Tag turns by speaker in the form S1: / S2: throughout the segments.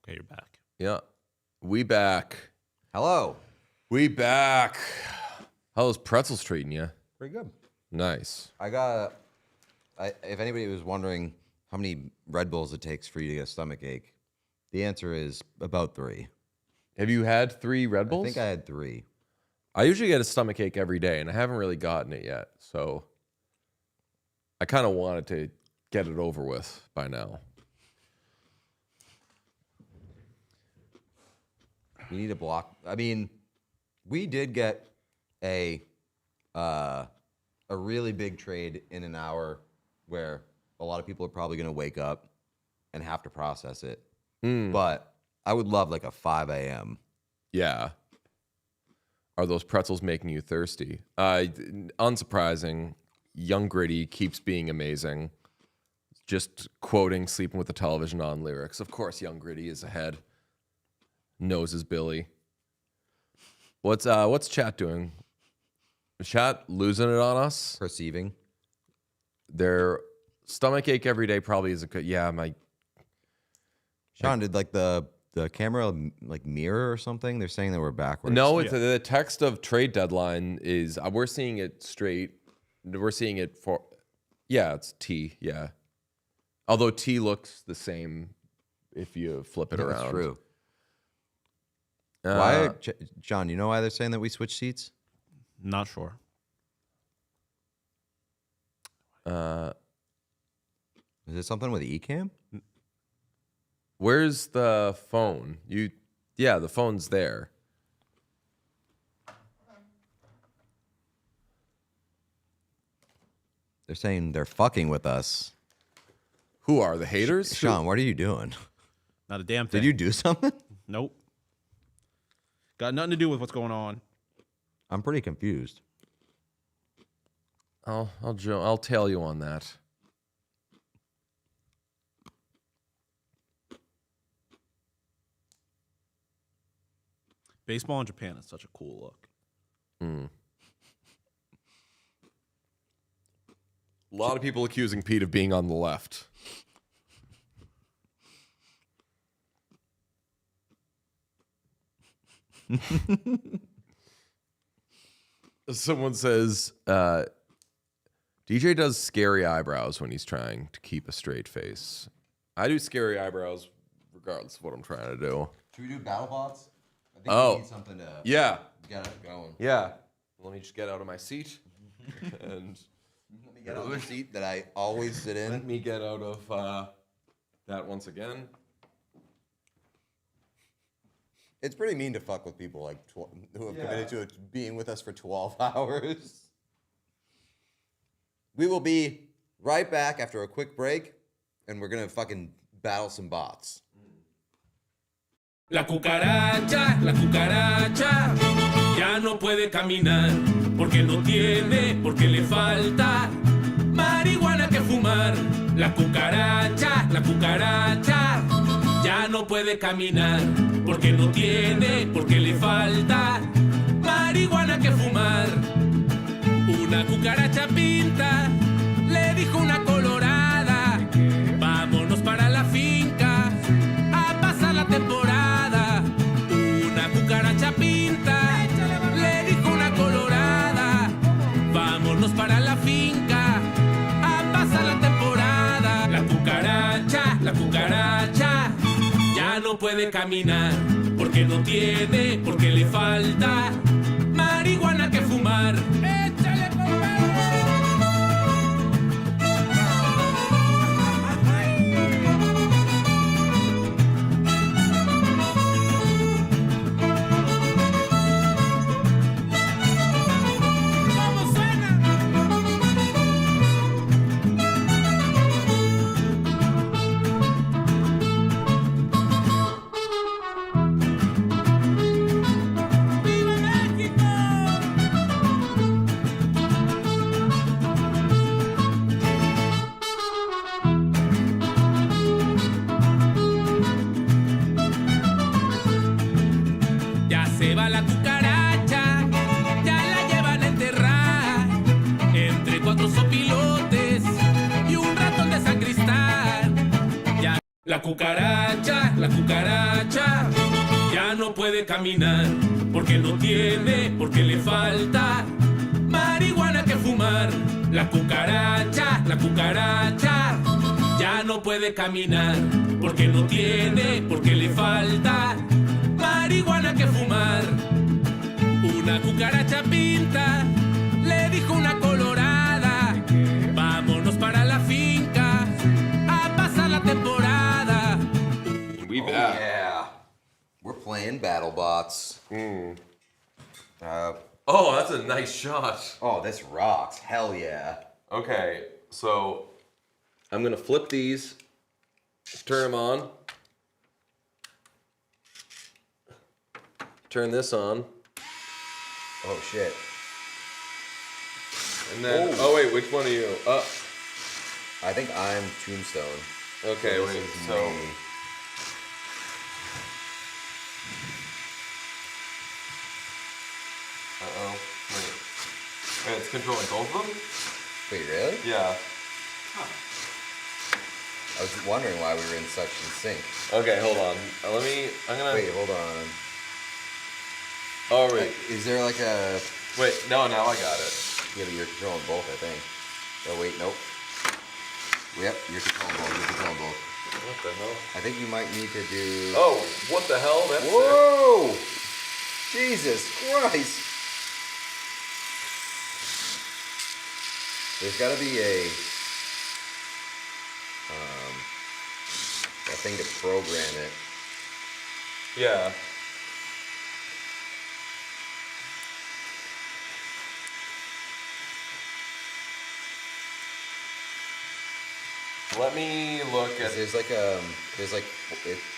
S1: Okay, you're back.
S2: Yeah. We back.
S3: Hello.
S2: We back. How's pretzels treating you?
S3: Pretty good.
S2: Nice.
S3: If anybody was wondering how many Red Bulls it takes for you to get a stomach ache, the answer is about 3.
S2: Have you had 3 Red Bulls?
S3: I think I had 3.
S2: I usually get a stomach ache every day, and I haven't really gotten it yet. So I kind of wanted to get it over with by now.
S3: You need a block. I mean, we did get a really big trade in an hour where a lot of people are probably going to wake up and have to process it. But I would love like a 5 a.m.
S2: Yeah. Are those pretzels making you thirsty? Unsurprising. Young Gritty keeps being amazing. Just quoting Sleeping with the Television On lyrics. Of course, Young Gritty is ahead. Knows his Billy. What's chat doing? Chat losing it on us?
S3: Perceiving.
S2: Their stomach ache every day probably isn't good. Yeah,
S3: Sean, did like the camera like mirror or something? They're saying that we're backwards.
S2: No, it's the text of trade deadline is we're seeing it straight. We're seeing it for it's T. Yeah, although T looks the same if you flip it around.
S3: That's true. Why, John? You know why they're saying that we switch seats?
S1: Not sure.
S3: Is it something with Ecamm?
S2: Where's the phone? The phone's there.
S3: They're saying they're fucking with us.
S2: Who are the haters?
S3: Sean, what are you doing?
S1: Not a damn thing.
S3: Did you do something?
S1: Nope. Got nothing to do with what's going on.
S3: I'm pretty confused.
S2: I'll tell you on that.
S1: Baseball in Japan is such a cool look.
S2: A lot of people accusing Pete of being on the left. Someone says DJ does scary eyebrows when he's trying to keep a straight face. I do scary eyebrows regardless of what I'm trying to do.
S3: Should we do Battlebots? I think
S2: Oh.
S3: we need something to
S2: Yeah.
S3: get it going.
S2: Yeah. Let me just get out of my seat. And
S3: Let me get out of the seat that I always sit in.
S2: let me get out of that once again.
S3: It's pretty mean to fuck with people like who have committed to being with us for 12 hours. We will be right back after a quick break, and we're gonna fucking battle some bots.
S4: La cucaracha, ya no puede caminar, porque no tiene, porque le falta marihuana que fumar. La cucaracha, ya no puede caminar, porque no tiene, porque le falta marihuana que fumar. Una cucaracha pinta, le dijo una colorada, vámonos para la finca a pasar la temporada. Una cucaracha pinta, le dijo una colorada, vámonos para la finca a pasar la temporada. La cucaracha, ya no puede caminar, porque no tiene, porque le falta marihuana que fumar. ¡Échale, La cucaracha, ya no puede caminar, porque no tiene, porque le falta marihuana que fumar. La cucaracha, ya no puede caminar, porque no tiene, porque le falta marihuana que fumar. Una cucaracha pinta, le dijo una colorada, vámonos para la finca a pasar la temporada.
S2: We
S3: Oh,
S2: back.
S3: yeah. We're playing Battlebots.
S2: Oh, that's a nice shot.
S3: Oh, this rocks. Hell yeah.
S2: Okay, so I'm gonna flip these, turn them on, turn this on,
S3: Oh, shit.
S2: and then
S3: Oh.
S2: wait, which one are you?
S3: I think I'm Tombstone.
S2: Okay,
S3: This
S2: wait.
S3: is
S2: So
S3: me.
S2: wait, it's controlling both of them.
S3: Wait, really?
S2: Yeah.
S3: I was wondering why we were in such sync.
S2: Okay, hold on. I'm gonna.
S3: Wait, hold on.
S2: Oh wait,
S3: Is there like a...
S2: wait. No, now I got it.
S3: Yeah, but you're controlling both, I think. Oh, wait, nope. Yep, you're controlling both.
S2: What the hell?
S3: I think you might need to do...
S2: Oh, what the hell? That's sick.
S3: Whoa! Jesus Christ! There's got to be a thing to program it.
S2: Yeah. Let me look at.
S3: There's like it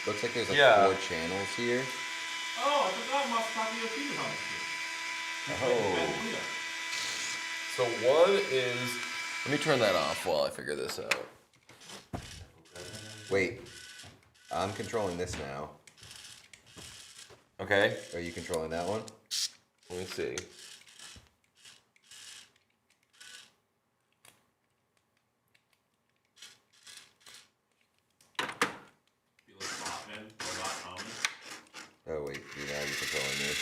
S3: looks like there's like
S2: Yeah.
S3: 4 channels here.
S1: Oh, I forgot my copy of Peter's on this.
S3: Oh.
S2: So one is. Let me turn that off while I figure this out.
S3: Wait, I'm controlling this now.
S2: Okay.
S3: Are you controlling that one?
S2: Let me see.
S3: Oh wait, now you're controlling me.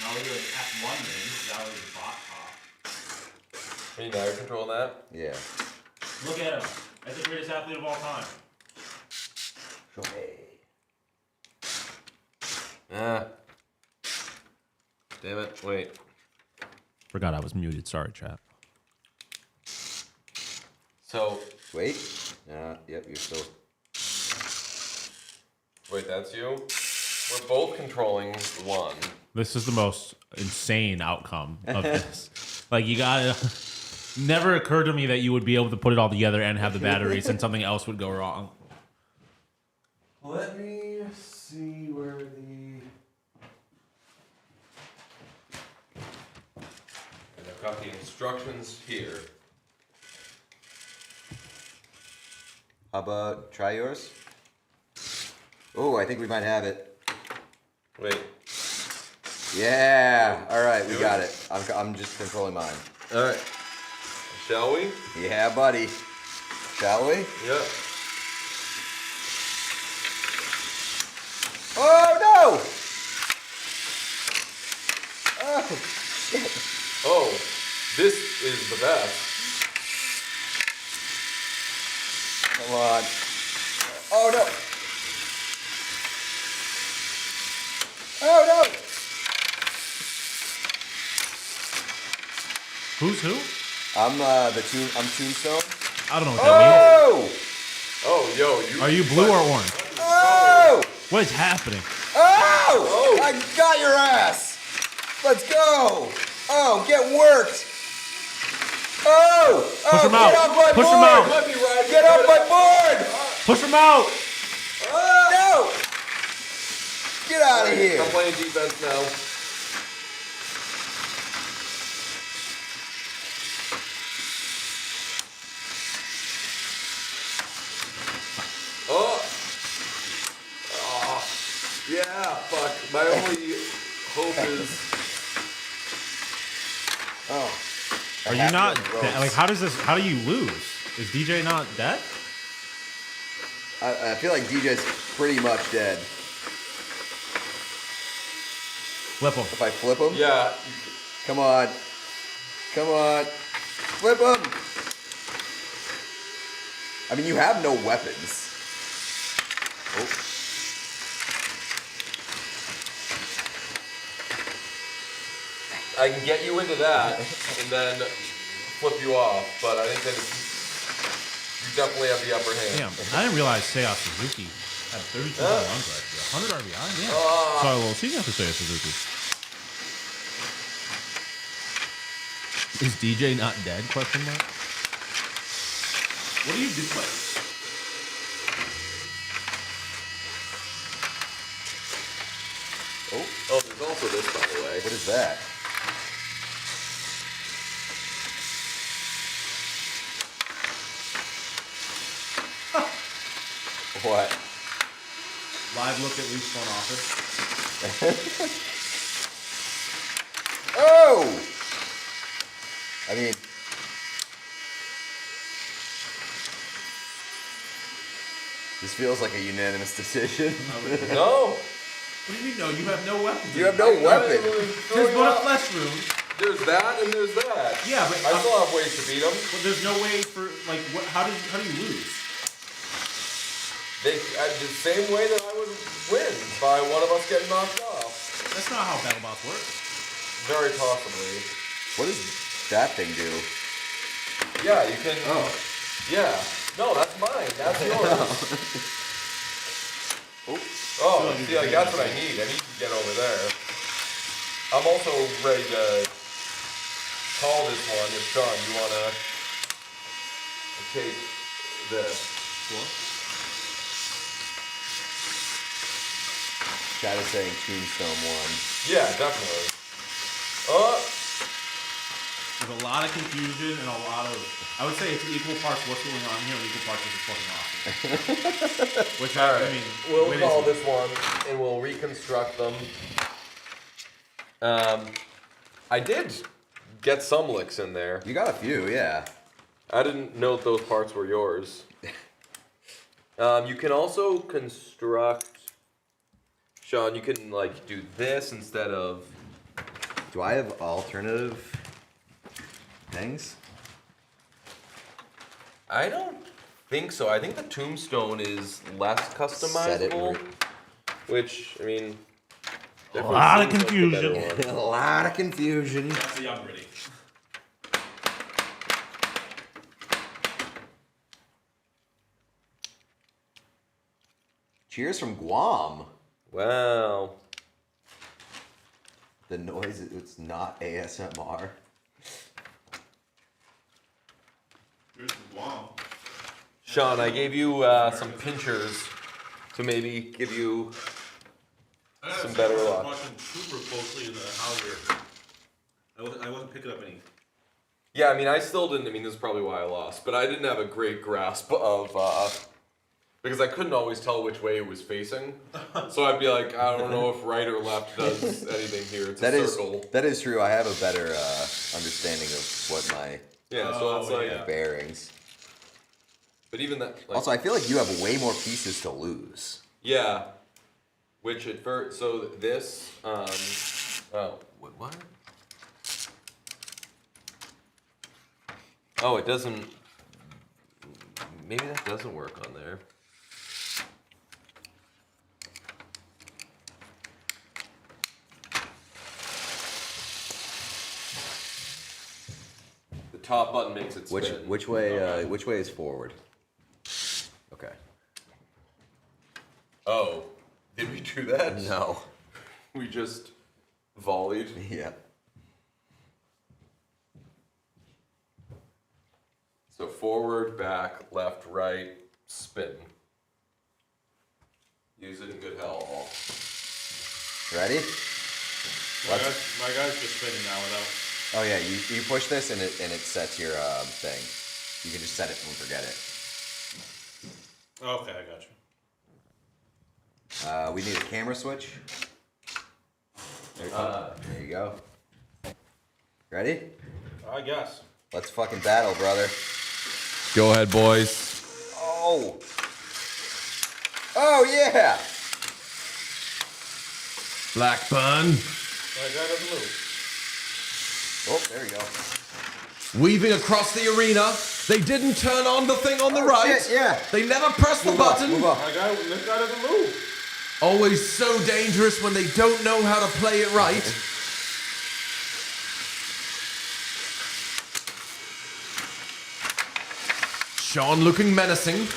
S1: Now we're doing F1 names. That was the bot top.
S2: Hey, now you're controlling that?
S3: Yeah.
S1: Look at him. That's the greatest athlete of all time.
S2: Ah. Damn it. Wait.
S1: Forgot I was muted. Sorry, chat.
S2: So.
S3: Wait. Yep, you're still.
S2: Wait, that's you? We're both controlling one.
S1: This is the most insane outcome of this. Like, you gotta... Never occurred to me that you would be able to put it all together and have the batteries and something else would go wrong.
S2: Let me see where the... And I've got the instructions here.
S3: How about try yours? Oh, I think we might have it.
S2: Wait.
S3: Yeah. All right, we got it. I'm just controlling mine.
S2: All right. Shall we?
S3: Yeah, buddy. Shall we?
S2: Yep.
S3: Oh no! Oh shit!
S2: Oh, this is the best.
S3: Come on! Oh no! Oh no!
S1: Who's who?
S3: I'm Tombstone.
S1: I don't know what that means.
S3: Oh!
S2: Oh, yo, you.
S1: Are you blue or orange?
S3: Oh!
S1: What is happening?
S3: Oh! I got your ass! Let's go! Oh, get worked! Oh!
S1: Push him out!
S3: Get off my
S1: Push
S3: board!
S1: him out!
S2: Might be right.
S3: Get off my board!
S1: Push him out!
S3: No! Get out of here!
S2: I'm playing defense now. Oh! Oh! Yeah, fuck. My only hope is.
S3: Oh.
S1: Are you not... Like, how do you lose? Is DJ not dead?
S3: I feel like DJ's pretty much dead.
S1: Flip him.
S3: If I flip him?
S2: Yeah.
S3: Come on. Come on. Flip him. I mean, you have no weapons. Oh.
S2: I can get you into that and then flip you off, but I think that you definitely have the upper hand.
S1: Damn, I didn't realize Seiya Suzuki had 32 home runs last year. 100 RBI? Yeah. Saw a little season after Seiya Suzuki. Is DJ not dead? Question mark. What do you do?
S2: Oh, there's also this, by the way.
S3: What is that? What?
S1: Live look at Leafs front office.
S3: Oh! I mean, this feels like a unanimous decision.
S2: No.
S1: What do you mean no? You have no weapons.
S3: You have no weapon.
S1: There's but a flesh wound.
S2: There's that and there's that.
S1: Yeah, but
S2: I still have ways to beat them.
S1: But there's no way for like what? How do you lose?
S2: The same way that I would win by one of us getting knocked off.
S1: That's not how Battlebots work.
S2: Very possibly.
S3: What does that thing do?
S2: Yeah, you can.
S3: Oh.
S2: Yeah. No, that's mine. That's yours.
S3: Oh.
S2: Oh, see, like that's what I need. I need to get over there. I'm also ready to call this one. If Sean, you wanna take this?
S1: What?
S3: Chad is saying Tombstone won.
S2: Yeah, definitely.
S1: There's a lot of confusion and a lot of. I would say it's equal parts what's going on here and equal parts this is fucking awesome. Which
S2: All right.
S1: I mean,
S2: We'll
S1: when
S2: call
S1: is-
S2: this one and we'll reconstruct them. I did get some licks in there.
S3: You got a few, yeah.
S2: I didn't know those parts were yours. You can also construct. Sean, you can like do this instead of.
S3: Do I have alternative things?
S2: I don't think so. I think the tombstone is less
S3: Set it
S2: customizable.
S3: right.
S2: Which, I mean.
S1: A lot of
S2: definitely seems like the better
S1: confusion.
S2: one.
S3: A lot of confusion.
S1: That's the young Brady.
S3: Cheers from Guam.
S2: Wow.
S3: The noise, it's not ASMR.
S1: Here's the Guam.
S2: Sean, I gave you some pinchers to maybe give you some better luck.
S1: Watching super closely in the house here. I wasn't picking up any.
S2: Yeah, I mean, I still didn't. I mean, this is probably why I lost, but I didn't have a great grasp of because I couldn't always tell which way it was facing. So I'd be like, I don't know if right or left does anything here. It's a circle.
S3: That is true. I have a better understanding of what my
S2: Yeah, so it's like.
S1: yeah.
S3: bearings.
S2: But even that. Like,
S3: Also, I feel like you have way more pieces to lose.
S2: yeah. Which at first, so this. Oh, what? Oh, it doesn't. Maybe that doesn't work on there. The top button makes it spin.
S3: Which way is forward? Okay.
S2: Oh, did we do that?
S3: No.
S2: We just volleyed.
S3: Yeah.
S2: So forward, back, left, right, spin. Use it in good health.
S3: Ready?
S1: My guy's just spinning now without.
S3: Oh yeah, you push this and it sets your thing. You can just set it and forget it.
S1: Okay, I got you.
S3: We need a camera switch. There you go. Ready?
S1: I guess.
S3: Let's fucking battle, brother.
S2: Go ahead, boys.
S3: Oh! Oh, yeah.
S2: Blackburn.
S1: That guy doesn't move.
S3: Oh, there we go.
S2: Weaving across the arena. They didn't turn on the thing on the
S3: Oh,
S2: right.
S3: shit, yeah.
S2: They never pressed the
S3: Move up,
S2: button.
S3: move up.
S1: This guy doesn't move.
S2: Always so dangerous when they don't know how to play it right. Sean looking menacing.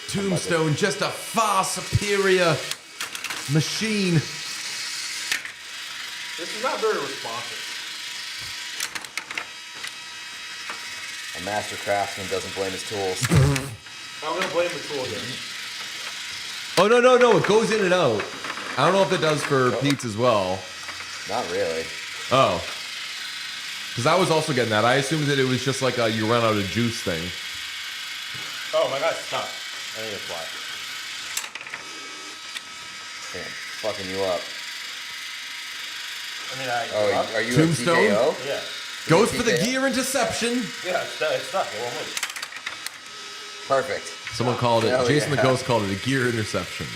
S2: Tombstone, just a far superior machine.
S1: This is not very responsive.
S3: A master craftsman doesn't blame his tools.
S1: I'm gonna blame the tool again.
S2: Oh, no, it goes in and out. I don't know if it does for Pete's as well.
S3: Not really.
S2: Oh. Because I was also getting that. I assumed that it was just like a you run out of juice thing.
S1: Oh, my guy's stuck. I think it's why.
S3: Damn, fucking you up.
S1: I mean,
S3: Oh, are you
S2: Tombstone?
S3: a TKO?
S1: Yeah.
S2: Goes for the
S3: TKO?
S2: gear interception.
S1: Yeah, it's stuck. It won't move.
S3: Perfect.
S2: Someone called it,
S3: Hell
S2: Jason the
S3: yeah.
S2: Ghost called it a gear interception.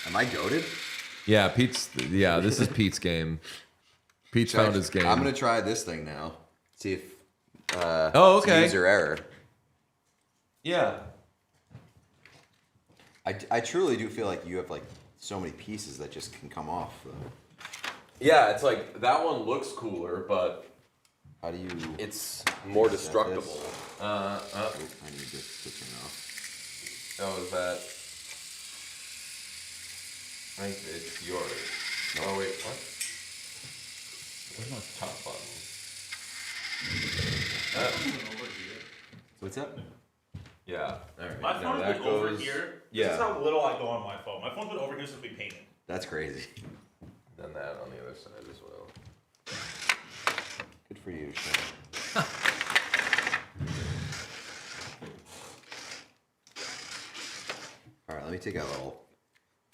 S3: Am I goated?
S2: Yeah, this is Pete's game. Pete's found his game.
S3: I'm gonna try this thing now. See if
S2: Oh,
S3: it's a
S2: okay.
S3: user error.
S2: Yeah.
S3: I truly do feel like you have like so many pieces that just can come off.
S2: Yeah, it's like that one looks cooler, but
S3: How do you?
S2: it's more
S3: Set
S2: destructible.
S3: this?
S2: I
S3: I need this to turn off.
S2: is that? I think it's yours. Oh wait, what? Where's my top button?
S3: What's up?
S2: Yeah. All right.
S1: My
S2: now
S1: phone's
S2: that
S1: been over
S2: goes.
S1: here.
S2: Yeah.
S1: This is how little I go on my phone. My phone's been over here since we painted.
S3: That's crazy.
S2: Then that on the other side as well.
S3: Good for you, Sean. All right, let me take a little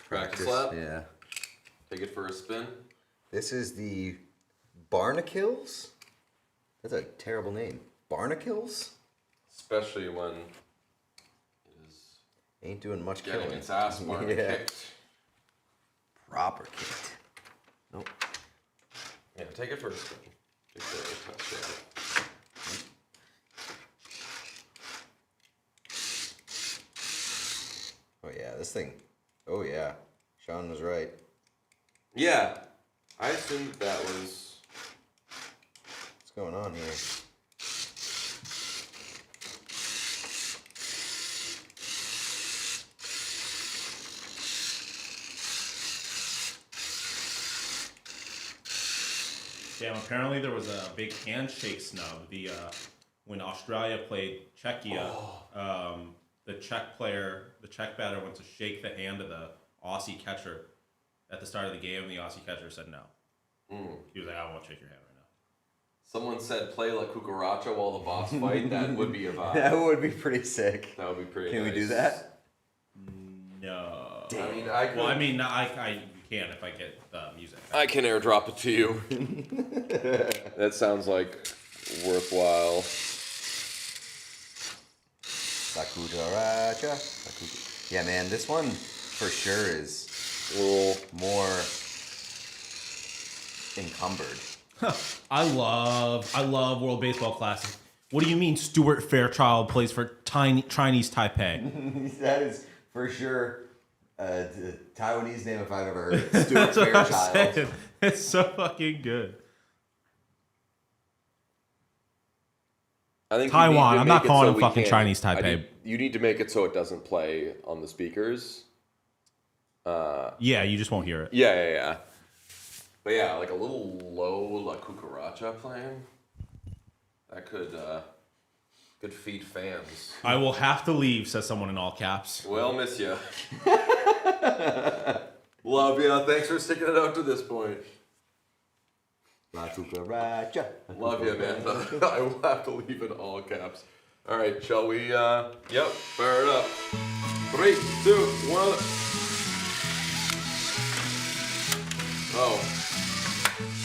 S2: Practice lap.
S3: Yeah.
S2: Take it for a spin.
S3: This is the Barnacles. That's a terrible name. Barnacles?
S2: Especially when it is
S3: Ain't doing much
S2: getting
S3: killing.
S2: its ass marked kicked.
S3: Proper kicked. Nope.
S2: Yeah, take it for a spin. Take the touchdown.
S3: Oh yeah, this thing. Oh yeah. Sean was right.
S2: Yeah, I assumed that was.
S3: What's going on here?
S1: Damn, apparently there was a big handshake snub. When Australia played Czechia, the Czech batter went to shake the hand of the Aussie catcher at the start of the game, and the Aussie catcher said no. He was like, I don't want to shake your hand right now.
S2: Someone said play La Cucaracha while the boss fight. That would be a vibe.
S3: That would be pretty sick.
S2: That would be pretty
S3: Can
S2: nice.
S3: we do that?
S1: No.
S2: I mean, I could.
S1: Well, I mean, I can if I get the music.
S2: I can airdrop it to you. That sounds like worthwhile.
S3: La cucaracha. Yeah, man, this one for sure is
S2: A little.
S3: more encumbered.
S1: I love World Baseball Classic. What do you mean Stuart Fairchild plays for Chinese Taipei?
S3: That is for sure a Taiwanese name if I've ever heard it. Stuart Fairchild.
S1: It's so fucking good.
S2: I think
S1: Taiwan.
S2: you need to
S1: I'm not
S2: make it
S1: calling
S2: so
S1: him
S2: we
S1: fucking
S2: can't-
S1: Chinese Taipei.
S2: You need to make it so it doesn't play on the speakers.
S1: Yeah, you just won't hear it.
S2: Yeah. But yeah, like a little low La Cucaracha playing. That could feed fans.
S1: I will have to leave, says someone in all caps.
S2: Well, miss ya. Love ya. Thanks for sticking it out to this point.
S3: La cucaracha.
S2: Love ya, man. I will have to leave in all caps. All right, shall we? Yep, fire it up. 3, 2, 1. Oh,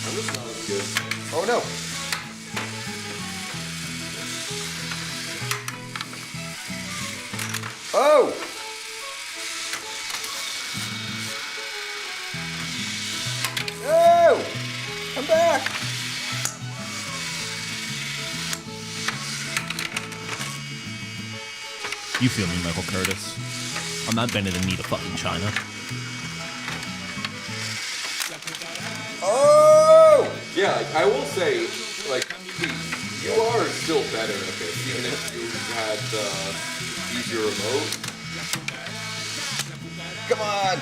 S2: I'm just not as good.
S3: Oh no. Oh! No! Come back!
S1: You feel me, Michael Curtis. I'm not bending the knee to fucking China.
S3: Oh!
S2: Yeah, I will say, like, you are still better at this, even if you had the easier remote.
S3: Come on!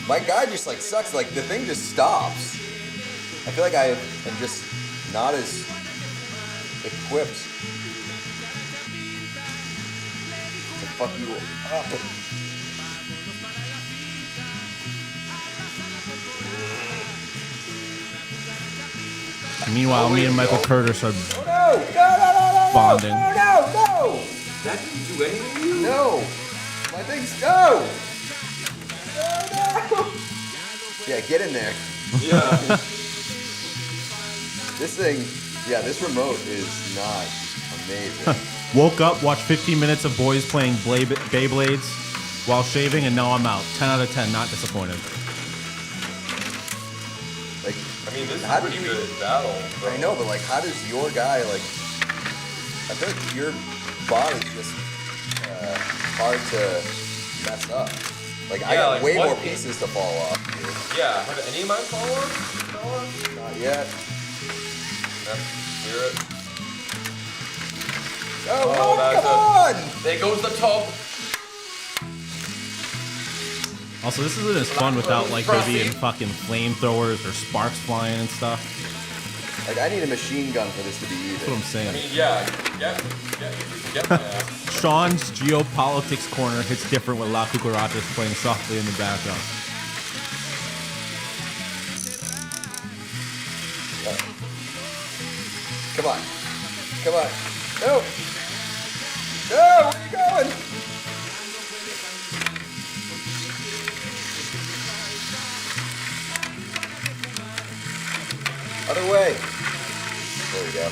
S3: My guy just like sucks. Like the thing just stops. I feel like I am just not as equipped to fuck you up.
S1: Meanwhile, me and Michael Curtis are
S3: No!
S1: bonding.
S3: No!
S2: That didn't do anything to you?
S3: No! My thing's no! No! Yeah, get in there.
S2: Yeah.
S3: This thing, yeah, this remote is not amazing.
S1: Woke up, watched 15 minutes of boys playing Beyblades while shaving, and now I'm out. 10 out of 10, not disappointed.
S3: Like,
S2: I mean, this is
S3: How
S2: a
S3: do
S2: pretty
S3: you-
S2: good battle. Bro.
S3: I know, but like, how does your guy like? I feel like your body's just hard to mess up. Like I
S2: Yeah,
S3: got
S2: like,
S3: way
S2: what
S3: more
S2: game-
S3: pieces to fall off. Dude.
S2: Yeah, have any of mine fall off?
S3: Not yet.
S2: Hear it.
S3: Oh,
S2: that's
S3: come on!
S2: There goes the top.
S1: Also, this isn't as fun without like there being fucking flamethrowers or sparks flying and stuff.
S3: Like I need a machine gun for this to be
S1: That's what
S3: even.
S1: I'm saying.
S2: I mean, yeah.
S1: Sean's geopolitics corner hits different with La Cucarachas playing softly in the background.
S3: Come on, come on. No, no, where are you going? Other way. There we go.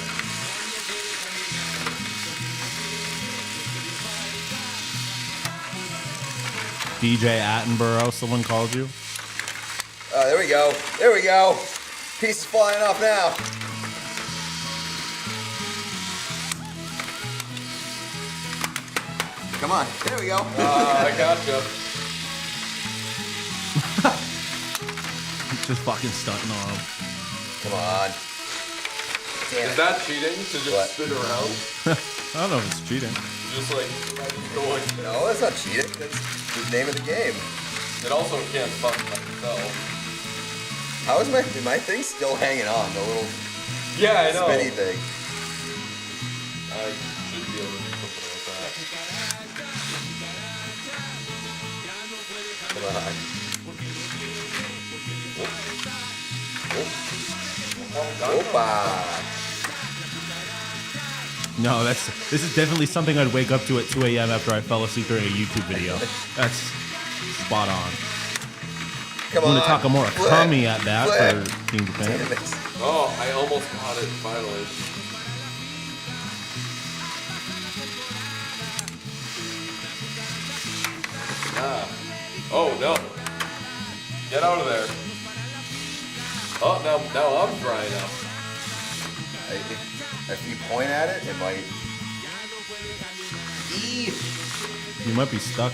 S1: DJ Attenborough, someone called you.
S3: There we go. There we go. Pieces flying off now. Come on. There we go.
S2: I gotcha.
S1: Just fucking stunting on him.
S3: Come on. Damn
S2: Is
S3: it.
S2: that cheating to just
S3: What?
S2: spin around?
S1: I don't know if it's cheating.
S2: Just like going.
S3: No, that's not cheating. That's the name of the game.
S2: It also can't fuck myself.
S3: How is my thing still hanging on? The little
S2: Yeah, I know.
S3: spinny thing.
S2: I should be able to do something with that.
S3: Come on. Opa.
S1: No, this is definitely something I'd wake up to at 2 a.m. after I fell asleep during a YouTube video. That's spot on.
S3: Come
S1: I'm
S3: on.
S1: gonna talk more
S3: Flip.
S1: Kami at that
S3: Flip.
S1: for Team Japan.
S3: Damn it.
S2: Oh, I almost got it finally. Ah. Oh no. Get out of there. Oh, now I'm drying up.
S3: If you point at it, it might. Eee.
S1: You might be stuck.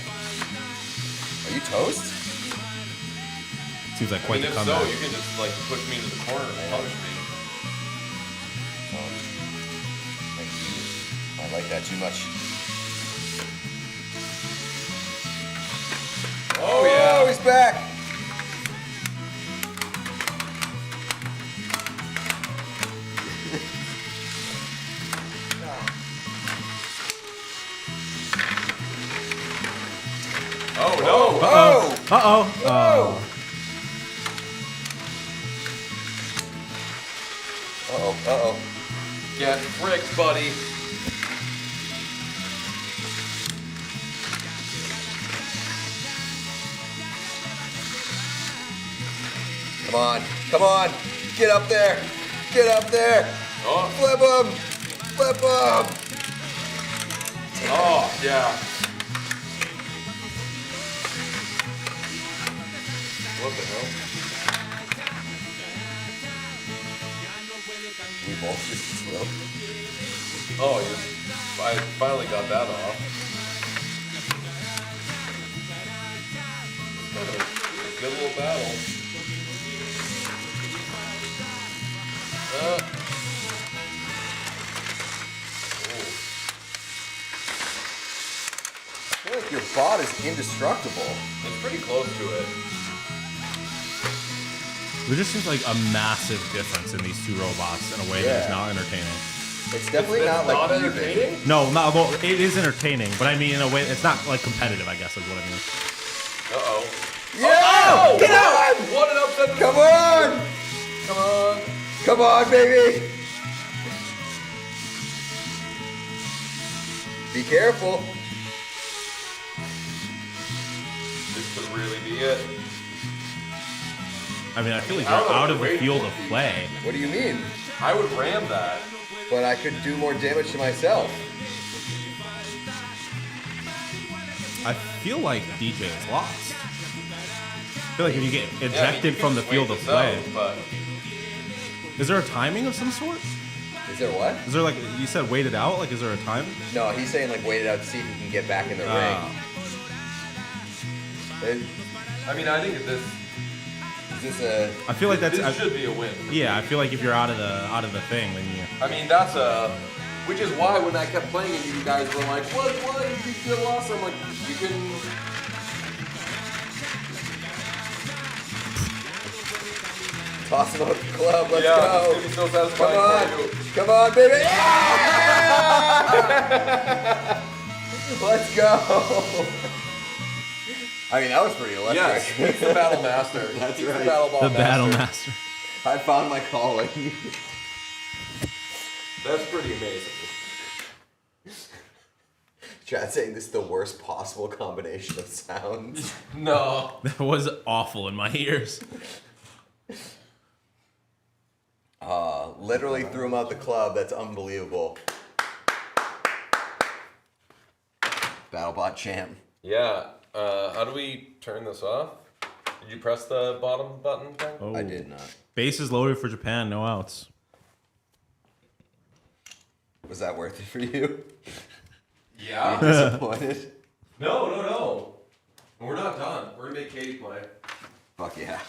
S3: Are you toast?
S1: Seems like
S2: I
S1: quite
S2: mean,
S1: the
S2: if so,
S1: comeback.
S2: you can just like push me into the corner and punish me.
S3: Thank you. I like that too much.
S2: Oh yeah.
S3: Oh, he's back.
S2: Oh no.
S3: Oh.
S1: Uh-oh.
S3: Oh. Uh-oh. Uh-oh.
S2: Get fricked, buddy.
S3: Come on. Come on. Get up there. Get up there.
S2: Oh.
S3: Flip him. Flip him.
S2: Oh yeah. What the hell?
S3: We both just slow.
S2: Oh, I finally got that off. Kind of a good little battle.
S3: I feel like your bot is indestructible.
S2: It's pretty close to it.
S1: There just seems like a massive difference in these two robots in a way that is
S3: Yeah.
S1: not entertaining.
S3: It's definitely not like
S2: not
S3: even.
S2: entertaining.
S1: No, not well. It is entertaining, but I mean in a way it's not like competitive. I guess is what I mean.
S2: Uh-oh.
S3: Yeah! Get on!
S2: What an upset!
S3: Come on!
S2: Come on!
S3: Come on, baby! Be careful.
S2: This could really be it.
S1: I mean, I feel like
S2: I don't
S1: you're
S2: know
S1: out
S2: what
S1: of the
S2: to wait
S1: field
S2: for,
S1: of
S2: Pete.
S1: play.
S3: What do you mean?
S2: I would ram that.
S3: But I could do more damage to myself.
S1: I feel like DJ is lost. I feel like if you get ejected from the field of play,
S2: but
S1: is there a timing of some sort?
S3: Is there what?
S1: Is there like you said, wait it out? Like, is there a time?
S3: No, he's saying like wait it out to see if he can get back in the ring.
S2: I mean, I think this
S3: Is this a?
S1: I feel like that's.
S2: this should be a win.
S1: Yeah, I feel like if you're out of the thing, then you.
S2: I mean, that's a. Which is why when I kept playing and you guys were like, what, you feel lost? I'm like, you can.
S3: Toss him out the club. Let's
S2: Yeah,
S3: go.
S2: it's gonna be so satisfying
S3: Come on.
S2: for you.
S3: Come on, baby. Let's go. I mean, that was pretty electric.
S2: Yes, he's the battle master.
S3: That's
S2: He's
S3: right.
S2: The battle ball
S1: The battle
S2: master.
S1: master.
S3: I found my calling.
S2: That's pretty amazing.
S3: Chad saying this is the worst possible combination of sounds.
S2: No.
S1: That was awful in my ears.
S3: Literally threw him out the club. That's unbelievable. Battlebot champ.
S2: Yeah. How do we turn this off? Did you press the bottom button thing?
S1: Oh.
S3: I did not.
S1: Bases loaded for Japan, no outs.
S3: Was that worth it for you?
S2: Yeah.
S3: Disappointed?
S2: No. We're not done. We're gonna make Katie play.
S3: Fuck yeah.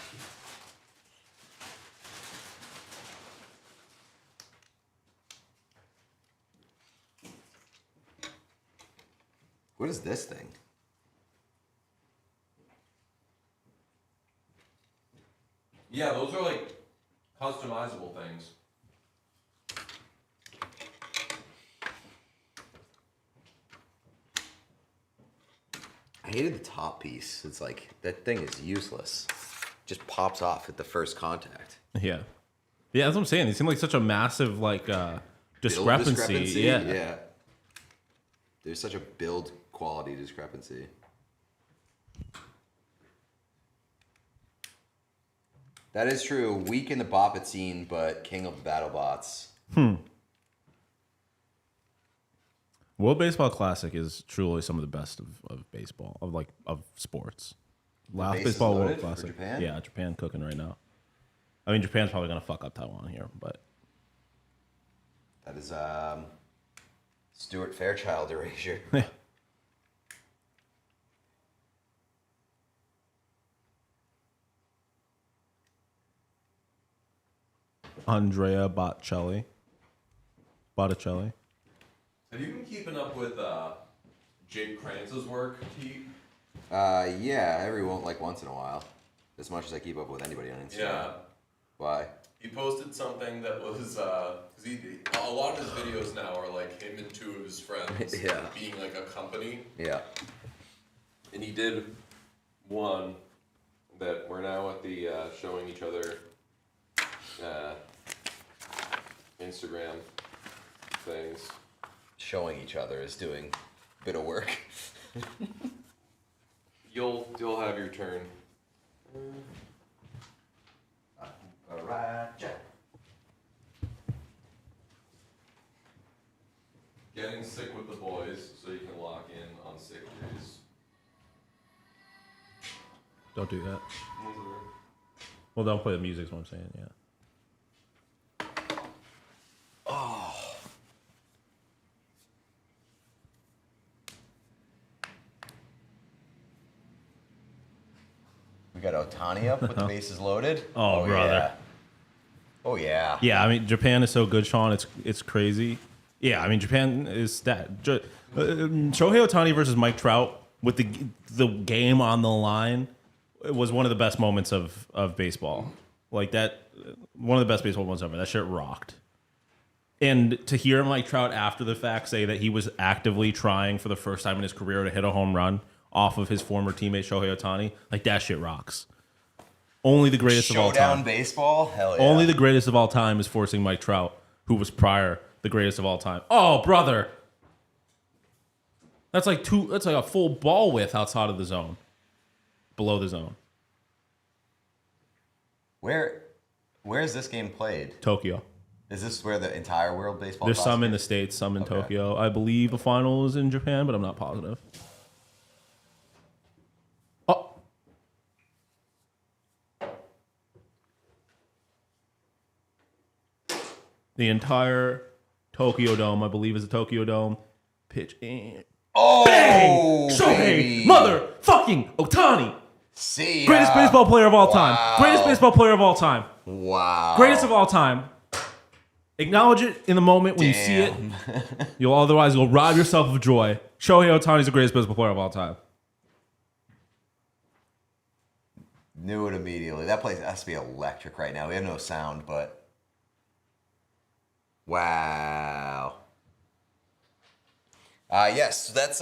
S3: What is this thing?
S2: Yeah, those are like customizable things.
S3: I hated the top piece. It's like, that thing is useless. Just pops off at the first contact.
S1: Yeah. Yeah, that's what I'm saying. It seemed like such a massive
S3: Build
S1: discrepancy. Yeah.
S3: Yeah. There's such a build quality discrepancy. That is true. Weak in the bop it scene, but king of BattleBots.
S1: World Baseball Classic is truly some of the best of baseball, of sports. Last
S3: bases
S1: Baseball World
S3: loaded for
S1: Classic.
S3: Japan?
S1: Yeah, Japan cooking right now. I mean, Japan's probably gonna fuck up Taiwan here, but
S3: That is Stuart Fairchild erasure.
S1: yeah. Andrea Botticelli.
S2: Have you been keeping up with Jake Krantz's work, Pete?
S3: Yeah, once in a while. As much as I keep up with anybody on Instagram.
S2: Yeah.
S3: Why?
S2: He posted something that was because a lot of his videos now are like him and two of his friends
S3: Yeah.
S2: being like a company,
S3: Yeah.
S2: and he did one that we're now at the showing each other Instagram things.
S3: Showing each other is doing a bit of work.
S2: You'll have your turn. Getting sick with the boys so you can lock in on sick days.
S1: Don't do that. Well, don't play the music. Is what I'm saying. Yeah.
S3: We got Ohtani up with the bases loaded.
S1: Oh, brother.
S3: Yeah. Oh yeah.
S1: Yeah, I mean Japan is so good, Sean. It's crazy. Yeah, I mean Japan is that. Shohei Ohtani versus Mike Trout with the game on the line, it was one of the best moments of baseball. Like that, one of the best baseball moments ever. That shit rocked. And to hear Mike Trout after the fact say that he was actively trying for the first time in his career to hit a home run off of his former teammate Shohei Ohtani, like that shit rocks. Only the greatest of all time.
S3: Showdown baseball? Hell yeah.
S1: Only the greatest of all time is forcing Mike Trout, who was prior the greatest of all time. Oh, brother. That's like a full ball width outside of the zone. Below the zone.
S3: Where is this game played?
S1: Tokyo.
S3: Is this where the entire World Baseball
S1: There's some in the
S3: Classic?
S1: States, some in
S3: Okay.
S1: Tokyo. I believe the final is in Japan, but I'm not positive. Oh. The entire Tokyo Dome, I believe, is the Tokyo Dome. Pitch in.
S3: Oh,
S1: Bang! Shohei
S3: baby.
S1: motherfucking Ohtani.
S3: See ya.
S1: Greatest baseball player of all time.
S3: Wow.
S1: Greatest baseball player of all time.
S3: Wow.
S1: Greatest of all time. Acknowledge it in the moment when you see it. Otherwise you'll rob yourself of joy. Shohei Ohtani is the greatest baseball player of all time.
S3: Knew it immediately. That place has to be electric right now. We have no sound, but wow. Yes, that's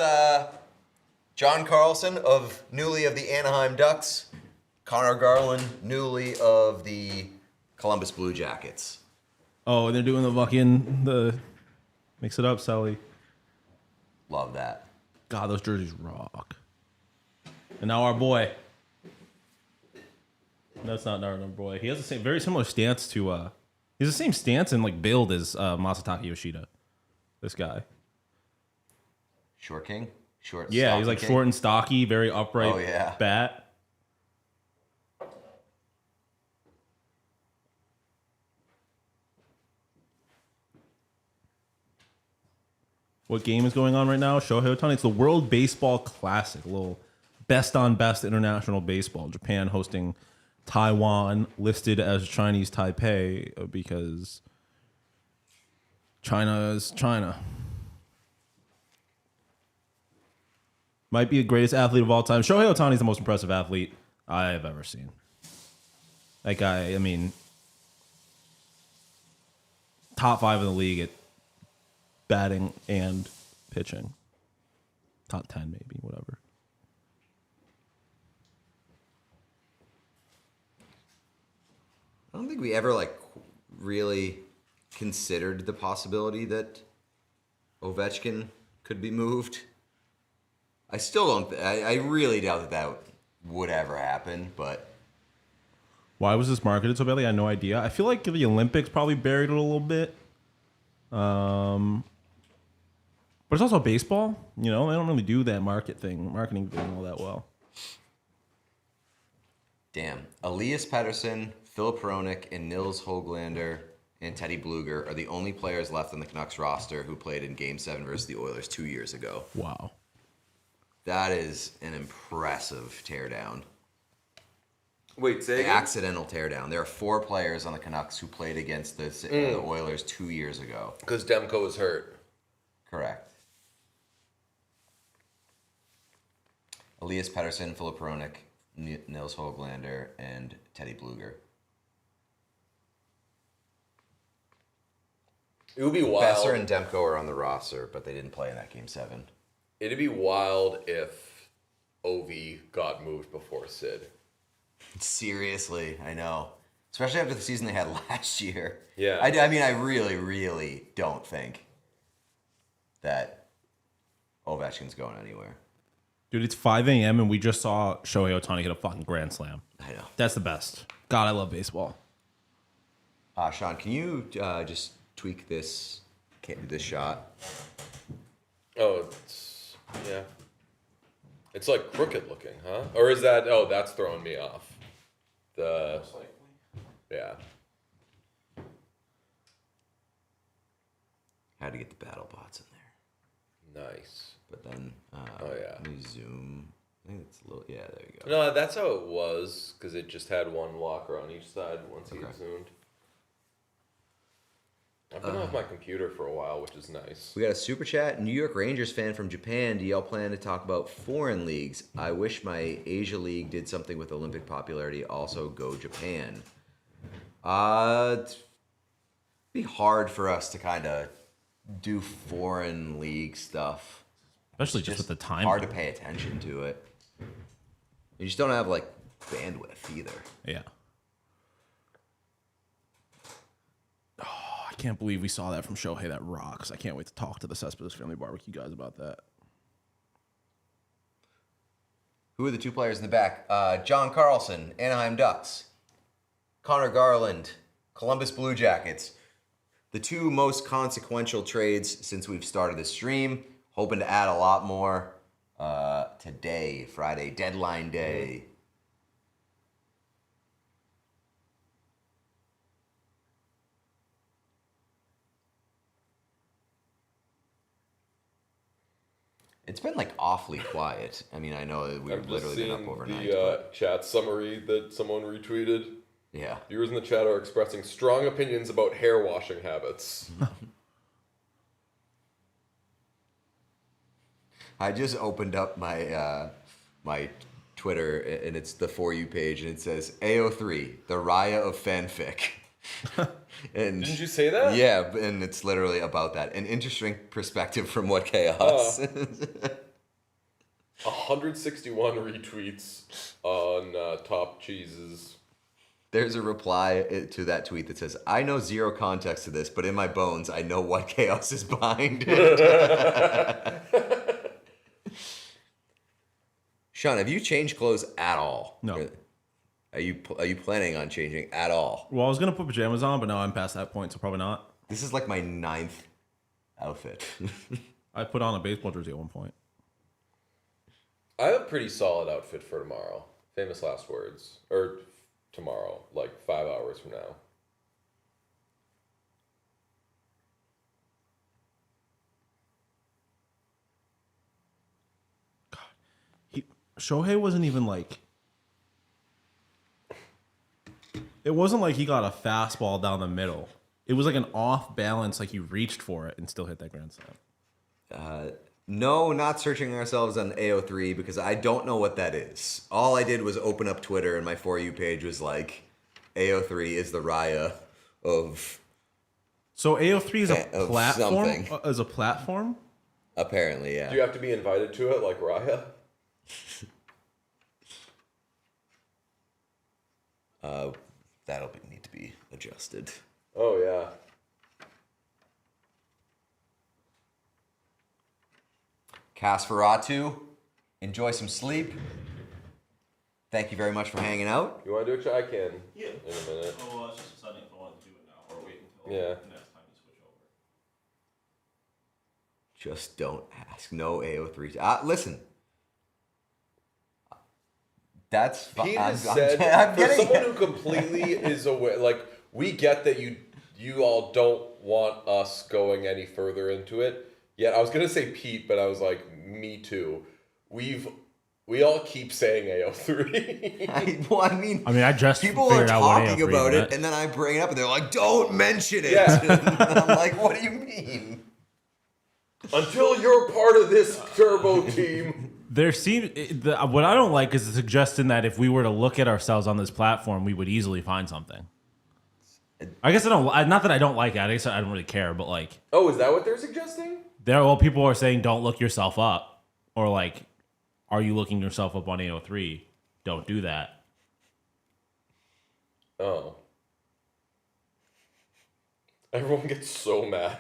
S3: John Carlson newly of the Anaheim Ducks. Connor Garland, newly of the Columbus Blue Jackets.
S1: Oh, and they're doing the mix it up, Sally.
S3: Love that.
S1: God, those jerseys rock. And now our boy. That's not our boy. He has the same, very similar stance to. He has the same stance and like build as Masataka Yoshida. This guy.
S3: Short king? Short.
S1: Yeah, he's like
S3: king?
S1: short and stocky, very upright
S3: Oh, yeah.
S1: bat. What game is going on right now? Shohei Ohtani. It's the World Baseball Classic, a little best on best international baseball. Japan hosting Taiwan, listed as Chinese Taipei because China is China. Might be the greatest athlete of all time. Shohei Ohtani is the most impressive athlete I have ever seen. That guy, I mean, top 5 in the league at batting and pitching. Top 10 maybe, whatever.
S3: I don't think we ever really considered the possibility that Ovechkin could be moved. I still don't. I really doubt that would ever happen. But
S1: Why was this marketed so badly? I had no idea. I feel like the Olympics probably buried it a little bit. But it's also baseball. You know, they don't really do that marketing thing all that well.
S3: damn, Elias Pettersson, Philip Hronik, and Nils Höglander and Teddy Bluger are the only players left on the Canucks roster who played in Game 7 versus the Oilers 2 years ago.
S1: Wow.
S3: That is an impressive teardown.
S2: Wait, say
S3: The
S2: again?
S3: accidental teardown. There are 4 players on the Canucks who played against the Oilers 2 years ago.
S2: Because Demko was hurt.
S3: Correct. Elias Pettersson, Philip Hronik, Nils Höglander, and Teddy Bluger.
S2: It would be wild.
S3: Besser and Demko are on the roster, but they didn't play in that Game 7.
S2: It'd be wild if Ovi got moved before Sid.
S3: Seriously, I know. Especially after the season they had last year.
S2: Yeah.
S3: I mean, I really, really don't think that Ovechkin's going anywhere.
S1: Dude, it's 5 a.m. and we just saw Shohei Ohtani hit a fucking grand slam.
S3: I know.
S1: That's the best. God, I love baseball.
S3: Sean, can you just tweak this shot?
S2: Oh, yeah. It's like crooked looking, huh? Or is that? Oh, that's throwing me off. Yeah.
S3: Had to get the Battlebots in there.
S2: Nice.
S3: But then, let me zoom. I think it's a little, yeah, there you go.
S2: No, that's how it was, because it just had one locker on each side once he zoomed. I've been off my computer for a while, which is nice.
S3: We got a super chat. New York Rangers fan from Japan. Do y'all plan to talk about foreign leagues? I wish my Asia League did something with Olympic popularity. Also, go Japan. It'd be hard for us to kind of do foreign league stuff.
S1: Especially just with the time.
S3: Hard to pay attention to it. You just don't have, like, bandwidth either.
S1: Yeah. Oh, I can't believe we saw that from Shohei. That rocks. I can't wait to talk to the Cespedes Family Barbecue guys about that.
S3: Who are the two players in the back? John Carlson, Anaheim Ducks. Connor Garland, Columbus Blue Jackets. The two most consequential trades since we've started the stream. Hoping to add a lot more today, Friday, deadline day. It's been like awfully quiet. I mean, I know that we've literally been up overnight.
S2: The chat summary that someone retweeted.
S3: Yeah.
S2: Viewers in the chat are expressing strong opinions about hair washing habits.
S3: I just opened up my my Twitter, and it's the For You page, and it says AO3, the Raya of fanfic. And
S2: didn't you say that?
S3: Yeah, and it's literally about that. An interesting perspective from What Chaos.
S2: 161 retweets on Top Cheeses.
S3: There's a reply to that tweet that says, I know zero context to this, but in my bones, I know What Chaos is behind it. Sean, have you changed clothes at all?
S1: No.
S3: Are you planning on changing at all?
S1: Well, I was going to put pajamas on, but now I'm past that point, so probably not.
S3: This is like my 9th outfit.
S1: I put on a baseball jersey at one point.
S2: I have a pretty solid outfit for tomorrow. Famous last words. Or tomorrow, like 5 hours from now.
S1: Shohei wasn't even like... It wasn't like he got a fastball down the middle. It was like an off balance, like he reached for it and still hit that grand slam.
S3: No, not searching ourselves on AO3 because I don't know what that is. All I did was open up Twitter and my For You page was like, AO3 is the Raya of...
S1: So AO3 is a platform?
S3: Something.
S1: As a platform?
S3: Apparently, yeah.
S2: Do you have to be invited to it like Raya?
S3: That'll need to be adjusted.
S2: Oh, yeah.
S3: Casperatu, enjoy some sleep. Thank you very much for hanging out.
S2: You want to do it? I can.
S1: Yeah.
S2: In a minute.
S1: Oh, well, it's just deciding if I want to do it now or wait until
S2: Yeah.
S1: the next time you switch over.
S3: Just don't ask. No AO3. Listen. That's fine.
S2: Pete has said, for someone who completely is aware, like, we get that you all don't want us going any further into it. Yet I was going to say Pete, but I was like, me too. We all keep saying AO3.
S1: I just
S3: people are talking about it, and then I bring it up, and they're like, don't mention it.
S2: Yeah.
S3: And I'm like, what do you mean?
S2: Until you're part of this turbo team.
S1: What I don't like is the suggestion that if we were to look at ourselves on this platform, we would easily find something. I guess not that I don't like it. I guess I don't really care, but like.
S2: Oh, is that what they're suggesting?
S1: People are saying don't look yourself up, or like, are you looking yourself up on AO3? Don't do that.
S2: Oh. Everyone gets so mad.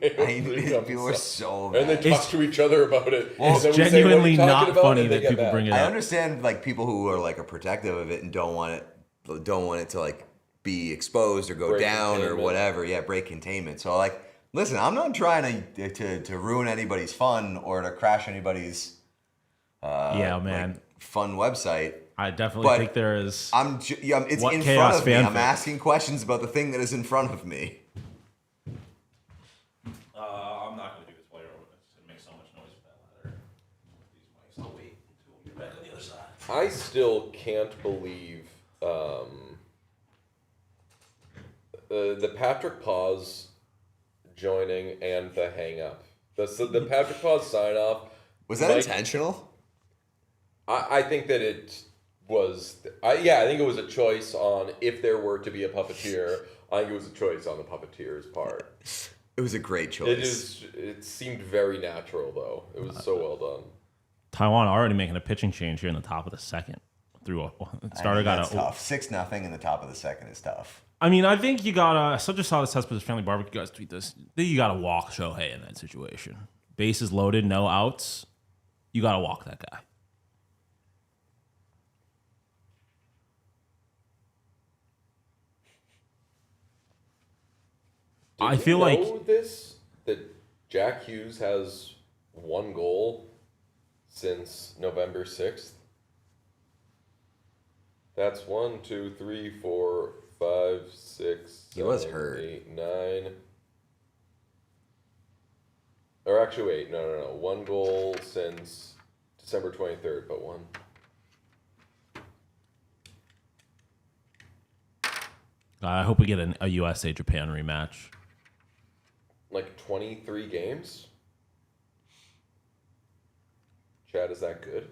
S3: People are so mad.
S2: And they talk to each other about it.
S1: It's genuinely not funny that people bring it up.
S3: I understand like people who are like are protective of it and don't want it to like be exposed or go down or whatever. Yeah, break containment. So like, listen, I'm not trying to ruin anybody's fun or to crash anybody's
S1: Yeah, man.
S3: fun website.
S1: I definitely think there is.
S3: It's
S1: What
S3: in
S1: Chaos
S3: front of me. I'm
S1: fanfic?
S3: asking questions about the thing that is in front of me.
S1: I'm not going to do this while you're over this. It makes so much noise with that ladder. These mics. I'll wait until we get back on the other side.
S2: I still can't believe the Patrick Pause joining and the hang up. The Patrick Pause sign off.
S3: Was that intentional?
S2: I think that it was. I think it was a choice on if there were to be a puppeteer. I think it was a choice on the puppeteer's part.
S3: It was a great choice.
S2: It seemed very natural though. It was so well done.
S1: Taiwan already making a pitching change here in the top of the second. Starter got
S3: tough. 6-0 in the top of the second is tough.
S1: I mean, I think you gotta. I just saw this Cespedes Family Barbecue guys tweet this. I think you gotta walk Shohei in that situation. Bases loaded, no outs. You gotta walk that guy. I feel like
S2: that Jack Hughes has 1 goal since November 6th. That's 1, 2, 3, 4, 5, 6.
S3: He was
S2: 7,
S3: hurt.
S2: 8, 9. Or actually, wait, no. 1 goal since December 23rd, but 1.
S1: I hope we get a USA Japan rematch.
S2: Like 23 games? Chad, is that good?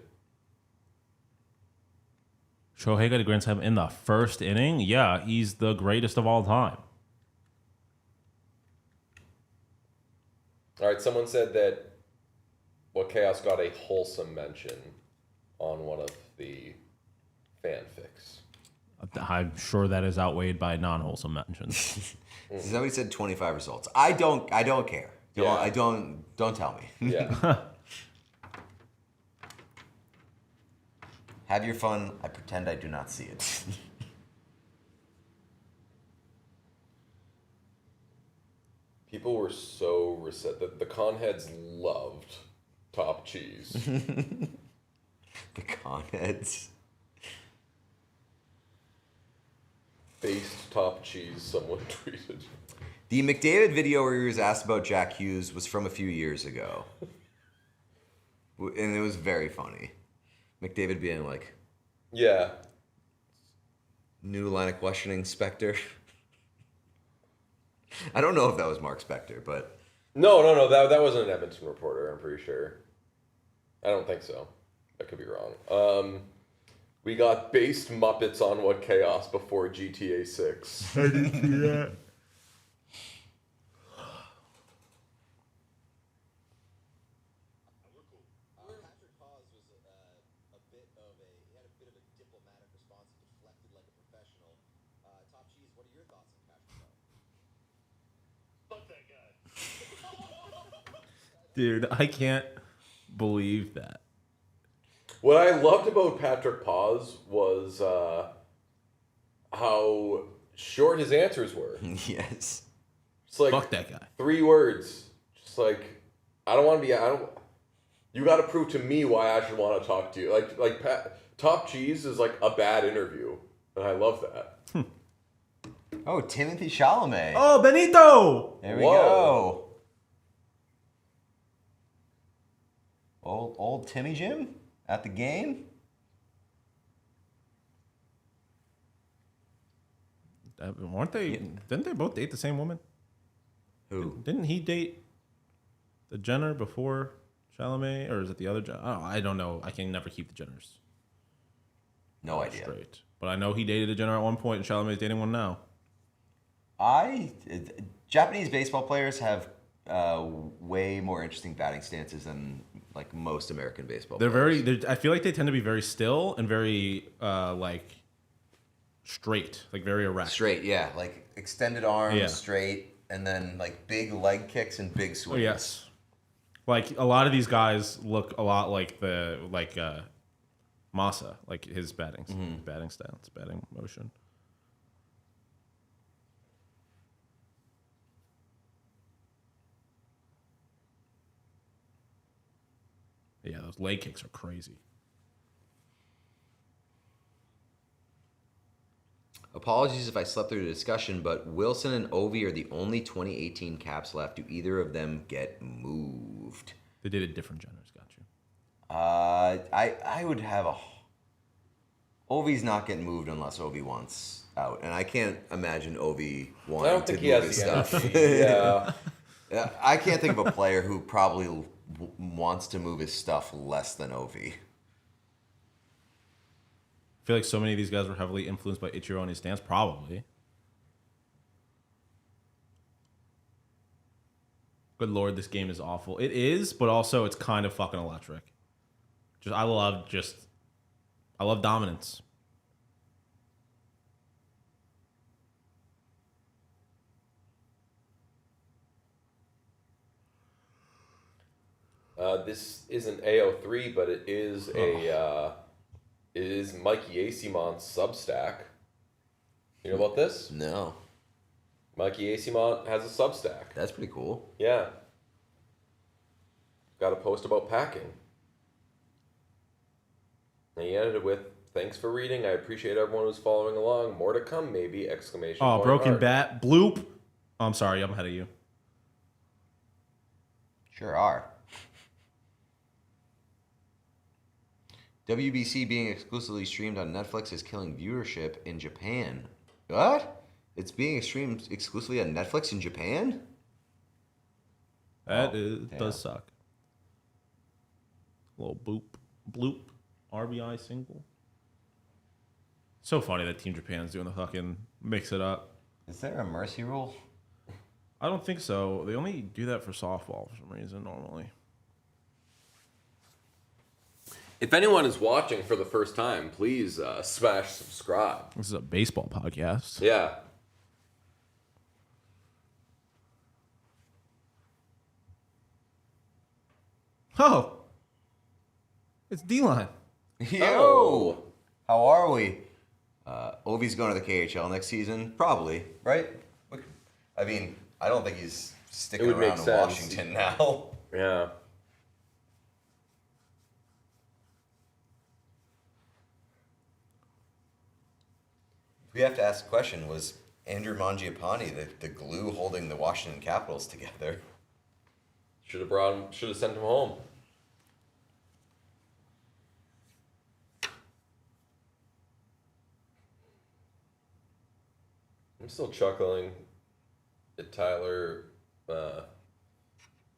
S1: Shohei got a grand slam in the first inning. Yeah, he's the greatest of all time.
S2: All right, someone said that Chaos got a wholesome mention on one of the fanfics.
S1: I'm sure that is outweighed by non-wholesome mentions.
S3: Somebody said 25 results. I don't care. Don't tell me.
S2: Yeah.
S3: Have your fun. I pretend I do not see it.
S2: People were so receptive. The conheads loved Top Cheese.
S3: The conheads.
S2: Faced Top Cheese, someone tweeted.
S3: The McDavid video where he was asked about Jack Hughes was from a few years ago. And it was very funny. McDavid being like,
S2: Yeah.
S3: new line of questioning, Spectre. I don't know if that was Mark Spector, but...
S2: No. That wasn't an Edmonton reporter, I'm pretty sure. I don't think so. I could be wrong. We got based Muppets on What Chaos before GTA 6.
S1: I didn't see that. Dude, I can't believe that.
S2: What I loved about Patrick Paz was how short his answers were.
S3: Yes.
S2: It's like
S1: Fuck that guy.
S2: 3 words. Just like, I don't want to be. You got to prove to me why I should want to talk to you. Top Cheese is like a bad interview, and I love that.
S3: Oh, Timothy Chalamet.
S1: Oh, Benito!
S3: There we
S2: Whoa.
S3: go. Old Timmy Jim at the game.
S1: Weren't they? Didn't they both date the same woman?
S3: Who?
S1: Didn't he date the Jenner before Chalamet, or is it the other Jenner? I don't know. I can never keep the Jenners
S3: No idea.
S1: straight. But I know he dated a Jenner at one point, and Chalamet's dating one now.
S3: Japanese baseball players have way more interesting batting stances than like most American baseball players.
S1: I feel like they tend to be very still and very straight, like very erect.
S3: Straight, yeah. Like extended arms,
S1: Yeah.
S3: straight, and then like big leg kicks and big swings.
S1: Oh, yes. Like a lot of these guys look a lot like Masa, like his batting stance, batting motion. Yeah, those leg kicks are crazy.
S3: Apologies if I slept through the discussion, but Wilson and Ovi are the only 2018 Caps left. Do either of them get moved?
S1: They did it different genders. Got you.
S3: I would have a. Ovi's not getting moved unless Ovi wants out, and I can't imagine Ovi wanting to move his stuff.
S2: Yeah.
S3: Yeah, I can't think of a player who probably wants to move his stuff less than Ovi.
S1: I feel like so many of these guys were heavily influenced by Ichiro and his stance. Probably. Good Lord, this game is awful. It is, but also it's kind of fucking electric. I love dominance.
S2: This isn't AO3, but it is it is Mikey Acimont's Substack. You know about this?
S3: No,
S2: Mikey Acimont has a Substack.
S3: that's pretty cool.
S2: Yeah. Got a post about packing. And he ended it with, "Thanks for reading. I appreciate everyone who's following along. More to come, maybe!" Exclamation
S1: Oh,
S2: point
S1: broken
S2: mark.
S1: bat. Bloop. Oh, I'm sorry. I'm ahead of you.
S3: Sure are. WBC being exclusively streamed on Netflix is killing viewership in Japan. What? It's being streamed exclusively on Netflix in Japan?
S1: That
S3: damn.
S1: does suck. A little bloop. RBI single. So funny that Team Japan's doing the fucking mix it up.
S3: Is there a mercy rule?
S1: I don't think so. They only do that for softball for some reason normally.
S2: If anyone is watching for the first time, please smash subscribe.
S1: This is a baseball podcast.
S2: Yeah.
S1: Oh, it's D-line.
S3: Yo! How are we? Ovi's going to the KHL next season? Probably, right? I mean, I don't think he's sticking
S2: would make
S3: around in
S2: sense.
S3: Washington now.
S2: Yeah.
S3: We have to ask the question, was Andrew Mangiapane the glue holding the Washington Capitals together?
S2: Should have sent him home. I'm still chuckling at Tyler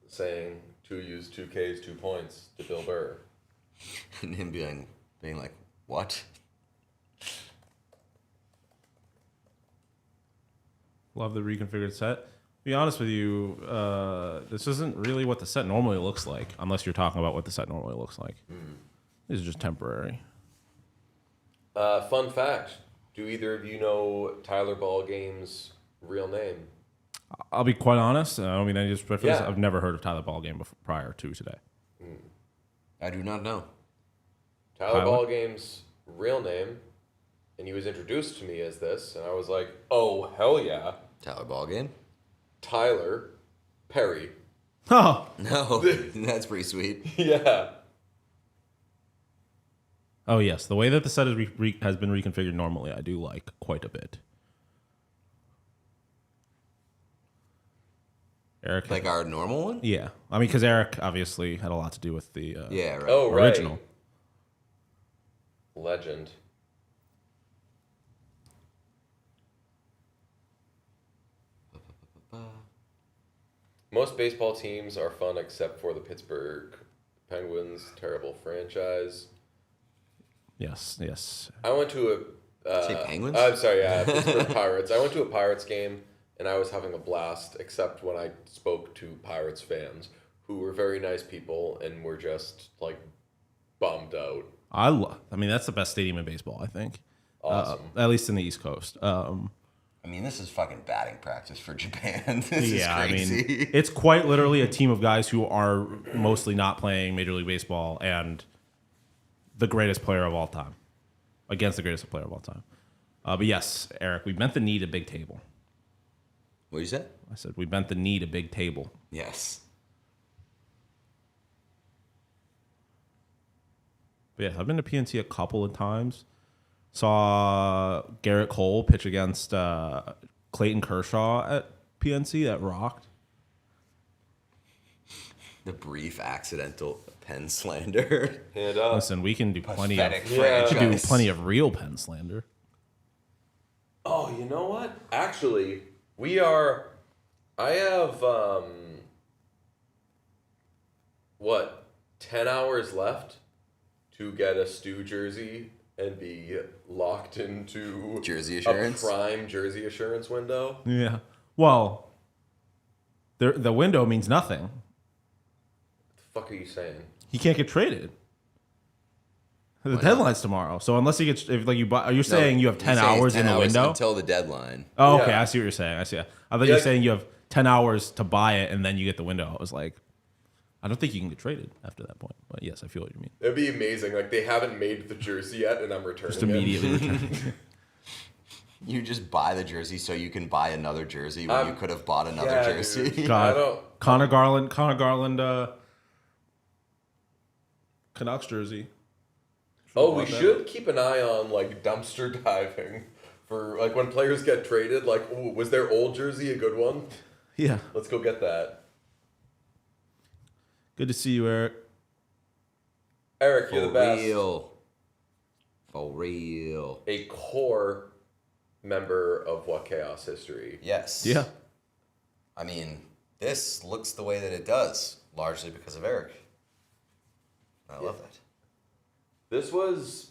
S2: saying 2 U's, 2 K's, 2 points to Bill Burr.
S3: And him being like, what?
S1: Love the reconfigured set. To be honest with you, this isn't really what the set normally looks like, unless you're talking about what the set normally looks like. This is just temporary.
S2: Fun fact. Do either of you know Tyler Ballgame's real name?
S1: I'll be quite honest. I mean, I just preface.
S2: Yeah.
S1: I've never heard of Tyler Ballgame prior to today.
S3: I do not know.
S2: Tyler
S1: Tyler?
S2: Ballgame's real name, and he was introduced to me as this, and I was like, oh, hell yeah.
S3: Tyler Ballgame?
S2: Tyler Perry.
S1: Oh,
S3: No, that's pretty sweet.
S2: Yeah.
S1: oh yes. The way that the set is has been reconfigured normally, I do like quite a bit. Eric,
S3: Like our normal one?
S1: yeah. I mean, because Eric obviously had a lot to do with the
S3: Yeah, right.
S2: Oh, right.
S1: original.
S2: Legend. Most baseball teams are fun except for the Pittsburgh Penguins. Terrible franchise.
S1: Yes, yes.
S2: I went to a...
S3: Say Penguins?
S2: I'm sorry, yeah, Pittsburgh Pirates. I went to a Pirates game, and I was having a blast, except when I spoke to Pirates fans, who were very nice people and were just, like, bummed out.
S1: I mean, that's the best stadium in baseball, I think.
S2: Awesome.
S1: At least in the East Coast.
S3: I mean, this is fucking batting practice for Japan. This is
S1: I
S3: crazy.
S1: mean, it's quite literally a team of guys who are mostly not playing Major League Baseball and the greatest player of all time against the greatest player of all time. But yes, Eric, we bent the knee to big table.
S3: What you said?
S1: I said we bent the knee to big table.
S3: Yes.
S1: But yeah, I've been to PNC a couple of times. Saw Garrett Cole pitch against Clayton Kershaw at PNC. That rocked.
S3: The brief accidental pen slander.
S5: And
S1: Listen, we can do plenty of
S3: Pathetic
S1: we can do
S3: franchise.
S1: plenty of real pen slander.
S5: oh, you know what? Actually, I have 10 hours left to get a Stu jersey and be locked into
S3: Jersey assurance?
S5: a prime jersey assurance window.
S1: Yeah. Well, the window means nothing.
S5: What the fuck are you saying?
S1: He can't get traded. The deadline's tomorrow. So unless he gets, if like you buy, are you saying you have 10
S3: He's saying
S1: hours
S3: 10
S1: in the
S3: hours
S1: window?
S3: until the deadline.
S1: Oh, okay.
S5: Yeah.
S1: I see what you're saying. I see. I thought you were saying you have 10 hours to buy it and then you get the window. I was like, I don't think you can get traded after that point. But yes, I feel what you mean.
S5: It'd be amazing. Like, they haven't made the jersey yet, and I'm returning
S1: Just immediately return.
S3: You just buy the jersey so you can buy another jersey when you could have bought another
S5: yeah,
S3: jersey.
S5: dude.
S1: God.
S5: I don't.
S1: Connor Garland, Canucks jersey.
S5: Oh, we should keep an eye on like dumpster diving for like when players get traded. Like, ooh, was their old jersey a good one?
S1: Yeah.
S5: Let's go get that.
S1: Good to see you, Eric.
S5: Eric, you're the best.
S3: For real.
S5: A core member of What Chaos History.
S3: Yes.
S1: Yeah.
S3: I mean, this looks the way that it does, largely because of Eric. I love that.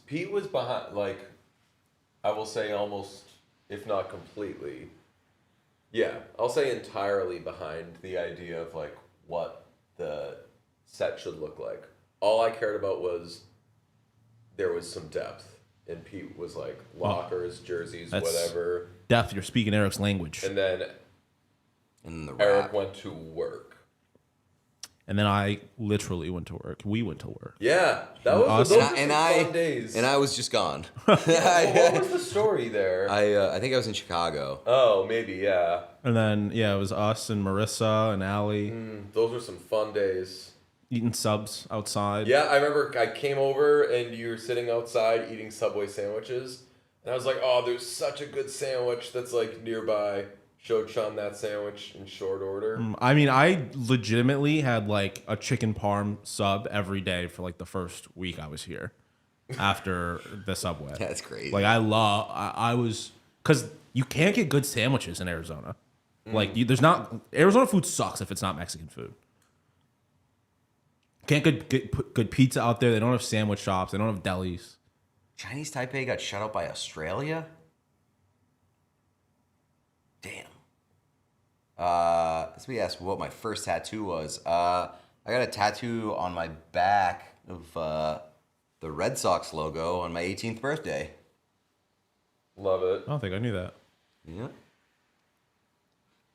S5: Pete was behind, like, I will say almost, if not completely, yeah, I'll say entirely behind the idea of, like, what the set should look like. All I cared about was there was some depth. And Pete was like, lockers, jerseys,
S1: That's-
S5: whatever.
S1: Depth, you're speaking Eric's language.
S5: And then
S3: And the
S5: Eric
S3: rap.
S5: went to work.
S1: And then I literally went to work. We went to work.
S5: Yeah, that was
S1: Us-
S5: those were some
S3: and
S5: fun days.
S3: And I was just gone.
S5: Well, what was the story there?
S3: I think I was in Chicago.
S5: Oh, maybe, yeah.
S1: And then, yeah, it was us and Marissa and Allie
S5: Those were some fun days.
S1: eating subs outside.
S5: Yeah, I remember I came over and you were sitting outside eating Subway sandwiches. And I was like, oh, there's such a good sandwich that's like nearby. Showed Sean that sandwich in short order.
S1: I mean, I legitimately had like a chicken parm sub every day for like the first week I was here after the Subway.
S3: That's crazy.
S1: Like I was, because you can't get good sandwiches in Arizona. Like there's not, Arizona food sucks if it's not Mexican food. Can't get good pizza out there. They don't have sandwich shops. They don't have delis.
S3: Chinese Taipei got shut out by Australia? Damn. Somebody asked what my first tattoo was. I got a tattoo on my back of the Red Sox logo on my 18th birthday.
S5: Love it.
S1: I don't think I knew that.
S3: Yeah.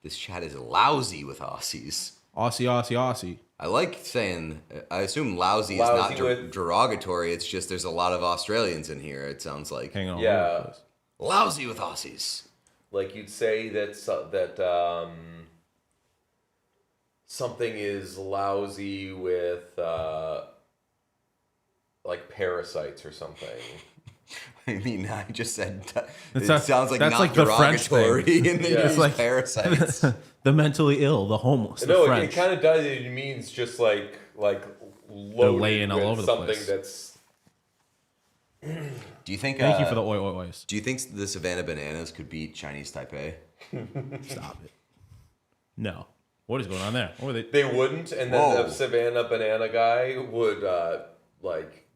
S3: This chat is lousy with Aussies.
S1: Aussie.
S3: I like saying, I assume lousy is
S5: Lousy
S3: not
S5: with-
S3: derogatory. It's just there's a lot of Australians in here, it sounds like.
S1: Hang on.
S5: Yeah.
S3: Lousy with Aussies.
S5: Like you'd say that something is lousy with like parasites or something.
S3: I mean, I just said
S1: It's
S3: it
S1: not-
S3: sounds like
S1: that's
S3: not
S1: like the French
S3: derogatory,
S1: thing.
S3: and then
S5: Yeah.
S3: you
S5: It's
S3: use
S1: like-
S3: parasites.
S1: The mentally ill, the homeless, the
S5: No, it
S1: French.
S5: kind of does. It means just like loaded
S1: laying all
S5: with
S1: over the
S5: something
S1: place.
S5: that's.
S3: Do you think?
S1: Thank you for the oi oi ois.
S3: Do you think the Savannah Bananas could beat Chinese Taipei?
S1: Stop it. No. What is going on there? What were they?
S5: They wouldn't, and then
S3: Whoa.
S5: the Savannah Banana guy would like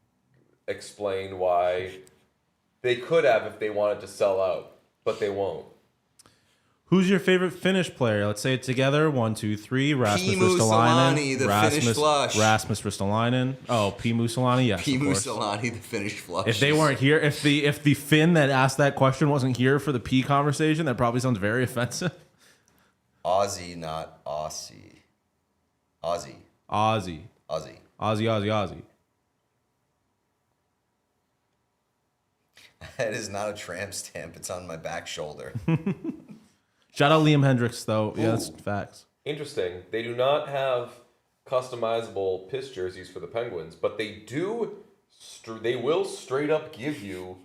S5: explain why they could have if they wanted to sell out, but they won't.
S1: Who's your favorite Finnish player? Let's say it together. 1, 2, 3. Rasmus
S3: Teemu
S1: Ristolainen.
S3: Selanne, the Finnish flush.
S1: Rasmus Ristolainen. Oh, Teemu Selanne. Yes, of
S3: Teemu
S1: course.
S3: Selanne, the Finnish flush.
S1: If they weren't here, if the Finn that asked that question wasn't here for the P conversation, that probably sounds very offensive.
S3: Aussie, not Aussie. Aussie.
S1: Aussie.
S3: Aussie. That is not a tramp stamp. It's on my back shoulder.
S1: Shout out Liam Hendricks, though. Yeah, that's facts.
S5: Interesting. They do not have customizable piss jerseys for the Penguins, but they do They will straight up give you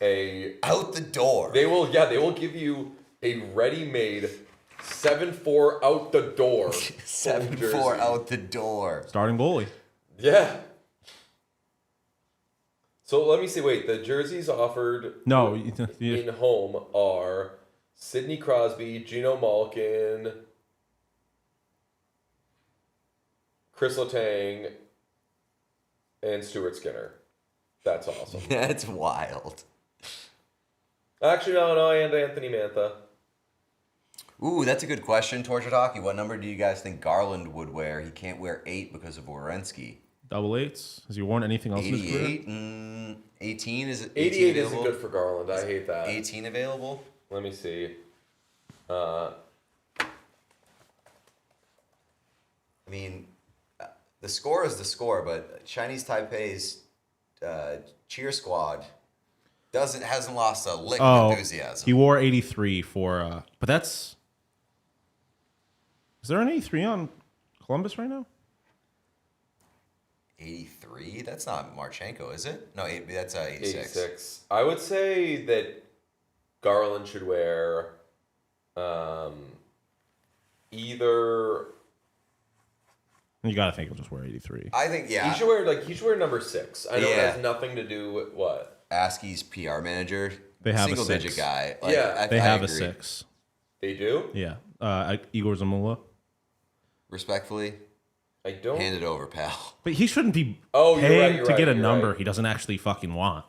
S5: a
S3: Out the door.
S5: They will give you a ready-made 7-4 out the door.
S3: 7-4 out the door.
S1: Starting goalie.
S5: Yeah. So let me see. Wait, the jerseys offered
S1: No,
S5: in home are Sidney Crosby, Gino Malkin, Chris Letang, and Stuart Skinner. That's awesome.
S3: That's wild.
S5: Actually, no, and Anthony Mantha.
S3: Ooh, that's a good question, Tortured Hockey. What number do you guys think Garland would wear? He can't wear 8 because of Werenski.
S1: double eights. Has he worn anything else in his career?
S3: 88? 18? Is it
S5: 88 isn't
S3: available?
S5: good for Garland. I hate that.
S3: 18 available?
S5: Let me see.
S3: I mean, the score is the score, but Chinese Taipei's cheer squad hasn't lost a lick of enthusiasm.
S1: He wore 83 for, but that's. Is there an 83 on Columbus right now?
S3: 83? That's not Marchenko, is it? No, that's 86.
S5: 86. I would say that Garland should wear either.
S1: You gotta think he'll just wear 83.
S3: I think, yeah.
S5: He should wear number 6. I know it has nothing to do with what.
S3: ASCII's PR manager,
S1: They have
S3: single
S1: a 6.
S3: digit guy.
S1: They have a
S3: agree.
S1: 6.
S5: They do?
S1: Yeah. Igor Zamula.
S3: Respectfully,
S5: I don't.
S3: hand it over, pal.
S1: But he shouldn't be
S5: Oh, you're
S1: paying
S5: right,
S1: to get a
S5: you're
S1: number
S5: right.
S1: he doesn't actually fucking want.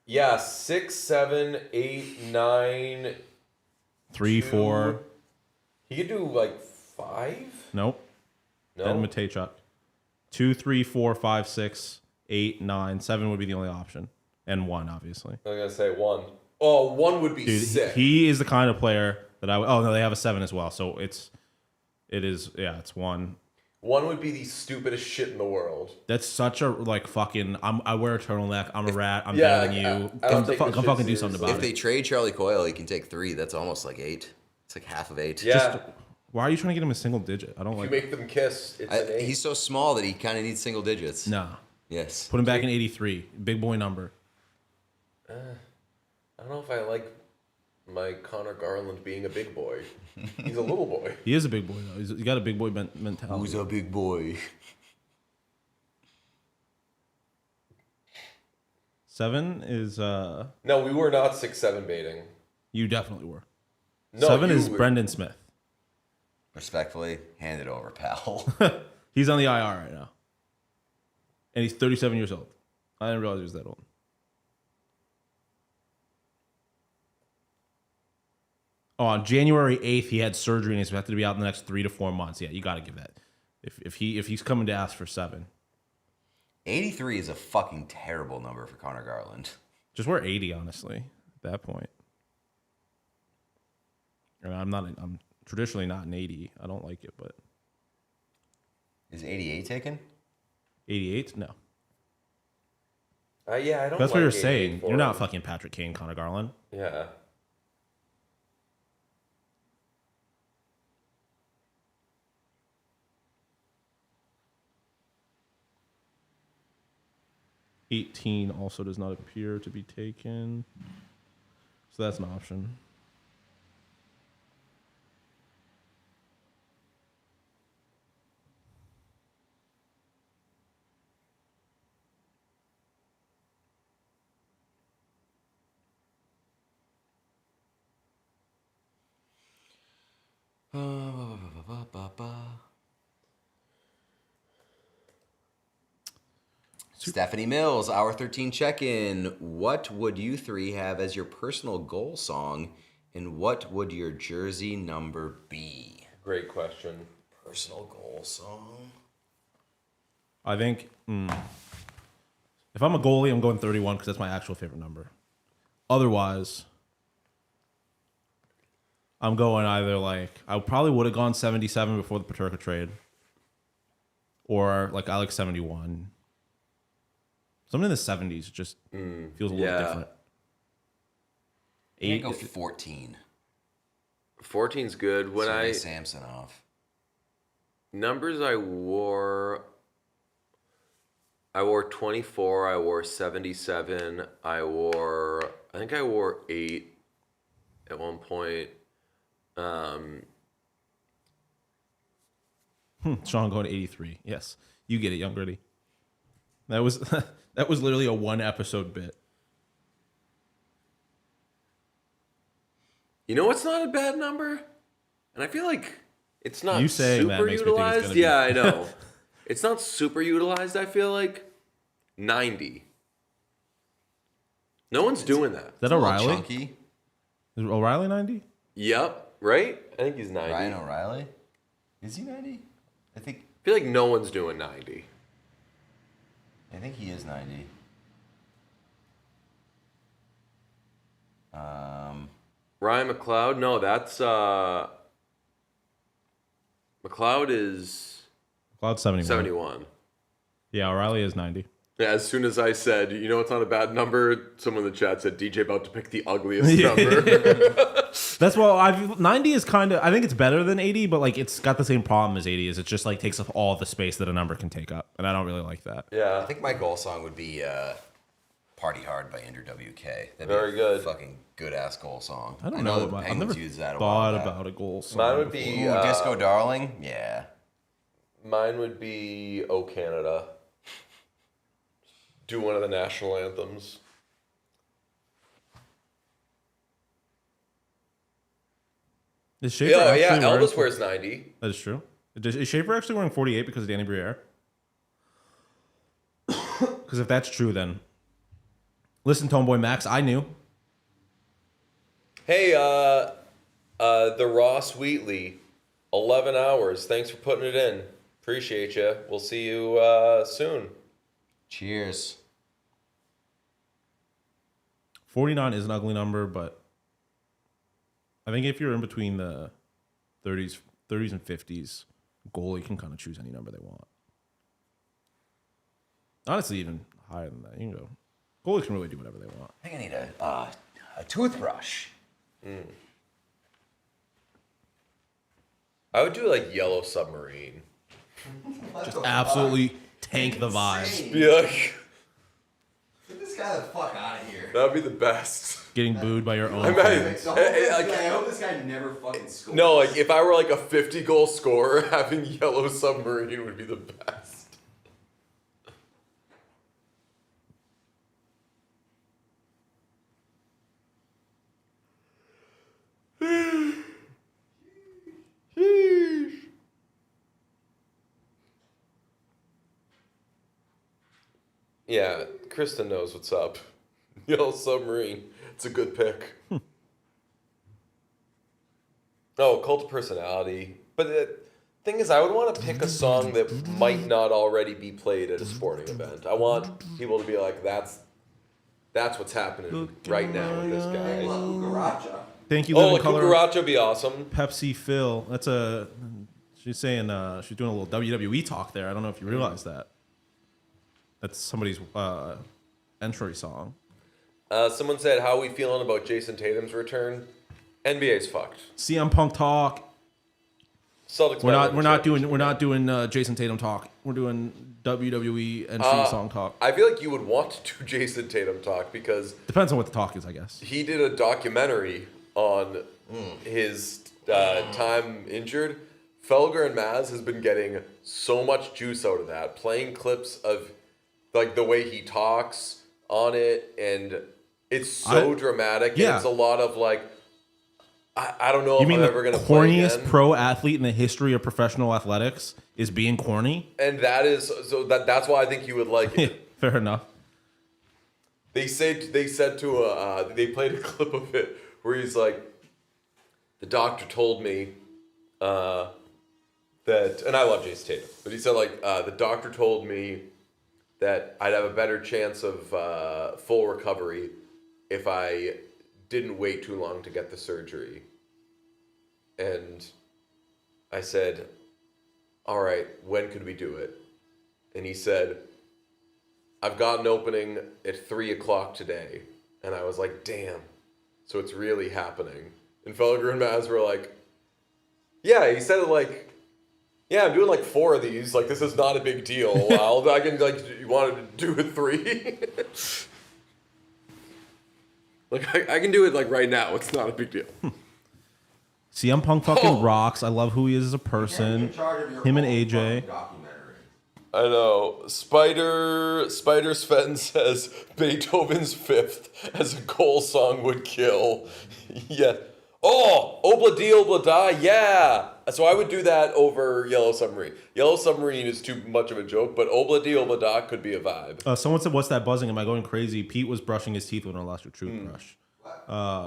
S5: Yeah, 6, 7, 8, 9,
S1: 3,
S5: 2.
S1: 4.
S5: He could do like 5?
S1: Nope.
S5: No.
S1: Ben Matejchuk. 2, 3, 4, 5, 6, 8, 9. 7 would be the only option. And 1, obviously.
S5: I'm going to say 1. Oh, 1 would be
S1: Dude,
S5: sick.
S1: he is the kind of player that I would. Oh, no, they have a 7 as well. So it's 1.
S5: 1 would be the stupidest shit in the world.
S1: That's such a, like, fucking, I wear a turtleneck. I'm a rat. I'm
S5: Yeah,
S1: better than you.
S5: I don't take this
S1: Come
S5: shit
S1: fucking do something
S5: seriously.
S1: about
S3: If they
S1: it.
S3: trade Charlie Coyle, he can take 3. That's almost like 8. It's like half of 8.
S5: Yeah.
S1: Why are you trying to get him a single digit? I don't
S5: If you
S1: like
S5: make them kiss, it's an 8.
S3: He's so small that he kind of needs single digits.
S1: Nah.
S3: Yes.
S1: Put him back in 83. Big boy number.
S5: I don't know if I like my Connor Garland being a big boy. He's a little boy.
S1: He is a big boy, though. He's got a big boy mentality.
S3: Who's a big boy?
S1: 7 is,
S5: No, we were not 6-7 baiting.
S1: you definitely were.
S5: No,
S1: 7
S5: you
S1: is
S5: were.
S1: Brendan Smith.
S3: Respectfully, hand it over, pal.
S1: He's on the IR right now. And he's 37 years old. I didn't realize he was that old. Oh, on January 8th, he had surgery and he's expected to be out in the next 3 to 4 months. Yeah, you got to give that. If he's coming to ask for 7,
S3: 83 is a fucking terrible number for Connor Garland.
S1: just wear 80. Honestly, at that point. And I'm traditionally not an 80. I don't like it, but
S3: Is 88 taken?
S1: 88, no.
S5: Yeah, I don't.
S1: That's what
S5: like
S1: you're
S5: 88
S1: saying.
S5: for
S1: You're not
S5: him.
S1: fucking Patrick Kane, Connor Garland.
S5: Yeah.
S1: $18 also does not appear to be taken. So that's an option.
S3: Stephanie Mills, hour 13 check-in. What would you 3 have as your personal goal song, and what would your jersey number be?
S5: Great question.
S3: Personal goal song?
S1: I think if I'm a goalie, I'm going 31 because that's my actual favorite number. Otherwise, I'm going either like I probably would have gone 77 before the Peterka trade, or like I like 71. Something in the 70s just feels a little
S5: yeah.
S1: different.
S3: I'm gonna go 14.
S5: 14's good. When
S3: Sergei Samsonov.
S5: numbers I wore, I wore 24. I wore 77. I think I wore 8 at one point.
S1: Sean going to 83. Yes, you get it, Young Gritty. That was that was literally a 1 episode bit.
S5: You know what's not a bad number? And I feel like it's not
S1: You saying that
S5: super
S1: makes me think it's
S5: utilized.
S1: gonna be.
S5: Yeah, I know. It's not super utilized, I feel like. 90. No one's doing that.
S1: Is that
S3: It's a little
S1: O'Reilly?
S3: chunky.
S1: Is O'Reilly 90?
S5: Yep, right? I think he's 90.
S3: Ryan O'Reilly? Is he 90? I think
S5: feel like no one's doing 90.
S3: he is 90.
S5: Ryan McLeod? No, that's McLeod is
S1: Cloud 71.
S5: 71.
S1: Yeah, O'Reilly is 90.
S5: Yeah, as soon as I said, you know, it's not a bad number, someone in the chat said DJ about to pick the ugliest number.
S1: That's why 90 is kind of, I think it's better than 80, but like it's got the same problem as 80 is it just like takes up all the space that a number can take up. And I don't really like that.
S3: I
S5: Yeah.
S3: think my goal song would be Party Hard by Andrew WK. That'd
S5: Very
S3: be
S5: good.
S3: A fucking good ass goal song.
S1: I don't know.
S3: that the
S1: I've
S3: Penguins
S1: never
S3: used that a
S1: thought
S3: while back.
S1: about a goal song.
S5: Mine would
S1: before.
S5: be
S3: Ooh, Disco Darling? Yeah.
S5: mine would be "Oh Canada." Do one of the national anthems.
S1: Is Schaefer
S5: Yeah, yeah.
S1: actually wearing-
S5: Elvis wears 90.
S1: That is true. Is Schaefer actually wearing 48 because of Danny Briere? Because if that's true, then listen, Tomeboy Max, I knew.
S5: Hey, the Ross Wheatley, 11 hours. Thanks for putting it in. Appreciate you. We'll see you soon.
S3: Cheers.
S1: 49 is an ugly number, but I think if you're in between the 30s and 50s, goalie can kind of choose any number they want. Honestly, even higher than that. You can go. Goalies can really do whatever they want.
S3: I think I need a toothbrush.
S5: I would do like Yellow Submarine.
S1: Just absolutely tank the vibe.
S5: Be like,
S3: Get this guy the fuck out of here.
S5: that'd be the best.
S1: Getting booed by your own.
S5: I mean,
S1: fans.
S3: I hope this guy never fucking scores.
S5: no, like if I were like a 50-goal scorer, having Yellow Submarine would be the best. Yeah, Kristen knows what's up. Yellow Submarine. It's a good pick. Oh, Cult of Personality. But the thing is, I would want to pick a song that might not already be played at a sporting event. I want people to be like, that's what's happening right now with this guy.
S3: Cucaracha.
S1: Thank you,
S5: Oh,
S1: Living
S5: like
S1: Color.
S5: Cucaracha would be awesome.
S1: Pepsi Phil. That's a. She's saying she's doing a little WWE talk there. I don't know if you realize that. That's somebody's entry song.
S5: Someone said, how are we feeling about Jason Tatum's return? NBA's fucked.
S1: CM Punk talk.
S5: Celtics.
S1: We're not doing Jason Tatum talk. We're doing WWE entry song talk.
S5: I feel like you would want to do Jason Tatum talk because
S1: Depends on what the talk is, I guess.
S5: he did a documentary on his time injured. Felger and Maz has been getting so much juice out of that, playing clips of like the way he talks on it, and it's so dramatic.
S1: yeah.
S5: And it's a lot of like, I don't know
S1: You
S5: if
S1: mean
S5: I'm
S1: the
S5: ever gonna play
S1: corniest
S5: again.
S1: pro athlete in the history of professional athletics is being corny?
S5: And that is so that's why I think you would like it.
S1: Fair enough.
S5: They said to they played a clip of it where he's like, the doctor told me that, and I love Jason Tatum, but he said like the doctor told me that I'd have a better chance of full recovery if I didn't wait too long to get the surgery. And I said, all right, when could we do it? And he said, I've got an opening at 3:00 today. And I was like, damn. So it's really happening. And Felger and Maz were like, yeah, he said it like, Yeah, I'm doing like 4 of these. Like, this is not a big deal. I can, like, you wanted to do it 3? Like, I can do it, like, right now. It's not a big deal.
S1: CM Punk fucking rocks. I love who he is as a person. Him and AJ.
S5: I know. Spider Sven says Beethoven's Fifth as a goal song would kill. Yeah. Oh, Obla Di Obla Da, yeah. So I would do that over Yellow Submarine. Yellow Submarine is too much of a joke, but Obla Di Obla Da could be a vibe.
S1: Someone said, "What's that buzzing? Am I going crazy?" Pete was brushing his teeth when I lost your toothbrush.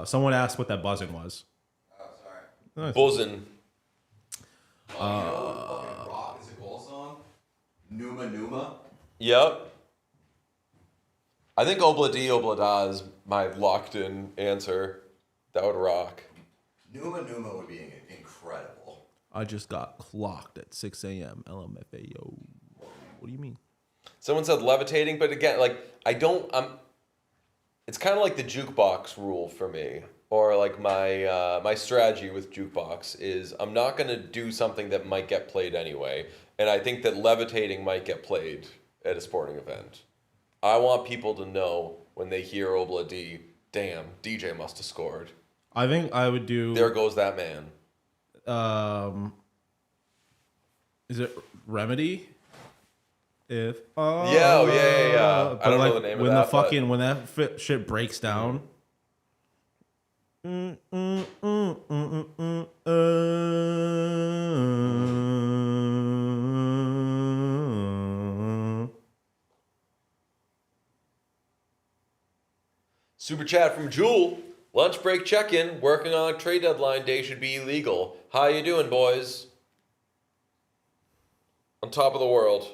S1: Someone asked what that buzzing was.
S3: Oh, sorry.
S5: Buzzin'.
S3: Rock is a goal song. Numa.
S5: Yep. I think Obla Di Obla Da is my locked-in answer. That would rock.
S3: Numa would be incredible.
S1: I just got clocked at 6 a.m. LMFAO. What do you mean?
S5: Someone said levitating, but again, like, it's kind of like the jukebox rule for me. Or like my strategy with jukebox is I'm not going to do something that might get played anyway. And I think that levitating might get played at a sporting event. I want people to know when they hear Obla D, damn, DJ must have scored.
S1: I think I would do.
S5: There goes that man.
S1: Is it Remedy? Yeah.
S5: Yeah. I don't know the name of that.
S1: When that shit breaks down.
S5: Super chat from Jewel. Lunch break check-in. Working on a trade deadline day should be illegal. How you doing, boys? On top of the world.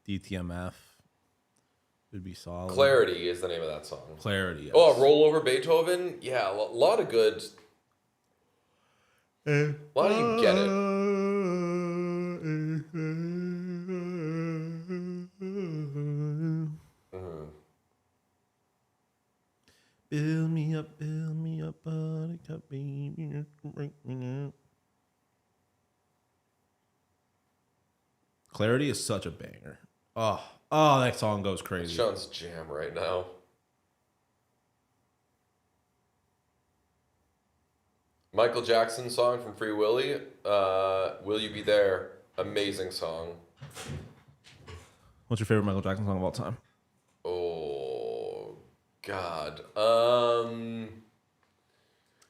S1: DTMF would be solid.
S5: Clarity is the name of that song.
S1: Clarity. Yes.
S5: Oh, Rollover Beethoven? Yeah, a lot of good. A lot of you get it.
S1: Build me up, buttercup baby, break me up. Clarity is such a banger. Oh, that song goes crazy.
S5: Sean's jam right now. Michael Jackson song from Free Willy. Will You Be There? Amazing song.
S1: What's your favorite Michael Jackson song of all time?
S5: Oh, God.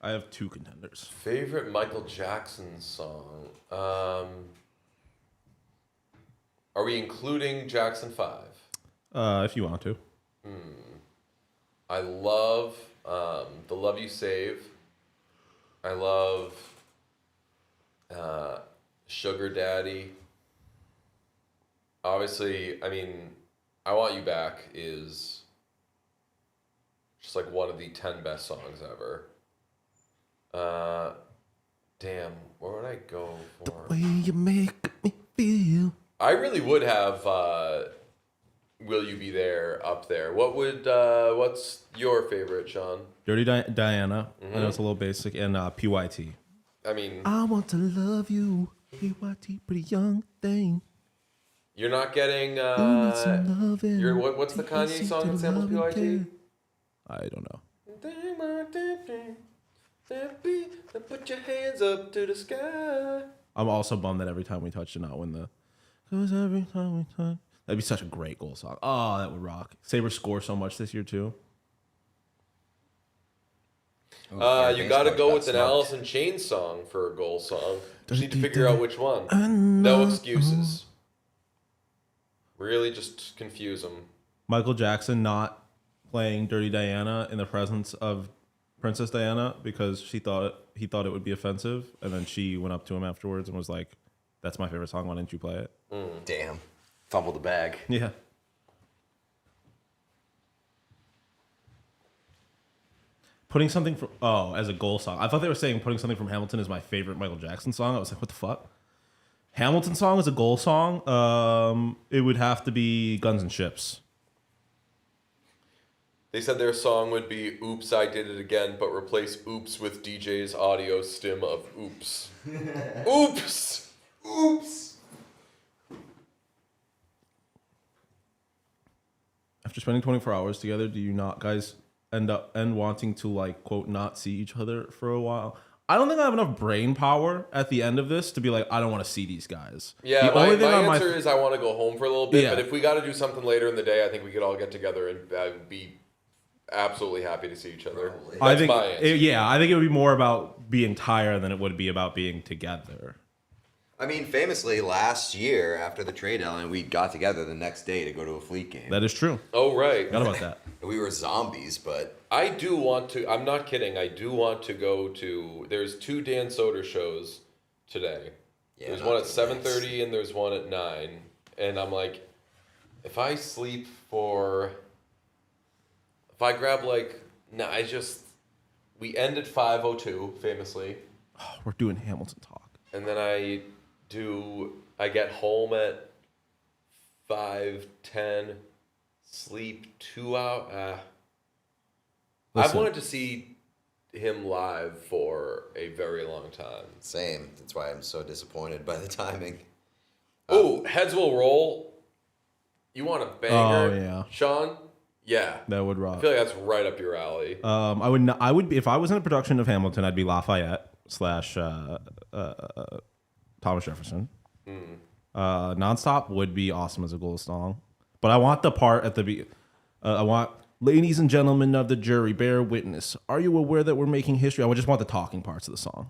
S1: I have 2 contenders.
S5: Favorite Michael Jackson song. Are we including Jackson 5?
S1: If you want to.
S5: I love The Love You Save. I love Sugar Daddy. Obviously, I mean, I Want You Back is just like one of the 10 best songs ever. Damn, where would I go for?
S1: The way you make me feel.
S5: I really would have Will You Be There up there. What's your favorite, Sean?
S1: Dirty Diana. I know it's a little basic. And PYT.
S5: I mean,
S1: I want to love you. PYT, pretty young thing.
S5: you're not getting what's the Kanye song that samples PYT?
S1: I don't know.
S5: Put your hands up to the sky.
S1: I'm also bummed that every time we touch did not win the. Cause every time we touch. That'd be such a great goal song. Oh, that would rock. Sabres score so much this year too.
S5: You got to go with an Alice in Chains song for a goal song. Just need to figure out which one. No excuses. Really, just confuse them.
S1: Michael Jackson not playing Dirty Diana in the presence of Princess Diana because he thought it would be offensive, and then she went up to him afterwards and was like, "That's my favorite song. Why didn't you play it?"
S3: Damn. Fumbled the bag.
S1: Yeah. Putting something from as a goal song. I thought they were saying putting something from Hamilton is my favorite Michael Jackson song. I was like, what the fuck? Hamilton song is a goal song. It would have to be Guns and Ships.
S5: They said their song would be "Oops, I Did It Again," but replace "Oops" with DJ's audio stim of "Oops." Oops.
S3: Oops.
S1: After spending 24 hours together, do you not guys end wanting to like quote not see each other for a while? I don't think I have enough brain power at the end of this to be like, I don't want to see these guys.
S5: Yeah,
S1: the only thing
S5: my
S1: on
S5: answer is I want to go home for a little bit.
S1: Yeah.
S5: But if we got to do something later in the day, I think we could all get together and be absolutely happy to see each other. That's
S1: I think,
S5: my answer.
S1: I think it would be more about being tired than it would be about being together.
S3: I mean, famously, last year after the trade deadline, we got together the next day to go to a Fleet game.
S1: That is true.
S5: Oh, right.
S1: Forgot about that.
S3: We were zombies, but
S5: I do want to. I'm not kidding. I do want to go to. There's 2 Dan Soder shows today.
S3: Yeah,
S5: There's
S3: not
S5: one at
S3: too
S5: 7:30 and there's one at 9. And I'm like, if I sleep for. If I grab like. No, we end at 5:02 famously,
S1: Oh, we're doing Hamilton talk.
S5: and then I get home at 5:10, sleep 2 hours. I've
S1: Listen.
S5: wanted to see him live for a very long time.
S3: same. That's why I'm so disappointed by the timing.
S5: Oh, heads will roll. You want a banger?
S1: Oh, yeah.
S5: Sean? Yeah.
S1: That would
S5: I
S1: rock.
S5: feel like that's right up your alley.
S1: I would be if I was in a production of Hamilton, I'd be Lafayette / Thomas Jefferson. Nonstop would be awesome as a goal song, but I want the part at the I want ladies and gentlemen of the jury, bear witness. Are you aware that we're making history? I would just want the talking parts of the song.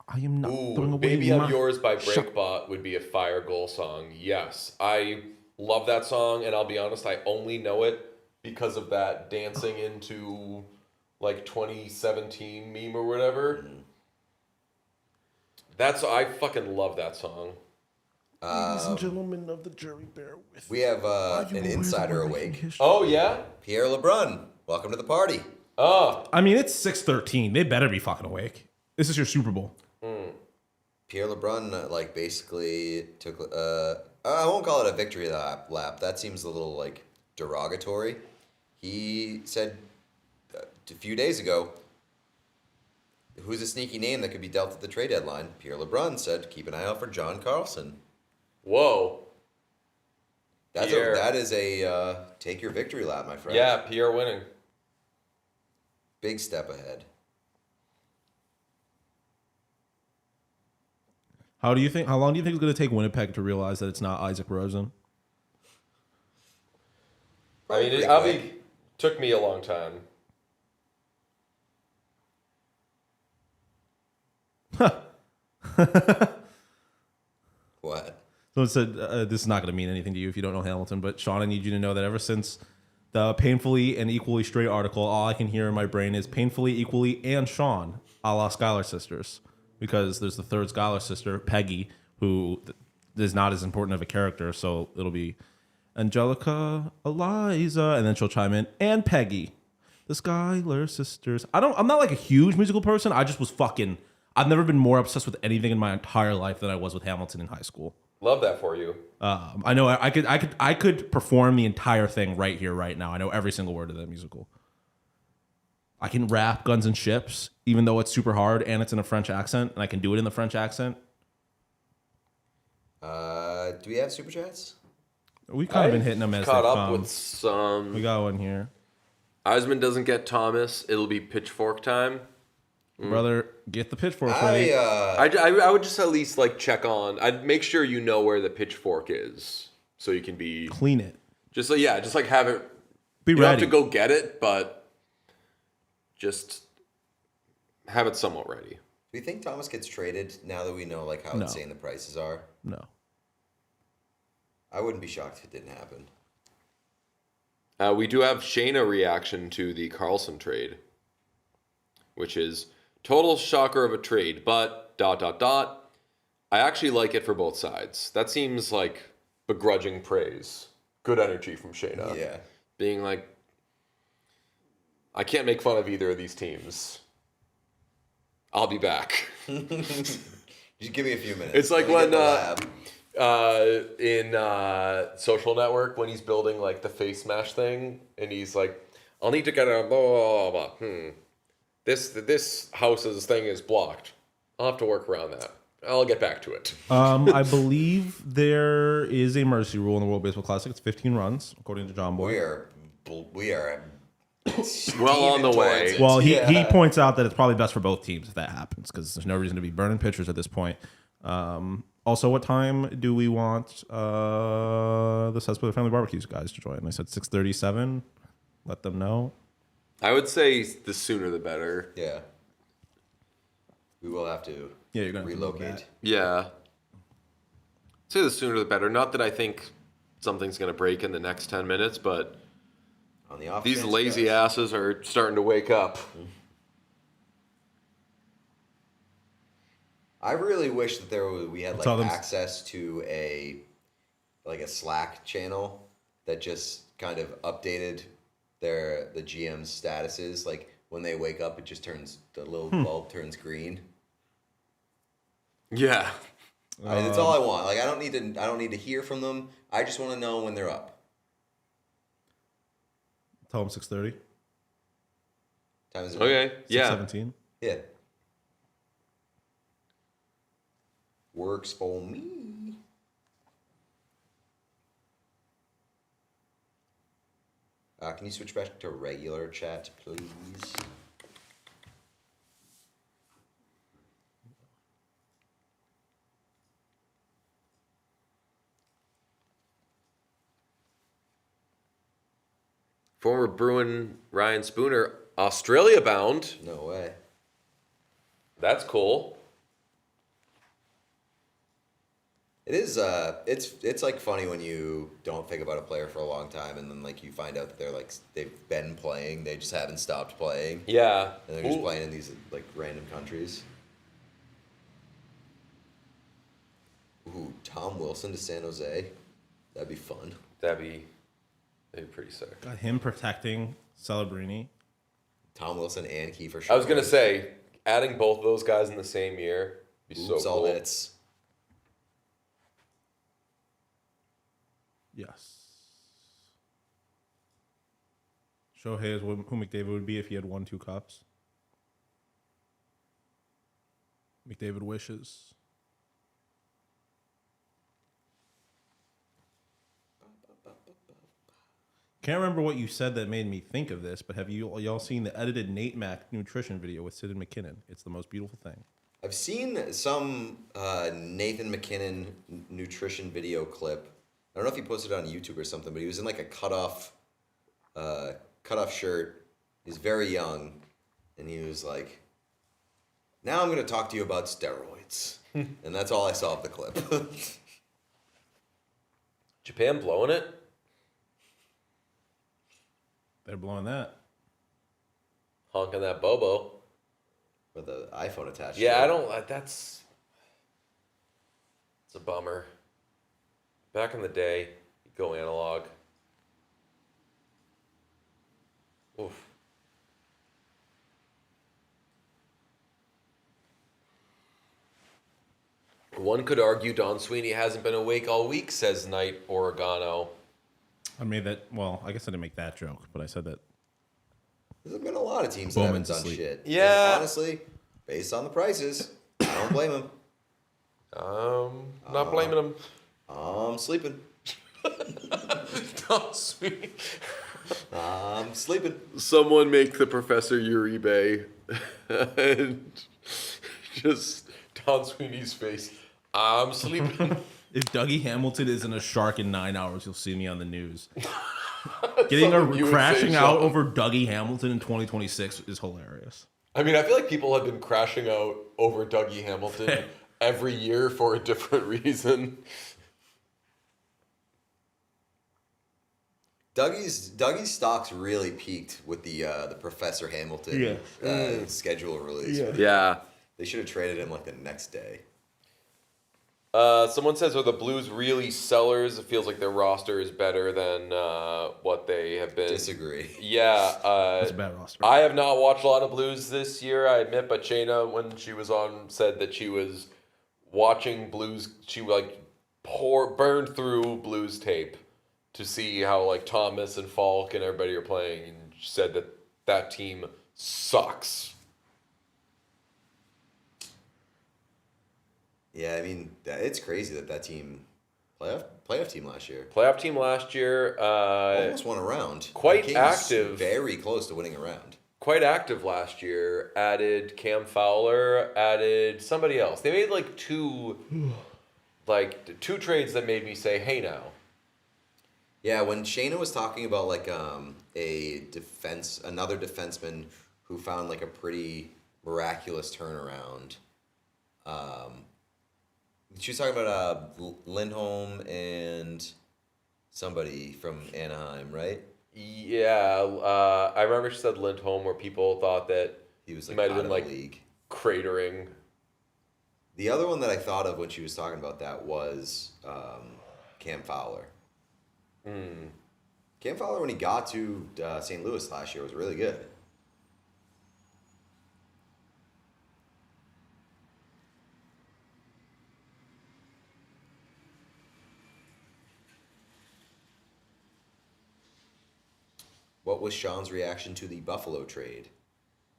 S1: I am not throwing
S5: Ooh,
S1: away
S5: Baby
S1: my
S5: I'm Yours by
S1: shot.
S5: Breakbot would be a fire goal song. Yes, I love that song, and I'll be honest, I only know it because of that dancing into like 2017 meme or whatever. I fucking love that song.
S1: Ladies and gentlemen of the jury, bear with
S3: We have
S1: Are you
S3: an
S1: aware
S3: insider
S1: that we're making
S3: awake.
S1: history?
S5: Oh yeah.
S3: Pierre LeBrun, welcome to the party.
S5: Oh,
S1: I mean, it's 6:13. They better be fucking awake. This is your Super Bowl.
S3: Pierre LeBrun, basically took. I won't call it a victory lap. That seems a little derogatory. He said a few days ago, "Who's a sneaky name that could be dealt at the trade deadline?" Pierre LeBrun said, "Keep an eye out for John Carlson."
S5: whoa. Pierre.
S3: That is a take your victory lap, my friend.
S5: Yeah, Pierre winning.
S3: Big step ahead.
S1: How long do you think it's going to take Winnipeg to realize that it's not Isaac Rosen?
S5: I mean, it took me a long time.
S3: What?
S1: So it said, this is not going to mean anything to you if you don't know Hamilton, but Sean, I need you to know that ever since the Painfully and Equally Straight article, all I can hear in my brain is Painfully, Equally, and Sean, a la Schuyler Sisters. Because there's the third Schuyler sister, Peggy, who is not as important of a character, so it'll be Angelica, Eliza, and then she'll chime in, and Peggy, the Schuyler Sisters. I'm not like a huge musical person. I just was I've never been more obsessed with anything in my entire life than I was with Hamilton in high school.
S5: Love that for you.
S1: I know I could perform the entire thing right here, right now. I know every single word of that musical. I can rap Guns and Ships, even though it's super hard and it's in a French accent, and I can do it in the French accent.
S3: Do we have super chats?
S1: We've kind of been hitting them as they
S5: caught up
S1: come.
S5: with some.
S1: We got one here.
S5: Eisman doesn't get Thomas. It'll be pitchfork time.
S1: Brother, get the pitchfork ready.
S5: I would just at least check on. I'd make sure you know where the pitchfork is, so you can be
S1: Clean it.
S5: just have it.
S1: Be
S5: You don't have
S1: ready.
S5: to go get it, but just have it somewhat ready.
S3: Do we think Thomas gets traded now that we know how
S1: No.
S3: insane the prices are?
S1: No.
S3: I wouldn't be shocked if it didn't happen.
S5: We do have Shayna reaction to the Carlson trade, which is total shocker of a trade, but ... I actually like it for both sides. That seems like begrudging praise. Good energy from Shayna.
S3: Yeah.
S5: Being like, I can't make fun of either of these teams. I'll be back.
S3: Just give me a few minutes.
S5: It's like
S3: Let me
S5: when
S3: get the lab.
S5: in Social Network when he's building the face smash thing, and he's like, "I'll need to get a blah blah blah. This house's thing is blocked. I'll have to work around that." I'll get back to it.
S1: I believe there is a mercy rule in the World Baseball Classic. It's 15 runs, according to John Boy.
S3: We are
S5: Well on the way.
S1: Well, he points out that it's probably best for both teams if that happens, because there's no reason to be burning pitchers at this point. Also, what time do we want the Cespedes Family Barbecues guys to join? I said 6:37. Let them know.
S5: I would say the sooner the better.
S3: Yeah. We will have to
S1: You're gonna
S3: relocate.
S5: Yeah. Say the sooner the better. Not that I think something's going to break in the next 10 minutes, but
S3: On the off
S5: these
S3: chance,
S5: lazy
S3: guys.
S5: asses are starting to wake up.
S3: I really wish that we had
S1: Tell
S3: like
S1: them-
S3: access to a Slack channel that just kind of updated the GM's statuses. Like when they wake up, it just the little bulb turns green.
S5: Yeah.
S3: That's all I want. Like I don't need to hear from them. I just want to know when they're up.
S1: Tell them 6:30.
S3: Time is it?
S5: Okay. Yeah.
S1: 6:17.
S3: Yeah. Works for me. Can you switch back to regular chat, please?
S5: Former Bruin Ryan Spooner, Australia bound.
S3: No way.
S5: That's cool.
S3: It is. It's like funny when you don't think about a player for a long time, and then like you find out that they've been playing, they just haven't stopped playing,
S5: Yeah.
S3: and they're just playing in these like random countries. Ooh, Tom Wilson to San Jose. That'd be fun.
S5: That'd be pretty sick.
S1: Got him protecting Celebrini.
S3: Tom Wilson and Kiefer.
S5: I was going to say, adding both of those guys in the same year would be so
S3: all
S5: cool.
S3: hits.
S1: Yes. Shohei is who McDavid would be if he had won 2 cups. McDavid wishes. Can't remember what you said that made me think of this, but have y'all seen the edited Nate Mac nutrition video with Sid and McKinnon? It's the most beautiful thing.
S3: I've seen some Nathan McKinnon nutrition video clip. I don't know if he posted it on YouTube or something, but he was in like a cutoff shirt. He's very young, and he was like, "Now I'm going to talk to you about steroids," and that's all I saw of the clip.
S5: Japan blowing it?
S1: They're blowing that.
S5: Honking that Bobo.
S3: With the iPhone attached.
S5: Yeah,
S3: to
S5: I
S3: it.
S5: don't. It's a bummer. Back in the day, you go analog. Oof. One could argue Don Sweeney hasn't been awake all week, says Knight Oregano.
S1: I made that. Well, I guess I didn't make that joke, but I said that.
S3: There's been a lot of teams that haven't
S1: Bowman's
S3: done
S1: asleep.
S3: shit.
S5: Yeah.
S3: And honestly, based on the prices, I don't blame them.
S5: Not blaming him.
S3: I'm sleeping.
S5: Don Sweeney.
S3: I'm sleeping.
S5: Someone make the Professor Uribe and just Don Sweeney's face. I'm sleeping.
S1: If Dougie Hamilton isn't a shark in 9 hours, you'll see me on the news. Getting
S5: Something you would
S1: crashing
S5: say,
S1: out
S5: Sean.
S1: over Dougie Hamilton in 2026 is hilarious.
S5: I mean, I feel like people have been crashing out over Dougie Hamilton every year for a different reason.
S3: Dougie's stocks really peaked with the Professor Hamilton schedule release.
S5: Yeah.
S3: They should have traded him like the next day.
S5: Someone says, are the Blues really sellers? It feels like their roster is better than what they have been.
S3: Disagree.
S1: It's
S5: Yeah.
S1: a bad roster.
S5: I have not watched a lot of Blues this year, I admit, but Shayna, when she was on, said that she was watching Blues. She burned through Blues tape to see how like Thomas and Falk and everybody are playing, and she said that team sucks.
S3: Yeah, I mean, it's crazy that team, playoff team last year, almost won a round.
S5: Quite
S3: Kings
S5: active.
S3: Very close to winning a round.
S5: Quite active last year. Added Cam Fowler. Added somebody else. They made like two trades that made me say, "Hey, now."
S3: Yeah, when Shayna was talking about like another defenseman who found like a pretty miraculous turnaround. She was talking about Lindholm and somebody from Anaheim, right?
S5: Yeah, I remember she said Lindholm, where people thought that
S3: He was like
S5: might
S3: out
S5: have been
S3: of
S5: like
S3: the league.
S5: cratering.
S3: The other one that I thought of when she was talking about that was Cam Fowler. Cam Fowler, when he got to St. Louis last year, was really good. What was Sean's reaction to the Buffalo trade?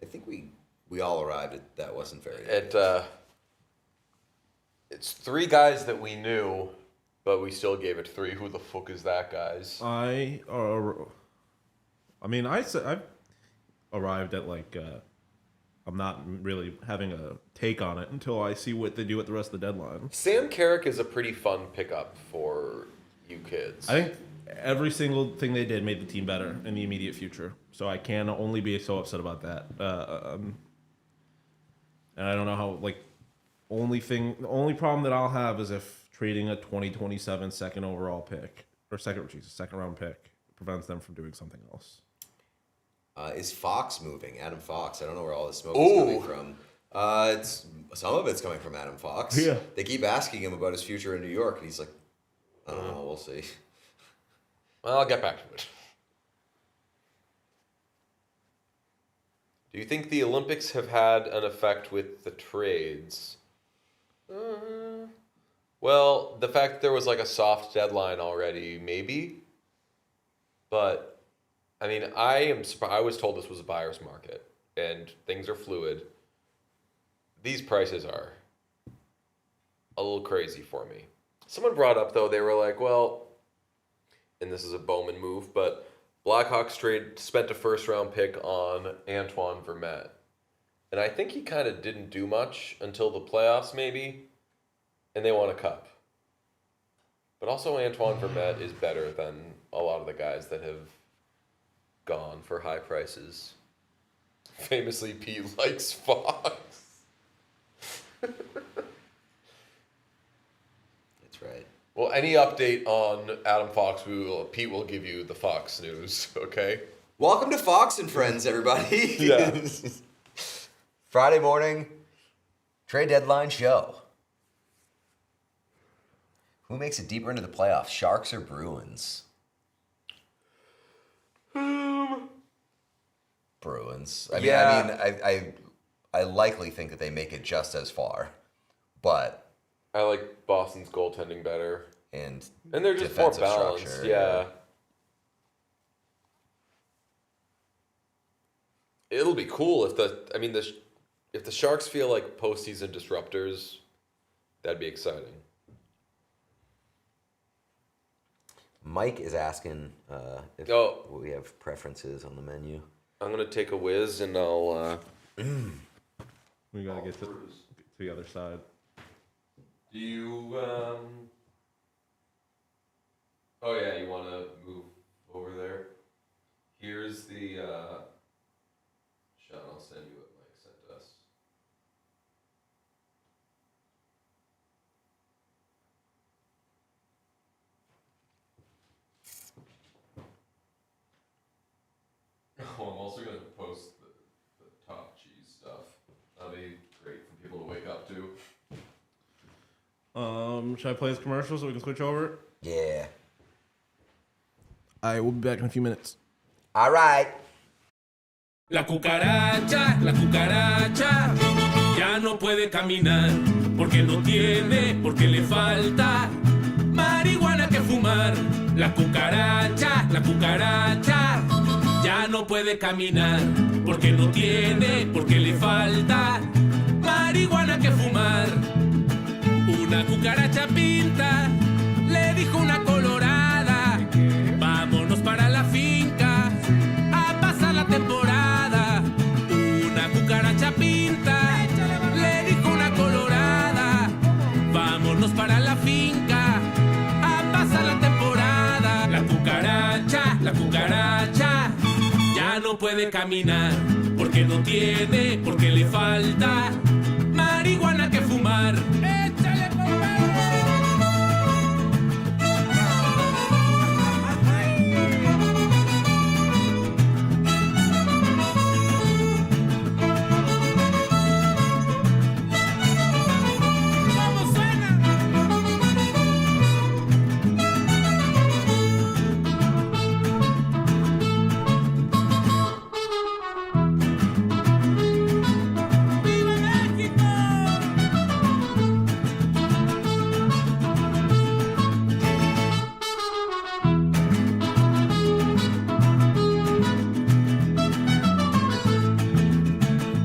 S3: I think we all arrived at that wasn't very good.
S5: It's three guys that we knew, but we still gave it 3. Who the fuck is that, guys?
S1: I arrived at like I'm not really having a take on it until I see what they do at the rest of the deadline.
S5: Sam Carrick is a pretty fun pickup for you kids.
S1: I think every single thing they did made the team better in the immediate future. So I can only be so upset about that. And I don't know how, like, the only problem that I'll have is if trading a 2027 second overall pick, or second round pick, prevents them from doing something else.
S3: Is Fox moving? Adam Fox. I don't know where all this smoke is coming from. Some of it's coming from Adam Fox.
S1: Yeah.
S3: They keep asking him about his future in New York, and he's like, I don't know, we'll see.
S5: Well, I'll get back to it. Do you think the Olympics have had an effect with the trades? Well, the fact that there was like a soft deadline already, maybe. But, I mean, I am surprised. I was told this was a buyer's market, and things are fluid. These prices are a little crazy for me. Someone brought up, though, they were like, well, and this is a Bowman move, but Blackhawks spent a first-round pick on Antoine Vermette. And I think he kind of didn't do much until the playoffs, maybe, and they won a cup. But also Antoine Vermette is better than a lot of the guys that have gone for high prices. Famously, Pete likes Fox.
S3: That's right.
S5: Well, any update on Adam Fox, Pete will give you the Fox news, okay?
S3: Welcome to Fox and Friends, everybody.
S5: Yeah.
S3: Friday morning, trade deadline show. Who makes it deeper into the playoffs, Sharks or Bruins? Bruins. I likely think that they make it just as far, but
S5: I like Boston's goaltending better.
S3: and
S5: they're just more
S3: defensive
S5: balanced,
S3: structure.
S5: yeah. It'll be cool if the Sharks feel like postseason disruptors, that'd be exciting.
S3: Mike is asking if we have preferences on the menu.
S5: I'm gonna take a whiz and I'll.
S1: We gotta get to the other side.
S5: Do you? Oh yeah, you want to move over there? Here's the. Sean, I'll send you what Mike sent us. Oh, I'm also gonna post the top cheese stuff. That'll be great for people to wake up to.
S1: Should I play this commercial so we can switch over?
S3: Yeah.
S1: I will be back in a few minutes.
S3: All right.
S4: La cucaracha, ya no puede caminar, porque no tiene, porque le falta marihuana que fumar. La cucaracha, ya no puede caminar, porque no tiene, porque le falta marihuana que fumar. Una cucaracha pinta, le dijo una colorada, vámonos para la finca a pasar la temporada. Una cucaracha pinta, le dijo una colorada, vámonos para la finca a pasar la temporada. La cucaracha, ya no puede caminar, porque no tiene, porque le falta marihuana que fumar. ¡Échale, ¿cómo suena? ¡Viva México!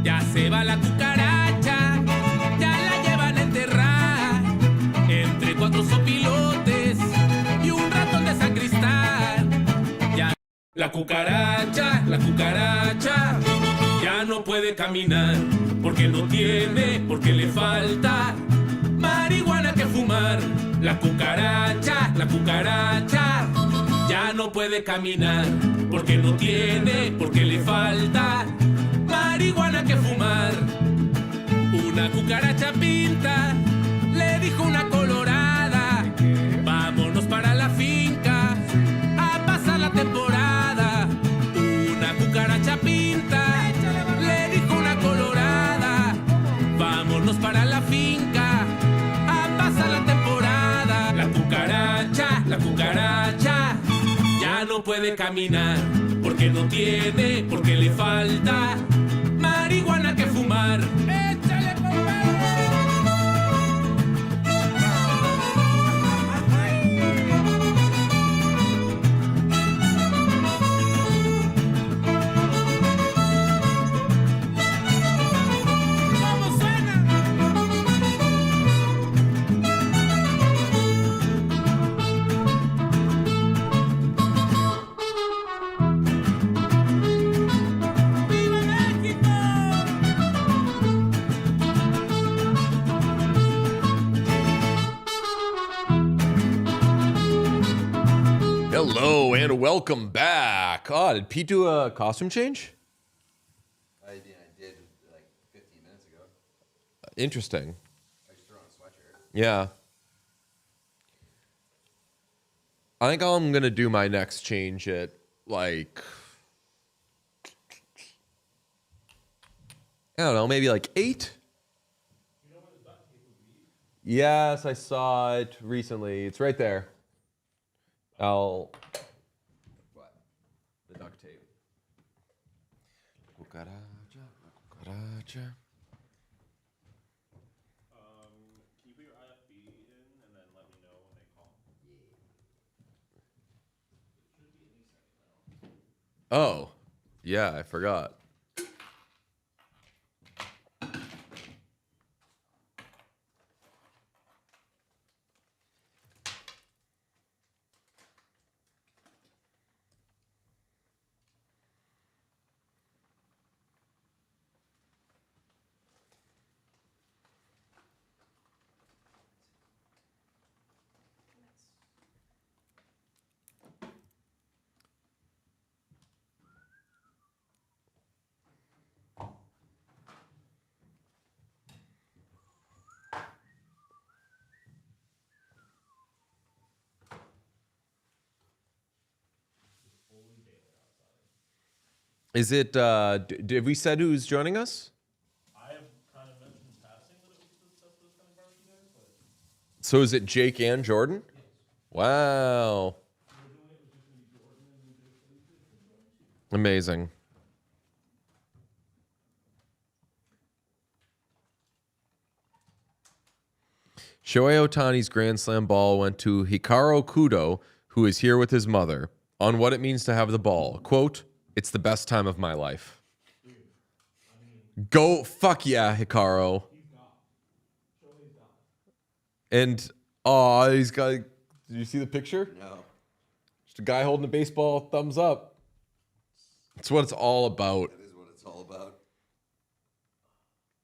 S4: Ya se va la cucaracha, ya la llevan a enterrar entre 4 sopilotes y un ratón de sacristán. Ya la cucaracha, ya no puede caminar, porque no tiene, porque le falta marihuana que fumar. La cucaracha, ya no puede caminar, porque no tiene, porque le falta marihuana que fumar. Una cucaracha pinta, le dijo una colorada, vámonos para la finca a pasar la temporada. Una cucaracha pinta, le dijo una colorada, vámonos para la finca a pasar la temporada. La cucaracha, ya no puede caminar, porque no tiene, porque le falta marihuana que fumar. ¡Échale, ¿cómo suena? ¡Viva México!
S2: Hello and welcome back. Oh, did Pete do a costume change?
S3: I did like 15 minutes ago.
S2: Interesting.
S3: I just threw on a sweatshirt.
S2: Yeah. I think I'm going to do my next change at like, I don't know, maybe like 8? Yes, I saw it recently. It's right there.
S3: What?
S2: The duct tape. Cucaracha, cucaracha.
S1: Can you put your IFB in and then let me know when they call?
S2: Oh, yeah, I forgot. Is it, did we said who's joining us?
S1: I have kind of mentioned in passing that it was the stuff that was kind of brought you guys, but
S2: So is it Jake and Jordan? Yes. Wow. Amazing. Shohei Ohtani's Grand Slam ball went to Hikaru Kudo, who is here with his mother, on what it means to have the ball. Quote, "It's the best time of my life." Go, fuck yeah, Hikaru. And he's got. Did you see the picture?
S3: No.
S2: Just a guy holding a baseball, thumbs up. That's what it's all about.
S3: That is what it's all about.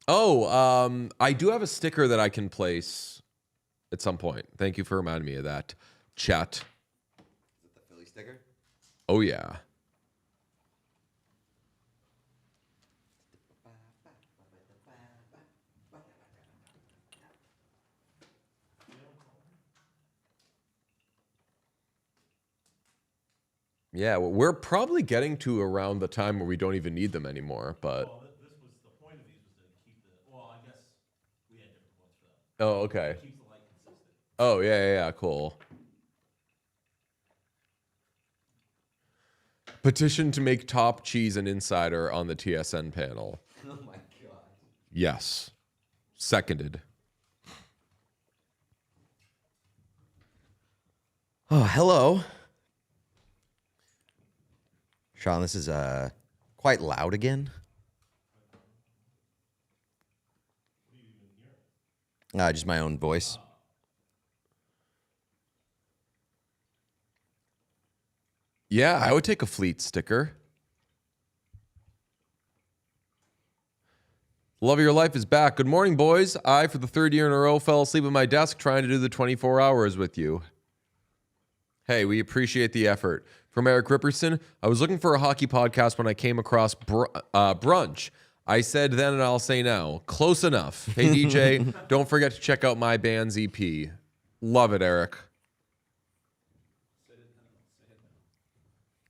S2: Oh, I do have a sticker that I can place at some point. Thank you for reminding me of that, chat.
S3: Is it the Philly sticker?
S2: Oh, yeah. Yeah, well, we're probably getting to around the time where we don't even need them anymore, but...
S1: Well, this was the point of these was to keep the. Well, I guess we had different ones for that.
S2: Oh, okay.
S1: Keeps the light consistent.
S2: Oh, yeah, cool. Petition to make Top Cheese an insider on the TSN panel.
S3: Oh my god.
S2: Yes. Seconded.
S3: Oh, hello. Sean, this is quite loud again. Just my own voice.
S2: Yeah, I would take a Fleet sticker. Love of Your Life is back. Good morning, boys. I, for the third year in a row, fell asleep at my desk trying to do the 24 hours with you. Hey, we appreciate the effort. From Eric Ripperson, I was looking for a hockey podcast when I came across Brunch. I said then and I'll say now, close enough. Hey, DJ, don't forget to check out my band's EP. Love it, Eric.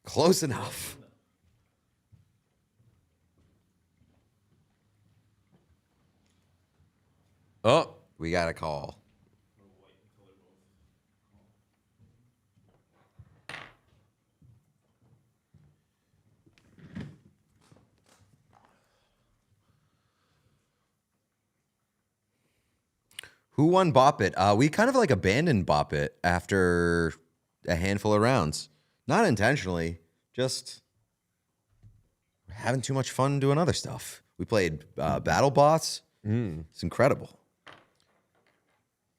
S3: Close enough.
S2: Oh,
S3: We got a call. Who won Bop It? We kind of like abandoned Bop It after a handful of rounds. Not intentionally, just having too much fun doing other stuff. We played Battlebots. It's incredible.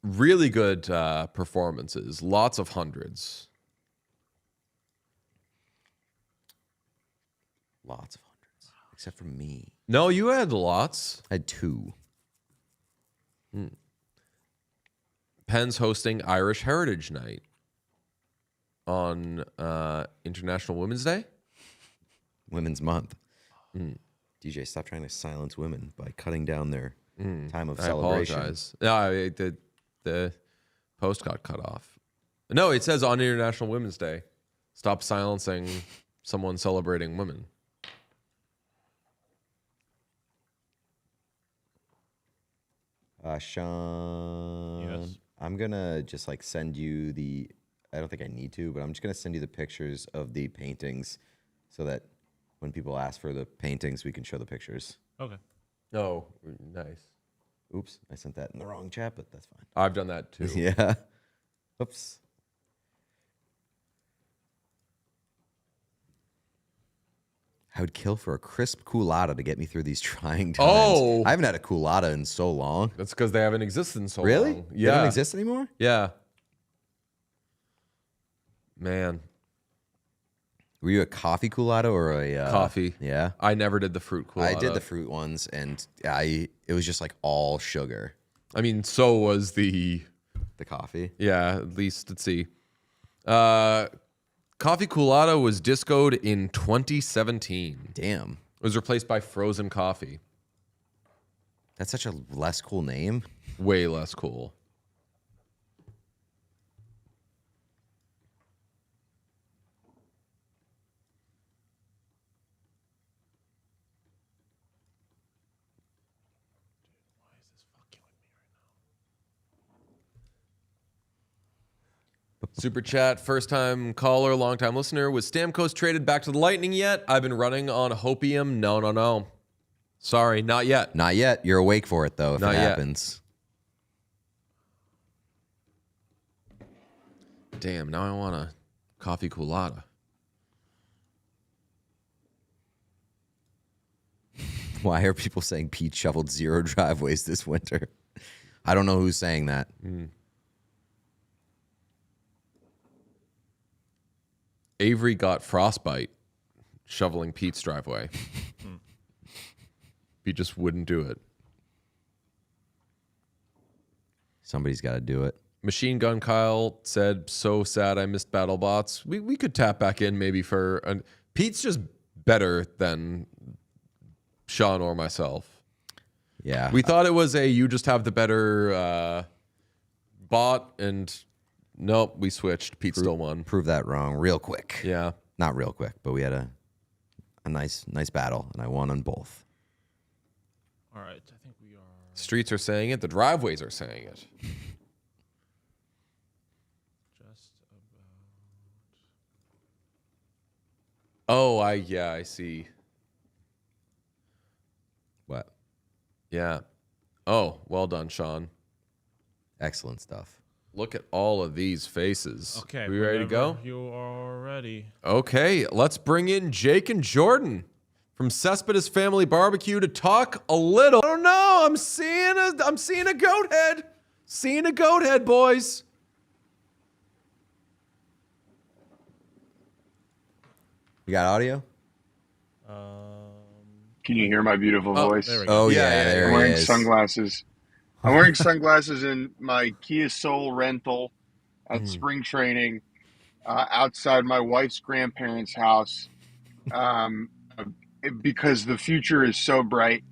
S2: really good performances. Lots of hundreds.
S3: Lots of hundreds. Except for me.
S2: No, you had lots.
S3: I had 2.
S2: Penn's hosting Irish Heritage Night on International Women's Day.
S3: Women's Month. DJ, stop trying to silence women by cutting down their time of celebration.
S2: I apologize. No, the post got cut off. No, it says on International Women's Day. Stop silencing someone celebrating women.
S3: Sean,
S1: Yes.
S3: I'm gonna just like send you the. I don't think I need to, but I'm just gonna send you the pictures of the paintings, so that when people ask for the paintings, we can show the pictures.
S1: Okay.
S2: Oh, nice.
S3: Oops, I sent that in the wrong chat, but that's fine.
S2: I've done that too.
S3: Yeah. Oops. I would kill for a crisp culotta to get me through these trying times.
S2: Oh.
S3: I haven't had a culotta in so long.
S2: That's because they haven't existed in so
S3: Really?
S2: long.
S3: They don't exist anymore?
S2: Yeah. Man,
S3: Were you a coffee culotta or a
S2: coffee.
S3: Yeah.
S2: I never did the fruit cool.
S3: I did the fruit ones, and it was just like all sugar.
S2: I mean, so was the.
S3: The coffee.
S2: Yeah, at least let's see. Coffee Coolata was discoed in 2017.
S3: Damn,
S2: It was replaced by frozen coffee.
S3: that's such a less cool name.
S2: Way less cool. Super chat, first time caller, long time listener. Was Stamkos traded back to the Lightning yet? I've been running on hopium. No. Sorry, not yet.
S3: Not yet. You're awake for it though. If
S2: Not
S3: it
S2: yet.
S3: happens.
S2: Damn, now I want a coffee Coolata.
S3: Why are people saying Pete shoveled 0 driveways this winter? I don't know who's saying that.
S2: Avery got frostbite shoveling Pete's driveway. He just wouldn't do it.
S3: Somebody's got to do it.
S2: Machine Gun Kyle said, so sad I missed BattleBots. We could tap back in maybe for... Pete's just better than Sean or myself.
S3: Yeah.
S2: We thought it was you just have the better bot, and nope, we switched. Pete still won.
S3: Prove that wrong real quick.
S2: Yeah.
S3: Not real quick, but we had a nice battle, and I won on both.
S1: All right, I think we are.
S2: Streets are saying it. The driveways are saying it.
S1: Just about.
S2: Oh, I see.
S3: What?
S2: Yeah. Oh, well done, Sean.
S3: Excellent stuff.
S2: Look at all of these faces.
S1: Okay,
S2: we ready to go?
S1: You are ready.
S2: Okay, let's bring in Jake and Jordan from Cespedes Family Barbecue to talk a little. I don't know. I'm seeing a goat head. Seeing a goat head, boys.
S3: You got audio?
S6: Can you hear my beautiful voice?
S1: There we go.
S3: Oh
S2: Yeah,
S3: yeah, there
S6: I'm
S3: he
S6: wearing
S3: is.
S6: sunglasses. I'm wearing sunglasses in my Kia Soul rental at spring training outside my wife's grandparents' house because the future is so bright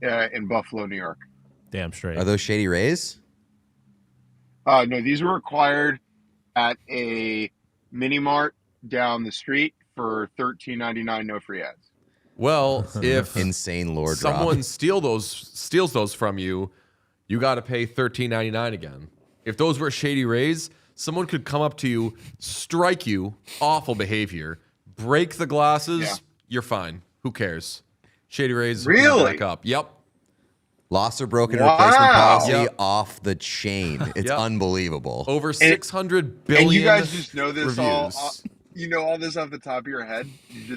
S6: in Buffalo, New York.
S1: Damn straight.
S3: Are those Shady Rays?
S6: No, these were acquired at a mini mart down the street for $13.99, no free ads.
S2: Well, if
S3: Insane lore
S2: someone
S3: drop.
S2: steals those from you, you got to pay $13.99 again. If those were Shady Rays, someone could come up to you, strike you, awful behavior, break the glasses,
S6: Yeah.
S2: you're fine. Who cares? Shady Rays,
S6: Really?
S2: back up. Yep.
S3: Lost or broken
S6: Wow.
S3: replacement policy
S2: Yep.
S3: off the chain. It's
S2: Yep.
S3: unbelievable.
S2: Over 600 billion
S6: And you guys just know this
S2: reviews.
S6: you know all this off the top of your head?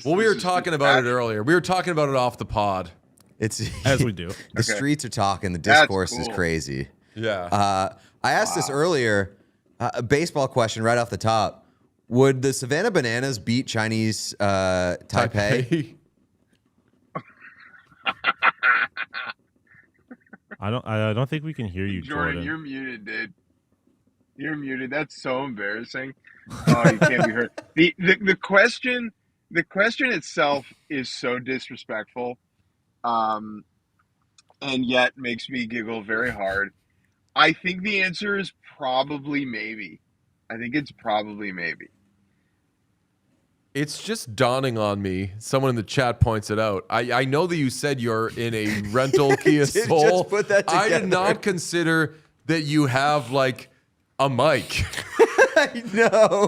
S2: Well, we
S6: this
S2: were
S6: is
S2: talking
S6: just
S2: about it
S6: passion.
S2: earlier. We were talking about it off the pod.
S3: It's
S1: As we do.
S3: The
S6: Okay.
S3: streets are talking. The
S6: That's
S3: discourse is
S6: cool.
S3: crazy.
S2: Yeah.
S3: I asked this earlier. A baseball question right off the top. Would the Savannah Bananas beat Chinese Taipei?
S1: I don't think we can hear you, Jordan.
S6: You're muted, dude. You're muted. That's so embarrassing. Oh, you can't be heard. The question itself is so disrespectful, and yet makes me giggle very hard. I think the answer is probably maybe. I think it's probably maybe.
S2: It's just dawning on me. Someone in the chat points it out. I know that you said you're in a rental Kia
S3: Just
S2: Soul.
S3: put that
S2: I did
S3: together.
S2: not consider that you have like a mic.
S3: I know.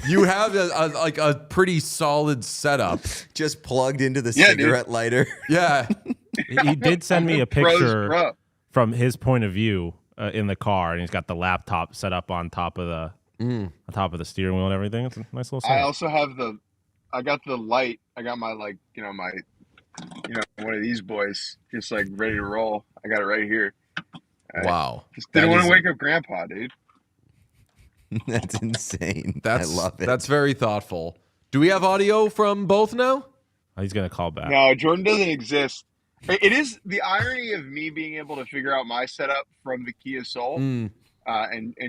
S2: You have a pretty solid setup.
S3: Just plugged into the
S6: Yeah, dude.
S3: cigarette lighter.
S2: Yeah.
S1: He did send me a
S6: Pro's
S1: picture
S6: pro.
S1: from his point of view in the car, and he's got the laptop set up on top of the steering wheel and everything. It's a nice little
S6: I
S1: setup.
S6: also have I got the light. I got my one of these boys just like ready to roll. I got it right here.
S2: Wow.
S6: Just didn't
S2: That
S6: want
S2: is-
S6: to wake up Grandpa, dude.
S3: That's insane.
S2: I
S3: love it.
S2: That's very thoughtful. Do we have audio from both now?
S1: He's gonna call back.
S6: No, Jordan doesn't exist. It is the irony of me being able to figure out my setup from the Kia Soul, and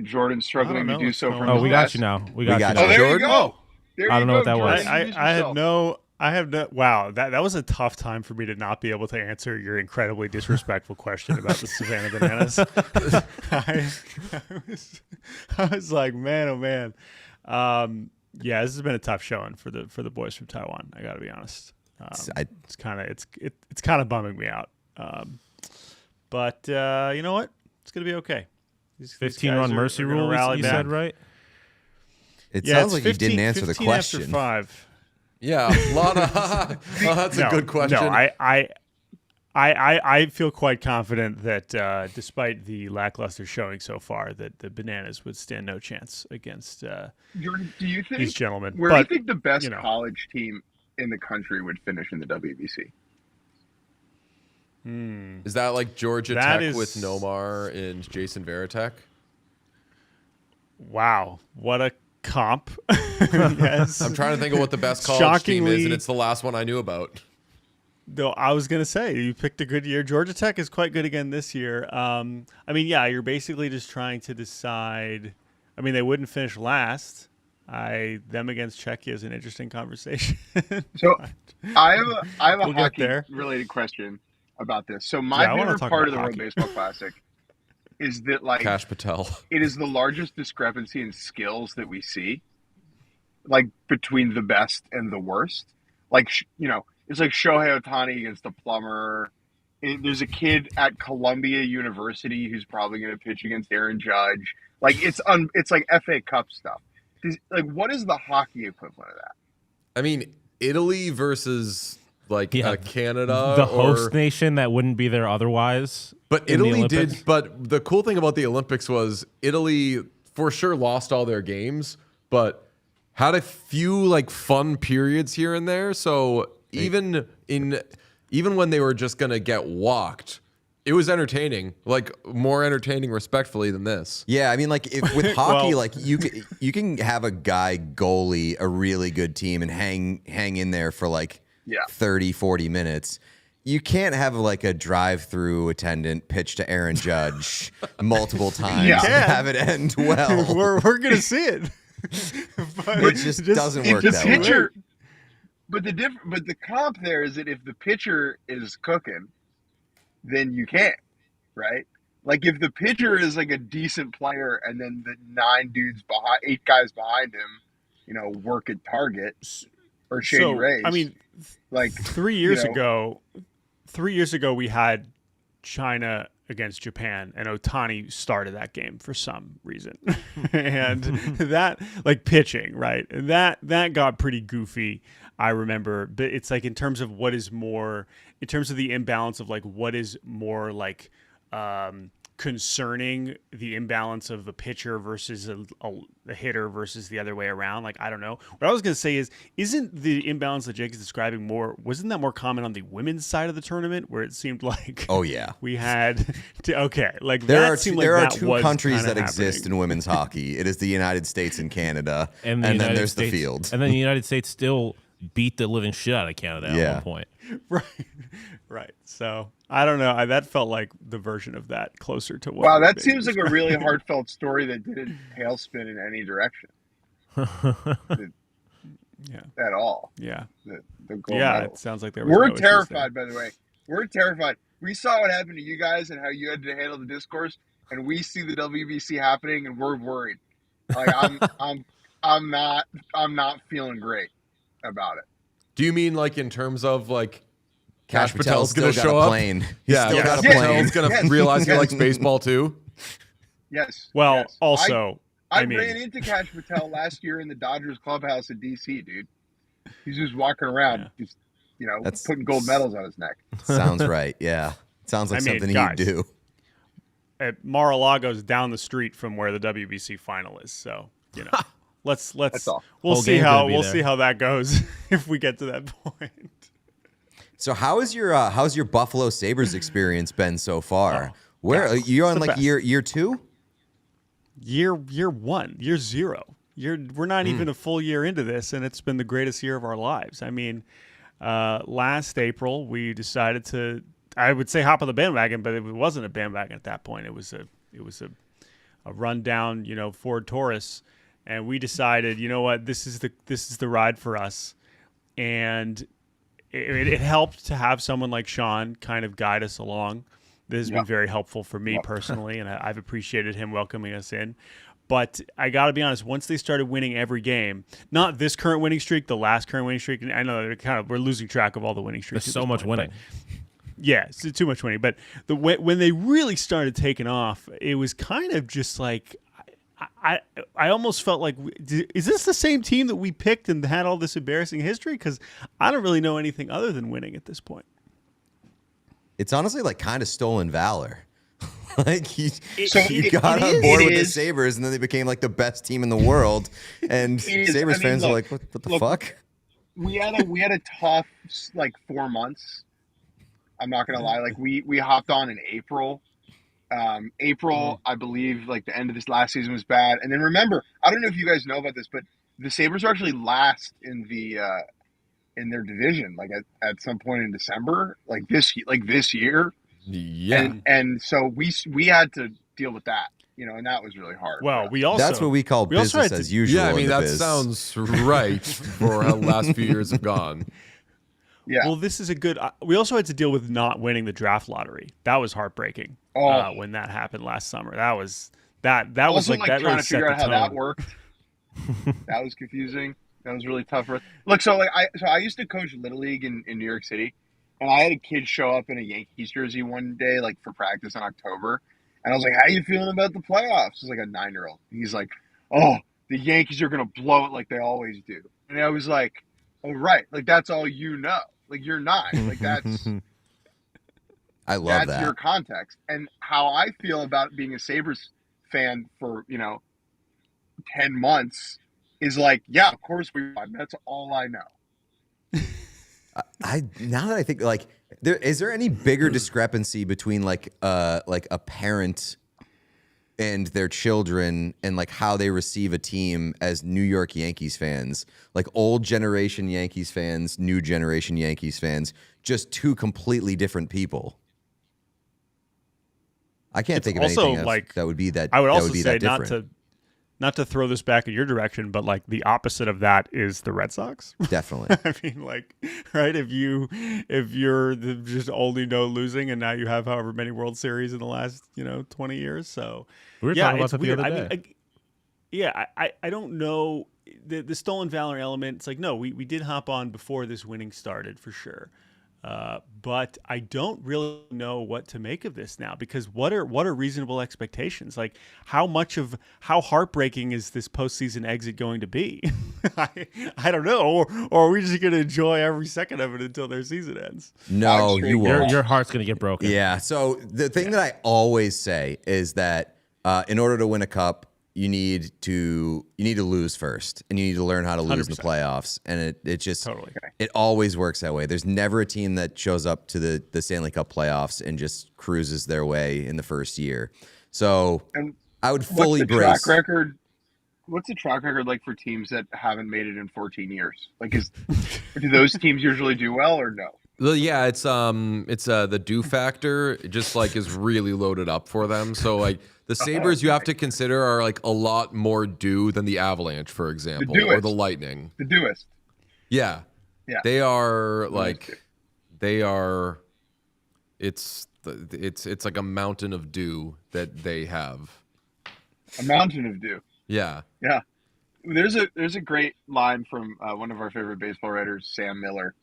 S6: Jordan struggling to do so from
S1: Oh,
S6: his
S1: we got
S6: desk.
S1: you now. We got
S3: got
S1: you.
S3: you.
S6: Oh, there
S2: Jordan?
S6: you go. There
S1: I
S6: you
S1: don't know
S6: go,
S1: what that was.
S6: Jordan. Introduce yourself.
S7: I have no. Wow, that was a tough time for me to not be able to answer your incredibly disrespectful question about the Savannah Bananas. I was like, man, oh man. Yeah, this has been a tough showing for the boys from Taiwan. I got to be honest. It's kind of bumming me out. But you know what? It's gonna be okay. These
S1: 15
S7: guys
S1: run
S7: are
S1: mercy
S7: gonna
S1: rule.
S7: rally
S1: You
S7: back.
S1: said right.
S3: It
S7: Yeah,
S3: sounds
S7: it's
S3: like you didn't answer the
S7: 15
S3: question.
S7: After 5.
S2: Yeah, a lot of. Oh, that's a good question.
S7: No, I feel quite confident that despite the lackluster showing so far, that the Bananas would stand no chance against
S6: Jordan, do you think
S7: these gentlemen.
S6: where do you
S7: But
S6: think the best
S7: you know.
S6: college team in the country would finish in the WBC?
S2: Is that like Georgia
S7: That
S2: Tech
S7: is-
S2: with Nomar and Jason Veritek?
S7: wow, what a comp. Yes.
S2: I'm trying to think of what the best college team is,
S7: Shockingly-
S2: and it's the last one I knew about.
S7: Though I was gonna say you picked a good year. Georgia Tech is quite good again this year. I mean, yeah, you're basically just trying to decide. I mean, they wouldn't finish last. Them against Czechia is an interesting conversation.
S6: So I have a
S7: We'll get
S6: hockey
S7: there.
S6: related question about this. So my
S7: Yeah, I wanna
S6: favorite
S7: talk
S6: part
S7: about
S6: of the World
S7: hockey.
S6: Baseball Classic is that like
S2: Cash Patel.
S6: it is the largest discrepancy in skills that we see, like between the best and the worst. Like it's like Shohei Ohtani against a plumber. There's a kid at Columbia University who's probably going to pitch against Aaron Judge. Like it's like FA Cup stuff. Like what is the hockey equivalent of that?
S2: I mean, Italy versus like
S8: Yeah,
S2: Canada,
S8: the host nation that wouldn't be there otherwise.
S2: But
S8: in the
S2: Italy
S8: Olympics.
S2: did. But the cool thing about the Olympics was Italy for sure lost all their games, but had a few like fun periods here and there. So even when they were just gonna get walked, it was entertaining. Like more entertaining, respectfully, than this.
S3: Yeah, I mean, like with hockey,
S7: Well-
S3: like you can have a guy goalie a really good team and hang in there for like 30, 40 minutes. You can't have like a drive-through attendant pitch to Aaron Judge multiple times
S6: Yeah.
S3: and have it end well.
S7: we're gonna see it. But
S3: It just doesn't
S6: If
S3: work
S6: the
S3: that way.
S6: pitcher, but the comp there is that if the pitcher is cooking, then you can't, right? Like if the pitcher is like a decent player, and then the 8 guys behind him, work at Target or Shady
S7: So
S6: Rays.
S7: I mean,
S6: like
S7: 3 years
S6: you know.
S7: ago, we had China against Japan, and Ohtani started that game for some reason, and that like pitching, right? And that got pretty goofy. I remember, but it's like in terms of the imbalance of like what is more like concerning, the imbalance of a pitcher versus a hitter versus the other way around. Like, I don't know. What I was going to say is, isn't the imbalance that Jake is describing wasn't that more common on the women's side of the tournament, where it seemed like
S3: Oh yeah.
S7: we had like
S3: There
S7: that
S3: are
S7: seemed
S3: two,
S7: like
S3: there are
S7: that
S3: two
S7: was
S3: countries
S7: kinda
S3: that exist
S7: happening.
S3: in women's hockey. It is the United States and Canada,
S8: And,
S3: then
S8: United
S3: there's
S8: States,
S3: the field.
S8: And then the United States still beat the living shit out of Canada
S3: Yeah.
S8: at one point.
S7: Right. So I don't know. That felt like the version of that, closer to what.
S6: Wow,
S7: we're
S6: that
S7: being
S6: seems like a really
S7: described.
S6: heartfelt story that didn't tailspin in any direction
S7: Yeah.
S6: at all.
S7: Yeah.
S6: The gold
S7: Yeah.
S6: medal.
S7: It sounds like there was.
S6: We're
S7: no issues there.
S6: terrified, by the way. We're terrified. We saw what happened to you guys and how you had to handle the discourse, and we see the WBC happening, and we're worried. Like I'm not feeling great about it.
S2: Do you mean like in terms of like
S3: Cash Patel's
S2: going
S3: still
S2: to
S3: got
S2: show
S3: a
S2: up?
S3: plane. He's
S2: Yeah,
S3: still got a
S6: Yes.
S3: plane.
S2: Patel's going to
S6: Yes.
S2: realize he
S6: Yes.
S2: likes baseball too.
S6: Yes.
S7: Well,
S6: yes.
S7: also,
S6: I
S7: I mean-
S6: ran into Cash Patel last year in the Dodgers clubhouse in DC, dude. He's just walking around, just
S3: That's-
S6: putting gold medals on his neck.
S3: Sounds right. Yeah. Sounds like
S7: I mean,
S3: something
S7: guys,
S3: he'd do.
S7: at Mar-a-Lago's down the street from where the WBC final is. So let's
S6: That's all.
S7: we'll
S8: Whole
S7: see
S8: game's
S7: how
S8: gonna be there.
S7: that goes if we get to that point.
S3: So how's your Buffalo Sabres experience been so far? Where
S7: God,
S3: you're on
S7: it's the
S3: like
S7: best.
S3: year 2?
S7: Year 1, year 0. We're not even a full year into this, and it's been the greatest year of our lives. I mean, last April we decided to, I would say, hop on the bandwagon, but it wasn't a bandwagon at that point. It was a rundown, Ford Taurus, and we decided, you know what, this is the ride for us, and it helped to have someone like Sean kind of guide us along. This has been very helpful for me personally, and I've appreciated him welcoming us in. But I got to be honest, once they started winning every game, not this current winning streak, the last current winning streak, and I know we're losing track of all the winning streaks.
S8: There's
S7: at
S8: so
S7: this
S8: much
S7: point,
S8: winning.
S7: but yeah, it's too much winning. But when they really started taking off, it was kind of just like, I almost felt like, is this the same team that we picked and had all this embarrassing history? Because I don't really know anything other than winning at this point.
S3: It's honestly like kind of stolen valor. Like he
S6: it
S3: got on
S6: is-
S3: board
S6: it
S3: with the
S6: is.
S3: Sabres, and then they became like the best team in the world. And
S6: It is.
S3: Sabres
S6: I mean,
S3: fans are
S6: look,
S3: like, what the
S6: look,
S3: fuck?
S6: We had a tough like 4 months. I'm not gonna lie. Like we hopped on in April, April, I believe, like the end of this last season was bad. And then remember, I don't know if you guys know about this, but the Sabres are actually last in their division, like at some point in December, like this year.
S2: Yeah.
S6: And so we had to deal with that, and that was really hard.
S7: Well, we also
S3: That's what we call business as usual.
S2: Yeah, I mean,
S3: in the
S2: that
S3: biz.
S2: sounds right for how the last few years have gone.
S6: Yeah.
S7: Well, this is a good. We also had to deal with not winning the draft lottery. That was heartbreaking when that happened last summer. That was that
S6: also,
S7: was like that
S6: trying
S7: really
S6: to figure
S7: set
S6: out
S7: the
S6: how that
S7: tone.
S6: worked. That was confusing. That was really tough. Look, so I used to coach Little League in New York City, and I had a kid show up in a Yankees jersey one day, like for practice in October, and I was like, "How you feeling about the playoffs?" It was like a 9-year-old. He's like, "Oh, the Yankees are gonna blow it like they always do," and I was like, "Oh, right, like that's all you know." Like you're not. Like that's
S3: I love
S6: that's
S3: that.
S6: your context. And how I feel about being a Sabres fan for, 10 months is like, yeah, of course we won. That's all I know.
S3: I now that I think like is there any bigger discrepancy between like a parent and their children and like how they receive a team as New York Yankees fans, like old generation Yankees fans, new generation Yankees fans, just two completely different people. I can't think of
S7: also,
S3: anything else
S7: like,
S3: that would be that.
S7: I would
S3: that
S7: also
S3: would be
S7: say
S3: that
S7: not to throw this back in your direction, but like the opposite of that is the Red Sox.
S3: Definitely.
S7: I mean, like, right? If you're just only know losing, and now you have however many World Series in the last 20 years, so
S8: We were
S7: yeah,
S8: talking about
S7: it's
S8: that the
S7: weird.
S8: other day.
S7: I don't know the stolen valor element. It's like, no, we did hop on before this winning started for sure. But I don't really know what to make of this now, because what are reasonable expectations? Like how heartbreaking is this postseason exit going to be? I don't know. Or are we just going to enjoy every second of it until their season ends?
S3: No, you won't.
S8: Your heart's gonna get broken.
S3: Yeah. So the thing that I always say is that in order to win a cup, you need to lose first, and you need to learn how to lose in the
S7: 100%.
S3: playoffs. And it just
S7: Totally.
S3: it always works that way. There's never a team that shows up to the Stanley Cup playoffs and just cruises their way in the first year. So
S6: And
S3: I would fully
S6: what's the
S3: brace.
S6: track record? What's the track record like for teams that haven't made it in 14 years? Like, do those teams usually do well or no?
S2: Well, yeah, it's the do factor. It just like is really loaded up for them. So like the Sabres, you have to consider are like a lot more due than the Avalanche, for example, or
S6: doest.
S2: the Lightning.
S6: The doest.
S2: Yeah,
S6: Yeah.
S2: they are like they are. It's like a mountain of dew that they have.
S6: A mountain of dew.
S2: Yeah.
S6: Yeah. There's a great line from one of our favorite baseball writers, Sam Miller,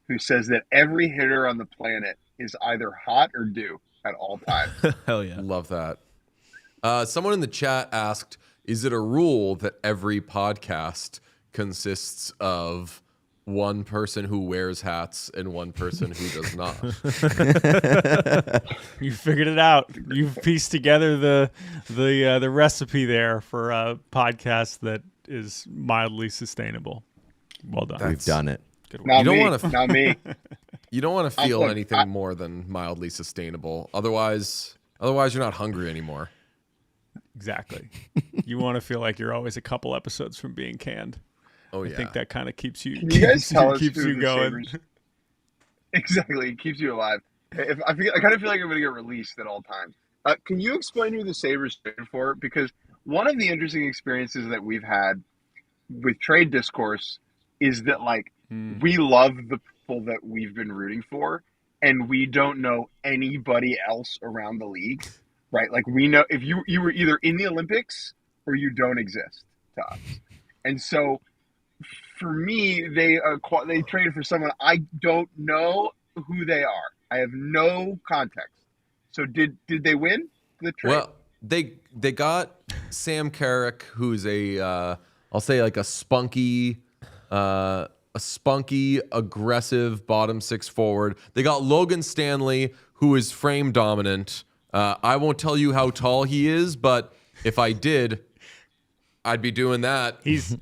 S6: who says that every hitter on the planet is either hot or dew at all times.
S8: Hell yeah.
S2: Love that. Someone in the chat asked, is it a rule that every podcast consists of one person who wears hats and one person who does not?
S7: You figured it out. You've pieced together the recipe there for a podcast that is mildly sustainable. Well done.
S3: We've done it.
S7: Good work.
S6: Not
S2: You don't
S6: me.
S2: wanna-
S6: Not me.
S2: You don't want to feel
S6: look,
S2: anything more than mildly sustainable. Otherwise you're not hungry anymore.
S7: Exactly. You want to feel like you're always a couple episodes from being canned.
S2: Oh
S7: I
S2: yeah.
S7: think that kind of keeps you
S6: Can you guys tell us
S7: keeps
S6: who
S7: you
S6: the
S7: going.
S6: Sabres- Exactly. It keeps you alive. I kind of feel like I'm going to get released at all times. Can you explain who the Sabres traded for? Because one of the interesting experiences that we've had with trade discourse is that, like, we love the people that we've been rooting for, and we don't know anybody else around the league, right? Like, we know if you were either in the Olympics or you don't exist to us. And so for me, they traded for someone I don't know who they are. I have no context. So did they win the trade?
S2: Well, they got Sam Carrick, who's I'll say like a spunky, aggressive bottom six forward. They got Logan Stanley, who is frame dominant. I won't tell you how tall he is, but if I did, I'd be doing that.
S7: He's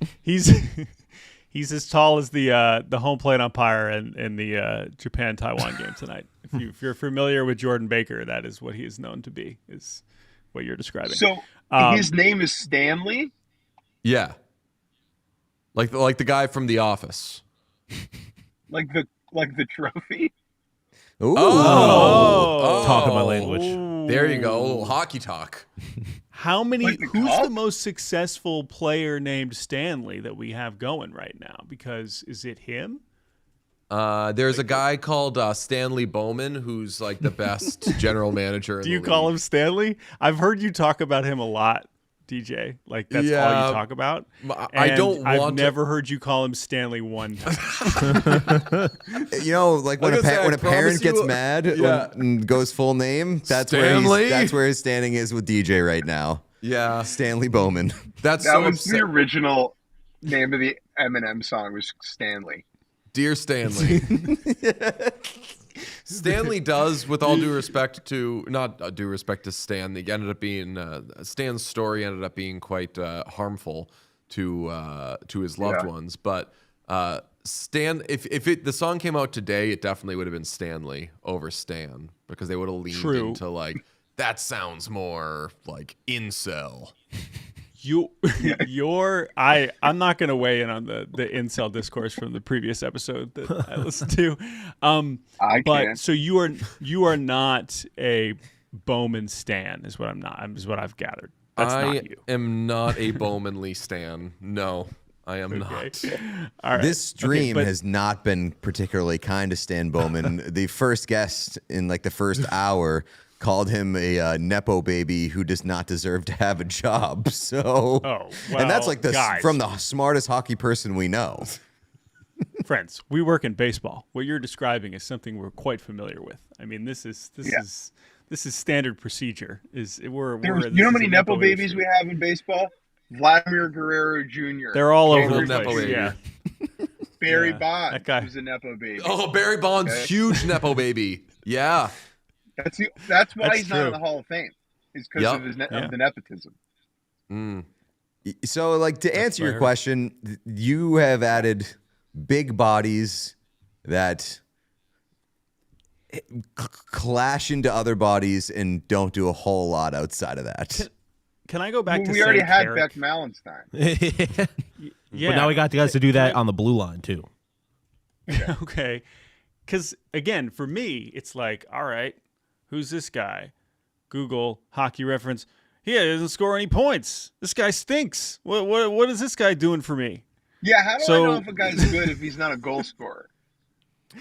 S7: He's as tall as the home plate umpire in the Japan-Taiwan game tonight. If you're familiar with Jordan Baker, that is what he is known to be, is what you're describing.
S6: So his name is Stanley?
S2: Yeah. Like the guy from The Office.
S6: Like the trophy?
S3: Ooh.
S8: Talking my language.
S2: There you go. A little hockey talk.
S7: How many?
S6: Like the
S7: Who's
S6: cup?
S7: the most successful player named Stanley that we have going right now? Because is it him?
S2: There's a guy called Stanley Bowman who's like the best general manager in
S7: Do you
S2: the
S7: call
S2: league.
S7: him Stanley? I've heard you talk about him a lot, DJ. Like that's all
S2: Yeah.
S7: you talk about.
S2: I
S7: And
S2: don't
S7: I've
S2: want to-
S7: never heard you call him Stanley one time.
S3: You know, like when
S2: Like I said,
S3: when
S2: I
S3: a
S2: promise
S3: parent gets
S2: you-
S3: mad
S2: Yeah.
S3: and goes full name, that's
S2: Stanley?
S3: where his standing is with DJ right now.
S2: Yeah.
S3: Stanley Bowman.
S2: That's
S6: That
S2: so
S6: was the
S2: upset.
S6: original name of the Eminem song was Stanley.
S2: Dear Stanley. Stanley does, with all due respect to, not due respect to Stan, it ended up being, Stan's story ended up being quite harmful to his loved
S6: Yeah.
S2: ones. But Stan, if the song came out today, it definitely would have been Stanley over Stan, because they would have leaned
S7: True.
S2: into like, that sounds more like incel.
S7: I'm not going to weigh in on the incel discourse from the previous episode that I listened to.
S6: I
S7: But
S6: can't.
S7: so you are not a Bowman stan, is what I'm not. Is what I've gathered. That's
S2: I
S7: not you.
S2: am not a Bowmanly Stan. No, I am not.
S7: All right.
S3: This stream
S7: but-
S3: has not been particularly kind to Stan Bowman. The first guest in like the first hour called him a Nepo baby who does not deserve to have a job. So, and that's like
S7: guys,
S3: from the smartest hockey person we know.
S7: friends. We work in baseball. What you're describing is something we're quite familiar with. I mean, this is standard procedure. You know
S6: how many Nepo babies we have in baseball? Vladimir Guerrero Jr.
S7: They're all over
S2: Total
S7: the
S2: Nepo
S7: place.
S2: baby.
S7: Yeah.
S6: Barry
S7: Yeah,
S6: Bonds
S7: that guy.
S6: was a Nepo baby.
S2: Oh, Barry Bonds,
S6: Okay.
S2: huge Nepo baby. Yeah.
S6: That's why
S7: That's
S6: he's not
S7: true.
S6: in the Hall of Fame. It's because
S2: Yep.
S6: of his
S7: Yeah.
S6: of the nepotism.
S3: So, like, to answer your
S2: fair.
S3: question, you have added big bodies that clash into other bodies and don't do a whole lot outside of that.
S7: Can I go back
S6: Well,
S7: to
S6: we already
S7: Sam
S6: had
S7: Carrick?
S6: Beck Malenstein.
S7: Yeah.
S8: But now we got the guys to do that on the blue line too.
S7: Okay. Because, again, for me, it's like, all right, who's this guy? Google hockey reference. He doesn't score any points. This guy stinks. What is this guy doing for me?
S6: Yeah, how do I
S7: So-
S6: know if a guy's good if he's not a goal scorer?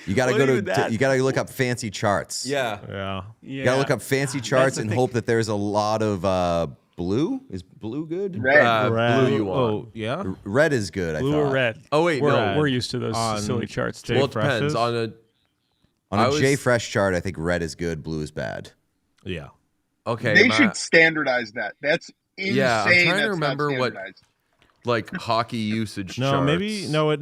S3: You got to
S7: Well,
S3: go
S7: even that-
S3: you got to look up fancy charts.
S2: Yeah.
S8: Yeah.
S7: Yeah.
S3: You got to look up fancy
S7: That's
S3: charts
S7: the
S3: and
S7: thing.
S3: hope that there's a lot of blue. Is blue good?
S6: Red.
S2: Blue you want.
S8: Oh, yeah.
S3: Red is good, I
S7: Blue
S3: thought.
S7: or red?
S2: Oh, wait, no.
S7: We're used to those
S8: On-
S7: silly charts, too.
S2: Well, it
S8: Fresh
S2: depends.
S8: is?
S2: On a,
S3: On
S2: I
S3: a
S2: was-
S3: J Fresh chart, I think red is good, blue is bad.
S8: Yeah.
S2: okay.
S6: They
S2: my-
S6: should standardize that. That's insane.
S2: Yeah, I'm trying to
S6: that's not
S2: remember what-
S6: standardized.
S2: like hockey usage
S8: No,
S2: charts.
S8: maybe no.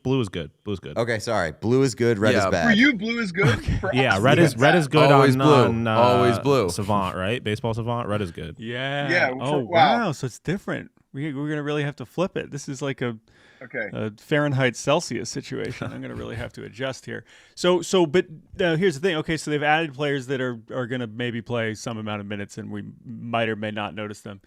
S8: Blue is good. Blue is good.
S3: Okay, sorry. Blue is good, red
S2: Yeah.
S3: is
S6: For
S3: bad.
S6: you, blue is good. For
S8: Yeah,
S6: us,
S8: red is good
S2: Always
S8: on,
S2: blue.
S8: on
S2: Always blue.
S8: Savant, right? Baseball Savant, red is good.
S7: Yeah.
S6: Yeah,
S7: Oh,
S6: wow.
S7: wow. So it's different. We're going to really have to flip it. This is like a
S6: Okay.
S7: Fahrenheit Celsius situation. I'm going to really have to adjust here. But here's the thing. Okay, so they've added players that are going to maybe play some amount of minutes, and we might or may not notice them.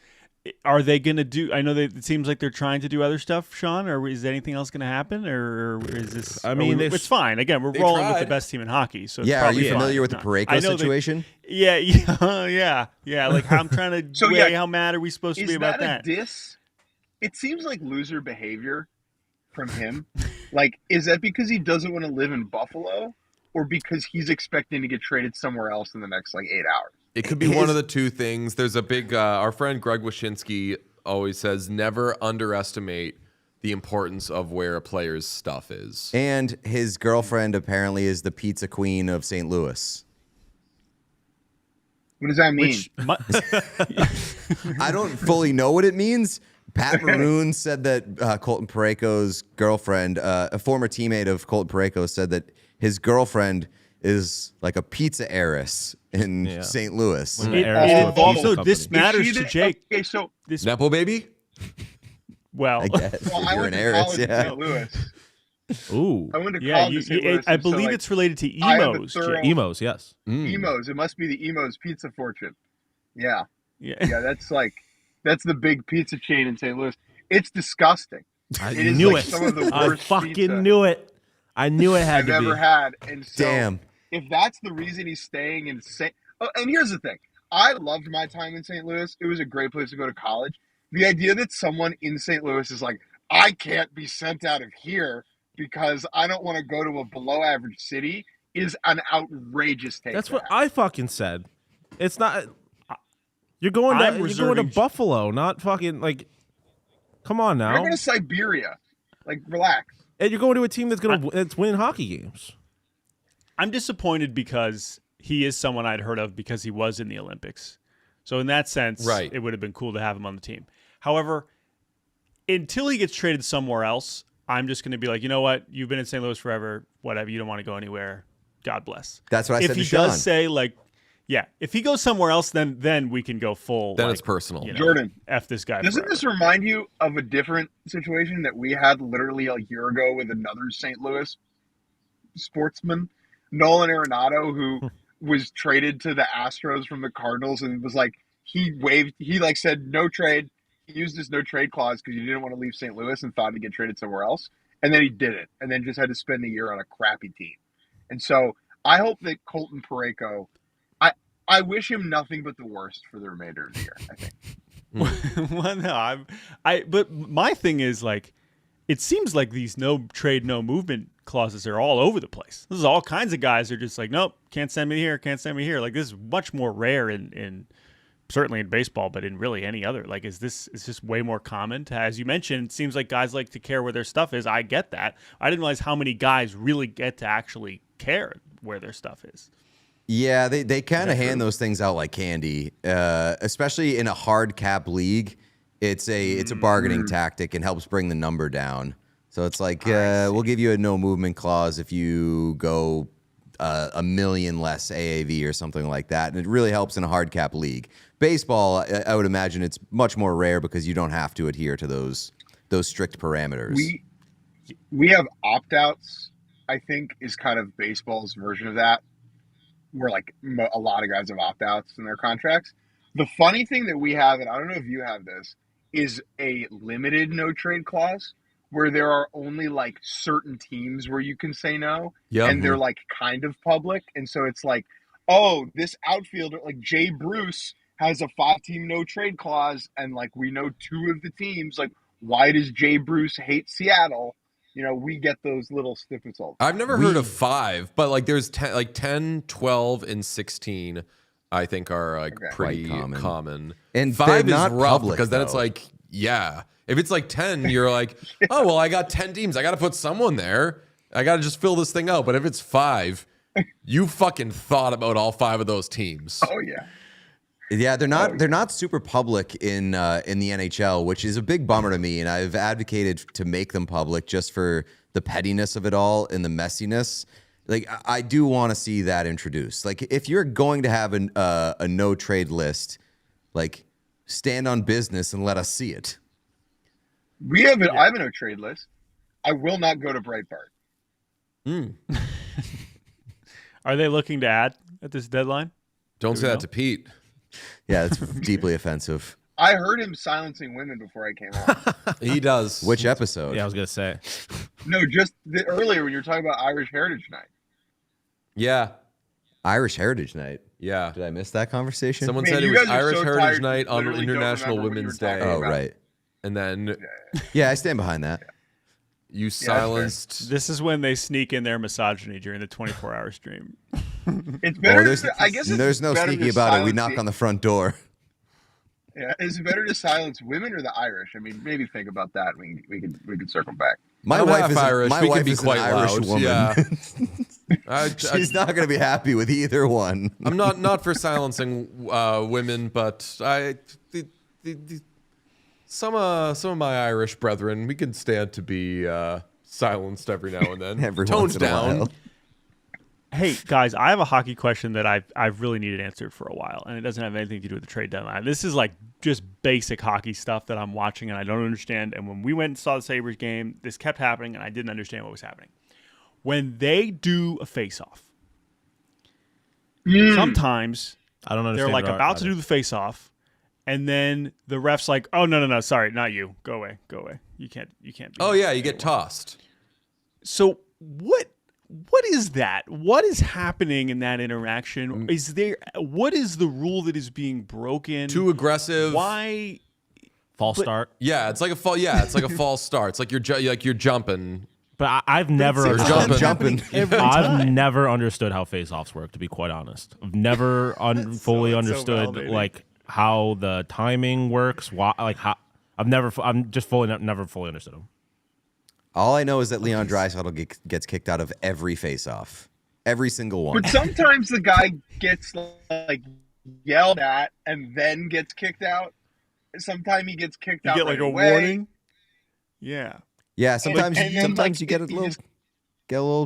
S7: Are they going to do? I know it seems like they're trying to do other stuff, Sean. Or is anything else going to happen? Or is this?
S8: I mean,
S7: it's fine. Again, we're
S2: they
S7: rolling with the
S2: tried.
S7: best team in hockey. So it's
S3: Yeah, are
S7: probably
S3: you
S7: fine.
S3: familiar with the
S7: No,
S3: Parayko
S7: I know they-
S3: situation?
S7: Yeah. Like I'm trying to
S6: So,
S7: weigh
S6: yeah,
S7: how mad are we supposed to
S6: Is
S7: be about
S6: that
S7: that?
S6: a diss? It seems like loser behavior from him. Like, is that because he doesn't want to live in Buffalo, or because he's expecting to get traded somewhere else in the next 8 hours?
S2: It could be one of the two things. There's a big. Our friend Greg Wyshynski always says, never underestimate the importance of where a player's stuff is.
S3: And his girlfriend apparently is the pizza queen of St. Louis.
S6: What does that mean?
S3: I don't fully know what it means. Pat Maroon said that Colten Parayko's girlfriend, a former teammate of Colten Parayko, said that his girlfriend is like a pizza heiress in St. Louis.
S8: Heir to a pizza
S7: So
S8: company.
S7: this matters
S6: Is she
S7: to
S6: the-
S7: Jake.
S6: Okay, so
S2: Nepo baby?
S7: Well,
S3: I guess.
S6: Well,
S3: If
S6: I
S3: you're
S6: went
S3: an
S6: to
S3: heiress,
S6: college in
S3: yeah.
S6: St. Louis.
S8: Ooh.
S6: I went to
S7: yeah,
S6: college in St. Louis.
S7: I
S6: and so,
S7: believe
S6: like,
S7: it's related to
S6: I have a
S7: emos.
S6: thorough-
S7: Jay.
S8: Emos, yes.
S6: Emos. It must be the Emos Pizza Fortune. Yeah.
S7: Yeah.
S6: Yeah, that's the big pizza chain in St. Louis. It's disgusting.
S8: I
S6: It is
S8: knew
S6: like
S8: it.
S6: some of the
S8: I
S6: worst
S8: fucking
S6: pizza
S8: knew it. I knew it had
S6: I've
S8: to
S6: ever
S8: be.
S6: had. And so
S3: Damn.
S6: if that's the reason he's staying in St. Oh, and here's the thing. I loved my time in St. Louis. It was a great place to go to college. The idea that someone in St. Louis is like, I can't be sent out of here because I don't want to go to a below average city is an outrageous take.
S8: That's
S6: to
S8: what
S6: have.
S8: I fucking said. It's not. You're going
S7: I'm
S8: to
S7: reserving-
S8: Buffalo, not fucking like. Come on
S6: You're
S8: now.
S6: going to Siberia. Like, relax.
S8: And you're going to a team that's winning hockey games.
S7: I'm disappointed because he is someone I'd heard of because he was in the Olympics. So in that sense,
S2: Right.
S7: it would have been cool to have him on the team. However, until he gets traded somewhere else, I'm just going to be like, you know what? You've been in St. Louis forever. Whatever. You don't want to go anywhere. God bless.
S3: That's what I
S7: if
S3: said
S7: he
S3: to Sean.
S7: does say like, yeah, if he goes somewhere else, then we can go full.
S2: Then
S7: like,
S2: it's personal.
S7: you know,
S6: Jordan,
S7: F this guy.
S6: doesn't
S7: forever.
S6: this remind you of a different situation that we had literally a year ago with another St. Louis sportsman, Nolan Arenado, who was traded to the Astros from the Cardinals and was like, he said no trade. He used his no trade clause because he didn't want to leave St. Louis and thought he'd get traded somewhere else. And then he did it and then just had to spend a year on a crappy team. And so I hope that Colten Parayko, I wish him nothing but the worst for the remainder of the year, I think.
S7: Well, no, but my thing is like, it seems like these no trade, no movement clauses are all over the place. This is all kinds of guys are just like, nope, can't send me here, can't send me here. Like this is much more rare in certainly in baseball, but in really any other. Like, is this way more common? As you mentioned, it seems like guys like to care where their stuff is. I get that. I didn't realize how many guys really get to actually care where their stuff is.
S3: Yeah, they kind of hand those things out like candy, especially in a hard cap league. It's a bargaining tactic and helps bring the number down. So it's like we'll give you a no movement clause if you go $1 million less AAV or something like that, and it really helps in a hard cap league. Baseball, I would imagine it's much more rare because you don't have to adhere to those strict parameters.
S6: We have opt-outs, I think, is kind of baseball's version of that, where like a lot of guys have opt-outs in their contracts. The funny thing that we have, and I don't know if you have this, is a limited no trade clause where there are only like certain teams where you can say no, and they're like kind of public. And so it's like, oh, this outfielder, like Jay Bruce, has a 5-team no trade clause, and like we know 2 of the teams. Like, why does Jay Bruce hate Seattle? You know, we get those little snippets all the time.
S2: I've never heard of 5, but like there's 10, 12, and 16. I think are like pretty common.
S3: And
S2: 5 is
S3: not
S2: rough
S3: public,
S2: because then it's
S3: though.
S2: like, yeah. If it's like 10, you're like, oh well, I got 10 teams. I got to put someone there. I got to just fill this thing out. But if it's 5, you fucking thought about all 5 of those teams.
S6: Oh yeah.
S3: Yeah, they're not super public in the NHL, which is a big bummer to me, and I've advocated to make them public just for the pettiness of it all and the messiness. Like, I do want to see that introduced. Like, if you're going to have a no trade list, like, stand on business and let us see it.
S6: I have a no trade list. I will not go to Breitbart.
S7: Are they looking to add at this deadline?
S2: Don't say that to Pete.
S3: Yeah, it's deeply offensive.
S6: I heard him silencing women before I came on.
S2: He does.
S3: Which episode?
S8: Yeah, I was gonna say.
S6: No, just earlier when you were talking about Irish Heritage Night.
S2: Yeah.
S3: Irish Heritage Night.
S2: Yeah.
S3: Did I miss that conversation?
S2: Someone
S6: Man,
S2: said it
S6: you
S2: was
S6: guys are
S2: Irish
S6: so
S2: Heritage
S6: tired,
S2: Night on
S6: literally don't
S2: International
S6: remember what you were
S2: Women's Day.
S6: talking
S3: Oh,
S6: about.
S3: right.
S2: And then
S3: Yeah, I stand behind that.
S2: you silenced.
S7: This is when they sneak in their misogyny during the 24-hour stream.
S6: It's better.
S3: there's,
S6: I guess it's
S3: there's no
S6: better
S3: sneaky
S6: to
S3: about it. We
S6: silence
S3: knock
S6: the-
S3: on the front door.
S6: Yeah, is it better to silence women or the Irish? I mean, maybe think about that. We can circle back.
S3: My
S2: I'm
S3: wife
S2: half
S3: is
S2: Irish.
S3: My
S2: We can
S3: wife
S2: be
S3: is
S2: quite
S3: an Irish
S2: loud.
S3: woman.
S2: Yeah.
S3: She's not going to be happy with either one.
S2: I'm not for silencing women, but some of my Irish brethren, we can stand to be silenced every now and then.
S3: Every
S2: Tones
S3: once in a
S2: down.
S3: while.
S7: Hey, guys, I have a hockey question that I've really needed answered for a while, and it doesn't have anything to do with the trade deadline. This is like just basic hockey stuff that I'm watching and I don't understand. And when we went and saw the Sabres game, this kept happening and I didn't understand what was happening. When they do a face-off, sometimes
S8: I don't understand.
S7: they're like
S8: it
S7: about to
S8: either.
S7: do the face-off, and then the ref's like, "Oh no, sorry, not you. Go away. You can't be
S2: Oh
S7: here
S2: yeah, you get
S7: anymore."
S2: tossed.
S7: So what is that? What is happening in that interaction? What is the rule that is being broken?
S2: Too aggressive.
S7: Why?
S8: False start.
S2: Yeah, it's like a false start. It's like you're jumping.
S8: But I've never
S2: Or jumping.
S8: I've never understood how face-offs work, to be quite honest. I've never fully understood
S7: validating.
S8: like how the timing works. Why, like how never fully understood them.
S3: All I know is that Leon Draisaitl gets kicked out of every face-off. Every single one.
S6: But sometimes the guy gets like yelled at and then gets kicked out. Sometimes he gets kicked
S7: You
S6: out
S7: get like
S6: right
S7: a
S6: away.
S7: warning? Yeah.
S3: Yeah, sometimes
S6: and then,
S3: sometimes
S6: like,
S3: you get a
S6: he
S3: little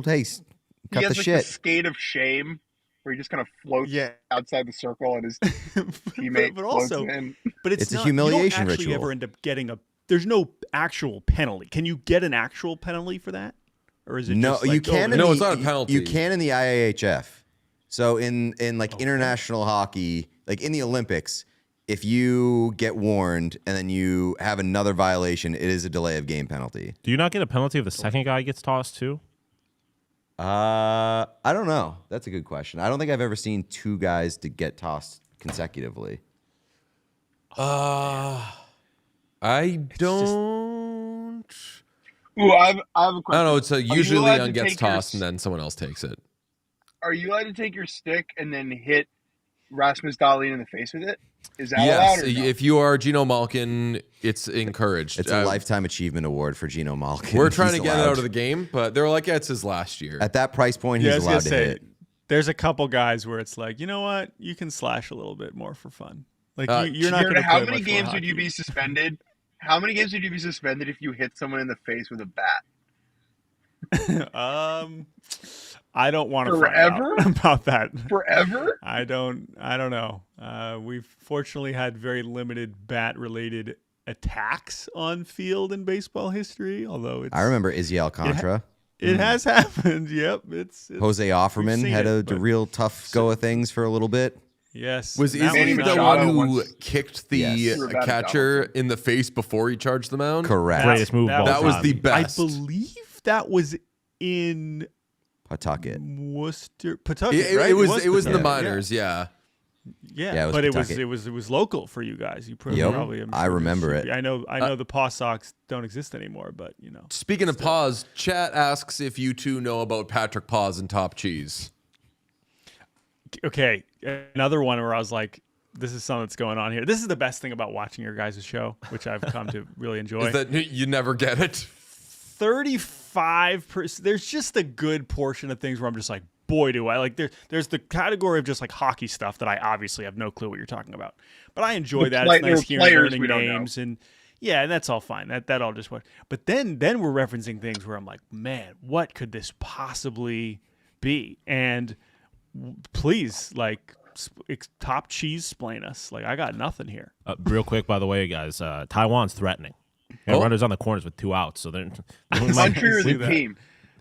S6: just-
S3: taste.
S6: He
S3: Cut
S6: has
S3: the
S6: like
S3: shit.
S6: the skate of shame where he just kind of floats
S7: Yeah.
S6: outside the circle and his teammate
S7: but
S6: floats
S7: also,
S6: in.
S7: but
S3: It's a
S7: not,
S3: humiliation
S7: you don't actually
S3: ritual.
S7: ever end up getting there's no actual penalty. Can you get an actual penalty for that? Or is it
S3: No,
S7: just like,
S3: you can.
S2: No, it's not a penalty.
S3: You can in the IIHF. So in like international hockey, like in the Olympics, if you get warned and then you have another violation, it is a delay of game penalty.
S8: Do you not get a penalty if the second guy gets tossed too?
S3: I don't know. That's a good question. I don't think I've ever seen two guys to get tossed consecutively.
S2: I don't.
S6: Ooh, I have a
S2: I
S6: question.
S2: don't know. It's
S6: you
S2: usually
S6: allowed
S2: Leon
S6: to
S2: gets
S6: take your
S2: tossed and then someone else takes it.
S6: Are you allowed to take your stick and then hit Rasmus Dahlin in the face with it? Is that
S2: Yes,
S6: allowed or no?
S2: if you are Gino Malkin, it's encouraged.
S3: It's a lifetime achievement award for Gino Malkin.
S2: We're trying
S3: He's
S2: to get it
S3: allowed.
S2: out of the game, but they're like, yeah, it's his last year.
S3: At that price point,
S7: Yeah, I
S3: he's
S7: was gonna
S3: allowed to
S7: say,
S3: hit.
S7: there's a couple guys where it's like, you know what? You can slash a little bit more for fun. Like you're not
S6: Jared,
S7: going to
S6: how
S7: play
S6: many
S7: much more
S6: games would you
S7: hockey.
S6: be suspended? How many games would you be suspended if you hit someone in the face with a bat?
S7: I don't want to
S6: Forever?
S7: find out about that.
S6: Forever?
S7: I don't know. We've fortunately had very limited bat-related attacks on field in baseball history. Although it's,
S3: I remember Izzy Alcantara.
S7: it has happened. Yep, it's
S3: Jose
S7: we've
S3: Offerman
S7: seen
S3: had
S7: it,
S3: a
S7: but-
S3: real tough go of things for a little bit.
S7: yes.
S2: Was
S7: and that
S2: Izzy
S6: Manny
S2: the
S6: Machado
S2: one who
S6: once-
S2: kicked the
S3: Yes.
S2: catcher in the face before he charged the mound?
S3: Correct.
S8: Greatest move of all
S2: That was
S8: time.
S2: the best.
S7: I believe that was in
S3: Pawtucket.
S7: Worcester, Pawtucket,
S2: It,
S7: right?
S2: it was in the
S7: Pawtucket,
S2: minors, yeah.
S7: Yeah,
S3: Yeah, it was
S7: but
S3: Pawtucket.
S7: it was local for you guys. You
S3: Yep.
S7: probably. I'm
S3: I
S7: sure
S3: remember
S7: should
S3: it.
S7: be. I know the Paw Sox don't exist anymore, but you know.
S2: Speaking of paws, chat asks if you two know about Patrick Paws and Top Cheese.
S7: Okay, another one where I was like, "This is something that's going on here." This is the best thing about watching your guys' show, which I've come to really enjoy.
S2: Is that you never get it?
S7: 35%. There's just a good portion of things where I'm just like, boy, do I like. There's the category of just like hockey stuff that I obviously have no clue what you're talking about, but I enjoy that. It's nice hearing
S6: players
S7: learning
S6: we don't know.
S7: names and yeah, and that's all fine. That all just works. But then we're referencing things where I'm like, man, what could this possibly be? And please, like, Top Cheese, explain us. Like, I got nothing here.
S8: Real quick, by the way, guys, Taiwan's threatening. And runners on the corners with 2 outs, so they're
S6: The country or
S7: see
S6: the
S7: that.
S6: team?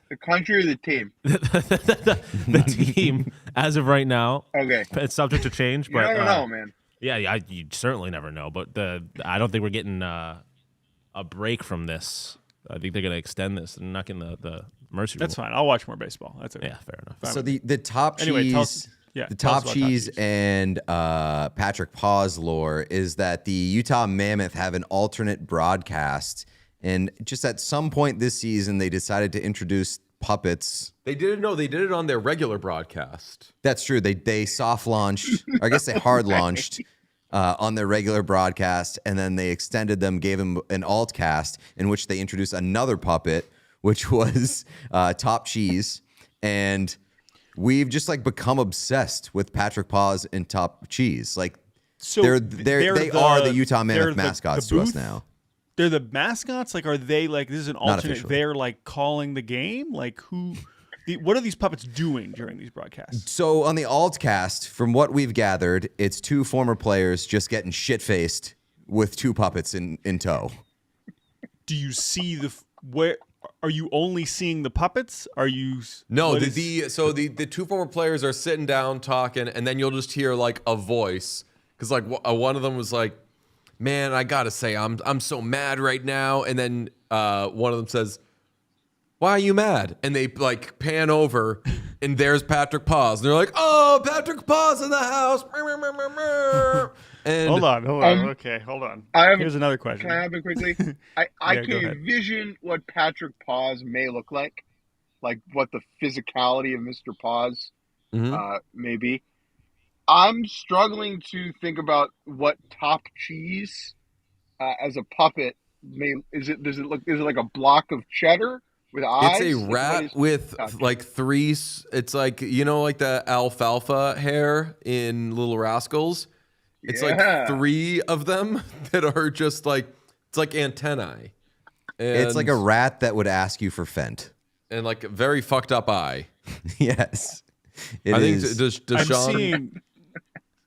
S6: The country or the team?
S8: the team as of right now.
S6: Okay.
S8: It's subject to change,
S6: You
S8: but
S6: never know, man.
S8: yeah, you certainly never know. But I don't think we're getting a break from this. I think they're going to extend this and not getting the mercy rule.
S7: That's fine. I'll watch more baseball. That's okay.
S8: Yeah, fair enough.
S3: So the top
S7: Anyway,
S3: cheese,
S7: tell us- yeah,
S3: the
S7: tell us
S3: top
S7: about
S3: cheese
S7: Top Cheese.
S3: and Patrick Paws lore is that the Utah Mammoth have an alternate broadcast, and just at some point this season they decided to introduce puppets.
S2: They did it on their regular broadcast.
S3: That's true. They soft launched, or I guess they hard launched on their regular broadcast, and then they extended them, gave them an alt cast in which they introduced another puppet, which was Top Cheese, and we've just like become obsessed with Patrick Paws and Top Cheese. Like
S7: So
S3: they
S7: the-
S3: are the Utah
S7: they're
S3: Mammoth
S7: the
S3: mascots to us
S7: booth?
S3: now.
S7: They're the mascots. Like, are they like this is an alternate?
S3: officially.
S7: They're like calling the game. Like, what are these puppets doing during these broadcasts?
S3: So on the alt cast, from what we've gathered, it's two former players just getting shit faced
S9: with 2 puppets in tow.
S7: Do you see where? Are you only seeing the puppets? Are you?
S2: No, the 2 former players are sitting down talking, and then you'll just hear like a voice because like one of them was like, "Man, I gotta say, I'm so mad right now," and then one of them says, "Why are you mad?" And they like pan over, and there's Patrick Paws, and they're like, "Oh, Patrick Paws in the house." And
S7: hold on. Okay, hold on. Here's another question.
S6: Can I have it quickly? I
S7: go
S6: can
S7: ahead.
S6: envision what Patrick Paws may look like what the physicality of Mr. Paws may be. I'm struggling to think about what Top Cheese as a puppet does it look? Is it like a block of cheddar with eyes?
S2: It's a rat with like 3. It's like like the alfalfa hair in Little Rascals. It's like 3 of them that are just like it's like antennae. And,
S9: It's like a rat that would ask you for Fent.
S2: and like a very fucked up eye.
S9: Yes.
S2: I think Deshaun.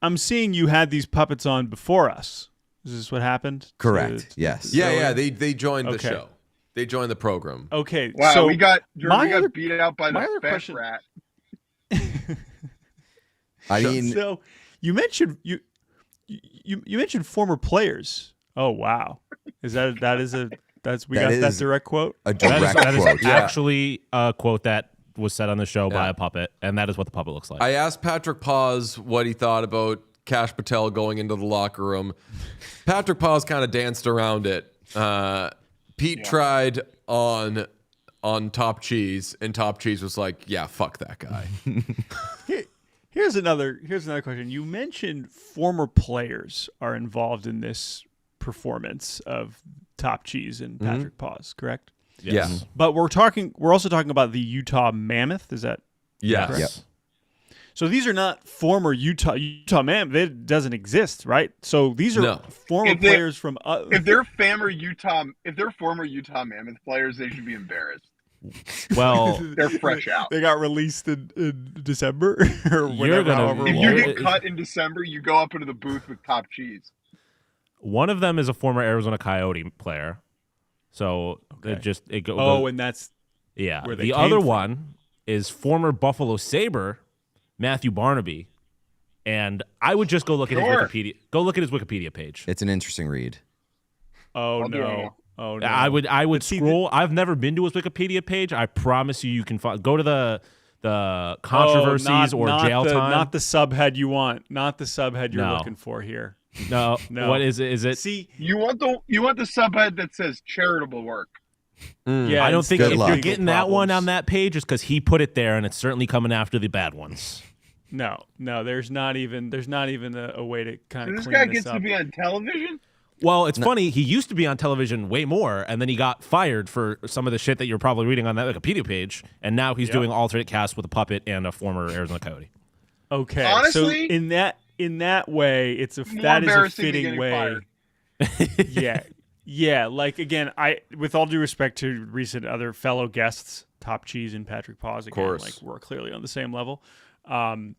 S7: I'm seeing you had these puppets on before us. Is this what happened?
S9: Correct. Yes.
S2: Yeah. They joined the
S7: Okay.
S2: show. They joined the program.
S7: Okay.
S6: Wow,
S7: so
S6: we got
S7: my
S6: beat out by
S7: my
S6: the
S7: other
S6: fat
S7: question-
S6: rat.
S9: I mean,
S7: So you mentioned you mentioned former players. Oh wow, that's we
S9: That
S7: got that
S9: is
S7: direct quote.
S9: a
S8: That
S9: direct
S8: is
S9: quote.
S8: actually a quote that was said on the show by a puppet, and that is what the puppet looks like.
S2: I asked Patrick Paws what he thought about Cash Patel going into the locker room. Patrick Paws kind of danced around it. Pete tried on Top Cheese, and Top Cheese was like, "Yeah, fuck that guy."
S7: Here's another question. You mentioned former players are involved in this performance of Top Cheese and Patrick Paws, correct?
S2: Yeah.
S7: But we're also talking about the Utah Mammoth. Is that
S2: Yes.
S7: correct?
S9: Yep.
S7: So these are not former Utah Mammoth. It doesn't exist, right? So these are former players from.
S6: If they're former Utah Mammoth players, they should be embarrassed.
S8: Well,
S6: They're fresh out.
S7: They got released in December or
S8: You're
S7: whatever.
S8: gonna-
S7: however
S6: If
S7: long.
S6: you get cut in December, you go up into the booth with Top Cheese.
S8: one of them is a former Arizona Coyote player, so it goes.
S7: Oh, and that's
S8: yeah.
S7: where they
S8: The
S7: came
S8: other
S7: from.
S8: one is former Buffalo Sabre, Matthew Barnaby, and I would just go look at his
S6: Sure.
S8: Wikipedia. Go look at his Wikipedia page.
S9: It's an interesting read.
S7: Oh
S6: I'll do it
S7: no.
S6: now.
S7: Oh no.
S8: I would
S7: see,
S8: scroll. I've never been to his Wikipedia page. I promise you can go to the controversies or jail time.
S7: Not the subhead you want. Not the subhead you're
S8: No.
S7: looking for here.
S8: no,
S7: No.
S8: What is it? Is it?
S7: See,
S6: You want the subhead that says charitable work.
S7: yeah,
S8: I don't think
S9: Good
S8: if
S9: luck.
S8: you're getting that one on that page, it's because he put it there, and it's certainly coming after the bad ones.
S7: No, there's not even a way to kind of
S6: This
S7: clean
S6: guy
S7: this
S6: gets
S7: up.
S6: to be on television.
S8: Well, it's funny. He used to be on television way more, and then he got fired for some of the shit that you're probably reading on that Wikipedia page. And now he's doing alternate cast with a puppet and a former Arizona Coyote.
S7: Okay,
S6: Honestly,
S7: so in that way, that is a
S6: embarrassing than
S7: fitting
S6: getting
S7: way.
S6: fired.
S7: Yeah. Like again, with all due respect to recent other fellow guests, Top Cheese and Patrick Paws, again,
S2: course.
S7: like we're clearly on the same level. In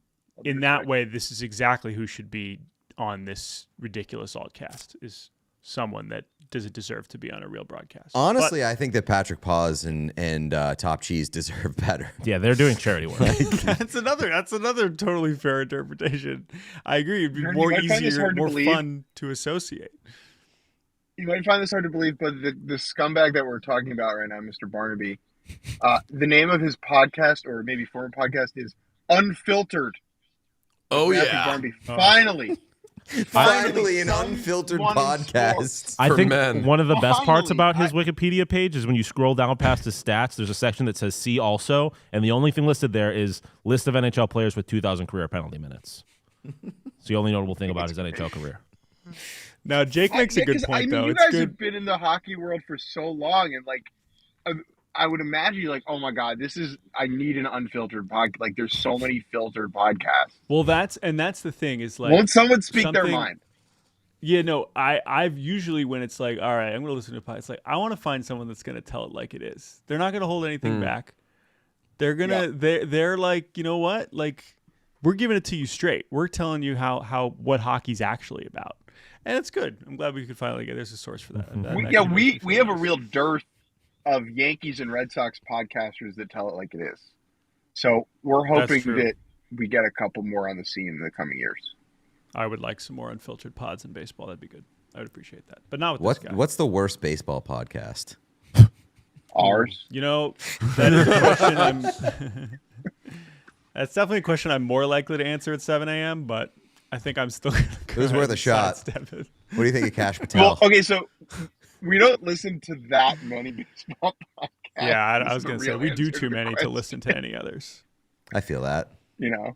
S7: that way, this is exactly who should be on this ridiculous altcast, is someone that doesn't deserve to be on a real broadcast.
S9: Honestly, I think that Patrick Paws and Top Cheese deserve better.
S8: Yeah, they're doing charity work.
S7: That's another totally fair interpretation. I agree. It'd be
S6: You
S7: more
S6: might find this
S7: easier,
S6: hard to
S7: more
S6: believe.
S7: fun to associate.
S6: You might find this hard to believe, but the scumbag that we're talking about right now, Mr. Barnaby, the name of his podcast, or maybe former podcast, is Unfiltered.
S2: Oh
S6: Matthew
S2: yeah.
S6: Barnaby. Finally,
S9: an unfiltered
S6: someone in
S9: podcast.
S8: I
S2: For
S8: think
S2: men.
S8: one of the best parts
S6: Finally,
S8: about his Wikipedia page is when you scroll down past his stats, there's a section that says "See Also," and the only thing listed there is list of NHL players with 2,000 career penalty minutes. It's the only notable thing about his NHL career.
S7: Now, Jake makes a good point, though.
S6: You
S7: It's
S6: guys
S7: good.
S6: have been in the hockey world for so long, and I would imagine you're like, oh my god, I need an unfiltered podcast. Like, there's so many filtered podcasts.
S7: Well, that's the thing is like.
S6: Won't someone speak their
S7: something-
S6: mind?
S7: Yeah, no, I've usually when it's like, all right, I'm going to listen to a podcast. It's like, I want to find someone that's going to tell it like it is. They're not going to hold anything back. They're gonna, they're like, you know what? Like, we're giving it to you straight. We're telling you how what hockey's actually about, and it's good. I'm glad we could finally get. There's a source for that.
S6: We have a real dearth of Yankees and Red Sox podcasters that tell it like it is. So we're hoping that we get a couple more on the scene in the coming years.
S7: I would like some more unfiltered pods in baseball. That'd be good. I would appreciate that. But not with this guy.
S9: What's the worst baseball podcast?
S6: Ours.
S7: You know, that is a question that's definitely a question I'm more likely to answer at 7 a.m., but I think I'm still going to go.
S9: It was worth a shot. What do you think of Cash Patel?
S6: Well, okay, so we don't listen to that many baseball podcasts.
S7: Yeah, I was going to say, we do too many to listen to any others.
S9: I feel that.
S6: You know?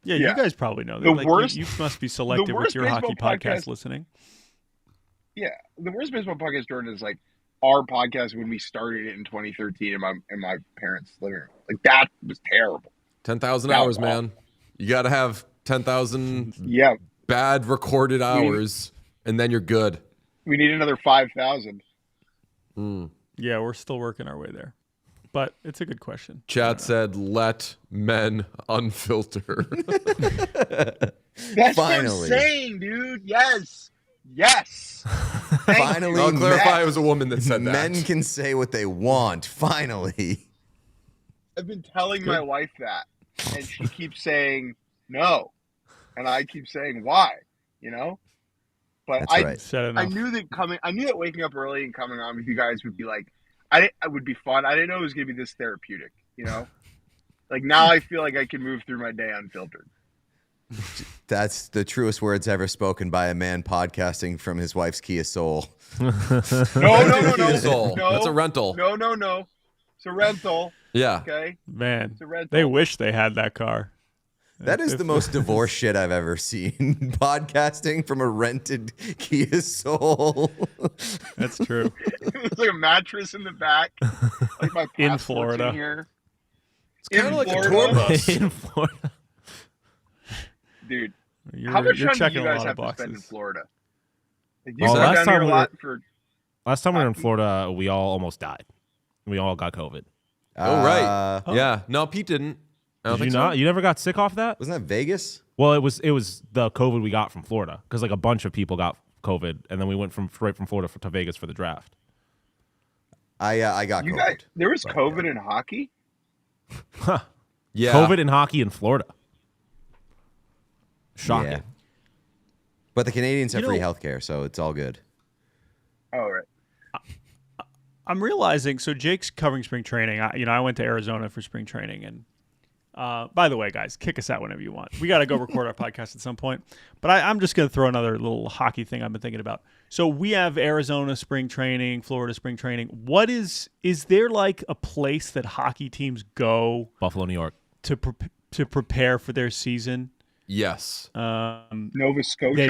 S7: Yeah, you guys probably know that. You must be selective with your hockey podcast listening.
S6: Yeah, the worst baseball podcast, Jordan, is like our podcast when we started it in 2013 in my parents' living room. Like, that was terrible.
S2: 10,000 hours, man. You got to have 10,000 bad recorded hours, and then you're good.
S6: We need another 5,000.
S7: Yeah, we're still working our way there. But it's a good question.
S2: Chad said, let men unfilter.
S6: That's what I'm saying, dude. Yes.
S9: Finally,
S2: I'll clarify it was a woman that said that.
S9: Men can say what they want. Finally.
S6: I've been telling my wife that, and she keeps saying no. And I keep saying why, you know? But
S9: That's right.
S6: I knew that waking up early and coming on with you guys would be like, I would be fun. I didn't know it was going to be this therapeutic, you know? Like, now I feel like I can move through my day unfiltered.
S9: That's the truest words ever spoken by a man podcasting from his wife's Kia Soul.
S6: No.
S2: Kia Soul.
S6: No,
S2: that's a rental.
S6: No. It's a rental.
S2: Yeah.
S6: Okay.
S7: Man,
S6: it's a rental.
S7: They wish they had that car.
S9: That is the most divorce shit I've ever seen. Podcasting from a rented Kia Soul.
S7: That's true.
S6: It's like a mattress in the back. Like my
S7: in Florida.
S6: In here.
S2: It's kind of like a tour bus.
S8: In Florida.
S6: Dude, how much time do you guys have to spend in Florida? Like, you
S8: last time we were in
S6: hockey?
S8: Florida, we all almost died. We all got COVID.
S2: Oh, right. Yeah. No, Pete didn't.
S8: Did you not? You never got sick off that?
S9: Wasn't that Vegas?
S8: Well, it was the COVID we got from Florida because like a bunch of people got COVID, and then we went straight from Florida to Vegas for the draft.
S9: I got COVID.
S6: There was COVID in hockey?
S8: Huh.
S2: Yeah.
S8: COVID in hockey in Florida. Shocking.
S9: Yeah. But the Canadians have free healthcare, so it's all good.
S6: Oh, right.
S7: I'm realizing, so Jake's covering spring training. I went to Arizona for spring training, and by the way, guys, kick us out whenever you want. We got to go record our podcast at some point. But I'm just going to throw another little hockey thing I've been thinking about. So we have Arizona spring training, Florida spring training. What is there like a place that hockey teams go?
S8: Buffalo, New York.
S7: To prepare for their season?
S2: Yes.
S6: Nova Scotia?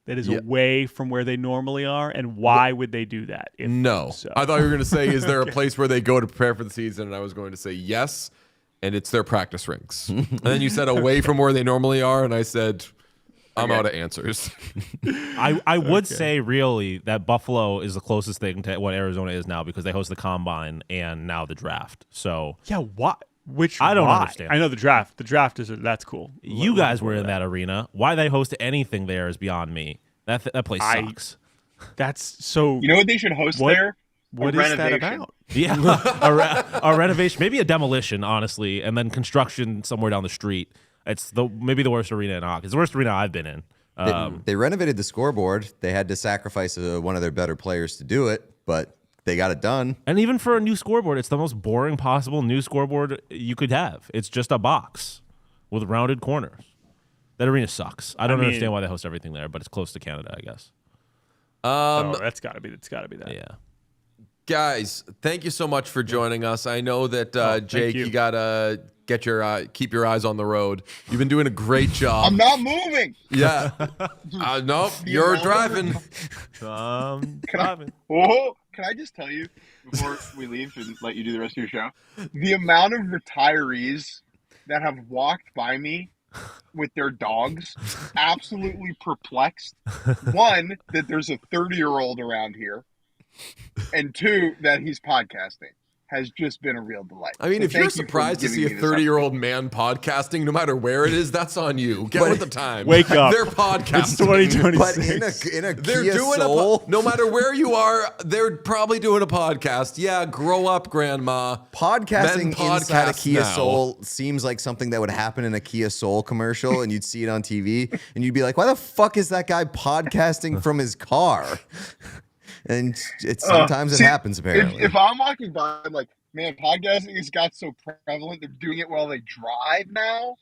S7: That is away from where they normally are, and why would they do that?
S2: No.
S7: So?
S2: I thought you were going to say, is there a place where they go to prepare for the season? And I was going to say yes, and it's their practice rinks. And then you said away from where they normally are, and I said, I'm out of answers.
S8: I would say really that Buffalo is the closest thing to what Arizona is now because they host the Combine and now the draft. So
S7: yeah, what?
S8: I don't understand.
S7: I know the draft. The draft that's cool.
S8: You guys were in that arena. Why they host anything there is beyond me. That place sucks.
S7: That's so.
S6: You know what they should host there?
S7: What is that about?
S8: Yeah, a renovation, maybe a demolition, honestly, and then construction somewhere down the street. It's maybe the worst arena in hockey. It's the worst arena I've been in.
S9: They renovated the scoreboard. They had to sacrifice one of their better players to do it, but they got it done.
S8: And even for a new scoreboard, it's the most boring possible new scoreboard you could have. It's just a box with rounded corners. That arena sucks. I don't understand why they host everything there, but it's close to Canada, I guess.
S7: That's gotta be that.
S8: Yeah.
S2: Guys, thank you so much for joining us. I know that Jake, you gotta keep your eyes on the road. You've been doing a great job.
S6: I'm not moving.
S2: Yeah. Nope. You're driving.
S6: Can I just tell you before we leave and let you do the rest of your show? The amount of retirees that have walked by me with their dogs, absolutely perplexed. One, that there's a 30-year-old around here, and two, that he's podcasting. has just been a real delight.
S2: I mean,
S6: So
S2: if you're
S6: thank you for
S2: surprised to
S6: giving
S2: see a
S6: me this
S2: 30-year-old man podcasting, no matter where it is, that's on you. Get with the time.
S7: Wake up.
S2: They're podcasting.
S7: It's 2026.
S9: But in a
S2: They're
S9: Kia
S2: doing
S9: Soul,
S2: no matter where you are, they're probably doing a podcast. Yeah, grow up, grandma.
S9: podcasting
S2: Men
S9: inside a
S2: podcast
S9: Kia
S2: now.
S9: Soul seems like something that would happen in a Kia Soul commercial, and you'd see it on TV, and you'd be like, "Why the fuck is that guy podcasting from his car?" And sometimes it happens. Apparently,
S6: If I'm walking by, I'm like, man, podcasting has got so prevalent. They're doing it while they drive now.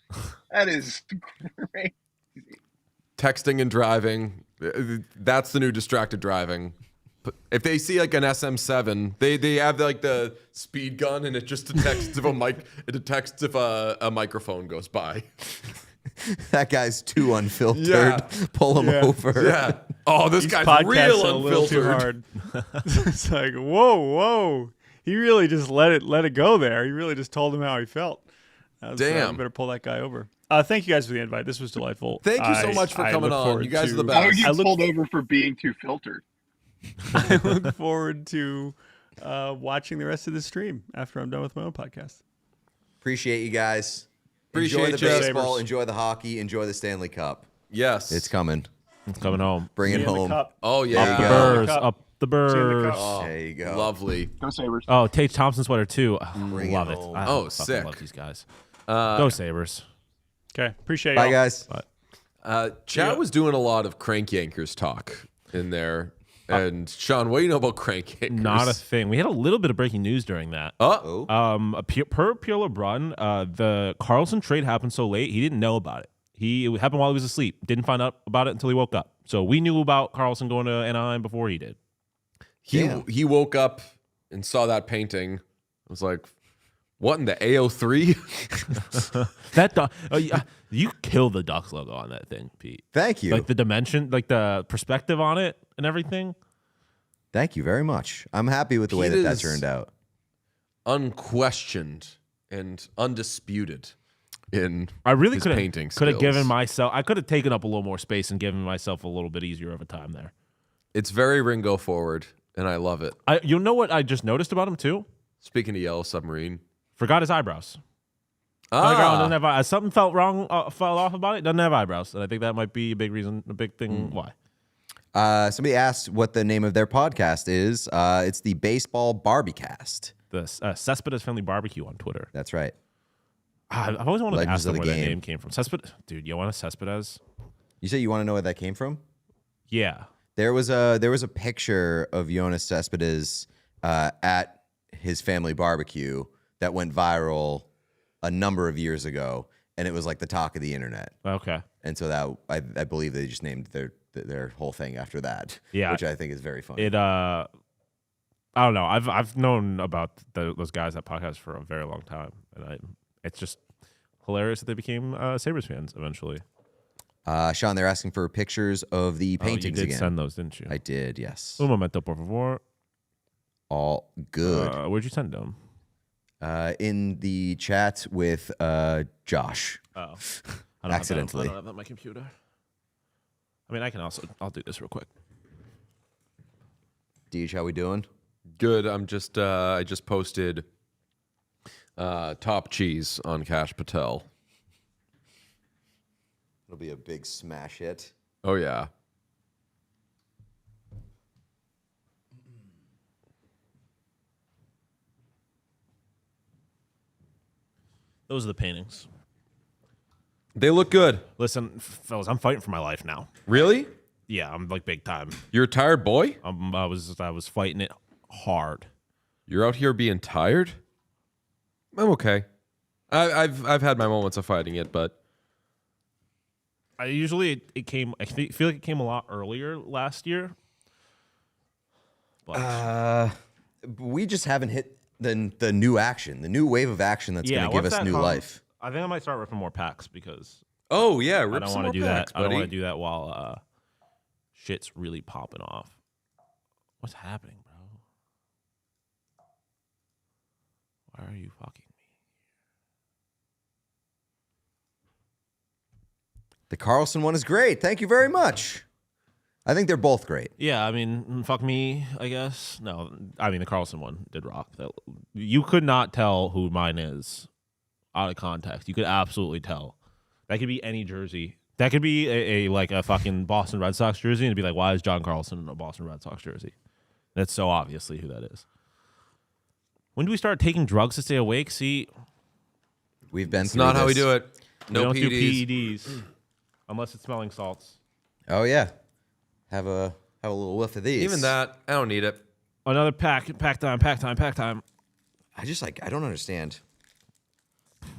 S6: That is great.
S2: Texting and driving. That's the new distracted driving. But if they see like an SM7, they have like the speed gun, and it just detects if a microphone goes by.
S9: that guy's too unfiltered.
S2: Yeah.
S9: Pull him over.
S2: Yeah. Oh, this
S7: He's
S2: guy's
S7: podcasting
S2: real
S7: a little too
S2: unfiltered.
S7: hard. It's like, whoa. He really just let it go there. He really just told him how he felt.
S2: Damn.
S7: You better pull that guy over. Thank you guys for the invite. This was delightful.
S2: Thank you so much for coming
S7: look
S2: on.
S7: forward
S2: You guys are the
S7: to-
S2: best.
S6: How would you
S7: I look-
S6: pulled over for being too filtered?
S7: I look forward to watching the rest of the stream after I'm done with my own podcast.
S9: Appreciate you guys.
S2: Appreciate
S9: enjoy the
S2: you.
S9: baseball.
S7: Sabres.
S9: Enjoy the hockey. Enjoy the Stanley Cup.
S2: Yes.
S9: It's coming.
S8: It's coming home.
S9: Bring it
S7: See you in the
S9: home.
S7: cup.
S2: Oh,
S9: There
S2: yeah.
S9: you
S8: The
S9: go.
S8: Burrs.
S7: Cup.
S8: Up the
S7: See you in the
S8: Burrs.
S7: cup.
S2: Oh,
S9: There you go.
S2: lovely.
S6: Go Sabres.
S8: Oh, Tage Thompson sweater too.
S9: Bring
S8: Love
S9: it
S8: it.
S9: home.
S8: I
S2: Oh,
S8: fucking
S2: sick.
S8: love these guys. Go Sabres.
S7: Okay, appreciate
S9: Bye,
S7: y'all.
S9: guys.
S2: Chad was doing a lot of crank yankers talk in there. And Sean, what do you know about crank yankers?
S8: Not a thing. We had a little bit of breaking news during that.
S2: Oh,
S8: Per Pierre LeBrun, the Carlson trade happened so late, he didn't know about it. It happened while he was asleep. Didn't find out about it until he woke up. So we knew about Carlson going to Anaheim before he did.
S2: he woke up and saw that painting. I was like, what in the AO3?
S8: That you killed the Ducks logo on that thing, Pete.
S9: Thank you.
S8: Like the dimension, like the perspective on it and everything.
S9: Thank you very much. I'm happy with the way
S2: Pete
S9: that
S2: is-
S9: turned out.
S2: Unquestioned and undisputed in
S8: I really
S2: his
S8: could
S2: painting
S8: have given
S2: skills.
S8: myself. I could have taken up a little more space and given myself a little bit easier of a time there.
S2: It's very Ringo forward, and I love it.
S8: You know what I just noticed about him too?
S2: Speaking of Yellow Submarine.
S8: Forgot his eyebrows.
S2: Ah,
S8: Doesn't have something felt wrong, fell off about it. Doesn't have eyebrows, and I think that might be a big reason, a big thing why.
S9: Somebody asked what the name of their podcast is. It's the Baseball Barbie-cast.
S8: The Cespedes Friendly Barbecue on Twitter.
S9: That's right.
S8: I've always wanted
S9: Legends
S8: to
S9: of
S8: ask them
S9: the
S8: where that
S9: game.
S8: name came from. Cespedes, dude, you want a Cespedes?
S9: You say you want to know where that came from?
S8: Yeah.
S9: There was a picture of Jonas Cespedes at his family barbecue that went viral a number of years ago, and it was like the talk of the internet.
S8: Okay.
S9: And so that I believe they just named their whole thing after that.
S8: Yeah.
S9: Which I think is very funny.
S8: It I don't know. I've known about those guys that podcast for a very long time, and it's just hilarious that they became Sabres fans eventually.
S9: Sean, they're asking for pictures of the
S8: You
S9: paintings
S8: did
S9: again.
S8: send those, didn't you?
S9: I did, yes.
S8: Un momento, por favor.
S9: All good.
S8: Where'd you send them?
S9: In the chat with Josh.
S8: Oh, I don't have
S9: Accidentally.
S8: that, I don't have that on my computer. I mean, I'll do this real quick.
S9: Deej, how we doing?
S2: good. I'm just I just posted top cheese on Cash Patel.
S9: It'll be a big smash hit.
S2: Oh yeah.
S8: Those are the paintings.
S2: They look good.
S8: Listen, fellas, I'm fighting for my life now.
S2: Really?
S8: Yeah, I'm like big time.
S2: You're a tired boy?
S8: I was fighting it hard.
S2: You're out here being tired? I'm okay. I've had my moments of fighting it, but
S8: I usually it came. I feel like it came a lot earlier last year. But
S9: We just haven't hit the new action, the new wave of action that's going to give
S8: once
S9: us
S8: that
S9: new
S8: comes,
S9: life.
S8: I think I might start ripping more packs because
S2: oh yeah,
S8: I
S2: rip
S8: don't
S2: some
S8: want to
S2: more
S8: do
S2: packs,
S8: that. I don't
S2: buddy.
S8: want to do that while shit's really popping off. What's happening, bro? Why are you fucking me?
S9: The Carlson one is great. Thank you very much. I think they're both great.
S8: Yeah, I mean, fuck me, I guess. No, I mean the Carlson one did rock. You could not tell who mine is out of context. You could absolutely tell. That could be any jersey. That could be a fucking Boston Red Sox jersey, and it'd be like, why is John Carlson in a Boston Red Sox jersey? That's so obviously who that is. When do we start taking drugs to stay awake? See,
S9: We've been.
S2: It's not how we do it. No
S8: we don't
S2: PEDs.
S8: do PEDs unless it's smelling salts.
S9: Oh yeah, have a little whiff of these.
S2: Even that, I don't need it.
S8: Another pack time.
S9: I don't understand.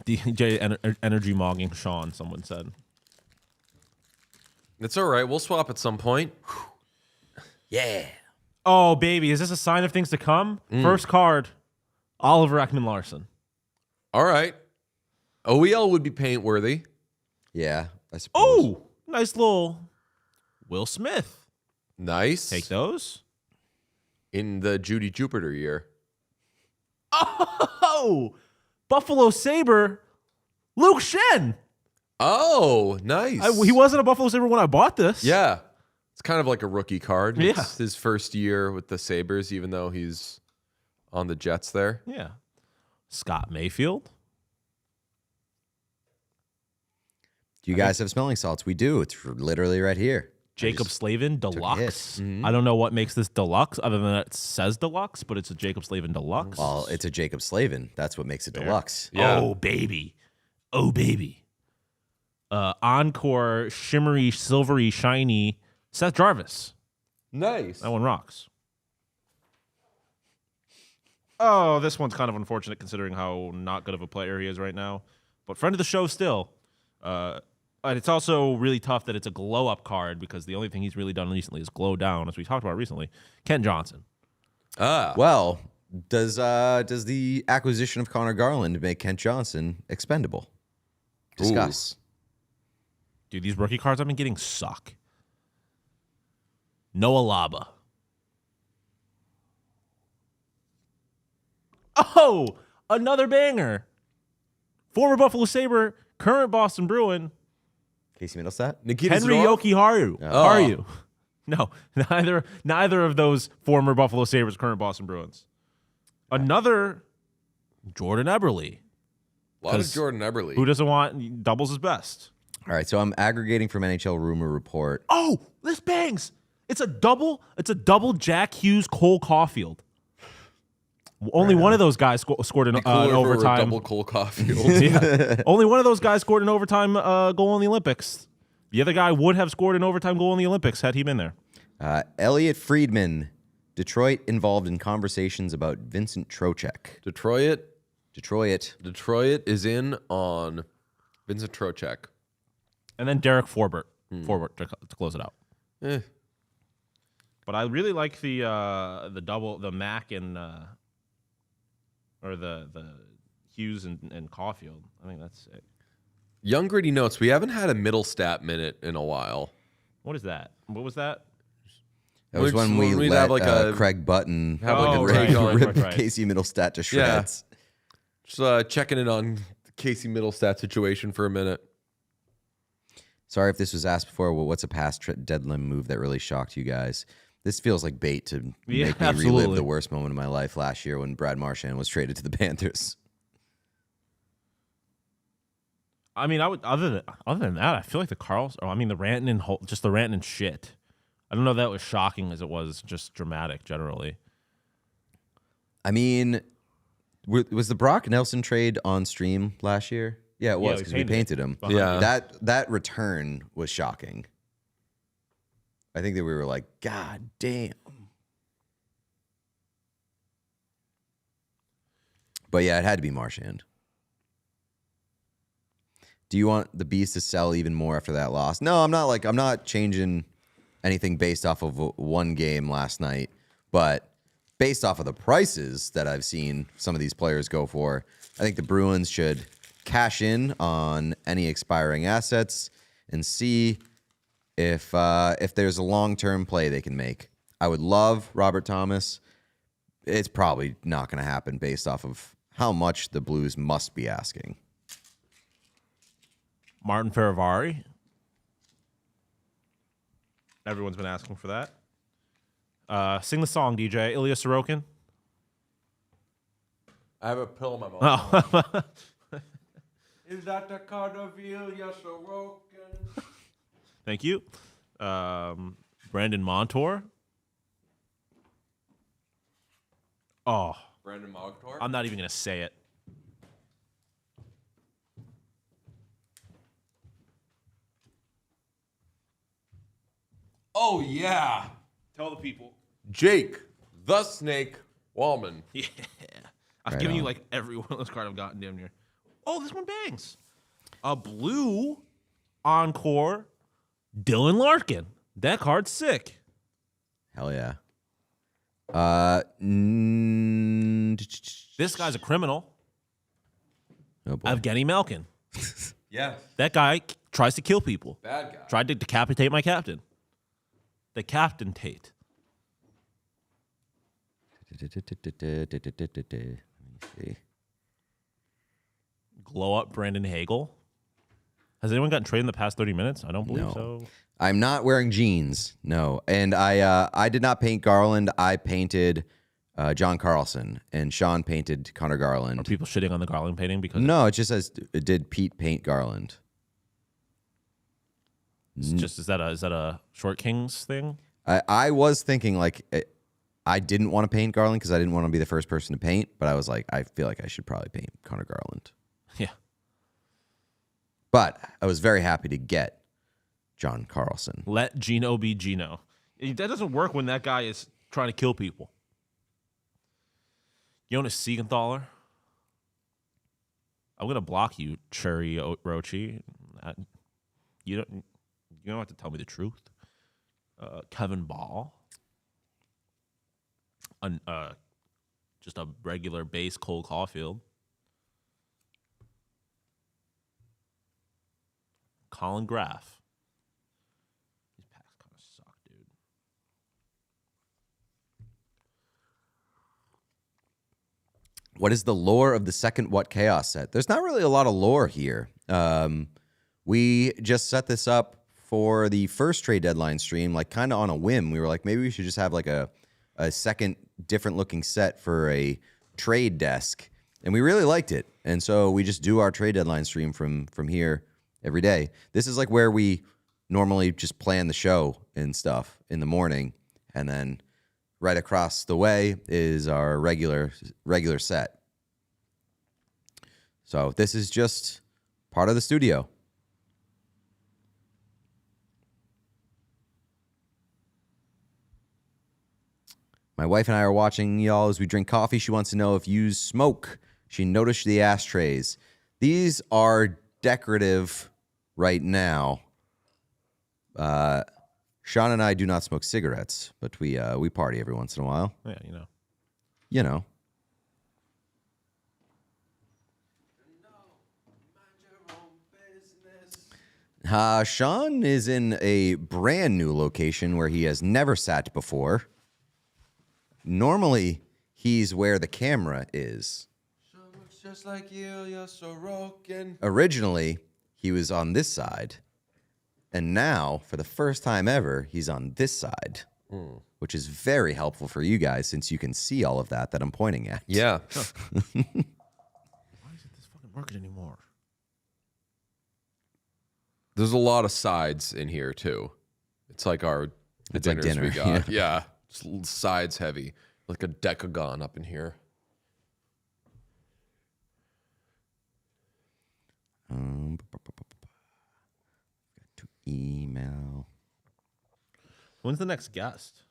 S8: DJ energy mogging Sean, someone said.
S2: It's all right. We'll swap at some point.
S9: Yeah.
S8: Oh, baby, is this a sign of things to come? First card, Oliver Ekman-Larsson.
S2: All right. OEL would be paint worthy.
S9: Yeah, I suppose.
S8: Oh, nice little Will Smith.
S2: Nice.
S8: Take those.
S2: In the Judy Jupiter year.
S8: Oh, Buffalo Sabre, Luke Shen.
S2: Oh, nice.
S8: He wasn't a Buffalo Sabre when I bought this.
S2: Yeah. It's kind of like a rookie card.
S8: Yeah.
S2: It's his first year with the Sabres, even though he's on the Jets there.
S8: Yeah. Scott Mayfield.
S9: Do you guys have smelling salts? We do. It's literally right here.
S8: Jacob Slavin Deluxe.
S9: Mm-hmm.
S8: I don't know what makes this deluxe other than that it says deluxe, but it's a Jacob Slavin Deluxe.
S9: Well, it's a Jacob Slavin. That's what makes it deluxe.
S2: Yeah.
S8: Oh, baby. Oh, baby. Encore, shimmery, silvery, shiny, Seth Jarvis.
S2: Nice.
S8: That one rocks. Oh, this one's kind of unfortunate considering how not good of a player he is right now. But friend of the show still. And it's also really tough that it's a glow-up card because the only thing he's really done recently is glow down, as we talked about recently. Kent Johnson.
S9: Well, does the acquisition of Connor Garland make Kent Johnson expendable? Discuss.
S8: Dude, these rookie cards I've been getting suck. Noah Laba. Oh, another banger. Former Buffalo Sabre, current Boston Bruin,
S9: Casey Middlestat?
S2: Nikita
S8: Henry
S2: Zadorov?
S8: Yoki Haru.
S9: Oh.
S8: Are you? No, neither of those former Buffalo Sabres, current Boston Bruins. Another Jordan Eberle.
S2: A lot of
S8: 'Cause
S2: Jordan Eberle.
S8: Who doesn't want doubles his best?
S9: All right, so I'm aggregating from NHL Rumor Report.
S8: Oh, this bangs. It's a double Jack Hughes, Cole Caulfield. Only one of those guys scored an
S2: Be cooler if it were
S8: overtime.
S2: double Cole Caulfield.
S8: Yeah. Only one of those guys scored an overtime goal in the Olympics. The other guy would have scored an overtime goal in the Olympics had he been there.
S9: Elliot Friedman, Detroit involved in conversations about Vincent Trocheck.
S2: Detroit
S5: Detroit is in on Vincent Trocheck.
S8: And then Derek Forbert to close it out.
S5: Eh.
S8: But I really like the double, the Mac and or the Hughes and Caulfield. I think that's sick.
S2: Young Gritty notes, we haven't had a middle stat minute in a while.
S8: What is that? What was that?
S9: That was when we
S2: we'd
S9: let
S2: have like a
S9: Craig Button
S2: have like a
S8: right,
S2: take on
S8: right.
S9: Casey Middlestat to shreds.
S2: just checking in on the Casey Middlestat situation for a minute.
S9: Sorry if this was asked before. Well, what's a past deadline move that really shocked you guys? This feels like bait to make me
S8: absolutely.
S9: relive the worst moment of my life last year when Brad Marchand was traded to the Panthers.
S8: I mean, I would other than that, I feel like the Rantanen and just the Rantanen shit. I don't know if that was shocking as it was just dramatic generally.
S9: I mean, was the Brock Nelson trade on stream last year? Yeah, it was because we painted him.
S2: Yeah.
S9: That return was shocking. I think that we were like, God damn. But yeah, it had to be Marchand. Do you want the Beast to sell even more after that loss? No, I'm not changing anything based off of one game last night, but based off of the prices that I've seen some of these players go for, I think the Bruins should cash in on any expiring assets and see if there's a long-term play they can make. I would love Robert Thomas. It's probably not going to happen based off of how much the Blues must be asking.
S8: Martin Ferravari. Everyone's been asking for that. Sing the song, DJ. Ilya Sorokin.
S5: I have a pill in my mouth.
S8: Oh.
S5: Is that the Carterville? You're so broken.
S8: Thank you. Brandon Montour. Oh,
S5: Brandon Montour?
S8: I'm not even going to say it.
S5: Oh, yeah.
S8: Tell the people.
S5: Jake, the Snake Wallman.
S8: Yeah. I've given you like every one of those cards I've gotten damn near. Oh, this one bangs. A blue encore Dylan Larkin. That card's sick.
S9: Hell yeah.
S8: This guy's a criminal.
S9: Oh boy.
S8: Evgeny Malkin.
S5: Yes.
S8: That guy tries to kill people.
S5: Bad guy.
S8: Tried to decapitate my captain. The Captain Tate.
S9: Let me see.
S8: Glow up Brandon Hagel. Has anyone gotten traded in the past 30 minutes? I don't believe
S9: No.
S8: so.
S9: I'm not wearing jeans. No. And I did not paint Garland. I painted John Carlson, and Sean painted Connor
S8: Are
S9: Garland.
S8: people shitting on the Garland painting because
S9: No, it just says, did Pete paint Garland?
S8: it's just is that a Short Kings thing?
S9: I was thinking like I didn't want to paint Garland because I didn't want to be the first person to paint, but I was like, I feel like I should probably paint Connor Garland.
S8: Yeah.
S9: But I was very happy to get John Carlson.
S8: Let Gino be Gino. That doesn't work when that guy is trying to kill people. Jonas Siegenthaler. I'm gonna block you, Cherry Rochi. You don't have to tell me the truth. Kevin Ball. Just a regular base Cole Caulfield. Colin Graff. These packs kind of suck, dude.
S9: What is the lore of the second What Chaos set? There's not really a lot of lore here. We just set this up for the first trade deadline stream, like kind of on a whim. We were like, maybe we should just have like a second different looking set for a trade desk. And we really liked it. And so we just do our trade deadline stream from here every day. This is like where we normally just plan the show and stuff in the morning. And then right across the way is our regular set. So this is just part of the studio. My wife and I are watching y'all as we drink coffee. She wants to know if you smoke. She noticed the ashtrays. These are decorative right now. Sean and I do not smoke cigarettes, but we party every once in a while.
S8: Yeah, you know.
S9: You know. Sean is in a brand new location where he has never sat before. Normally, he's where the camera is.
S5: So looks just like you're so broken.
S9: Originally, he was on this side. And now, for the first time ever, he's on this side, which is very helpful for you guys since you can see all of that I'm pointing at.
S5: Yeah.
S8: Why isn't this fucking working anymore?
S5: There's a lot of sides in here too. It's like the
S9: It's like
S5: dinners we
S9: dinner,
S5: got. Yeah. Just sides heavy. Like a decagon up in here.
S9: Got to email.
S8: When's the next guest?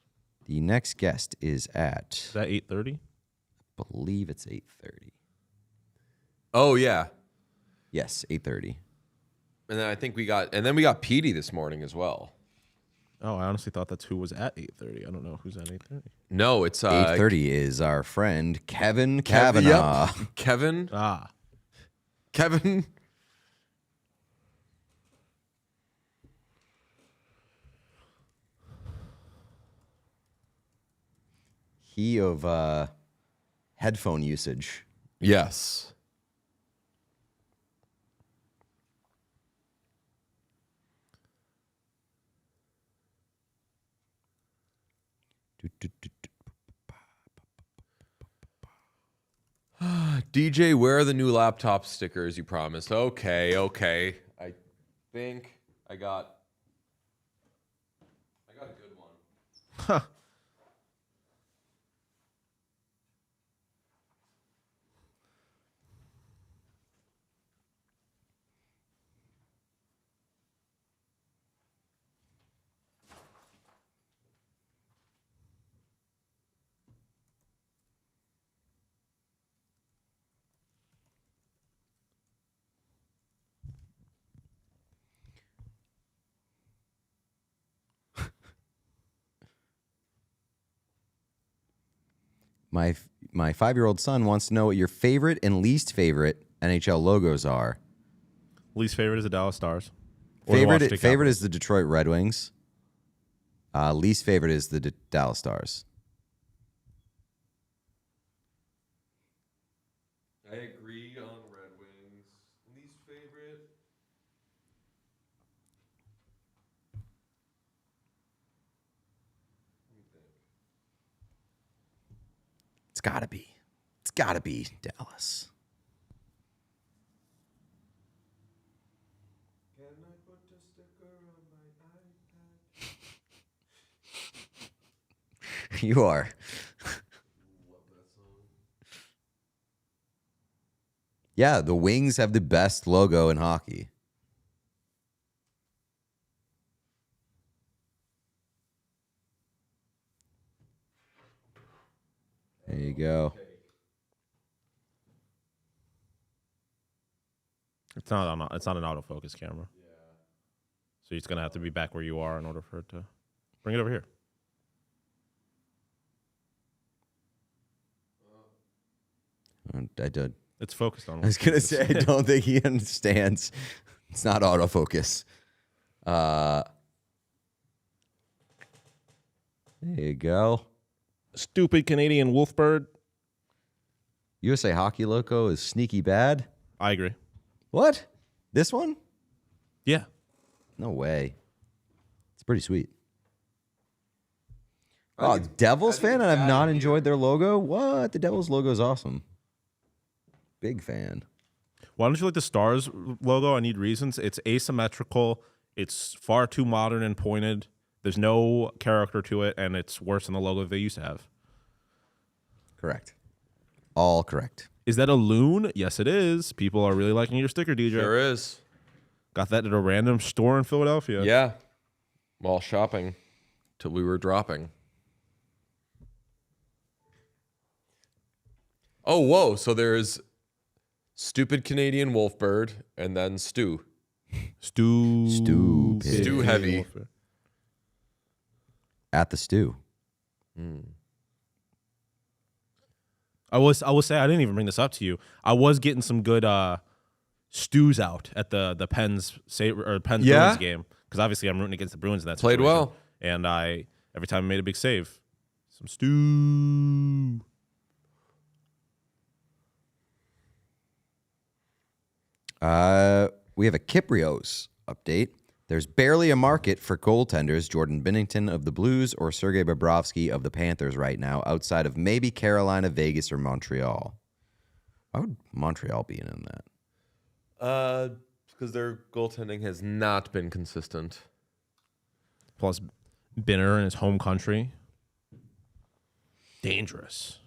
S9: The next guest is at,
S8: Is that 8:30?
S9: I believe it's 8:30.
S5: Oh yeah.
S9: Yes, 8:30.
S5: And then we got Petey this morning as well.
S8: Oh, I honestly thought that's who was at 8:30. I don't know who's at 8:30.
S5: No, it's
S9: 8:30 is our friend Kevin Kavanaugh.
S5: Yep. Kevin.
S8: Ah.
S5: Kevin.
S9: He of headphone usage.
S5: Yes.
S2: DJ, where are the new laptop stickers you promised? Okay. I think I got a good one.
S8: Huh.
S9: My 5-year-old son wants to know what your favorite and least favorite NHL logos are.
S8: Least favorite is the Dallas Stars. Or the Washington
S9: Favorite
S8: Capitals.
S9: is the Detroit Red Wings. Least favorite is the Dallas Stars.
S5: I agree on Red Wings. Least favorite. Let me think.
S9: It's gotta be. It's gotta be Dallas.
S5: Can I put a sticker on my iPad?
S9: You are.
S5: Love that song.
S9: Yeah, the Wings have the best logo in hockey. There you go.
S8: It's not an autofocus camera. Yeah. So you're just gonna have to be back where you are in order for it to bring it over here.
S9: I did.
S8: It's focused on.
S9: I was gonna say I don't think he understands. It's not autofocus. There you go.
S8: Stupid Canadian Wolfbird.
S9: USA Hockey logo is sneaky bad.
S8: I agree.
S9: What? This one?
S8: Yeah.
S9: No way. It's pretty sweet. Oh, Devils fan, and I've not enjoyed their logo. What? The Devils logo is awesome. Big fan.
S8: Why don't you like the Stars logo? I need reasons. It's asymmetrical. It's far too modern and pointed. There's no character to it, and it's worse than the logo they used to have.
S9: Correct. All correct.
S8: Is that a loon? Yes, it is. People are really liking your sticker, DJ.
S2: Sure is.
S8: Got that at a random store in Philadelphia.
S2: Yeah. While shopping till we were dropping. Oh, whoa. So there's stupid Canadian Wolfbird and then Stu.
S9: Stupid.
S2: Stu heavy.
S9: At the stew.
S8: I will say I didn't even bring this up to you. I was getting some good stews out at the Pens Bruins game because obviously I'm rooting against the Bruins in that
S2: Played
S8: situation.
S2: well.
S8: And every time I made a big save, some stew.
S9: We have a Kiprios update. There's barely a market for goaltenders, Jordan Binnington of the Blues or Sergei Bobrovsky of the Panthers right now, outside of maybe Carolina, Vegas, or Montreal. Why would Montreal be in that?
S2: Because their goaltending has not been consistent.
S8: Plus, Binner in his home country. Dangerous.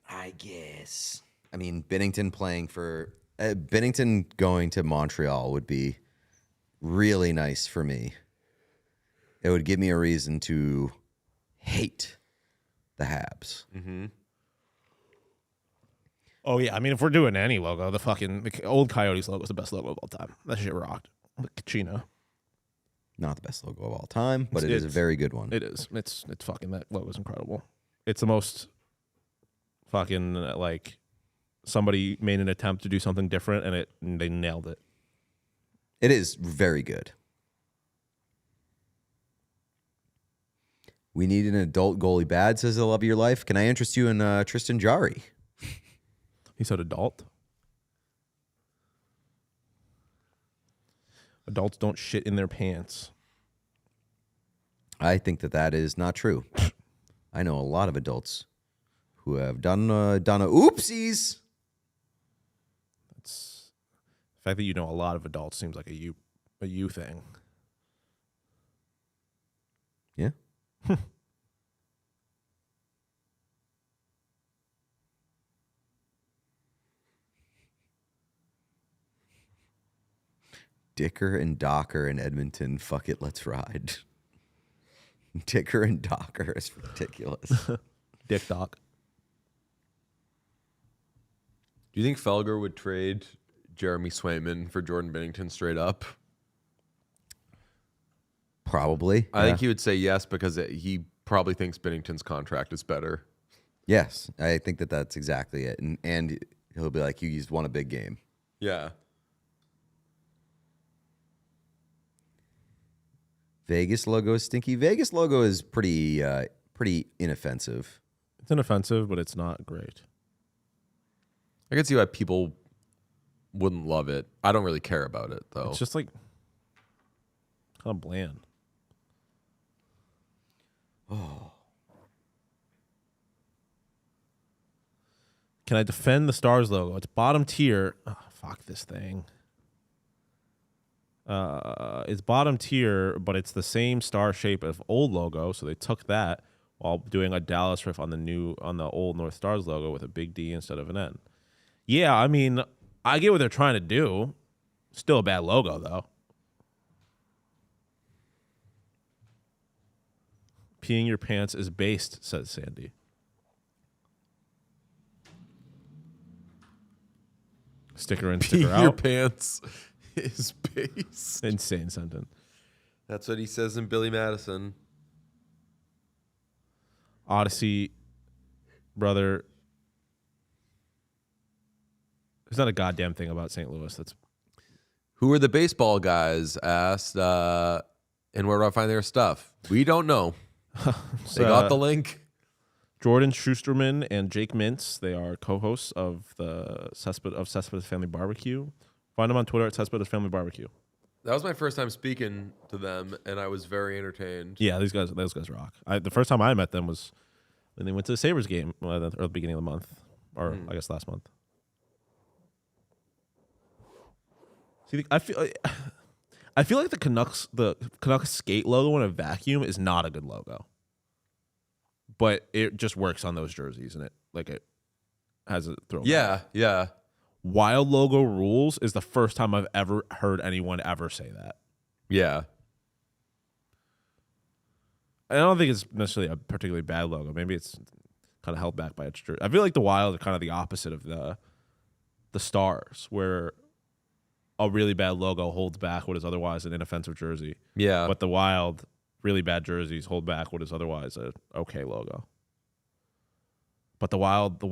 S9: I guess. I mean, Binnington playing for... Binnington going to Montreal would be really nice for me. It would give me a reason to hate the Habs.
S2: Mm-hmm.
S8: Oh, yeah. I mean, if we're doing any logo, the old Coyotes logo is the best logo of all time. That shit rocked. With Kachina.
S9: Not the best logo of all time, but it is a very good one.
S8: It is. It's fucking, that logo's incredible. It's the most fucking, like, somebody made an attempt to do something different and they nailed it.
S9: It is very good. We need an adult goalie bad, says the love of your life. Can I interest you in Tristan Jarry?
S8: He said adult. Adults don't shit in their pants.
S9: I think that is not true. I know a lot of adults who have done a oopsies.
S8: It's the fact that you know a lot of adults seems like a you thing.
S9: Yeah. Dicker and Docker in Edmonton. Fuck it, let's ride. Dicker and Docker is ridiculous.
S8: Dick Doc.
S2: Do you think Felger would trade Jeremy Swayman for Jordan Binnington straight up?
S9: Probably.
S2: I think he would say yes because he probably thinks Binnington's contract is better.
S9: Yes, I think that's exactly it. And he'll be like, you just won a big game.
S2: Yeah.
S9: Vegas logo is stinky. Vegas logo is pretty inoffensive.
S8: It's inoffensive, but it's not great.
S2: I can see why people wouldn't love it. I don't really care about it, though.
S8: It's just like kind of bland.
S9: Oh.
S8: Can I defend the Stars logo? It's bottom tier. Oh, fuck this thing. It's bottom tier, but it's the same star shape of old logo, so they took that while doing a Dallas riff on the old North Stars logo with a big D instead of an N. Yeah, I mean, I get what they're trying to do. Still a bad logo, though. Peeing your pants is based, says Sandy. Sticker in, sticker out.
S2: Your pants is based.
S8: Insane sentence.
S2: That's what he says in Billy Madison.
S8: Odyssey, brother. There's not a goddamn thing about St. Louis. That's
S2: Who are the baseball guys? Asked, and where do I find their stuff? We don't know. They got the link.
S8: Jordan Schusterman and Jake Mintz. They are co-hosts of the Cespedes Family Barbecue. Find them on Twitter at Cespedes Family Barbecue.
S2: That was my first time speaking to them, and I was very entertained.
S8: Yeah, those guys rock. The first time I met them was when they went to the Sabres game at the beginning of the month, or I guess last month. See, I feel like the Canucks skate logo in a vacuum is not a good logo, but it just works on those jerseys, and it has a throwback.
S2: Yeah.
S8: Wild logo rules is the first time I've ever heard anyone ever say that.
S2: Yeah.
S8: I don't think it's necessarily a particularly bad logo. Maybe it's kind of held back by its jersey. I feel like the Wild are kind of the opposite of the Stars, where a really bad logo holds back what is otherwise an inoffensive jersey.
S2: Yeah.
S8: But the Wild, really bad jerseys hold back what is otherwise a okay logo. But the Wild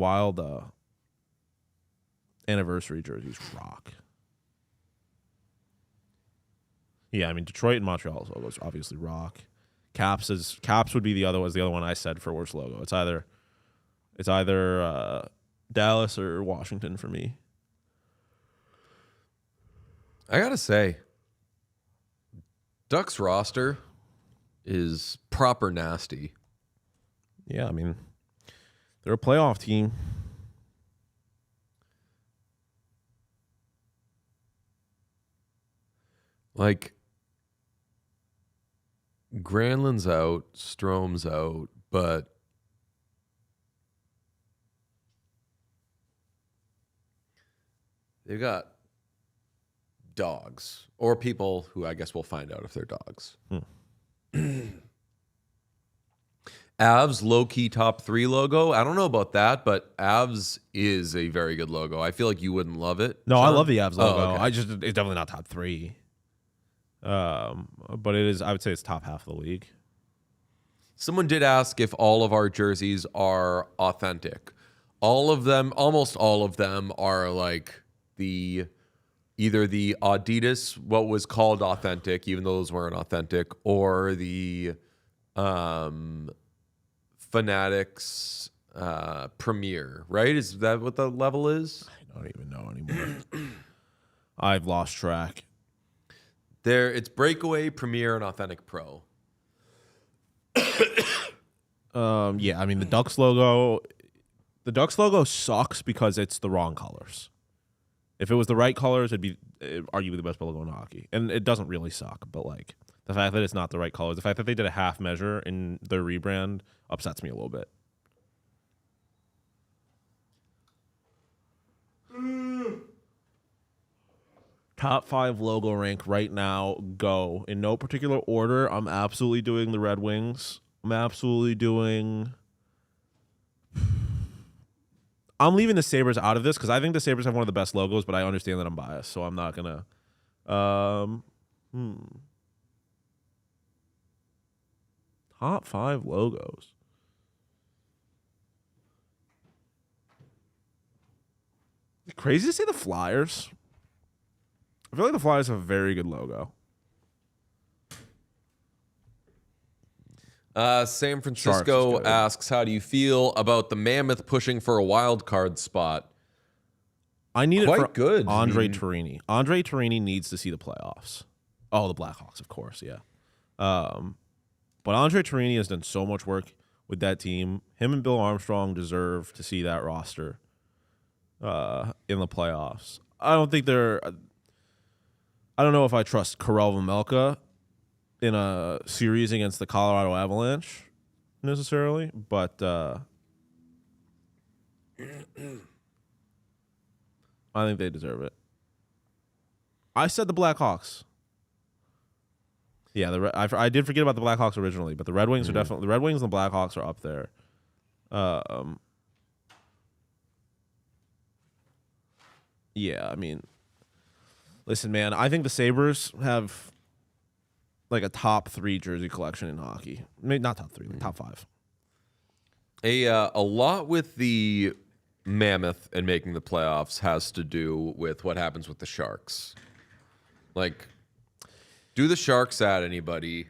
S8: anniversary jerseys rock. Yeah, I mean Detroit and Montreal's logos obviously rock. Caps would be the other one I said for worst logo. It's either Dallas or Washington for me.
S2: I gotta say, Ducks roster is proper nasty.
S8: Yeah, I mean, they're a playoff team.
S2: Like, Granlund's out, Strome's out, but they've got dogs, or people who I guess we'll find out if they're dogs. Avs low-key top 3 logo. I don't know about that, but Avs is a very good logo. I feel like you wouldn't love it.
S8: No,
S2: Sean?
S8: I love the Avs logo.
S2: Oh, okay.
S8: It's definitely not top 3. But it is. I would say it's top half of the league.
S2: Someone did ask if all of our jerseys are authentic. All of them, almost all of them, are like either the Adidas, what was called authentic, even though those weren't authentic, or the Fanatics Premier, right? Is that what the level is?
S8: I don't even know anymore. I've lost track.
S2: It's Breakaway, Premier, and Authentic Pro.
S8: Yeah, I mean the Ducks logo The Ducks logo sucks because it's the wrong colors. If it was the right colors, it'd be arguably the best logo in hockey. And it doesn't really suck, but like the fact that it's not the right colors, the fact that they did a half measure in their rebrand upsets me a little bit. Top 5 logo rank right now, go. In no particular order, I'm absolutely doing the Red Wings. I'm leaving the Sabres out of this because I think the Sabres have one of the best logos, but I understand that I'm biased, so I'm not going to. Top 5 logos. Crazy to say the Flyers. I feel like the Flyers have a very good logo.
S2: San Francisco asks, how do you feel about the Mammoth pushing for a wild card spot?
S8: I need
S2: Quite
S8: it for
S2: good.
S8: Andre Torini. Andre Torini needs to see the playoffs. Oh, the Blackhawks, of course, yeah. But Andre Torini has done so much work with that team. Him and Bill Armstrong deserve to see that roster in the playoffs. I don't know if I trust Karel Vejmelka in a series against the Colorado Avalanche necessarily, but I think they deserve it. I said the Blackhawks. Yeah, I did forget about the Blackhawks originally, but the Red Wings are definitely the Red Wings and the Blackhawks are up there. Yeah, I mean, listen, man, I think the Sabres have like a top 3 jersey collection in hockey. Maybe not top 3, like top 5.
S2: A lot with the Mammoth and making the playoffs has to do with what happens with the Sharks. Like, do the Sharks add anybody?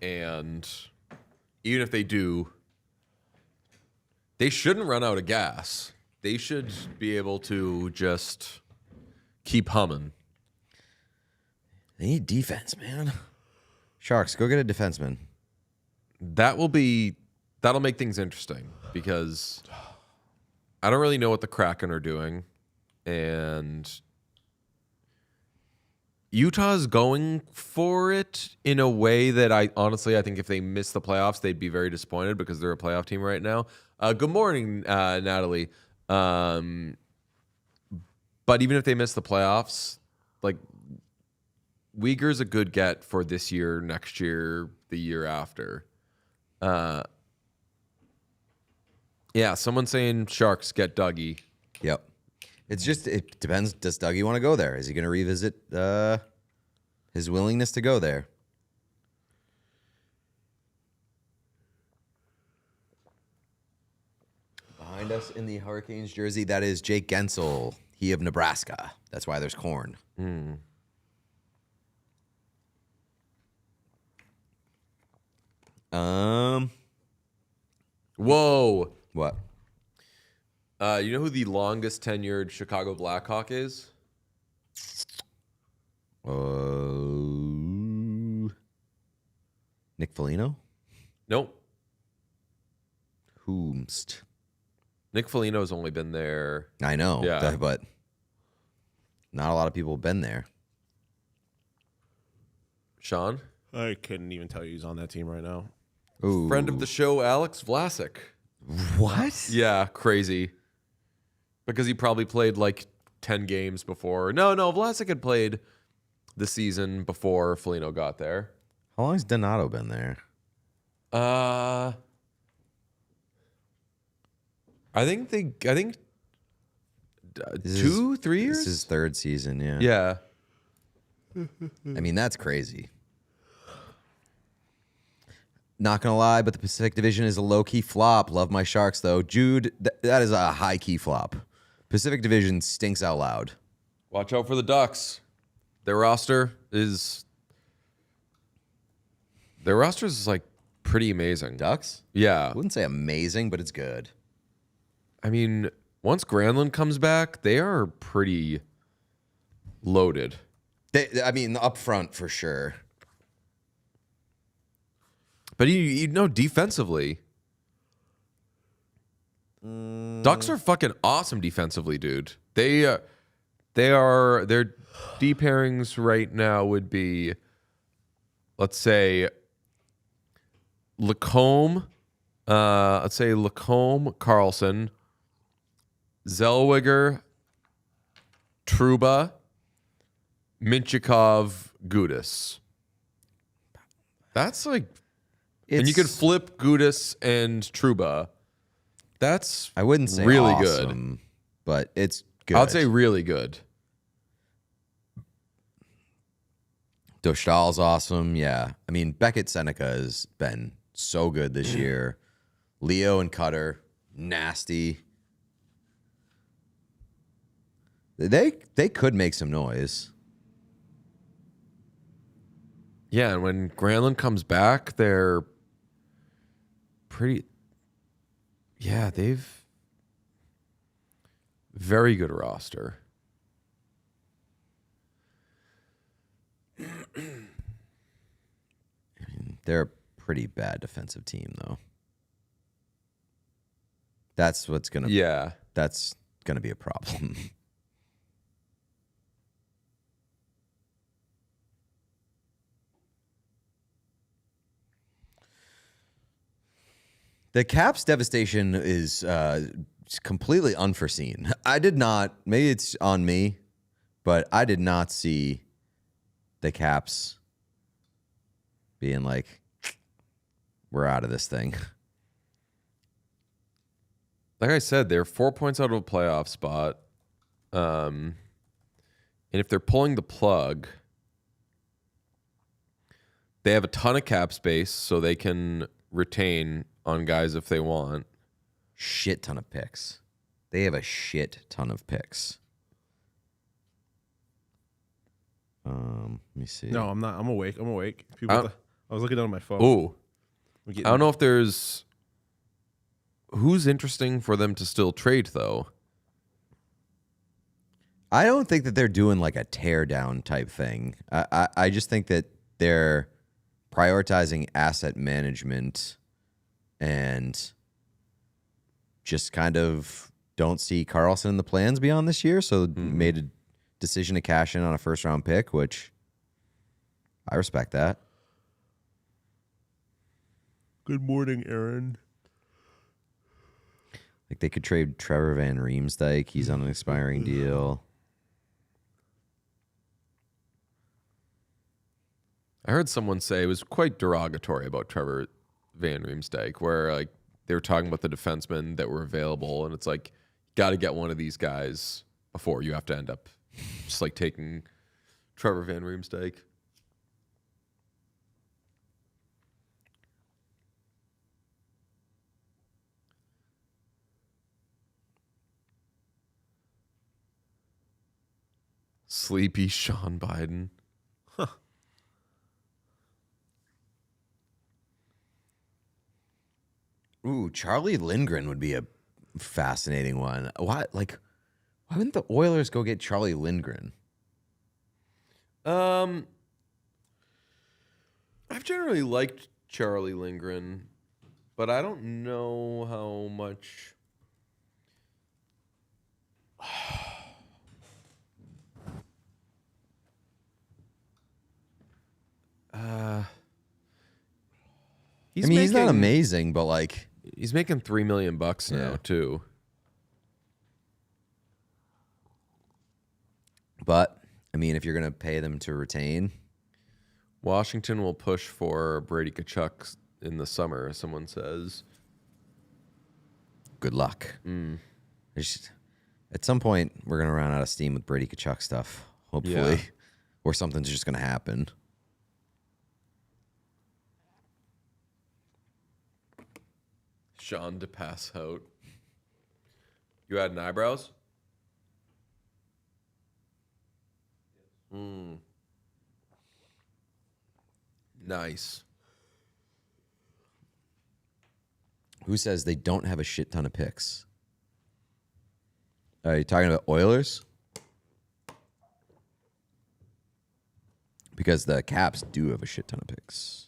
S2: And even if they do, they shouldn't run out of gas. They should be able to just keep humming.
S9: They need defense, man. Sharks, go get a defenseman.
S2: That'll make things interesting because I don't really know what the Kraken are doing, and Utah's going for it in a way that I think if they miss the playoffs, they'd be very disappointed because they're a playoff team right now. Good morning, Natalie. But even if they miss the playoffs, like, Uyghur's a good get for this year, next year, the year after. Yeah, someone saying Sharks get Dougie.
S9: Yep. It depends. Does Dougie want to go there? Is he going to revisit his willingness to go there? Behind us in the Hurricanes jersey, that is Jake Gensel. He of Nebraska. That's why there's corn.
S2: Whoa.
S9: What?
S2: You know who the longest tenured Chicago Blackhawk is?
S9: Nick Foligno?
S2: Nope.
S9: Whomst?
S2: Nick Foligno's only been there.
S9: I know,
S2: Yeah.
S9: but not a lot of people have been there.
S2: Sean?
S8: I couldn't even tell you he's on that team right now.
S9: Ooh.
S2: Friend of the show, Alex Vlasic.
S9: What?
S2: Yeah, crazy. Because he probably played like 10 games before. No, Vlasic had played the season before Foligno got there.
S9: How long has Donato been there?
S2: I think 3 years?
S9: This is third season, yeah.
S2: Yeah.
S9: I mean, that's crazy. Not going to lie, but the Pacific Division is a low-key flop. Love my Sharks, though. Jude, that is a high-key flop. Pacific Division stinks out loud.
S2: Watch out for the Ducks. Their roster is like pretty amazing.
S9: Ducks?
S2: Yeah.
S9: I wouldn't say amazing, but it's good.
S2: I mean, once Granlund comes back, they are pretty loaded.
S9: Up front for sure.
S2: But you know, defensively, Ducks are fucking awesome defensively, dude. Their D pairings right now would be, let's say, Lacombe, Carlson, Zellweger, Trouba, Minchikov, Gudis. That's like, and you could flip Gudis and Trouba. That's
S9: I wouldn't say
S2: really
S9: awesome,
S2: good,
S9: but it's good.
S2: I'd say really good.
S9: Dostal's awesome. Yeah. I mean, Beckett Seneca has been so good this year. Leo and Cutter, nasty. They could make some noise.
S2: Yeah, and when Granlund comes back, they're pretty. Yeah, they've very good roster.
S9: I mean, they're a pretty bad defensive team, though. That's what's gonna.
S2: Yeah,
S9: that's gonna be a problem. The Caps' devastation is completely unforeseen. I did not, maybe it's on me, but I did not see the Caps being like, we're out of this thing.
S2: like I said, they're 4 points out of a playoff spot. And if they're pulling the plug, they have a ton of cap space, so they can retain on guys if they want.
S9: Shit ton of picks. They have a shit ton of picks. Let me see.
S8: No, I'm not. I'm awake. I was looking down at my phone.
S2: Ooh. I don't know if there's... Who's interesting for them to still trade, though?
S9: I don't think that they're doing like a tear down type thing. I just think that they're prioritizing asset management and just kind of don't see Carlson in the plans beyond this year. So made a decision to cash in on a first round pick, which I respect that.
S8: Good morning, Aaron.
S9: Like they could trade Trevor Van Riemsdyk. He's on an expiring deal.
S2: I heard someone say it was quite derogatory about Trevor Van Riemsdyk, where like they were talking about the defensemen that were available, and it's like, got to get one of these guys before you have to end up just like taking Trevor Van Riemsdyk. Sleepy Sean Biden.
S9: Ooh, Charlie Lindgren would be a fascinating one. Why wouldn't the Oilers go get Charlie Lindgren?
S2: I've generally liked Charlie Lindgren, but I don't know how much.
S9: He's not amazing, but like
S2: he's making $3 million now too.
S9: But I mean, if you're gonna pay them to retain,
S2: Washington will push for Brady Tkachuk in the summer. Someone says.
S9: Good luck. At some point, we're gonna run out of steam with Brady Tkachuk stuff. Hopefully, or something's just gonna happen.
S2: Sean to pass out. You adding eyebrows? Nice.
S9: Who says they don't have a shit ton of picks? Are you talking about Oilers? Because the Caps do have a shit ton of picks.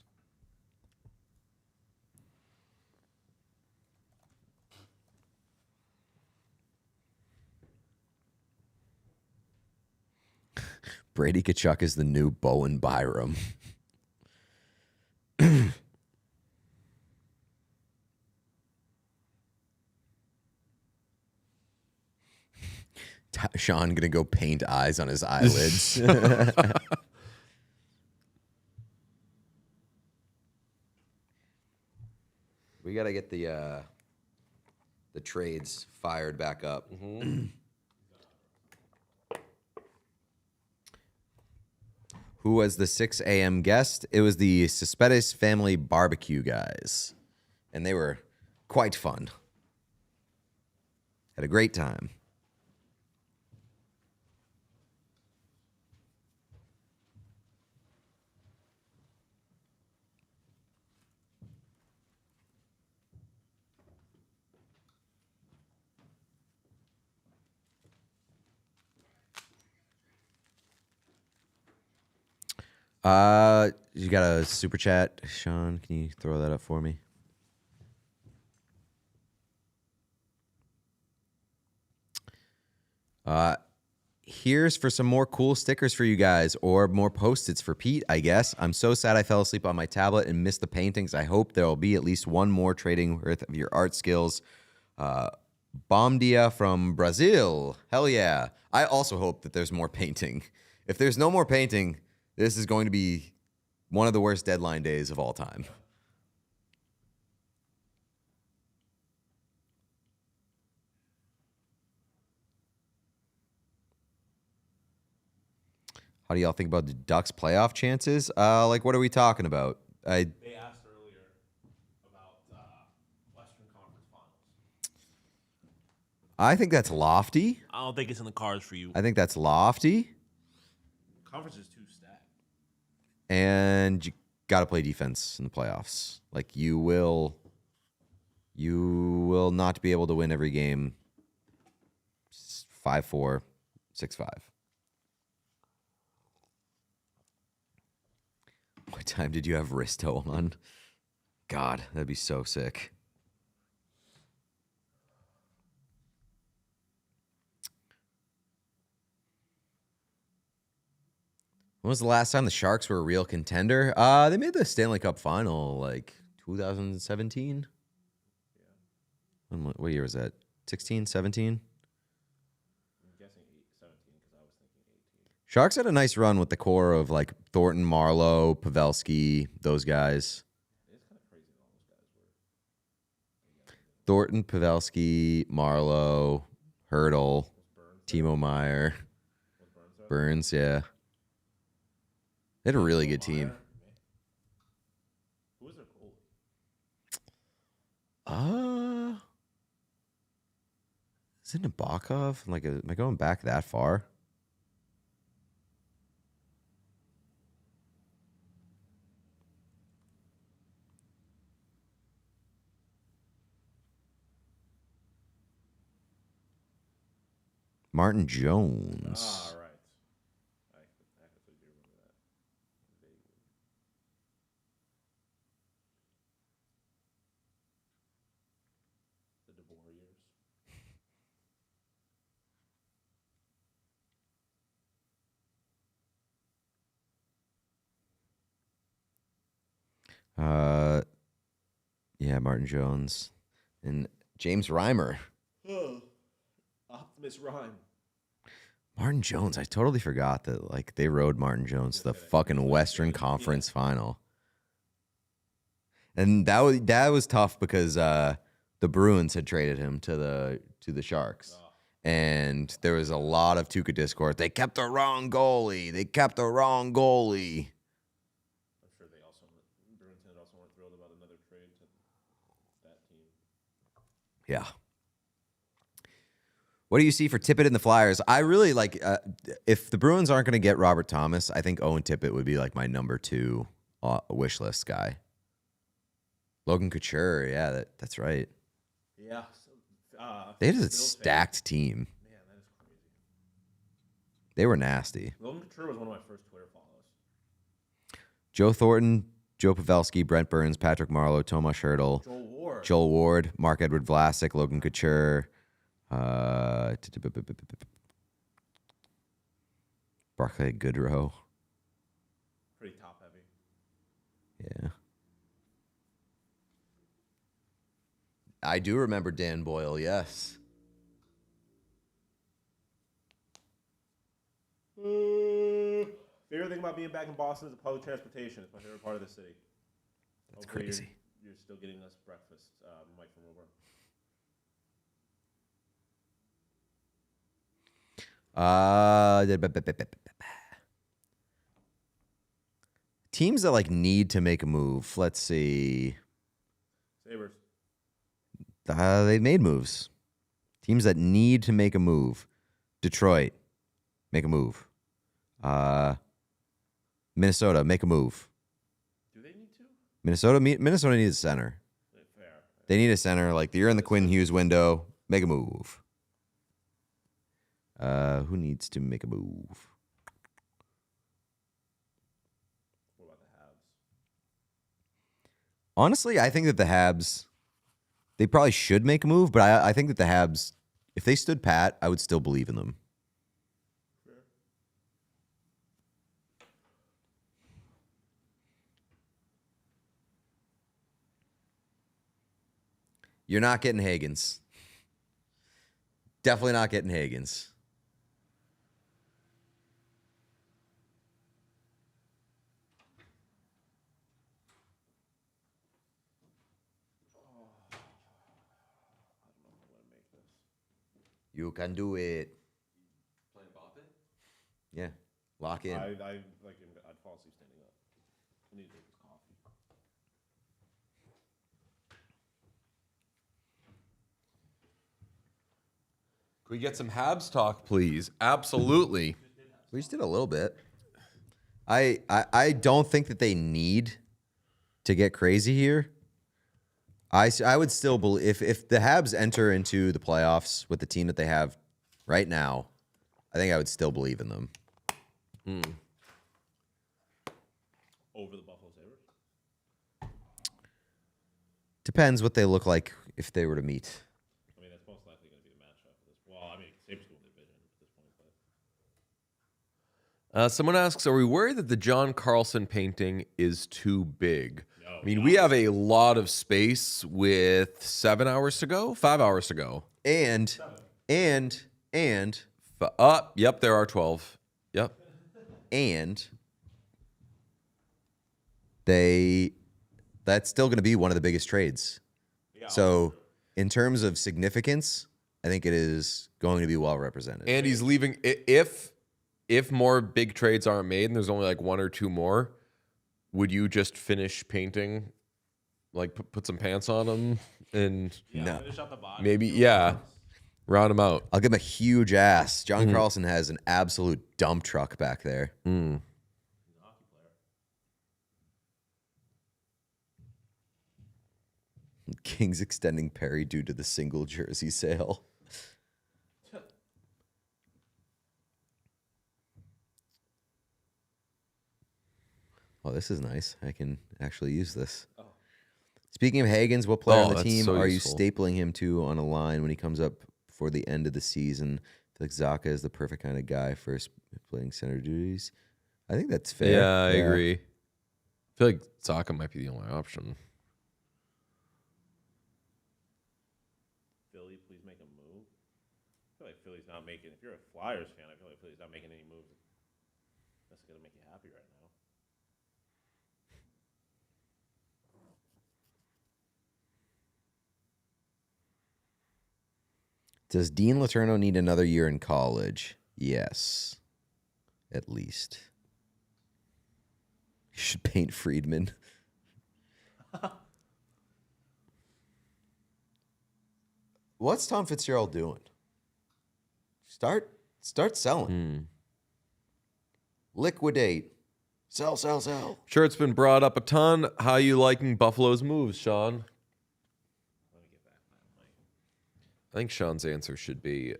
S9: Brady Tkachuk is the new Bowen Byram. Sean gonna go paint eyes on his eyelids. We gotta get the trades fired back up. Who was the 6 a.m. guest? It was the Cespedes family barbecue guys, and they were quite fun. Had a great time. You got a super chat, Sean? Can you throw that up for me? Here's for some more cool stickers for you guys, or more Post-its for Pete, I guess. I'm so sad I fell asleep on my tablet and missed the paintings. I hope there will be at least one more trading worth of your art skills. Bom dia from Brazil. Hell yeah. I also hope that there's more painting. If there's no more painting, this is going to be one of the worst deadline days of all time. How do y'all think about the Ducks' playoff chances? Like, what are we talking about?
S1: They asked earlier about Western Conference Finals.
S9: I think that's lofty.
S8: I don't think it's in the cards for you.
S9: I think that's lofty.
S1: Conference is too stacked.
S9: And you got to play defense in the playoffs. Like, you will not be able to win every game 5-4, 6-5. What time did you have Risto on? God, that'd be so sick. When was the last time the Sharks were a real contender? They made the Stanley Cup final like 2017. Yeah. What year was that? 16, 17?
S1: I'm guessing 17 because I was thinking 18.
S9: Sharks had a nice run with the core of like Thornton, Marlowe, Pavelski, those guys.
S1: It's kind of crazy that all those guys were.
S9: Thornton, Pavelski, Marlowe, Hurdle, Timo Meyer, Burns, yeah. They had a really good team.
S1: Who was their goalie?
S9: Is it Nabokov? Like, am I going back that far? Martin Jones.
S1: Right. I actually do remember that vaguely. The DeBoer years.
S9: Yeah, Martin Jones and James Reimer.
S1: Optimus Rhyme.
S9: Martin Jones, I totally forgot that like they rode Martin Jones to the fucking Western Conference final. And that was tough because the Bruins had traded him to the Sharks. And there was a lot of Tuukka discourse. They kept the wrong goalie. I'm
S1: sure Bruins also weren't thrilled about another trade to that team.
S9: Yeah. What do you see for Tippett and the Flyers? I really like, if the Bruins aren't going to get Robert Thomas, I think Owen Tippett would be like my number 2 wish list guy. Logan Couture, yeah, that's right.
S1: Yeah.
S9: They had a stacked team.
S1: Man, that is crazy.
S9: They were nasty.
S1: Logan Couture was one of my first Twitter follows.
S9: Joe Thornton, Joe Pavelski, Brent Burns, Patrick Marleau, Tomas Hertl, Joel Ward, Mark-Edward Vlasic, Logan Couture. Barclay Goodrow.
S1: Pretty top heavy.
S9: Yeah. I do remember Dan Boyle, yes.
S8: Favorite thing about being back in Boston is the public transportation. It's my favorite part of the city.
S9: That's
S8: Hopefully
S9: crazy.
S8: You're still getting us breakfast, Mike from Wilbur.
S9: Teams that like need to make a move. Let's see.
S8: Sabres.
S9: They made moves. Teams that need to make a move. Detroit, make a move. Minnesota, make a move.
S8: Do they need to?
S9: Minnesota needs a center.
S8: Fair.
S9: They need a center. Like you're in the Quinn Hughes window. Make a move. Who needs to make a move?
S8: What about the Habs?
S9: Honestly, I think that the Habs, they probably should make a move, but I think that the Habs, if they stood pat, I would still believe in them. You're not getting Higgins. Definitely not getting Higgins. You can do it.
S5: Playing Bop it?
S9: Yeah. Lock in.
S8: I'd fall asleep standing up. I need to take this coffee.
S2: Can we get some Habs talk, please? Absolutely.
S9: We just did a little bit. I don't think that they need to get crazy here. I would still believe if the Habs enter into the playoffs with the team that they have right now, I think I would still believe in them.
S8: Over the Buffalo Sabres?
S9: Depends what they look like if they were to meet.
S8: I mean, that's most likely going to be the matchup for this. Well, I mean, Sabres win the division at this point, but
S2: Someone asks, are we worried that the John Carlson painting is too big? No, I mean, we have a lot of space with 7 hours to go, 5 hours to go.
S9: And
S2: Yep, there are 12. Yep.
S9: And that's still going to be one of the biggest trades. Yeah, so in terms of significance, I think it is going to be well represented.
S2: And he's leaving if more big trades aren't made and there's only like one or two more, would you just finish painting, like put some pants on them and
S8: finish out the body?
S2: Maybe round them out.
S9: I'll give him a huge ass. John Carlson has an absolute dump truck back there. Kings extending Perry due to the single jersey sale. Oh, this is nice. I can actually use this. Oh. Speaking of Higgins, what player on the team are you stapling him to on a line when he comes up for the end of the season? I feel like Zaka is the perfect kind of guy for playing center duties. I think that's fair.
S2: Yeah, I agree. I feel like Zaka might be the only option.
S8: Philly, please make a move. I feel like Philly's not making. If you're a Flyers fan, I feel like Philly's not making any moves. That's gonna make you happy right now.
S9: Does Dean Letourneau need another year in college? Yes. At least. You should paint Friedman. What's Tom Fitzgerald doing? Start selling. Liquidate. Sell.
S2: Sure, it's been brought up a ton. How you liking Buffalo's moves, Sean? I think Sean's answer should be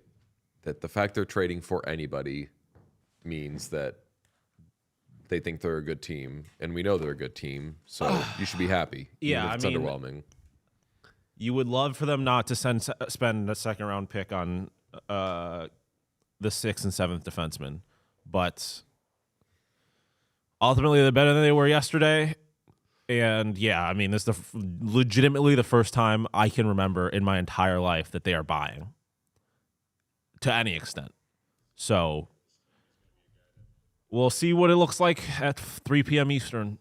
S2: that the fact they're trading for anybody means that they think they're a good team, and we know they're a good team, so you should be happy.
S8: Yeah,
S2: it's underwhelming.
S8: You would love for them not to spend a second-round pick on the 6th and 7th defenseman, but ultimately they're better than they were yesterday. And yeah, I mean, this is legitimately the first time I can remember in my entire life that they are buying to any extent. So we'll see what it looks like at 3 p.m. Eastern.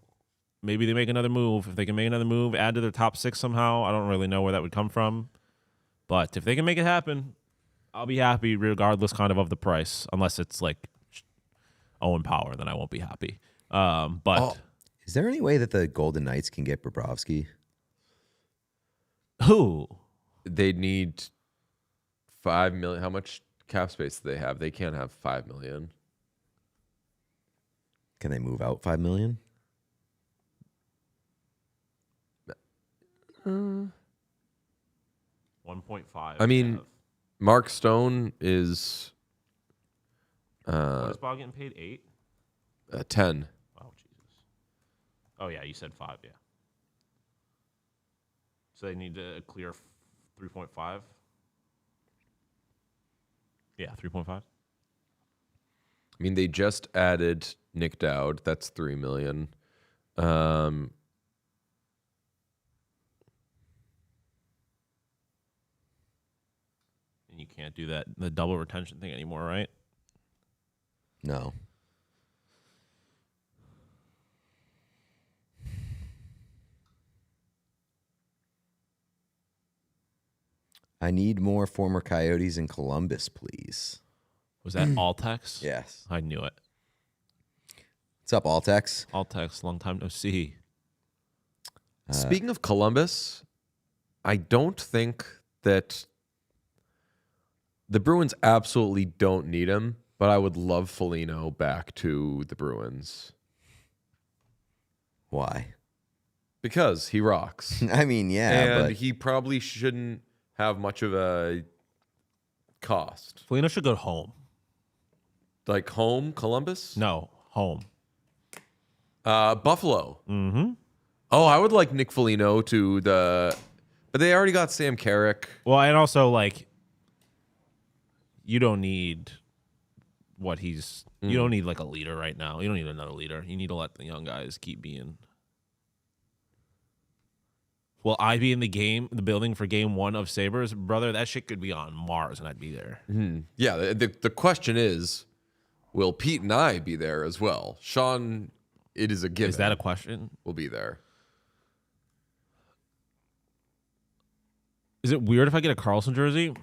S8: Maybe they make another move. If they can make another move, add to their top 6 somehow. I don't really know where that would come from. But if they can make it happen, I'll be happy regardless kind of the price. Unless it's like Owen Power, then I won't be happy.
S9: Is there any way that the Golden Knights can get Bobrovsky?
S8: Who?
S2: They need $5 million. How much cap space do they have? They can't have $5 million.
S9: Can they move out $5 million?
S8: 1.5.
S2: I mean, Mark Stone is
S8: what is Bob getting paid? 8?
S2: 10.
S8: Oh Jesus. Oh yeah, you said 5. Yeah. So they need to clear 3.5. Yeah, 3.5.
S2: I mean, they just added Nick Dowd. That's $3 million.
S8: And you can't do the double retention thing anymore, right?
S9: No. I need more former Coyotes in Columbus, please.
S8: Was that Altex?
S9: Yes.
S8: I knew it.
S9: What's up, Altex?
S8: Altex, long time no see.
S2: Speaking of Columbus, I don't think that the Bruins absolutely don't need him, but I would love Foligno back to the Bruins.
S9: Why?
S2: Because he rocks.
S9: I mean, yeah,
S2: and
S9: but
S2: he probably shouldn't have much of a cost.
S8: Foligno should go home.
S2: Like home, Columbus?
S8: No, home.
S2: Buffalo.
S8: Mm-hmm.
S2: Oh, I would like Nick Foligno to the... But they already got Sam Carrick.
S8: Well, and also, like, you don't need what he's... You don't need, like, a leader right now. You don't need another leader. You need to let the young guys keep being... Will I be in the building for game 1 of Sabres? Brother, that shit could be on Mars, and I'd be there.
S2: Mm-hmm. Yeah, the question is, will Pete and I be there as well? Sean, it is a given.
S8: Is that a question?
S2: We'll be there.
S8: Is it weird if I get a Carlson jersey?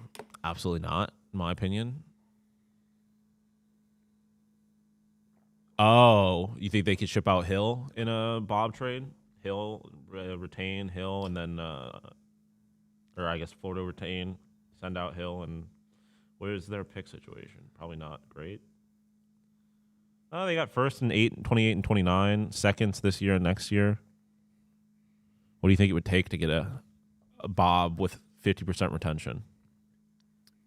S8: Absolutely not, in my opinion. Oh, you think they could ship out Hill in a Bob trade? Hill, retain Hill, and then, or I guess Florida retain, send out Hill, and where's their pick situation? Probably not great. Oh, they got first in 28 and 29, seconds this year and next year. What do you think it would take to get a Bob with 50% retention?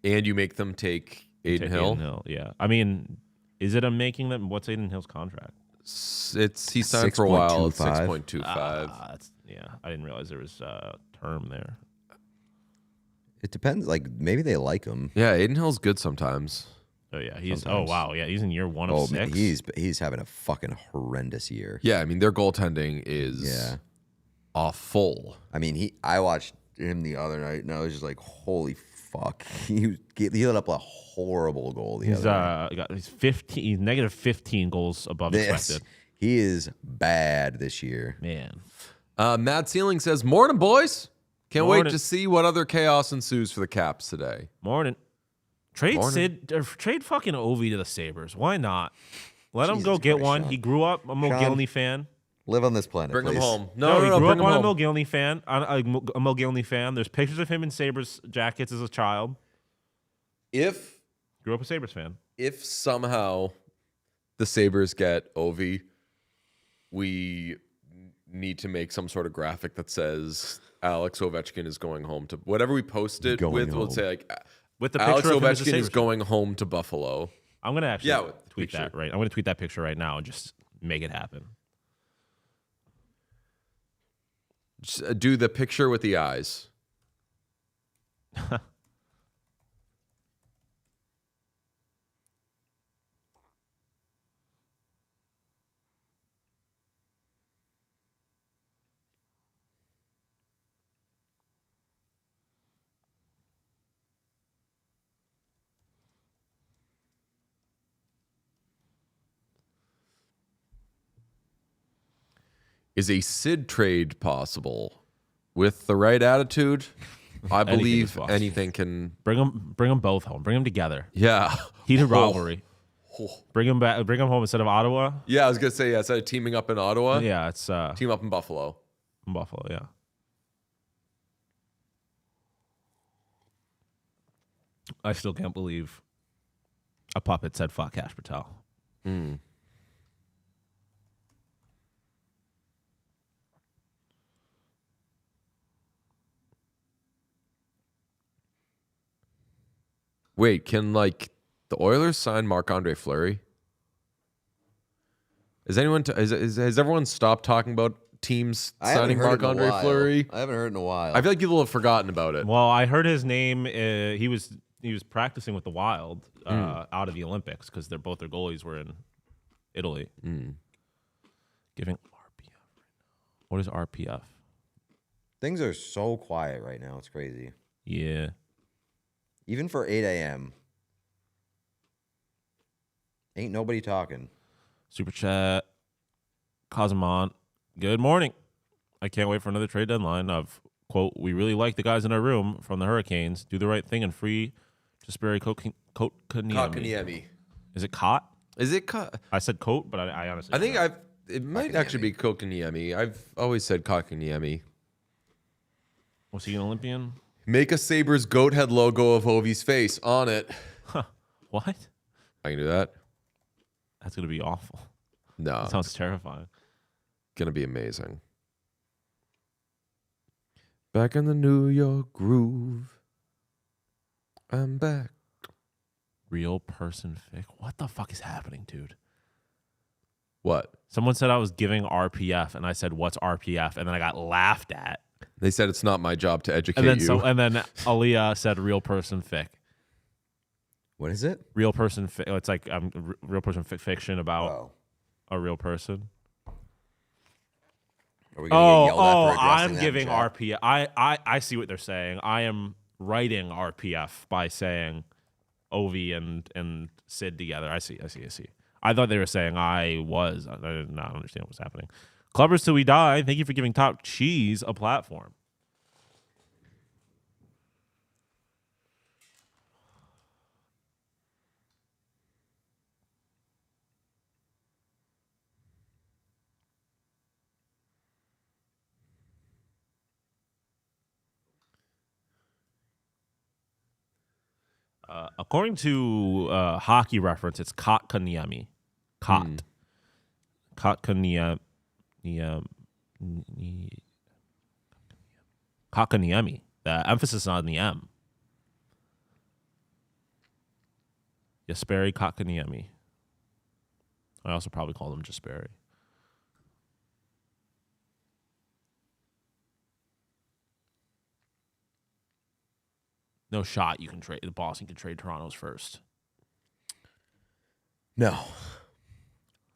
S2: And you make them take Aiden Hill?
S8: Aiden Hill, yeah. I mean, is it a making them? What's Aiden Hill's contract?
S2: He signed for a while at
S9: 6.25.
S2: 6.25.
S8: Yeah, I didn't realize there was a term there.
S9: it depends. Like, maybe they like him.
S2: Yeah, Aiden Hill's good sometimes.
S8: Oh yeah, he's
S9: Sometimes.
S8: oh wow, yeah, he's in year 1 of 6.
S9: He's having a fucking horrendous year.
S2: Yeah, I mean, their goaltending is awful.
S9: I mean, I watched him the other night, and I was just like, holy fuck. He let up a horrible goal the
S8: He's
S9: other night.
S8: he's 15, he's negative 15 goals above expected.
S9: He is bad this year.
S8: Man,
S2: Mad Ceiling says, "Morning, boys. Can't wait
S8: Morning.
S2: to see what other chaos ensues for the Caps today."
S8: morning. Trade
S2: Morning.
S8: trade fucking Ovi to the Sabres. Why not? Let him
S9: Jesus
S8: go get
S9: Christ,
S8: one.
S9: Sean.
S8: He grew up a Mogilny fan.
S9: Live on this planet,
S2: Bring
S9: please.
S2: him home.
S8: No,
S2: No,
S8: he
S2: no,
S8: grew
S2: bring
S8: up
S2: him
S8: on a
S2: home.
S8: Mogilny fan. A Mogilny fan. There's pictures of him in Sabres jackets as a child.
S2: If
S8: Grew up a Sabres fan.
S2: somehow the Sabres get Ovi, we need to make some sort of graphic that says Alex Ovechkin is going home to whatever we post it
S9: Going
S2: with. We'll
S9: home.
S2: say like
S8: With the
S2: Alex
S8: picture of him as a
S2: Ovechkin is
S8: Sabres fan.
S2: going home to Buffalo.
S8: I'm gonna actually
S2: Yeah, with
S8: tweet
S2: picture.
S8: that right. I'm gonna tweet that picture right now and just make it happen.
S2: Just do the picture with the eyes. Is a Sid trade possible? With the right attitude, I believe
S8: possible.
S2: anything can.
S8: Bring them both home. Bring them together.
S2: Yeah.
S8: Heated rivalry. Bring them back. Bring them home instead of Ottawa.
S2: Yeah, I was gonna say instead of teaming up in Ottawa.
S8: Yeah, it's
S2: Team up in Buffalo.
S8: Buffalo. Yeah. I still can't believe a puppet said "fuck Cash Patel."
S2: Wait, can like the Oilers sign Marc-Andre Fleury? Has anyone has everyone stopped talking about teams signing Marc-Andre Fleury?
S9: I haven't heard in a while.
S2: I feel like people have forgotten about it.
S8: Well, I heard his name. He was practicing with the Wild out of the Olympics because both their goalies were in Italy. Giving RPF right now. What is RPF?
S9: Things are so quiet right now. It's crazy.
S8: Yeah.
S9: Even for 8 a.m. Ain't nobody talking.
S8: Super chat. Kazamont. Good morning. I can't wait for another trade deadline of, quote, we really like the guys in our room from the Hurricanes. Do the right thing and free Jesperi Kotkaniemi. Is it Kot?
S2: Is it?
S8: I said Coat, but I honestly
S2: I think
S8: don't know.
S2: it might actually be Kotkaniemi. I've always said Kotkaniemi.
S8: Was he an Olympian?
S2: Make a Sabres goat head logo of Ovi's face on it.
S8: Huh. What?
S2: I can do that.
S8: That's going to be awful.
S2: No.
S8: That sounds terrifying.
S2: Gonna be amazing. Back in the New York groove. I'm back.
S8: Real person fic. What the fuck is happening, dude?
S2: What?
S8: Someone said I was giving RPF, and I said, "What's RPF?" And then I got laughed at.
S2: They said it's not my job to educate
S8: And then
S2: you.
S8: and then Aliyah said, "Real person fic."
S9: What is it?
S8: Real person fic. It's like real person fiction about a real person.
S9: Are we gonna get yelled at for addressing
S8: I'm
S9: that
S8: giving
S9: in chat?
S8: RPF. I see what they're saying. I am writing RPF by saying Ovi and Sid together. I see. I thought they were saying I was. I did not understand what was happening. Clubbers till we die. Thank you for giving Top Cheese a platform. According to Hockey Reference, it's Kotkaniemi. Kotkaniemi. Kotkaniemi. The emphasis on the M. Jesperi Kotkaniemi. I also probably call him Jesperi. No shot you can trade. The Boston can trade Toronto's first.
S9: No.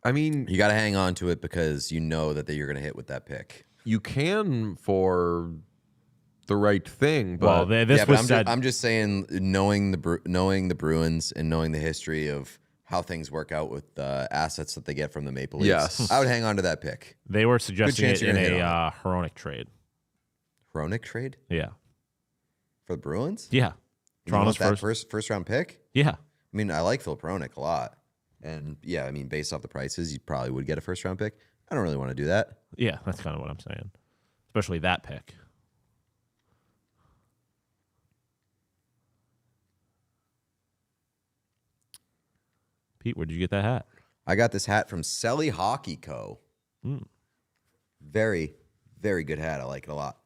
S2: I mean,
S9: You got to hang on to it because you know that you're going to hit with that pick.
S2: you can for the right thing, but
S8: Well, this was said.
S9: I'm just saying, knowing the Bruins and knowing the history of how things work out with the assets that they get from the Maple Leafs,
S2: Yes.
S9: I would hang on to that pick.
S8: They were suggesting
S9: chance
S8: it
S9: you're
S8: in
S9: gonna hit
S8: a Hronik trade.
S9: Hronik trade
S8: Yeah.
S9: for the Bruins?
S8: Yeah.
S9: You want
S8: Toronto's
S9: that
S8: first.
S9: first round pick?
S8: Yeah.
S9: I mean, I like Philip Hronik a lot. And yeah, I mean, based off the prices, you probably would get a first round pick. I don't really want to do that.
S8: Yeah, that's kind of what I'm saying. Especially that pick. Pete, where'd you get that hat?
S9: I got this hat from Selly Hockey Co. Very, very good hat. I like it a lot.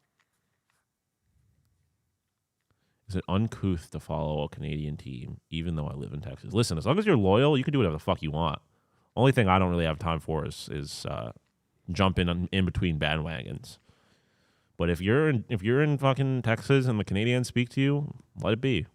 S8: Is it uncouth to follow a Canadian team, even though I live in Texas? Listen, as long as you're loyal, you can do whatever the fuck you want. Only thing I don't really have time for is jumping in between bandwagons. But if you're in fucking Texas and the Canadians speak to you, let it be.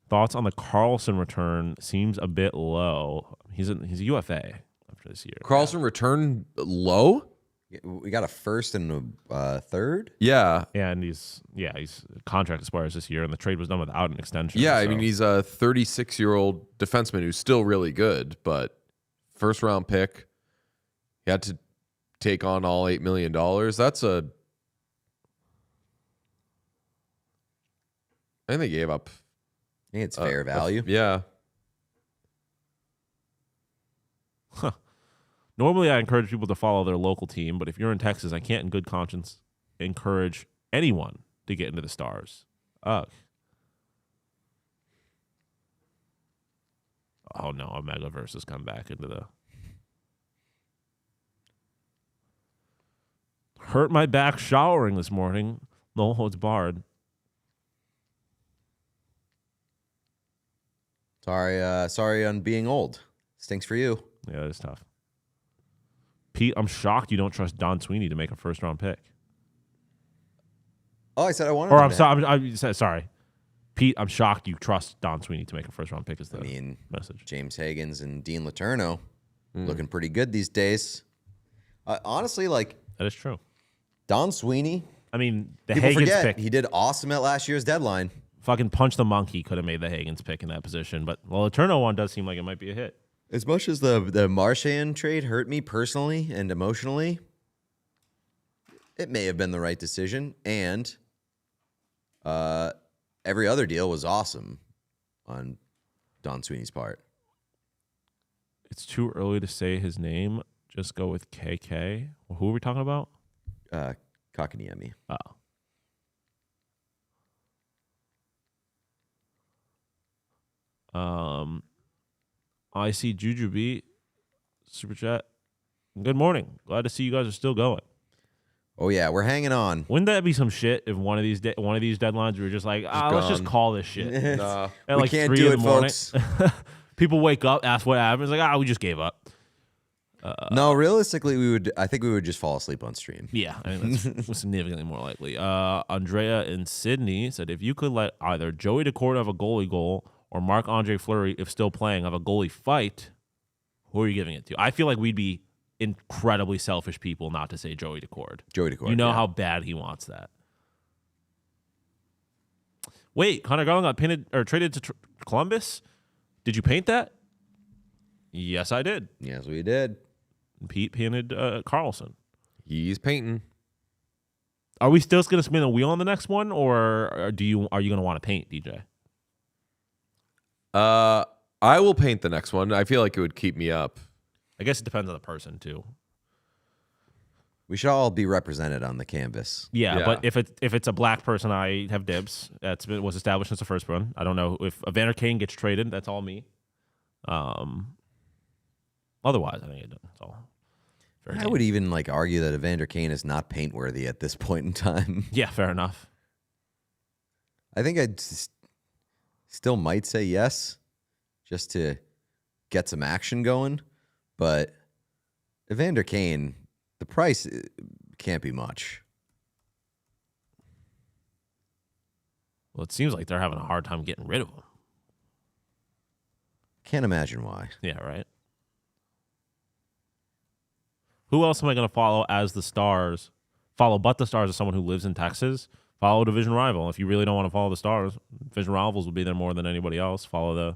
S8: Thoughts on the Carlson return seems a bit low. He's a UFA after this year.
S2: Carlson returned low?
S9: We got a first and a third.
S2: Yeah.
S8: And he's contract expires this year, and the trade was done without an extension.
S2: Yeah, I
S8: so.
S2: mean, he's a 36-year-old defenseman who's still really good, but first-round pick. He had to take on all $8 million. That's a... I think they gave up...
S9: I think it's fair value.
S2: Yeah.
S8: Normally, I encourage people to follow their local team, but if you're in Texas, I can't in good conscience encourage anyone to get into the Stars. Ugh. Oh, no, a Megaverse has come back into the... Hurt my back showering this morning. No holds barred.
S9: Sorry on being old. Stinks for you.
S8: Yeah, it's tough. Pete, I'm shocked you don't trust Don Sweeney to make a first-round pick.
S9: Oh, I said I wanted.
S8: Or I'm sorry, Pete. I'm shocked you trust Don Sweeney to make a first-round pick. Is the message? James
S9: Higgins and Dean Letourneau looking pretty good these days. Honestly, like
S8: that is true.
S9: Don Sweeney.
S8: I mean, the
S9: people
S8: Higgins
S9: forget,
S8: pick.
S9: He did awesome at last year's deadline.
S8: Fucking punch the monkey could have made the Higgins pick in that position, but the Letourneau one does seem like it might be a hit.
S9: As much as the Marchand trade hurt me personally and emotionally, it may have been the right decision. And every other deal was awesome on Don Sweeney's part.
S8: It's too early to say his name. Just go with KK. Well, who are we talking about?
S9: Kakaniemi.
S8: Oh. I see Jujubee super chat. Good morning. Glad to see you guys are still going.
S9: Oh yeah, we're hanging on.
S8: Wouldn't that be some shit if one of these deadlines we were just like, let's just call this shit.
S9: Nah,
S8: At
S9: we
S8: like
S9: can't
S8: 3
S9: do
S8: in
S9: it,
S8: the morning.
S9: folks.
S8: People wake up, ask what happened. It's like, we just gave up.
S9: No, realistically, I think we would just fall asleep on stream.
S8: Yeah, I mean, that's significantly more likely. Andrea in Sydney said, if you could let either Joey Decorda have a goalie goal or Marc-Andre Fleury, if still playing, have a goalie fight, who are you giving it to? I feel like we'd be incredibly selfish people not to say Joey Decord.
S9: Joey Decord.
S8: You know how bad he wants that. Wait, Connor Garland got painted or traded to Columbus? Did you paint that? Yes, I did.
S9: Yes, we did.
S8: And Pete painted Carlson.
S2: He's painting.
S8: Are we still going to spin a wheel on the next one, or are you going to want to paint, DJ?
S2: I will paint the next one. I feel like it would keep me up.
S8: I guess it depends on the person too.
S9: We should all be represented on the canvas.
S8: Yeah, but if it's a black person, I have dibs. Was established since the first one. I don't know if Evander Kane gets traded. That's all me. Otherwise, I think it's all.
S9: I would even argue that Evander Kane is not paint worthy at this point in time.
S8: Yeah, fair enough.
S9: I think I still might say yes, just to get some action going. But Evander Kane, the price can't be much.
S8: Well, it seems like they're having a hard time getting rid of him.
S9: Can't imagine why.
S8: Yeah, right. Who else am I going to follow as the Stars? Follow but the Stars as someone who lives in Texas. Follow a division rival. If you really don't want to follow the Stars, division rivals will be there more than anybody else. Follow the,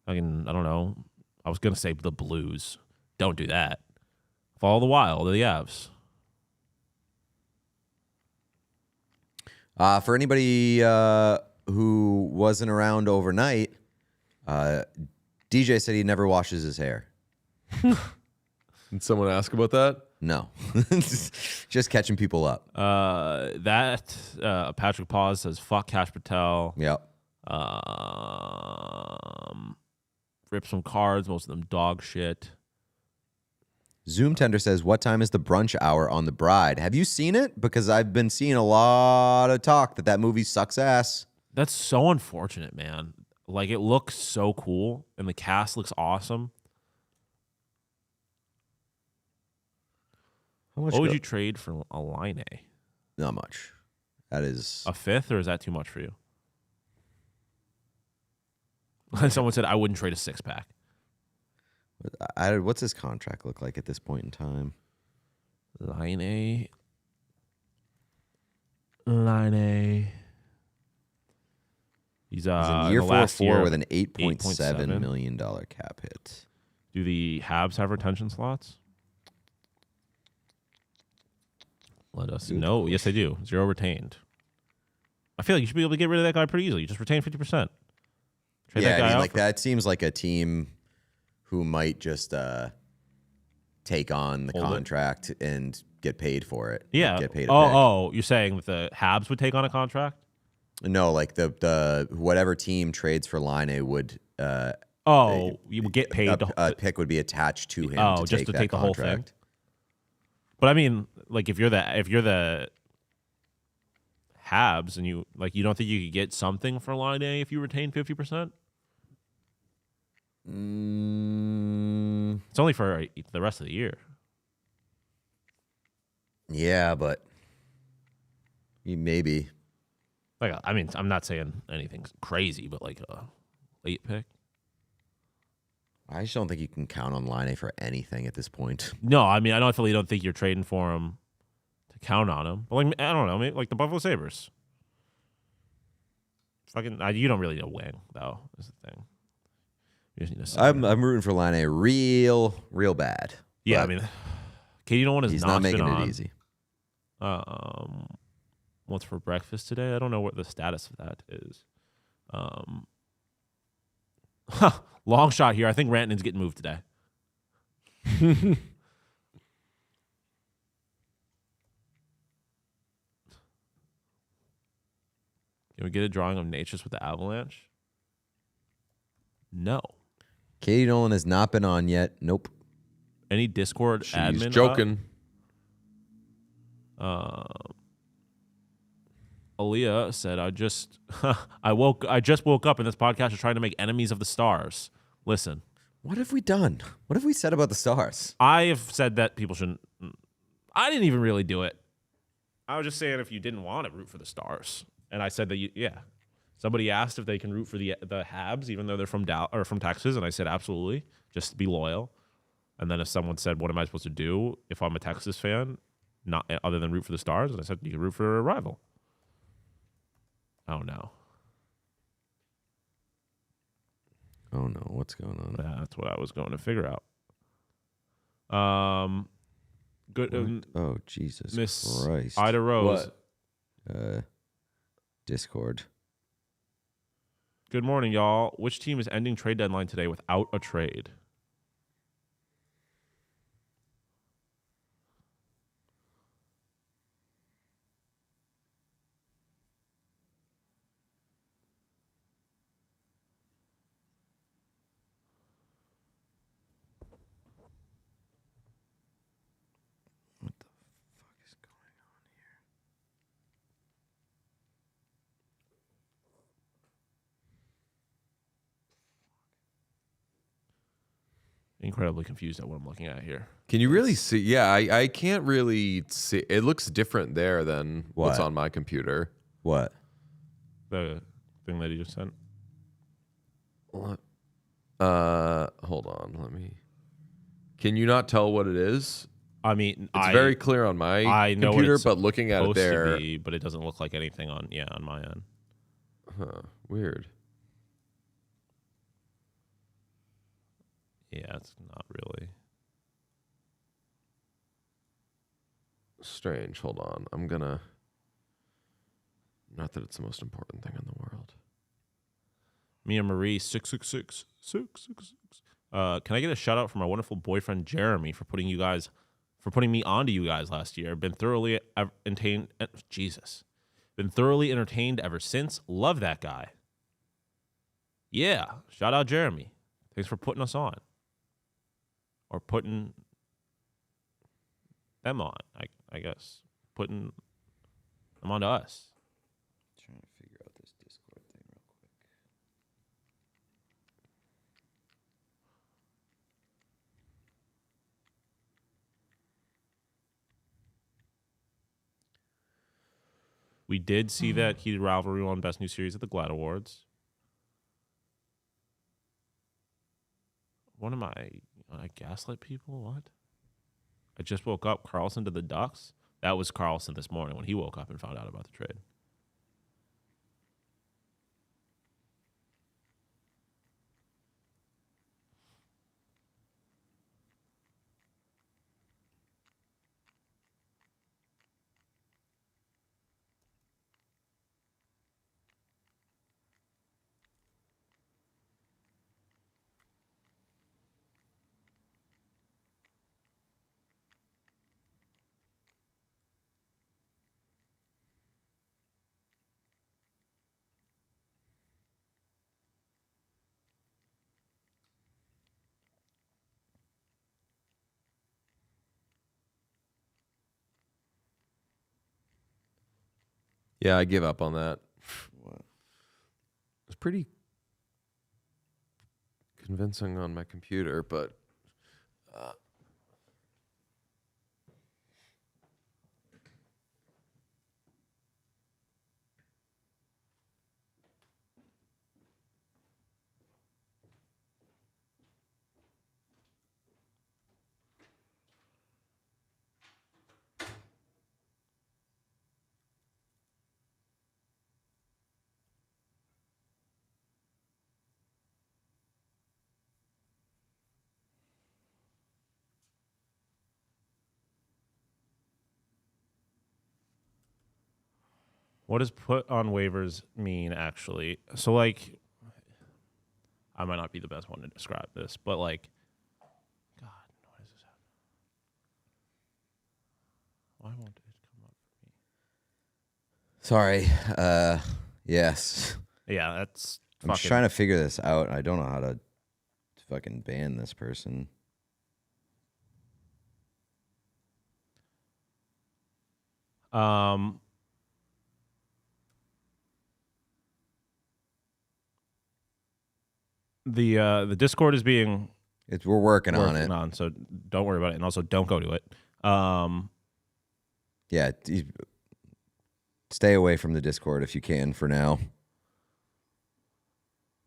S8: I don't know. I was going to say the Blues. Don't do that. Follow the Wild or the Avs.
S9: For anybody who wasn't around overnight, DJ said he never washes his hair.
S2: Did someone ask about that?
S9: No. Just catching people up.
S8: Patrick Paz says, fuck Cash Patel.
S9: Yep.
S8: Rip some cards, most of them dog shit.
S9: Zoom Tender says, what time is the brunch hour on The Bride? Have you seen it? Because I've been seeing a lot of talk that movie sucks ass.
S8: That's so unfortunate, man. It looks so cool, and the cast looks awesome. What would you trade for a Line A?
S9: Not much. That is
S8: a fifth, or is that too much for you? Someone said I wouldn't trade a 6-pack.
S9: What's his contract look like at this point in time?
S8: Line. He's
S9: He's in
S8: in
S9: year
S8: the last
S9: 4
S8: year
S9: with an $8.7
S8: $8.7
S9: million cap hit.
S8: Do the Habs have retention slots? Let us know. Yes, they do. 0 retained. I feel like you should be able to get rid of that guy pretty easily. You just retain 50%. Trade
S9: Yeah,
S8: that guy
S9: I mean,
S8: out
S9: like that seems like a team who might just take on the
S8: Hold it.
S9: contract and get paid for it.
S8: Yeah.
S9: Get paid a pick.
S8: Oh, you're saying that the Habs would take on a contract?
S9: No, like the whatever team trades for Line would.
S8: You would get paid.
S9: A pick would be attached to him.
S8: Oh,
S9: to
S8: just
S9: take
S8: to
S9: that
S8: take the whole thing.
S9: contract.
S8: But I mean, like if you're the Habs and you don't think you could get something for Line A if you retain 50%? It's only for the rest of the year.
S9: Yeah, but maybe.
S8: Like, I mean, I'm not saying anything crazy, but like a late pick.
S9: I just don't think you can count on Line for anything at this point.
S8: No, I mean, I don't think you're trading for him to count on him. But like, I don't know, maybe like the Buffalo Sabres. You don't really need a wing though. Is the thing. You just need a center.
S9: I'm rooting for Line real bad.
S8: Yeah, I mean, Katie Nolan is
S9: he's
S8: not
S9: not making
S8: been
S9: it
S8: on.
S9: easy.
S8: What's for breakfast today? I don't know what the status of that is. Long shot here. I think Rantanen's getting moved today. Can we get a drawing of Natchez with the Avalanche? No.
S9: Katie Nolan has not been on yet. Nope.
S8: Any Discord
S2: She's
S8: admin?
S2: joking.
S8: Aaliyah said, I just woke up and this podcast is trying to make enemies of the stars. Listen.
S9: What have we done? What have we said about the Stars?
S8: I have said that people shouldn't. I didn't even really do it. I was just saying if you didn't want to root for the Stars. And I said that, somebody asked if they can root for the Habs, even though they're from Texas. And I said, absolutely. Just be loyal. And then if someone said, what am I supposed to do if I'm a Texas fan, not other than root for the Stars? And I said, you can root for a rival. Oh, no.
S9: Oh, no. What's going on?
S8: That's what I was going to figure out. Good.
S9: Oh, Jesus
S8: Miss
S9: Christ.
S8: Ida Rose.
S5: What?
S9: Discord.
S8: Good morning, y'all. Which team is ending trade deadline today without a trade?
S9: What the fuck is going on here?
S8: Incredibly confused at what I'm looking at here.
S2: Can you really see? Yeah, I can't really see. It looks different there than what's
S9: What?
S2: on my computer.
S9: What?
S8: The thing that he just sent.
S2: What? Hold on. Let me. Can you not tell what it is?
S8: I mean,
S2: It's very clear on my
S8: I know what
S2: computer,
S8: it's
S2: but looking at it
S8: supposed
S2: there,
S8: to be, but it doesn't look like anything on my end.
S2: weird.
S8: Yeah, it's not really.
S2: Strange. Hold on. I'm gonna. Not that it's the most important thing in the world.
S8: Mia Marie 666 666. Can I get a shout out from my wonderful boyfriend Jeremy for putting me onto you guys last year? Been thoroughly entertained. Been thoroughly entertained ever since. Love that guy. Yeah, shout out Jeremy. Thanks for putting us on. Or putting them on, I guess. Putting them onto us.
S9: Trying to figure out this Discord thing real quick.
S8: We did see that heated rivalry won Best New Series at the GLAAD Awards. What am I gaslight people? What? I just woke up. Carlson to the Ducks. That was Carlson this morning when he woke up and found out about the trade.
S2: Yeah, I give up on that. It's pretty convincing on my computer, but
S8: What does put on waivers mean, actually? So, like, I might not be the best one to describe this, but, like, God, what is this happening? Why won't it come up for me?
S9: Sorry. Yes.
S8: Yeah, that's
S9: I'm just trying to figure this out. I don't know how to fucking ban this person.
S8: The Discord is being
S9: We're working on it.
S8: so don't worry about it, and also don't go to it.
S9: Yeah. Stay away from the Discord if you can for now.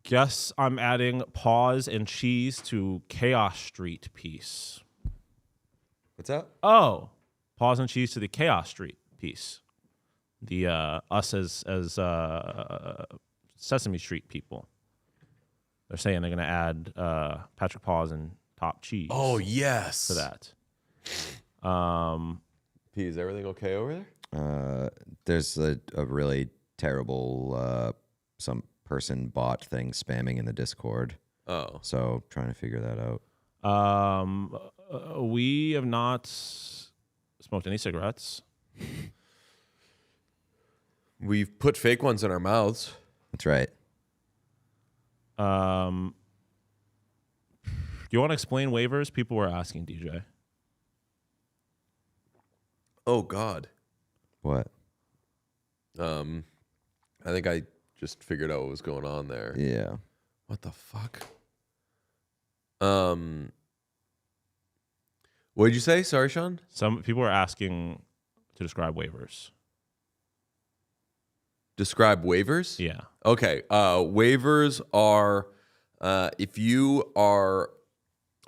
S8: Guess I'm adding pause and cheese to Chaos Street piece.
S9: What's up?
S8: Oh, pause and cheese to the Chaos Street piece. The us as Sesame Street people. They're saying they're going to add Patrick Paws and Top Cheese.
S2: oh yes,
S8: to that.
S5: P, is everything okay over there?
S9: There's a really terrible some person bot thing spamming in the Discord.
S2: Oh,
S9: So trying to figure that out.
S8: We have not smoked any cigarettes.
S2: we've put fake ones in our mouths.
S9: That's right.
S8: Do you want to explain waivers? People were asking, DJ.
S2: Oh God.
S9: What?
S2: I think I just figured out what was going on there.
S9: Yeah.
S2: What the fuck? What did you say? Sorry, Sean.
S8: Some people were asking to describe waivers.
S2: Describe waivers?
S8: Yeah.
S2: Okay. Waivers are if you are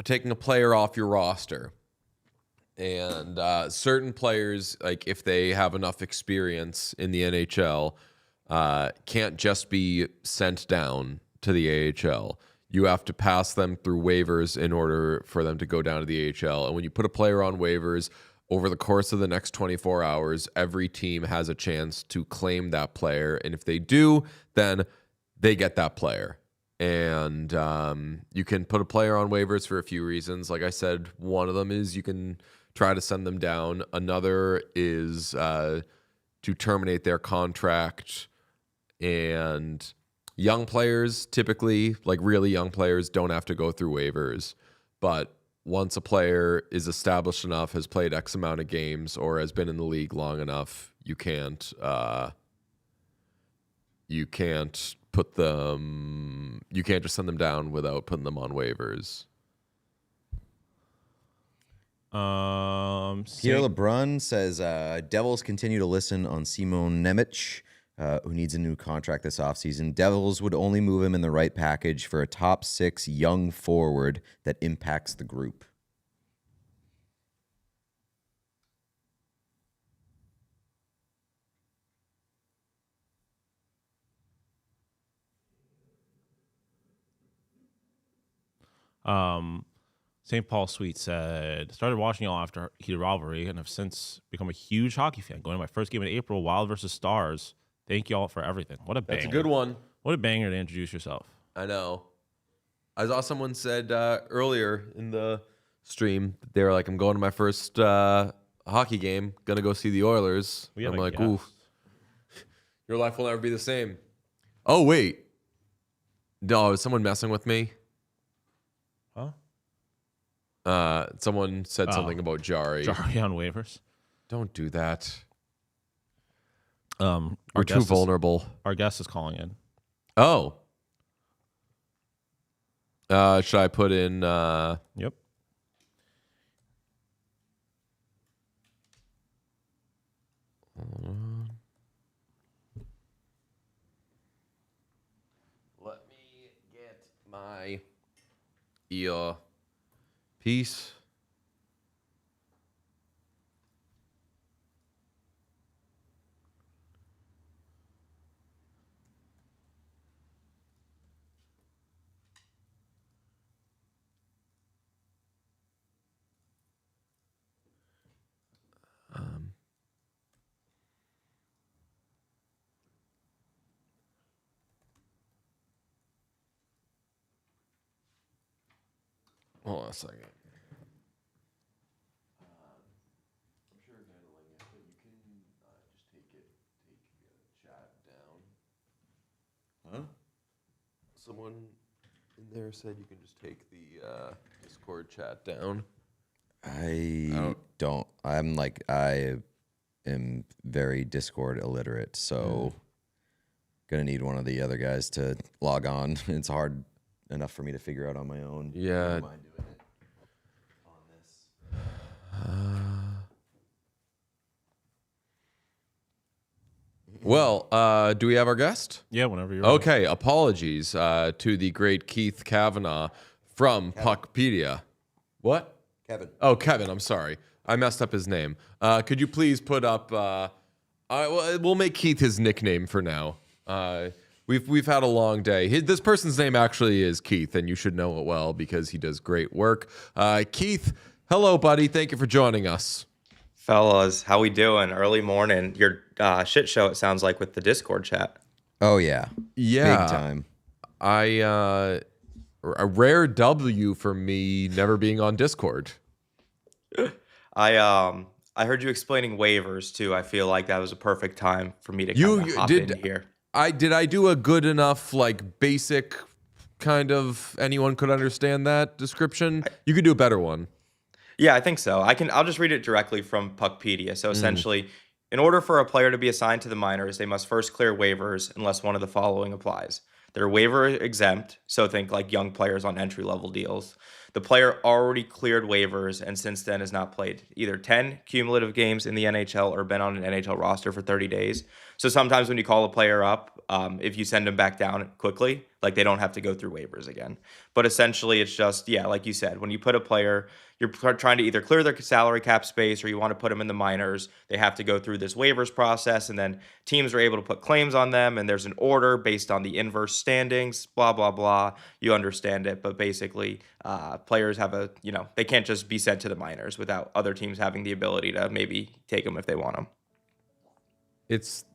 S2: taking a player off your roster, and certain players, like if they have enough experience in the NHL, can't just be sent down to the AHL. You have to pass them through waivers in order for them to go down to the AHL. And when you put a player on waivers, over the course of the next 24 hours, every team has a chance to claim that player. And if they do, then they get that player. And you can put a player on waivers for a few reasons. Like I said, one of them is you can try to send them down. Another is to terminate their contract. And young players, typically, like really young players, don't have to go through waivers. But once a player is established enough, has played X amount of games, or has been in the league long enough, you can't put them. You can't just send them down without putting them on waivers.
S9: Pierre LeBrun says Devils continue to listen on Simon Nemec, who needs a new contract this offseason. Devils would only move him in the right package for a top 6 young forward that impacts the group.
S8: St. Paul Sweet said, started watching y'all after Heated Rivalry and have since become a huge hockey fan. Going to my first game in April, Wild versus Stars. Thank y'all for everything. What a banger.
S2: That's a good one.
S8: What a banger to introduce yourself.
S2: I know. I saw someone said earlier in the stream, they were like, I'm going to my first hockey game. Going to go see the Oilers. I'm like, ooh, your life will never be the same. Oh, wait. No, is someone messing with me?
S8: Huh?
S2: Someone said something about Jari.
S8: Jari on waivers.
S2: Don't do that.
S8: We're
S2: too vulnerable.
S8: Our guest is calling in.
S2: Oh. Should I put in...
S8: Yep.
S2: Let me get my earpiece. Hold on a second. I'm sure I'm handling it, but you can just take the chat down.
S9: Huh?
S2: Someone in there said you can just take the Discord chat down.
S9: I don't. I am very Discord illiterate, so gonna need one of the other guys to log on. It's hard enough for me to figure out on my own.
S2: Yeah.
S9: I don't mind doing it on this.
S2: Well, do we have our guest?
S8: Yeah, whenever you're ready.
S2: Okay, apologies to the great Keith Kavanaugh from PuckPedia. What?
S9: Kevin.
S2: Oh, Kevin, I'm sorry. I messed up his name. Could you please put up... we'll make Keith his nickname for now. We've had a long day. This person's name actually is Keith, and you should know it well because he does great work. Keith, hello, buddy. Thank you for joining us.
S10: Fellas, how we doing? Early morning. Your shit show, it sounds like, with the Discord chat.
S9: Oh yeah.
S2: Yeah.
S9: Big time.
S2: A rare W for me never being on Discord.
S10: I heard you explaining waivers too. I feel like that was a perfect time for me to kind of hop in here.
S2: Did I do a good enough, like, basic kind of anyone could understand that description? You could do a better one.
S10: Yeah, I think so. I'll just read it directly from PuckPedia. So essentially, in order for a player to be assigned to the minors, they must first clear waivers unless one of the following applies. They're waiver exempt, so think like young players on entry-level deals. The player already cleared waivers and since then has not played either 10 cumulative games in the NHL or been on an NHL roster for 30 days. So sometimes when you call a player up, if you send them back down quickly, like they don't have to go through waivers again. But essentially it's just, yeah, like you said, when you put a player, you're trying to either clear their salary cap space or you want to put them in the minors, they have to go through this waivers process and then teams are able to put claims on them and there's an order based on the inverse standings, blah, blah, blah. You understand it. But basically players have they can't just be sent to the minors without other teams having the ability to maybe take them if they want them.
S2: It's...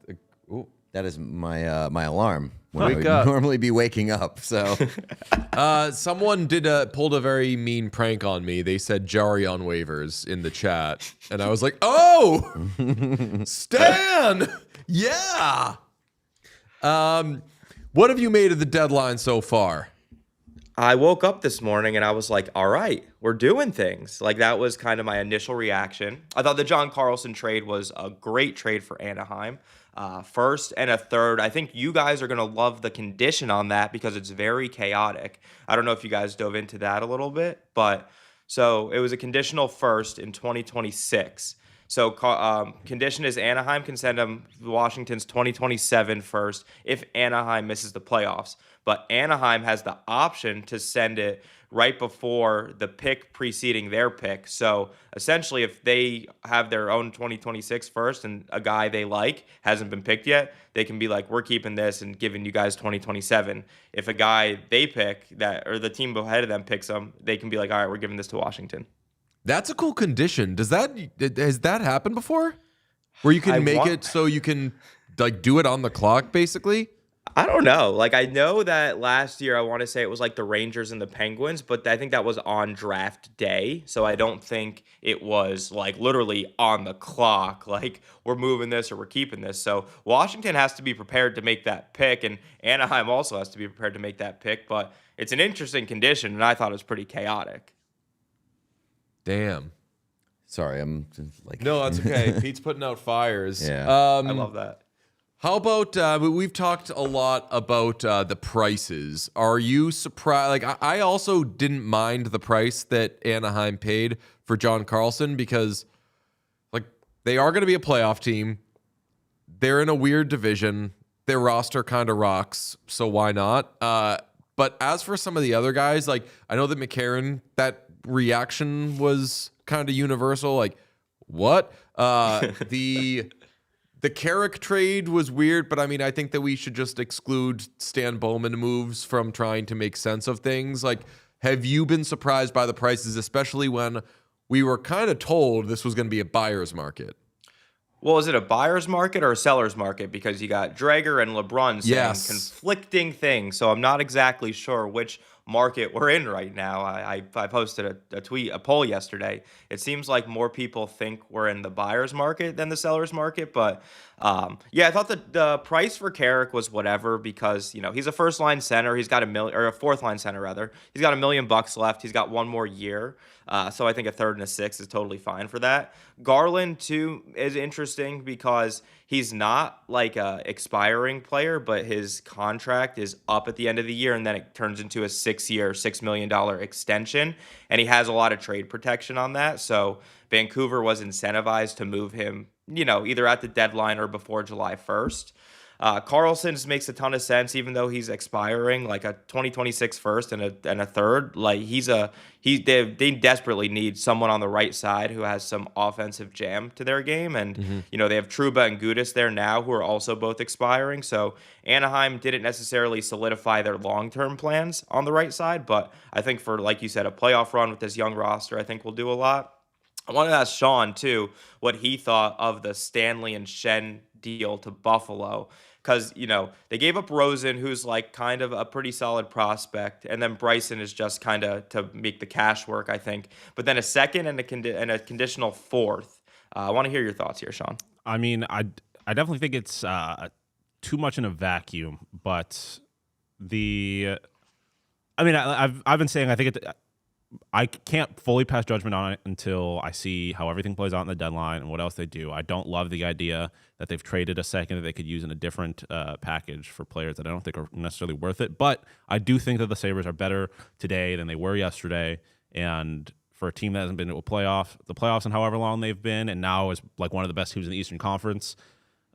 S9: That is my my alarm when I
S2: Wake
S9: would
S2: up.
S9: normally be waking up. So
S2: someone pulled a very mean prank on me. They said Jari on waivers in the chat, and I was like, "Oh, Stan, yeah." What have you made of the deadline so far?
S10: I woke up this morning and I was like, all right, we're doing things. Like that was kind of my initial reaction. I thought the John Carlson trade was a great trade for Anaheim. First and a third. I think you guys are going to love the condition on that because it's very chaotic. I don't know if you guys dove into that a little bit, but so it was a conditional first in 2026. So condition is Anaheim can send him Washington's 2027 first if Anaheim misses the playoffs. But Anaheim has the option to send it right before the pick preceding their pick. So essentially, if they have their own 2026 first and a guy they like hasn't been picked yet, they can be like, we're keeping this and giving you guys 2027. If a guy they pick that or the team ahead of them picks them, they can be like, all right, we're giving this to Washington.
S2: That's a cool condition. Has that happened before? Where you can make it so you can like do it on the clock, basically?
S10: I don't know. Like, I know that last year, I want to say it was like the Rangers and the Penguins, but I think that was on draft day. So I don't think it was like literally on the clock, like we're moving this or we're keeping this. So Washington has to be prepared to make that pick, and Anaheim also has to be prepared to make that pick. But it's an interesting condition, and I thought it was pretty chaotic.
S2: Damn.
S9: Sorry, I'm like.
S2: No, that's okay. Pete's putting out fires.
S9: Yeah.
S10: I love that.
S2: How about we've talked a lot about the prices. Are you surprised? Like, I also didn't mind the price that Anaheim paid for John Carlson because, like, they are going to be a playoff team. They're in a weird division. Their roster kind of rocks, so why not? But as for some of the other guys, like, I know that McCarron, that reaction was kind of universal. Like, what? The Carrick trade was weird, but I mean, I think that we should just exclude Stan Bowman moves from trying to make sense of things. Like, have you been surprised by the prices, especially when we were kind of told this was going to be a buyer's market?
S10: Well, is it a buyer's market or a seller's market? Because you got Drager and LeBron saying conflicting things. So I'm not exactly sure which market we're in right now. I posted a poll yesterday. It seems like more people think we're in the buyer's market than the seller's market. But yeah, I thought the price for Carrick was whatever because, you know, he's a first line center. He's got a fourth line center rather. He's got $1 million left. He's got one more year. So I think a third and a sixth is totally fine for that. Garland, too, is interesting because he's not like a expiring player, but his contract is up at the end of the year, and then it turns into a 6-year, $6 million extension, and he has a lot of trade protection on that. So Vancouver was incentivized to move him, you know, either at the deadline or before July 1st. Carlson's makes a ton of sense, even though he's expiring, like a 2026 first and a third. Like they desperately need someone on the right side who has some offensive jam to their game, and you know they have Trouba and Gudas there now who are also both expiring. So Anaheim didn't necessarily solidify their long-term plans on the right side, but I think for, like you said, a playoff run with this young roster, I think we'll do a lot. I wanted to ask Sean too what he thought of the Stanley and Shen deal to Buffalo. Because, you know, they gave up Rosen, who's like kind of a pretty solid prospect, and then Bryson is just kind of to make the cash work, I think. But then a second and a conditional fourth. I want to hear your thoughts here, Sean.
S8: I mean, I definitely think it's too much in a vacuum, but I've been saying I think I can't fully pass judgment on it until I see how everything plays out in the deadline and what else they do. I don't love the idea that they've traded a second that they could use in a different package for players that I don't think are necessarily worth it. But I do think that the Sabres are better today than they were yesterday. And for a team that hasn't been to the playoffs in however long they've been, and now is like one of the best teams in the Eastern Conference,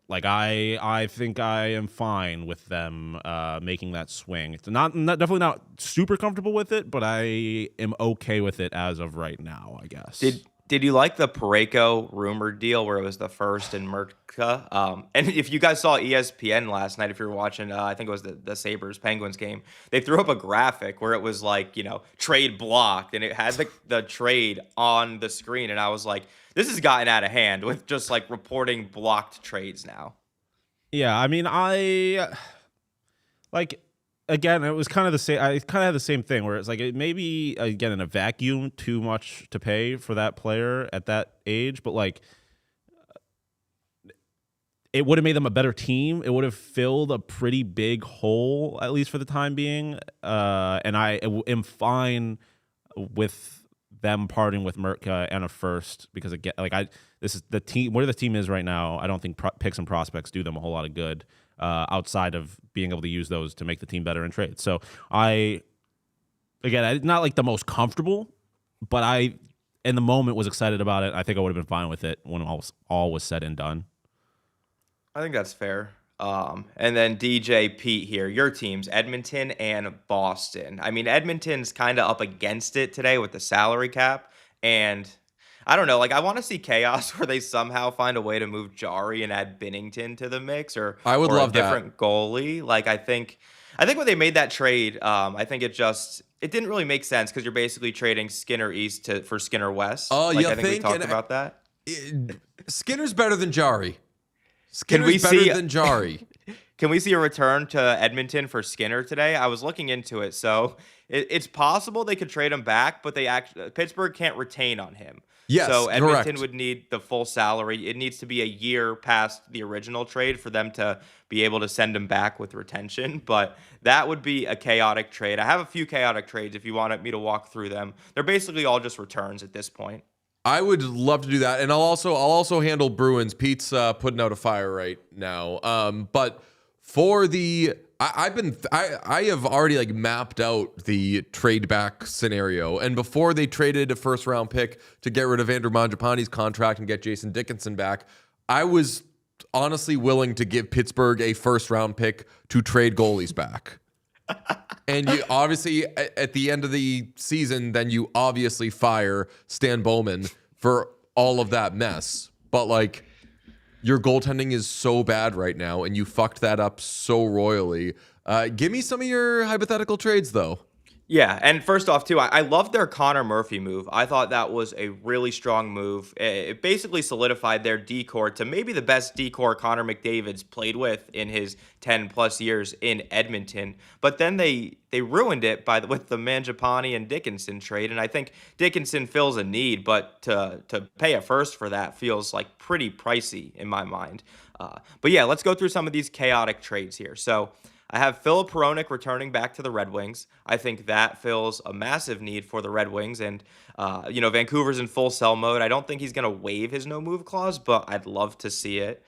S8: like I think I am fine with them making that swing. It's not definitely not super comfortable with it, but I am okay with it as of right now, I guess.
S10: Did you like the Parayko rumored deal where it was the first and Mertka? And if you guys saw ESPN last night, if you were watching, I think it was the Sabres Penguins game, they threw up a graphic where it was like, you know, trade blocked, and it had the trade on the screen, and I was like, this has gotten out of hand with just like reporting blocked trades now.
S8: Yeah, I mean, again, it was kind of the same. I kind of had the same thing where it's like it may be, again, in a vacuum, too much to pay for that player at that age, but like it would have made them a better team. It would have filled a pretty big hole, at least for the time being. And I am fine with them parting with Mertka and a first because again, this is the team where the team is right now. I don't think picks and prospects do them a whole lot of good. Outside of being able to use those to make the team better in trade. So I'm not like the most comfortable, but I in the moment was excited about it. I think I would have been fine with it when all was said and done.
S10: I think that's fair. And then DJ Pete here, your teams, Edmonton and Boston. I mean, Edmonton's kind of up against it today with the salary cap. And I don't know, like I want to see chaos where they somehow find a way to move Jari and add Binnington to the mix, or
S2: I would
S10: or
S2: love
S10: a different goalie. Like I think when they made that trade, I think it didn't really make sense because you're basically trading Skinner East for Skinner West.
S2: Oh,
S10: like,
S2: you
S10: I think we
S2: think?
S10: talked
S2: And
S10: about that.
S2: Skinner's better than Jari.
S10: Can we
S2: Skinner's better
S10: see-
S2: than Jari.
S10: Can we see a return to Edmonton for Skinner today? I was looking into it, so it's possible they could trade him back, but Pittsburgh can't retain on him.
S2: Yes,
S10: so Edmonton
S2: correct.
S10: would need the full salary. It needs to be a year past the original trade for them to be able to send him back with retention. But that would be a chaotic trade. I have a few chaotic trades if you wanted me to walk through them. They're basically all just returns at this point.
S2: I would love to do that, and I'll also handle Bruins. Pete's putting out a fire right now, but for the I have already like mapped out the trade back scenario, and before they traded a first round pick to get rid of Andrew Mangiapane's contract and get Jason Dickinson back, I was honestly willing to give Pittsburgh a first round pick to trade goalies back. And you obviously, at the end of the season, then you obviously fire Stan Bowman for all of that mess. But like, your goaltending is so bad right now, and you fucked that up so royally. Give me some of your hypothetical trades, though.
S10: Yeah, and first off, too, I love their Connor Murphy move. I thought that was a really strong move. It basically solidified their D-core to maybe the best D-core Connor McDavid's played with in his 10-plus years in Edmonton. But then they ruined it with the Mangiapane and Dickinson trade, and I think Dickinson fills a need, but to pay a first for that feels like pretty pricey in my mind. But yeah, let's go through some of these chaotic trades here. So I have Philip Hronek returning back to the Red Wings. I think that fills a massive need for the Red Wings. And, Vancouver's in full sell mode. I don't think he's going to waive his no-move clause, but I'd love to see it.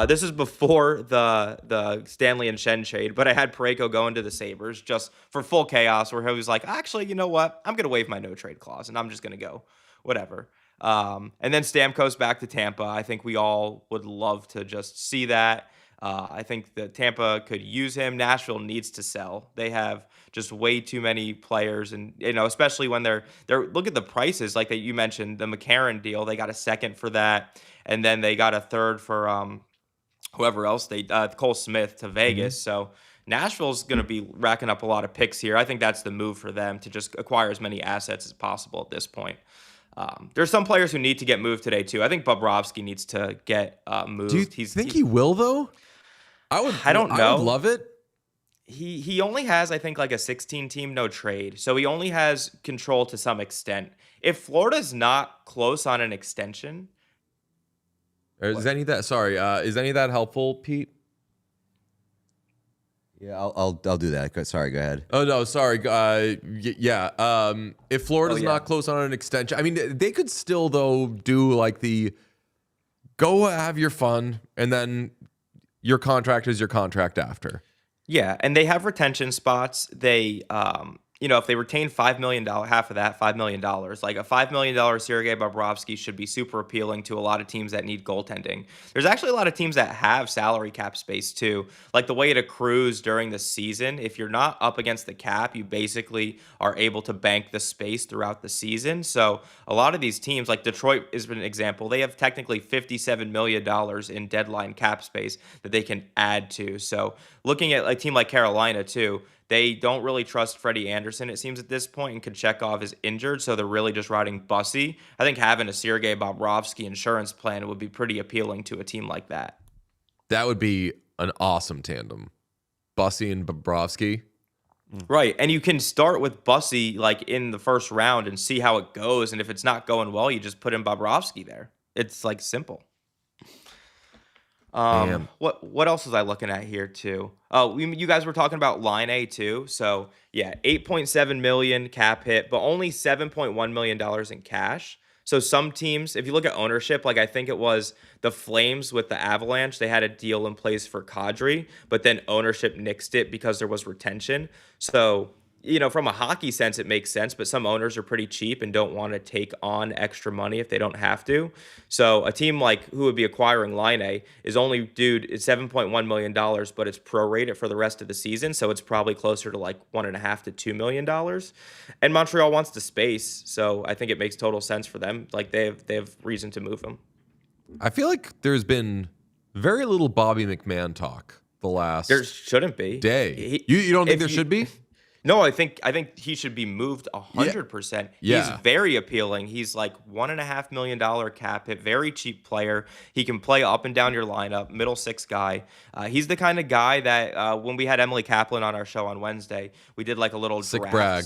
S10: This is before the Stanley and Shen trade, but I had Parayko going to the Sabres just for full chaos where he was like, actually, you know what? I'm going to waive my no-trade clause, and I'm just going to go. Whatever. And then Stamkos back to Tampa. I think we all would love to just see that. I think that Tampa could use him. Nashville needs to sell. They have just way too many players, and especially when they're look at the prices like that you mentioned, the McCarron deal. They got a second for that, and then they got a third for whoever else Cole Smith to Vegas. So Nashville's going to be racking up a lot of picks here. I think that's the move for them to just acquire as many assets as possible at this point. There's some players who need to get moved today too. I think Bobrovsky needs to get moved.
S2: Do you think he will though? I don't know. I would love it.
S10: He only has, I think, like a 16-team no trade, so he only has control to some extent. If Florida's not close on an extension,
S2: is any of that helpful, Pete?
S9: Yeah, I'll do that. Sorry, go ahead.
S2: Oh no, sorry. If Florida's not close on an extension, I mean, they could still though do like the go have your fun, and then your contract is your contract after.
S10: Yeah, and they have retention spots. They, if they retain $5 million, half of that, $5 million, like a $5 million Sergei Bobrovsky should be super appealing to a lot of teams that need goaltending. There's actually a lot of teams that have salary cap space too. Like the way it accrues during the season, if you're not up against the cap, you basically are able to bank the space throughout the season. So a lot of these teams, like Detroit is an example, they have technically $57 million in deadline cap space that they can add to. So looking at a team like Carolina too, they don't really trust Freddie Anderson, it seems, at this point, and Kochetkov is injured, so they're really just riding Bussy. I think having a Sergei Bobrovsky insurance plan would be pretty appealing to a team like that.
S2: That would be an awesome tandem. Bussy and Bobrovsky.
S10: Right, and you can start with Bussy like in the first round and see how it goes, and if it's not going well, you just put in Bobrovsky there. It's like simple. What else was I looking at here too? Oh, you guys were talking about line A too. So yeah, $8.7 million cap hit, but only $7.1 million in cash. So some teams, if you look at ownership, like I think it was the Flames with the Avalanche, they had a deal in place for Kadri, but then ownership nixed it because there was retention. So from a hockey sense, it makes sense, but some owners are pretty cheap and don't want to take on extra money if they don't have to. So a team like who would be acquiring Line is only due it's $7.1 million, but it's prorated for the rest of the season. So it's probably closer to like $1.5 to $2 million. And Montreal wants the space. So I think it makes total sense for them. Like they have reason to move him.
S2: I feel like there's been very little Bobby McMahon talk the last
S10: There shouldn't be.
S2: day. You don't think there should be?
S10: No, I think he should be moved 100%.
S2: Yeah.
S10: He's very appealing. He's like $1.5 million cap hit, very cheap player. He can play up and down your lineup, middle six guy. He's the kind of guy that when we had Emily Kaplan on our show on Wednesday, we did like a little
S2: Sick
S10: draft.
S2: brag.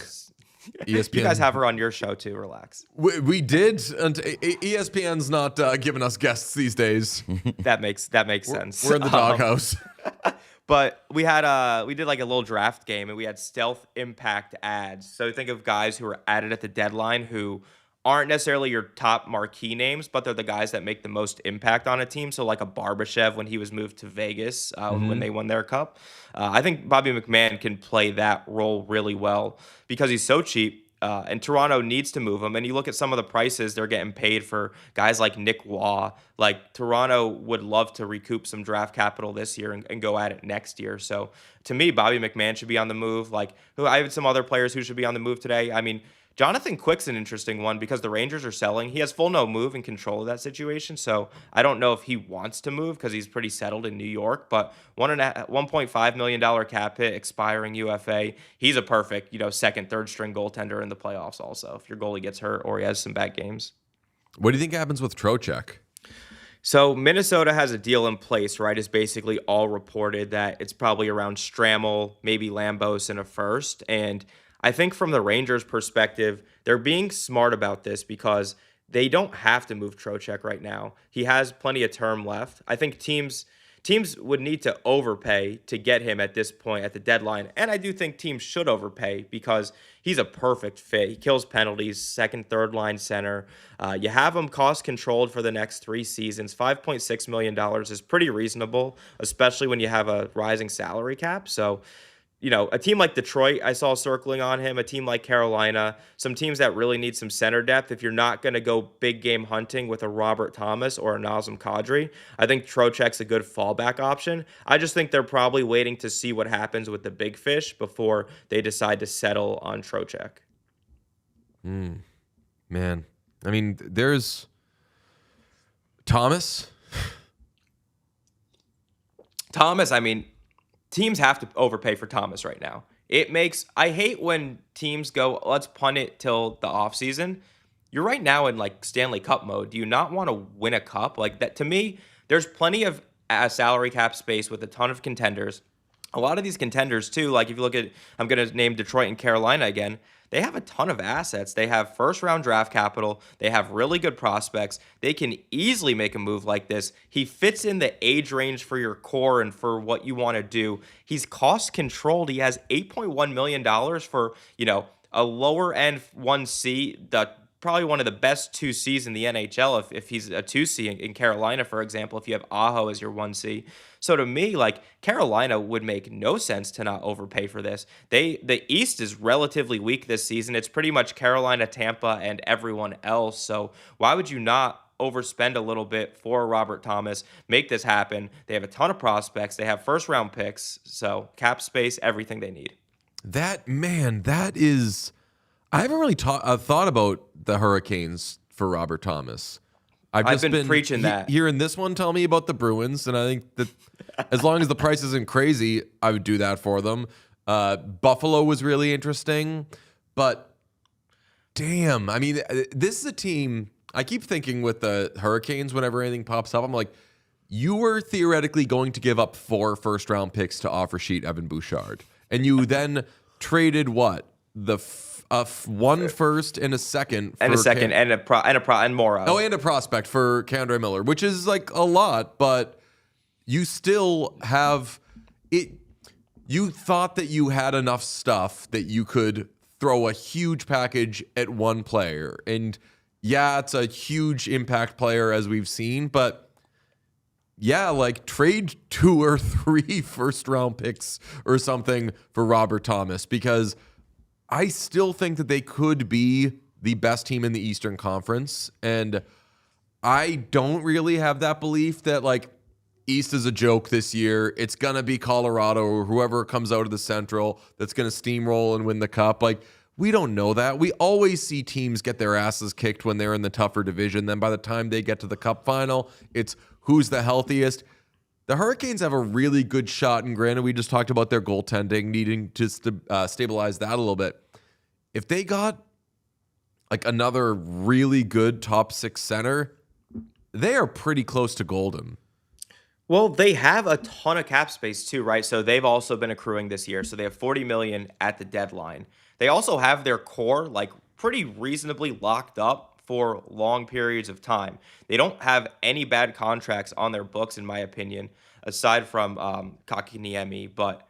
S2: ESPN.
S10: You guys have her on your show too. Relax.
S2: We did, and ESPN's not giving us guests these days.
S10: That makes sense.
S2: We're in the doghouse.
S10: But we did like a little draft game, and we had stealth impact ads. So think of guys who were added at the deadline who aren't necessarily your top marquee names, but they're the guys that make the most impact on a team. So like a Barbashev when he was moved to Vegas when they won their cup. I think Bobby McMahon can play that role really well because he's so cheap. And Toronto needs to move him. And you look at some of the prices they're getting paid for guys like Nick Waugh. Like Toronto would love to recoup some draft capital this year and go at it next year. So to me, Bobby McMahon should be on the move. Like I have some other players who should be on the move today. I mean, Jonathan Quick's an interesting one because the Rangers are selling. He has full no move and control of that situation. So I don't know if he wants to move because he's pretty settled in New York. But $1.5 million cap hit, expiring UFA. He's a perfect, second, third string goaltender in the playoffs also if your goalie gets hurt or he has some bad games.
S2: What do you think happens with Trocheck?
S10: So Minnesota has a deal in place, right? It's basically all reported that it's probably around Stramel, maybe Lambos in a first. And I think from the Rangers' perspective, they're being smart about this because they don't have to move Trocheck right now. He has plenty of term left. I think teams would need to overpay to get him at this point at the deadline. And I do think teams should overpay because he's a perfect fit. He kills penalties, second, third line center. You have him cost controlled for the next 3 seasons. $5.6 million is pretty reasonable, especially when you have a rising salary cap. So, a team like Detroit, I saw circling on him, a team like Carolina, some teams that really need some center depth. If you're not going to go big game hunting with a Robert Thomas or a Nazem Kadri, I think Trocheck's a good fallback option. I just think they're probably waiting to see what happens with the big fish before they decide to settle on Trocheck.
S2: Man, I mean, there's Thomas.
S10: I mean, teams have to overpay for Thomas right now. I hate when teams go, let's punt it till the offseason. You're right now in like Stanley Cup mode. Do you not want to win a cup? Like that, to me, there's plenty of salary cap space with a ton of contenders. A lot of these contenders too, like if you look at, I'm going to name Detroit and Carolina again, they have a ton of assets. They have first round draft capital. They have really good prospects. They can easily make a move like this. He fits in the age range for your core and for what you want to do. He's cost controlled. He has $8.1 million for, a lower end 1C, probably one of the best 2Cs in the NHL if he's a 2C in Carolina, for example, if you have Aho as your 1C. So to me, like Carolina would make no sense to not overpay for this. The East is relatively weak this season. It's pretty much Carolina, Tampa, and everyone else. So why would you not overspend a little bit for Robert Thomas, make this happen? They have a ton of prospects. They have first round picks. So cap space, everything they need.
S2: That is... I haven't really thought about the Hurricanes for Robert Thomas. I've been
S10: preaching that.
S2: Hearing this one tell me about the Bruins, and I think that as long as the price isn't crazy, I would do that for them. Buffalo was really interesting, but damn, I mean, this is a team, I keep thinking with the Hurricanes, whenever anything pops up, I'm like, you were theoretically going to give up 4 first-round picks to offer sheet Evan Bouchard, and you then traded what? One first and a second
S10: and Mora.
S2: Oh, and a prospect for K'Andre Miller, which is like a lot, but you still have it. You thought that you had enough stuff that you could throw a huge package at one player, and yeah, it's a huge impact player as we've seen, but yeah, like trade 2 or 3 first round picks or something for Robert Thomas because I still think that they could be the best team in the Eastern Conference. And I don't really have that belief that, like, East is a joke this year. It's going to be Colorado or whoever comes out of the Central that's going to steamroll and win the Cup. Like, we don't know that. We always see teams get their asses kicked when they're in the tougher division. Then by the time they get to the Cup final, it's who's the healthiest. The Hurricanes have a really good shot, and granted, we just talked about their goaltending, needing to stabilize that a little bit. If they got like another really good top 6 center, they are pretty close to golden.
S10: Well, they have a ton of cap space too, right? So they've also been accruing this year. So they have $40 million at the deadline. They also have their core like pretty reasonably locked up for long periods of time. They don't have any bad contracts on their books, in my opinion, aside from Kakiniemi. But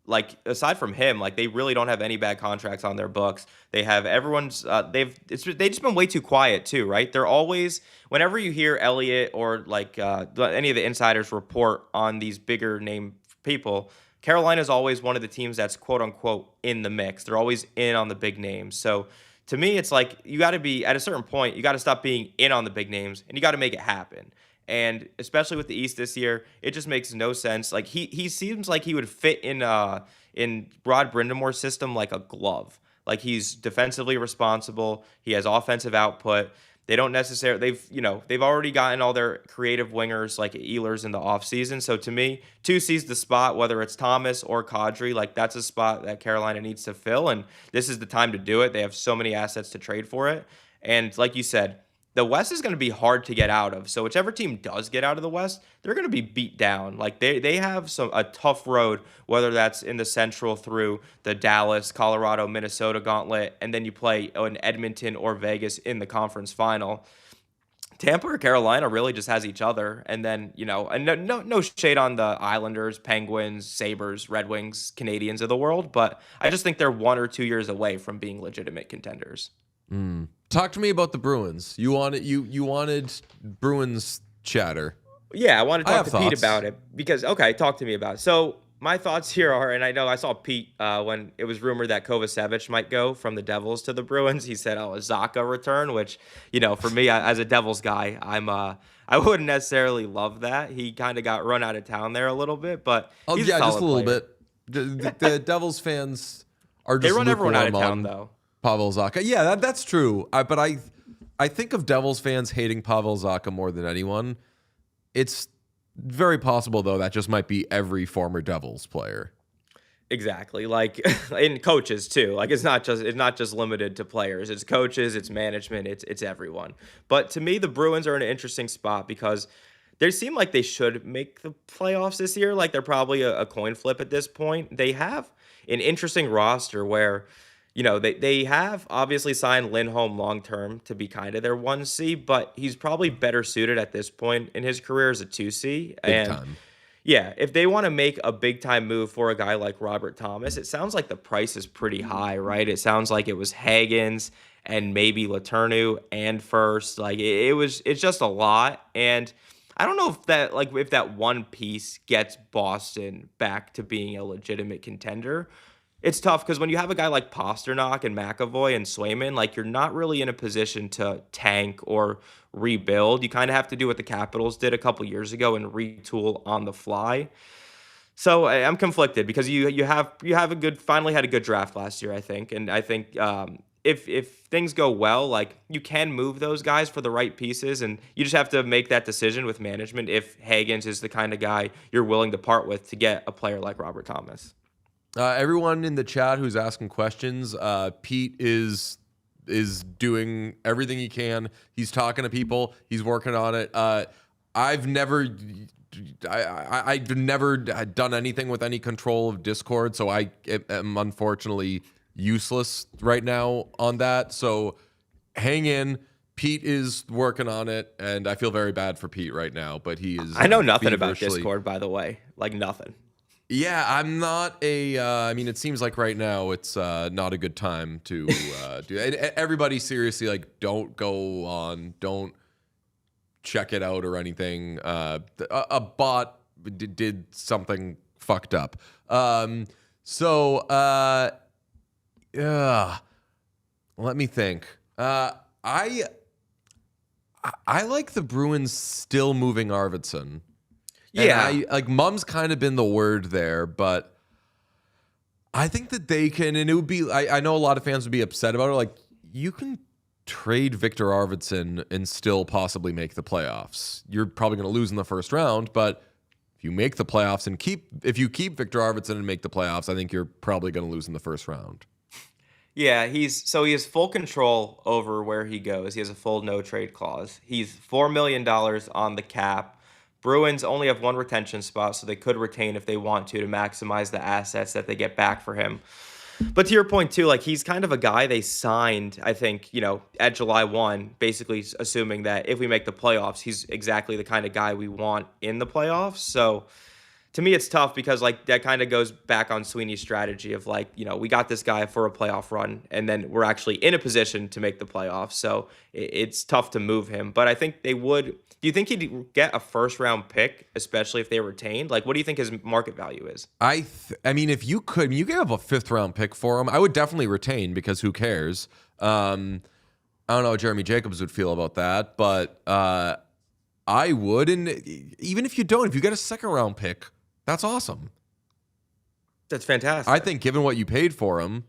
S10: like aside from him, like they really don't have any bad contracts on their books. They have everyone's. They've just been way too quiet too, right? They're always, whenever you hear Elliot or like any of the insiders report on these bigger name people, Carolina's always one of the teams that's quote unquote in the mix. They're always in on the big names. So to me, it's like you got to be at a certain point. You got to stop being in on the big names and you got to make it happen. And especially with the East this year, it just makes no sense. Like he seems like he would fit in Rod Brindamore's system like a glove. Like he's defensively responsible. He has offensive output. They don't necessarily they've already gotten all their creative wingers like Ehlers in the offseason. So to me, 2 sees the spot, whether it's Thomas or Kadri, like that's a spot that Carolina needs to fill. And this is the time to do it. They have so many assets to trade for it. And like you said, the West is going to be hard to get out of. So whichever team does get out of the West, they're going to be beat down. Like they have a tough road, whether that's in the Central through the Dallas, Colorado, Minnesota gauntlet, and then you play in Edmonton or Vegas in the conference final. Tampa or Carolina really just has each other. And then, and no shade on the Islanders, Penguins, Sabres, Red Wings, Canadians of the world, but I just think they're 1 or 2 years away from being legitimate contenders.
S2: Talk to me about the Bruins. You wanted Bruins chatter.
S10: Yeah, I want to talk to
S2: thoughts.
S10: Pete about it because talk to me about it. So my thoughts here are, and I know I saw Pete when it was rumored that Kovacevic might go from the Devils to the Bruins. He said, "Oh, a Zaka return," which for me as a Devils guy, I wouldn't necessarily love that. He kind of got run out of town there a little bit, but he's a solid
S2: just a little
S10: player.
S2: bit. The Devils fans are just
S10: They run everyone out of
S2: lukewarm
S10: town
S2: on
S10: though.
S2: Pavel Zacha. Yeah, that's true. But I think of Devils fans hating Pavel Zacha more than anyone. It's very possible, though, that just might be every former Devils player.
S10: Exactly. Like in coaches too. Like it's not just limited to players. It's coaches, it's management, it's everyone. But to me, the Bruins are in an interesting spot because they seem like they should make the playoffs this year. Like they're probably a coin flip at this point. They have an interesting roster where they have obviously signed Lindholm long-term to be kind of their 1C, but he's probably better suited at this point in his career as a 2C.
S2: Big time.
S10: Yeah, if they want to make a big-time move for a guy like Robert Thomas, it sounds like the price is pretty high, right? It sounds like it was Hagens and maybe Letourneau and first. Like it's just a lot. And I don't know if that one piece gets Boston back to being a legitimate contender. It's tough because when you have a guy like Pasternak and McAvoy and Swayman, like you're not really in a position to tank or rebuild. You kind of have to do what the Capitals did a couple years ago and retool on the fly. So I'm conflicted because you finally had a good draft last year, I think, and I think if things go well, like you can move those guys for the right pieces, and you just have to make that decision with management if Hagens is the kind of guy you're willing to part with to get a player like Robert Thomas.
S2: Everyone in the chat who's asking questions, Pete is doing everything he can. He's talking to people. He's working on it. I've never done anything with any control of Discord, so I am unfortunately useless right now on that. So hang in. Pete is working on it, and I feel very bad for Pete right now, but he is.
S10: I know nothing about Discord, by the way. Like nothing.
S2: Yeah, I'm not I mean, it seems like right now it's not a good time to do it. Everybody seriously, like, don't go on, don't check it out or anything. A bot did something fucked up. Let me think. I like the Bruins still moving Arvidsson.
S10: Yeah.
S2: And like mum's kind of been the word there, but I think that they can, and it would be, I know a lot of fans would be upset about it. Like, you can trade Victor Arvidsson and still possibly make the playoffs. You're probably going to lose in the first round, but if you make the playoffs and if you keep Victor Arvidsson and make the playoffs, I think you're probably going to lose in the first round.
S10: Yeah, he has full control over where he goes. He has a full no trade clause. He's $4 million on the cap. Bruins only have one retention spot, so they could retain if they want to maximize the assets that they get back for him. But to your point, too, like, he's kind of a guy they signed, I think, at July 1, basically assuming that if we make the playoffs, he's exactly the kind of guy we want in the playoffs. So to me, it's tough because, like, that kind of goes back on Sweeney's strategy of, like, we got this guy for a playoff run, and then we're actually in a position to make the playoffs. So it's tough to move him. But I think they would. Do you think he'd get a first-round pick, especially if they retained? Like, what do you think his market value is?
S2: I mean, if you could, you gave up a 5th-round pick for him, I would definitely retain because who cares? I don't know how Jeremy Jacobs would feel about that, but I would. And even if you don't, if you get a 2nd-round pick, that's awesome.
S10: That's fantastic.
S2: I think given what you paid for him.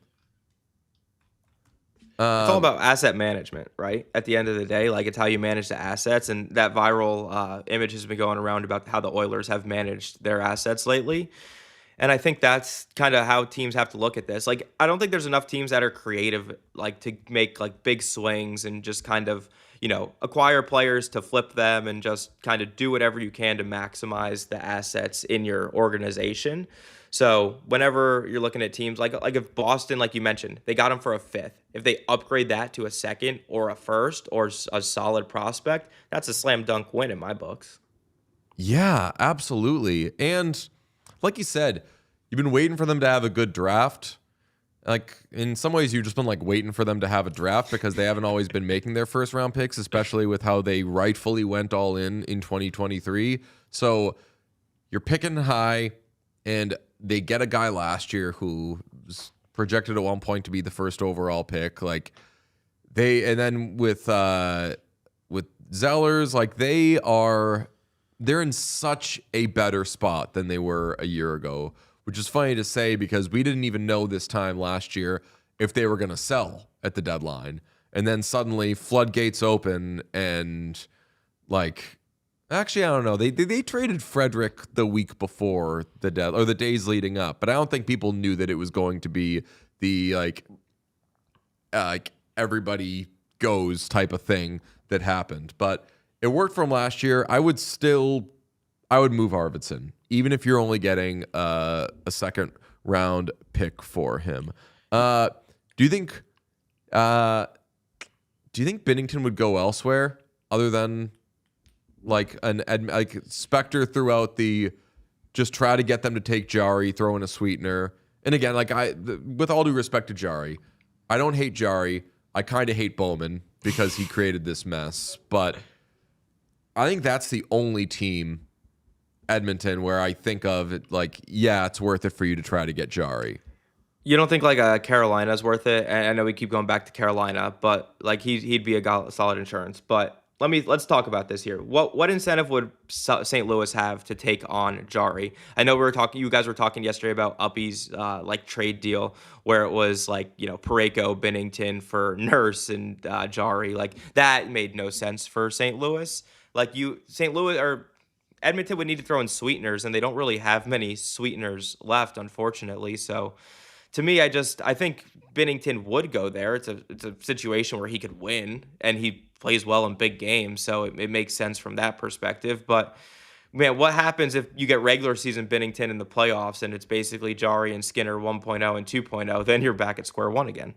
S10: It's all about asset management, right? At the end of the day, like, it's how you manage the assets, and that viral image has been going around about how the Oilers have managed their assets lately. And I think that's kind of how teams have to look at this. Like, I don't think there's enough teams that are creative, like, to make, like, big swings and just kind of, acquire players to flip them and just kind of do whatever you can to maximize the assets in your organization. So whenever you're looking at teams like if Boston, like you mentioned, they got him for a 5th. If they upgrade that to a 2nd or a 1st or a solid prospect, that's a slam dunk win in my books.
S2: Yeah, absolutely. And like you said, you've been waiting for them to have a good draft. Like, in some ways, you've just been like waiting for them to have a draft because they haven't always been making their 1st-round picks, especially with how they rightfully went all in 2023. So you're picking high, and they get a guy last year who was projected at one point to be the 1st overall pick. Like, and then with Zellers, like, they're in such a better spot than they were a year ago, which is funny to say because we didn't even know this time last year if they were going to sell at the deadline. And then suddenly floodgates open and, like, actually, I don't know. They traded Frederick the week before the the days leading up, but I don't think people knew that it was going to be the like everybody goes type of thing that happened. But it worked from last year. I would move Arvidsson, even if you're only getting a 2nd-round pick for him. Do you think Binnington would go elsewhere other than like Spectre throughout just try to get them to take Jari, throw in a sweetener? And again, like, with all due respect to Jari, I don't hate Jari. I kind of hate Bowman because he created this mess. But I think that's the only team, Edmonton, where I think of it like, yeah, it's worth it for you to try to get Jari.
S10: You don't think like Carolina's worth it? And I know we keep going back to Carolina, but like he'd be a solid insurance. But let's talk about this here. What incentive would St. Louis have to take on Jari? I know you guys were talking yesterday about Uppy's like trade deal where it was like, Parayko, Binnington for Nurse and Jari. Like, that made no sense for St. Louis. Like, St. Louis or Edmonton would need to throw in sweeteners, and they don't really have many sweeteners left, unfortunately. So to me, I think Binnington would go there. It's a situation where he could win, and he plays well in big games, so it makes sense from that perspective. But man, what happens if you get regular season Binnington in the playoffs and it's basically Jari and Skinner 1.0 and 2.0? Then you're back at square one again.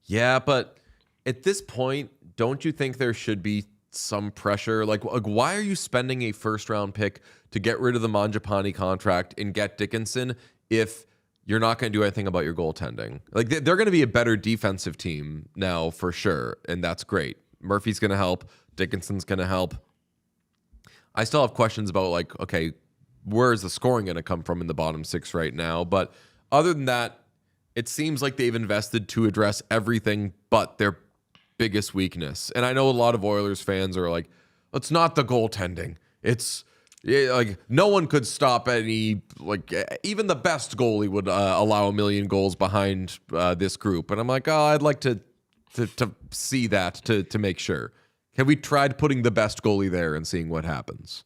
S2: Yeah, but at this point, don't you think there should be some pressure? Like why are you spending a 1st-round pick to get rid of the Mangiapane contract and get Dickinson if you're not going to do anything about your goaltending? Like, they're going to be a better defensive team now for sure, and that's great. Murphy's going to help. Dickinson's going to help. I still have questions about, like, okay, where is the scoring going to come from in the bottom 6 right now? But other than that, it seems like they've invested to address everything but their biggest weakness. And I know a lot of Oilers fans are like, it's not the goaltending. It's like no one could stop any, like even the best goalie would allow 1 million goals behind this group. And I'm like, oh, I'd like to see that to make sure. Have we tried putting the best goalie there and seeing what happens?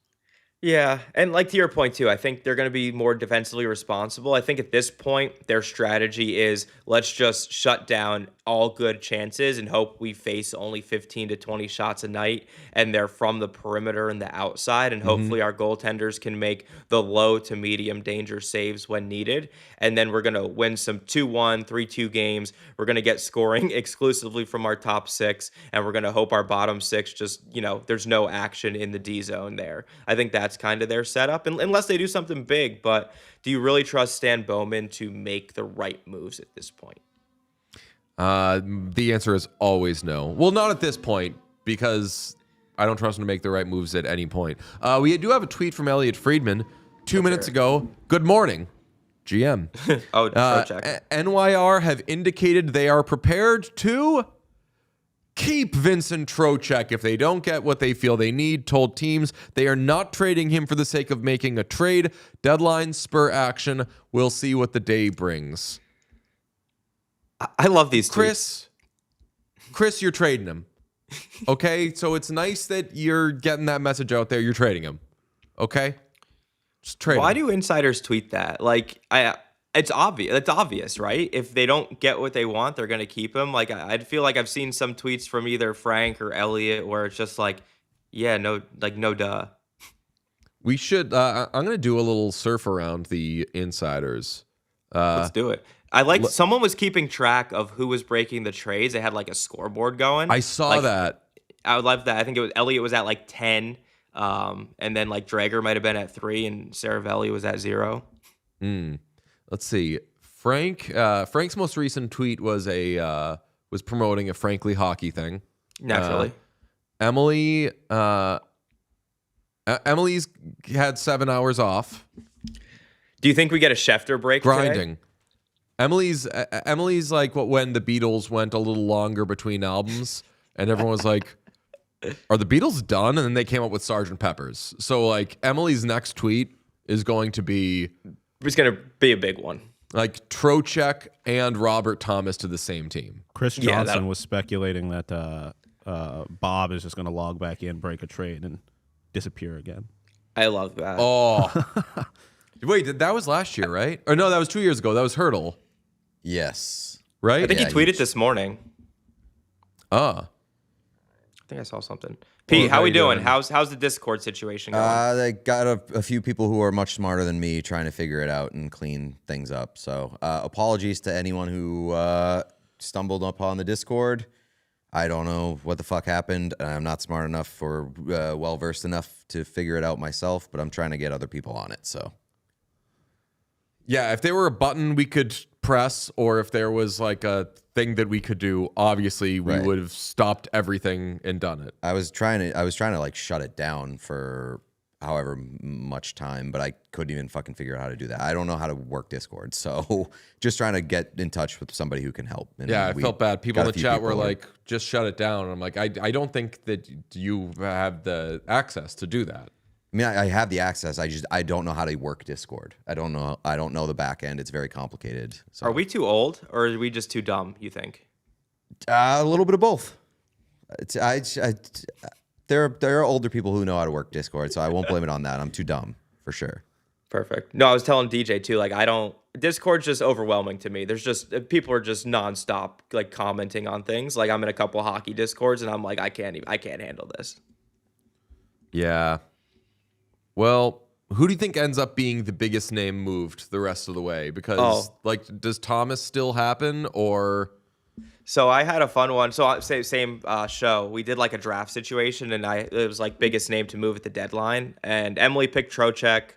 S10: Yeah, and like to your point too, I think they're going to be more defensively responsible. I think at this point, their strategy is let's just shut down all good chances and hope we face only 15 to 20 shots a night, and they're from the perimeter and the outside, and hopefully our goaltenders can make the low to medium danger saves when needed, and then we're going to win some 2-1, 3-2 games. We're going to get scoring exclusively from our top six, and we're going to hope our bottom six just, there's no action in the D zone there. I think that's kind of their setup, unless they do something big. But do you really trust Stan Bowman to make the right moves at this point?
S2: The answer is always no. Well, not at this point, because I don't trust him to make the right moves at any point. We do have a tweet from Elliot Friedman 2 minutes ago. Good morning, GM. NYR have indicated they are prepared to keep Vincent Trocheck if they don't get what they feel they need. Told teams they are not trading him for the sake of making a trade. Deadline spur action. We'll see what the day brings.
S10: I love these tweets.
S2: Chris, you're trading him. Okay? So it's nice that you're getting that message out there. You're trading him. Okay? Just trade him.
S10: Why do insiders tweet that? Like, it's obvious. It's obvious, right? If they don't get what they want, they're going to keep him. Like, I'd feel like I've seen some tweets from either Frank or Elliot where it's just like, yeah, no duh.
S2: We should, I'm going to do a little surf around the insiders.
S10: Let's do it. Someone was keeping track of who was breaking the trades. They had like a scoreboard going.
S2: I saw that.
S10: I would love that. I think it was Elliot was at like 10. And then like Drager might have been at 3 and Saravelli was at 0.
S2: Let's see. Frank's most recent tweet was was promoting a Frankly Hockey thing.
S10: Naturally.
S2: Emily's had 7 hours off.
S10: Do you think we get a Schefter break
S2: grinding
S10: today?
S2: Emily's like when the Beatles went a little longer between albums and everyone was like, are the Beatles done? And then they came up with Sgt. Pepper's. So like Emily's next tweet is going to be,
S10: it's going to be a big one.
S2: Like Trocheck and Robert Thomas to the same team.
S8: Chris Johnson was speculating that Bob is just going to log back in, break a trade, and disappear again.
S10: I love that.
S2: Oh. Wait, that was last year, right? Or no, that was 2 years ago. That was Hurdle.
S9: Yes.
S2: Right?
S10: I think he tweeted this morning.
S2: I
S10: think I saw something. Pete, how we doing? How's the Discord situation going?
S9: They got a few people who are much smarter than me trying to figure it out and clean things up. So apologies to anyone who stumbled upon the Discord. I don't know what the fuck happened. I'm not smart enough or well-versed enough to figure it out myself, but I'm trying to get other people on it. So
S2: yeah, if there were a button we could press, or if there was like a thing that we could do, obviously we would have stopped everything and done it.
S9: I was trying to like shut it down for however much time, but I couldn't even fucking figure out how to do that. I don't know how to work Discord, so just trying to get in touch with somebody who can help. And
S2: yeah, I felt bad. People in the chat were like, just shut it down. And I'm like, I don't think that you have the access to do that.
S9: I mean, I have the access. I don't know how to work Discord. I don't know the back end. It's very complicated. So.
S10: Are we too old, or are we just too dumb, you think?
S9: A little bit of both. There are older people who know how to work Discord, so I won't blame it on that. I'm too dumb, for sure.
S10: Perfect. No, I was telling DJ too, like Discord's just overwhelming to me. There's just, people are just nonstop like commenting on things. Like I'm in a couple hockey Discords and I'm like, I can't handle this.
S2: Yeah. Well, who do you think ends up being the biggest name moved the rest of the way? Because like, does Thomas still happen or?
S10: So I had a fun one. So same show. We did like a draft situation, and it was like biggest name to move at the deadline. And Emily picked Trocheck.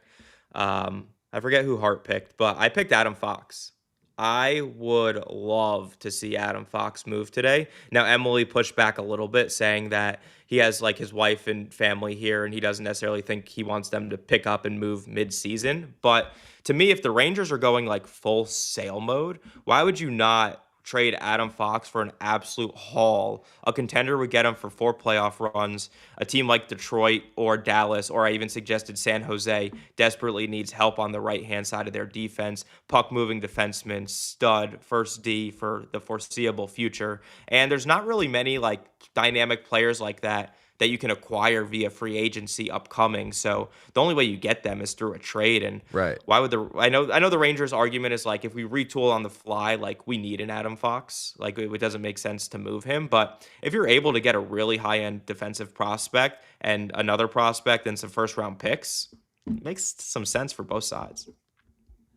S10: I forget who Hart picked, but I picked Adam Fox. I would love to see Adam Fox move today. Now, Emily pushed back a little bit, saying that he has like his wife and family here, and he doesn't necessarily think he wants them to pick up and move mid-season. But to me, if the Rangers are going like full sale mode, why would you not trade Adam Fox for an absolute haul? A contender would get him for 4 playoff runs. A team like Detroit or Dallas, or I even suggested San Jose, desperately needs help on the right-hand side of their defense. Puck-moving defenseman, stud, first D for the foreseeable future. And there's not really many like dynamic players like that you can acquire via free agency upcoming. So the only way you get them is through a trade. And
S2: Right.
S10: why would I know the Rangers argument is like, if we retool on the fly, like we need an Adam Fox, like it doesn't make sense to move him. But if you're able to get a really high end defensive prospect and another prospect and some first round picks, it makes some sense for both sides.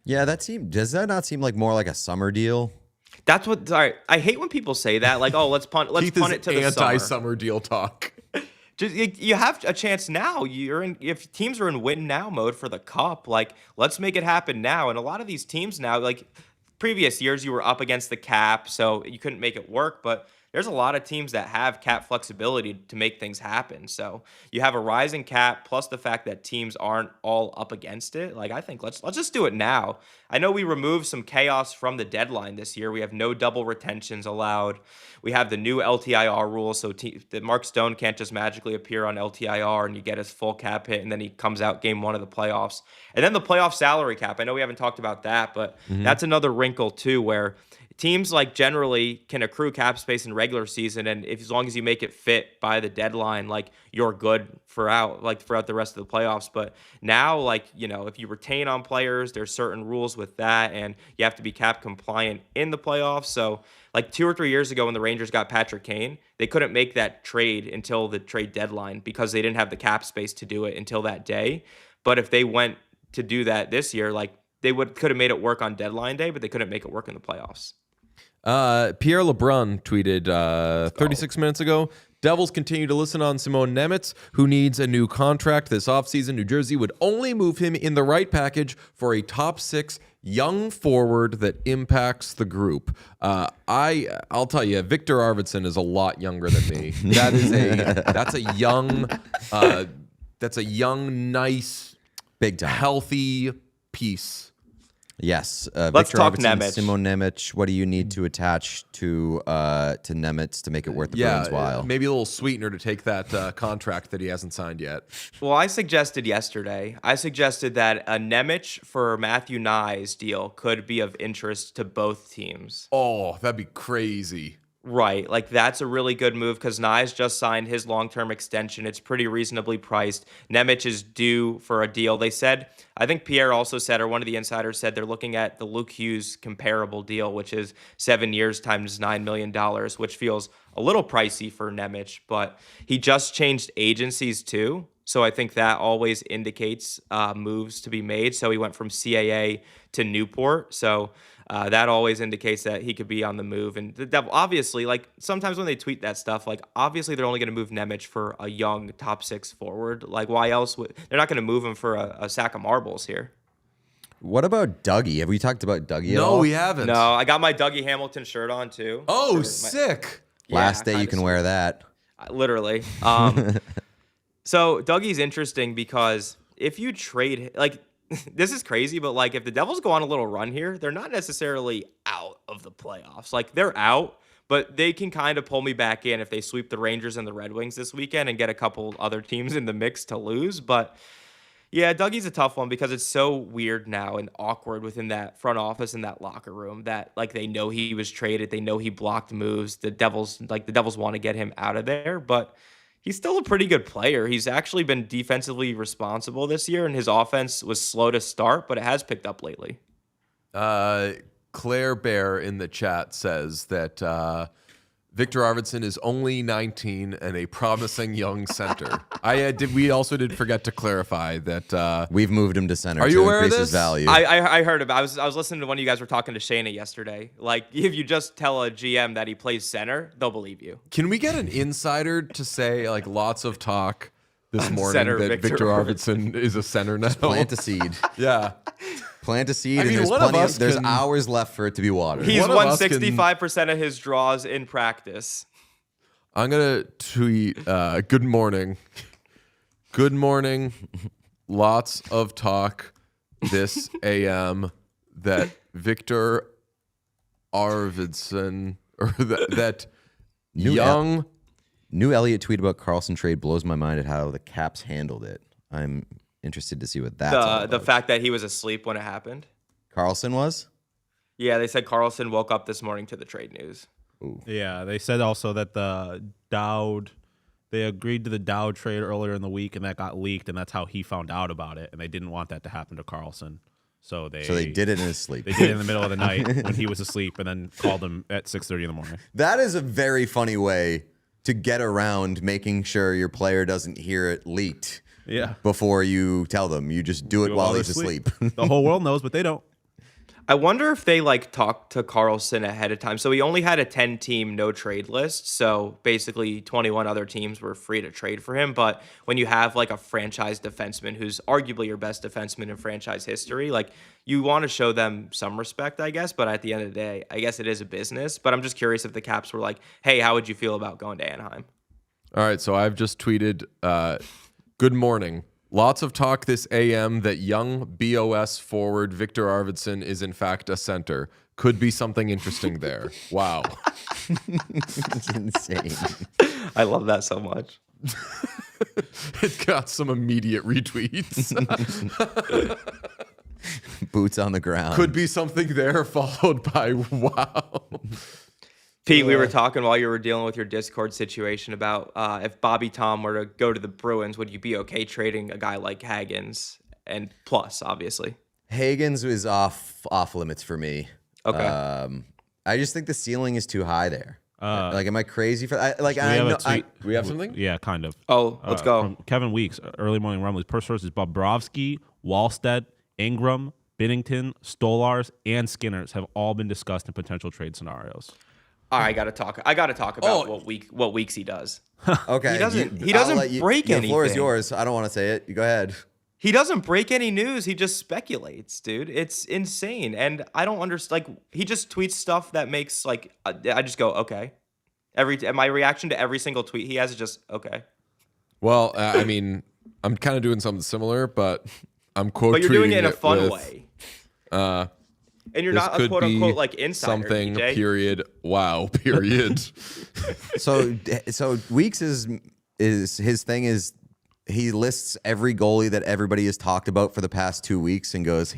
S9: Yeah, does that not seem like more like a summer deal?
S10: That's what. Sorry, I hate when people say that. Like, oh, let's punt it to the summer.
S2: Anti-summer deal talk.
S10: Just you have a chance now. If teams are in win now mode for the cup, like let's make it happen now. And a lot of these teams now, like previous years, you were up against the cap, so you couldn't make it work. But there's a lot of teams that have cap flexibility to make things happen. So you have a rising cap plus the fact that teams aren't all up against it. Like I think let's just do it now. I know we removed some chaos from the deadline this year. We have no double retentions allowed. We have the new LTIR rule, so that Mark Stone can't just magically appear on LTIR and you get his full cap hit, and then he comes out game 1 of the playoffs. And then the playoff salary cap. I know we haven't talked about that, but that's another wrinkle too, where teams like generally can accrue cap space in regular season, and as long as you make it fit by the deadline, like you're good throughout the rest of the playoffs. But now, like, you know, if you retain on players, there's certain rules with that, and you have to be cap compliant in the playoffs. So like 2 or 3 years ago when the Rangers got Patrick Kane, they couldn't make that trade until the trade deadline because they didn't have the cap space to do it until that day. But if they went to do that this year, like they could have made it work on deadline day, but they couldn't make it work in the playoffs.
S2: Pierre LeBrun tweeted 36 minutes ago, Devils continue to listen on Simon Nemec, who needs a new contract this offseason. New Jersey would only move him in the right package for a top 6 young forward that impacts the group. I'll tell you, Victor Arvidsson is a lot younger than me. That's a young, nice,
S9: Big time.
S2: healthy piece.
S9: Yes.
S10: Let's
S9: Victor
S10: talk
S9: Arvidsson,
S10: Nemec.
S9: Simon Nemec. What do you need to attach to Nemec to make it worth the Bruins' while?
S2: Maybe a little sweetener to take that contract that he hasn't signed yet.
S10: Well, I suggested that a Nemec for Matthew Nye's deal could be of interest to both teams.
S2: Oh, that'd be crazy.
S10: Right. Like, that's a really good move because Nye's just signed his long-term extension. It's pretty reasonably priced. Nemec is due for a deal. They said, I think Pierre also said, or one of the insiders said, they're looking at the Luke Hughes comparable deal, which is 7 years times $9 million, which feels a little pricey for Nemec, but he just changed agencies too. So I think that always indicates moves to be made. So he went from CAA to Newport. So that always indicates that he could be on the move. And the Devil, obviously, like sometimes when they tweet that stuff, like obviously they're only going to move Nemec for a young top 6 forward. Like why else they're not going to move him for a sack of marbles here.
S9: What about Dougie? Have we talked about Dougie at
S2: No,
S9: all?
S2: we haven't.
S10: No, I got my Dougie Hamilton shirt on too.
S2: Oh, sick.
S9: Last day
S10: kinda
S9: you can wear that.
S10: Literally. So Dougie's interesting because if you trade, like, this is crazy, but like if the Devils go on a little run here, they're not necessarily out of the playoffs. Like they're out, but they can kind of pull me back in if they sweep the Rangers and the Red Wings this weekend and get a couple other teams in the mix to lose. But yeah, Dougie's a tough one because it's so weird now and awkward within that front office and that locker room that like they know he was traded, they know he blocked moves. The Devils want to get him out of there, but he's still a pretty good player. He's actually been defensively responsible this year, and his offense was slow to start, but it has picked up lately.
S2: Claire Bear in the chat says that Victor Arvidsson is only 19 and a promising young center. We also did forget to clarify that
S9: we've moved him to center
S2: Are
S9: to
S2: you aware of
S9: increase
S2: this?
S9: his value.
S10: I heard about. I was listening to when you guys were talking to Shayna yesterday. Like, if you just tell a GM that he plays center, they'll believe you.
S2: Can we get an insider to say like lots of talk this morning
S10: Center
S2: that Victor Arvidsson is a center now?
S9: Plant a seed.
S2: Yeah.
S9: Plant a seed,
S2: I
S9: and
S2: mean,
S9: there's
S2: one of us
S9: there's
S2: can-
S9: hours left for it to be watered.
S10: He's
S2: One of
S10: won
S2: us can-
S10: 65% of his draws in practice.
S2: I'm gonna tweet. Good morning. Good morning. Lots of talk this AM that Victor Arvidsson or that young.
S9: New Elliott tweet about Carlson trade blows my mind at how the Caps handled it. I'm interested to see what that's all
S10: The
S9: about.
S10: fact that he was asleep when it happened.
S9: Carlson was?
S10: Yeah, they said Carlson woke up this morning to the trade news.
S9: Ooh.
S8: Yeah, they said also that they agreed to the Dowd trade earlier in the week, and that got leaked, and that's how he found out about it, and they didn't want that to happen to Carlson. So they
S9: did it in his sleep.
S8: They did it in the middle of the night when he was asleep, and then called him at 6:30 in the morning.
S9: That is a very funny way to get around making sure your player doesn't hear it leaked.
S8: Yeah.
S9: Before you tell them. You just do it while
S8: they're
S9: he's asleep.
S8: The whole world knows, but they don't.
S10: I wonder if they talked to Carlson ahead of time. So he only had a 10-team no trade list. So basically 21 other teams were free to trade for him. But when you have a franchise defenseman who's arguably your best defenseman in franchise history, you want to show them some respect, I guess. But at the end of the day, I guess it is a business. But I'm just curious if the Caps were like, hey, how would you feel about going to Anaheim?
S2: All right, so I've just tweeted. Good morning. Lots of talk this AM that young BOS forward Victor Arvidsson is in fact a center. Could be something interesting there. Wow.
S9: It's insane.
S10: I love that so much.
S2: It got some immediate retweets.
S9: Boots on the ground.
S2: Could be something there, followed by wow.
S10: Pete, we were talking while you were dealing with your Discord situation about if Bobby Tom were to go to the Bruins, would you be okay trading a guy like Hagens and plus, obviously?
S9: Hagens is off limits for me.
S10: Okay.
S9: I just think the ceiling is too high there. Am I crazy for that?
S2: We have something?
S8: Yeah, kind of.
S10: Oh, let's go.
S8: From Kevin Weeks, early morning rumblings. Per source is Bobrovsky, Wallstead, Ingram, Binnington, Stolars, and Skinners have all been discussed in potential trade scenarios.
S10: All right, I gotta talk about what Weeks he does.
S9: Okay.
S10: He doesn't break anything.
S9: The floor is yours. I don't want to say it. You go ahead.
S10: He doesn't break any news. He just speculates, dude. It's insane. And I don't understand. He just tweets stuff that makes I just go, okay. My reaction to every single tweet he has is just, okay.
S2: Well, I mean, I'm kind of doing something similar, but I'm quote tweeting.
S10: But you're doing it in a fun
S2: with,
S10: way. And you're
S2: this
S10: not a
S2: could
S10: quote
S2: be
S10: unquote insider.
S2: something.
S10: DJ.
S2: Period. Wow. Period.
S9: So Weeks is his thing is he lists every goalie that everybody has talked about for the past 2 weeks and goes,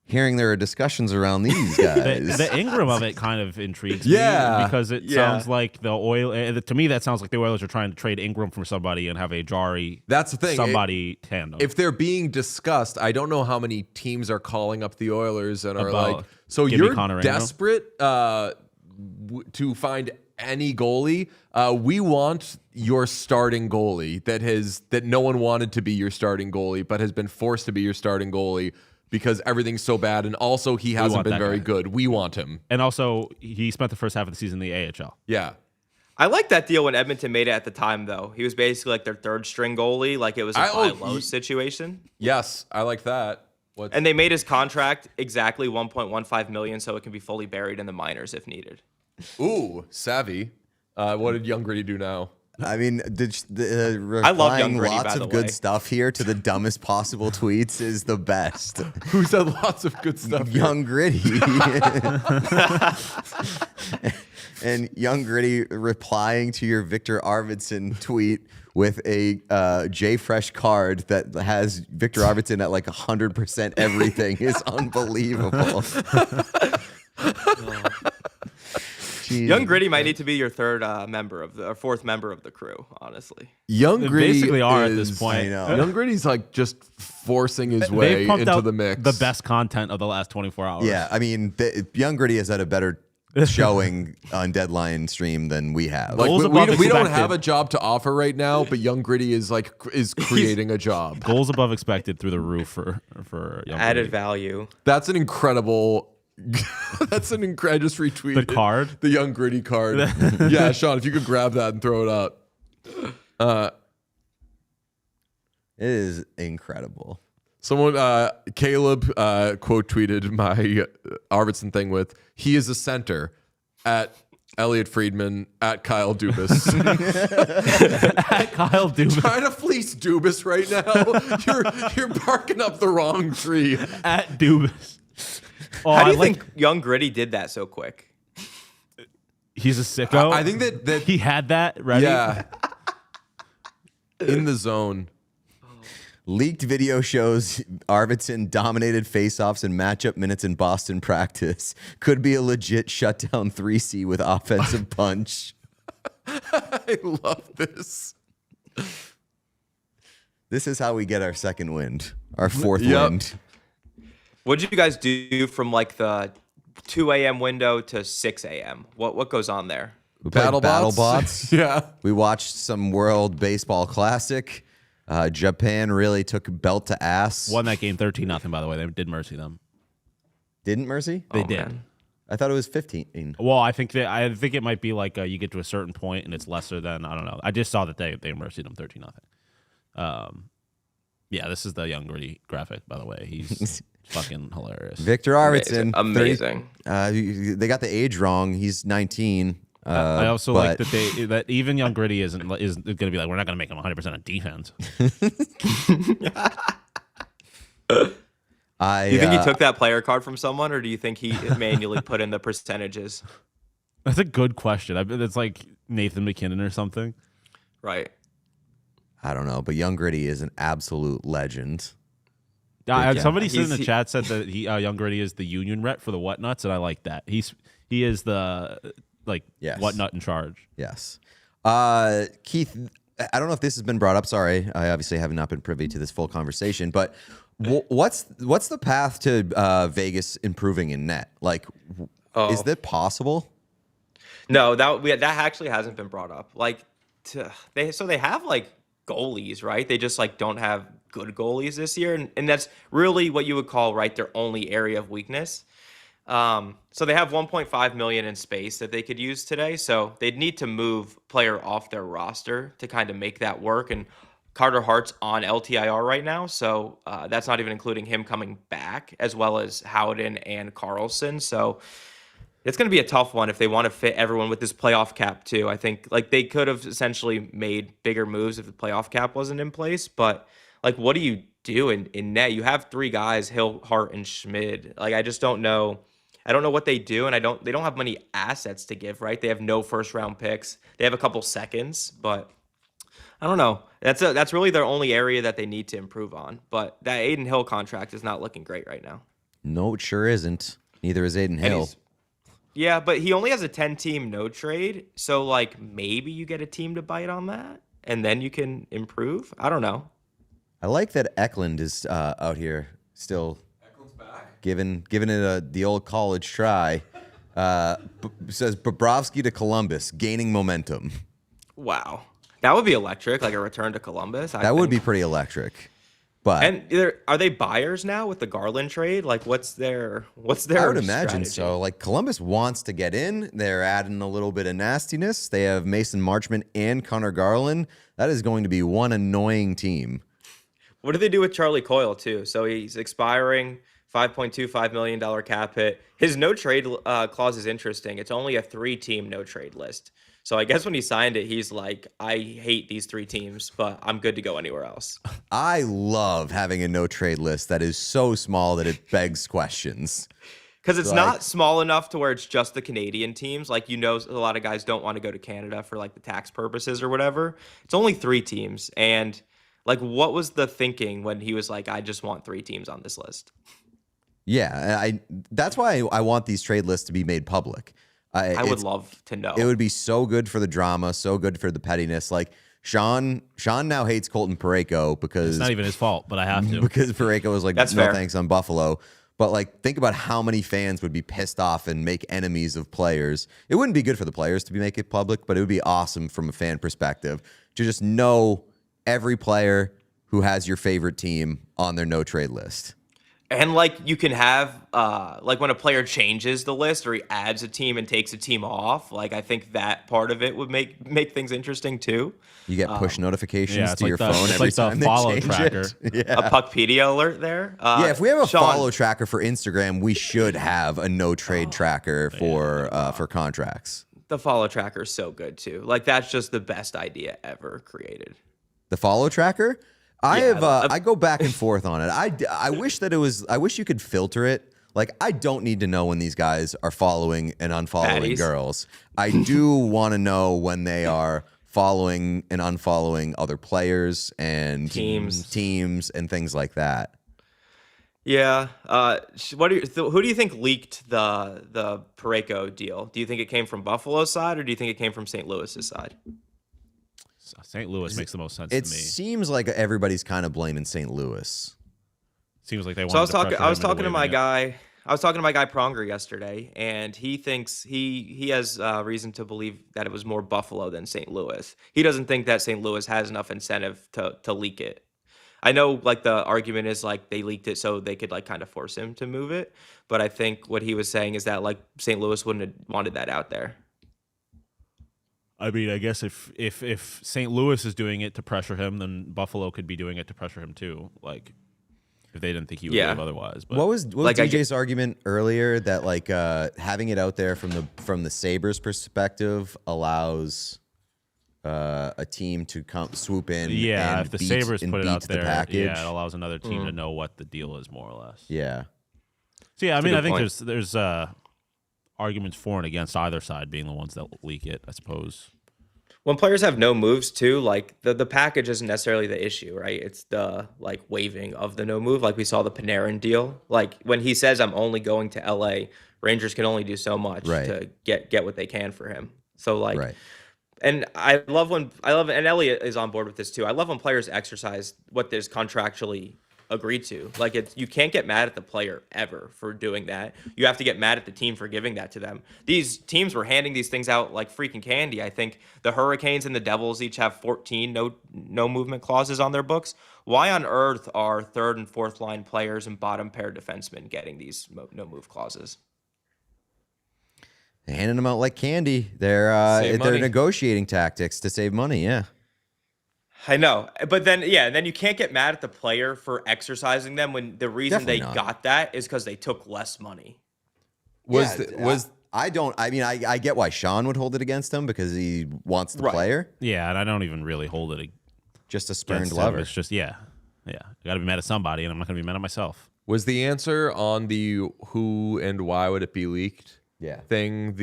S9: hearing there are discussions around these guys.
S8: The Ingram of it kind of intrigues
S2: Yeah.
S8: me because it sounds like the Oilers. To me, that sounds like the Oilers are trying to trade Ingram from somebody and have a Jari.
S2: That's the thing.
S8: Somebody tandem.
S2: If they're being discussed, I don't know how many teams are calling up the Oilers and are
S8: About
S2: like, so
S8: give me
S2: you're
S8: Connor Ingram?
S2: desperate to find any goalie. We want your starting goalie that no one wanted to be your starting goalie, but has been forced to be your starting goalie because everything's so bad. And also he hasn't
S8: want
S2: been
S8: that
S2: very
S8: guy.
S2: good. We want him.
S8: And also, he spent the first half of the season in the AHL.
S2: Yeah.
S10: I like that deal when Edmonton made it at the time, though. He was basically their third string goalie. It was a buy low situation.
S2: Yes, I like that.
S10: And they made his contract exactly $1.15 million, so it can be fully buried in the minors if needed.
S2: Ooh, savvy. What did Young Gritty do now?
S9: I mean,
S10: I love Young
S9: replying
S10: Gritty,
S9: lots
S10: by the
S9: of good
S10: way.
S9: stuff here to the dumbest possible tweets is the best.
S2: Who said lots of good stuff?
S9: Young Gritty. And Young Gritty replying to your Victor Arvidsson tweet with a J Fresh card that has Victor Arvidsson at 100% everything is unbelievable.
S10: Young Gritty might need to be your fourth member of the crew, honestly.
S2: Young
S8: They
S2: Gritty
S8: basically are at
S2: is-
S8: this point.
S9: I know.
S2: Young Gritty's just forcing his way
S8: They've pumped
S2: into
S8: out
S2: the mix.
S8: the best content of the last 24 hours.
S9: Yeah, I mean, Young Gritty has had a better showing on Deadline stream than we have.
S8: Goals
S2: we
S8: above
S2: don't
S8: expected.
S2: have a job to offer right now, but Young Gritty is creating a job.
S8: Goals above expected through the roof for Young
S10: Added
S8: Gritty.
S10: value.
S2: That's an incredible. I just retweeted
S8: The card?
S2: the Young Gritty card. Yeah, Sean, if you could grab that and throw it up.
S9: It is incredible.
S2: Someone, Caleb, quote tweeted my Arvidsson thing with, "He is a center," at Elliot Friedman, at Kyle Dubas.
S8: At Kyle Dubas.
S2: Trying to fleece Dubas right now. You're barking up the wrong tree.
S8: At Dubas. Oh,
S10: How do you think Young Gritty did that so quick?
S8: He's a sicko.
S2: I think that
S8: he had that ready.
S2: Yeah. In the zone.
S9: Leaked video shows Arvidsson dominated faceoffs and matchup minutes in Boston practice. Could be a legit shutdown 3C with offensive punch.
S2: I love this.
S9: This is how we get our second wind, our fourth wind.
S10: What did you guys do from like the 2 a.m. window to 6 a.m.? What goes on there?
S9: We played
S2: Battlebots.
S9: Yeah. We watched some World Baseball Classic. Japan really took belt to ass.
S8: Won that game 13-0, by the way. They did mercy them.
S9: Didn't mercy?
S8: They did.
S10: Man.
S9: I thought it was 15.
S8: Well, I think it might be like you get to a certain point and it's lesser than, I don't know. I just saw that they mercied them 13-0. Yeah, this is the Young Gritty graphic, by the way. He's fucking hilarious.
S9: Victor Arvidsson.
S10: Amazing.
S9: 30, they got the age wrong. He's 19.
S8: I also like that even Young Gritty is going to be like, we're not going to make him 100% on defense.
S10: Do you think he took that player card from someone, or do you think he manually put in the percentages?
S8: That's a good question. It's like Nathan McKinnon or something.
S10: Right.
S9: I don't know, but Young Gritty is an absolute legend.
S8: Somebody said in the chat said that Young Gritty is the union rep for the Whatnuts, and I like that. He is the Whatnut in charge.
S9: Yes. Keith, I don't know if this has been brought up. Sorry, I obviously have not been privy to this full conversation, but what's the path to Vegas improving in net? Like, is that possible?
S10: No, that actually hasn't been brought up. Like, they have like goalies, right? They just like don't have good goalies this year, and that's really what you would call their only area of weakness. So they have 1.5 million in space that they could use today. So they'd need to move player off their roster to kind of make that work. And Carter Hart's on LTIR right now, so that's not even including him coming back, as well as Howden and Carlson. So it's going to be a tough one if they want to fit everyone with this playoff cap too. I think they could have essentially made bigger moves if the playoff cap wasn't in place. But what do you do in net? You have three guys, Hill, Hart, and Schmid. I just don't know. I don't know what they do, and they don't have many assets to give, right? They have no first round picks. They have a couple seconds, but I don't know. That's really their only area that they need to improve on. But that Aiden Hill contract is not looking great right now.
S9: No, it sure isn't. Neither is Aiden Hill.
S10: Yeah, but he only has a 10-team no trade, so maybe you get a team to bite on that, and then you can improve. I don't know.
S9: I like that Eklund is out here still. Giving it the old college try. Says Bobrovsky to Columbus, gaining momentum.
S10: Wow. That would be electric, like a return to Columbus.
S9: That would be pretty electric. But
S10: are they buyers now with the Garland trade? What's their
S9: I would imagine
S10: strategy?
S9: so. Columbus wants to get in. They're adding a little bit of nastiness. They have Mason Marchment and Connor Garland. That is going to be one annoying team.
S10: What do they do with Charlie Coyle too? So he's expiring. $5.25 million cap hit. His no trade clause is interesting. It's only a 3-team no trade list. So I guess when he signed it, he's like, I hate these 3 teams, but I'm good to go anywhere else.
S9: I love having a no trade list that is so small that it begs questions.
S10: Because it's not small enough to where it's just the Canadian teams. A lot of guys don't want to go to Canada for the tax purposes or whatever. It's only 3 teams. And what was the thinking when he was like, I just want 3 teams on this list?
S9: Yeah, that's why I want these trade lists to be made public.
S10: I would love to know.
S9: It would be so good for the drama, so good for the pettiness. Sean now hates Colten Parayko because
S8: it's not even his fault, but I have to
S9: because Parayko was
S10: That's
S9: no
S10: fair.
S9: thanks on Buffalo. But think about how many fans would be pissed off and make enemies of players. It wouldn't be good for the players to make it public, but it would be awesome from a fan perspective to just know every player who has your favorite team on their no trade list.
S10: And like you can have like when a player changes the list or he adds a team and takes a team off, like I think that part of it would make things interesting too.
S9: You get push notifications
S8: yeah, it's
S9: to
S8: like
S9: your
S8: the-
S9: phone
S8: it's
S9: every
S8: like the
S9: time they
S8: follow
S9: change
S8: tracker.
S9: it. Yeah.
S10: A Puckpedia alert there.
S9: Yeah, if we have a
S10: Sean,
S9: follow tracker for Instagram, we should have a no trade tracker for contracts.
S10: the follow tracker is so good too. Like that's just the best idea ever created.
S9: The follow tracker?
S10: Yeah,
S9: I go back and forth on it. I wish that it was. I wish you could filter it. Like I don't need to know when these guys are following and unfollowing
S10: Baddies.
S9: girls. I do want to know when they are following and unfollowing other players and teams and things like that.
S10: Yeah. Who do you think leaked the Parayko deal? Do you think it came from Buffalo's side or do you think it came from St. Louis's side?
S8: St. Louis makes the most sense
S9: It
S8: to me.
S9: seems like everybody's kind of blaming St. Louis.
S8: Seems like they want.
S10: So I was talking to my guy Pronger yesterday, and he thinks he has reason to believe that it was more Buffalo than St. Louis. He doesn't think that St. Louis has enough incentive to leak it. I know like the argument is like they leaked it so they could like kind of force him to move it, but I think what he was saying is that like St. Louis wouldn't have wanted that out there.
S8: I mean, I guess if St. Louis is doing it to pressure him, then Buffalo could be doing it to pressure him too. Like if they didn't think he would leave otherwise. But
S9: What was
S10: Like, I
S9: DJ's argument earlier that like having it out there from the Sabres perspective allows a team to swoop in?
S8: yeah,
S9: and
S8: if the
S9: beat-
S8: Sabres
S9: and
S8: put it out
S9: beat the
S8: there,
S9: package.
S8: yeah, it allows another team to know what the deal is more or less.
S9: Yeah.
S8: So yeah, I
S10: That's a
S8: mean, I
S10: good
S8: think
S10: point.
S8: there's arguments for and against either side being the ones that leak it, I suppose.
S10: When players have no moves too, like the package isn't necessarily the issue, right? It's the like waiving of the no move. Like we saw the Panarin deal. Like when he says I'm only going to LA, Rangers can only do so much
S9: Right.
S10: to get what they can for him. So like
S9: Right.
S10: and I love and Elliot is on board with this too. I love when players exercise what there's contractually agreed to. Like you can't get mad at the player ever for doing that. You have to get mad at the team for giving that to them. These teams were handing these things out like freaking candy. I think the Hurricanes and the Devils each have 14 no movement clauses on their books. Why on earth are third and fourth line players and bottom pair defensemen getting these no move clauses?
S9: They're handing them out like candy. They're
S5: money.
S9: negotiating tactics to save money. Yeah.
S10: I know, but then you can't get mad at the player for exercising them when the reason
S9: Definitely
S10: they
S9: not.
S10: got that is because they took less money.
S9: I don't. I mean, I get why Sean would hold it against him because he wants the
S10: Right.
S9: player.
S8: Yeah, and I don't even really hold it
S9: Just a spurned
S8: against
S9: lover.
S8: him. It's just I got to be mad at somebody, and I'm not going to be mad at myself.
S2: Was the answer on the who and why would it be leaked
S9: Yeah.
S2: thing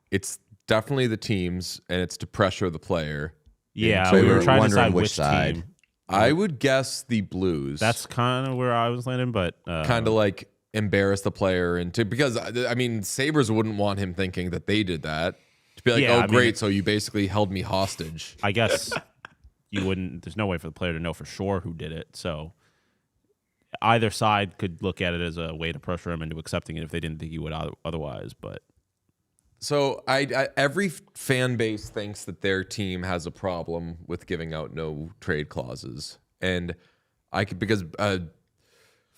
S2: it's definitely the teams and it's to pressure the player.
S8: Yeah,
S9: So
S8: we
S9: we
S8: were
S9: were
S8: trying to
S9: wondering
S8: decide
S9: which
S8: which
S9: side.
S8: team.
S2: I would guess the Blues.
S8: That's kind of where I was landing, but
S2: kind of like embarrass the player because I mean Sabres wouldn't want him thinking that they did that. To be like,
S8: Yeah,
S2: oh
S8: I mean-
S2: great, so you basically held me hostage.
S8: I guess you wouldn't. There's no way for the player to know for sure who did it. So either side could look at it as a way to pressure him into accepting it if they didn't think he would otherwise. But
S2: So I every fan base thinks that their team has a problem with giving out no trade clauses, and because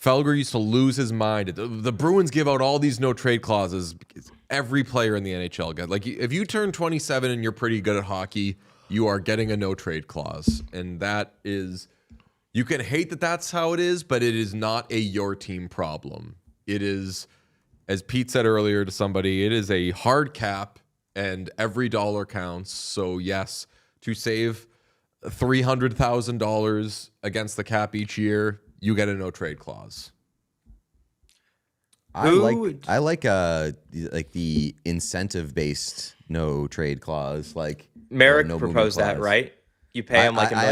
S2: Felger used to lose his mind. The Bruins give out all these no trade clauses. Because every player in the NHL got like if you turn 27 and you're pretty good at hockey, you are getting a no trade clause, and that is you can hate that that's how it is, but it is not a your team problem. It is. As Pete said earlier to somebody, it is a hard cap and every dollar counts. So yes, to save $300,000 against the cap each year, you get a no trade clause.
S9: I like the incentive based no trade clause. Like
S10: Merrick
S9: no movement
S10: proposed that,
S9: clause.
S10: right? You pay him like $1 million.
S9: I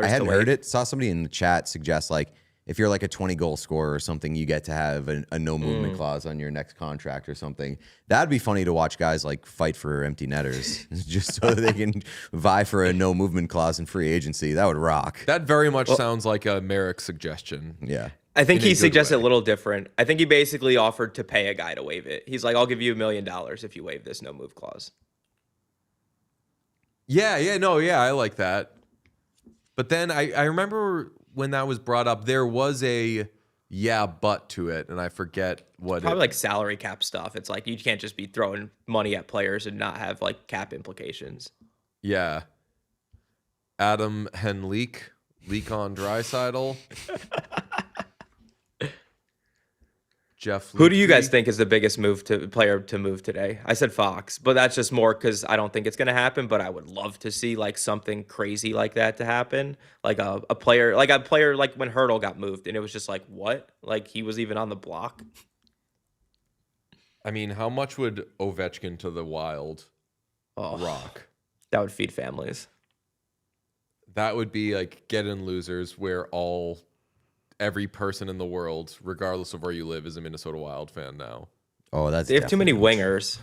S9: hadn't
S10: to
S9: heard
S10: wait.
S9: it. Saw somebody in the chat suggest like if you're like a 20 goal scorer or something, you get to have a no movement clause on your next contract or something. That'd be funny to watch guys like fight for empty netters just so that they can vie for a no movement clause in free agency. That would rock.
S2: That very much sounds like a Merrick suggestion.
S9: Yeah.
S10: I think
S2: in a
S10: he
S2: good
S10: suggested
S2: way.
S10: a little different. I think he basically offered to pay a guy to waive it. He's like, I'll give you $1 million if you waive this no move clause.
S2: I like that. But then I remember when that was brought up, there was a yeah, but to it, and I forget what
S10: Probably like salary cap stuff. It's like you can't just be throwing money at players and not have like cap implications.
S2: Yeah. Adam Henleek, leak on Dreisaitl. Jeff.
S10: Who do you guys think is the biggest player to move today? I said Fox, but that's just more because I don't think it's going to happen. But I would love to see like something crazy like that to happen, like a player like when Hurdle got moved, and it was just like what, like he was even on the block.
S2: I mean, how much would Ovechkin to the Wild rock?
S10: That would feed families.
S2: That would be like Get In Losers, where every person in the world, regardless of where you live, is a Minnesota Wild fan now.
S9: Oh,
S10: they have too many wingers.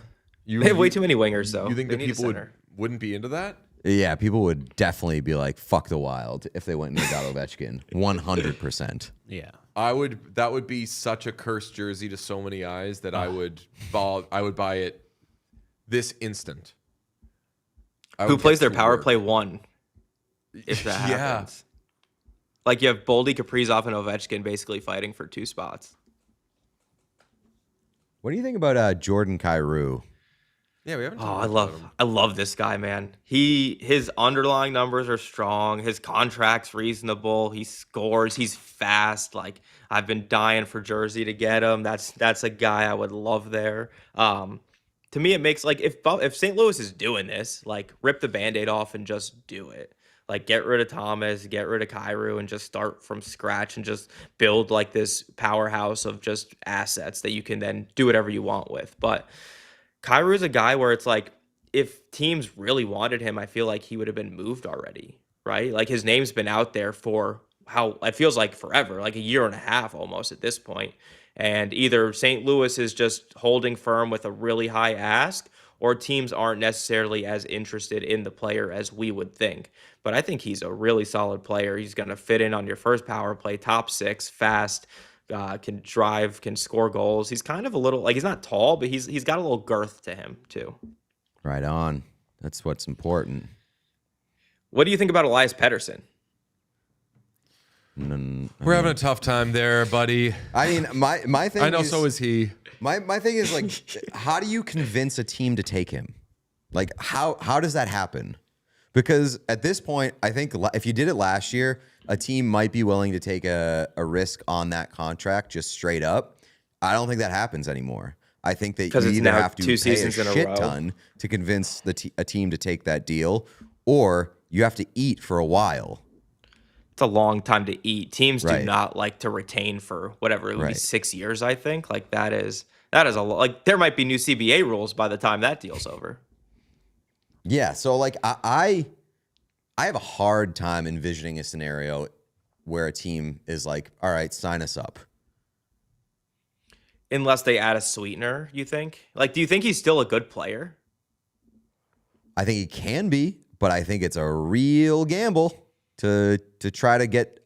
S10: They have way too many wingers, though.
S2: You think
S10: that
S2: people wouldn't be into that?
S9: Yeah, people would definitely be like, fuck the Wild if they went and got Ovechkin. 100%.
S8: Yeah.
S2: That would be such a cursed jersey to so many eyes that I would buy it this instant.
S10: Who plays their power play 1? If that happens. Like you have Boldy, Kaprizov, and Ovechkin basically fighting for 2 spots.
S9: What do you think about Jordan Kyrou?
S2: Yeah, we haven't.
S10: I love this guy, man. His underlying numbers are strong. His contract's reasonable. He scores. He's fast. Like I've been dying for Jersey to get him. That's a guy I would love there. To me, it makes like if St. Louis is doing this, like rip the Band-Aid off and just do it. Like get rid of Thomas, get rid of Kyrou, and just start from scratch and just build like this powerhouse of just assets that you can then do whatever you want with. But Kyrou is a guy where it's like if teams really wanted him, I feel like he would have been moved already, right? Like his name's been out there for how it feels like forever, like a year and a half almost at this point. And either St. Louis is just holding firm with a really high ask, or teams aren't necessarily as interested in the player as we would think. But I think he's a really solid player. He's going to fit in on your first power play, top 6, fast, can drive, can score goals. He's kind of a little, like he's not tall, but he's got a little girth to him too.
S9: Right on. That's what's important.
S10: What do you think about Elias Pettersson?
S2: We're having a tough time there, buddy.
S9: I mean, my thing.
S2: I know, so is he.
S9: My thing is like, how do you convince a team to take him? Like, how does that happen? Because at this point, I think if you did it last year, a team might be willing to take a risk on that contract just straight up. I don't think that happens anymore. I think that you either have to pay a shit ton to convince a team to take that deal, or you have to eat for a while.
S10: It's a long time to eat. Teams do not like to retain for whatever it would be 6 years. I think like that is a lot. Like there might be new CBA rules by the time that deal's over.
S9: Yeah, so like I have a hard time envisioning a scenario where a team is like, all right, sign us up.
S10: Unless they add a sweetener, you think? Like, do you think he's still a good player?
S9: I think he can be, but I think it's a real gamble to try to get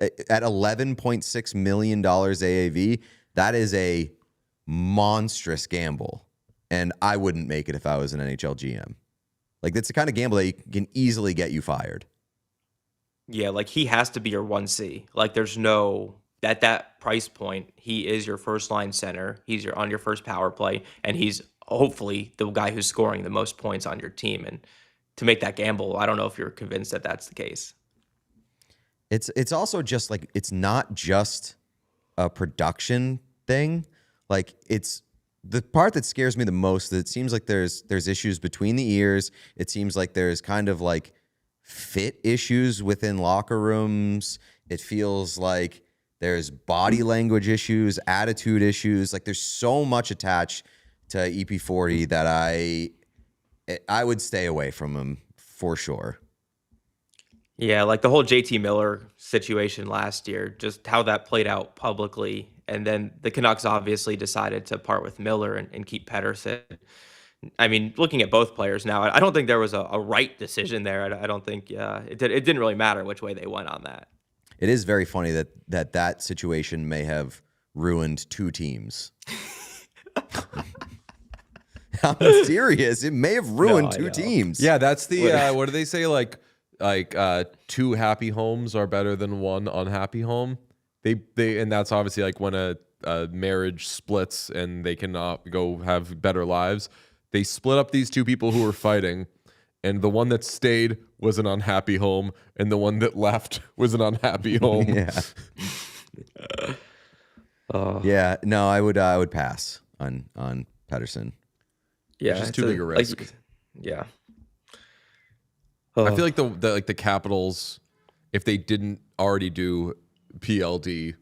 S9: at $11.6 million AAV. That is a monstrous gamble. And I wouldn't make it if I was an NHL GM. Like, that's the kind of gamble that can easily get you fired.
S10: Yeah, like he has to be your 1C. Like there's no, at that price point, he is your first line center. He's on your first power play, and he's hopefully the guy who's scoring the most points on your team. And to make that gamble, I don't know if you're convinced that that's the case.
S9: It's also just like, it's not just a production thing. Like it's the part that scares me the most, that it seems like there's issues between the ears. It seems like there's kind of like fit issues within locker rooms. It feels like there's body language issues, attitude issues. Like there's so much attached to EP40 that I would stay away from him for sure.
S10: Yeah, like the whole JT Miller situation last year, just how that played out publicly. And then the Canucks obviously decided to part with Miller and keep Pettersson. I mean, looking at both players now, I don't think there was a right decision there. I don't think it didn't really matter which way they went on that.
S9: It is very funny that situation may have ruined 2 teams. I'm serious. It may have ruined 2 teams.
S2: Yeah, that's the what do they say? Like 2 happy homes are better than 1 unhappy home. they and that's obviously like when a marriage splits and they cannot go have better lives. They split up these two people who were fighting, and the one that stayed was an unhappy home, and the one that left was an unhappy home.
S9: Yeah. Yeah. No, I would pass on Pettersson.
S10: Yeah,
S2: It's just too big a risk.
S10: Yeah.
S2: I feel like the Capitals, if they didn't already do PLD,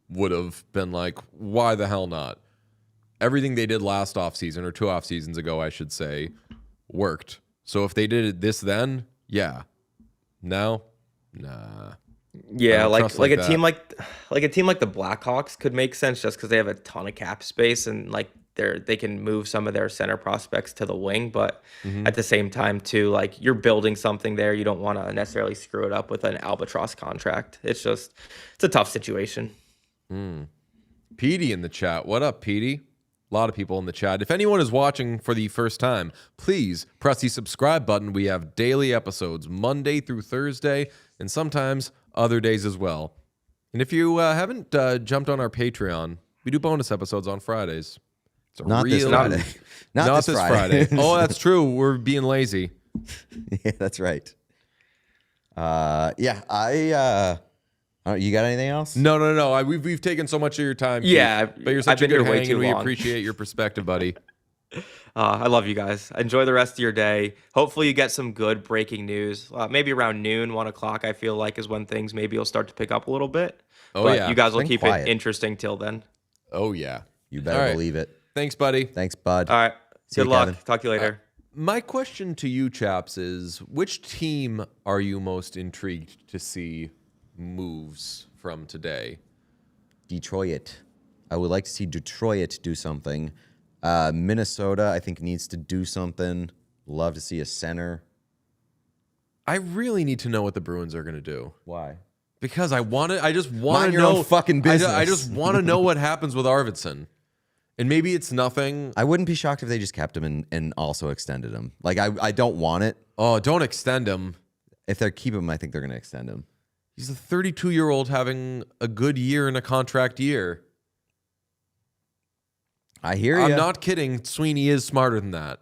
S2: would have been like, why the hell not? Everything they did last offseason, or 2 off seasons ago, I should say, worked. So if they did this then, yeah. Now, nah.
S10: Yeah, like a
S2: that.
S10: team like the Blackhawks could make sense just because they have a ton of cap space and like they can move some of their center prospects to the wing, but at the same time too, like you're building something there, you don't want to necessarily screw it up with an albatross contract. It's a tough situation.
S2: Petey in the chat. What up, Petey? A lot of people in the chat. If anyone is watching for the first time, please press the subscribe button. We have daily episodes Monday through Thursday, and sometimes other days as well. And if you haven't jumped on our Patreon, we do bonus episodes on Fridays. It's a
S9: Not this Friday.
S2: Not this Friday. Oh, that's true. We're being lazy.
S9: Yeah, that's right. Yeah, you got anything else?
S2: No. We've taken so much of your time.
S10: Yeah,
S2: Keith, but you're such
S10: I've been
S2: a good
S10: here way
S2: hang,
S10: too
S2: and we
S10: long.
S2: appreciate your perspective, buddy.
S10: I love you guys. Enjoy the rest of your day. Hopefully you get some good breaking news. Maybe around noon, 1 o'clock, I feel like is when things maybe will start to pick up a little bit.
S2: Oh,
S10: but
S2: yeah.
S10: you guys will
S9: Think
S10: keep
S9: quiet.
S10: it interesting till then.
S2: Oh, yeah.
S9: You better
S2: All right.
S9: believe it.
S2: Thanks, buddy.
S9: Thanks, bud.
S10: All right.
S9: See
S10: Good
S9: you,
S10: luck.
S9: Kevin.
S10: Talk to you later.
S2: My question to you, chaps, is which team are you most intrigued to see moves from today?
S9: Detroit. I would like to see Detroit do something. Minnesota, I think, needs to do something. Love to see a center.
S2: I really need to know what the Bruins are going to do.
S9: Why?
S2: Because I just want
S9: Mind
S2: to
S9: your
S2: know
S9: own fucking business.
S2: I just want to know what happens with Arvidsson. And maybe it's nothing.
S9: I wouldn't be shocked if they just kept him and also extended him. Like, I don't want it.
S2: Oh, don't extend him.
S9: If they keep him, I think they're going to extend him.
S2: He's a 32-year-old having a good year in a contract year.
S9: I hear you.
S2: I'm not kidding. Sweeney is smarter than that.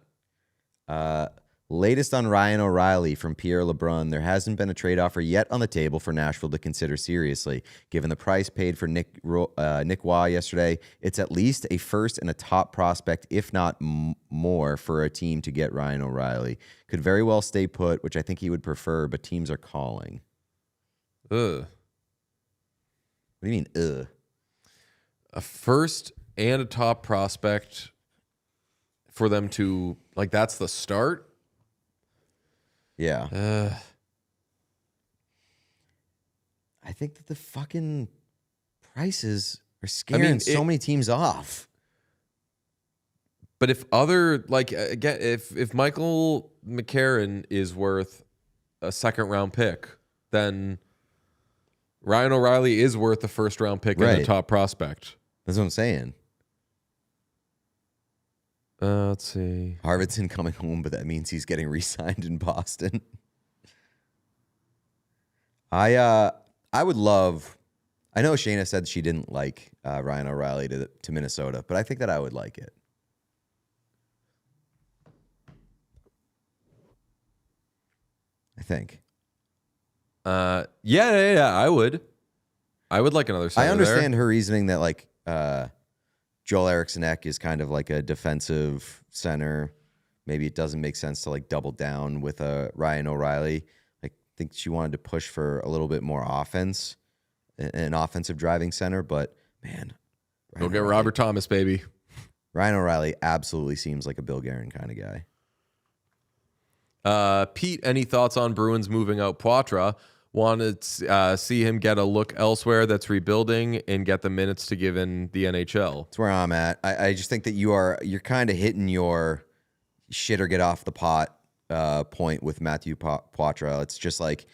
S9: Latest on Ryan O'Reilly from Pierre LeBrun. There hasn't been a trade offer yet on the table for Nashville to consider seriously. Given the price paid for Nick Waugh yesterday, it's at least a first and a top prospect, if not more, for a team to get Ryan O'Reilly. Could very well stay put, which I think he would prefer, but teams are calling.
S2: Ugh.
S9: What do you mean, ugh?
S2: A first and a top prospect for them to, like, that's the start?
S9: Yeah. I think that the fucking prices are scaring so many teams off.
S2: But if other, like, again, if Michael McCarron is worth a second-round pick, then Ryan O'Reilly is worth a first-round pick and a top prospect.
S9: That's what I'm saying.
S2: Let's see.
S9: Arvidsson coming home, but that means he's getting re-signed in Boston. I would love. I know Shayna said she didn't like Ryan O'Reilly to Minnesota, but I think that I would like it. I think.
S2: Yeah, I would. I would like another center
S9: I understand
S2: there.
S9: her reasoning that like Joel Eriksson-Ek is kind of like a defensive center. Maybe it doesn't make sense to like double down with a Ryan O'Reilly. I think she wanted to push for a little bit more offense, an offensive driving center. But man,
S2: Go get Robert Thomas, baby.
S9: Ryan O'Reilly absolutely seems like a Bill Guerin kind of guy.
S2: Pete, any thoughts on Bruins moving out Poitras? Wanted to see him get a look elsewhere that's rebuilding and get the minutes to give in the NHL.
S9: That's where I'm at. I just think that you're kind of hitting your shit or get off the pot point with Matthew Poitras. It's just like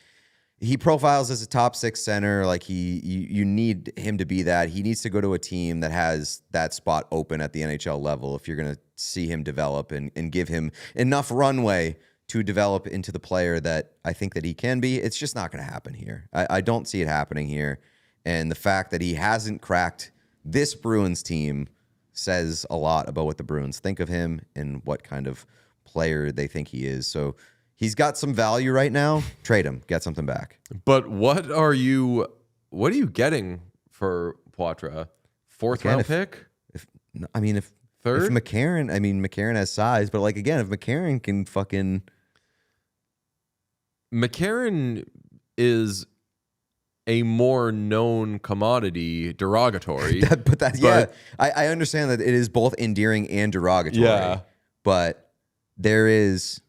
S9: he profiles as a top 6 center. Like you need him to be that. He needs to go to a team that has that spot open at the NHL level if you're going to see him develop and give him enough runway to develop into the player that I think that he can be. It's just not going to happen here. I don't see it happening here. And the fact that he hasn't cracked this Bruins team says a lot about what the Bruins think of him and what kind of player they think he is. So he's got some value right now. Trade him, get something back.
S2: But what are you getting for Poitras? Fourth round pick?
S9: If
S2: third?
S9: If McCarron has size, but like again, if McCarron can fucking
S2: McCarron is a more known commodity, derogatory.
S9: I understand that it is both endearing and derogatory.
S2: Yeah.
S9: But there is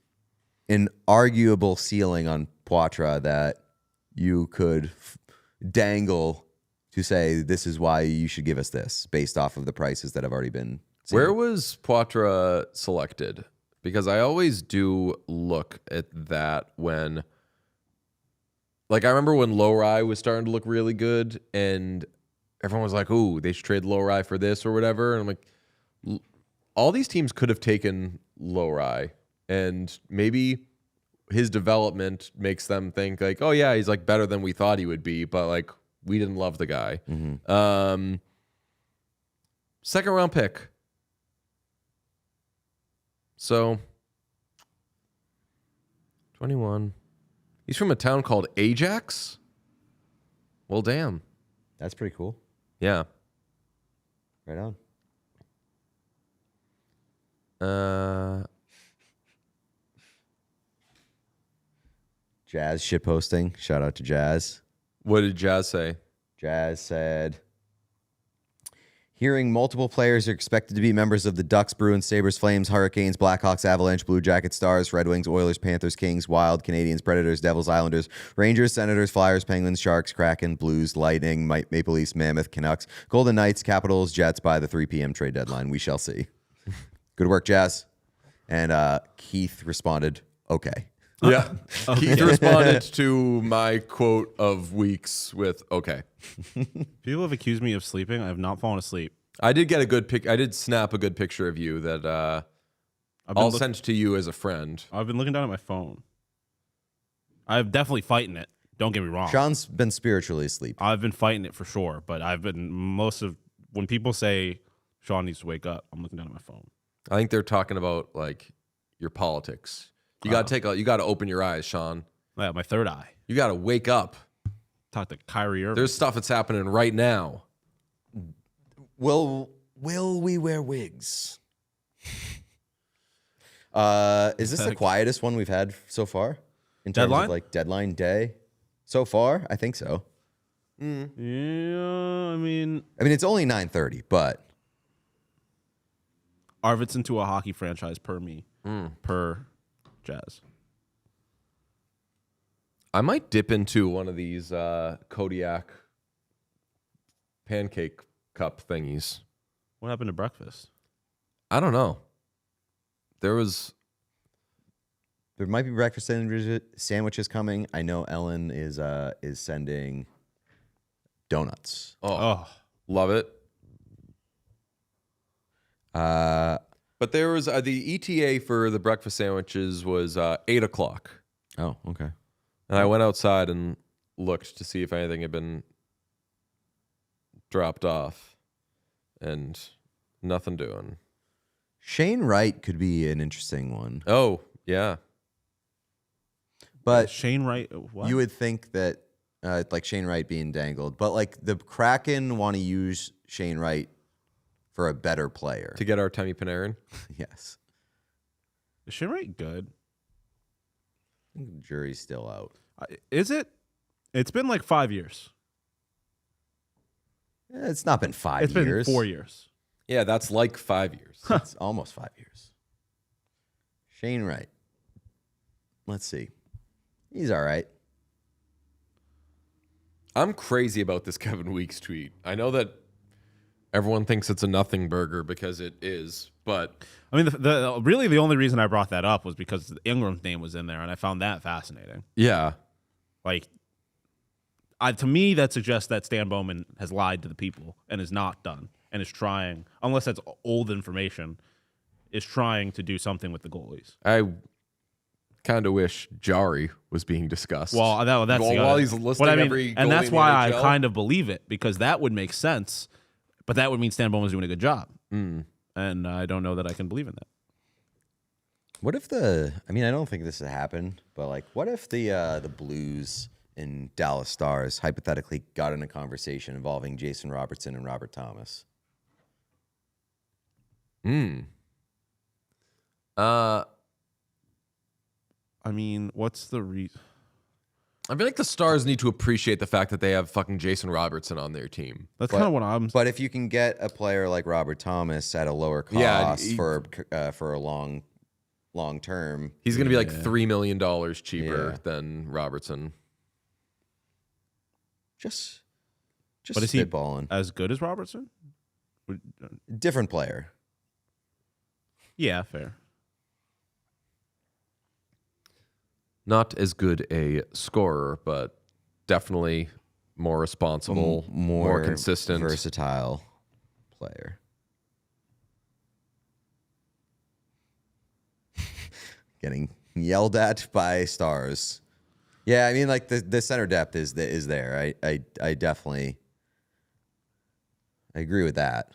S9: an arguable ceiling on Poitras that you could dangle to say this is why you should give us this based off of the prices that have already been seen.
S2: Where was Poitras selected? Because I always do look at that when, like, I remember when Lowry was starting to look really good and everyone was like, ooh, they should trade Lowry for this or whatever. And I'm like, all these teams could have taken Lowry, and maybe his development makes them think like, oh yeah, he's like better than we thought he would be, but like we didn't love the guy.
S9: Mm-hmm.
S2: Second round pick. So 21. He's from a town called Ajax. Well, damn.
S9: That's pretty cool.
S2: Yeah.
S9: Right on. Jazz shitposting. Shout out to Jazz.
S2: What did Jazz say?
S9: Jazz said, hearing multiple players are expected to be members of the Ducks, Bruins, Sabres, Flames, Hurricanes, Blackhawks, Avalanche, Blue Jackets, Stars, Red Wings, Oilers, Panthers, Kings, Wild, Canadians, Predators, Devils, Islanders, Rangers, Senators, Flyers, Penguins, Sharks, Kraken, Blues, Lightning, Maple Leafs, Mammoth, Canucks, Golden Knights, Capitals, Jets by the 3 p.m. trade deadline. We shall see. Good work, Jazz. And Keith responded, okay.
S2: Yeah. Keith responded to my quote of weeks with, okay.
S8: People have accused me of sleeping. I have not fallen asleep.
S2: I did get a good pic. I did snap a good picture of you that I'll send to you as a friend.
S8: I've been looking down at my phone. I'm definitely fighting it. Don't get me wrong.
S9: Sean's been spiritually asleep.
S8: I've been fighting it for sure, but I've been when people say Sean needs to wake up, I'm looking down at my phone.
S2: I think they're talking about like your politics. You got to open your eyes, Sean.
S8: Yeah, my third eye.
S2: You got to wake up.
S8: Talk to Kyrie Irving.
S2: There's stuff that's happening right now.
S9: Will we wear wigs? Is this the quietest one we've had so far? In terms
S8: Deadline?
S9: of like deadline day? So far? I think so.
S8: Yeah, I mean
S9: it's only 9:30, but
S8: Arvidsson to a hockey franchise per Jazz.
S2: I might dip into one of these Kodiak pancake cup thingies.
S8: What happened to breakfast?
S2: I don't know. There
S9: might be breakfast sandwiches coming. I know Ellen is sending donuts.
S2: Oh, love it. But there was the ETA for the breakfast sandwiches was 8 o'clock.
S9: Oh, okay.
S2: And I went outside and looked to see if anything had been dropped off, and nothing doing.
S9: Shane Wright could be an interesting one.
S2: Oh, yeah.
S9: But
S8: Shane Wright, what?
S9: You would think that like Shane Wright being dangled, but like the Kraken want to use Shane Wright for a better player.
S2: To get Artemi Panarin?
S9: Yes.
S8: Is Shane Wright good?
S9: I think the jury's still out.
S8: Is it? It's been like 5 years.
S9: It's not been 5 years.
S8: It's been 4 years.
S2: Yeah, that's like 5 years.
S9: It's almost 5 years. Shane Wright. Let's see. He's all right.
S2: I'm crazy about this Kevin Weeks tweet. I know that everyone thinks it's a nothing burger because it is, but
S8: I mean, really the only reason I brought that up was because Ingram's name was in there, and I found that fascinating.
S2: Yeah.
S8: Like, to me, that suggests that Stan Bowman has lied to the people and is not done and is trying, unless that's old information, is trying to do something with the goalies.
S2: kind of wish Jari was being discussed.
S8: Well, that's the
S2: while
S8: other-
S2: he's listing
S8: what I mean,
S2: every
S8: and
S2: goalie
S8: that's
S2: in the
S8: why I
S2: NHL.
S8: kind of believe it, because that would make sense. But that would mean Stan Bowman's doing a good job,
S2: Mm.
S8: and I don't know that I can believe in that.
S9: What if I don't think this would happen, but like, what if the Blues and Dallas Stars hypothetically got in a conversation involving Jason Robertson and Robert Thomas?
S2: I
S8: mean, what's the reason?
S2: feel like the Stars need to appreciate the fact that they have fucking Jason Robertson on their team.
S8: That's kind of what I'm.
S9: But if you can get a player like Robert Thomas at a lower cost
S2: Yeah,
S9: for a long term,
S2: He's going to be like $3 million cheaper
S9: Yeah.
S2: than Robertson.
S9: just
S8: But is he
S9: spitballing.
S8: as good as Robertson?
S9: Different player.
S8: Yeah, fair.
S2: Not as good a scorer, but definitely more responsible, more consistent.
S9: versatile player. Getting yelled at by Stars. Yeah, I mean, like the center depth is there. I definitely agree with that.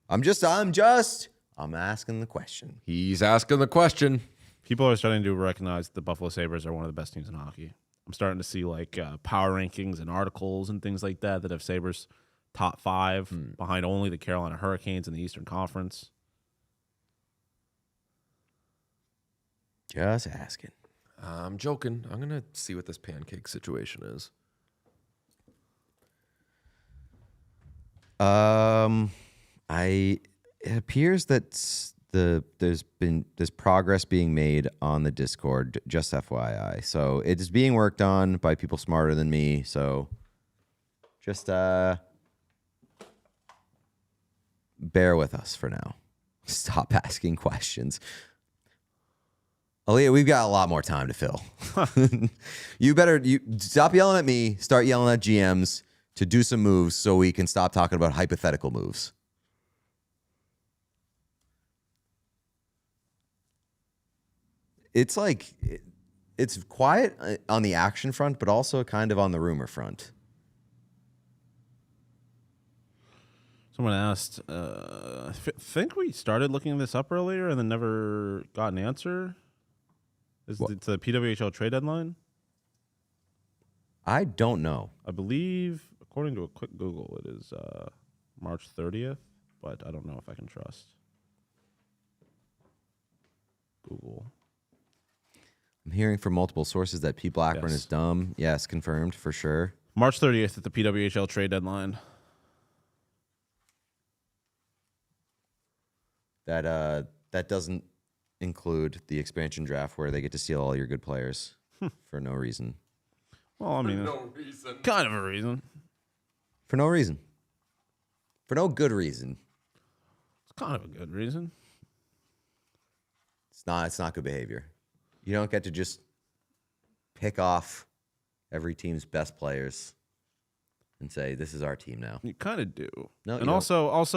S9: I'm asking the question.
S2: He's asking the question.
S8: People are starting to recognize the Buffalo Sabres are one of the best teams in hockey. I'm starting to see like power rankings and articles and things like that have Sabres top 5 behind only the Carolina Hurricanes in the Eastern Conference.
S9: Just asking.
S2: I'm joking. I'm going to see what this pancake situation is.
S9: It appears that there's progress being made on the Discord, just FYI. So it is being worked on by people smarter than me. So just bear with us for now. Stop asking questions. Aaliyah, we've got a lot more time to fill. You stop yelling at me, start yelling at GMs to do some moves so we can stop talking about hypothetical moves. It's like it's quiet on the action front, but also kind of on the rumor front.
S8: Someone asked, I think we started looking this up earlier and then never got an answer. Is it the PWHL trade deadline?
S9: I don't know.
S8: I believe, according to a quick Google, it is March 30th, but I don't know if I can trust Google.
S9: I'm hearing from multiple sources that Pete Blackburn
S8: Yes.
S9: is dumb. Yes, confirmed for sure.
S8: March 30th at the PWHL trade deadline.
S9: That doesn't include the expansion draft where they get to steal all your good players for no reason.
S8: Well, I mean,
S2: reason.
S8: kind of a reason.
S9: For no reason. For no good reason.
S8: It's kind of a good reason.
S9: It's not good behavior. You don't get to just pick off every team's best players and say, this is our team now.
S8: You kind of do.
S9: No,
S8: and
S9: you
S8: also,
S9: That's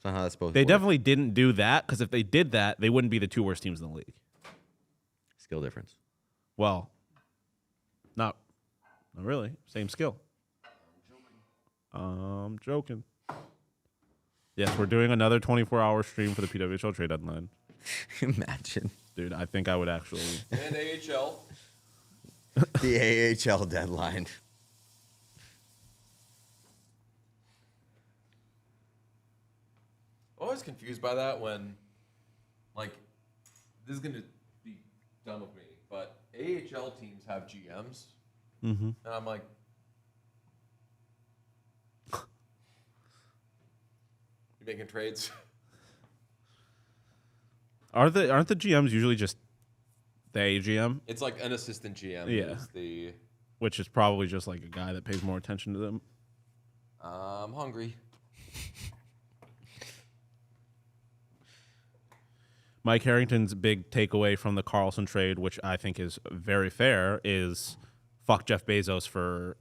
S9: not how that's supposed
S8: they
S9: to work.
S8: definitely didn't do that, because if they did that, they wouldn't be the 2 worst teams in the league.
S9: Skill difference.
S8: Well, not really. Same skill. I'm joking. Yes, we're doing another 24-hour stream for the PWHL trade deadline.
S9: Imagine.
S8: Dude, I think I would actually.
S2: And AHL.
S9: The AHL deadline.
S2: I'm always confused by that when, like, this is going to be dumb of me, but AHL teams have GMs.
S8: Mm-hmm.
S2: And I'm like, you making trades?
S8: Aren't the GMs usually just the AGM,
S2: It's like an assistant GM.
S8: Yeah.
S2: Is the
S8: which is probably just like a guy that pays more attention to them?
S2: I'm hungry.
S8: Mike Harrington's big takeaway from the Carlson trade, which I think is very fair, is fuck Jeff Bezos for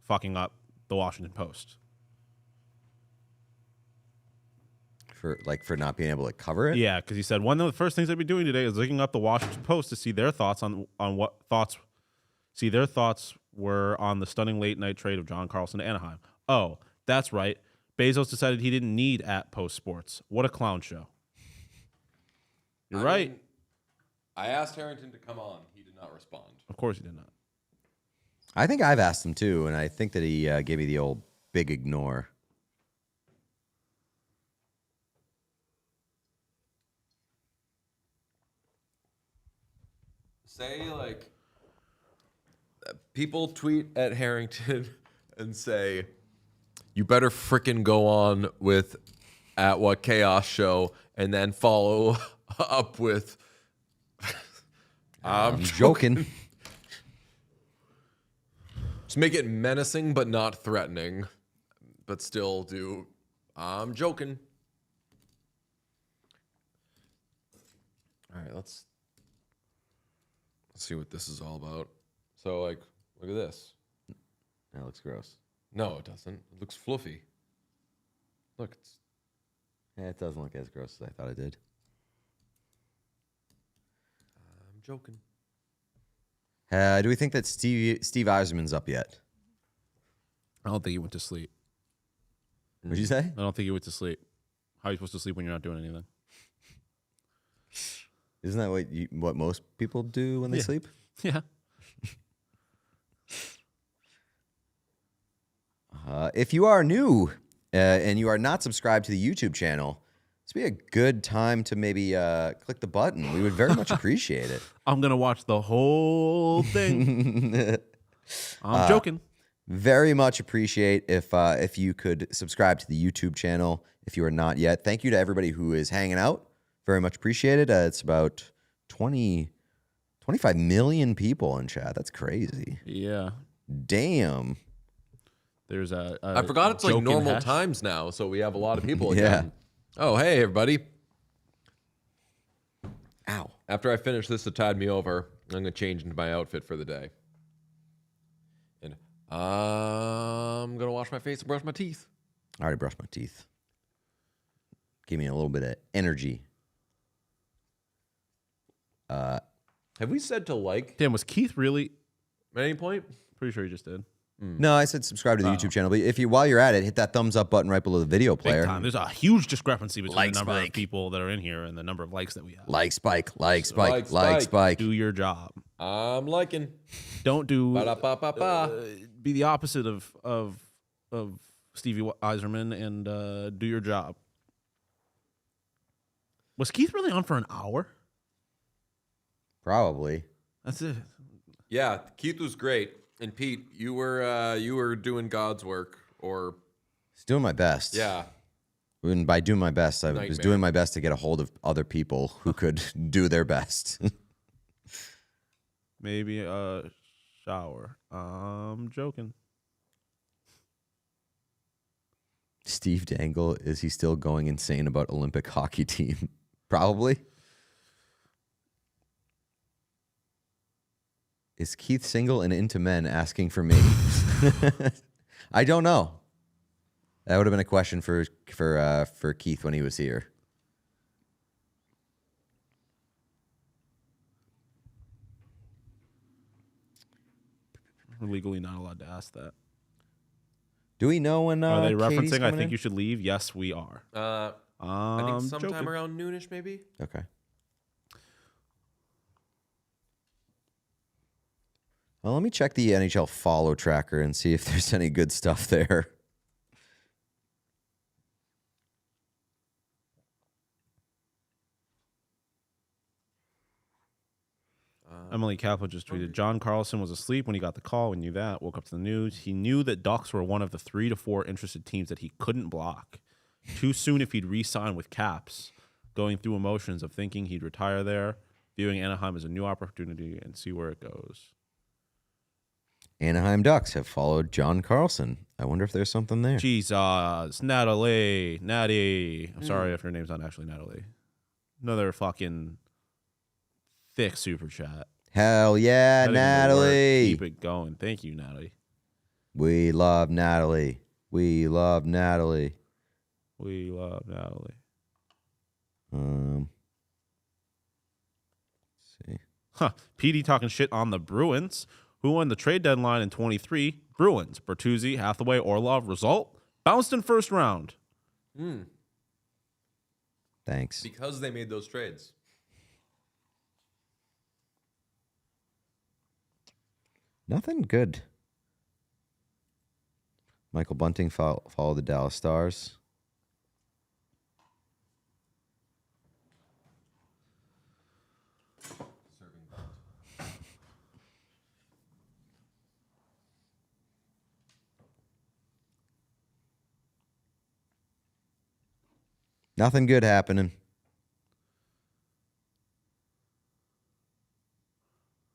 S8: fucking up the Washington Post.
S9: for not being able to cover it.
S8: Yeah, because he said one of the first things I'd be doing today is looking up the Washington Post to see their thoughts on what thoughts were on the stunning late night trade of John Carlson to Anaheim. Oh, that's right. Bezos decided he didn't need @Post Sports. What a clown show. You're right.
S2: mean, I asked Harrington to come on. He did not respond.
S8: Of course he did not.
S9: I think I've asked him too, and I think that he gave me the old big ignore.
S2: Say, like, people tweet at Harrington and say, you better frickin' go on with @WhatChaosShow and then follow up with, I'm
S9: joking.
S2: Just make it menacing but not threatening, but still do, I'm joking. All right, let's see what this is all about. So, like, look at this.
S9: That looks gross.
S2: No, it doesn't. It looks fluffy. Look, it's
S9: Yeah, it doesn't look as gross as I thought it did.
S2: I'm joking.
S9: Do we think that Steve Yzerman's up yet?
S8: I don't think he went to sleep.
S9: What'd you say?
S8: I don't think he went to sleep. How are you supposed to sleep when you're not doing anything?
S9: Isn't that what most people do when they sleep?
S8: Yeah.
S9: If you are new and you are not subscribed to the YouTube channel, this would be a good time to maybe click the button. We would very much appreciate it.
S8: I'm going to watch the whole thing. I'm joking.
S9: Very much appreciate if you could subscribe to the YouTube channel if you are not yet. Thank you to everybody who is hanging out. Very much appreciated. It's about 25 million people in chat. That's crazy.
S8: Yeah.
S9: Damn.
S8: There's a
S2: I forgot it's like
S8: joke in
S2: normal
S8: hash.
S2: times now, so we have a lot of people
S9: Yeah.
S2: again. Oh, hey, everybody.
S9: Ow.
S2: After I finish this to tide me over, I'm going to change into my outfit for the day. And I'm going to wash my face and brush my teeth.
S9: I already brushed my teeth. Give me a little bit of energy.
S2: Have we said to like
S8: Damn, was Keith really?
S2: at any point?
S8: Pretty sure he just did.
S9: No, I said subscribe to the YouTube channel. But if you, while you're at it, hit that thumbs up button right below the video
S8: Big
S9: player.
S8: time. There's a huge discrepancy between
S9: Like
S8: the number
S9: Spike.
S8: of people that are in here and the number of likes that we have.
S9: Like Spike, like
S2: Like
S9: Spike, like
S2: Spike.
S9: Spike.
S8: Do your job.
S2: I'm liking.
S8: Don't do
S2: Ba-da-ba-ba-ba.
S8: be the opposite of Stevie Yzerman and do your job. Was Keith really on for an hour?
S9: Probably.
S8: That's it.
S2: Yeah, Keith was great. And Pete, you were doing God's work, or
S9: It's doing my best.
S2: yeah.
S9: And by doing my best, I was
S2: Nightmare.
S9: doing my best to get a hold of other people who could do their best.
S8: Maybe a shower. I'm joking.
S9: Steve Dangle, is he still going insane about Olympic hockey team? Probably. Is Keith single and into men asking for me? I don't know. That would have been a question for Keith when he was here.
S8: We're legally not allowed to ask that.
S9: Do we know when
S8: Are they
S9: Katie's
S8: referencing I
S9: coming
S8: think
S9: in?
S8: you should leave? Yes, we are.
S2: I think sometime
S8: joking.
S2: around noonish, maybe.
S9: Okay. Well, let me check the NHL follow tracker and see if there's any good stuff there.
S8: Emily Kaplan just tweeted, John Carlson was asleep when he got the call. We knew that. Woke up to the news. He knew that Ducks were one of the 3 to 4 interested teams that he couldn't block. Too soon if he'd re-sign with Caps. Going through emotions of thinking he'd retire there. Viewing Anaheim as a new opportunity and see where it goes.
S9: Anaheim Ducks have followed John Carlson. I wonder if there's something there.
S8: Jesus. Natty. I'm sorry if her name's not actually Natalie. Another fucking thick super chat.
S9: Hell yeah,
S8: That ain't gonna work.
S9: Natalie.
S8: Keep it going. Thank you, Natalie.
S9: We love Natalie. We love Natalie.
S8: We love Natalie.
S9: Let's see.
S8: PD talking shit on the Bruins. Who won the trade deadline in 23? Bruins. Bertuzzi, Hathaway, Orlov. Result? Bounced in first round.
S9: Thanks.
S2: Because they made those trades.
S9: Nothing good. Michael Bunting followed the Dallas Stars. Nothing good happening.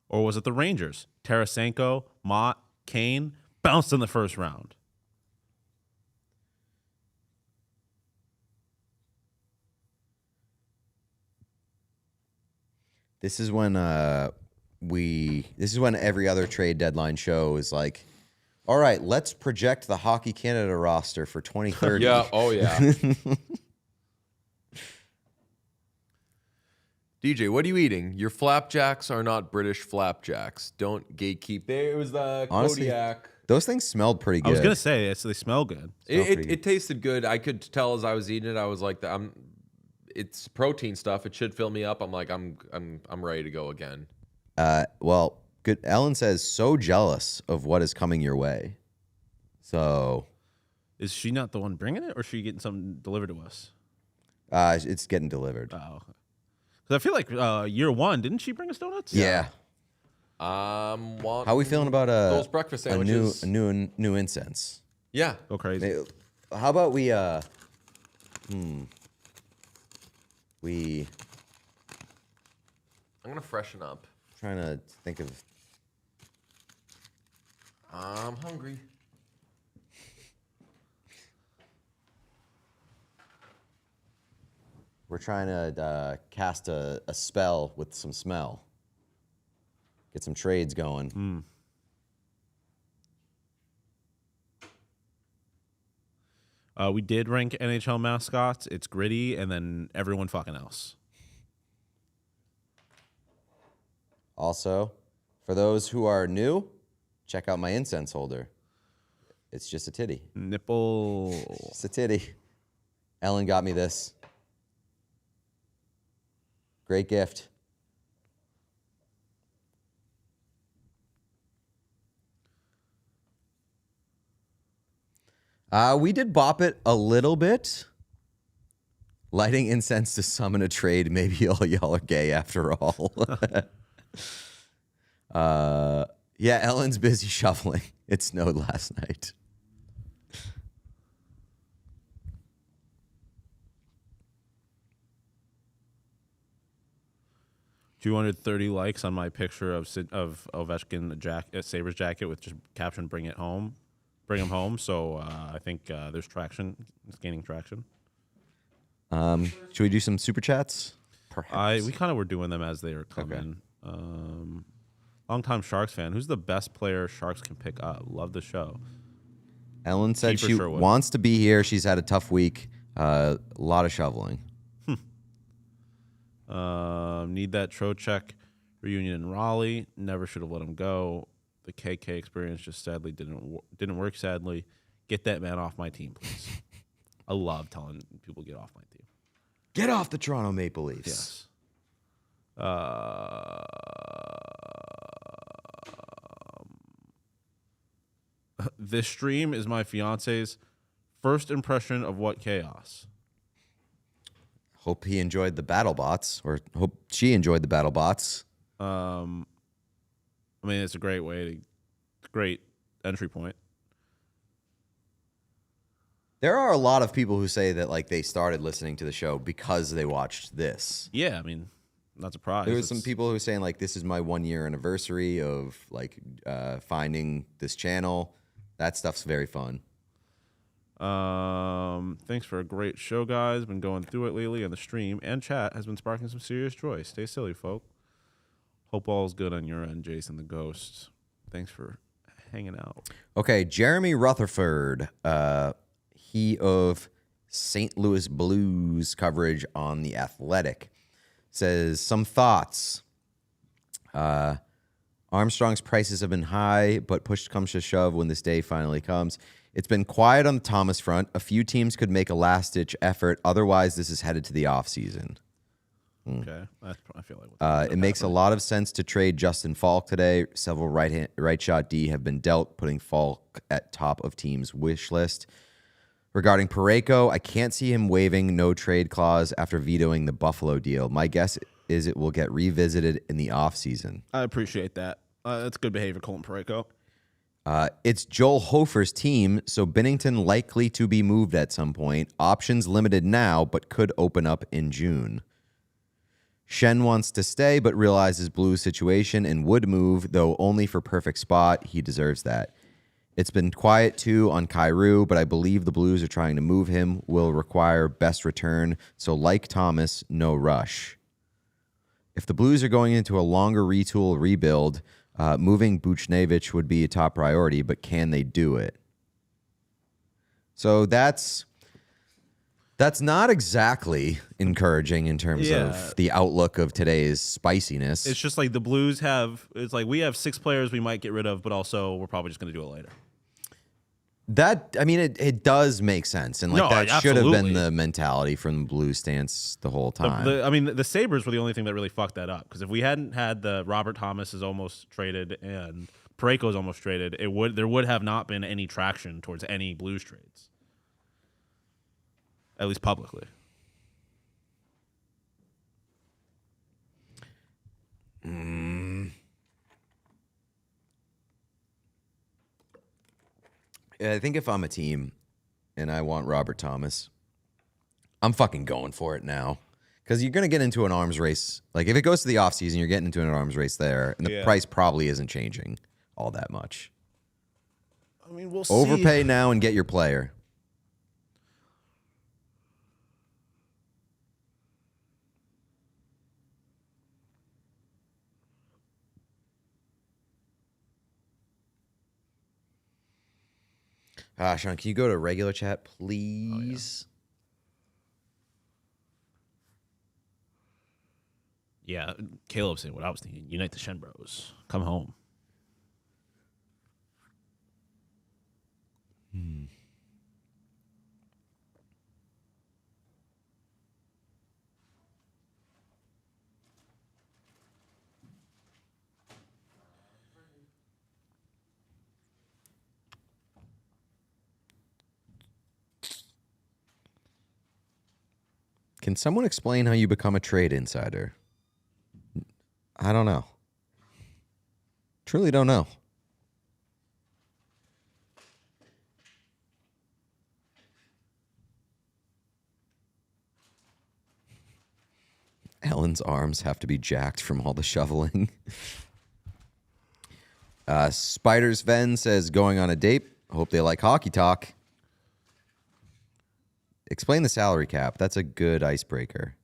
S8: Or was it the Rangers? Tarasenko, Mott, Kane, bounced in the first round.
S9: This is when every other trade deadline show is like, all right, let's project the Hockey Canada roster for 2030.
S2: Yeah. Oh, yeah. DJ, what are you eating? Your flapjacks are not British flapjacks. Don't gatekeep. There was the
S9: Honestly,
S2: Kodiak.
S9: Those things smelled pretty good.
S8: I was going to say, they smell good.
S2: It tasted good. I could tell as I was eating it. I was like, it's protein stuff. It should fill me up. I'm like, I'm ready to go again.
S9: Well, good. Ellen says, so jealous of what is coming your way. So,
S8: Is she not the one bringing it, or is she getting something delivered to us?
S9: it's getting delivered.
S8: Oh, okay. Because I feel like year one, didn't she bring us donuts?
S9: Yeah.
S2: How
S9: How are we feeling about
S2: those breakfast sandwiches?
S9: a new incense?
S2: Yeah.
S8: Go crazy.
S9: How about we
S2: I'm gonna freshen up.
S9: trying to think of.
S2: I'm hungry.
S9: We're trying to cast a spell with some smell. Get some trades going.
S8: We did rank NHL mascots. It's Gritty, and then everyone fucking else.
S9: Also, for those who are new, check out my incense holder. It's just a titty.
S8: Nipple.
S9: It's a titty. Ellen got me this. Great gift. We did bop it a little bit. Lighting incense to summon a trade. Maybe all y'all are gay after all. Yeah, Ellen's busy shuffling. It snowed last night.
S8: $230 likes on my picture of Ovechkin Sabres jacket with just caption "Bring it home." Bring him home. So I think there's traction. It's gaining traction.
S9: Should we do some super chats? Perhaps.
S8: We kind of were doing them as they were coming. Longtime Sharks fan. Who's the best player Sharks can pick up? Love the show.
S9: Ellen said
S8: Keeper
S9: she
S8: Sherwood.
S9: wants to be here. She's had a tough week. A lot of shoveling.
S8: Need that Trocheck reunion in Raleigh. Never should have let him go. The KK experience just sadly didn't work. Sadly, get that man off my team, please. I love telling people get off my team.
S9: Get off the Toronto Maple Leafs.
S8: Yes. This stream is my fiance's first impression of what chaos.
S9: Hope he enjoyed the Battlebots, or hope she enjoyed the Battlebots.
S8: I mean, it's a great great entry point.
S9: There are a lot of people who say that like they started listening to the show because they watched this.
S8: Yeah, I mean, not surprised.
S9: There was some people who were saying like this is my 1 year anniversary of like finding this channel. That stuff's very fun.
S8: Thanks for a great show, guys. Been going through it lately, and the stream and chat has been sparking some serious joy. Stay silly, folk. Hope all's good on your end, Jason the Ghost. Thanks for hanging out.
S9: Okay, Jeremy Rutherford, he of St. Louis Blues coverage on The Athletic. Says, some thoughts. Armstrong's prices have been high, but push comes to shove when this day finally comes. It's been quiet on the Thomas front. A few teams could make a last-ditch effort. Otherwise, this is headed to the offseason.
S8: Okay, I feel like
S9: it makes a lot of sense to trade Justin Falk today. Several right shot D have been dealt, putting Falk at top of team's wish list. Regarding Parayko, I can't see him waiving no trade clause after vetoing the Buffalo deal. My guess is it will get revisited in the offseason.
S8: I appreciate that. That's good behavior, Colten Parayko.
S9: It's Joel Hofer's team, so Binnington likely to be moved at some point. Options limited now, but could open up in June. Shen wants to stay, but realizes Blues situation and would move, though only for perfect spot. He deserves that. It's been quiet, too, on Kyrou, but I believe the Blues are trying to move him. Will require best return, so like Thomas, no rush. If the Blues are going into a longer retool rebuild, moving Buchnevich would be a top priority, but can they do it? So that's not exactly encouraging in terms of the outlook of today's spiciness.
S8: It's just like the Blues we have 6 players we might get rid of, but also we're probably just going to do it later.
S9: It does make sense, and that should have been the mentality from the Blues stance the whole time.
S8: The Sabres were the only thing that really fucked that up, because if we hadn't had the Robert Thomas is almost traded and Parayko's almost traded, there would have not been any traction towards any Blues trades, at least publicly.
S9: I think if I'm a team and I want Robert Thomas, I'm fucking going for it now. Because you're going to get into an arms race. Like, if it goes to the offseason, you're getting into an arms race there, and the price probably isn't changing all that much.
S8: I mean, we'll see.
S9: Overpay now and get your player. Sean, can you go to regular chat, please?
S8: Yeah, Caleb saying what I was thinking. Unite the Shen Bros. Come home.
S9: Can someone explain how you become a trade insider? I don't know. Truly don't know. Ellen's arms have to be jacked from all the shoveling. Spiders Ven says, going on a date. Hope they like hockey talk. Explain the salary cap. That's a good icebreaker.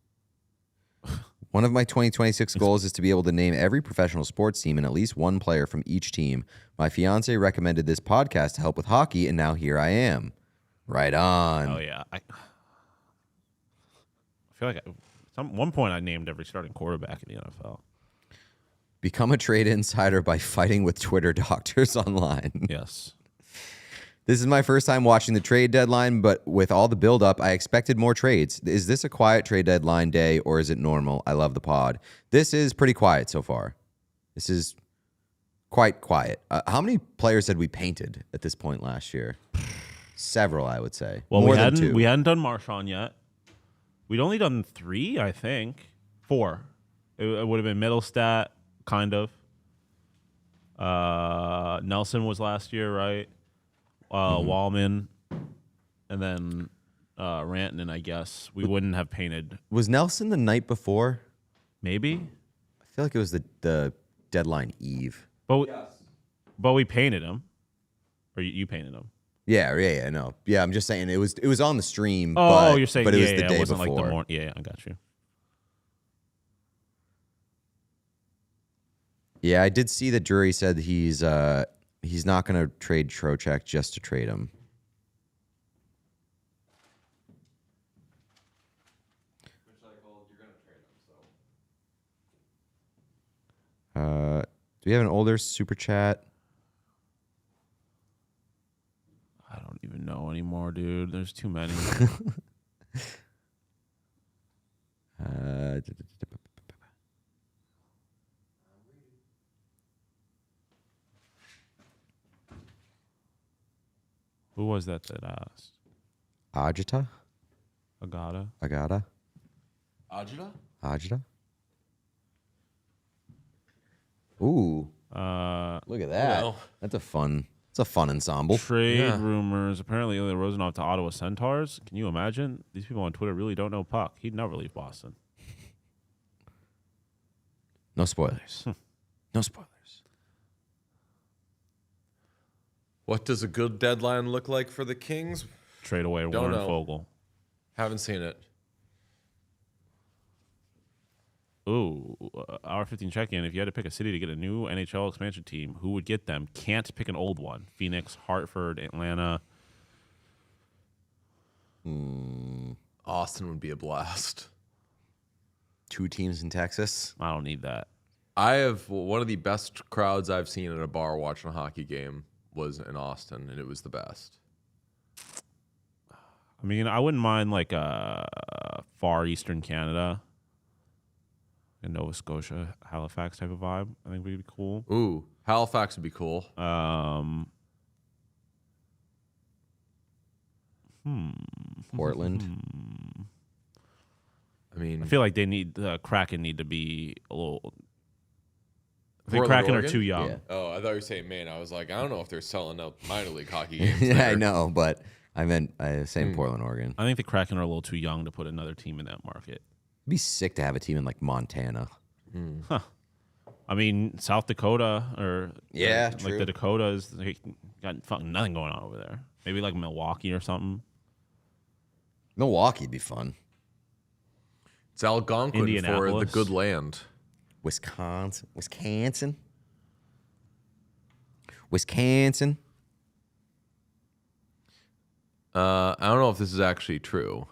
S9: One of my 2026 goals is to be able to name every professional sports team and at least one player from each team. My fiance recommended this podcast to help with hockey, and now here I am. Right on.
S8: Oh, yeah. I feel like at one point I named every starting quarterback in the NFL.
S9: Become a trade insider by fighting with Twitter doctors online.
S8: Yes.
S9: This is my first time watching the trade deadline, but with all the buildup, I expected more trades. Is this a quiet trade deadline day, or is it normal? I love the pod. This is pretty quiet so far. This is quite quiet. How many players had we painted at this point last year? Several, I would say.
S8: Well,
S9: more than 2.
S8: We hadn't done Marchand yet. We'd only done 3, I think. 4. It would have been Middlestat, kind of. Nelson was last year, right? Wallman, and then Rantanen, I guess. We wouldn't have painted.
S9: Was Nelson the night before?
S8: Maybe.
S9: I feel like it was the deadline eve.
S8: But we painted him. Or you painted him.
S9: Yeah, no. Yeah, I'm just saying it was on the stream.
S8: Oh, you're saying
S9: but it was the day
S8: it wasn't
S9: before.
S8: Like the morning. Yeah, I got you.
S9: Yeah, I did see that Drury said he's not going to trade Trocheck just to trade him. we have an older super chat?
S8: I don't even know anymore, dude. There's too many. Who was that asked?
S9: Agita?
S8: Agata?
S9: Agata?
S2: Ajita?
S9: Agita? Ooh,
S8: Look
S9: at that.
S2: Well.
S9: It's a fun ensemble.
S8: Trade rumors. Apparently, Ilya Rozanov to Ottawa Centaurs. Can you imagine? These people on Twitter really don't know Puck. He'd never leave Boston.
S9: No spoilers. No spoilers.
S2: What does a good deadline look like for the Kings?
S8: Trade away
S2: Don't
S8: Warren
S2: know.
S8: Fogle.
S2: Haven't seen it.
S8: Ooh, hour 15 check-in. If you had to pick a city to get a new NHL expansion team, who would get them? Can't pick an old one. Phoenix, Hartford, Atlanta.
S2: Austin would be a blast.
S9: 2 teams in Texas.
S8: I don't need that.
S2: I have one of the best crowds I've seen at a bar watching a hockey game was in Austin, and it was the best.
S8: I mean, I wouldn't mind like far eastern Canada, in Nova Scotia, Halifax type of vibe. I think would be cool.
S2: Ooh, Halifax would be cool.
S9: Portland.
S2: I mean,
S8: I feel like they need the Kraken need to be a little. I think
S2: Portland,
S8: Kraken
S2: Oregon?
S8: are too young.
S9: Yeah.
S2: oh, I thought you were saying Maine. I was like, I don't know if they're selling out minor league hockey games.
S9: Yeah,
S2: there.
S9: I know, but I meant same Portland, Oregon.
S8: I think the Kraken are a little too young to put another team in that market.
S9: It'd be sick to have a team in like Montana.
S8: I mean, South Dakota or
S9: Yeah,
S8: like
S9: true.
S8: the Dakotas, they got fucking nothing going on over there. Maybe like Milwaukee or something.
S9: Milwaukee'd be fun.
S2: It's Algonquin for the
S8: Indianapolis.
S2: good land.
S9: Wisconsin.
S2: I don't know if this is actually true.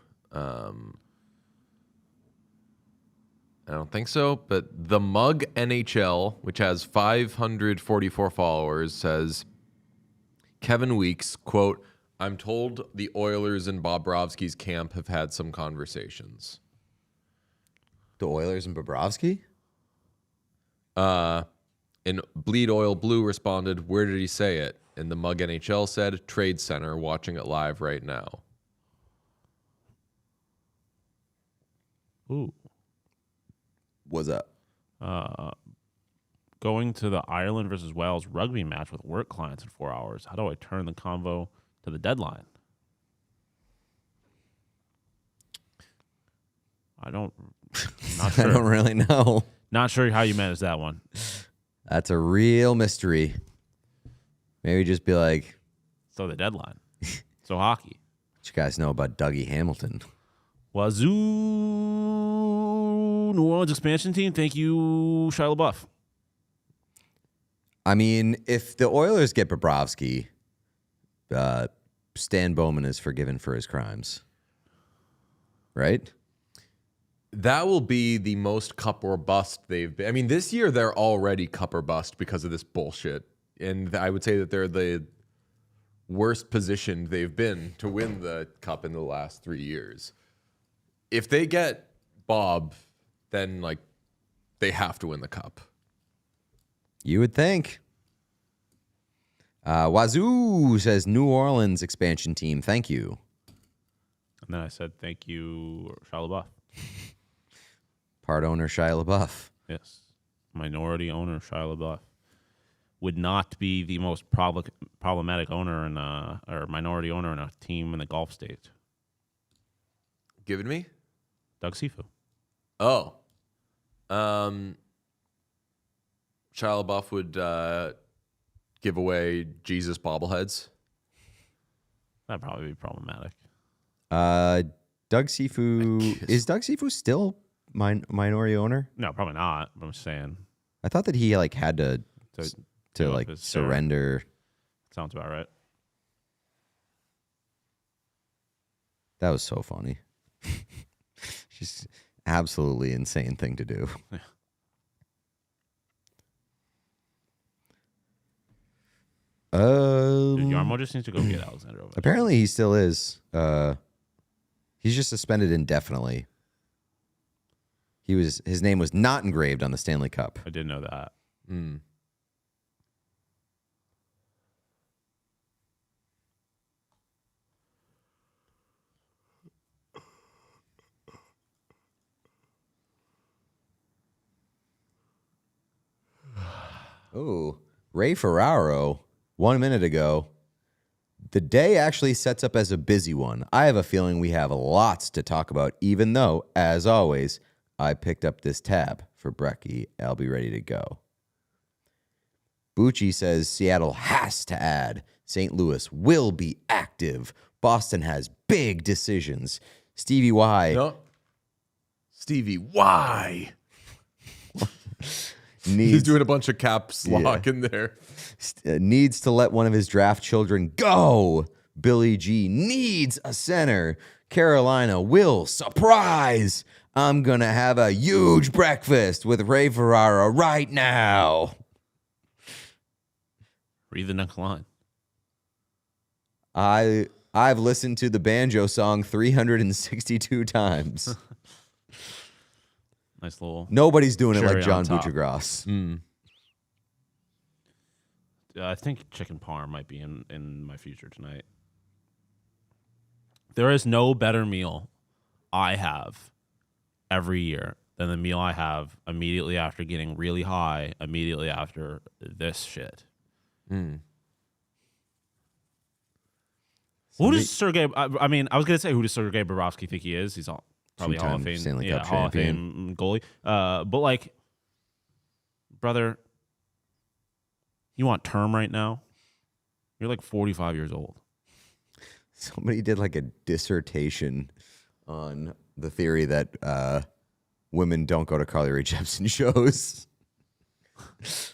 S2: I don't think so, but the Mug NHL, which has 544 followers, says Kevin Weeks, quote, I'm told the Oilers and Bobrovsky's camp have had some conversations.
S9: The Oilers and Bobrovsky?
S2: And Bleed Oil Blue responded, where did he say it? And the Mug NHL said, Trade Center, watching it live right now.
S8: Ooh.
S9: What's up?
S8: Going to the Ireland versus Wales rugby match with work clients in 4 hours. How do I turn the convo to the deadline? Not
S9: I
S8: sure.
S9: don't really know.
S8: Not sure how you manage that one.
S9: That's a real mystery. Maybe just be like,
S8: So the deadline. So hockey.
S9: what you guys know about Dougie Hamilton?
S8: Wazoo New Orleans expansion team. Thank you, Shia LaBeouf.
S9: I mean, if the Oilers get Bobrovsky, Stan Bowman is forgiven for his crimes. Right?
S2: That will be the most cup or bust they've been. I mean, this year they're already cup or bust because of this bullshit. And I would say that they're the worst positioned they've been to win the cup in the last 3 years. If they get Bob, then like they have to win the cup.
S9: You would think. Wazoo says New Orleans expansion team. Thank you.
S8: And then I said, thank you, Shia LaBeouf.
S9: Part owner Shia LaBeouf.
S8: Yes. Minority owner Shia LaBeouf. Would not be the most problematic owner in or minority owner in a team in the Gulf state.
S2: Give it to me?
S8: Doug Sifu.
S2: Oh. Shia LaBeouf would give away Jesus bobbleheads.
S8: That'd probably be problematic.
S9: Doug Sifu. Is Doug Sifu still minority owner?
S8: No, probably not. But I'm just saying.
S9: I thought that he like had to
S8: give up
S9: like
S8: his share.
S9: surrender.
S8: Sounds about right.
S9: That was so funny. Just absolutely insane thing to do.
S8: Yarmo just needs to go get Alexander Ovechkin.
S9: Apparently, he still is. He's just suspended indefinitely. His name was not engraved on the Stanley Cup.
S8: I didn't know that.
S9: Oh, Ray Ferraro, 1 minute ago. The day actually sets up as a busy one. I have a feeling we have lots to talk about, even though, as always, I picked up this tab for Brecky. I'll be ready to go. Bucci says Seattle has to add. St. Louis will be active. Boston has big decisions. Stevie Y.
S2: No. Stevie Y.
S9: He's
S2: doing a bunch of caps lock in there.
S9: Needs to let one of his draft children go. Billy G needs a center. Carolina will surprise. I'm going to have a huge breakfast with Ray Ferraro right now.
S8: Read the next line.
S9: I've listened to the banjo song 362 times.
S8: Nice little.
S9: Nobody's doing it
S8: cherry
S9: like John
S8: on top.
S9: Buccigross.
S8: I think chicken parm might be in my future tonight. There is no better meal I have every year than the meal I have immediately after getting really high, immediately after this shit. Who does Sergei? I mean, I was gonna say, who does Sergei Bobrovsky think he is? He's probably Hall of Fame,
S9: Stanley Cup
S8: Hall of
S9: champion.
S8: Fame goalie. But like, brother, you want term right now? You're like 45 years old.
S9: Somebody did like a dissertation on the theory that women don't go to Carly Rae Jepsen shows.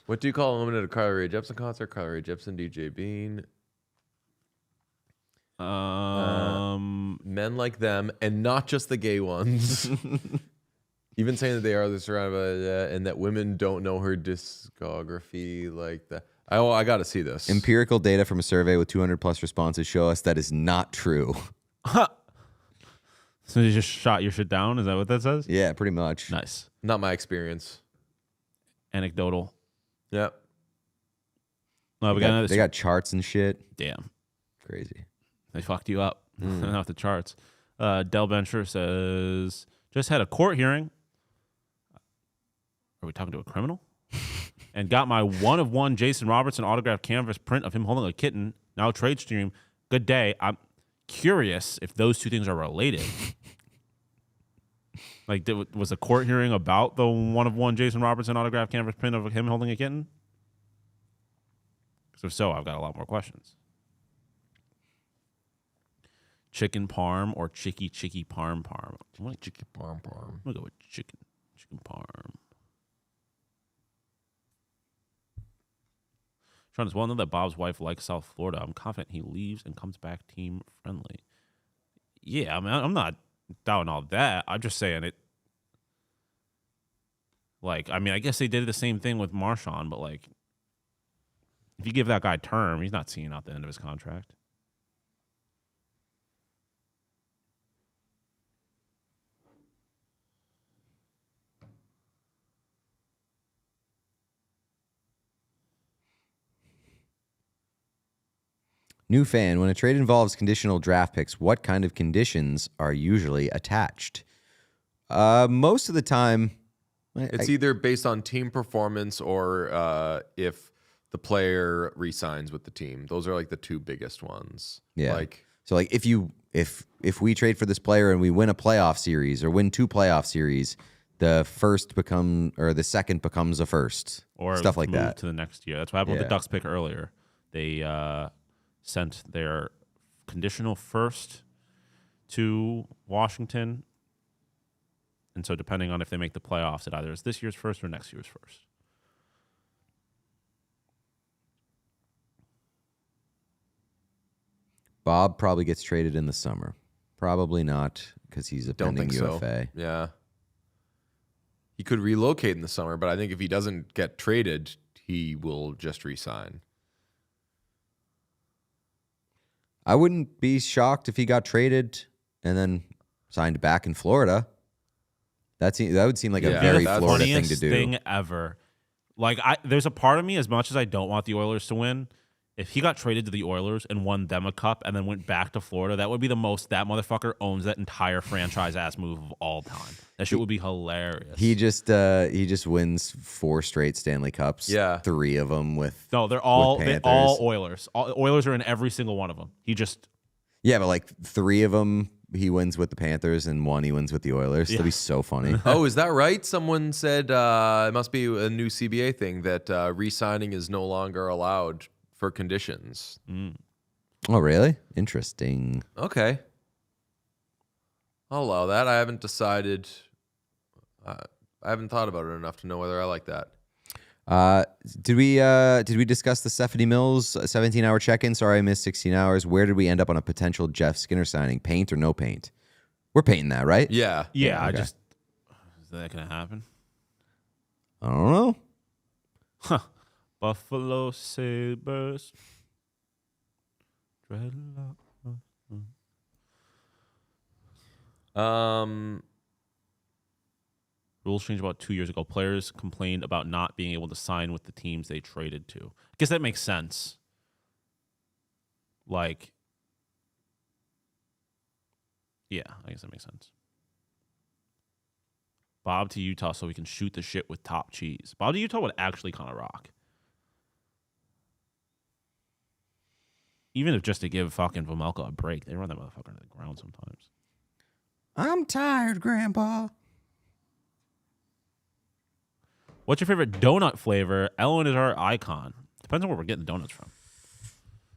S2: What do you call a woman at a Carly Rae Jepsen concert? Carly Rae Jepsen, DJ Bean. Men like them, and not just the gay ones. Even saying that they are the surrounded by that, and that women don't know her discography like that. I got to see this.
S9: Empirical data from a survey with 200 plus responses show us that is not true.
S8: So you just shot your shit down? Is that what that says?
S9: Yeah, pretty much.
S8: Nice.
S2: Not my experience.
S8: Anecdotal.
S2: Yep.
S9: They got charts and shit.
S8: Damn.
S9: Crazy.
S8: They fucked you up. Off the charts. Del Bencher says, just had a court hearing. Are we talking to a criminal? And got my one-of-one Jason Robertson autographed canvas print of him holding a kitten. Now trade stream. Good day. I'm curious if those two things are related. Like, was the court hearing about the one-of-one Jason Robertson autographed canvas print of him holding a kitten? Because if so, I've got a lot more questions. Chicken parm or chicky parm parm?
S2: I want chicken parm parm.
S8: I'm going to go with chicken parm. Sean, it's well known that Bob's wife likes South Florida. I'm confident he leaves and comes back team friendly. Yeah, I mean, I'm not doubting all that. I'm just saying it. Like, I mean, I guess they did the same thing with Marchand, but like, if you give that guy term, he's not seeing out the end of his contract.
S9: New fan, when a trade involves conditional draft picks, what kind of conditions are usually attached? Most of the time,
S2: It's either based on team performance or if the player re-signs with the team. Those are like the two biggest ones.
S9: Yeah. So like if we trade for this player and we win a playoff series or win two playoff series, the second becomes a first.
S8: Or
S9: stuff like
S8: move
S9: that.
S8: to the next year. That's what happened with the Ducks pick earlier. They sent their conditional first to Washington. And so depending on if they make the playoffs, it either is this year's first or next year's first.
S9: Bob probably gets traded in the summer. Probably not because he's a pending UFA.
S2: So. Yeah. He could relocate in the summer, but I think if he doesn't get traded, he will just re-sign.
S9: I wouldn't be shocked if he got traded and then signed back in Florida. That would seem like a very Florida thing to do.
S8: Thing ever. Like, there's a part of me, as much as I don't want the Oilers to win, if he got traded to the Oilers and won them a cup and then went back to Florida, that would be the most that motherfucker owns that entire franchise-ass move of all time. That shit would be hilarious.
S9: He just wins 4 straight Stanley Cups.
S2: Yeah.
S9: 3 of them with
S8: they're all
S9: Panthers.
S8: Oilers. Oilers are in every single one of them.
S9: Yeah, but like 3 of them he wins with the Panthers and 1 he wins with the Oilers.
S8: Yeah.
S9: That'd be so funny.
S2: Oh, is that right? Someone said it must be a new CBA thing that re-signing is no longer allowed for conditions.
S9: Oh, really? Interesting.
S2: Okay. I'll allow that. I haven't decided. I haven't thought about it enough to know whether I like that.
S9: Did we discuss the Stephanie Mills 17-hour check-in? Sorry, I missed 16 hours. Where did we end up on a potential Jeff Skinner signing? Paint or no paint? We're painting that, right?
S2: Yeah.
S8: Yeah,
S9: okay.
S8: is that going to happen?
S9: I don't know.
S8: Huh. Buffalo Sabres. Dreadlock. Rules changed about 2 years ago. Players complained about not being able to sign with the teams they traded to. I guess that makes sense. Like, yeah, I guess that makes sense. Bob to Utah so we can shoot the shit with top cheese. Bob to Utah would actually kind of rock. Even if just to give fucking Vommelka a break. They run that motherfucker into the ground sometimes.
S9: I'm tired, Grandpa.
S8: What's your favorite donut flavor? Ellen is our icon. Depends on where we're getting the donuts from.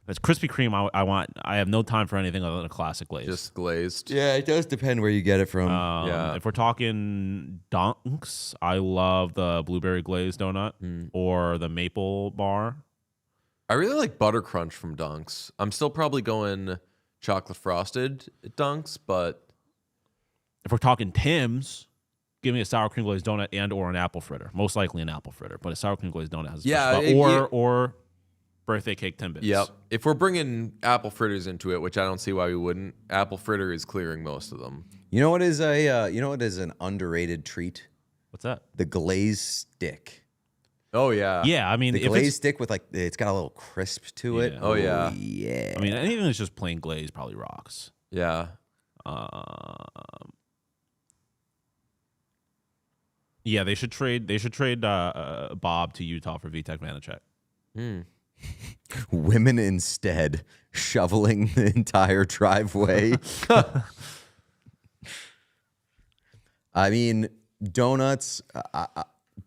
S8: If it's Krispy Kreme, I want. I have no time for anything other than a classic glaze.
S2: Just glazed.
S9: Yeah, it does depend where you get it from.
S2: Yeah.
S8: If we're talking dunks, I love the blueberry glazed donut or the maple bar.
S2: I really like butter crunch from Dunks. I'm still probably going chocolate frosted at Dunks, but
S8: If we're talking Tim's, give me a sour cream glazed donut and or an apple fritter. Most likely an apple fritter, but a sour cream glazed donut has a spot. Or birthday cake Timbits.
S2: yep. If we're bringing apple fritters into it, which I don't see why we wouldn't, apple fritter is clearing most of them.
S9: You know what is an underrated treat?
S8: What's that?
S9: The glaze stick.
S2: Oh yeah.
S8: Yeah, I mean,
S9: The
S8: if
S9: glaze
S8: it's,
S9: stick with like it's got a little crisp to it.
S8: Yeah.
S2: Oh, yeah.
S9: Yeah.
S8: I mean, anything that's just plain glazed probably rocks.
S2: Yeah.
S8: Yeah, they should trade. Bob to Utah for Vitek Vanacek.
S9: Women instead shoveling the entire driveway. I mean, donuts,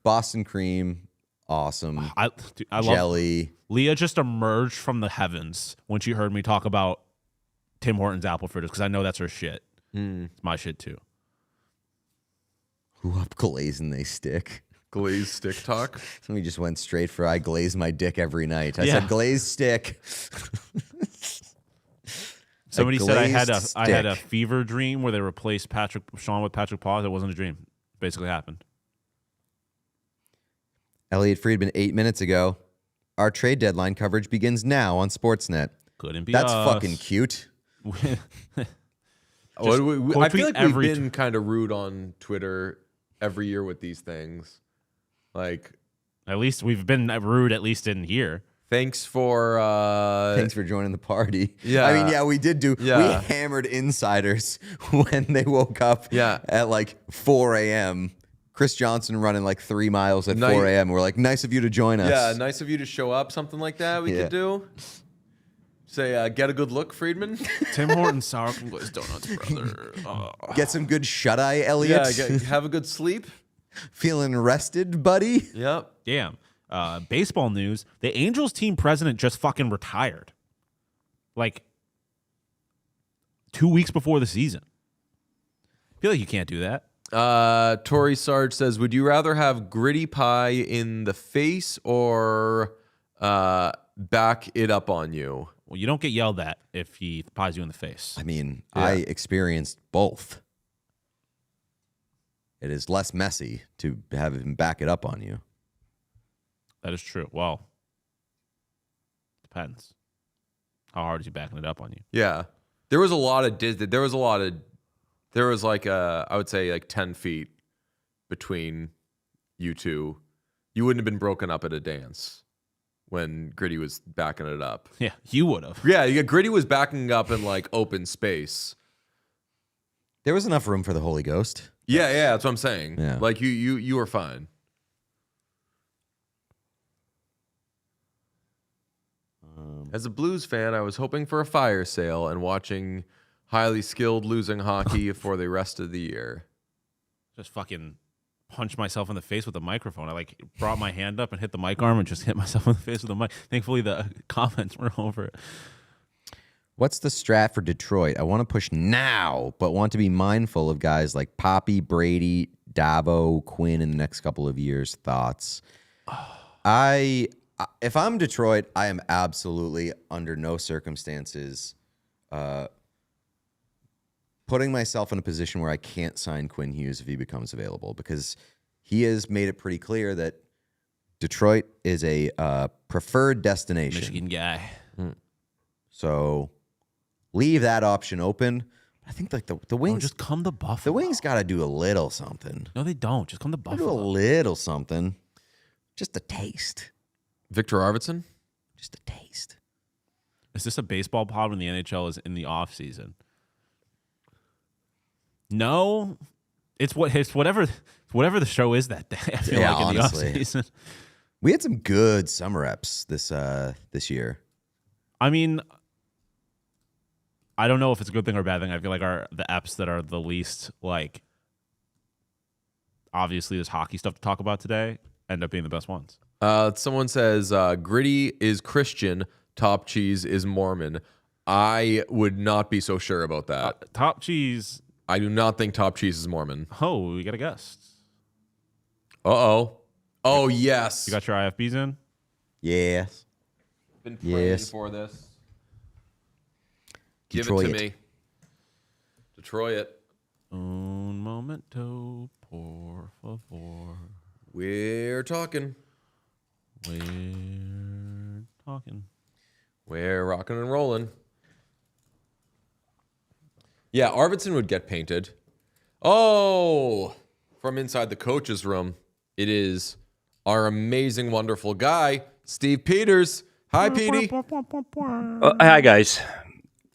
S9: Boston cream, awesome.
S8: I love
S9: Jelly.
S8: Leah just emerged from the heavens when she heard me talk about Tim Hortons apple fritters because I know that's her shit. It's my shit too.
S9: Who up glazing they stick?
S2: Glazed stick talk.
S9: Somebody just went straight for I glaze my dick every night. I
S8: Yeah.
S9: said glazed stick.
S8: Somebody said I had
S9: glazed
S8: a
S9: stick.
S8: fever dream where they replaced Sean with Patrick Paws. It wasn't a dream. It basically happened.
S9: Elliot Friedman 8 minutes ago. Our trade deadline coverage begins now on Sportsnet.
S8: Couldn't be
S9: That's
S8: us.
S9: fucking cute.
S2: I
S8: quote
S2: feel like
S8: tweet
S2: we've
S8: every
S2: been kind of rude on Twitter every year with these things. Like,
S8: At least we've been rude, at least in here.
S2: thanks for
S9: joining the party.
S2: Yeah.
S9: I mean, yeah, we did do.
S2: Yeah.
S9: We hammered insiders when they woke up
S2: Yeah.
S9: at like 4 a.m. Chris Johnson running like 3 miles at
S2: Nice.
S9: 4 a.m. We're like, nice of you to join us.
S2: Yeah, nice of you to show up. Something like that we
S9: Yeah.
S2: could do. Say, get a good look, Friedman.
S8: Tim Hortons sour cream glazed donuts, brother.
S9: Get some good shut eye, Elliot.
S2: Yeah, have a good sleep.
S9: Feeling rested, buddy?
S2: Yep.
S8: Damn. Baseball news. The Angels team president just fucking retired. Like 2 weeks before the season. I feel like you can't do that.
S2: Tori Sarge says, would you rather have gritty pie in the face or back it up on you?
S8: Well, you don't get yelled at if he pies you in the face.
S9: I mean,
S2: Yeah.
S9: I experienced both. It is less messy to have him back it up on you.
S8: That is true. Well, depends. How hard is he backing it up on you?
S2: Yeah. There was like I would say like 10 feet between you two. You wouldn't have been broken up at a dance when Gritty was backing it up.
S8: Yeah, you would have.
S2: Yeah, Gritty was backing up in like open space.
S9: There was enough room for the Holy Ghost.
S2: Yeah, that's what I'm saying.
S9: Yeah.
S2: Like you were fine. As a Blues fan, I was hoping for a fire sale and watching highly skilled losing hockey for the rest of the year.
S8: Just fucking punch myself in the face with the microphone. I like brought my hand up and hit the mic arm and just hit myself in the face with the mic. Thankfully, the comments were over it.
S9: What's the strat for Detroit? I want to push now, but want to be mindful of guys like Poppy, Brady, Davo, Quinn in the next couple of years. Thoughts? If I'm Detroit, I am absolutely under no circumstances putting myself in a position where I can't sign Quinn Hughes if he becomes available, because he has made it pretty clear that Detroit is a preferred destination.
S8: Michigan guy.
S9: So leave that option open. I think like the Wings
S8: just come to Buffalo.
S9: The Wings got to do a little something.
S8: No, they don't. Just come to Buffalo.
S9: Do a little something. Just a taste.
S2: Victor Arvidsson?
S9: Just a taste.
S8: Is this a baseball pod when the NHL is in the off season? No, it's whatever the show is that day. I feel like in
S9: honestly.
S8: the off season.
S9: We had some good summer eps this year.
S8: I mean, I don't know if it's a good thing or a bad thing. I feel like the eps that are the least like obviously there's hockey stuff to talk about today end up being the best ones.
S2: Someone says Gritty is Christian, Top Cheese is Mormon. I would not be so sure about that.
S8: Top Cheese.
S2: I do not think Top Cheese is Mormon.
S8: Oh, we got a guest.
S2: Uh-oh. Oh, yes.
S8: You got your IFBs in?
S9: Yes.
S2: Been praying for this.
S9: Detroit.
S2: Give it to me. Detroit.
S8: Un momento, por favor.
S2: We're talking.
S8: We're talking.
S2: We're rocking and rolling. Yeah, Arvidsson would get painted. Oh, from inside the coach's room, it is our amazing, wonderful guy, Steve Peters. Hi, Petey.
S11: Hi, guys.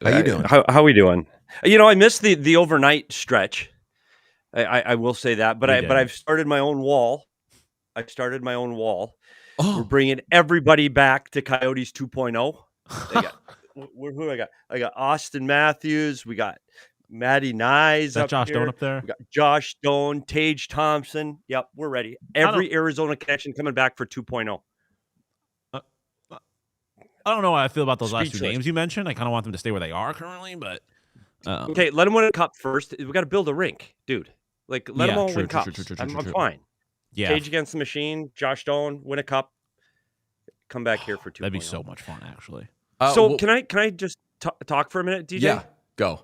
S9: How you doing?
S11: How we doing? You know, I missed the overnight stretch. I will say that, but I've started my own wall.
S2: Oh.
S11: We're bringing everybody back to Coyotes 2.0. Who do I got? I got Austin Matthews. We got Matty Nyes.
S8: Is that Josh
S11: here.
S8: Doan up there?
S11: We got Josh Doan, Tage Thompson. Yep, we're ready. Every Arizona connection coming back for 2.0.
S8: I don't know how I feel about those last two
S11: Speechless.
S8: names you mentioned. I kind of want them to stay where they are currently, but
S11: Okay, let them win a cup first. We got to build a rink, dude. Like, let them all win cups. I'm fine.
S8: yeah,
S11: Cage against the machine. Josh Doan, win a cup. Come back here for 2.0.
S8: that'd be so much fun, actually.
S11: So can I just talk for a minute, DJ?
S2: Yeah, go.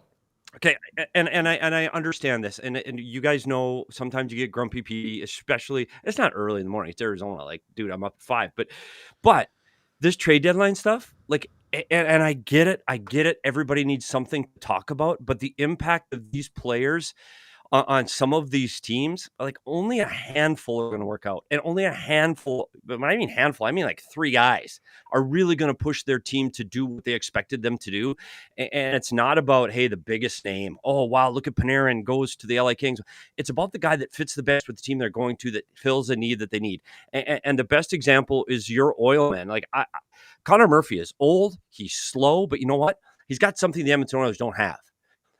S11: Okay, and I understand this, and you guys know sometimes you get grumpy PD, especially it's not early in the morning. It's Arizona, like, dude, I'm up at 5. But this trade deadline stuff, like, and I get it. Everybody needs something to talk about, but the impact of these players on some of these teams, like, only a handful are going to work out, and only a handful. But when I mean handful, I mean like 3 guys are really going to push their team to do what they expected them to do. And it's not about, hey, the biggest name. Oh, wow, look at Panarin goes to the LA Kings. It's about the guy that fits the best with the team they're going to, that fills a need that they need. And the best example is your oil man. Like, Connor Murphy is old, he's slow, but you know what? He's got something the Edmonton Oilers don't have.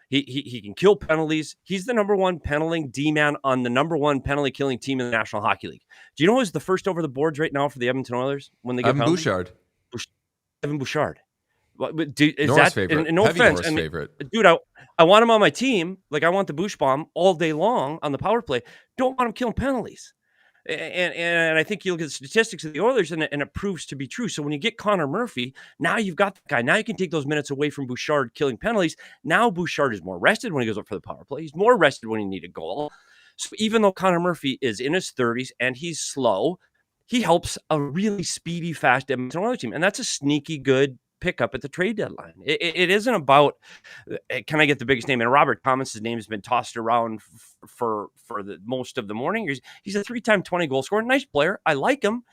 S11: He can kill penalties. He's the number 1 penalty D-man on the number 1 penalty-killing team in the National Hockey League. Do you know who's the first over the boards right now for the Edmonton Oilers when they get penalties?
S2: Bouchard.
S11: Evan Bouchard. Is
S2: Norris
S11: that
S2: favorite.
S11: and no
S2: Heavy
S11: offense,
S2: Norris favorite.
S11: Dude, I want him on my team. Like, I want the Bouch bomb all day long on the power play. Don't want him killing penalties. And I think you look at the statistics of the Oilers, and it proves to be true. So when you get Connor Murphy, now you've got the guy. Now you can take those minutes away from Bouchard killing penalties. Now Bouchard is more rested when he goes up for the power play. He's more rested when he needs a goal. So even though Connor Murphy is in his 30s and he's slow, he helps a really speedy, fast Edmonton Oilers team. And that's a sneaky good pickup at the trade deadline. It isn't about can I get the biggest name? And Robert Thomas's name has been tossed around for the most of the morning. He's a 3-time 20-goal scorer, nice player. I like him.